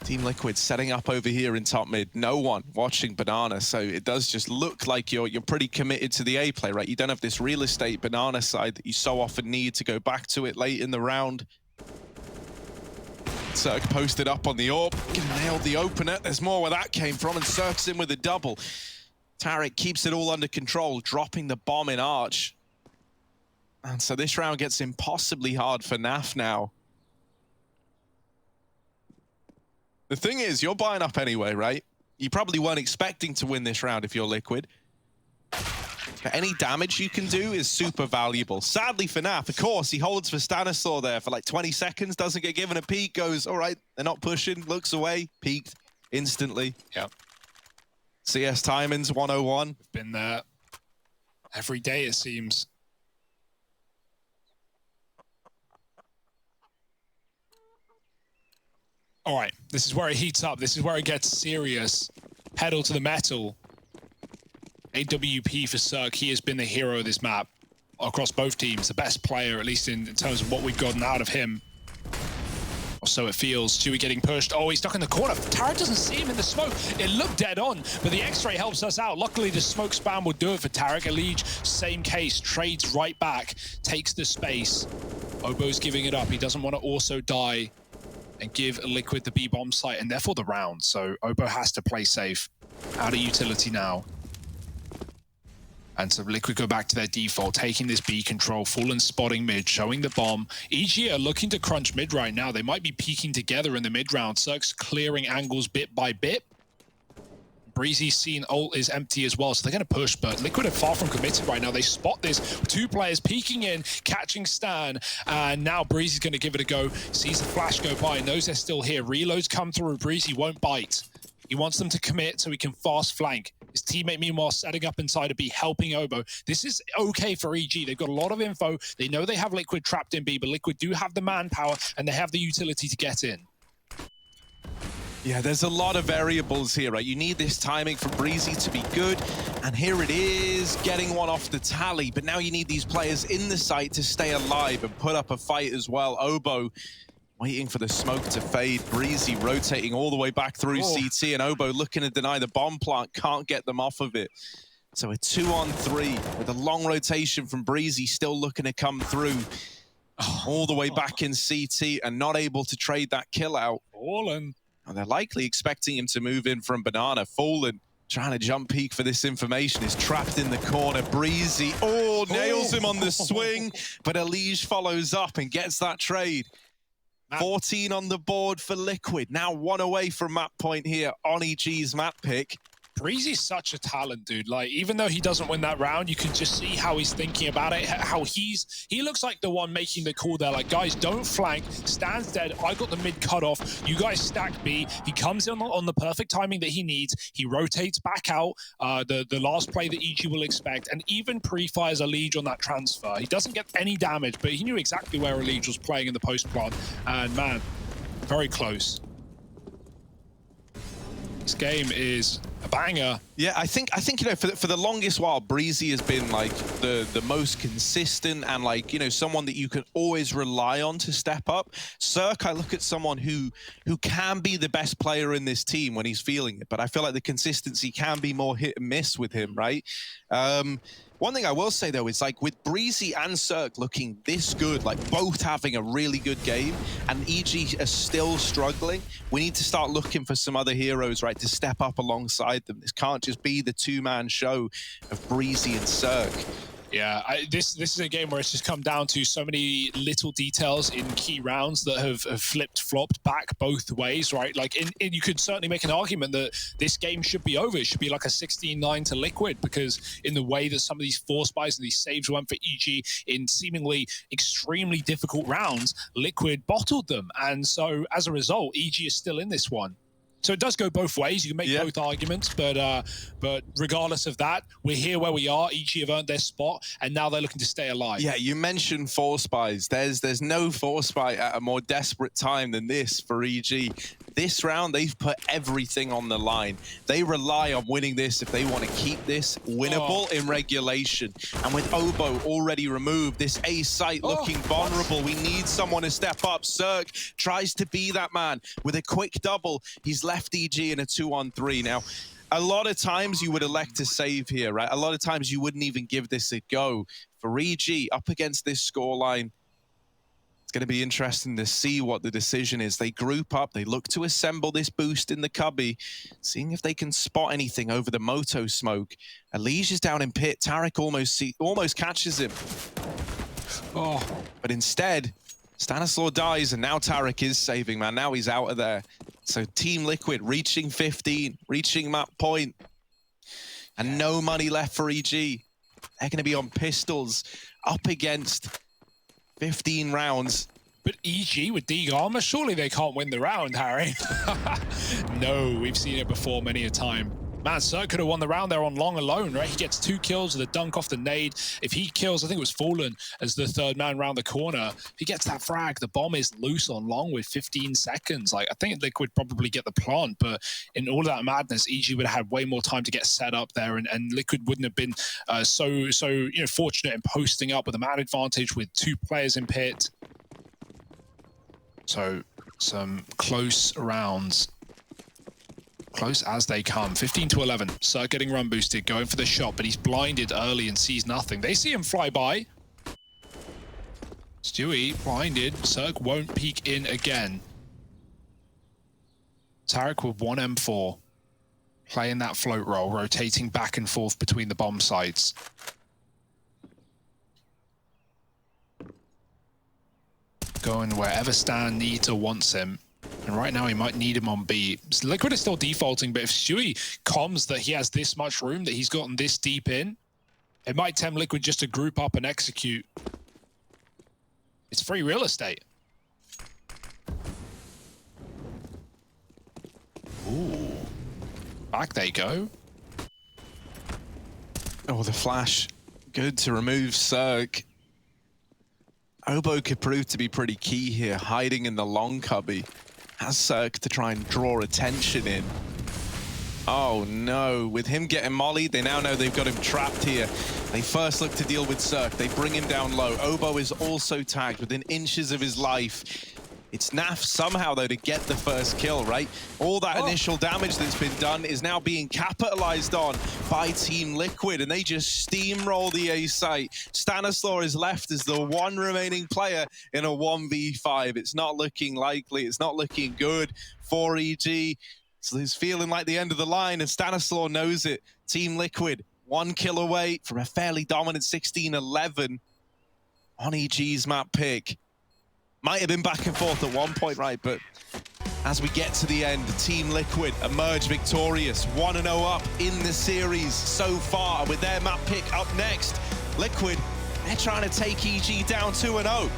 Team Liquid setting up over here in top mid. No one watching Banana, so it does just look like you're pretty committed to the A play, right? You don't have this real estate Banana side that you so often need to go back to it late in the round. Cirque posted up on the AWP, nailed the opener. There's more where that came from, and Cirque's in with a double. Tarek keeps it all under control, dropping the bomb in Arch. And so this round gets impossibly hard for NAF now. The thing is, you're buying up anyway, right? You probably weren't expecting to win this round if you're Liquid. But any damage you can do is super valuable. Sadly for NAF, of course, he holds for Stanislaw there for like 20 seconds, doesn't get given a peek, goes, all right, they're not pushing, looks away, peeked instantly. Yep. CS Timings 101. Been there every day, it seems. All right, this is where it heats up. This is where it gets serious. Pedal to the metal. AWP for Cirque. He has been the hero of this map across both teams. The best player, at least in terms of what we've gotten out of him. Or so it feels. Chewy getting pushed. Oh, he's stuck in the corner. Tarek doesn't see him in the smoke. It looked dead on, but the X-ray helps us out. Luckily, the smoke spam will do it for Tarek. Elige, same case. Trades right back. Takes the space. Obo's giving it up. He doesn't want to also die and give Liquid the B-bomb site, and therefore the round. So Obo has to play safe. Out of utility now. And so Liquid go back to their default, taking this B control, Fallen spotting mid, showing the bomb. EG are looking to crunch mid right now. They might be peeking together in the mid round. Cirque's clearing angles bit by bit. Breezy's scene ult is empty as well, so they're going to push, but Liquid are far from committed right now. They spot this. 2 players peeking in, catching Stan, and now Breezy's going to give it a go. Sees the flash go by, knows they're still here. Reloads come through. Breezy won't bite. He wants them to commit so he can fast flank. His teammate, meanwhile, setting up inside of B, helping Obo. This is okay for EG. They've got a lot of info. They know they have Liquid trapped in B, but Liquid do have the manpower and they have the utility to get in. Yeah, there's a lot of variables here, right? You need this timing for Breezy to be good, and here it is, getting one off the tally, but now you need these players in the site to stay alive and put up a fight as well. Obo waiting for the smoke to fade. Breezy rotating all the way back through CT, and Obo looking to deny the bomb plant, can't get them off of it. So a 2-on-3 with a long rotation from Breezy, still looking to come through all the way back in CT and not able to trade that kill out. Fallen. And they're likely expecting him to move in from Banana. Fallen, trying to jump peek for this information, is trapped in the corner. Breezy, nails him on the swing, but Elige follows up and gets that trade. 14 on the board for Liquid. Now 1 away from map point here on EG's map pick. Breezy's such a talent, dude. Like, even though he doesn't win that round, you can just see how he's thinking about it, how he looks like the one making the call there. Like, guys, don't flank, stands dead. I got the mid cut off. You guys stack B. He comes in on the perfect timing that he needs. He rotates back out, the last play that EG will expect, and even pre-fires Elige on that transfer. He doesn't get any damage, but he knew exactly where Elige was playing in the post plant. And man, very close. This game is a banger. Yeah, I think you know, for the longest while, Breezy has been like the most consistent and like, you know, someone that you can always rely on to step up. Cirque, I look at someone who can be the best player in this team when he's feeling it, but I feel like the consistency can be more hit and miss with him, right? One thing I will say, though, is like with Breezy and Cirque looking this good, like both having a really good game, and EG are still struggling, we need to start looking for some other heroes, right, to step up alongside them. This can't just be the two-man show of Breezy and Cirque. Yeah, this is a game where it's just come down to so many little details in key rounds that have flipped-flopped back both ways, right? Like, you could certainly make an argument that this game should be over. It should be like a 16-9 to Liquid, because in the way that some of these force buys and these saves went for EG in seemingly extremely difficult rounds, Liquid bottled them. And so, as a result, EG is still in this one. So it does go both ways. You can make both arguments, but regardless of that, we're here where we are. EG have earned their spot, and now they're looking to stay alive. Yeah, you mentioned force buys. There's no force buy at a more desperate time than this for EG. This round, they've put everything on the line. They rely on winning this if they want to keep this winnable in regulation. And with Obo already removed, this A site looking vulnerable, we need someone to step up. Cirque tries to be that man with a quick double. He's left EG in a 2-on-3. Now, a lot of times you would elect to save here, right? A lot of times you wouldn't even give this a go. For EG, up against this scoreline, it's going to be interesting to see what the decision is. They group up, they look to assemble this boost in the cubby, seeing if they can spot anything over the moto smoke. Elige is down in pit. Tarek almost catches him. But instead, Stanislaw dies, and now Tarek is saving, man. Now he's out of there. So Team Liquid reaching 15, reaching map point, and no money left for EG. They're going to be on pistols up against 15 rounds. But EG with Deeg armor, surely they can't win the round, Harry. No, we've seen it before many a time. Man, Cirque could have won the round there on Long alone, right? He gets 2 kills with a dunk off the nade. If he kills, I think it was Fallen as the third man round the corner. If he gets that frag, the bomb is loose on Long with 15 seconds. Like, I think Liquid probably get the plant, but in all of that madness, EG would have had way more time to get set up there, and Liquid wouldn't have been so fortunate in posting up with a man advantage with 2 players in pit. So some close rounds. Close as they come. 15-11. Cirque getting run boosted, going for the shot, but he's blinded early and sees nothing. They see him fly by. Stewie blinded. Cirque won't peek in again. Tarek with 1 M4. Playing that float roll, rotating back and forth between the bomb sites. Going wherever Stan needs or wants him. And right now he might need him on B. Liquid is still defaulting, but if Stewie comms that he has this much room, that he's gotten this deep in, it might tempt Liquid just to group up and execute. It's free real estate. Ooh. Back they go. Oh, the flash. Good to remove Cirque. Obo could prove to be pretty key here, hiding in the long cubby. has Cirque to try and draw attention in. Oh no, with him getting mollied, they now know they've got him trapped here. They first look to deal with Cirque, they bring him down low. Obo is also tagged within inches of his life. It's Naf somehow, though, to get the first kill, right? All that initial damage that's been done is now being capitalized on by Team Liquid, and they just steamroll the A site. Stanislaw is left as the one remaining player in a 1v5. It's not looking likely. It's not looking good for EG. So it's feeling like the end of the line, and Stanislaw knows it. Team Liquid, 1 kill away from a fairly dominant 16-11 on EG's map pick. Might have been back and forth at one point, right? But as we get to the end, Team Liquid emerge victorious, 1-0 up in the series so far with their map pick up next. Liquid, they're trying to take EG down 2-0.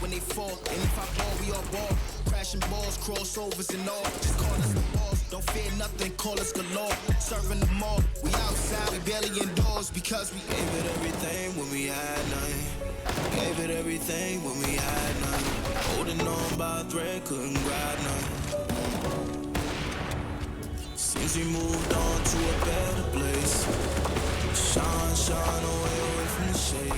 When they fall, and if I ball, we all ball. Crashing balls, crossovers and all. Just call us the balls. Don't fear nothing, call us galore. Serving them all. We outside, we barely indoors because we gave it everything when we had nothing. Gave it everything when we had nothing. Holding on by a thread, couldn't grab nothing. Since we moved on to a better place. Shine away from the shade.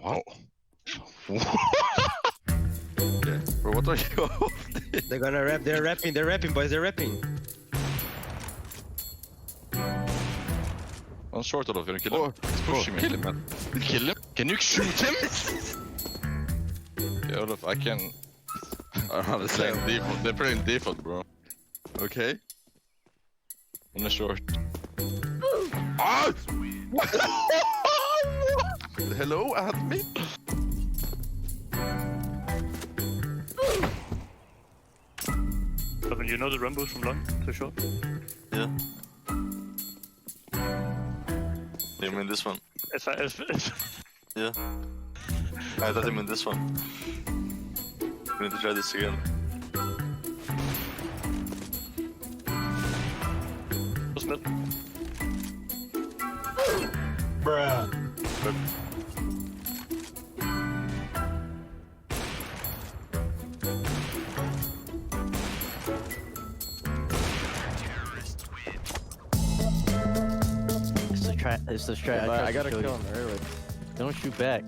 Wow. Yeah. Bro, what are you? They're gonna rap. They're rapping, boys. They're rapping. One short, Olof. Can you kill him? He's pushing me. Kill him, man. Kill him? Can you shoot him? Yeah, Olof, I can. I don't understand. Default. They're playing default, bro. Okay. On the short. Ah! Hello, at me? You know the Rumbos from long to short? Yeah. You mean this one? Yeah. I thought you meant this one. We need to try this again. What's mid? Bruh. It's the strat. I gotta kill him early. Don't shoot back.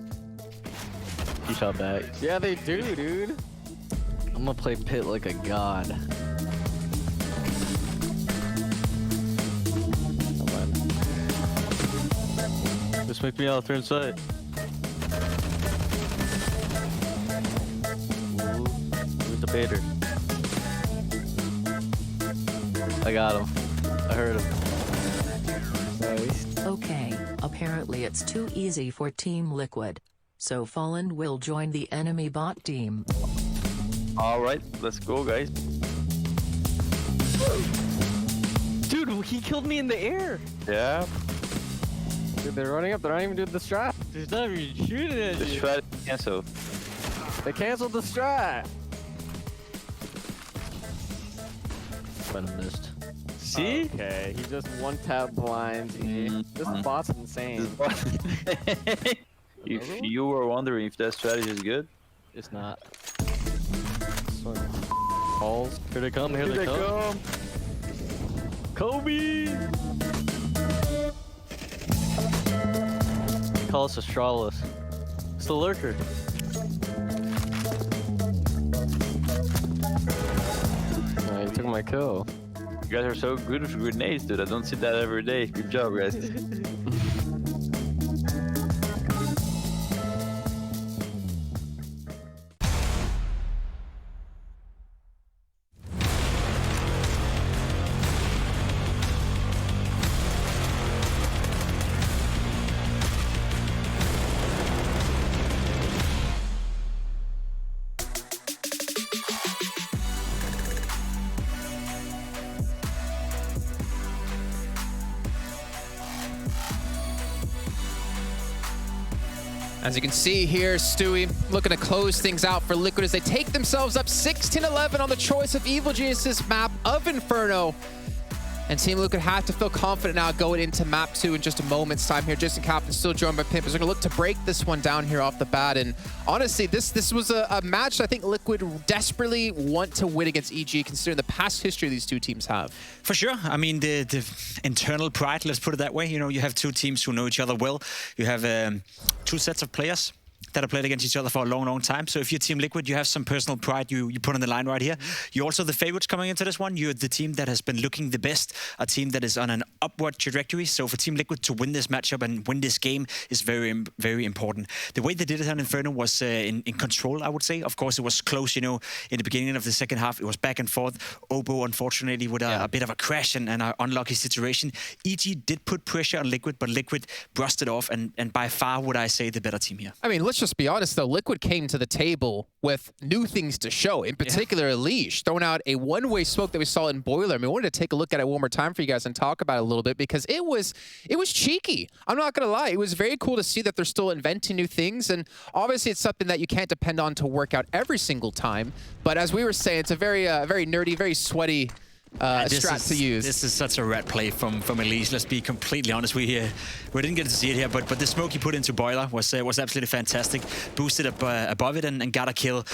He shot back. Yeah, they do, dude. I'm gonna play Pit like a god. Come on. Just make me out there inside. Ooh, who's the baiter? I got him. I heard him. Okay, apparently it's too easy for Team Liquid. So Fallen will join the enemy bot team. Alright, let's go, guys. Dude, he killed me in the air! Yeah. Dude, they're running up, they're not even doing the strat. They're not even shooting at you. The strat canceled. They canceled the strat! But I missed. See? Okay, he just one-tap blinds. This bot's insane. If you were wondering if that strategy is good, it's not. Balls. Here they come, here they come. Kobe! They call us Astralis. It's the lurker. Oh, he took my kill. You guys are so good with grenades, dude. I don't see that every day. Good job, guys. As you can see here, Stewie looking to close things out for Liquid as they take themselves up 16-11 on the choice of Evil Genius's map of Inferno. And Team Liquid have to feel confident now going into map 2 in just a moment's time here. Jason Captain still joined by Pimp. They're going to look to break this one down here off the bat. And honestly, this was a match I think Liquid desperately want to win against EG, considering the past history these two teams have. For sure. I mean, the internal pride, let's put it that way. You know, you have two teams who know each other well. You have two sets of players that have played against each other for a long, long time. So if you're Team Liquid, you have some personal pride you put on the line right here. You're also the favorites coming into this one. You're the team that has been looking the best, a team that is on an upward trajectory. So for Team Liquid to win this matchup and win this game is very, very important. The way they did it on Inferno was in control, I would say. Of course, it was close, you know, in the beginning of the second half. It was back and forth. Obo, unfortunately, with a bit of a crash and an unlucky situation. EG did put pressure on Liquid, but Liquid brushed it off, and by far, would I say, the better team here. I mean, let's just be honest, though. Liquid came to the table with new things to show, in particular, Elish throwing out a one-way smoke that we saw in Boiler. I mean, I wanted to take a look at it one more time for you guys and talk about it a little bit because it was cheeky. I'm not going to lie. It was very cool to see that they're still inventing new things, and obviously it's something that you can't depend on to work out every single time. But as we were saying, it's a very nerdy, very sweaty strat to use. This is such a rat play from Elise. Let's be completely honest. We didn't get to see it here, but the smoke he put into Boiler was absolutely fantastic. Boosted up above it and got a kill.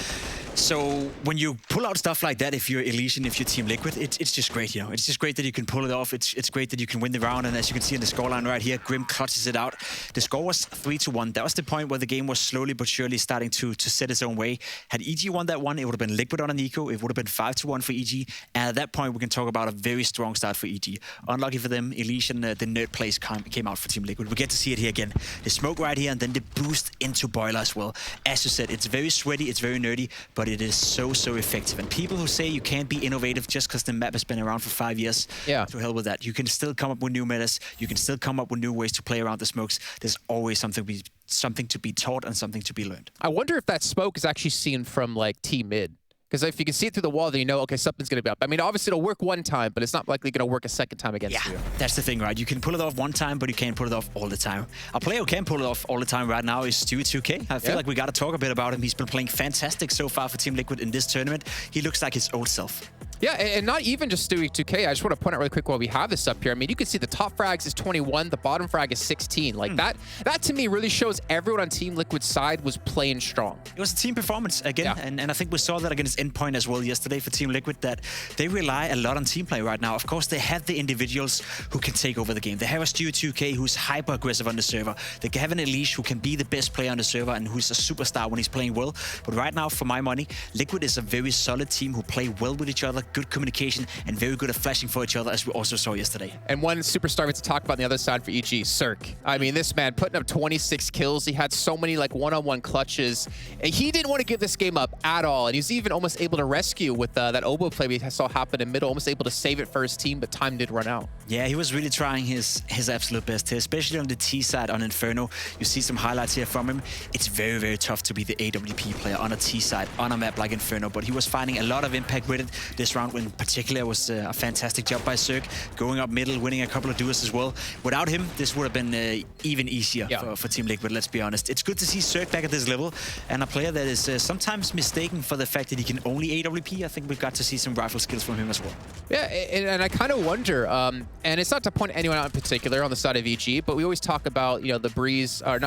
So when you pull out stuff like that, if you're Elise and if you're Team Liquid, it's just great. You know, it's just great that you can pull it off. It's great that you can win the round. And as you can see in the scoreline right here, Grim clutches it out. The score was 3-1. That was the point where the game was slowly but surely starting to set its own way. Had EG won that one, it would have been Liquid on an eco. It would have been 5-1 for EG. And at that point, we can talk about a very strong start for EG. Unlucky for them, Elish and the nerd plays came out for Team Liquid. We get to see it here again. The smoke right here and then the boost into Boiler as well. As you said, it's very sweaty, it's very nerdy, but it is so effective. And people who say you can't be innovative just because the map has been around for 5 years, to hell with that. You can still come up with new metas. You can still come up with new ways to play around the smokes. There's always something to be taught and something to be learned. I wonder if that smoke is actually seen from like Team Mid. Because if you can see it through the wall, then you know, okay, something's going to be up. I mean, obviously, it'll work one time, but it's not likely going to work a second time against you. That's the thing, right? You can pull it off one time, but you can't pull it off all the time. A player who can pull it off all the time right now is Stewie2K. I feel like we got to talk a bit about him. He's been playing fantastic so far for Team Liquid in this tournament. He looks like his old self. Yeah, and not even just Stewie2K. I just want to point out really quick while we have this up here. I mean, you can see the top frags is 21, the bottom frag is 16. Like that to me really shows everyone on Team Liquid's side was playing strong. It was a team performance again, and I think we saw that against Endpoint as well yesterday for Team Liquid, that they rely a lot on team play right now. Of course, they have the individuals who can take over the game. They have a Stewie2K who's hyper aggressive on the server. They have an Elish who can be the best player on the server and who's a superstar when he's playing well. But right now, for my money, Liquid is a very solid team who play well with each other, good communication, and very good at flashing for each other, as we also saw yesterday. And one superstar we have to talk about on the other side for EG, Cirque. I mean, this man putting up 26 kills. He had so many like one-on-one clutches. And he didn't want to give this game up at all. And he's even almost able to rescue with that Obo play we saw happen in middle, almost able to save it for his team, but time did run out. Yeah, he was really trying his absolute best here, especially on the T side on Inferno. You see some highlights here from him. It's very, very tough to be the AWP player on a T side, on a map like Inferno, but he was finding a lot of impact with it. This round in particular was a fantastic job by Cirque, going up middle, winning a couple of duels as well. Without him, this would have been even easier for Team Liquid, let's be honest. It's good to see Cirque back at this level, and a player that is sometimes mistaken for the fact that he can only AWP. I think we've got to see some rifle skills from him as well. Yeah, and I kind of wonder, and it's not to point anyone out in particular on the side of EG, but we always talk about, you know, the Breeze, or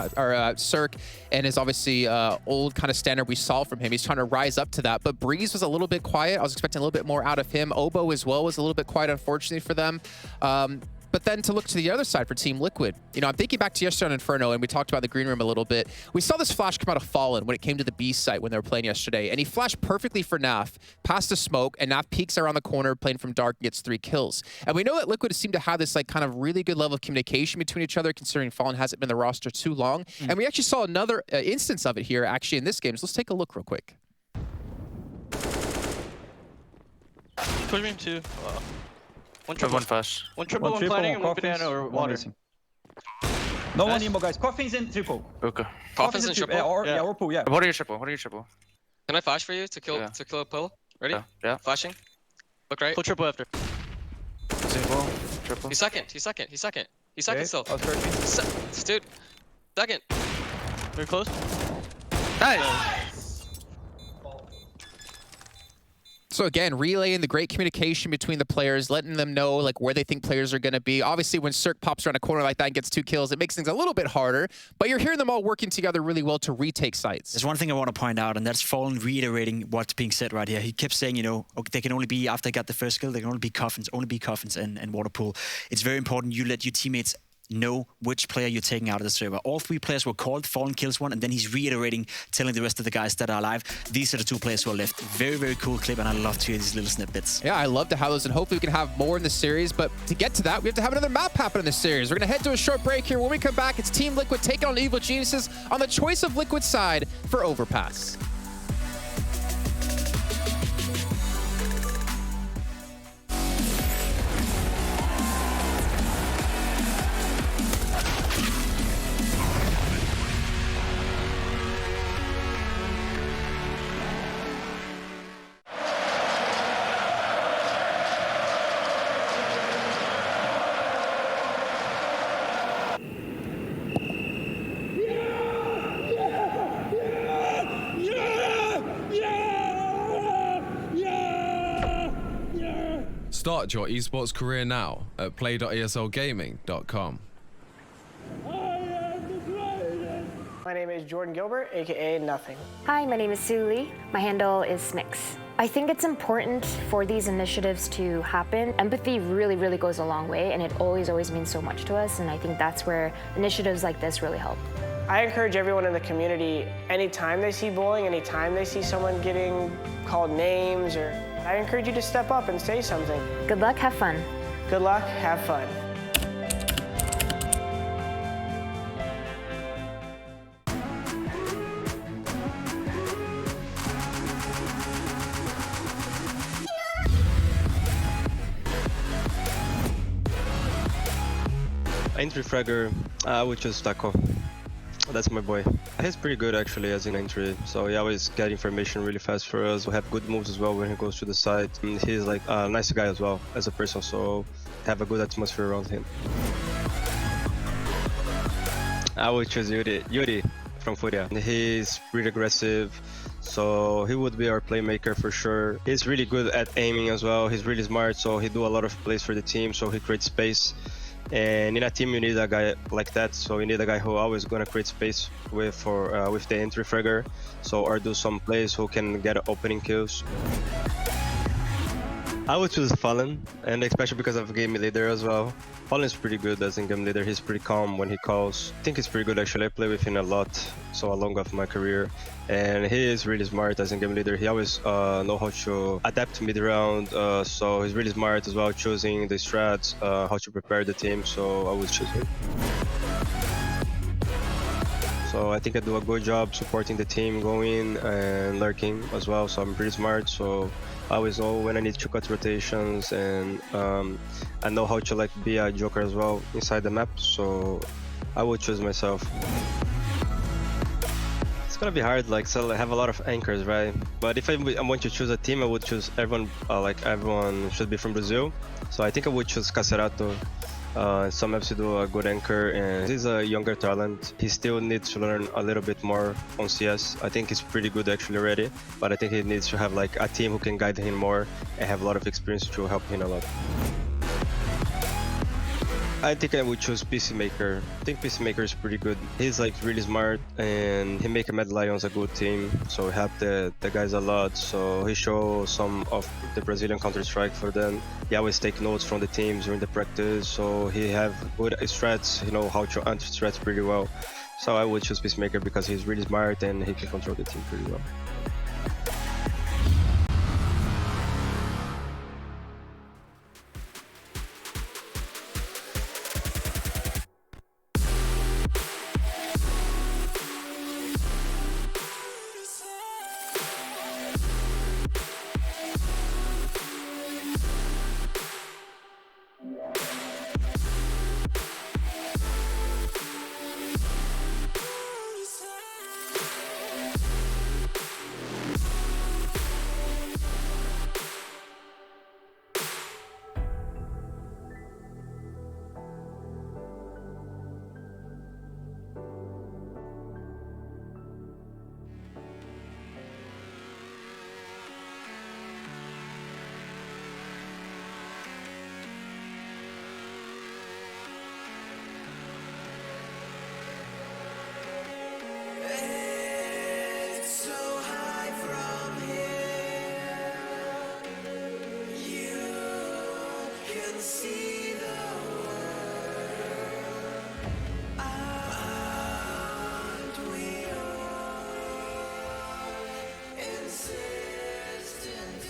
Cirque, and his obviously old kind of standard we saw from him. He's trying to rise up to that, but Breeze was a little bit quiet. I was expecting a little bit more out of him. Obo as well was a little bit quiet, unfortunately, for them. But then to look to the other side for Team Liquid, you know, I'm thinking back to yesterday on Inferno, and we talked about the green room a little bit. We saw this flash come out of Fallen when it came to the B site when they were playing yesterday, and he flashed perfectly for Naf, past the smoke, and Naf peeks around the corner, playing from dark, and gets 3 kills. And we know that Liquid seemed to have this like kind of really good level of communication between each other, considering Fallen hasn't been the roster too long. And we actually saw another instance of it here, actually, in this game. So let's take a look real quick. Push me too. One triple. One flash. One triple, one planning, and one banana or water. No one emo, guys. Coffin's in triple. Okay. Coffin's in triple. Or pool, yeah. What are your triple? What are your triple? Can I flash for you to kill a pill? Ready? Yeah. Flashing. Look right. Pull triple after. Triple. He's second still. Dude. Second. Very close. Nice. So again, relaying the great communication between the players, letting them know like where they think players are going to be. Obviously, when Cirque pops around a corner like that and gets 2 kills, it makes things a little bit harder. But you're hearing them all working together really well to retake sites. There's one thing I want to point out, and that's Fallen reiterating what's being said right here. He kept saying, you know, okay, they can only be, after they got the first kill, they can only be coffins and Waterpool. It's very important you let your teammates know which player you're taking out of the server. All 3 players were called. Fallen kills one, and then he's reiterating, telling the rest of the guys that are alive, these are the 2 players who are left. Very, very cool clip, and I love to hear these little snippets. Yeah, I love to have those, and hopefully we can have more in the series. But to get to that, we have to have another map happen in the series. We're going to head to a short break here. When we come back, it's Team Liquid taking on Evil Geniuses on the choice of Liquid side for Overpass. Start your esports career now at play.eslgaming.com. My name is Jordan Gilbert, aka Nothing. Hi, my name is Sue Lee. My handle is Smix. I think it's important for these initiatives to happen. Empathy really, really goes a long way, and it always means so much to us, and I think that's where initiatives like this really help. I encourage everyone in the community, anytime they see bullying, anytime they see someone getting called names, I encourage you to step up and say something. Good luck, have fun. Good luck, have fun. Entry fragger, I would choose Taco. That's my boy. He's pretty good actually as an entry, so he always get information really fast for us. We have good moves as well when he goes to the side. And he's like a nice guy as well as a person, so have a good atmosphere around him. I would choose Yuri from Furia. He's pretty aggressive, so he would be our playmaker for sure. He's really good at aiming as well. He's really smart, so he do a lot of plays for the team, so he creates space. And in a team, you need a guy like that. So you need a guy who always gonna create space with the entry fragger, so or do some plays who can get opening kills. I would choose Fallen, and especially because of game leader as well. Fallen is pretty good as a game leader. He's pretty calm when he calls. I think he's pretty good actually. I play with him a lot, so along of my career, and he is really smart as a game leader. He always know how to adapt mid round, so he's really smart as well, choosing the strats, how to prepare the team. So I would choose him. So I think I do a good job supporting the team, going and lurking as well. So I'm pretty smart. So I always know when I need to cut rotations, and I know how to like be a joker as well inside the map. So I would choose myself. It's gonna be hard, like, so I have a lot of anchors, right? But if I want to choose a team, I would choose everyone. Like everyone should be from Brazil. So I think I would choose Cacerato. Some FC do a good anchor, and he's a younger talent. He still needs to learn a little bit more on CS. I think he's pretty good actually already, but I think he needs to have like a team who can guide him more and have a lot of experience to help him a lot. I think I would choose Peacemaker. I think Peacemaker is pretty good. He's like really smart, and he make Mad Lions a good team, so he help the guys a lot. So he show some of the Brazilian Counter-Strike for them. He always take notes from the teams during the practice, so he have good strats, you know how to anti-strats pretty well. So I would choose Peacemaker because he's really smart and he can control the team pretty well.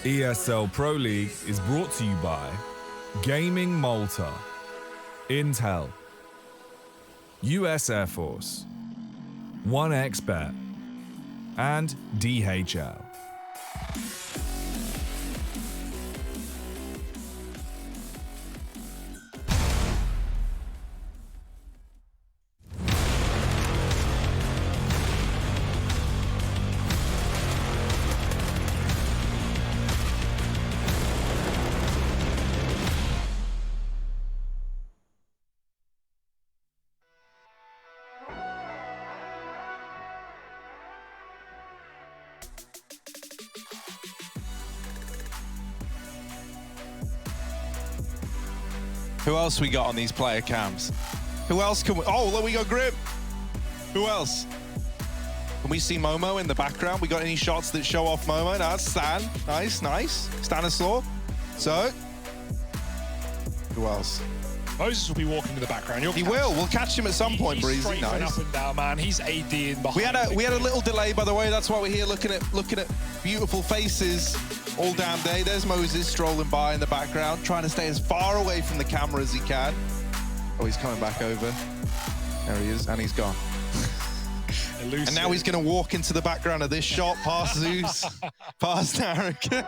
ESL Pro League is brought to you by Gaming Malta, Intel, US Air Force, 1xBet, and DHL. Who else we got on these player cams? Who else can we... Oh, look, we got Grim. Who else? Can we see Momo in the background? We got any shots that show off Momo? No, that's Stan. Nice, nice. Stanislaw. So, who else? Moses will be walking to the background. He will. We'll catch him at some point, Breezy. Nice. Up and down, man. He's AD in behind. We had a little delay, by the way. That's why we're here looking at beautiful faces all damn day. There's Moses strolling by in the background, trying to stay as far away from the camera as he can. Oh, he's coming back over. There he is, and he's gone. And now he's going to walk into the background of this shot, past Zeus, past Tarek.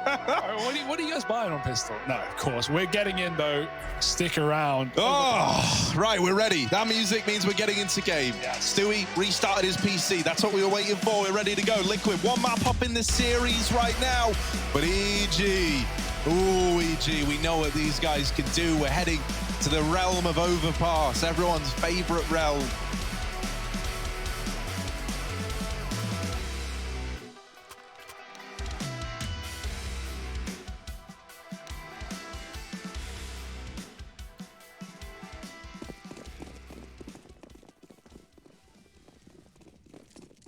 What are you guys buying on pistol? No, of course. We're getting in, though. Stick around. Oh, right, we're ready. That music means we're getting into game. Yes. Stewie restarted his PC. That's what we were waiting for. We're ready to go. Liquid, one map up in the series right now. But EG, ooh, EG, we know what these guys can do. We're heading to the realm of Overpass, everyone's favorite realm.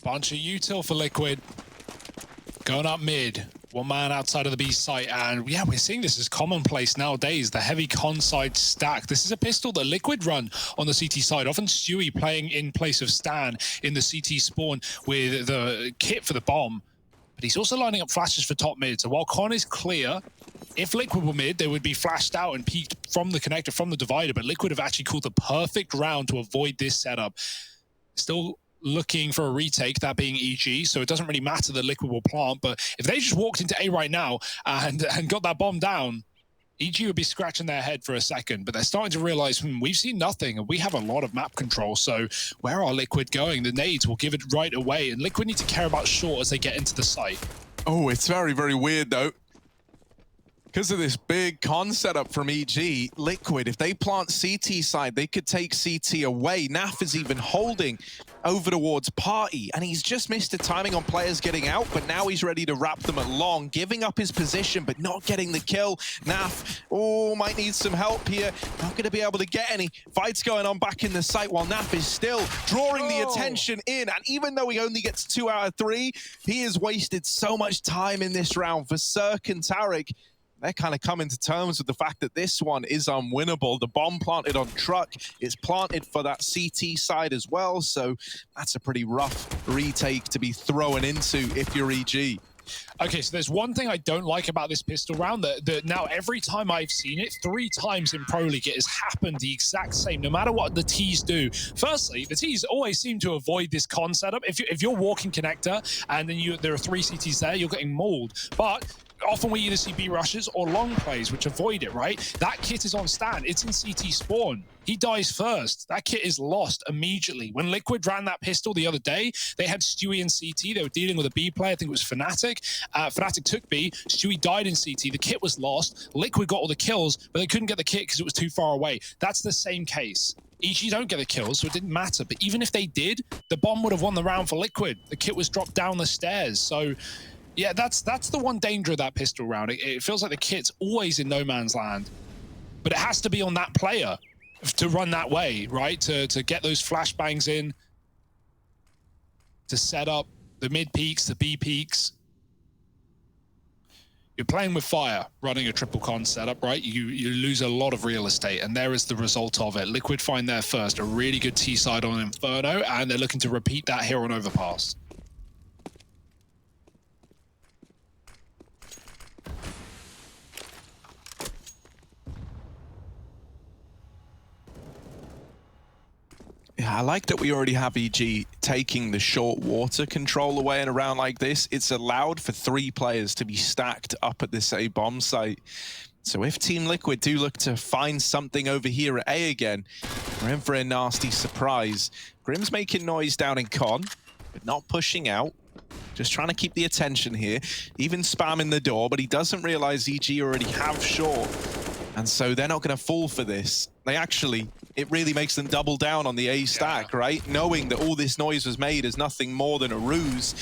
Bunch of util for Liquid. Going up mid. One man outside of the B site. And yeah, we're seeing this as commonplace nowadays. The heavy con side stack. This is a pistol that Liquid run on the CT side. Often Stewie playing in place of Stan in the CT spawn with the kit for the bomb. But he's also lining up flashes for top mid. So while con is clear, if Liquid were mid, they would be flashed out and peeked from the connector, from the divider. But Liquid have actually called the perfect round to avoid this setup. Still looking for a retake, that being EG, so it doesn't really matter that Liquid will plant, but if they just walked into A right now and got that bomb down, EG would be scratching their head for a second, but they're starting to realize, we've seen nothing, and we have a lot of map control, so where are Liquid going? The nades will give it right away, and Liquid need to care about short as they get into the site. Oh, it's very, very weird, though. Because of this big con setup from EG, Liquid, if they plant CT side, they could take CT away. Naf is even holding over towards Party, and he's just missed the timing on players getting out, but now he's ready to wrap them at long, giving up his position, but not getting the kill. Naf, oh, might need some help here. Not going to be able to get any. Fights going on back in the site while Naf is still drawing the attention in, and even though he only gets 2 out of 3, he has wasted so much time in this round for Cirque and Tarek. They're kind of coming to terms with the fact that this one is unwinnable. The bomb planted on truck is planted for that CT side as well, so that's a pretty rough retake to be thrown into if you're EG. Okay, so there's one thing I don't like about this pistol round, that now every time I've seen it, 3 times in Pro League, it has happened the exact same, no matter what the T's do. Firstly, the T's always seem to avoid this con setup. If you're walking connector and then there are 3 CTs there, you're getting mauled. But often we either see B rushes or long plays, which avoid it, right? That kit is on Stan. It's in CT spawn. He dies first. That kit is lost immediately. When Liquid ran that pistol the other day, they had Stewie in CT. They were dealing with a B player. I think it was Fnatic. Fnatic took B. Stewie died in CT. The kit was lost. Liquid got all the kills, but they couldn't get the kit because it was too far away. That's the same case. EG don't get the kills, so it didn't matter. But even if they did, the bomb would have won the round for Liquid. The kit was dropped down the stairs. So yeah, that's the one danger of that pistol round. It feels like the kit's always in no man's land. But it has to be on that player to run that way, right? To get those flashbangs in, to set up the mid peaks, the B peaks. You're playing with fire, running a triple con setup, right? You lose a lot of real estate, and there is the result of it. Liquid find their first, a really good T-side on Inferno, and they're looking to repeat that here on Overpass. Yeah, I like that we already have EG taking the short water control away in a round like this. It's allowed for 3 players to be stacked up at this A bomb site. So if Team Liquid do look to find something over here at A again, we're in for a nasty surprise. Grim's making noise down in con, but not pushing out. Just trying to keep the attention here. Even spamming the door, but he doesn't realize EG already have short. And so they're not going to fall for this. They actually, it really makes them double down on the A stack, right? Knowing that all this noise was made as nothing more than a ruse.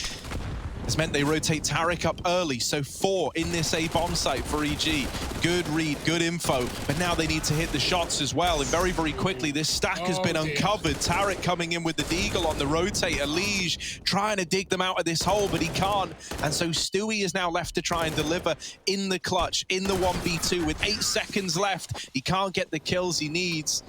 Has meant they rotate Taric up early, so 4 in this A bomb site for EG. Good read, good info, but now they need to hit the shots as well. And very, very quickly, this stack has been uncovered. Taric coming in with the deagle on the rotator. Lige trying to dig them out of this hole, but he can't. And so Stewie is now left to try and deliver in the clutch, in the 1v2 with 8 seconds left. He can't get the kills he needs.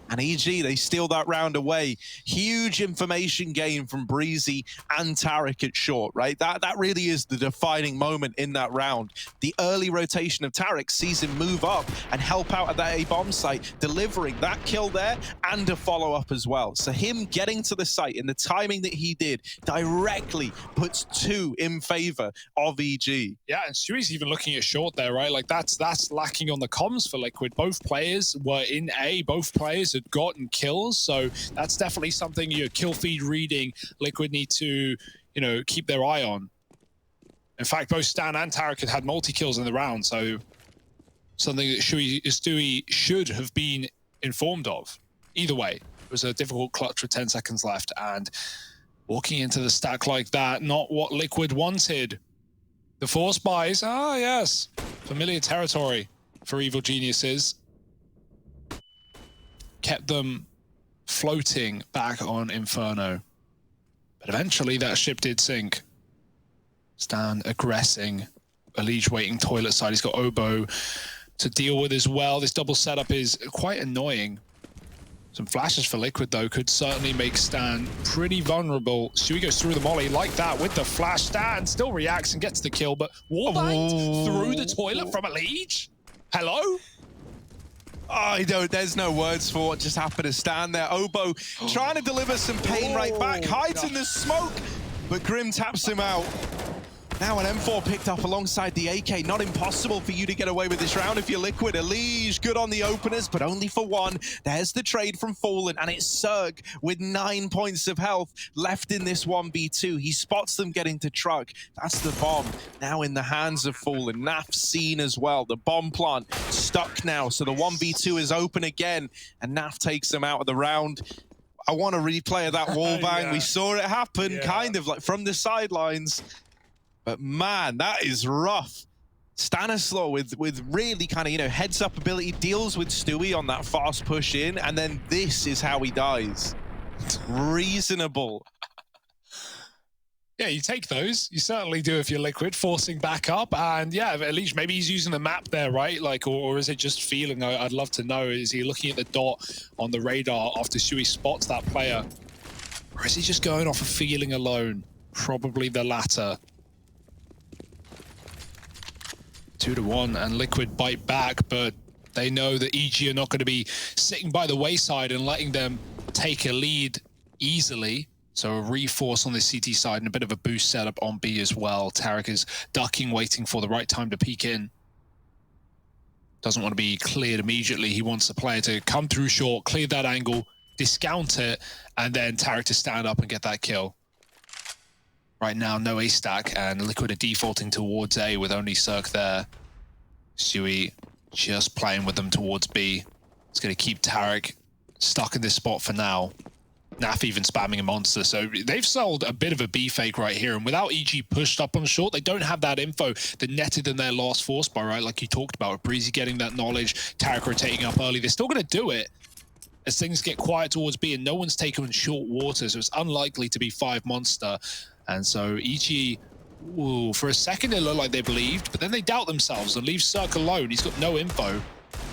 And EG, they steal that round away. Huge information gain from Breezy and Taric at short, right? That really is the defining moment in that round. The early rotation of Taric sees him move up and help out at that A-bomb site, delivering that kill there and a follow-up as well. So him getting to the site in the timing that he did directly puts 2 in favor of EG. Yeah, and Stewie's even looking at short there, right? Like that's lacking on the comms for Liquid. Both players were in A, both players had gotten kills, so that's definitely something your kill feed reading Liquid need to, you know, keep their eye on. In fact, both Stan and Taric had multi-kills in the round, so something that Stewie should have been informed of. Either way, it was a difficult clutch with 10 seconds left, and walking into the stack like that, not what Liquid wanted. The force buys, yes, familiar territory for Evil Geniuses. Kept them floating back on Inferno. But eventually that ship did sink. Stan aggressing. Lige waiting toilet side. He's got Oboe to deal with as well. This double setup is quite annoying. Some flashes for Liquid, though, could certainly make Stan pretty vulnerable. Stewie goes through the molly like that with the flash. Stan still reacts and gets the kill, but wallbanged through the toilet from a Lige? Hello? I don't, there's no words for what just happened to Stan there. Oboe trying to deliver some pain right back, hides in the smoke, but Grim taps him out. Now an M4 picked up alongside the AK. Not impossible for you to get away with this round if you're Liquid. Lige good on the openers, but only for 1. There's the trade from Fallen, and it's Serg with 9 points of health left in this 1v2. He spots them getting to truck. That's the bomb now in the hands of Fallen. Naf seen as well. The bomb plant stuck now, so the 1v2 is open again, and Naf takes them out of the round. I want a replay of that wall bang. We saw it happen kind of like from the sidelines. But man, that is rough. Stanislaw with really kind of, you know, heads up ability, deals with Stewie on that fast push in, and then this is how he dies. Reasonable. Yeah, you take those. You certainly do if you're Liquid, forcing back up. And yeah, at least maybe he's using the map there, right? Like, or is it just feeling? I'd love to know. Is he looking at the dot on the radar after Stewie spots that player? Or is he just going off of feeling alone? Probably the latter. 2-1, and Liquid bite back, but they know that EG are not going to be sitting by the wayside and letting them take a lead easily. So a reforce on the CT side and a bit of a boost setup on B as well. Taric is ducking, waiting for the right time to peek in. Doesn't want to be cleared immediately. He wants the player to come through short, clear that angle, discount it, and then Taric to stand up and get that kill. Right now, no A stack, and Liquid are defaulting towards A with only Cirque there. Stewie just playing with them towards B. It's going to keep Taric stuck in this spot for now. Naf even spamming a monster, so they've sold a bit of a B fake right here, and without EG pushed up on short, they don't have that info that netted in their last force bar, right? Like you talked about, Breezy getting that knowledge, Taric rotating up early. They're still going to do it as things get quiet towards B, and no one's taken short water, so it's unlikely to be 5 monster. And so EG Ooh, for a second it looked like they believed, but then they doubt themselves and leave Cirque alone. He's got no info.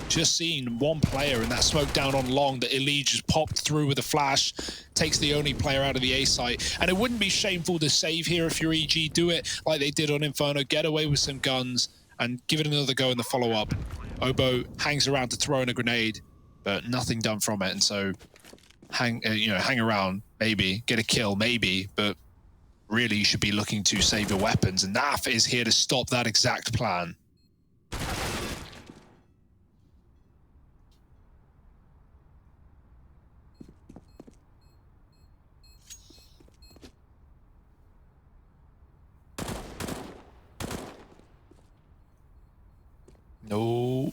Just seen one player in that smoke down on long that Elite just popped through with a flash, takes the only player out of the A site. And it wouldn't be shameful to save here if you're EG. Do it like they did on Inferno, get away with some guns and give it another go in the follow-up. Obo hangs around to throw in a grenade, but nothing done from it. And so hang around, maybe, get a kill, maybe, but really you should be looking to save your weapons. And NAF is here to stop that exact plan. No.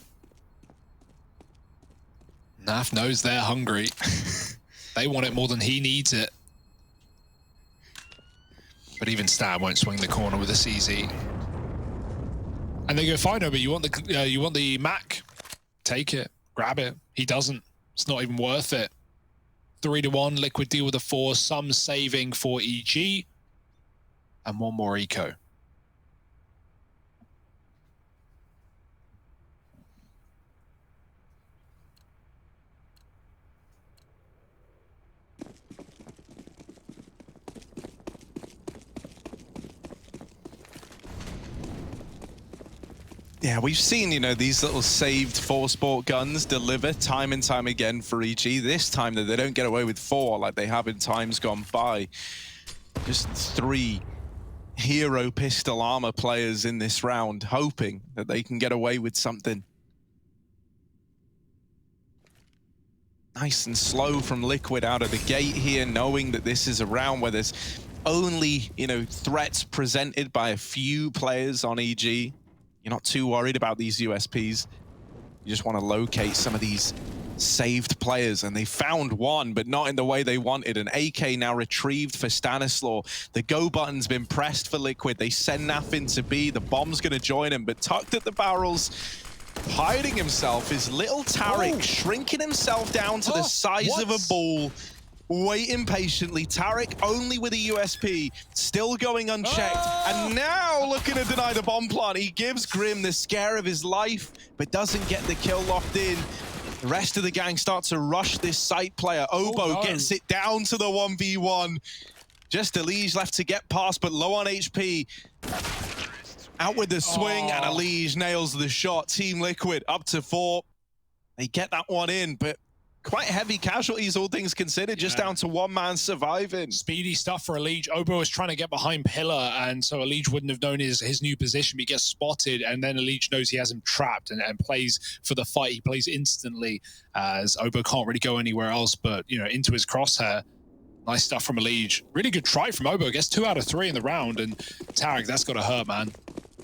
NAF knows they're hungry. They want it more than he needs it. But even Stan won't swing the corner with a CZ. And they go, fine, but you want the Mac? Take it, grab it. He doesn't. It's not even worth it. 3-1, Liquid deal with a 4, some saving for EG, and one more eco. Yeah, we've seen, these little saved 4-sport guns deliver time and time again for EG. This time that they don't get away with 4 like they have in times gone by. Just 3 hero pistol armor players in this round, hoping that they can get away with something. Nice and slow from Liquid out of the gate here, knowing that this is a round where there's only, threats presented by a few players on EG. You're not too worried about these USPs. You just want to locate some of these saved players, and they found one, but not in the way they wanted. An AK now retrieved for Stanislaw. The go button's been pressed for Liquid. They send NAF into B. The bomb's going to join him, but tucked at the barrels, hiding himself, is little Tariq, shrinking himself down to the size of a ball. Waiting patiently, Tariq only with a USP, still going unchecked, and now looking to deny the bomb plant. He gives Grim the scare of his life, but doesn't get the kill locked in. The rest of the gang start to rush this site player. Obo gets it down to the 1v1. Just Elige left to get past, but low on HP. Out with the swing, and Elige nails the shot. Team Liquid up to 4. They get that one in, but quite heavy casualties, all things considered, just down to one man surviving. Speedy stuff for Elige. Obo was trying to get behind Pillar, and so Elige wouldn't have known his new position, but he gets spotted, and then Elige knows he has him trapped and plays for the fight. He plays instantly, as Obo can't really go anywhere else but, into his crosshair. Nice stuff from Elige. Really good try from Obo. Gets 2 out of 3 in the round, and Tariq, that's got to hurt, man.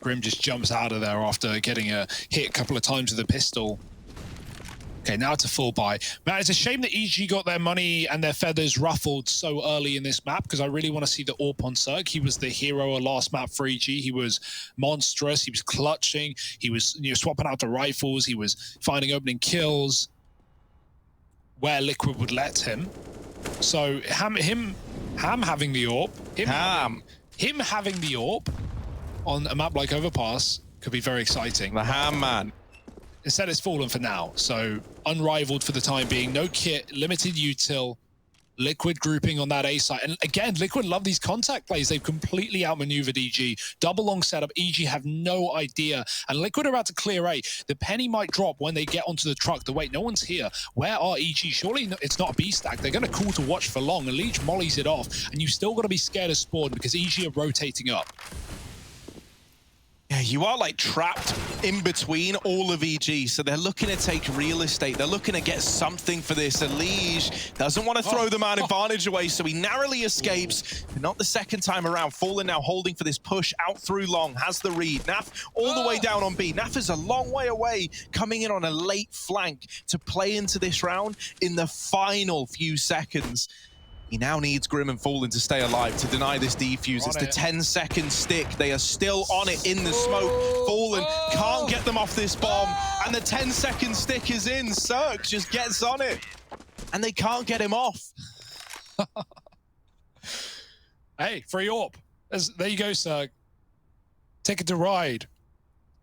Grim just jumps out of there after getting hit a couple of times with a pistol. Okay, now it's a full buy. Man, it's a shame that EG got their money and their feathers ruffled so early in this map, because I really want to see the AWP on Cirque. He was the hero of last map for EG. He was monstrous. He was clutching. He was swapping out the rifles. He was finding opening kills where Liquid would let him. So Ham having the AWP, him having the AWP on a map like Overpass could be very exciting. The Ham man. Instead, it's fallen for now, so unrivaled for the time being. No kit, limited util, Liquid grouping on that A site. And again, Liquid love these contact plays. They've completely outmaneuvered EG. Double long setup, EG have no idea. And Liquid are about to clear A. The penny might drop when they get onto the truck. The wait, no one's here. Where are EG? Surely it's not a B stack. They're going to call to watch for long. And Leech mollies it off. And you still got to be scared of spawn because EG are rotating up. Yeah, you are like trapped in between all of EG, so they're looking to take real estate. They're looking to get something for this. Elige doesn't want to throw the man advantage away, so he narrowly escapes, but not the second time around. Fallen now holding for this push out through long, has the read. Naf all the way down on B. Naf is a long way away, coming in on a late flank to play into this round in the final few seconds. He now needs Grim and Fallen to stay alive to deny this defuse. It's the 10-second stick. They are still on it in the smoke. Fallen can't get them off this bomb. And the 10-second stick is in. Cirque just gets on it. And they can't get him off. Hey, free AWP. There you go, Cirque. Ticket to Ride.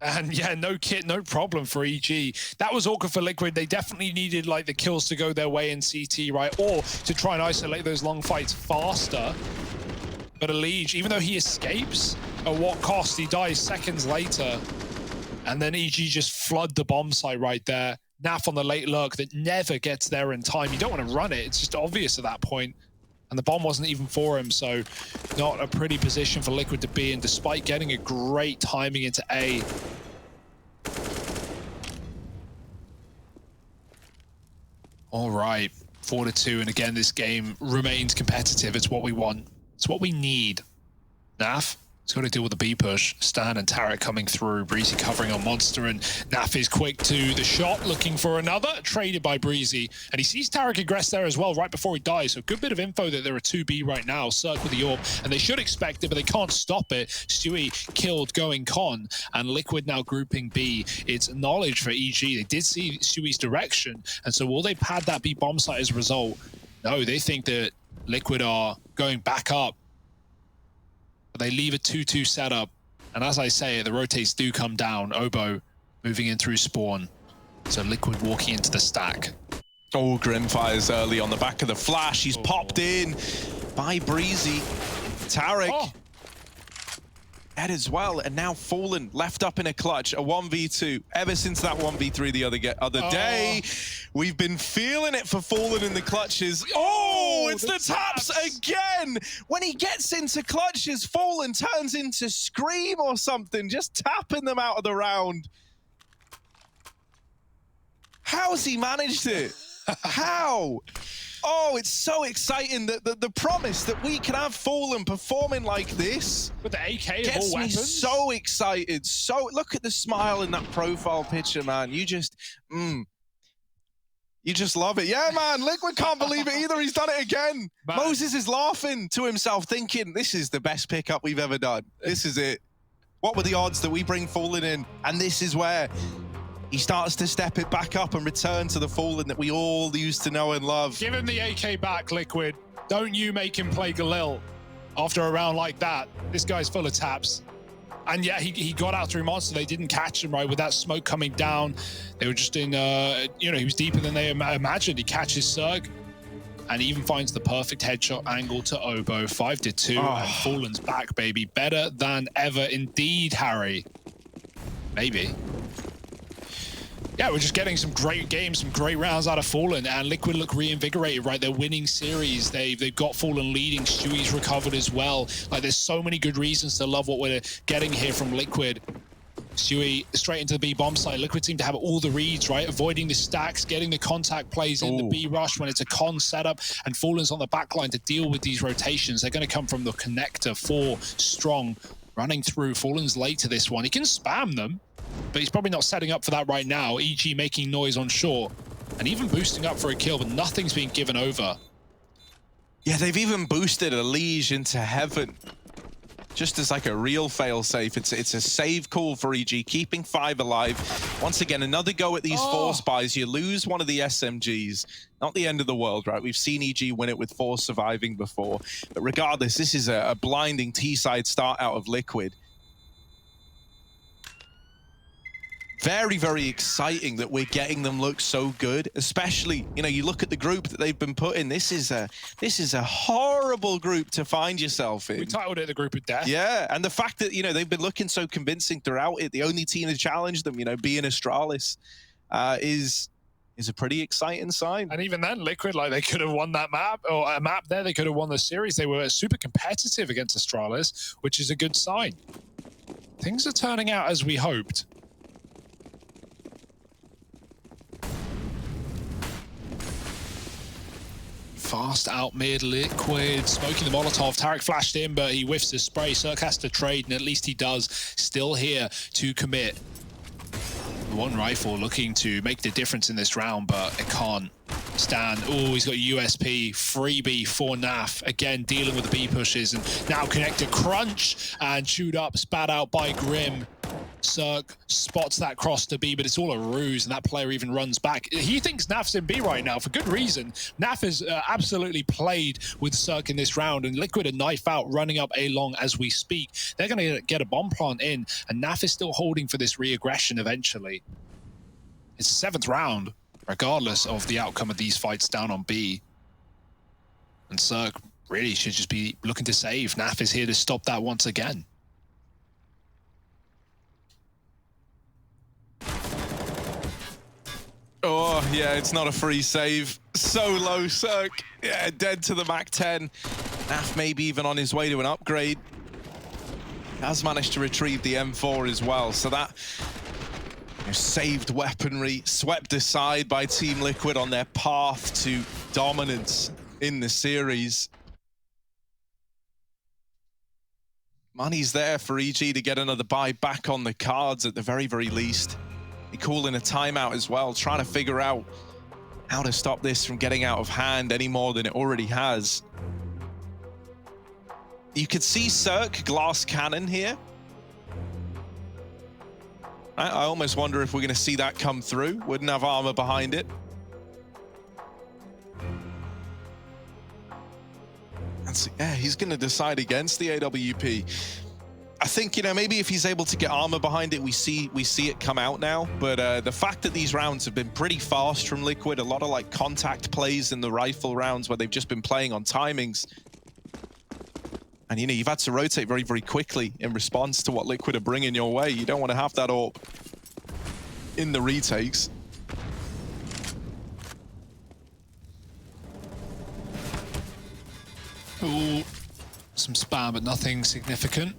And yeah, no kit, no problem for EG. That was awkward for Liquid. They definitely needed like the kills to go their way in CT, right? Or to try and isolate those long fights faster. But Elige, even though he escapes, at what cost? He dies seconds later. And then EG just flood the bomb site right there. Naf on the late lurk that never gets there in time. You don't want to run it. It's just obvious at that point. And the bomb wasn't even for him, so not a pretty position for Liquid to be in, despite getting a great timing into A. All right, 4-2, and again, this game remains competitive. It's what we want. It's what we need. Naf, he's got to deal with the B push. Stan and Tarek coming through. Breezy covering on Monster, and Naf is quick to the shot, looking for another. Traded by Breezy, and he sees Tarek aggress there as well right before he dies. So good bit of info that there are 2B right now. Cirque with the orb, and they should expect it, but they can't stop it. Stewie killed going con, and Liquid now grouping B. It's knowledge for EG. They did see Stewie's direction, and so will they pad that B bomb site as a result? No, they think that Liquid are going back up. But they leave a 2-2 setup. And as I say, the rotates do come down. Obo moving in through spawn. So Liquid walking into the stack. Oh, Grimfire's early on the back of the flash. He's popped in by Breezy. Tarek dead as well, and now Fallen left up in a clutch, a 1v2. Ever since that 1v3 the other day, we've been feeling it for Fallen in the clutches. Oh, it's the taps again! When he gets into clutches, Fallen turns into Scream or something, just tapping them out of the round. How's he managed it? How? Oh, it's so exciting that the promise that we can have Fallen performing like this with the AK of gets all me weapons. so excited. So look at the smile in that profile picture, man. You just, you just love it. Yeah, man. Liquid can't believe it either. He's done it again. Man. Moses is laughing to himself, thinking this is the best pickup we've ever done. This is it. What were the odds that we bring Fallen in? And this is where he starts to step it back up and return to the Fallen that we all used to know and love. Give him the AK back, Liquid. Don't you make him play Galil after a round like that. This guy's full of taps. And yeah, he got out through Monster. They didn't catch him, right, with that smoke coming down. They were just in, you know, he was deeper than they imagined. He catches Surg and he even finds the perfect headshot angle to Obo. 5-2, and Fallen's back, baby. Better than ever indeed, Harry. Maybe. Yeah, we're just getting some great games, some great rounds out of Fallen, and Liquid look reinvigorated, right? They're winning series. They've got Fallen leading. Stewie's recovered as well. Like, there's so many good reasons to love what we're getting here from Liquid. Stewie straight into the B bomb site. Liquid seem to have all the reads, right? Avoiding the stacks, getting the contact plays in the B rush when it's a con setup, and Fallen's on the back line to deal with these rotations. They're going to come from the connector, 4 strong, running through. Fallen's late to this one. He can spam them, but he's probably not setting up for that right now. EG making noise on short and even boosting up for a kill, but nothing's being given over. Yeah, they've even boosted Elige into heaven. Just as like a real fail-safe. It's a save call for EG, keeping 5 alive. Once again, another go at these 4 spies. You lose one of the SMGs. Not the end of the world, right? We've seen EG win it with 4 surviving before. But regardless, this is a blinding T-side start out of Liquid. Very, very exciting that we're getting them look so good, especially, you know, you look at the group that they've been put in. This is a horrible group to find yourself in. We titled it the group of death. Yeah, and the fact that, you know, they've been looking so convincing throughout it, the only team to challenge them, you know, being Astralis, is a pretty exciting sign. And even then, Liquid, like, they could have won that map, or a map there, they could have won the series. They were super competitive against Astralis, which is a good sign. Things are turning out as we hoped. Fast out mid, Liquid, smoking the Molotov. Tarek flashed in, but he whiffs the spray. Cirque has to trade, and at least he does. Still here to commit. The one rifle looking to make the difference in this round, but it can't stand. Oh, he's got USP, freebie for Naf. Again, dealing with the B pushes, and now connected crunch, and chewed up, spat out by Grim. Cirque spots that cross to B, but it's all a ruse, and that player even runs back. He thinks Naf's in B right now, for good reason. Naf has absolutely played with Cirque in this round, and Liquid a knife out, running up A long as we speak. They're going to get a bomb plant in, and Naf is still holding for this re-aggression eventually. It's the 7th round, regardless of the outcome of these fights down on B. And Cirque really should just be looking to save. Naf is here to stop that once again. Oh, yeah, it's not a free save. So low, Cirque. Yeah, dead to the MAC-10. Naf maybe even on his way to an upgrade. Has managed to retrieve the M4 as well. So that saved weaponry swept aside by Team Liquid on their path to dominance in the series. Money's there for EG to get another buy back on the cards at the very, very least. Calling a timeout as well, trying to figure out how to stop this from getting out of hand any more than it already has. You could see Cirque glass cannon here. I almost wonder if we're going to see that come through. Wouldn't have armor behind it. Yeah, he's going to decide against the AWP. I think, you know, maybe if he's able to get armor behind it, we see it come out now. But the fact that these rounds have been pretty fast from Liquid, a lot of like contact plays in the rifle rounds where they've just been playing on timings. And, you know, you've had to rotate very, very quickly in response to what Liquid are bringing your way. You don't want to have that all in the retakes. Ooh, some spam, but nothing significant.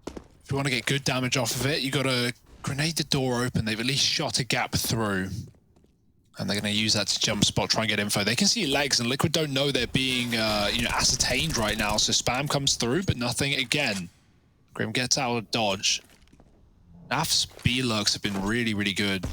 If you want to get good damage off of it, you got to grenade the door open. They've at least shot a gap through. And they're going to use that to jump spot, try and get info. They can see legs, and Liquid don't know they're being ascertained right now. So spam comes through, but nothing again. Grim gets out of dodge. Naf's B lurks have been really, really good.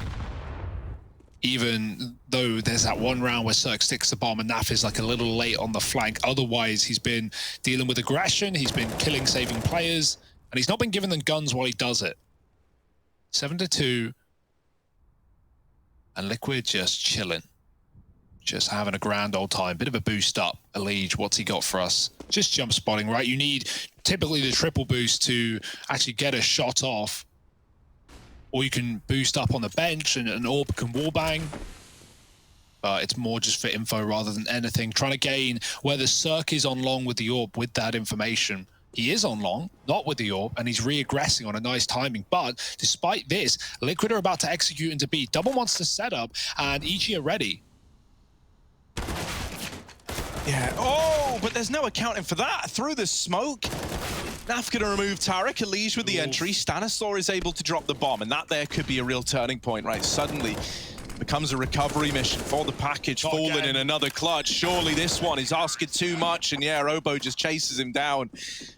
Even though there's that one round where Cirque sticks the bomb and Naf is like a little late on the flank. Otherwise, he's been dealing with aggression. He's been killing, saving players. And he's not been giving them guns while he does it. 7-2. And Liquid just chilling. Just having a grand old time. Bit of a boost up. Elige, what's he got for us? Just jump spotting, right? You need typically the triple boost to actually get a shot off. Or you can boost up on the bench and an orb can wallbang. But it's more just for info rather than anything. Trying to gain whether Cirque is on long with the orb with that information. He is on long, not with the orb, and he's re-aggressing on a nice timing. But despite this, Liquid are about to execute into B. Double Monster setup, and EG are ready. Yeah, oh, but there's no accounting for that. Through the smoke, Naf gonna remove Tarek, Elige with the entry. Stanislaw is able to drop the bomb, and that there could be a real turning point, right? Suddenly, becomes a recovery mission for the package. Fallen in another clutch. Surely this one is asking too much, and yeah, Obo just chases him down.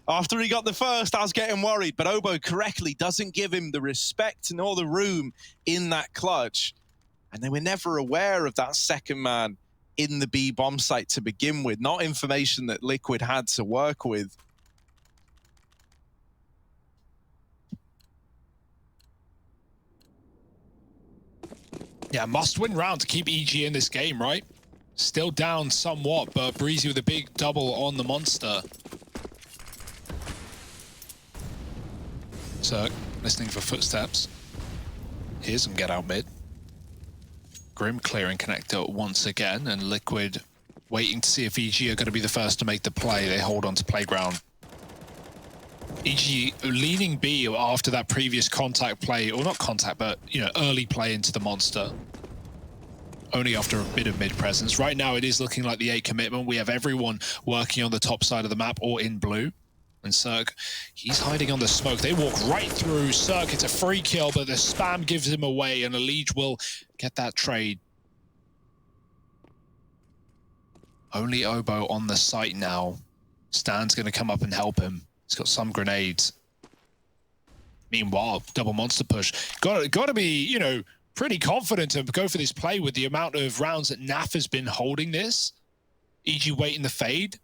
After he got the first, I was getting worried, but Obo correctly doesn't give him the respect nor the room in that clutch. And they were never aware of that second man in the B bomb site to begin with. Not information that Liquid had to work with. Yeah, must-win round to keep EG in this game, right? Still down somewhat, but Breezy with a big double on the monster. Cirque, listening for footsteps. Here's him get out mid. Grim clearing connector once again, and Liquid waiting to see if EG are going to be the first to make the play. They hold on to playground. EG leaning B after that previous contact play, or not contact, but, you know, early play into the monster. Only after a bit of mid-presence. Right now, it is looking like the 8 commitment. We have everyone working on the top side of the map or in blue. And Cirque, he's hiding on the smoke. They walk right through Cirque. It's a free kill, but the spam gives him away, and Elige will get that trade. Only Obo on the site now. Stan's going to come up and help him. He's got some grenades. Meanwhile, double monster push. Got to be, you know, pretty confident to go for this play with the amount of rounds that Naf has been holding this. EG waiting the fade.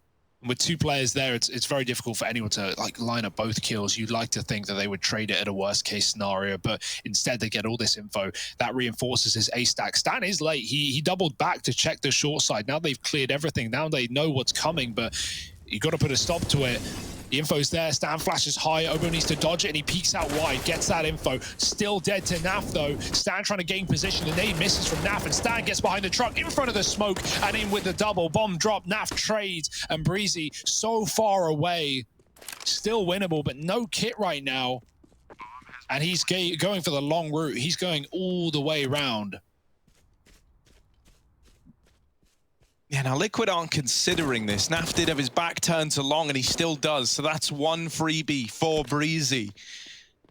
With 2 players there, it's very difficult for anyone to like line up both kills. You'd like to think that they would trade it at a worst case scenario, but instead they get all this info that reinforces his A stack. Stan is late. He doubled back to check the short side. Now they've cleared everything. Now they know what's coming, but you got to put a stop to it. The info's there. Stan flashes high. Obo needs to dodge it, and he peeks out wide. Gets that info. Still dead to Naf, though. Stan trying to gain position. The nade misses from Naf, and Stan gets behind the truck in front of the smoke and in with the double. Bomb drop. Naf trades, and Breezy so far away. Still winnable, but no kit right now. And he's going for the long route. He's going all the way around. Yeah, now Liquid aren't considering this. Naf did have his back turned to long, and he still does. So that's 1 freebie for Breezy.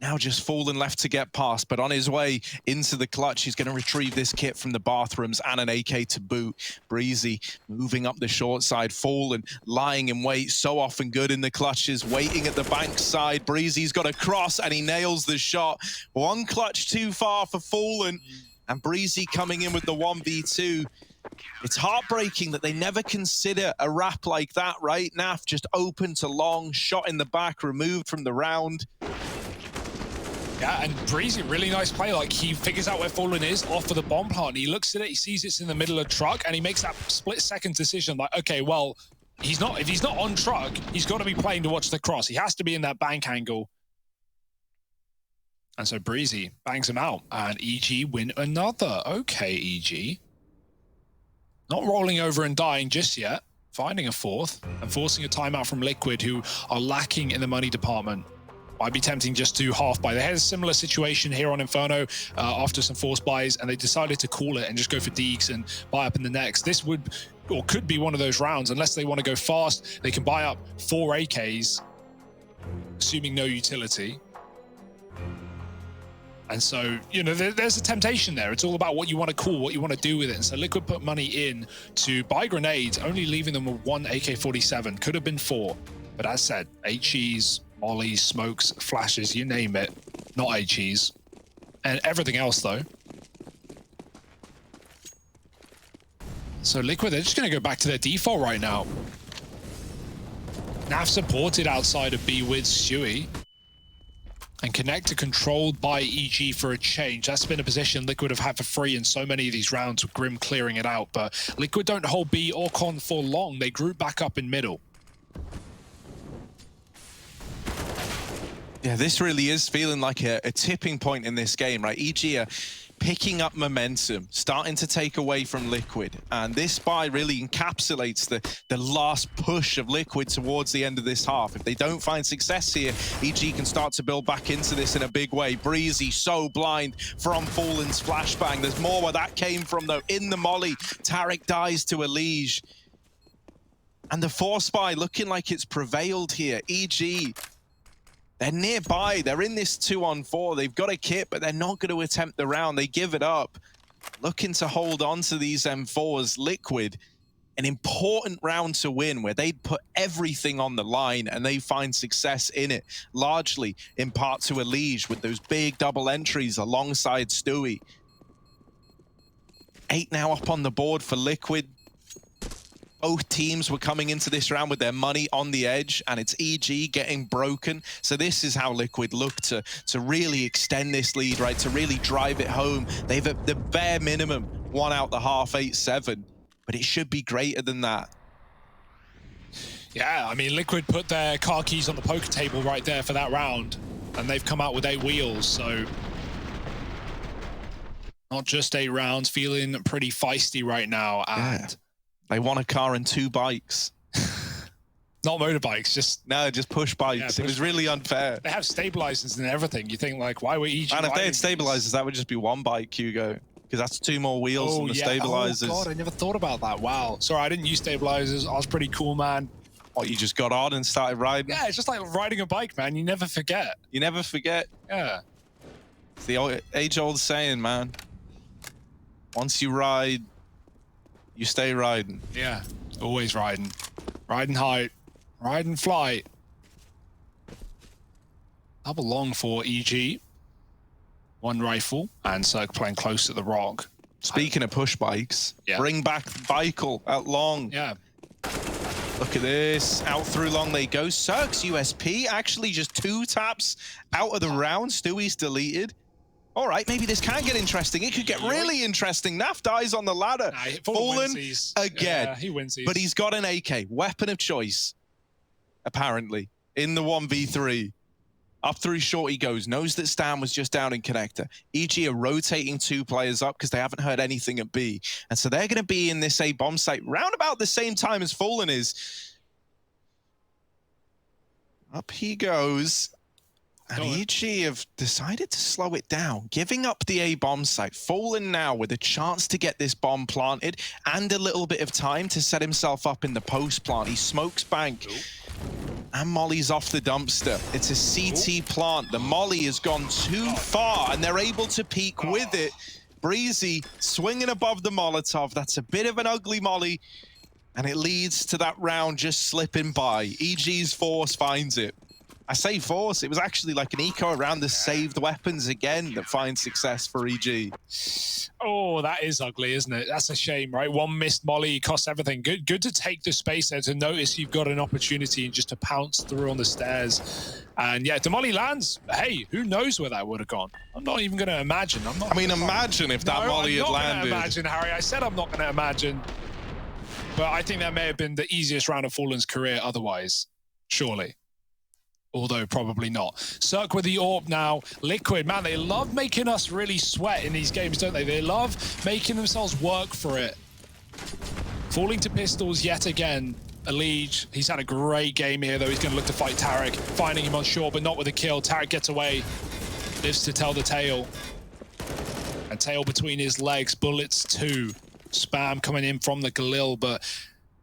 Now just Fallen left to get past, but on his way into the clutch, he's going to retrieve this kit from the bathrooms and an AK to boot. Breezy moving up the short side. Fallen lying in wait, so often good in the clutches, waiting at the bank side. Breezy's got a cross, and he nails the shot. 1 clutch too far for Fallen, and Breezy coming in with the 1v2. It's heartbreaking that they never consider a wrap like that, right? Naf just open to long, shot in the back, removed from the round. Yeah, and Breezy, really nice play. Like, he figures out where Fallen is off of the bomb plant. He looks at it, he sees it's in the middle of truck, and he makes that split-second decision. Like, okay, well, if he's not on truck, he's got to be playing to watch the cross. He has to be in that bank angle. And so Breezy bangs him out, and EG win another. Okay, EG. Not rolling over and dying just yet. Finding a 4th and forcing a timeout from Liquid, who are lacking in the money department. Might be tempting just to half buy. They had a similar situation here on Inferno after some forced buys, and they decided to call it and just go for Deeks and buy up in the next. This would, or could be one of those rounds. Unless they want to go fast, they can buy up 4 AKs, assuming no utility. And so, you know, there's a temptation there. It's all about what you want to call, what you want to do with it. And so Liquid put money in to buy grenades, only leaving them with 1 AK-47. Could have been 4. But as said, HEs, mollies, smokes, flashes, you name it. Not HEs. And everything else, though. So Liquid, they're just going to go back to their default right now. Naf supported outside of B with Stewie. And Connector controlled by EG for a change. That's been a position Liquid have had for free in so many of these rounds, with Grim clearing it out. But Liquid don't hold B or Con for long. They group back up in middle. Yeah, this really is feeling like a tipping point in this game, right? EG are picking up momentum, starting to take away from Liquid. And this buy really encapsulates the last push of Liquid towards the end of this half. If they don't find success here, EG can start to build back into this in a big way. Breezy so blind from Fallen's flashbang. There's more where that came from, though. In the molly, Tariq dies to Elige. And the force buy looking like it's prevailed here. EG, they're nearby. They're in this 2-on-4. They've got a kit, but they're not going to attempt the round. They give it up. Looking to hold on to these M4s. Liquid, an important round to win where they'd put everything on the line and they find success in it, largely in part to Elige with those big double entries alongside Stewie. 8 now up on the board for Liquid. Both teams were coming into this round with their money on the edge, and it's EG getting broken. So this is how Liquid look to really extend this lead, right? To really drive it home. They've at the bare minimum won out the half 8-7, but it should be greater than that. Yeah, I mean, Liquid put their car keys on the poker table right there for that round, and they've come out with 8 wheels, so not just 8 rounds, feeling pretty feisty right now. And yeah. They want a car and 2 bikes. Not motorbikes, just... No, just push bikes. Yeah, it was really unfair. They have stabilizers and everything. You think, like, why were EG... And if they had stabilizers, that would just be 1 bike, Hugo. Because that's 2 more wheels than the stabilizers. Oh, God, I never thought about that. Wow. Sorry, I didn't use stabilizers. I was pretty cool, man. What, you just got on and started riding? Yeah, it's just like riding a bike, man. You never forget. You never forget. Yeah. It's the age-old saying, man. Once you ride... you stay riding. Yeah, always riding. Riding high, riding flight. Double long for EG. 1 rifle, and Cirque playing close to the rock. Speaking of push bikes, yeah. Bring back Michael at long. Yeah. Look at this. Out through long they go. Cirque's USP actually just 2 taps out of the round. Stewie's deleted. All right, maybe this can get interesting. It could get really interesting. Naf dies on the ladder. Fallen again. Yeah, he wins these. But he's got an AK, weapon of choice, apparently, in the 1v3. Up through short he goes, knows that Stan was just down in connector. EG are rotating 2 players up because they haven't heard anything at B. And so they're going to be in this A bomb site round about the same time as Fallen is. Up he goes. And EG have decided to slow it down, giving up the A bomb site. Fallen now with a chance to get this bomb planted and a little bit of time to set himself up in the post plant. He smokes bank. And Molly's off the dumpster. It's a CT plant. The Molly has gone too far, and they're able to peek with it. Breezy swinging above the Molotov. That's a bit of an ugly Molly, and it leads to that round just slipping by. EG's Force finds it. I say Force, it was actually like an eco around the saved weapons again that finds success for EG. Oh, that is ugly, isn't it? That's a shame, right? One missed molly costs everything. Good to take the space there, to notice you've got an opportunity and just to pounce through on the stairs. And yeah, if the molly lands, hey, who knows where that would have gone? I'm not even going to imagine. I mean, imagine if that molly had landed. I'm not going to imagine, Harry. I said I'm not going to imagine. But I think that may have been the easiest round of Fallen's career otherwise, surely. Although probably not. Cirque with the AWP now. Liquid, man, they love making us really sweat in these games, don't they? They love making themselves work for it. Falling to pistols yet again. Elige, he's had a great game here, though. He's going to look to fight Tarek. Finding him on shore, but not with a kill. Tarek gets away. Lives to tell the tale. A tail between his legs. Bullets too. Spam coming in from the Galil, but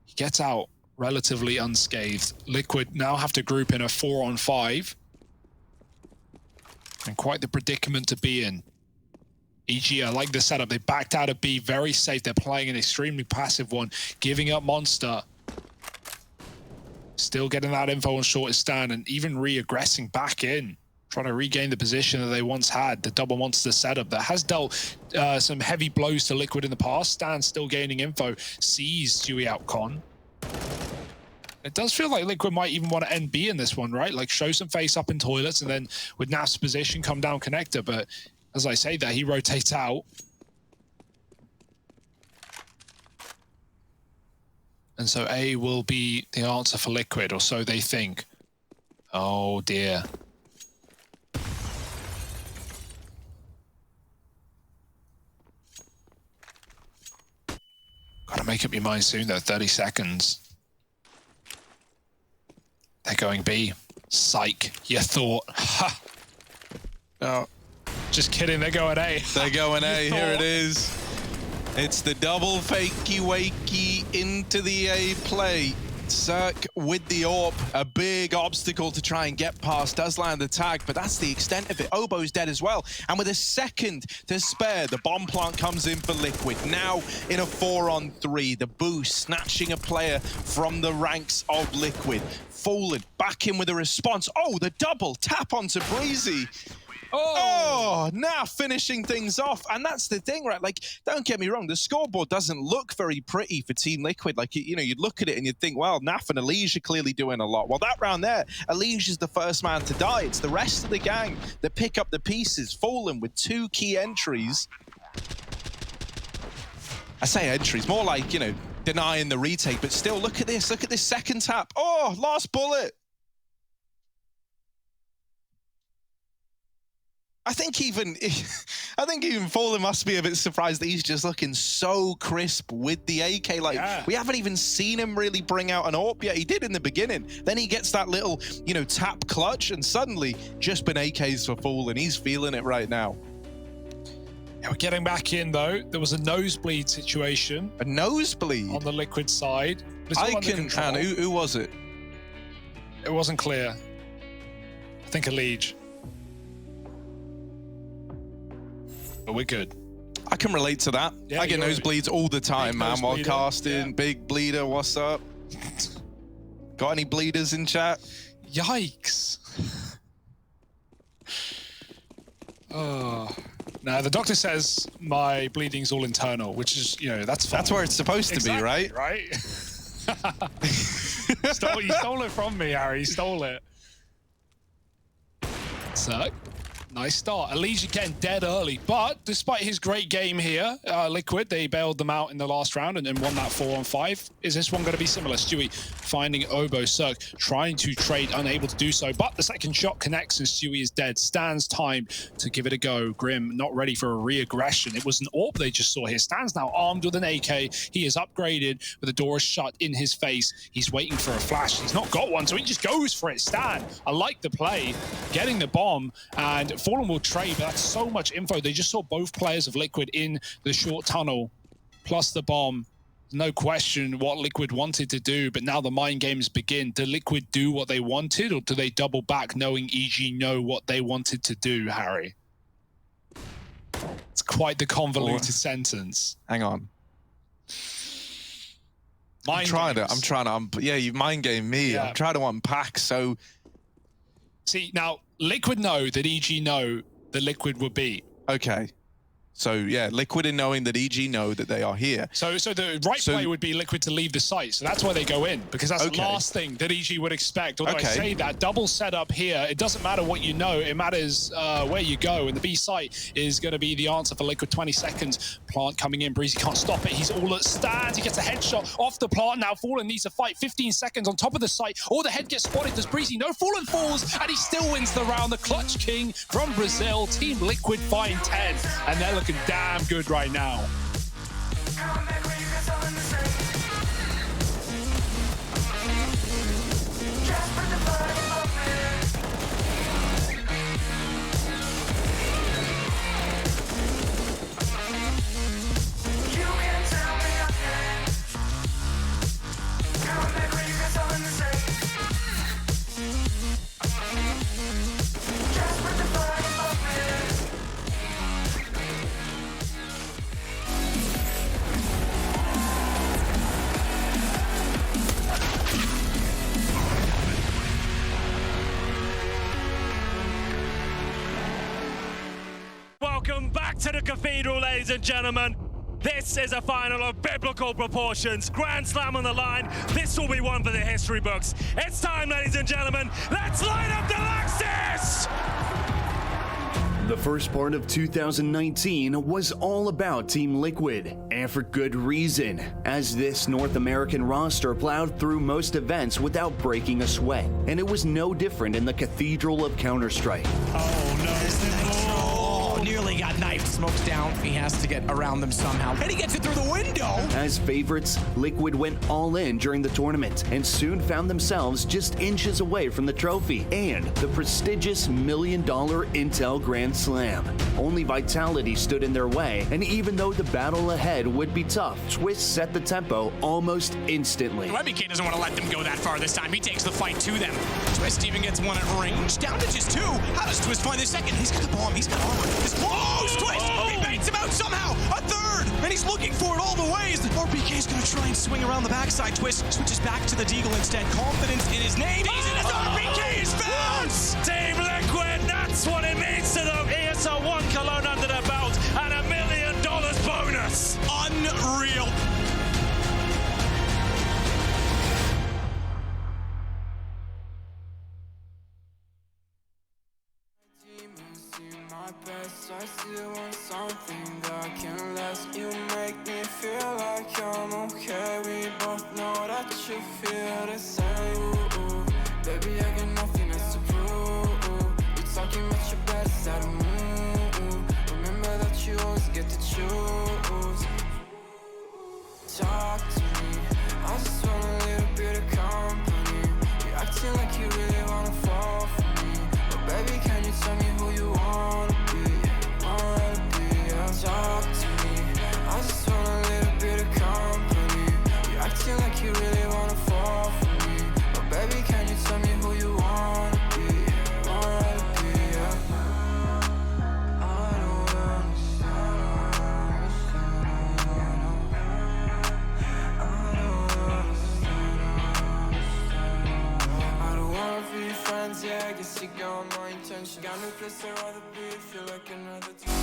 he gets out relatively unscathed. Liquid now have to group in a 4-on-5. And quite the predicament to be in. EG, I like the setup. They backed out of B, very safe. They're playing an extremely passive one, giving up Monster. Still getting that info on short stand and even re-aggressing back in. Trying to regain the position that they once had, the double Monster setup that has dealt some heavy blows to Liquid in the past. Stan still gaining info, sees Stewie out con. It does feel like Liquid might even want to end B in this one, right? Like show some face up in toilets and then with Naf's position come down connector. But as I say that, he rotates out. And so A will be the answer for Liquid, or so they think. Oh dear. Gotta make up your mind soon though, 30 seconds. They're going B. Psych, you thought. Ha! No, just kidding, they're going A. They're going A, here it is. It's the double fakey wakey into the A play. Cirque with the AWP, a big obstacle to try and get past, does land the tag, but that's the extent of it. Obo's dead as well, and with a second to spare, the bomb plant comes in for Liquid. Now in a 4-on-3, the boost snatching a player from the ranks of Liquid. Fallen back in with a response. Oh, the double tap onto Breezy. Oh, now finishing things off. And that's the thing, right? Like, don't get me wrong, the scoreboard doesn't look very pretty for Team Liquid. Like, you know, you'd look at it and you'd think, well, Naf and Elige are clearly doing a lot. Well, that round there, Elige is the first man to die. It's the rest of the gang that pick up the pieces. Fallen with 2 key entries. I say entries, more like, you know, denying the retake, but still, look at this second tap. Oh, last bullet. I think even Fallen must be a bit surprised that he's just looking so crisp with the AK. Like, we haven't even seen him really bring out an AWP yet. He did in the beginning. Then he gets that little, you know, tap clutch, and suddenly just been AKs for Fallen. He's feeling it right now. Yeah, we're getting back in, though. There was a nosebleed situation. A nosebleed? On the Liquid side. And who was it? It wasn't clear. I think Elige. But we're good. I can relate to that. Yeah, I get nosebleeds all the time, man, while casting. Yeah. Big bleeder, what's up? Got any bleeders in chat? Yikes. Oh. Now, the doctor says my bleeding's all internal, which is, you know, that's fine. That's where it's supposed to be, right? Right? You stole it from me, Harry. You stole it. So, nice start. Elijah getting dead early, but despite his great game here, Liquid, they bailed them out in the last round and then won that 4-on-5. Is this one going to be similar? Stewie finding Obo, Cirque trying to trade, unable to do so, but the second shot connects and Stewie is dead. Stan's time to give it a go. Grim not ready for a re-aggression. It was an AWP they just saw here. Stan's now armed with an AK. He is upgraded, but the door is shut in his face. He's waiting for a flash. He's not got one, so he just goes for it. Stan, I like the play, getting the bomb, and Fallen will trade, but that's so much info. They just saw both players of Liquid in the short tunnel, plus the bomb. No question what Liquid wanted to do, but now the mind games begin. Do Liquid do what they wanted, or do they double back knowing EG know what they wanted to do, Harry? It's quite the convoluted sentence. Hang on. I'm trying to, yeah, you mind game me. Yeah. I'm trying to unpack, so. See, now, Liquid know that EG know that Liquid will beat. Okay. So, yeah, Liquid in knowing that EG know that they are here. So the right play would be Liquid to leave the site. So that's where they go in, because that's the last thing that EG would expect. Although I say that, double setup here, it doesn't matter what you know, it matters where you go. And the B site is going to be the answer for Liquid. 20 seconds. Plant coming in, Breezy can't stop it. He's all at stands. He gets a headshot off the plant. Now Fallen needs to fight. 15 seconds on top of the site. Or the head gets spotted. Does Breezy? No, Fallen falls, and he still wins the round. The Clutch King from Brazil. Team Liquid find 10, and they're looking damn good right now. Welcome back to the Cathedral, ladies and gentlemen. This is a final of biblical proportions. Grand Slam on the line. This will be one for the history books. It's time, ladies and gentlemen. Let's light up the Lexus! The first part of 2019 was all about Team Liquid, and for good reason, as this North American roster plowed through most events without breaking a sweat. And it was no different in the Cathedral of Counter-Strike. Oh no, nearly got knifed. Smoke's down. He has to get around them somehow. And he gets it through the window. As favorites, Liquid went all in during the tournament and soon found themselves just inches away from the trophy and the prestigious $1 million Intel Grand Slam. Only Vitality stood in their way, and even though the battle ahead would be tough, Twist set the tempo almost instantly. WebBK doesn't want to let them go that far this time. He takes the fight to them. Twist even gets one at range. Down to just 2. How does Twist find the second? He's got the bomb. He's got armor. He's close. Twist. He baits him out somehow. A third. And he's looking for it all the ways. RBK's going to try and swing around the backside. Twist switches back to the Deagle instead. Confidence in his name. He's in his RBK is found. Team Liquid, that's what it means to them. ESL 1 Cologne under their belt and $1 million bonus. Unreal. I still want something that can last. You make me feel like I'm okay. We both know that you feel the same. Ooh, baby, I got nothing else to prove. You're talking about your bad side. Remember that you always get to choose. Talk to me. I just want a little bit of company. You're acting like you really wanna fall for me. But baby, can you tell me who you wanna be? Talk to me. I just want a little bit of company. You're acting like you really wanna fall for me. But baby, can you tell me who you wanna be? Yeah. I don't I don't wanna be friends, yeah, I guess you got my intention. Got no place I'd rather be, feel like another time.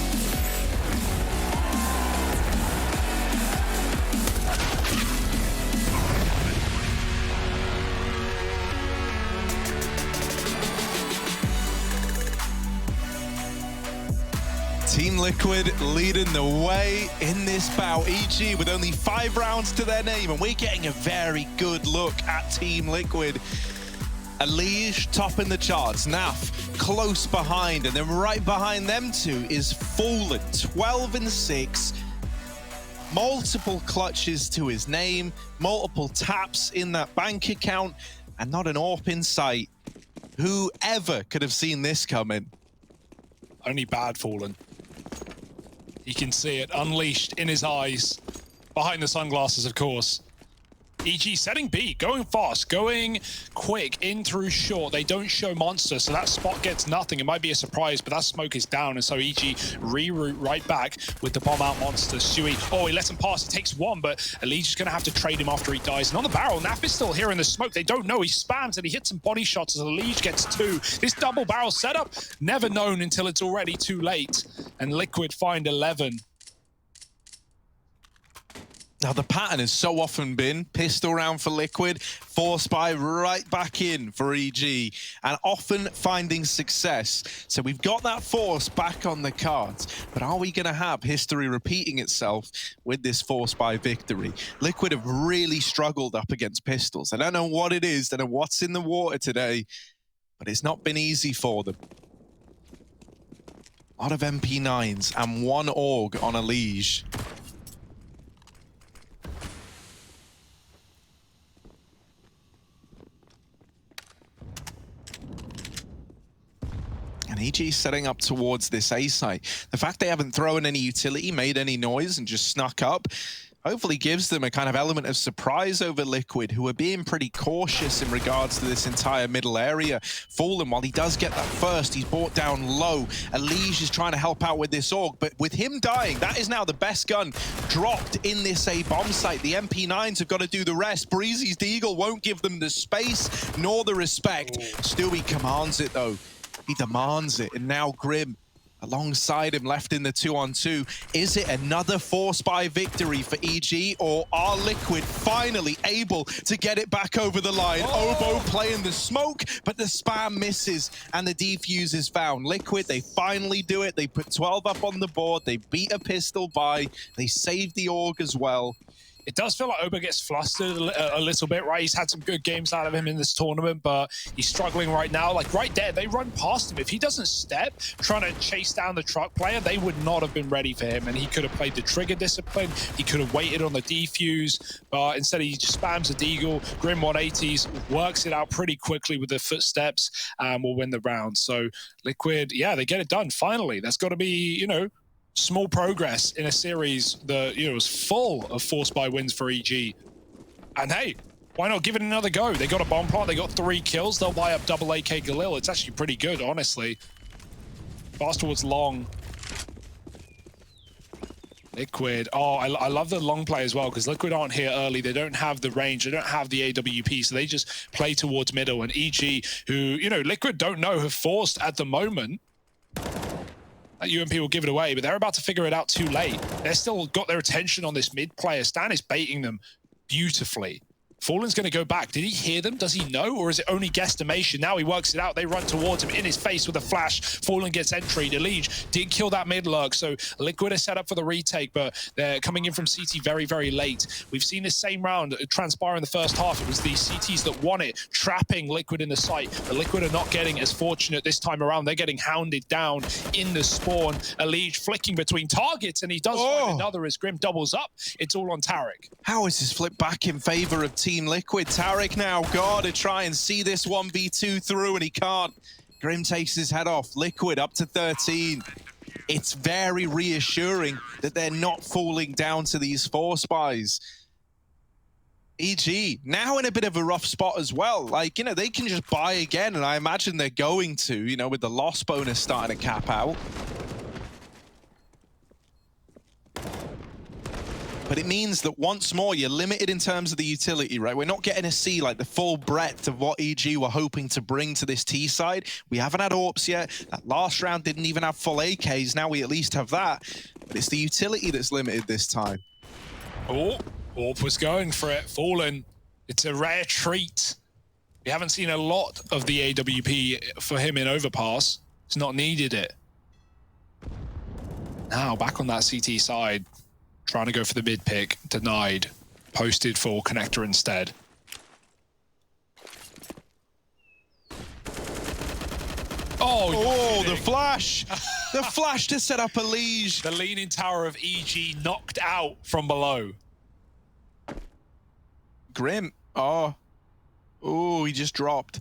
Team Liquid leading the way in this bout. EG with only 5 rounds to their name, and we're getting a very good look at Team Liquid. Elige topping the charts, Naf close behind, and then right behind them two is Fallen, 12-6. Multiple clutches to his name, multiple taps in that bank account, and not an AWP in sight. Whoever could have seen this coming? Only bad Fallen. You can see it unleashed in his eyes, behind the sunglasses, of course. EG setting B, going fast, going quick, in through short. They don't show monster, so that spot gets nothing. It might be a surprise, but that smoke is down, and so EG reroute right back with the bomb out monster. Sui, oh, he lets him pass. He takes one, but Elige is going to have to trade him after he dies. And on the barrel, Naf is still here in the smoke. They don't know. He spams, and he hits some body shots as Elige gets 2. This double barrel setup, never known until it's already too late. And Liquid find 11. Now, the pattern has so often been pistol round for Liquid, force buy right back in for EG, and often finding success. So we've got that force back on the cards, but are we going to have history repeating itself with this force buy victory? Liquid have really struggled up against pistols. I don't know what it is, I don't know what's in the water today, but it's not been easy for them. A lot of MP9s and 1 AUG on Elige. And EG setting up towards this A site. The fact they haven't thrown any utility, made any noise, and just snuck up, hopefully gives them a kind of element of surprise over Liquid, who are being pretty cautious in regards to this entire middle area. Fallen, while he does get that first, he's brought down low. Elige is trying to help out with this AUG, but with him dying, that is now the best gun dropped in this A bomb site. The MP9s have got to do the rest. Breezy's Deagle won't give them the space nor the respect. Stewie commands it, though. He demands it, and now Grim alongside him, left in the 2-on-2. Is it another force buy victory for EG, or are Liquid finally able to get it back over the line? Oboe playing the smoke, but the spam misses, and the defuse is found. Liquid, they finally do it. They put 12 up on the board. They beat a pistol buy. They saved the AUG as well. It does feel like Oba gets flustered a little bit, right? He's had some good games out of him in this tournament, but he's struggling right now. Like right there, they run past him. If he doesn't step, trying to chase down the truck player, they would not have been ready for him. And he could have played the trigger discipline. He could have waited on the defuse, but instead he just spams the deagle. Grim 180s, works it out pretty quickly with the footsteps, and will win the round. So Liquid, yeah, they get it done finally. That's got to be, you know, small progress in a series that, you know, was full of force buy wins for EG. And hey, why not give it another go? They got a bomb plant, they got 3 kills, they'll buy up double AK Galil. It's actually pretty good, honestly. Fast towards long. Liquid, oh, I love the long play as well, because Liquid aren't here early. They don't have the range, they don't have the AWP, so they just play towards middle. And EG, who, you know, Liquid don't know, have forced at the moment. UMP will give it away, but they're about to figure it out too late. They're still got their attention on this mid player. Stan is baiting them beautifully. Fallen's going to go back. Did he hear them? Does he know? Or is it only guesstimation? Now he works it out. They run towards him in his face with a flash. Fallen gets entry. Elige did kill that mid lurk. So Liquid is set up for the retake, but they're coming in from CT very, very late. We've seen this same round transpire in the first half. It was the CTs that won it, trapping Liquid in the site. But Liquid are not getting as fortunate this time around. They're getting hounded down in the spawn. Elige flicking between targets, and he does find another as Grim doubles up. It's all on Tariq. How is this flip back in favor of Team Liquid? Tariq now got to try and see this 1v2 through, and he can't. Grim takes his head off. Liquid up to 13. It's very reassuring that they're not falling down to these force buys. EG now in a bit of a rough spot as well. Like, you know, they can just buy again, and I imagine they're going to, you know, with the loss bonus starting to cap out. But it means that once more, you're limited in terms of the utility, right? We're not getting to see like the full breadth of what EG were hoping to bring to this T side. We haven't had AWPs yet. That last round didn't even have full AKs. Now we at least have that. But it's the utility that's limited this time. Oh, AWP was going for it. Fallen. It's a rare treat. We haven't seen a lot of the AWP for him in Overpass. He's not needed it. Now back on that CT side, trying to go for the mid pick, denied, posted for connector instead. Oh, the flash! The flash to set up a Liege. The leaning tower of EG knocked out from below. Grim. Oh, he just dropped.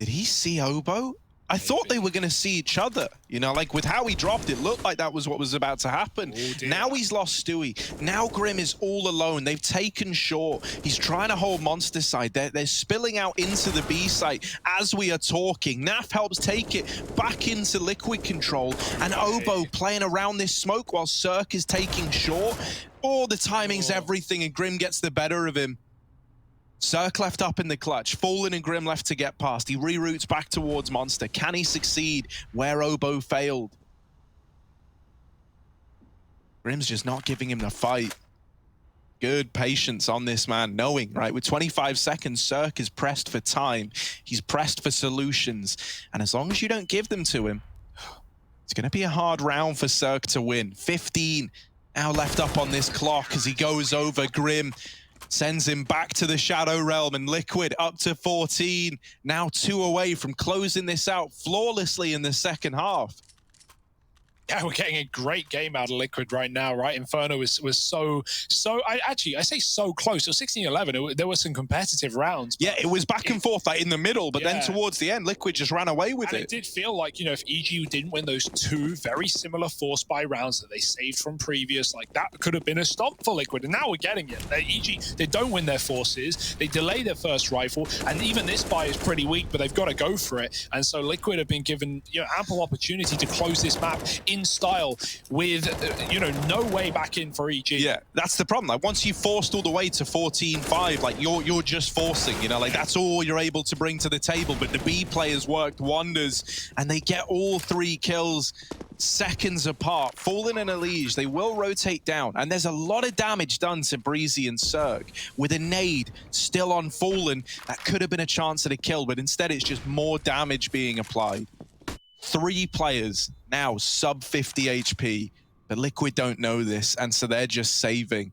Did he see Obo? I thought they were going to see each other. You know, like with how he dropped, it looked like that was what was about to happen. Now he's lost Stewie. Now Grim is all alone. They've taken short. He's trying to hold Monster side. They're spilling out into the B site as we are talking. Naf helps take it back into Liquid control. And Obo playing around this smoke while Cirque is taking short. Oh, the timing's everything, and Grim gets the better of him. Cirque left up in the clutch. Fallen and Grim left to get past. He reroutes back towards Monster. Can he succeed where Obo failed? Grim's just not giving him the fight. Good patience on this man, knowing, right, with 25 seconds, Cirque is pressed for time. He's pressed for solutions. And as long as you don't give them to him, it's going to be a hard round for Cirque to win. 15 now left up on this clock as he goes over. Grim sends him back to the Shadow Realm, and Liquid up to 14. Now 2 away from closing this out flawlessly in the second half. Yeah, we're getting a great game out of Liquid right now, right? Inferno was so I say so close. It was 16-11. There were some competitive rounds. Yeah, it was back and forth like in the middle, but then towards the end, Liquid just ran away with it. It did feel like, you know, if EG didn't win those 2 very similar force buy rounds that they saved from previous, like that could have been a stomp for Liquid. And now we're getting it. EG, they don't win their forces. They delay their first rifle, and even this buy is pretty weak, but they've got to go for it. And so Liquid have been given, you know, ample opportunity to close this map in style with, you know, no way back in for EG. Yeah, that's the problem. Like once you forced all the way to 14-5, like you're just forcing, you know, like that's all you're able to bring to the table. But the B players worked wonders, and they get all 3 kills seconds apart. Fallen and Elige, they will rotate down, and there's a lot of damage done to Breezy and Cirque. With a nade still on Fallen, that could have been a chance at a kill, but instead it's just more damage being applied. 3 players now sub 50 HP, but Liquid don't know this, and so they're just saving.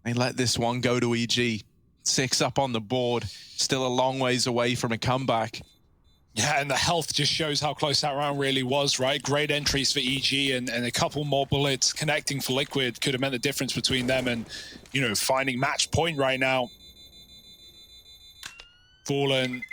They let this one go to EG. 6 up on the board, still a long ways away from a comeback. Yeah, and the health just shows how close that round really was, right? Great entries for EG, and a couple more bullets connecting for Liquid could have meant the difference between them and, you know, finding match point right now. Fallen.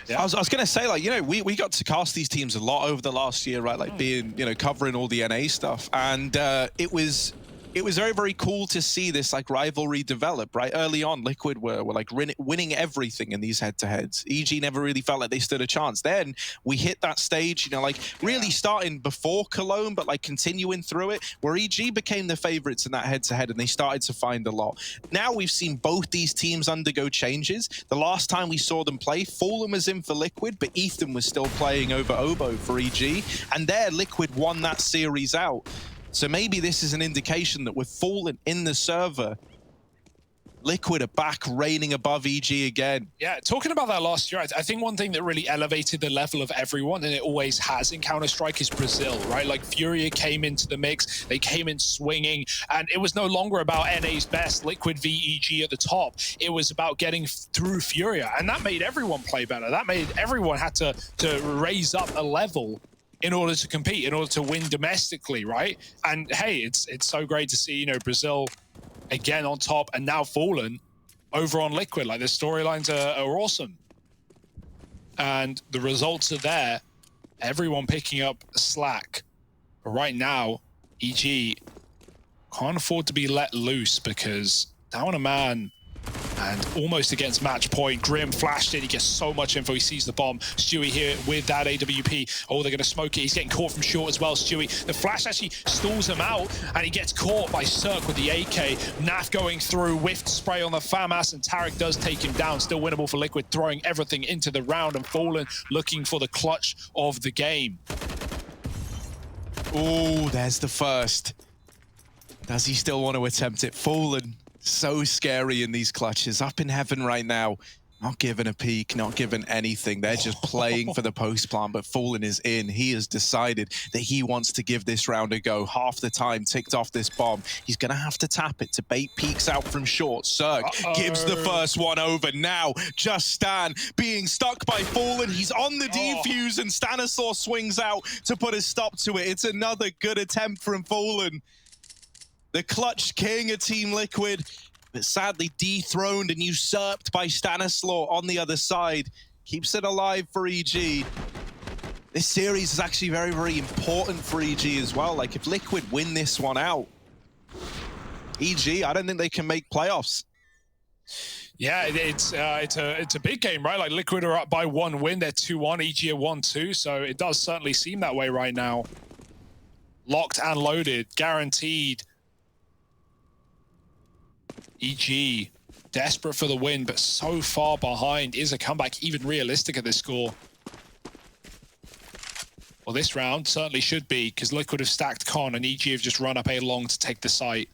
Yeah. I was going to say, like, you know, we got to cast these teams a lot over the last year, right? Like being, you know, covering all the NA stuff. And it was very, very cool to see this like rivalry develop, right? Early on, Liquid were like winning everything in these head-to-heads. EG never really felt like they stood a chance. Then we hit that stage, you know, like really starting before Cologne, but like continuing through it, where EG became the favorites in that head-to-head, and they started to find a lot. Now we've seen both these teams undergo changes. The last time we saw them play, Fallen was in for Liquid, but Ethan was still playing over Obo for EG, and there Liquid won that series out. So maybe this is an indication that with Fallen in the server, Liquid are back reigning above EG again. Yeah, talking about that last year, I think one thing that really elevated the level of everyone, and it always has in Counter-Strike, is Brazil, right? Like Furia came into the mix, they came in swinging, and it was no longer about NA's best, Liquid v EG at the top. It was about getting through Furia, and that made everyone play better. That made everyone had to raise up a level in order to compete, in order to win domestically, right? And hey, it's so great to see, you know, Brazil again on top, and now Fallen over on Liquid. Like, the storylines are awesome. And the results are there. Everyone picking up slack. But right now, EG can't afford to be let loose, because down a man and almost against match point. Grim flashed in, he gets so much info, he sees the bomb. Stewie here with that AWP. Oh, they're gonna smoke it, he's getting caught from short as well, Stewie. The flash actually stalls him out, and he gets caught by Cirque with the AK. Naf going through, whiffed spray on the FAMAS, and Tarek does take him down. Still winnable for Liquid, throwing everything into the round, and Fallen looking for the clutch of the game. Oh, there's the first. Does he still want to attempt it? Fallen. So scary in these clutches. Up in heaven right now. Not given a peek, not given anything. They're just playing for the post plant, but Fallen is in. He has decided that he wants to give this round a go. Half the time ticked off this bomb. He's going to have to tap it to bait peeks out from short. Zerg gives the first one over. Now, just Stan being stuck by Fallen. He's on the defuse, and Stanislaw swings out to put a stop to it. It's another good attempt from Fallen. The clutch king of Team Liquid, but sadly dethroned and usurped by Stanislaw on the other side. Keeps it alive for EG. This series is actually very, very important for EG as well. Like, if Liquid win this one out, EG, I don't think they can make playoffs. Yeah, it's a big game, right? Like, Liquid are up by 1 win. They're 2-1. EG are 1-2. So it does certainly seem that way right now. Locked and loaded, guaranteed. EG, desperate for the win, but so far behind. Is a comeback even realistic at this score? Well, this round certainly should be, because Liquid have stacked Con and EG have just run up A long to take the site.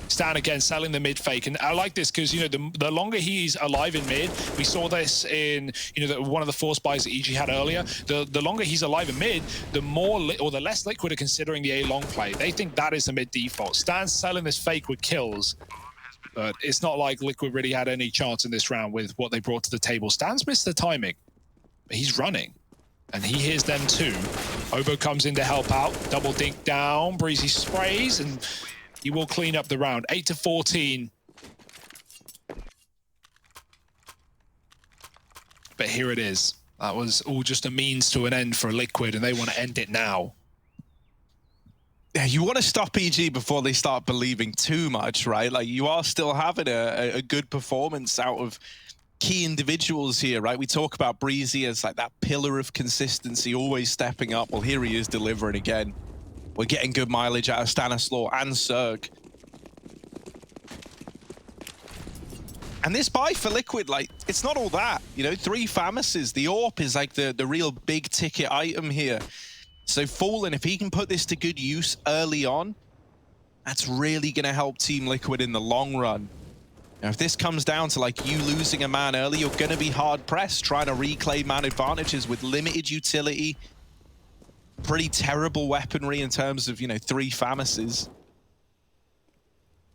Stan again selling the mid fake, and I like this because, you know, the longer he's alive in mid, we saw this in, you know, one of the force buys that EG had earlier. The longer he's alive in mid, the more or the less Liquid are considering the A long play. They think that is the mid default. Stan's selling this fake with kills, but it's not like Liquid really had any chance in this round with what they brought to the table. Stan's missed the timing, but he's running, and he hears them too. Obo comes in to help out. Double dink down. Breezy sprays, and he will clean up the round. 8-14. But here it is. That was all just a means to an end for Liquid, and they want to end it now. Yeah, you want to stop EG before they start believing too much, right? Like, you are still having a good performance out of key individuals here, right? We talk about Breezy as like that pillar of consistency, always stepping up. Well, here he is delivering again. We're getting good mileage out of Stanislaw and Zerg. And this buy for Liquid, like, it's not all that. You know, 3 Famises. The AWP is like the real big ticket item here. So Fallen, if he can put this to good use early on, that's really going to help Team Liquid in the long run. Now, if this comes down to like you losing a man early, you're going to be hard pressed trying to reclaim man advantages with limited utility. Pretty terrible weaponry in terms of, you know, 3 Famises.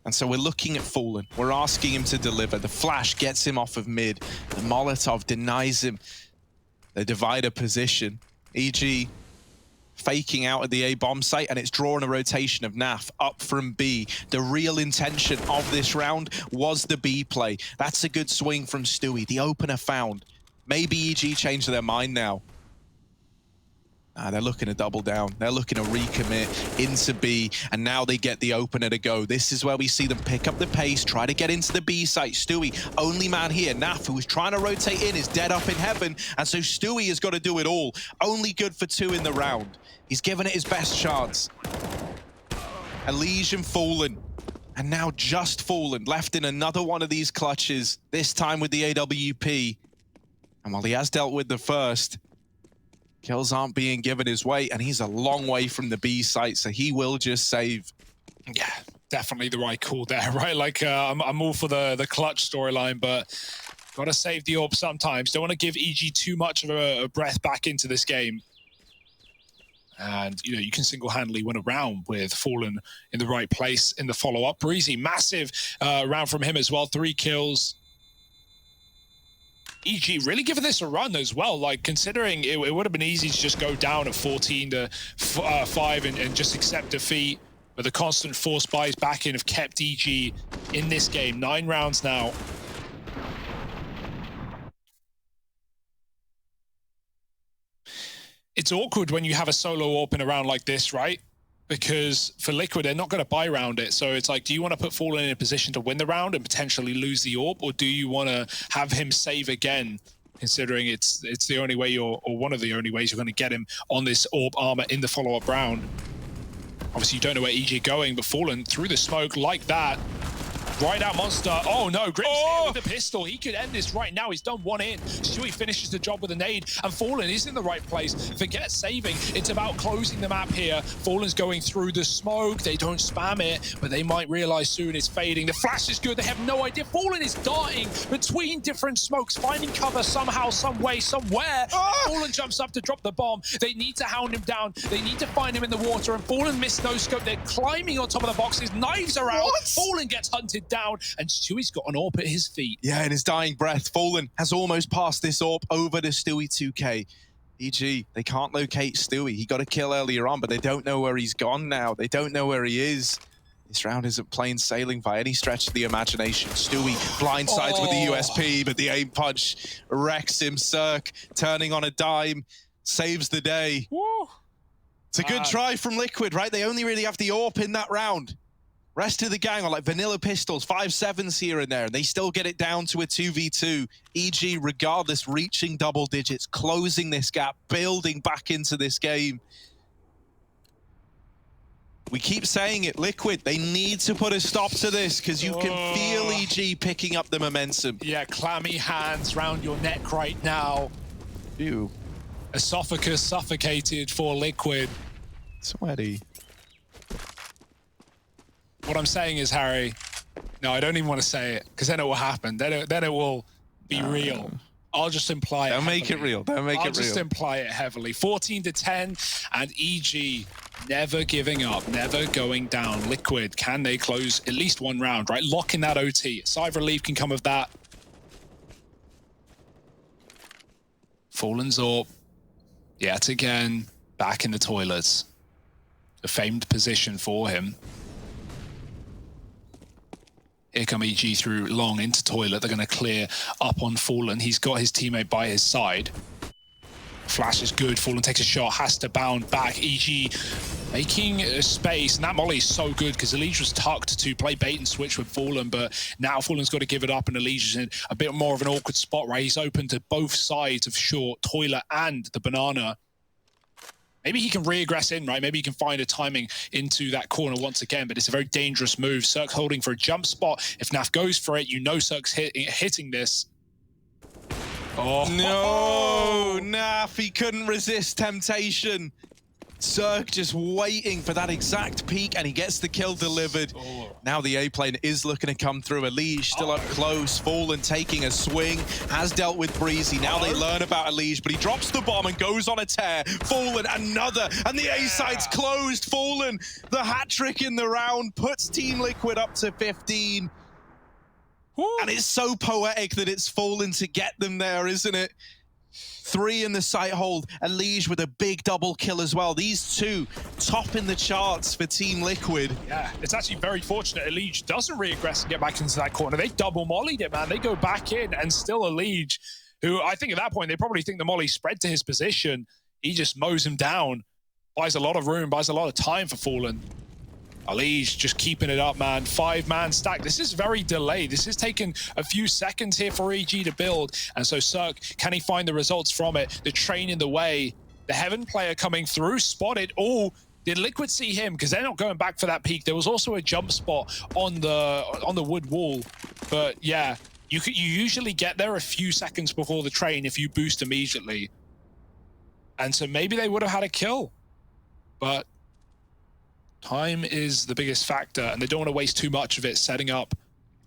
And so we're looking at Fallen. We're asking him to deliver. The flash gets him off of mid. The Molotov denies him the divider position. EG faking out at the A bomb site, and it's drawing a rotation of Naf up from B. The real intention of this round was the B play. That's a good swing from Stewie. The opener found. Maybe EG changed their mind now. They're looking to double down. They're looking to recommit into B, and now they get the opener to go. This is where we see them pick up the pace, try to get into the B site. Stewie, only man here. Naf, who was trying to rotate in, is dead up in heaven, and so Stewie has got to do it all. Only good for 2 in the round. He's given it his best chance. Elysian Fallen, and now just Fallen, left in another one of these clutches, this time with the AWP. And while he has dealt with the first, kills aren't being given his way, and he's a long way from the B site, so he will just save. Yeah, definitely the right call there, right? Like, I'm all for the clutch storyline, but gotta save the AWP sometimes. Don't want to give EG too much of a breath back into this game. And, you know, you can single-handedly win a round with Fallen in the right place in the follow-up. Breezy, massive round from him as well. 3 kills. EG really giving this a run as well. Like, considering it would have been easy to just go down at 14-5 and just accept defeat. But the constant force buys back in have kept EG in this game. 9 rounds now. It's awkward when you have a solo AWP in a round like this, right? Because for Liquid, they're not going to buy round it. So it's like, do you want to put Fallen in a position to win the round and potentially lose the AWP? Or do you want to have him save again, considering it's the only way or one of the only ways you're going to get him on this AWP armor in the follow-up round? Obviously, you don't know where EG are going, but Fallen through the smoke like that. Right out Monster. Oh no, Grips with the pistol. He could end this right now. He's done one in. Stewie finishes the job with a nade, and Fallen is in the right place. Forget saving. It's about closing the map here. Fallen's going through the smoke. They don't spam it, but they might realize soon it's fading. The flash is good. They have no idea. Fallen is darting between different smokes, finding cover somehow, some way, somewhere. Fallen jumps up to drop the bomb. They need to hound him down. They need to find him in the water, and Fallen missed no scope. They're climbing on top of the boxes. Knives are out. Fallen gets hunted down, and Stewie's got an AWP at his feet. Yeah, in his dying breath, Fallen has almost passed this AWP over to Stewie 2K. EG, they can't locate Stewie. He got a kill earlier on, but they don't know where he's gone now. They don't know where he is. This round isn't plain sailing by any stretch of the imagination. Stewie blindsides with the USP, but the aim punch wrecks him. Cirque turning on a dime, saves the day. Woo. It's a good try from Liquid, right? They only really have the AWP in that round. Rest of the gang are like vanilla pistols, 5.7s here and there, and they still get it down to a 2v2. EG, regardless, reaching double digits, closing this gap, building back into this game. We keep saying it, Liquid, they need to put a stop to this because you can feel EG picking up the momentum. Yeah, clammy hands round your neck right now. Ew. Esophagus suffocated for Liquid. Sweaty. What I'm saying is, Harry, no, I don't even want to say it because then it will happen. Then it will be real. I'll just imply it. Don't make it real. Don't make it real. I'll just imply it heavily. 14-10, and EG never giving up, never going down. Liquid, can they close at least one round, right? Lock in that OT. Side relief can come of that. Fallen's AWP, yet again, back in the toilets. A famed position for him. Here come EG through long into toilet. They're going to clear up on Fallen. He's got his teammate by his side. Flash is good. Fallen takes a shot, has to bound back. EG making a space, and that molly is so good because Elige was tucked to play bait and switch with Fallen, but now Fallen's got to give it up, and Elige is in a bit more of an awkward spot, right? He's open to both sides of short, toilet, and the banana. Maybe he can re-aggress in, right? Maybe he can find a timing into that corner once again, but it's a very dangerous move. Cirque holding for a jump spot. If Naf goes for it, you know Cirque's hitting this. Oh no, Naf, he couldn't resist temptation. Cirque just waiting for that exact peak, and he gets the kill delivered. Now the A plane is looking to come through. Elige still up close. Fallen taking a swing, has dealt with Breezy. Now they learn about Elige, but he drops the bomb and goes on a tear. Fallen, another, and the A side's closed. Fallen, the hat trick in the round, puts Team Liquid up to 15. And it's so poetic that it's Fallen to get them there, isn't it? 3 in the sight hold, Elige with a big double kill as well. These two topping the charts for Team Liquid. Yeah, it's actually very fortunate Elige doesn't re-aggress and get back into that corner. They double mollied it, man. They go back in, and still Elige, who I think at that point, they probably think the molly spread to his position. He just mows him down, buys a lot of room, buys a lot of time for Fallen. Elige just keeping it up, man. 5-man stack. This is very delayed. This has taken a few seconds here for EG to build. And so Cirque, can he find the results from it? The train in the way. The Heaven player coming through, spotted. Oh, did Liquid see him? Because they're not going back for that peak. There was also a jump spot on the wood wall. But yeah, you usually get there a few seconds before the train if you boost immediately. And so maybe they would have had a kill. But time is the biggest factor, and they don't want to waste too much of it setting up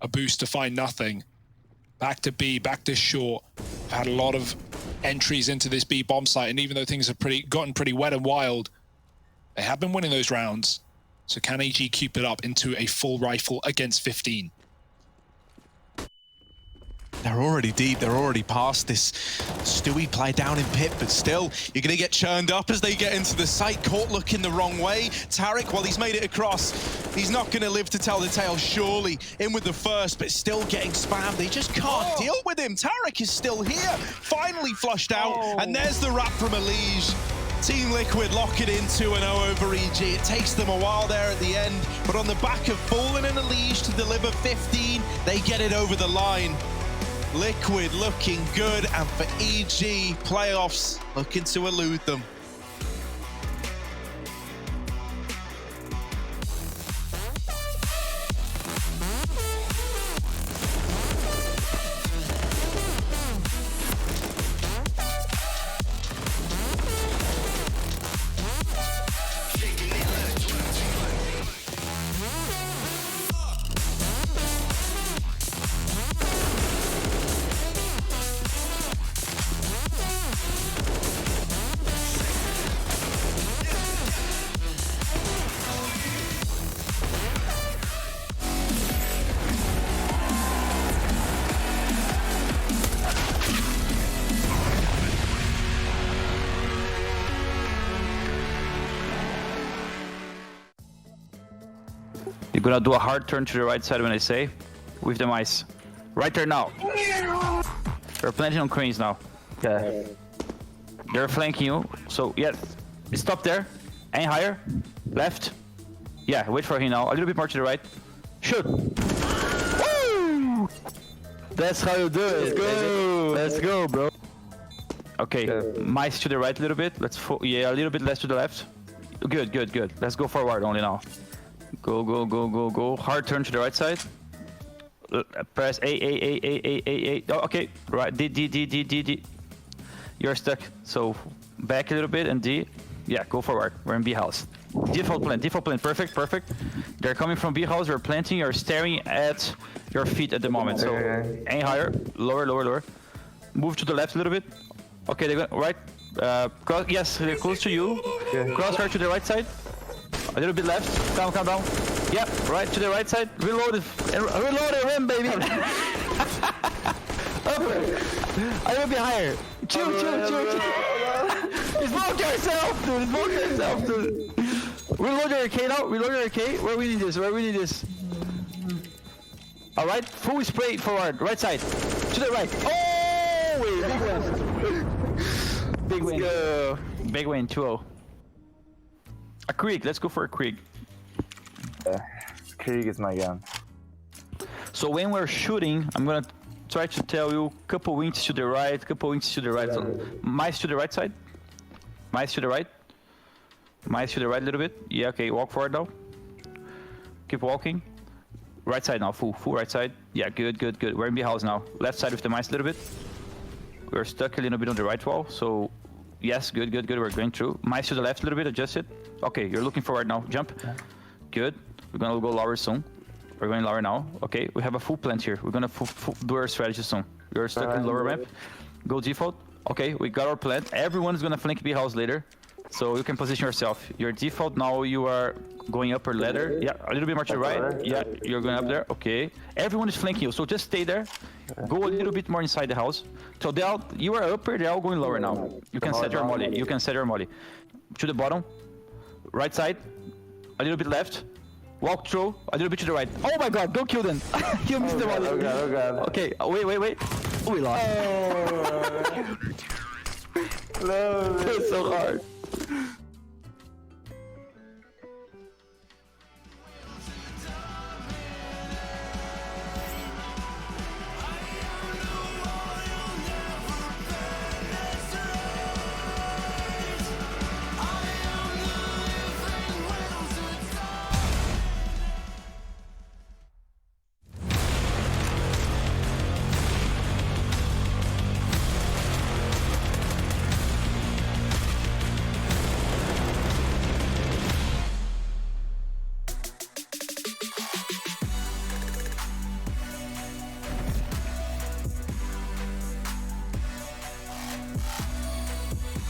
a boost to find nothing. Back to B, back to short. I've had a lot of entries into this B bomb site, and even though things have gotten pretty wet and wild, they have been winning those rounds. So can EG keep it up into a full rifle against 15? They're already deep, they're already past this Stewie play down in pit, but still, you're gonna get churned up as they get into the site. Caught looking the wrong way. Tarek, well, he's made it across. He's not gonna live to tell the tale, surely. In with the first, but still getting spammed. They just can't deal with him. Tarek is still here, finally flushed out, and there's the wrap from Elige. Team Liquid lock it in 2-0 over EG. It takes them a while there at the end, but on the back of Fallen and Elige to deliver 15, they get it over the line. Liquid looking good, and for EG, playoffs looking to elude them. You're gonna do a hard turn to the right side when I say, with the mice. Right there now. They're planting on cranes now. Okay. They're flanking you. So yeah, stop there. Aim higher. Left. Yeah, wait for him now. A little bit more to the right. Shoot. Woo! That's how you do it. Let's go. Let's go, bro. Okay, mice to the right a little bit. Yeah, a little bit less to the left. Good, good, good. Let's go forward only now. Go, go, go, go, go. Hard turn to the right side. Press A. Oh, okay, right. D. You're stuck. So back a little bit and D. Yeah, go forward. We're in B house. Default plan. Perfect, perfect. They're coming from B house. We're planting. You're staring at your feet at the moment. So aim higher, lower, lower, lower. Move to the left a little bit. Okay, they're going right. Cross, yes, they're close to you. Crosshair to the right side. A little bit left. Calm down. Yep, right to the right side. Reload it. Reload it, rim, baby. Upper. A little bit higher. Chill. Smoke yourself, dude. Reload your arcade now. Where we need this. All right, full spray forward. Right side. To the right. Oh, big win. Big win. Big win, 2-0. A Krieg, let's go for a Krieg. Krieg is my gun. So when we're shooting, I'm gonna try to tell you couple winks to the right, So mice to the right side. Mice to the right a little bit. Yeah, okay, walk forward now. Keep walking. Right side now, full right side. Yeah, good. We're in B house now. Left side with the mice a little bit. We're stuck a little bit on the right wall, so yes, good. We're going through. Mice to the left a little bit, adjust it. Okay, you're looking forward now. Jump. Good. We're gonna go lower soon. We're going lower now. Okay, we have a full plant here. We're gonna do our strategy soon. You're stuck in lower ramp. Go default. Okay, we got our plant. Everyone is gonna flank B house later, so you can position yourself. Your default now. You are going upper ladder. Yeah, a little bit more to the right. Yeah, you're going up there. Okay, everyone is flanking you, so just stay there. Go a little bit more inside the house. So you are upper. They're all going lower now. You can set your molly. To the bottom. Right side. A little bit left. Walk through. A little bit to the right. Oh my god, don't kill them. You missed the molly. Oh god. Okay, wait. We lost. No, it's so hard.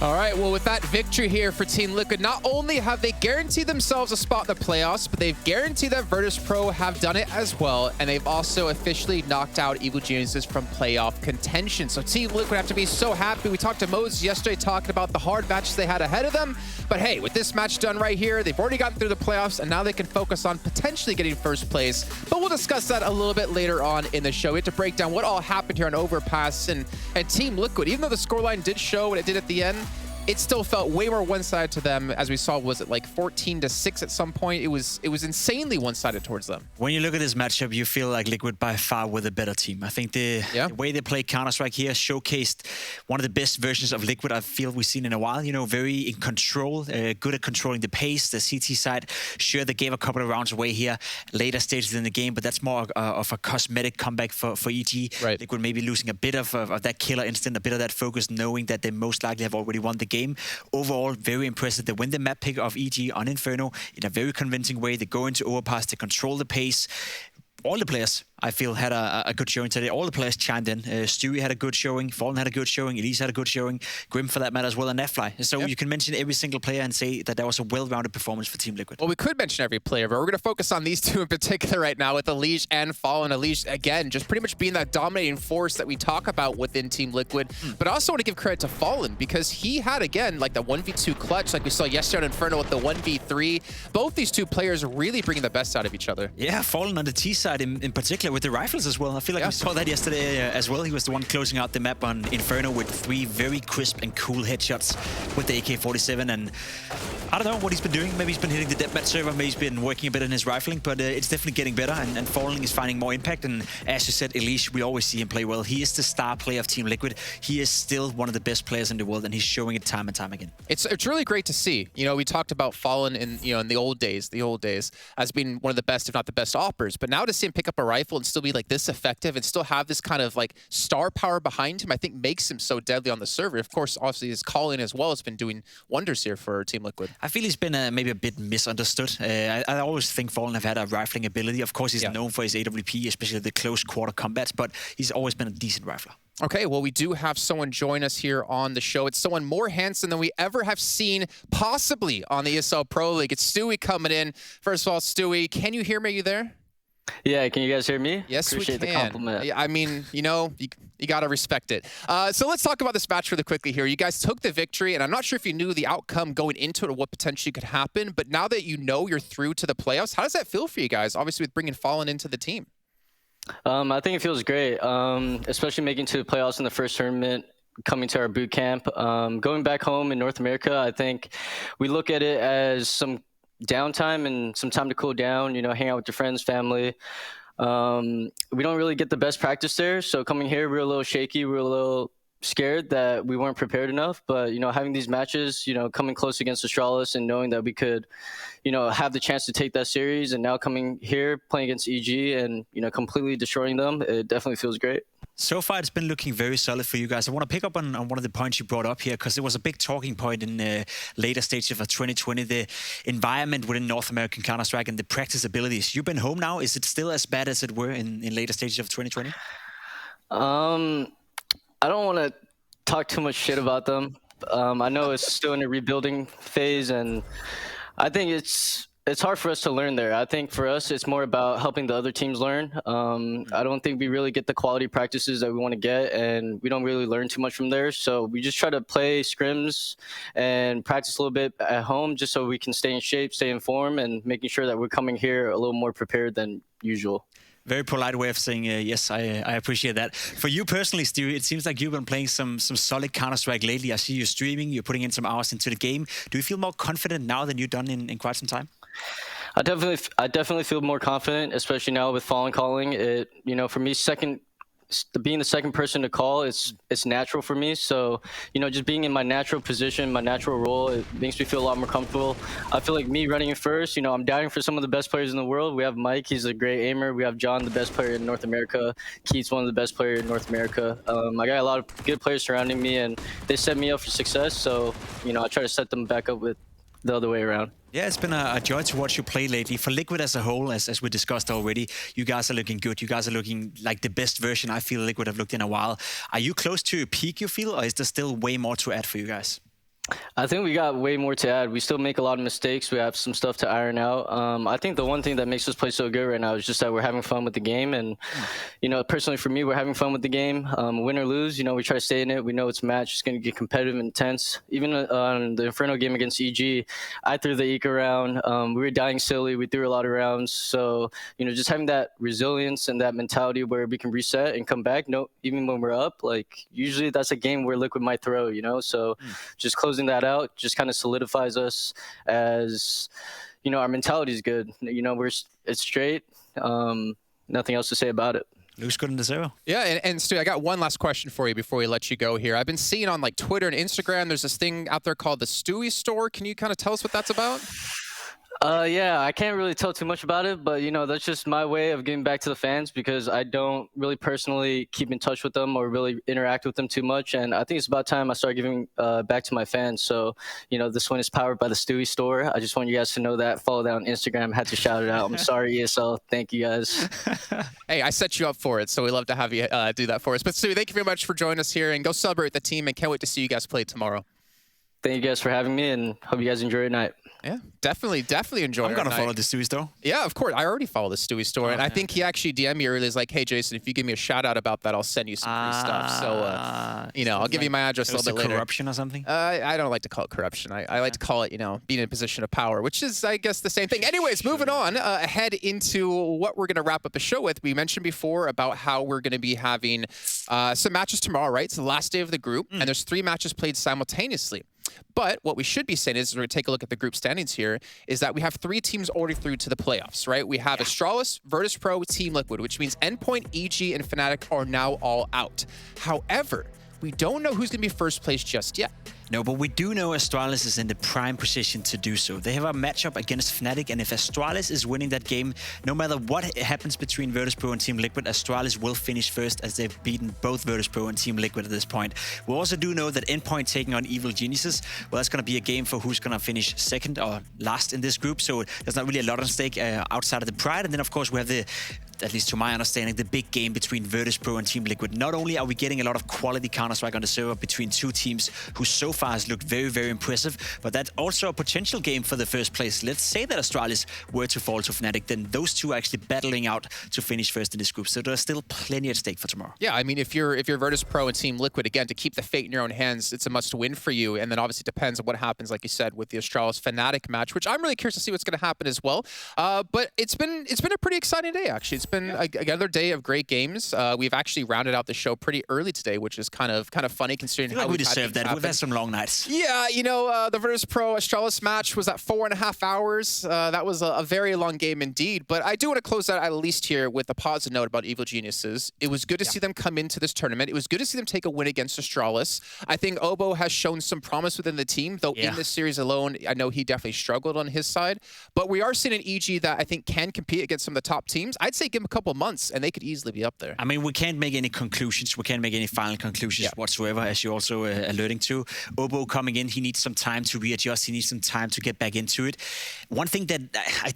All right, well, with that victory here for Team Liquid, not only have they guaranteed themselves a spot in the playoffs, but they've guaranteed that Virtus Pro have done it as well, and they've also officially knocked out Evil Geniuses from playoff contention. So Team Liquid have to be so happy. We talked to Moses yesterday talking about the hard matches they had ahead of them, but hey, with this match done right here, they've already gotten through the playoffs, and now they can focus on potentially getting first place. But we'll discuss that a little bit later on in the show. We have to break down what all happened here on Overpass, and Team Liquid, even though the scoreline did show what it did at the end, it still felt way more one-sided to them. As we saw, was it like 14-6 at some point? It was insanely one-sided towards them. When you look at this matchup, you feel like Liquid by far were the better team. I think the way they played Counter-Strike here showcased one of the best versions of Liquid I feel we've seen in a while. You know, very in control, good at controlling the pace. The CT side, sure, they gave a couple of rounds away here later stages in the game, but that's more of a cosmetic comeback for EG. Right. Liquid maybe losing a bit of that killer instinct, a bit of that focus, knowing that they most likely have already won the game. Overall, very impressive. They win the map pick of EG on Inferno in a very convincing way. They go into Overpass, they control the pace. All the players I feel had a good showing today. All the players chimed in. Stewie had a good showing. Fallen had a good showing. Elise had a good showing. Grim, for that matter, as well, and Netfly. So you can mention every single player and say that was a well-rounded performance for Team Liquid. Well, we could mention every player, but we're going to focus on these two in particular right now with Elise and Fallen. Elise, again, just pretty much being that dominating force that we talk about within Team Liquid. But I also want to give credit to Fallen because he had, again, like the 1v2 clutch like we saw yesterday on Inferno with the 1v3. Both these two players are really bringing the best out of each other. Yeah, Fallen on the T side in particular with the rifles as well. I feel like we saw that yesterday as well. He was the one closing out the map on Inferno with 3 very crisp and cool headshots with the AK-47. And I don't know what he's been doing. Maybe he's been hitting the deathmatch server. Maybe he's been working a bit on his rifling, but it's definitely getting better. And Fallen is finding more impact. And as you said, Elise, we always see him play well. He is the star player of Team Liquid. He is still one of the best players in the world, and he's showing it time and time again. It's really great to see. You know, we talked about Fallen in the old days as being one of the best, if not the best oppers. But now to see him pick up a rifle and still be like this effective and still have this kind of like star power behind him, I think makes him so deadly on the server. Of course, obviously his calling as well has been doing wonders here for Team Liquid. I feel he's been maybe a bit misunderstood. I always think Fallen have had a rifling ability. Of course, he's known for his AWP, especially the close quarter combats, but he's always been a decent rifler. Okay, well, we do have someone join us here on the show. It's someone more handsome than we ever have seen, possibly on the ESL Pro League. It's Stewie coming in. First of all, Stewie, can you hear me? Are you there? Yeah, can you guys hear me? Yes, Appreciate we can. the compliment. I mean, you know, you got to respect it. So let's talk about this match really quickly here. You guys took the victory, and I'm not sure if you knew the outcome going into it or what potentially could happen, but now that you know you're through to the playoffs, how does that feel for you guys, obviously with bringing Fallen into the team? I think it feels great, especially making to the playoffs in the first tournament, coming to our boot camp. Going back home in North America, I think we look at it as some downtime and some time to cool down, you know, hang out with your friends, family. We don't really get the best practice there, so coming here, we're a little shaky, we're a little scared that we weren't prepared enough, but, you know, having these matches, you know, coming close against Astralis and knowing that we could, you know, have the chance to take that series, and now coming here, playing against EG and, you know, completely destroying them, it definitely feels great. So far, it's been looking very solid for you guys. I want to pick up on one of the points you brought up here, because it was a big talking point in the later stages of 2020, the environment within North American Counter-Strike and the practice abilities. You've been home now. Is it still as bad as it were in later stages of 2020? I don't want to talk too much shit about them. I know it's still in a rebuilding phase, and I think it's hard for us to learn there. I think for us, it's more about helping the other teams learn. I don't think we really get the quality practices that we want to get, and we don't really learn too much from there. So we just try to play scrims and practice a little bit at home just so we can stay in shape, stay in form, and making sure that we're coming here a little more prepared than usual. Very polite way of saying yes, I appreciate that. For you personally, Stu, it seems like you've been playing some solid Counter-Strike lately. I see you streaming, you're putting in some hours into the game. Do you feel more confident now than you've done in quite some time? I definitely feel more confident, especially now with Fallen calling. It, you know, for me, being the second person to call, it's natural for me. So, you know, just being in my natural position, my natural role, it makes me feel a lot more comfortable. I feel like me running in first, you know, I'm doubting for some of the best players in the world. We have Mike, he's a great aimer. We have John, the best player in North America. Keith's one of the best players in North America. I got a lot of good players surrounding me, and they set me up for success. So, you know, I try to set them back up with the other way around. Yeah, it's been a joy to watch you play lately. For Liquid as a whole, as we discussed already, you guys are looking good. You guys are looking like the best version I feel Liquid have looked in a while. Are you close to a peak, you feel, or is there still way more to add for you guys? I think we got way more to add. We still make a lot of mistakes. We have some stuff to iron out. I think the one thing that makes us play so good right now is just that we're having fun with the game. And, you know, personally for me, we're having fun with the game. Win or lose, you know, we try to stay in it. We know it's a match. It's going to get competitive and intense. Even on the Inferno game against EG, I threw the Eek around. We were dying silly. We threw a lot of rounds. So, you know, just having that resilience and that mentality where we can reset and come back. No, even when we're up, like usually that's a game where Liquid might throw, you know, so just closing that out just kind of solidifies us as, you know, our mentality is good. You know, it's straight. Nothing else to say about it. Looks good in the zero. Yeah, and Stu, I got one last question for you before we let you go here. I've been seeing on like Twitter and Instagram, there's this thing out there called the Stewie store. Can you kind of tell us what that's about? Yeah, I can't really tell too much about it, but that's just my way of giving back to the fans because I don't really personally keep in touch with them or really interact with them too much. And I think it's about time I start giving back to my fans. So, this one is powered by the Stewie store. I just want you guys to know that. Follow that on Instagram. Had to shout it out. I'm sorry, ESL. Thank you guys. Hey, I set you up for it, so we'd love to have you do that for us. But Stewie, thank you very much for joining us here, and go celebrate the team, and can't wait to see you guys play tomorrow. Thank you guys for having me, and hope you guys enjoy your night. Yeah, definitely enjoy it. I'm going to follow the Stewie store. Yeah, of course. I already follow the Stewie store. And I think he actually DM'd me earlier. He's like, hey, Jason, if you give me a shout out about that, I'll send you some free stuff. So, I'll give you my address a little bit later. Corruption or something? I don't like to call it corruption. I like to call it, being in a position of power, which is, I guess, the same thing. Anyways, moving on ahead into what we're going to wrap up the show with. We mentioned before about how we're going to be having some matches tomorrow, right? It's the last day of the group, and there's 3 matches played simultaneously. But what we should be saying is, we're going to take a look at the group standings here, is that we have 3 teams already through to the playoffs, right? We have Astralis, Virtus Pro, Team Liquid, which means Endpoint, EG, and Fnatic are now all out. However, we don't know who's going to be first place just yet. No, but we do know Astralis is in the prime position to do so. They have a matchup against Fnatic, and if Astralis is winning that game, no matter what happens between Virtus Pro and Team Liquid, Astralis will finish first as they've beaten both Virtus Pro and Team Liquid at this point. We also do know that Endpoint taking on Evil Geniuses, well, that's going to be a game for who's going to finish second or last in this group, so there's not really a lot on stake outside of the pride. And then, of course, we have at least to my understanding, the big game between Virtus Pro and Team Liquid. Not only are we getting a lot of quality Counter-Strike on the server between 2 teams who so far has looked very, very impressive, but that's also a potential game for the first place. Let's say that Astralis were to fall to Fnatic, then those 2 are actually battling out to finish first in this group. So there's still plenty at stake for tomorrow. Yeah, I mean, if you're Virtus Pro and Team Liquid, again, to keep the fate in your own hands, it's a must-win for you. And then obviously depends on what happens, like you said, with the Astralis Fnatic match, which I'm really curious to see what's going to happen as well. But it's been a pretty exciting day, actually. It's been another day of great games. We've actually rounded out the show pretty early today, which is kind of funny considering how we deserve that. We've had some long nights. Yeah, the Virtus Pro Astralis match was at 4.5 hours. That was a very long game indeed. But I do want to close out at least here with a positive note about Evil Geniuses. It was good to see them come into this tournament. It was good to see them take a win against Astralis. I think Obo has shown some promise within the team, though in this series alone, I know he definitely struggled on his side. But we are seeing an EG that I think can compete against some of the top teams. I'd say give them a couple months, and they could easily be up there. I mean, we can't make any conclusions. We can't make any final conclusions whatsoever, as you're also alluding to. Obo coming in, he needs some time to readjust. He needs some time to get back into it. One thing that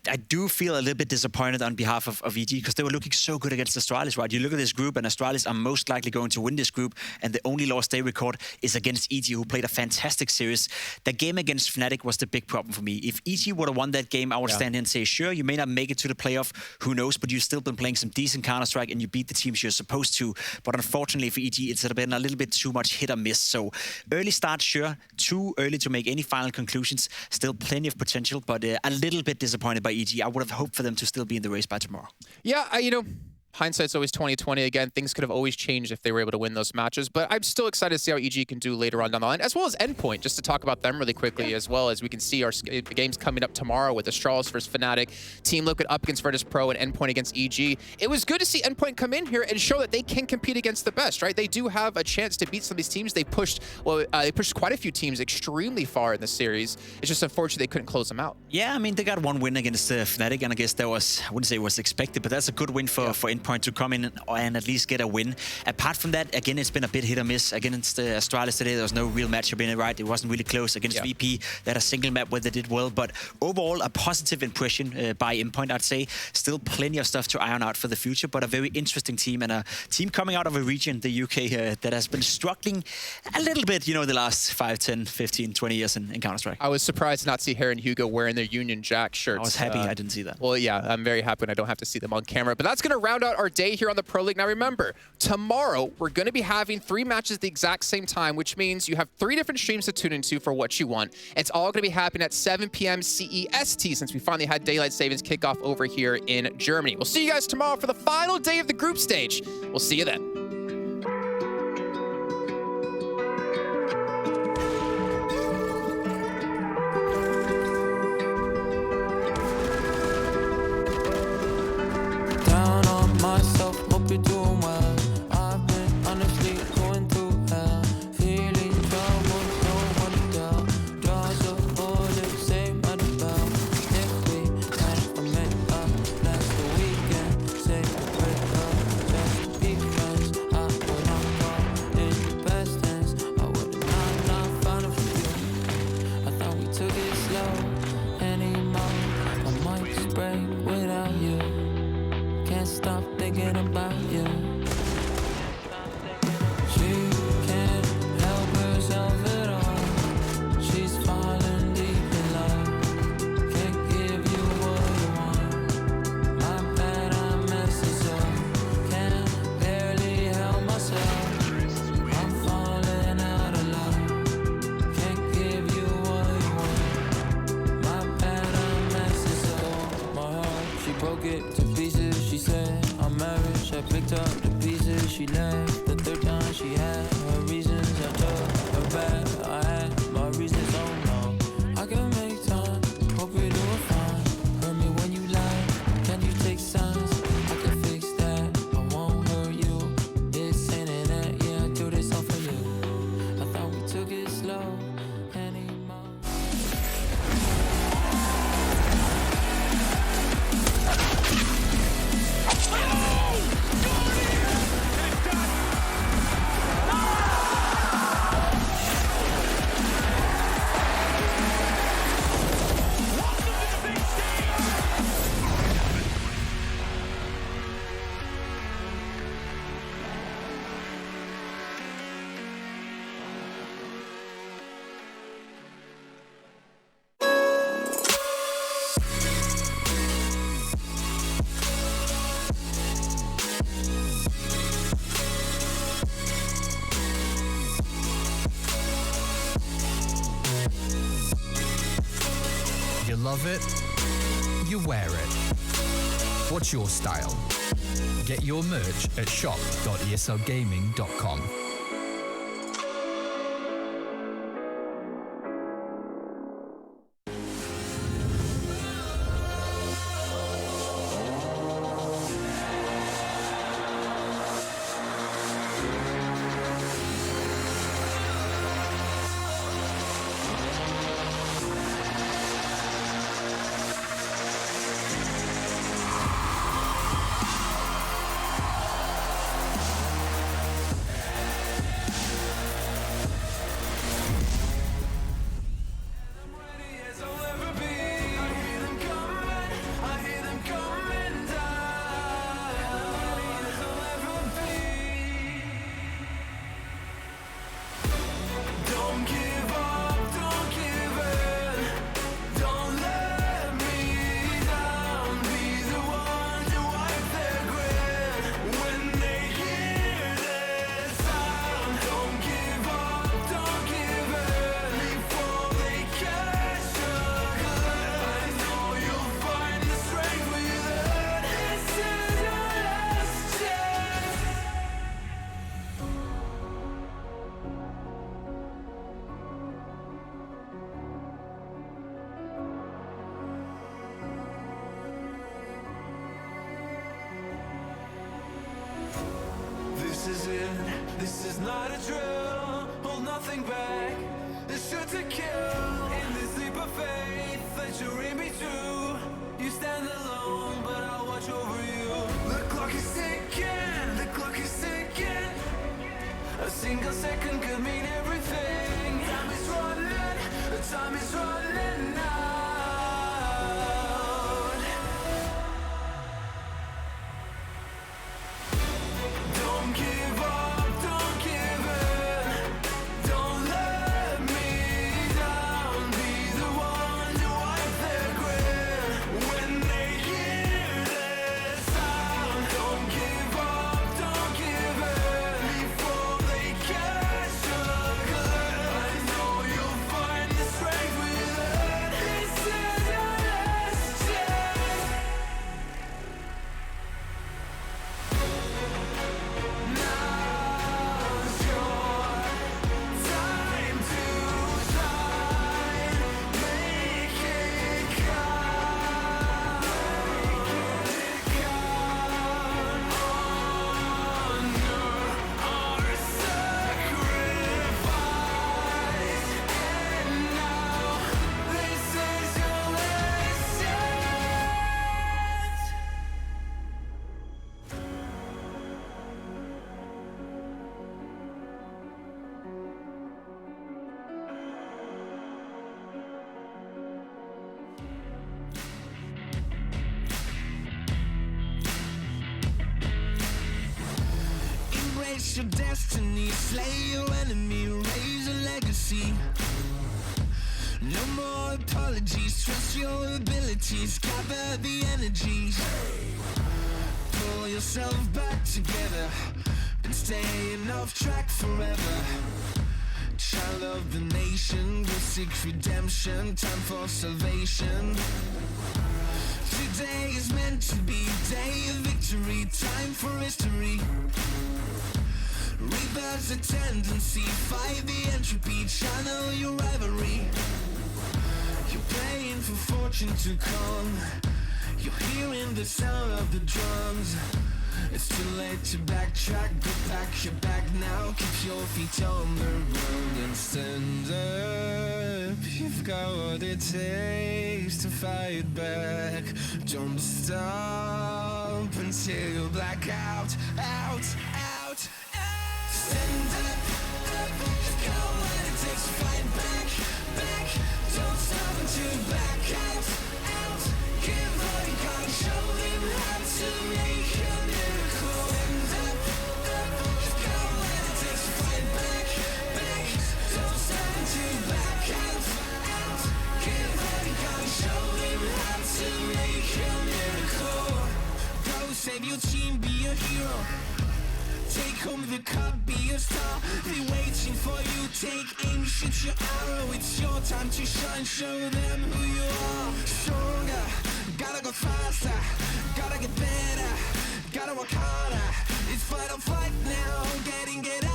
I do feel a little bit disappointed on behalf of EG, because they were looking so good against Astralis, right? You look at this group, and Astralis are most likely going to win this group, and the only loss they record is against EG, who played a fantastic series. The game against Fnatic was the big problem for me. If EG would have won that game, I would stand here and say, sure, you may not make it to the playoff, who knows, but you've still been playing some decent Counter-Strike, and you beat the teams you're supposed to. But unfortunately for EG, it's been a little bit too much hit or miss. So early start, sure, too early to make any final conclusions. Still plenty of potential, but a little bit disappointed by EG. I would have hoped for them to still be in the race by tomorrow. Yeah, hindsight's always 20/20. Again, things could have always changed if they were able to win those matches. But I'm still excited to see how EG can do later on down the line, as well as Endpoint, just to talk about them really quickly, as well as we can see our games coming up tomorrow with Astralis versus Fnatic, Team Liquid up against Virtus Pro, and Endpoint against EG. It was good to see Endpoint come in here and show that they can compete against the best, right? They do have a chance to beat some of these teams. They pushed quite a few teams extremely far in the series. It's just unfortunate they couldn't close them out. Yeah, I mean, they got one win against Fnatic, and I guess that was, I wouldn't say it was expected, but that's a good win for Endpoint to come in and at least get a win. Apart from that, again, it's been a bit hit or miss. Against Astralis today, there was no real matchup in it, right? It wasn't really close. Against VP, they had a single map where they did well, but overall, a positive impression by Endpoint, I'd say. Still plenty of stuff to iron out for the future, but a very interesting team, and a team coming out of a region, the UK, that has been struggling a little bit, the last 5, 10, 15, 20 years in Counter-Strike. I was surprised to not see Hare and Hugo wearing their Union Jack shirts. I was happy I didn't see that. Well, yeah, I'm very happy when I don't have to see them on camera. But that's going to round out our day here on the Pro League. Now, remember, tomorrow, we're going to be having 3 matches at the exact same time, which means you have 3 different streams to tune into for what you want. It's all going to be happening at 7 p.m. CEST, since we finally had Daylight Savings kickoff over here in Germany. We'll see you guys tomorrow for the final day of the group stage. We'll see you then. Myself, hope you're doing well. I've been honestly going through hell, feeling trouble, no one tell. Draws a bullet, same at the bell. If we can't stop thinking about you. She can't help herself at all. She's falling deep in love. Can't give you what you want. My bad, I messed this up. Can't barely help myself. I'm falling out of love. Can't give you what you want. My bad, I messed this up. My heart, she broke it to pieces. She said I'm married. I picked up the pieces. She left the third time. She had her reasons. I took her back. I had my reasons. Oh no, I can make time. Hope you're doing fine. Hurt me when you lie. Can you take signs? I can fix that. I won't hurt you. It's saying that. Yeah, I do this all for you. I thought we took it slow. Anymore. You love it, you wear it. What's your style? Get your merch at shop.eslgaming.com. This is it, this is not a drill. Hold nothing back, this shoot to kill. In this leap of faith that you read me to. You stand alone, but I'll watch over you. The clock is ticking, the clock is ticking. A single second could mean everything. Time is running, the time is running out. Don't give up, don't give in. Don't let me down. Be the one to wipe their grin. When they erase your destiny, slay your enemy, raise a legacy. No more apologies, trust your abilities, gather the energies. Pull yourself back together, been staying off track forever. Child of the nation, will seek redemption, time for salvation. Today is meant to be day of victory, time for history. Rebirth's a tendency, fight the entropy, channel your rivalry. You're praying for fortune to come, you're hearing the sound of the drums. It's too late to backtrack, go back, you're back now. Keep your feet on the ground and stand up. You've got what it takes to fight back. Don't stop until you black out, out, out. Stand up, up. You've got what it takes to fight back, back. Don't stop until you black out, out. Give all you got, show them how to make a miracle. Stand up, up. You've got what it takes to fight back, back. Don't stop until you black out, out. Give all you got, show them how to make a miracle. Go save your team, be a hero. Take home the cup, be a star. They waiting for you, take aim, shoot your arrow. It's your time to shine, show them who you are. Stronger, gotta go faster, gotta get better, gotta work harder. It's fight or flight now, get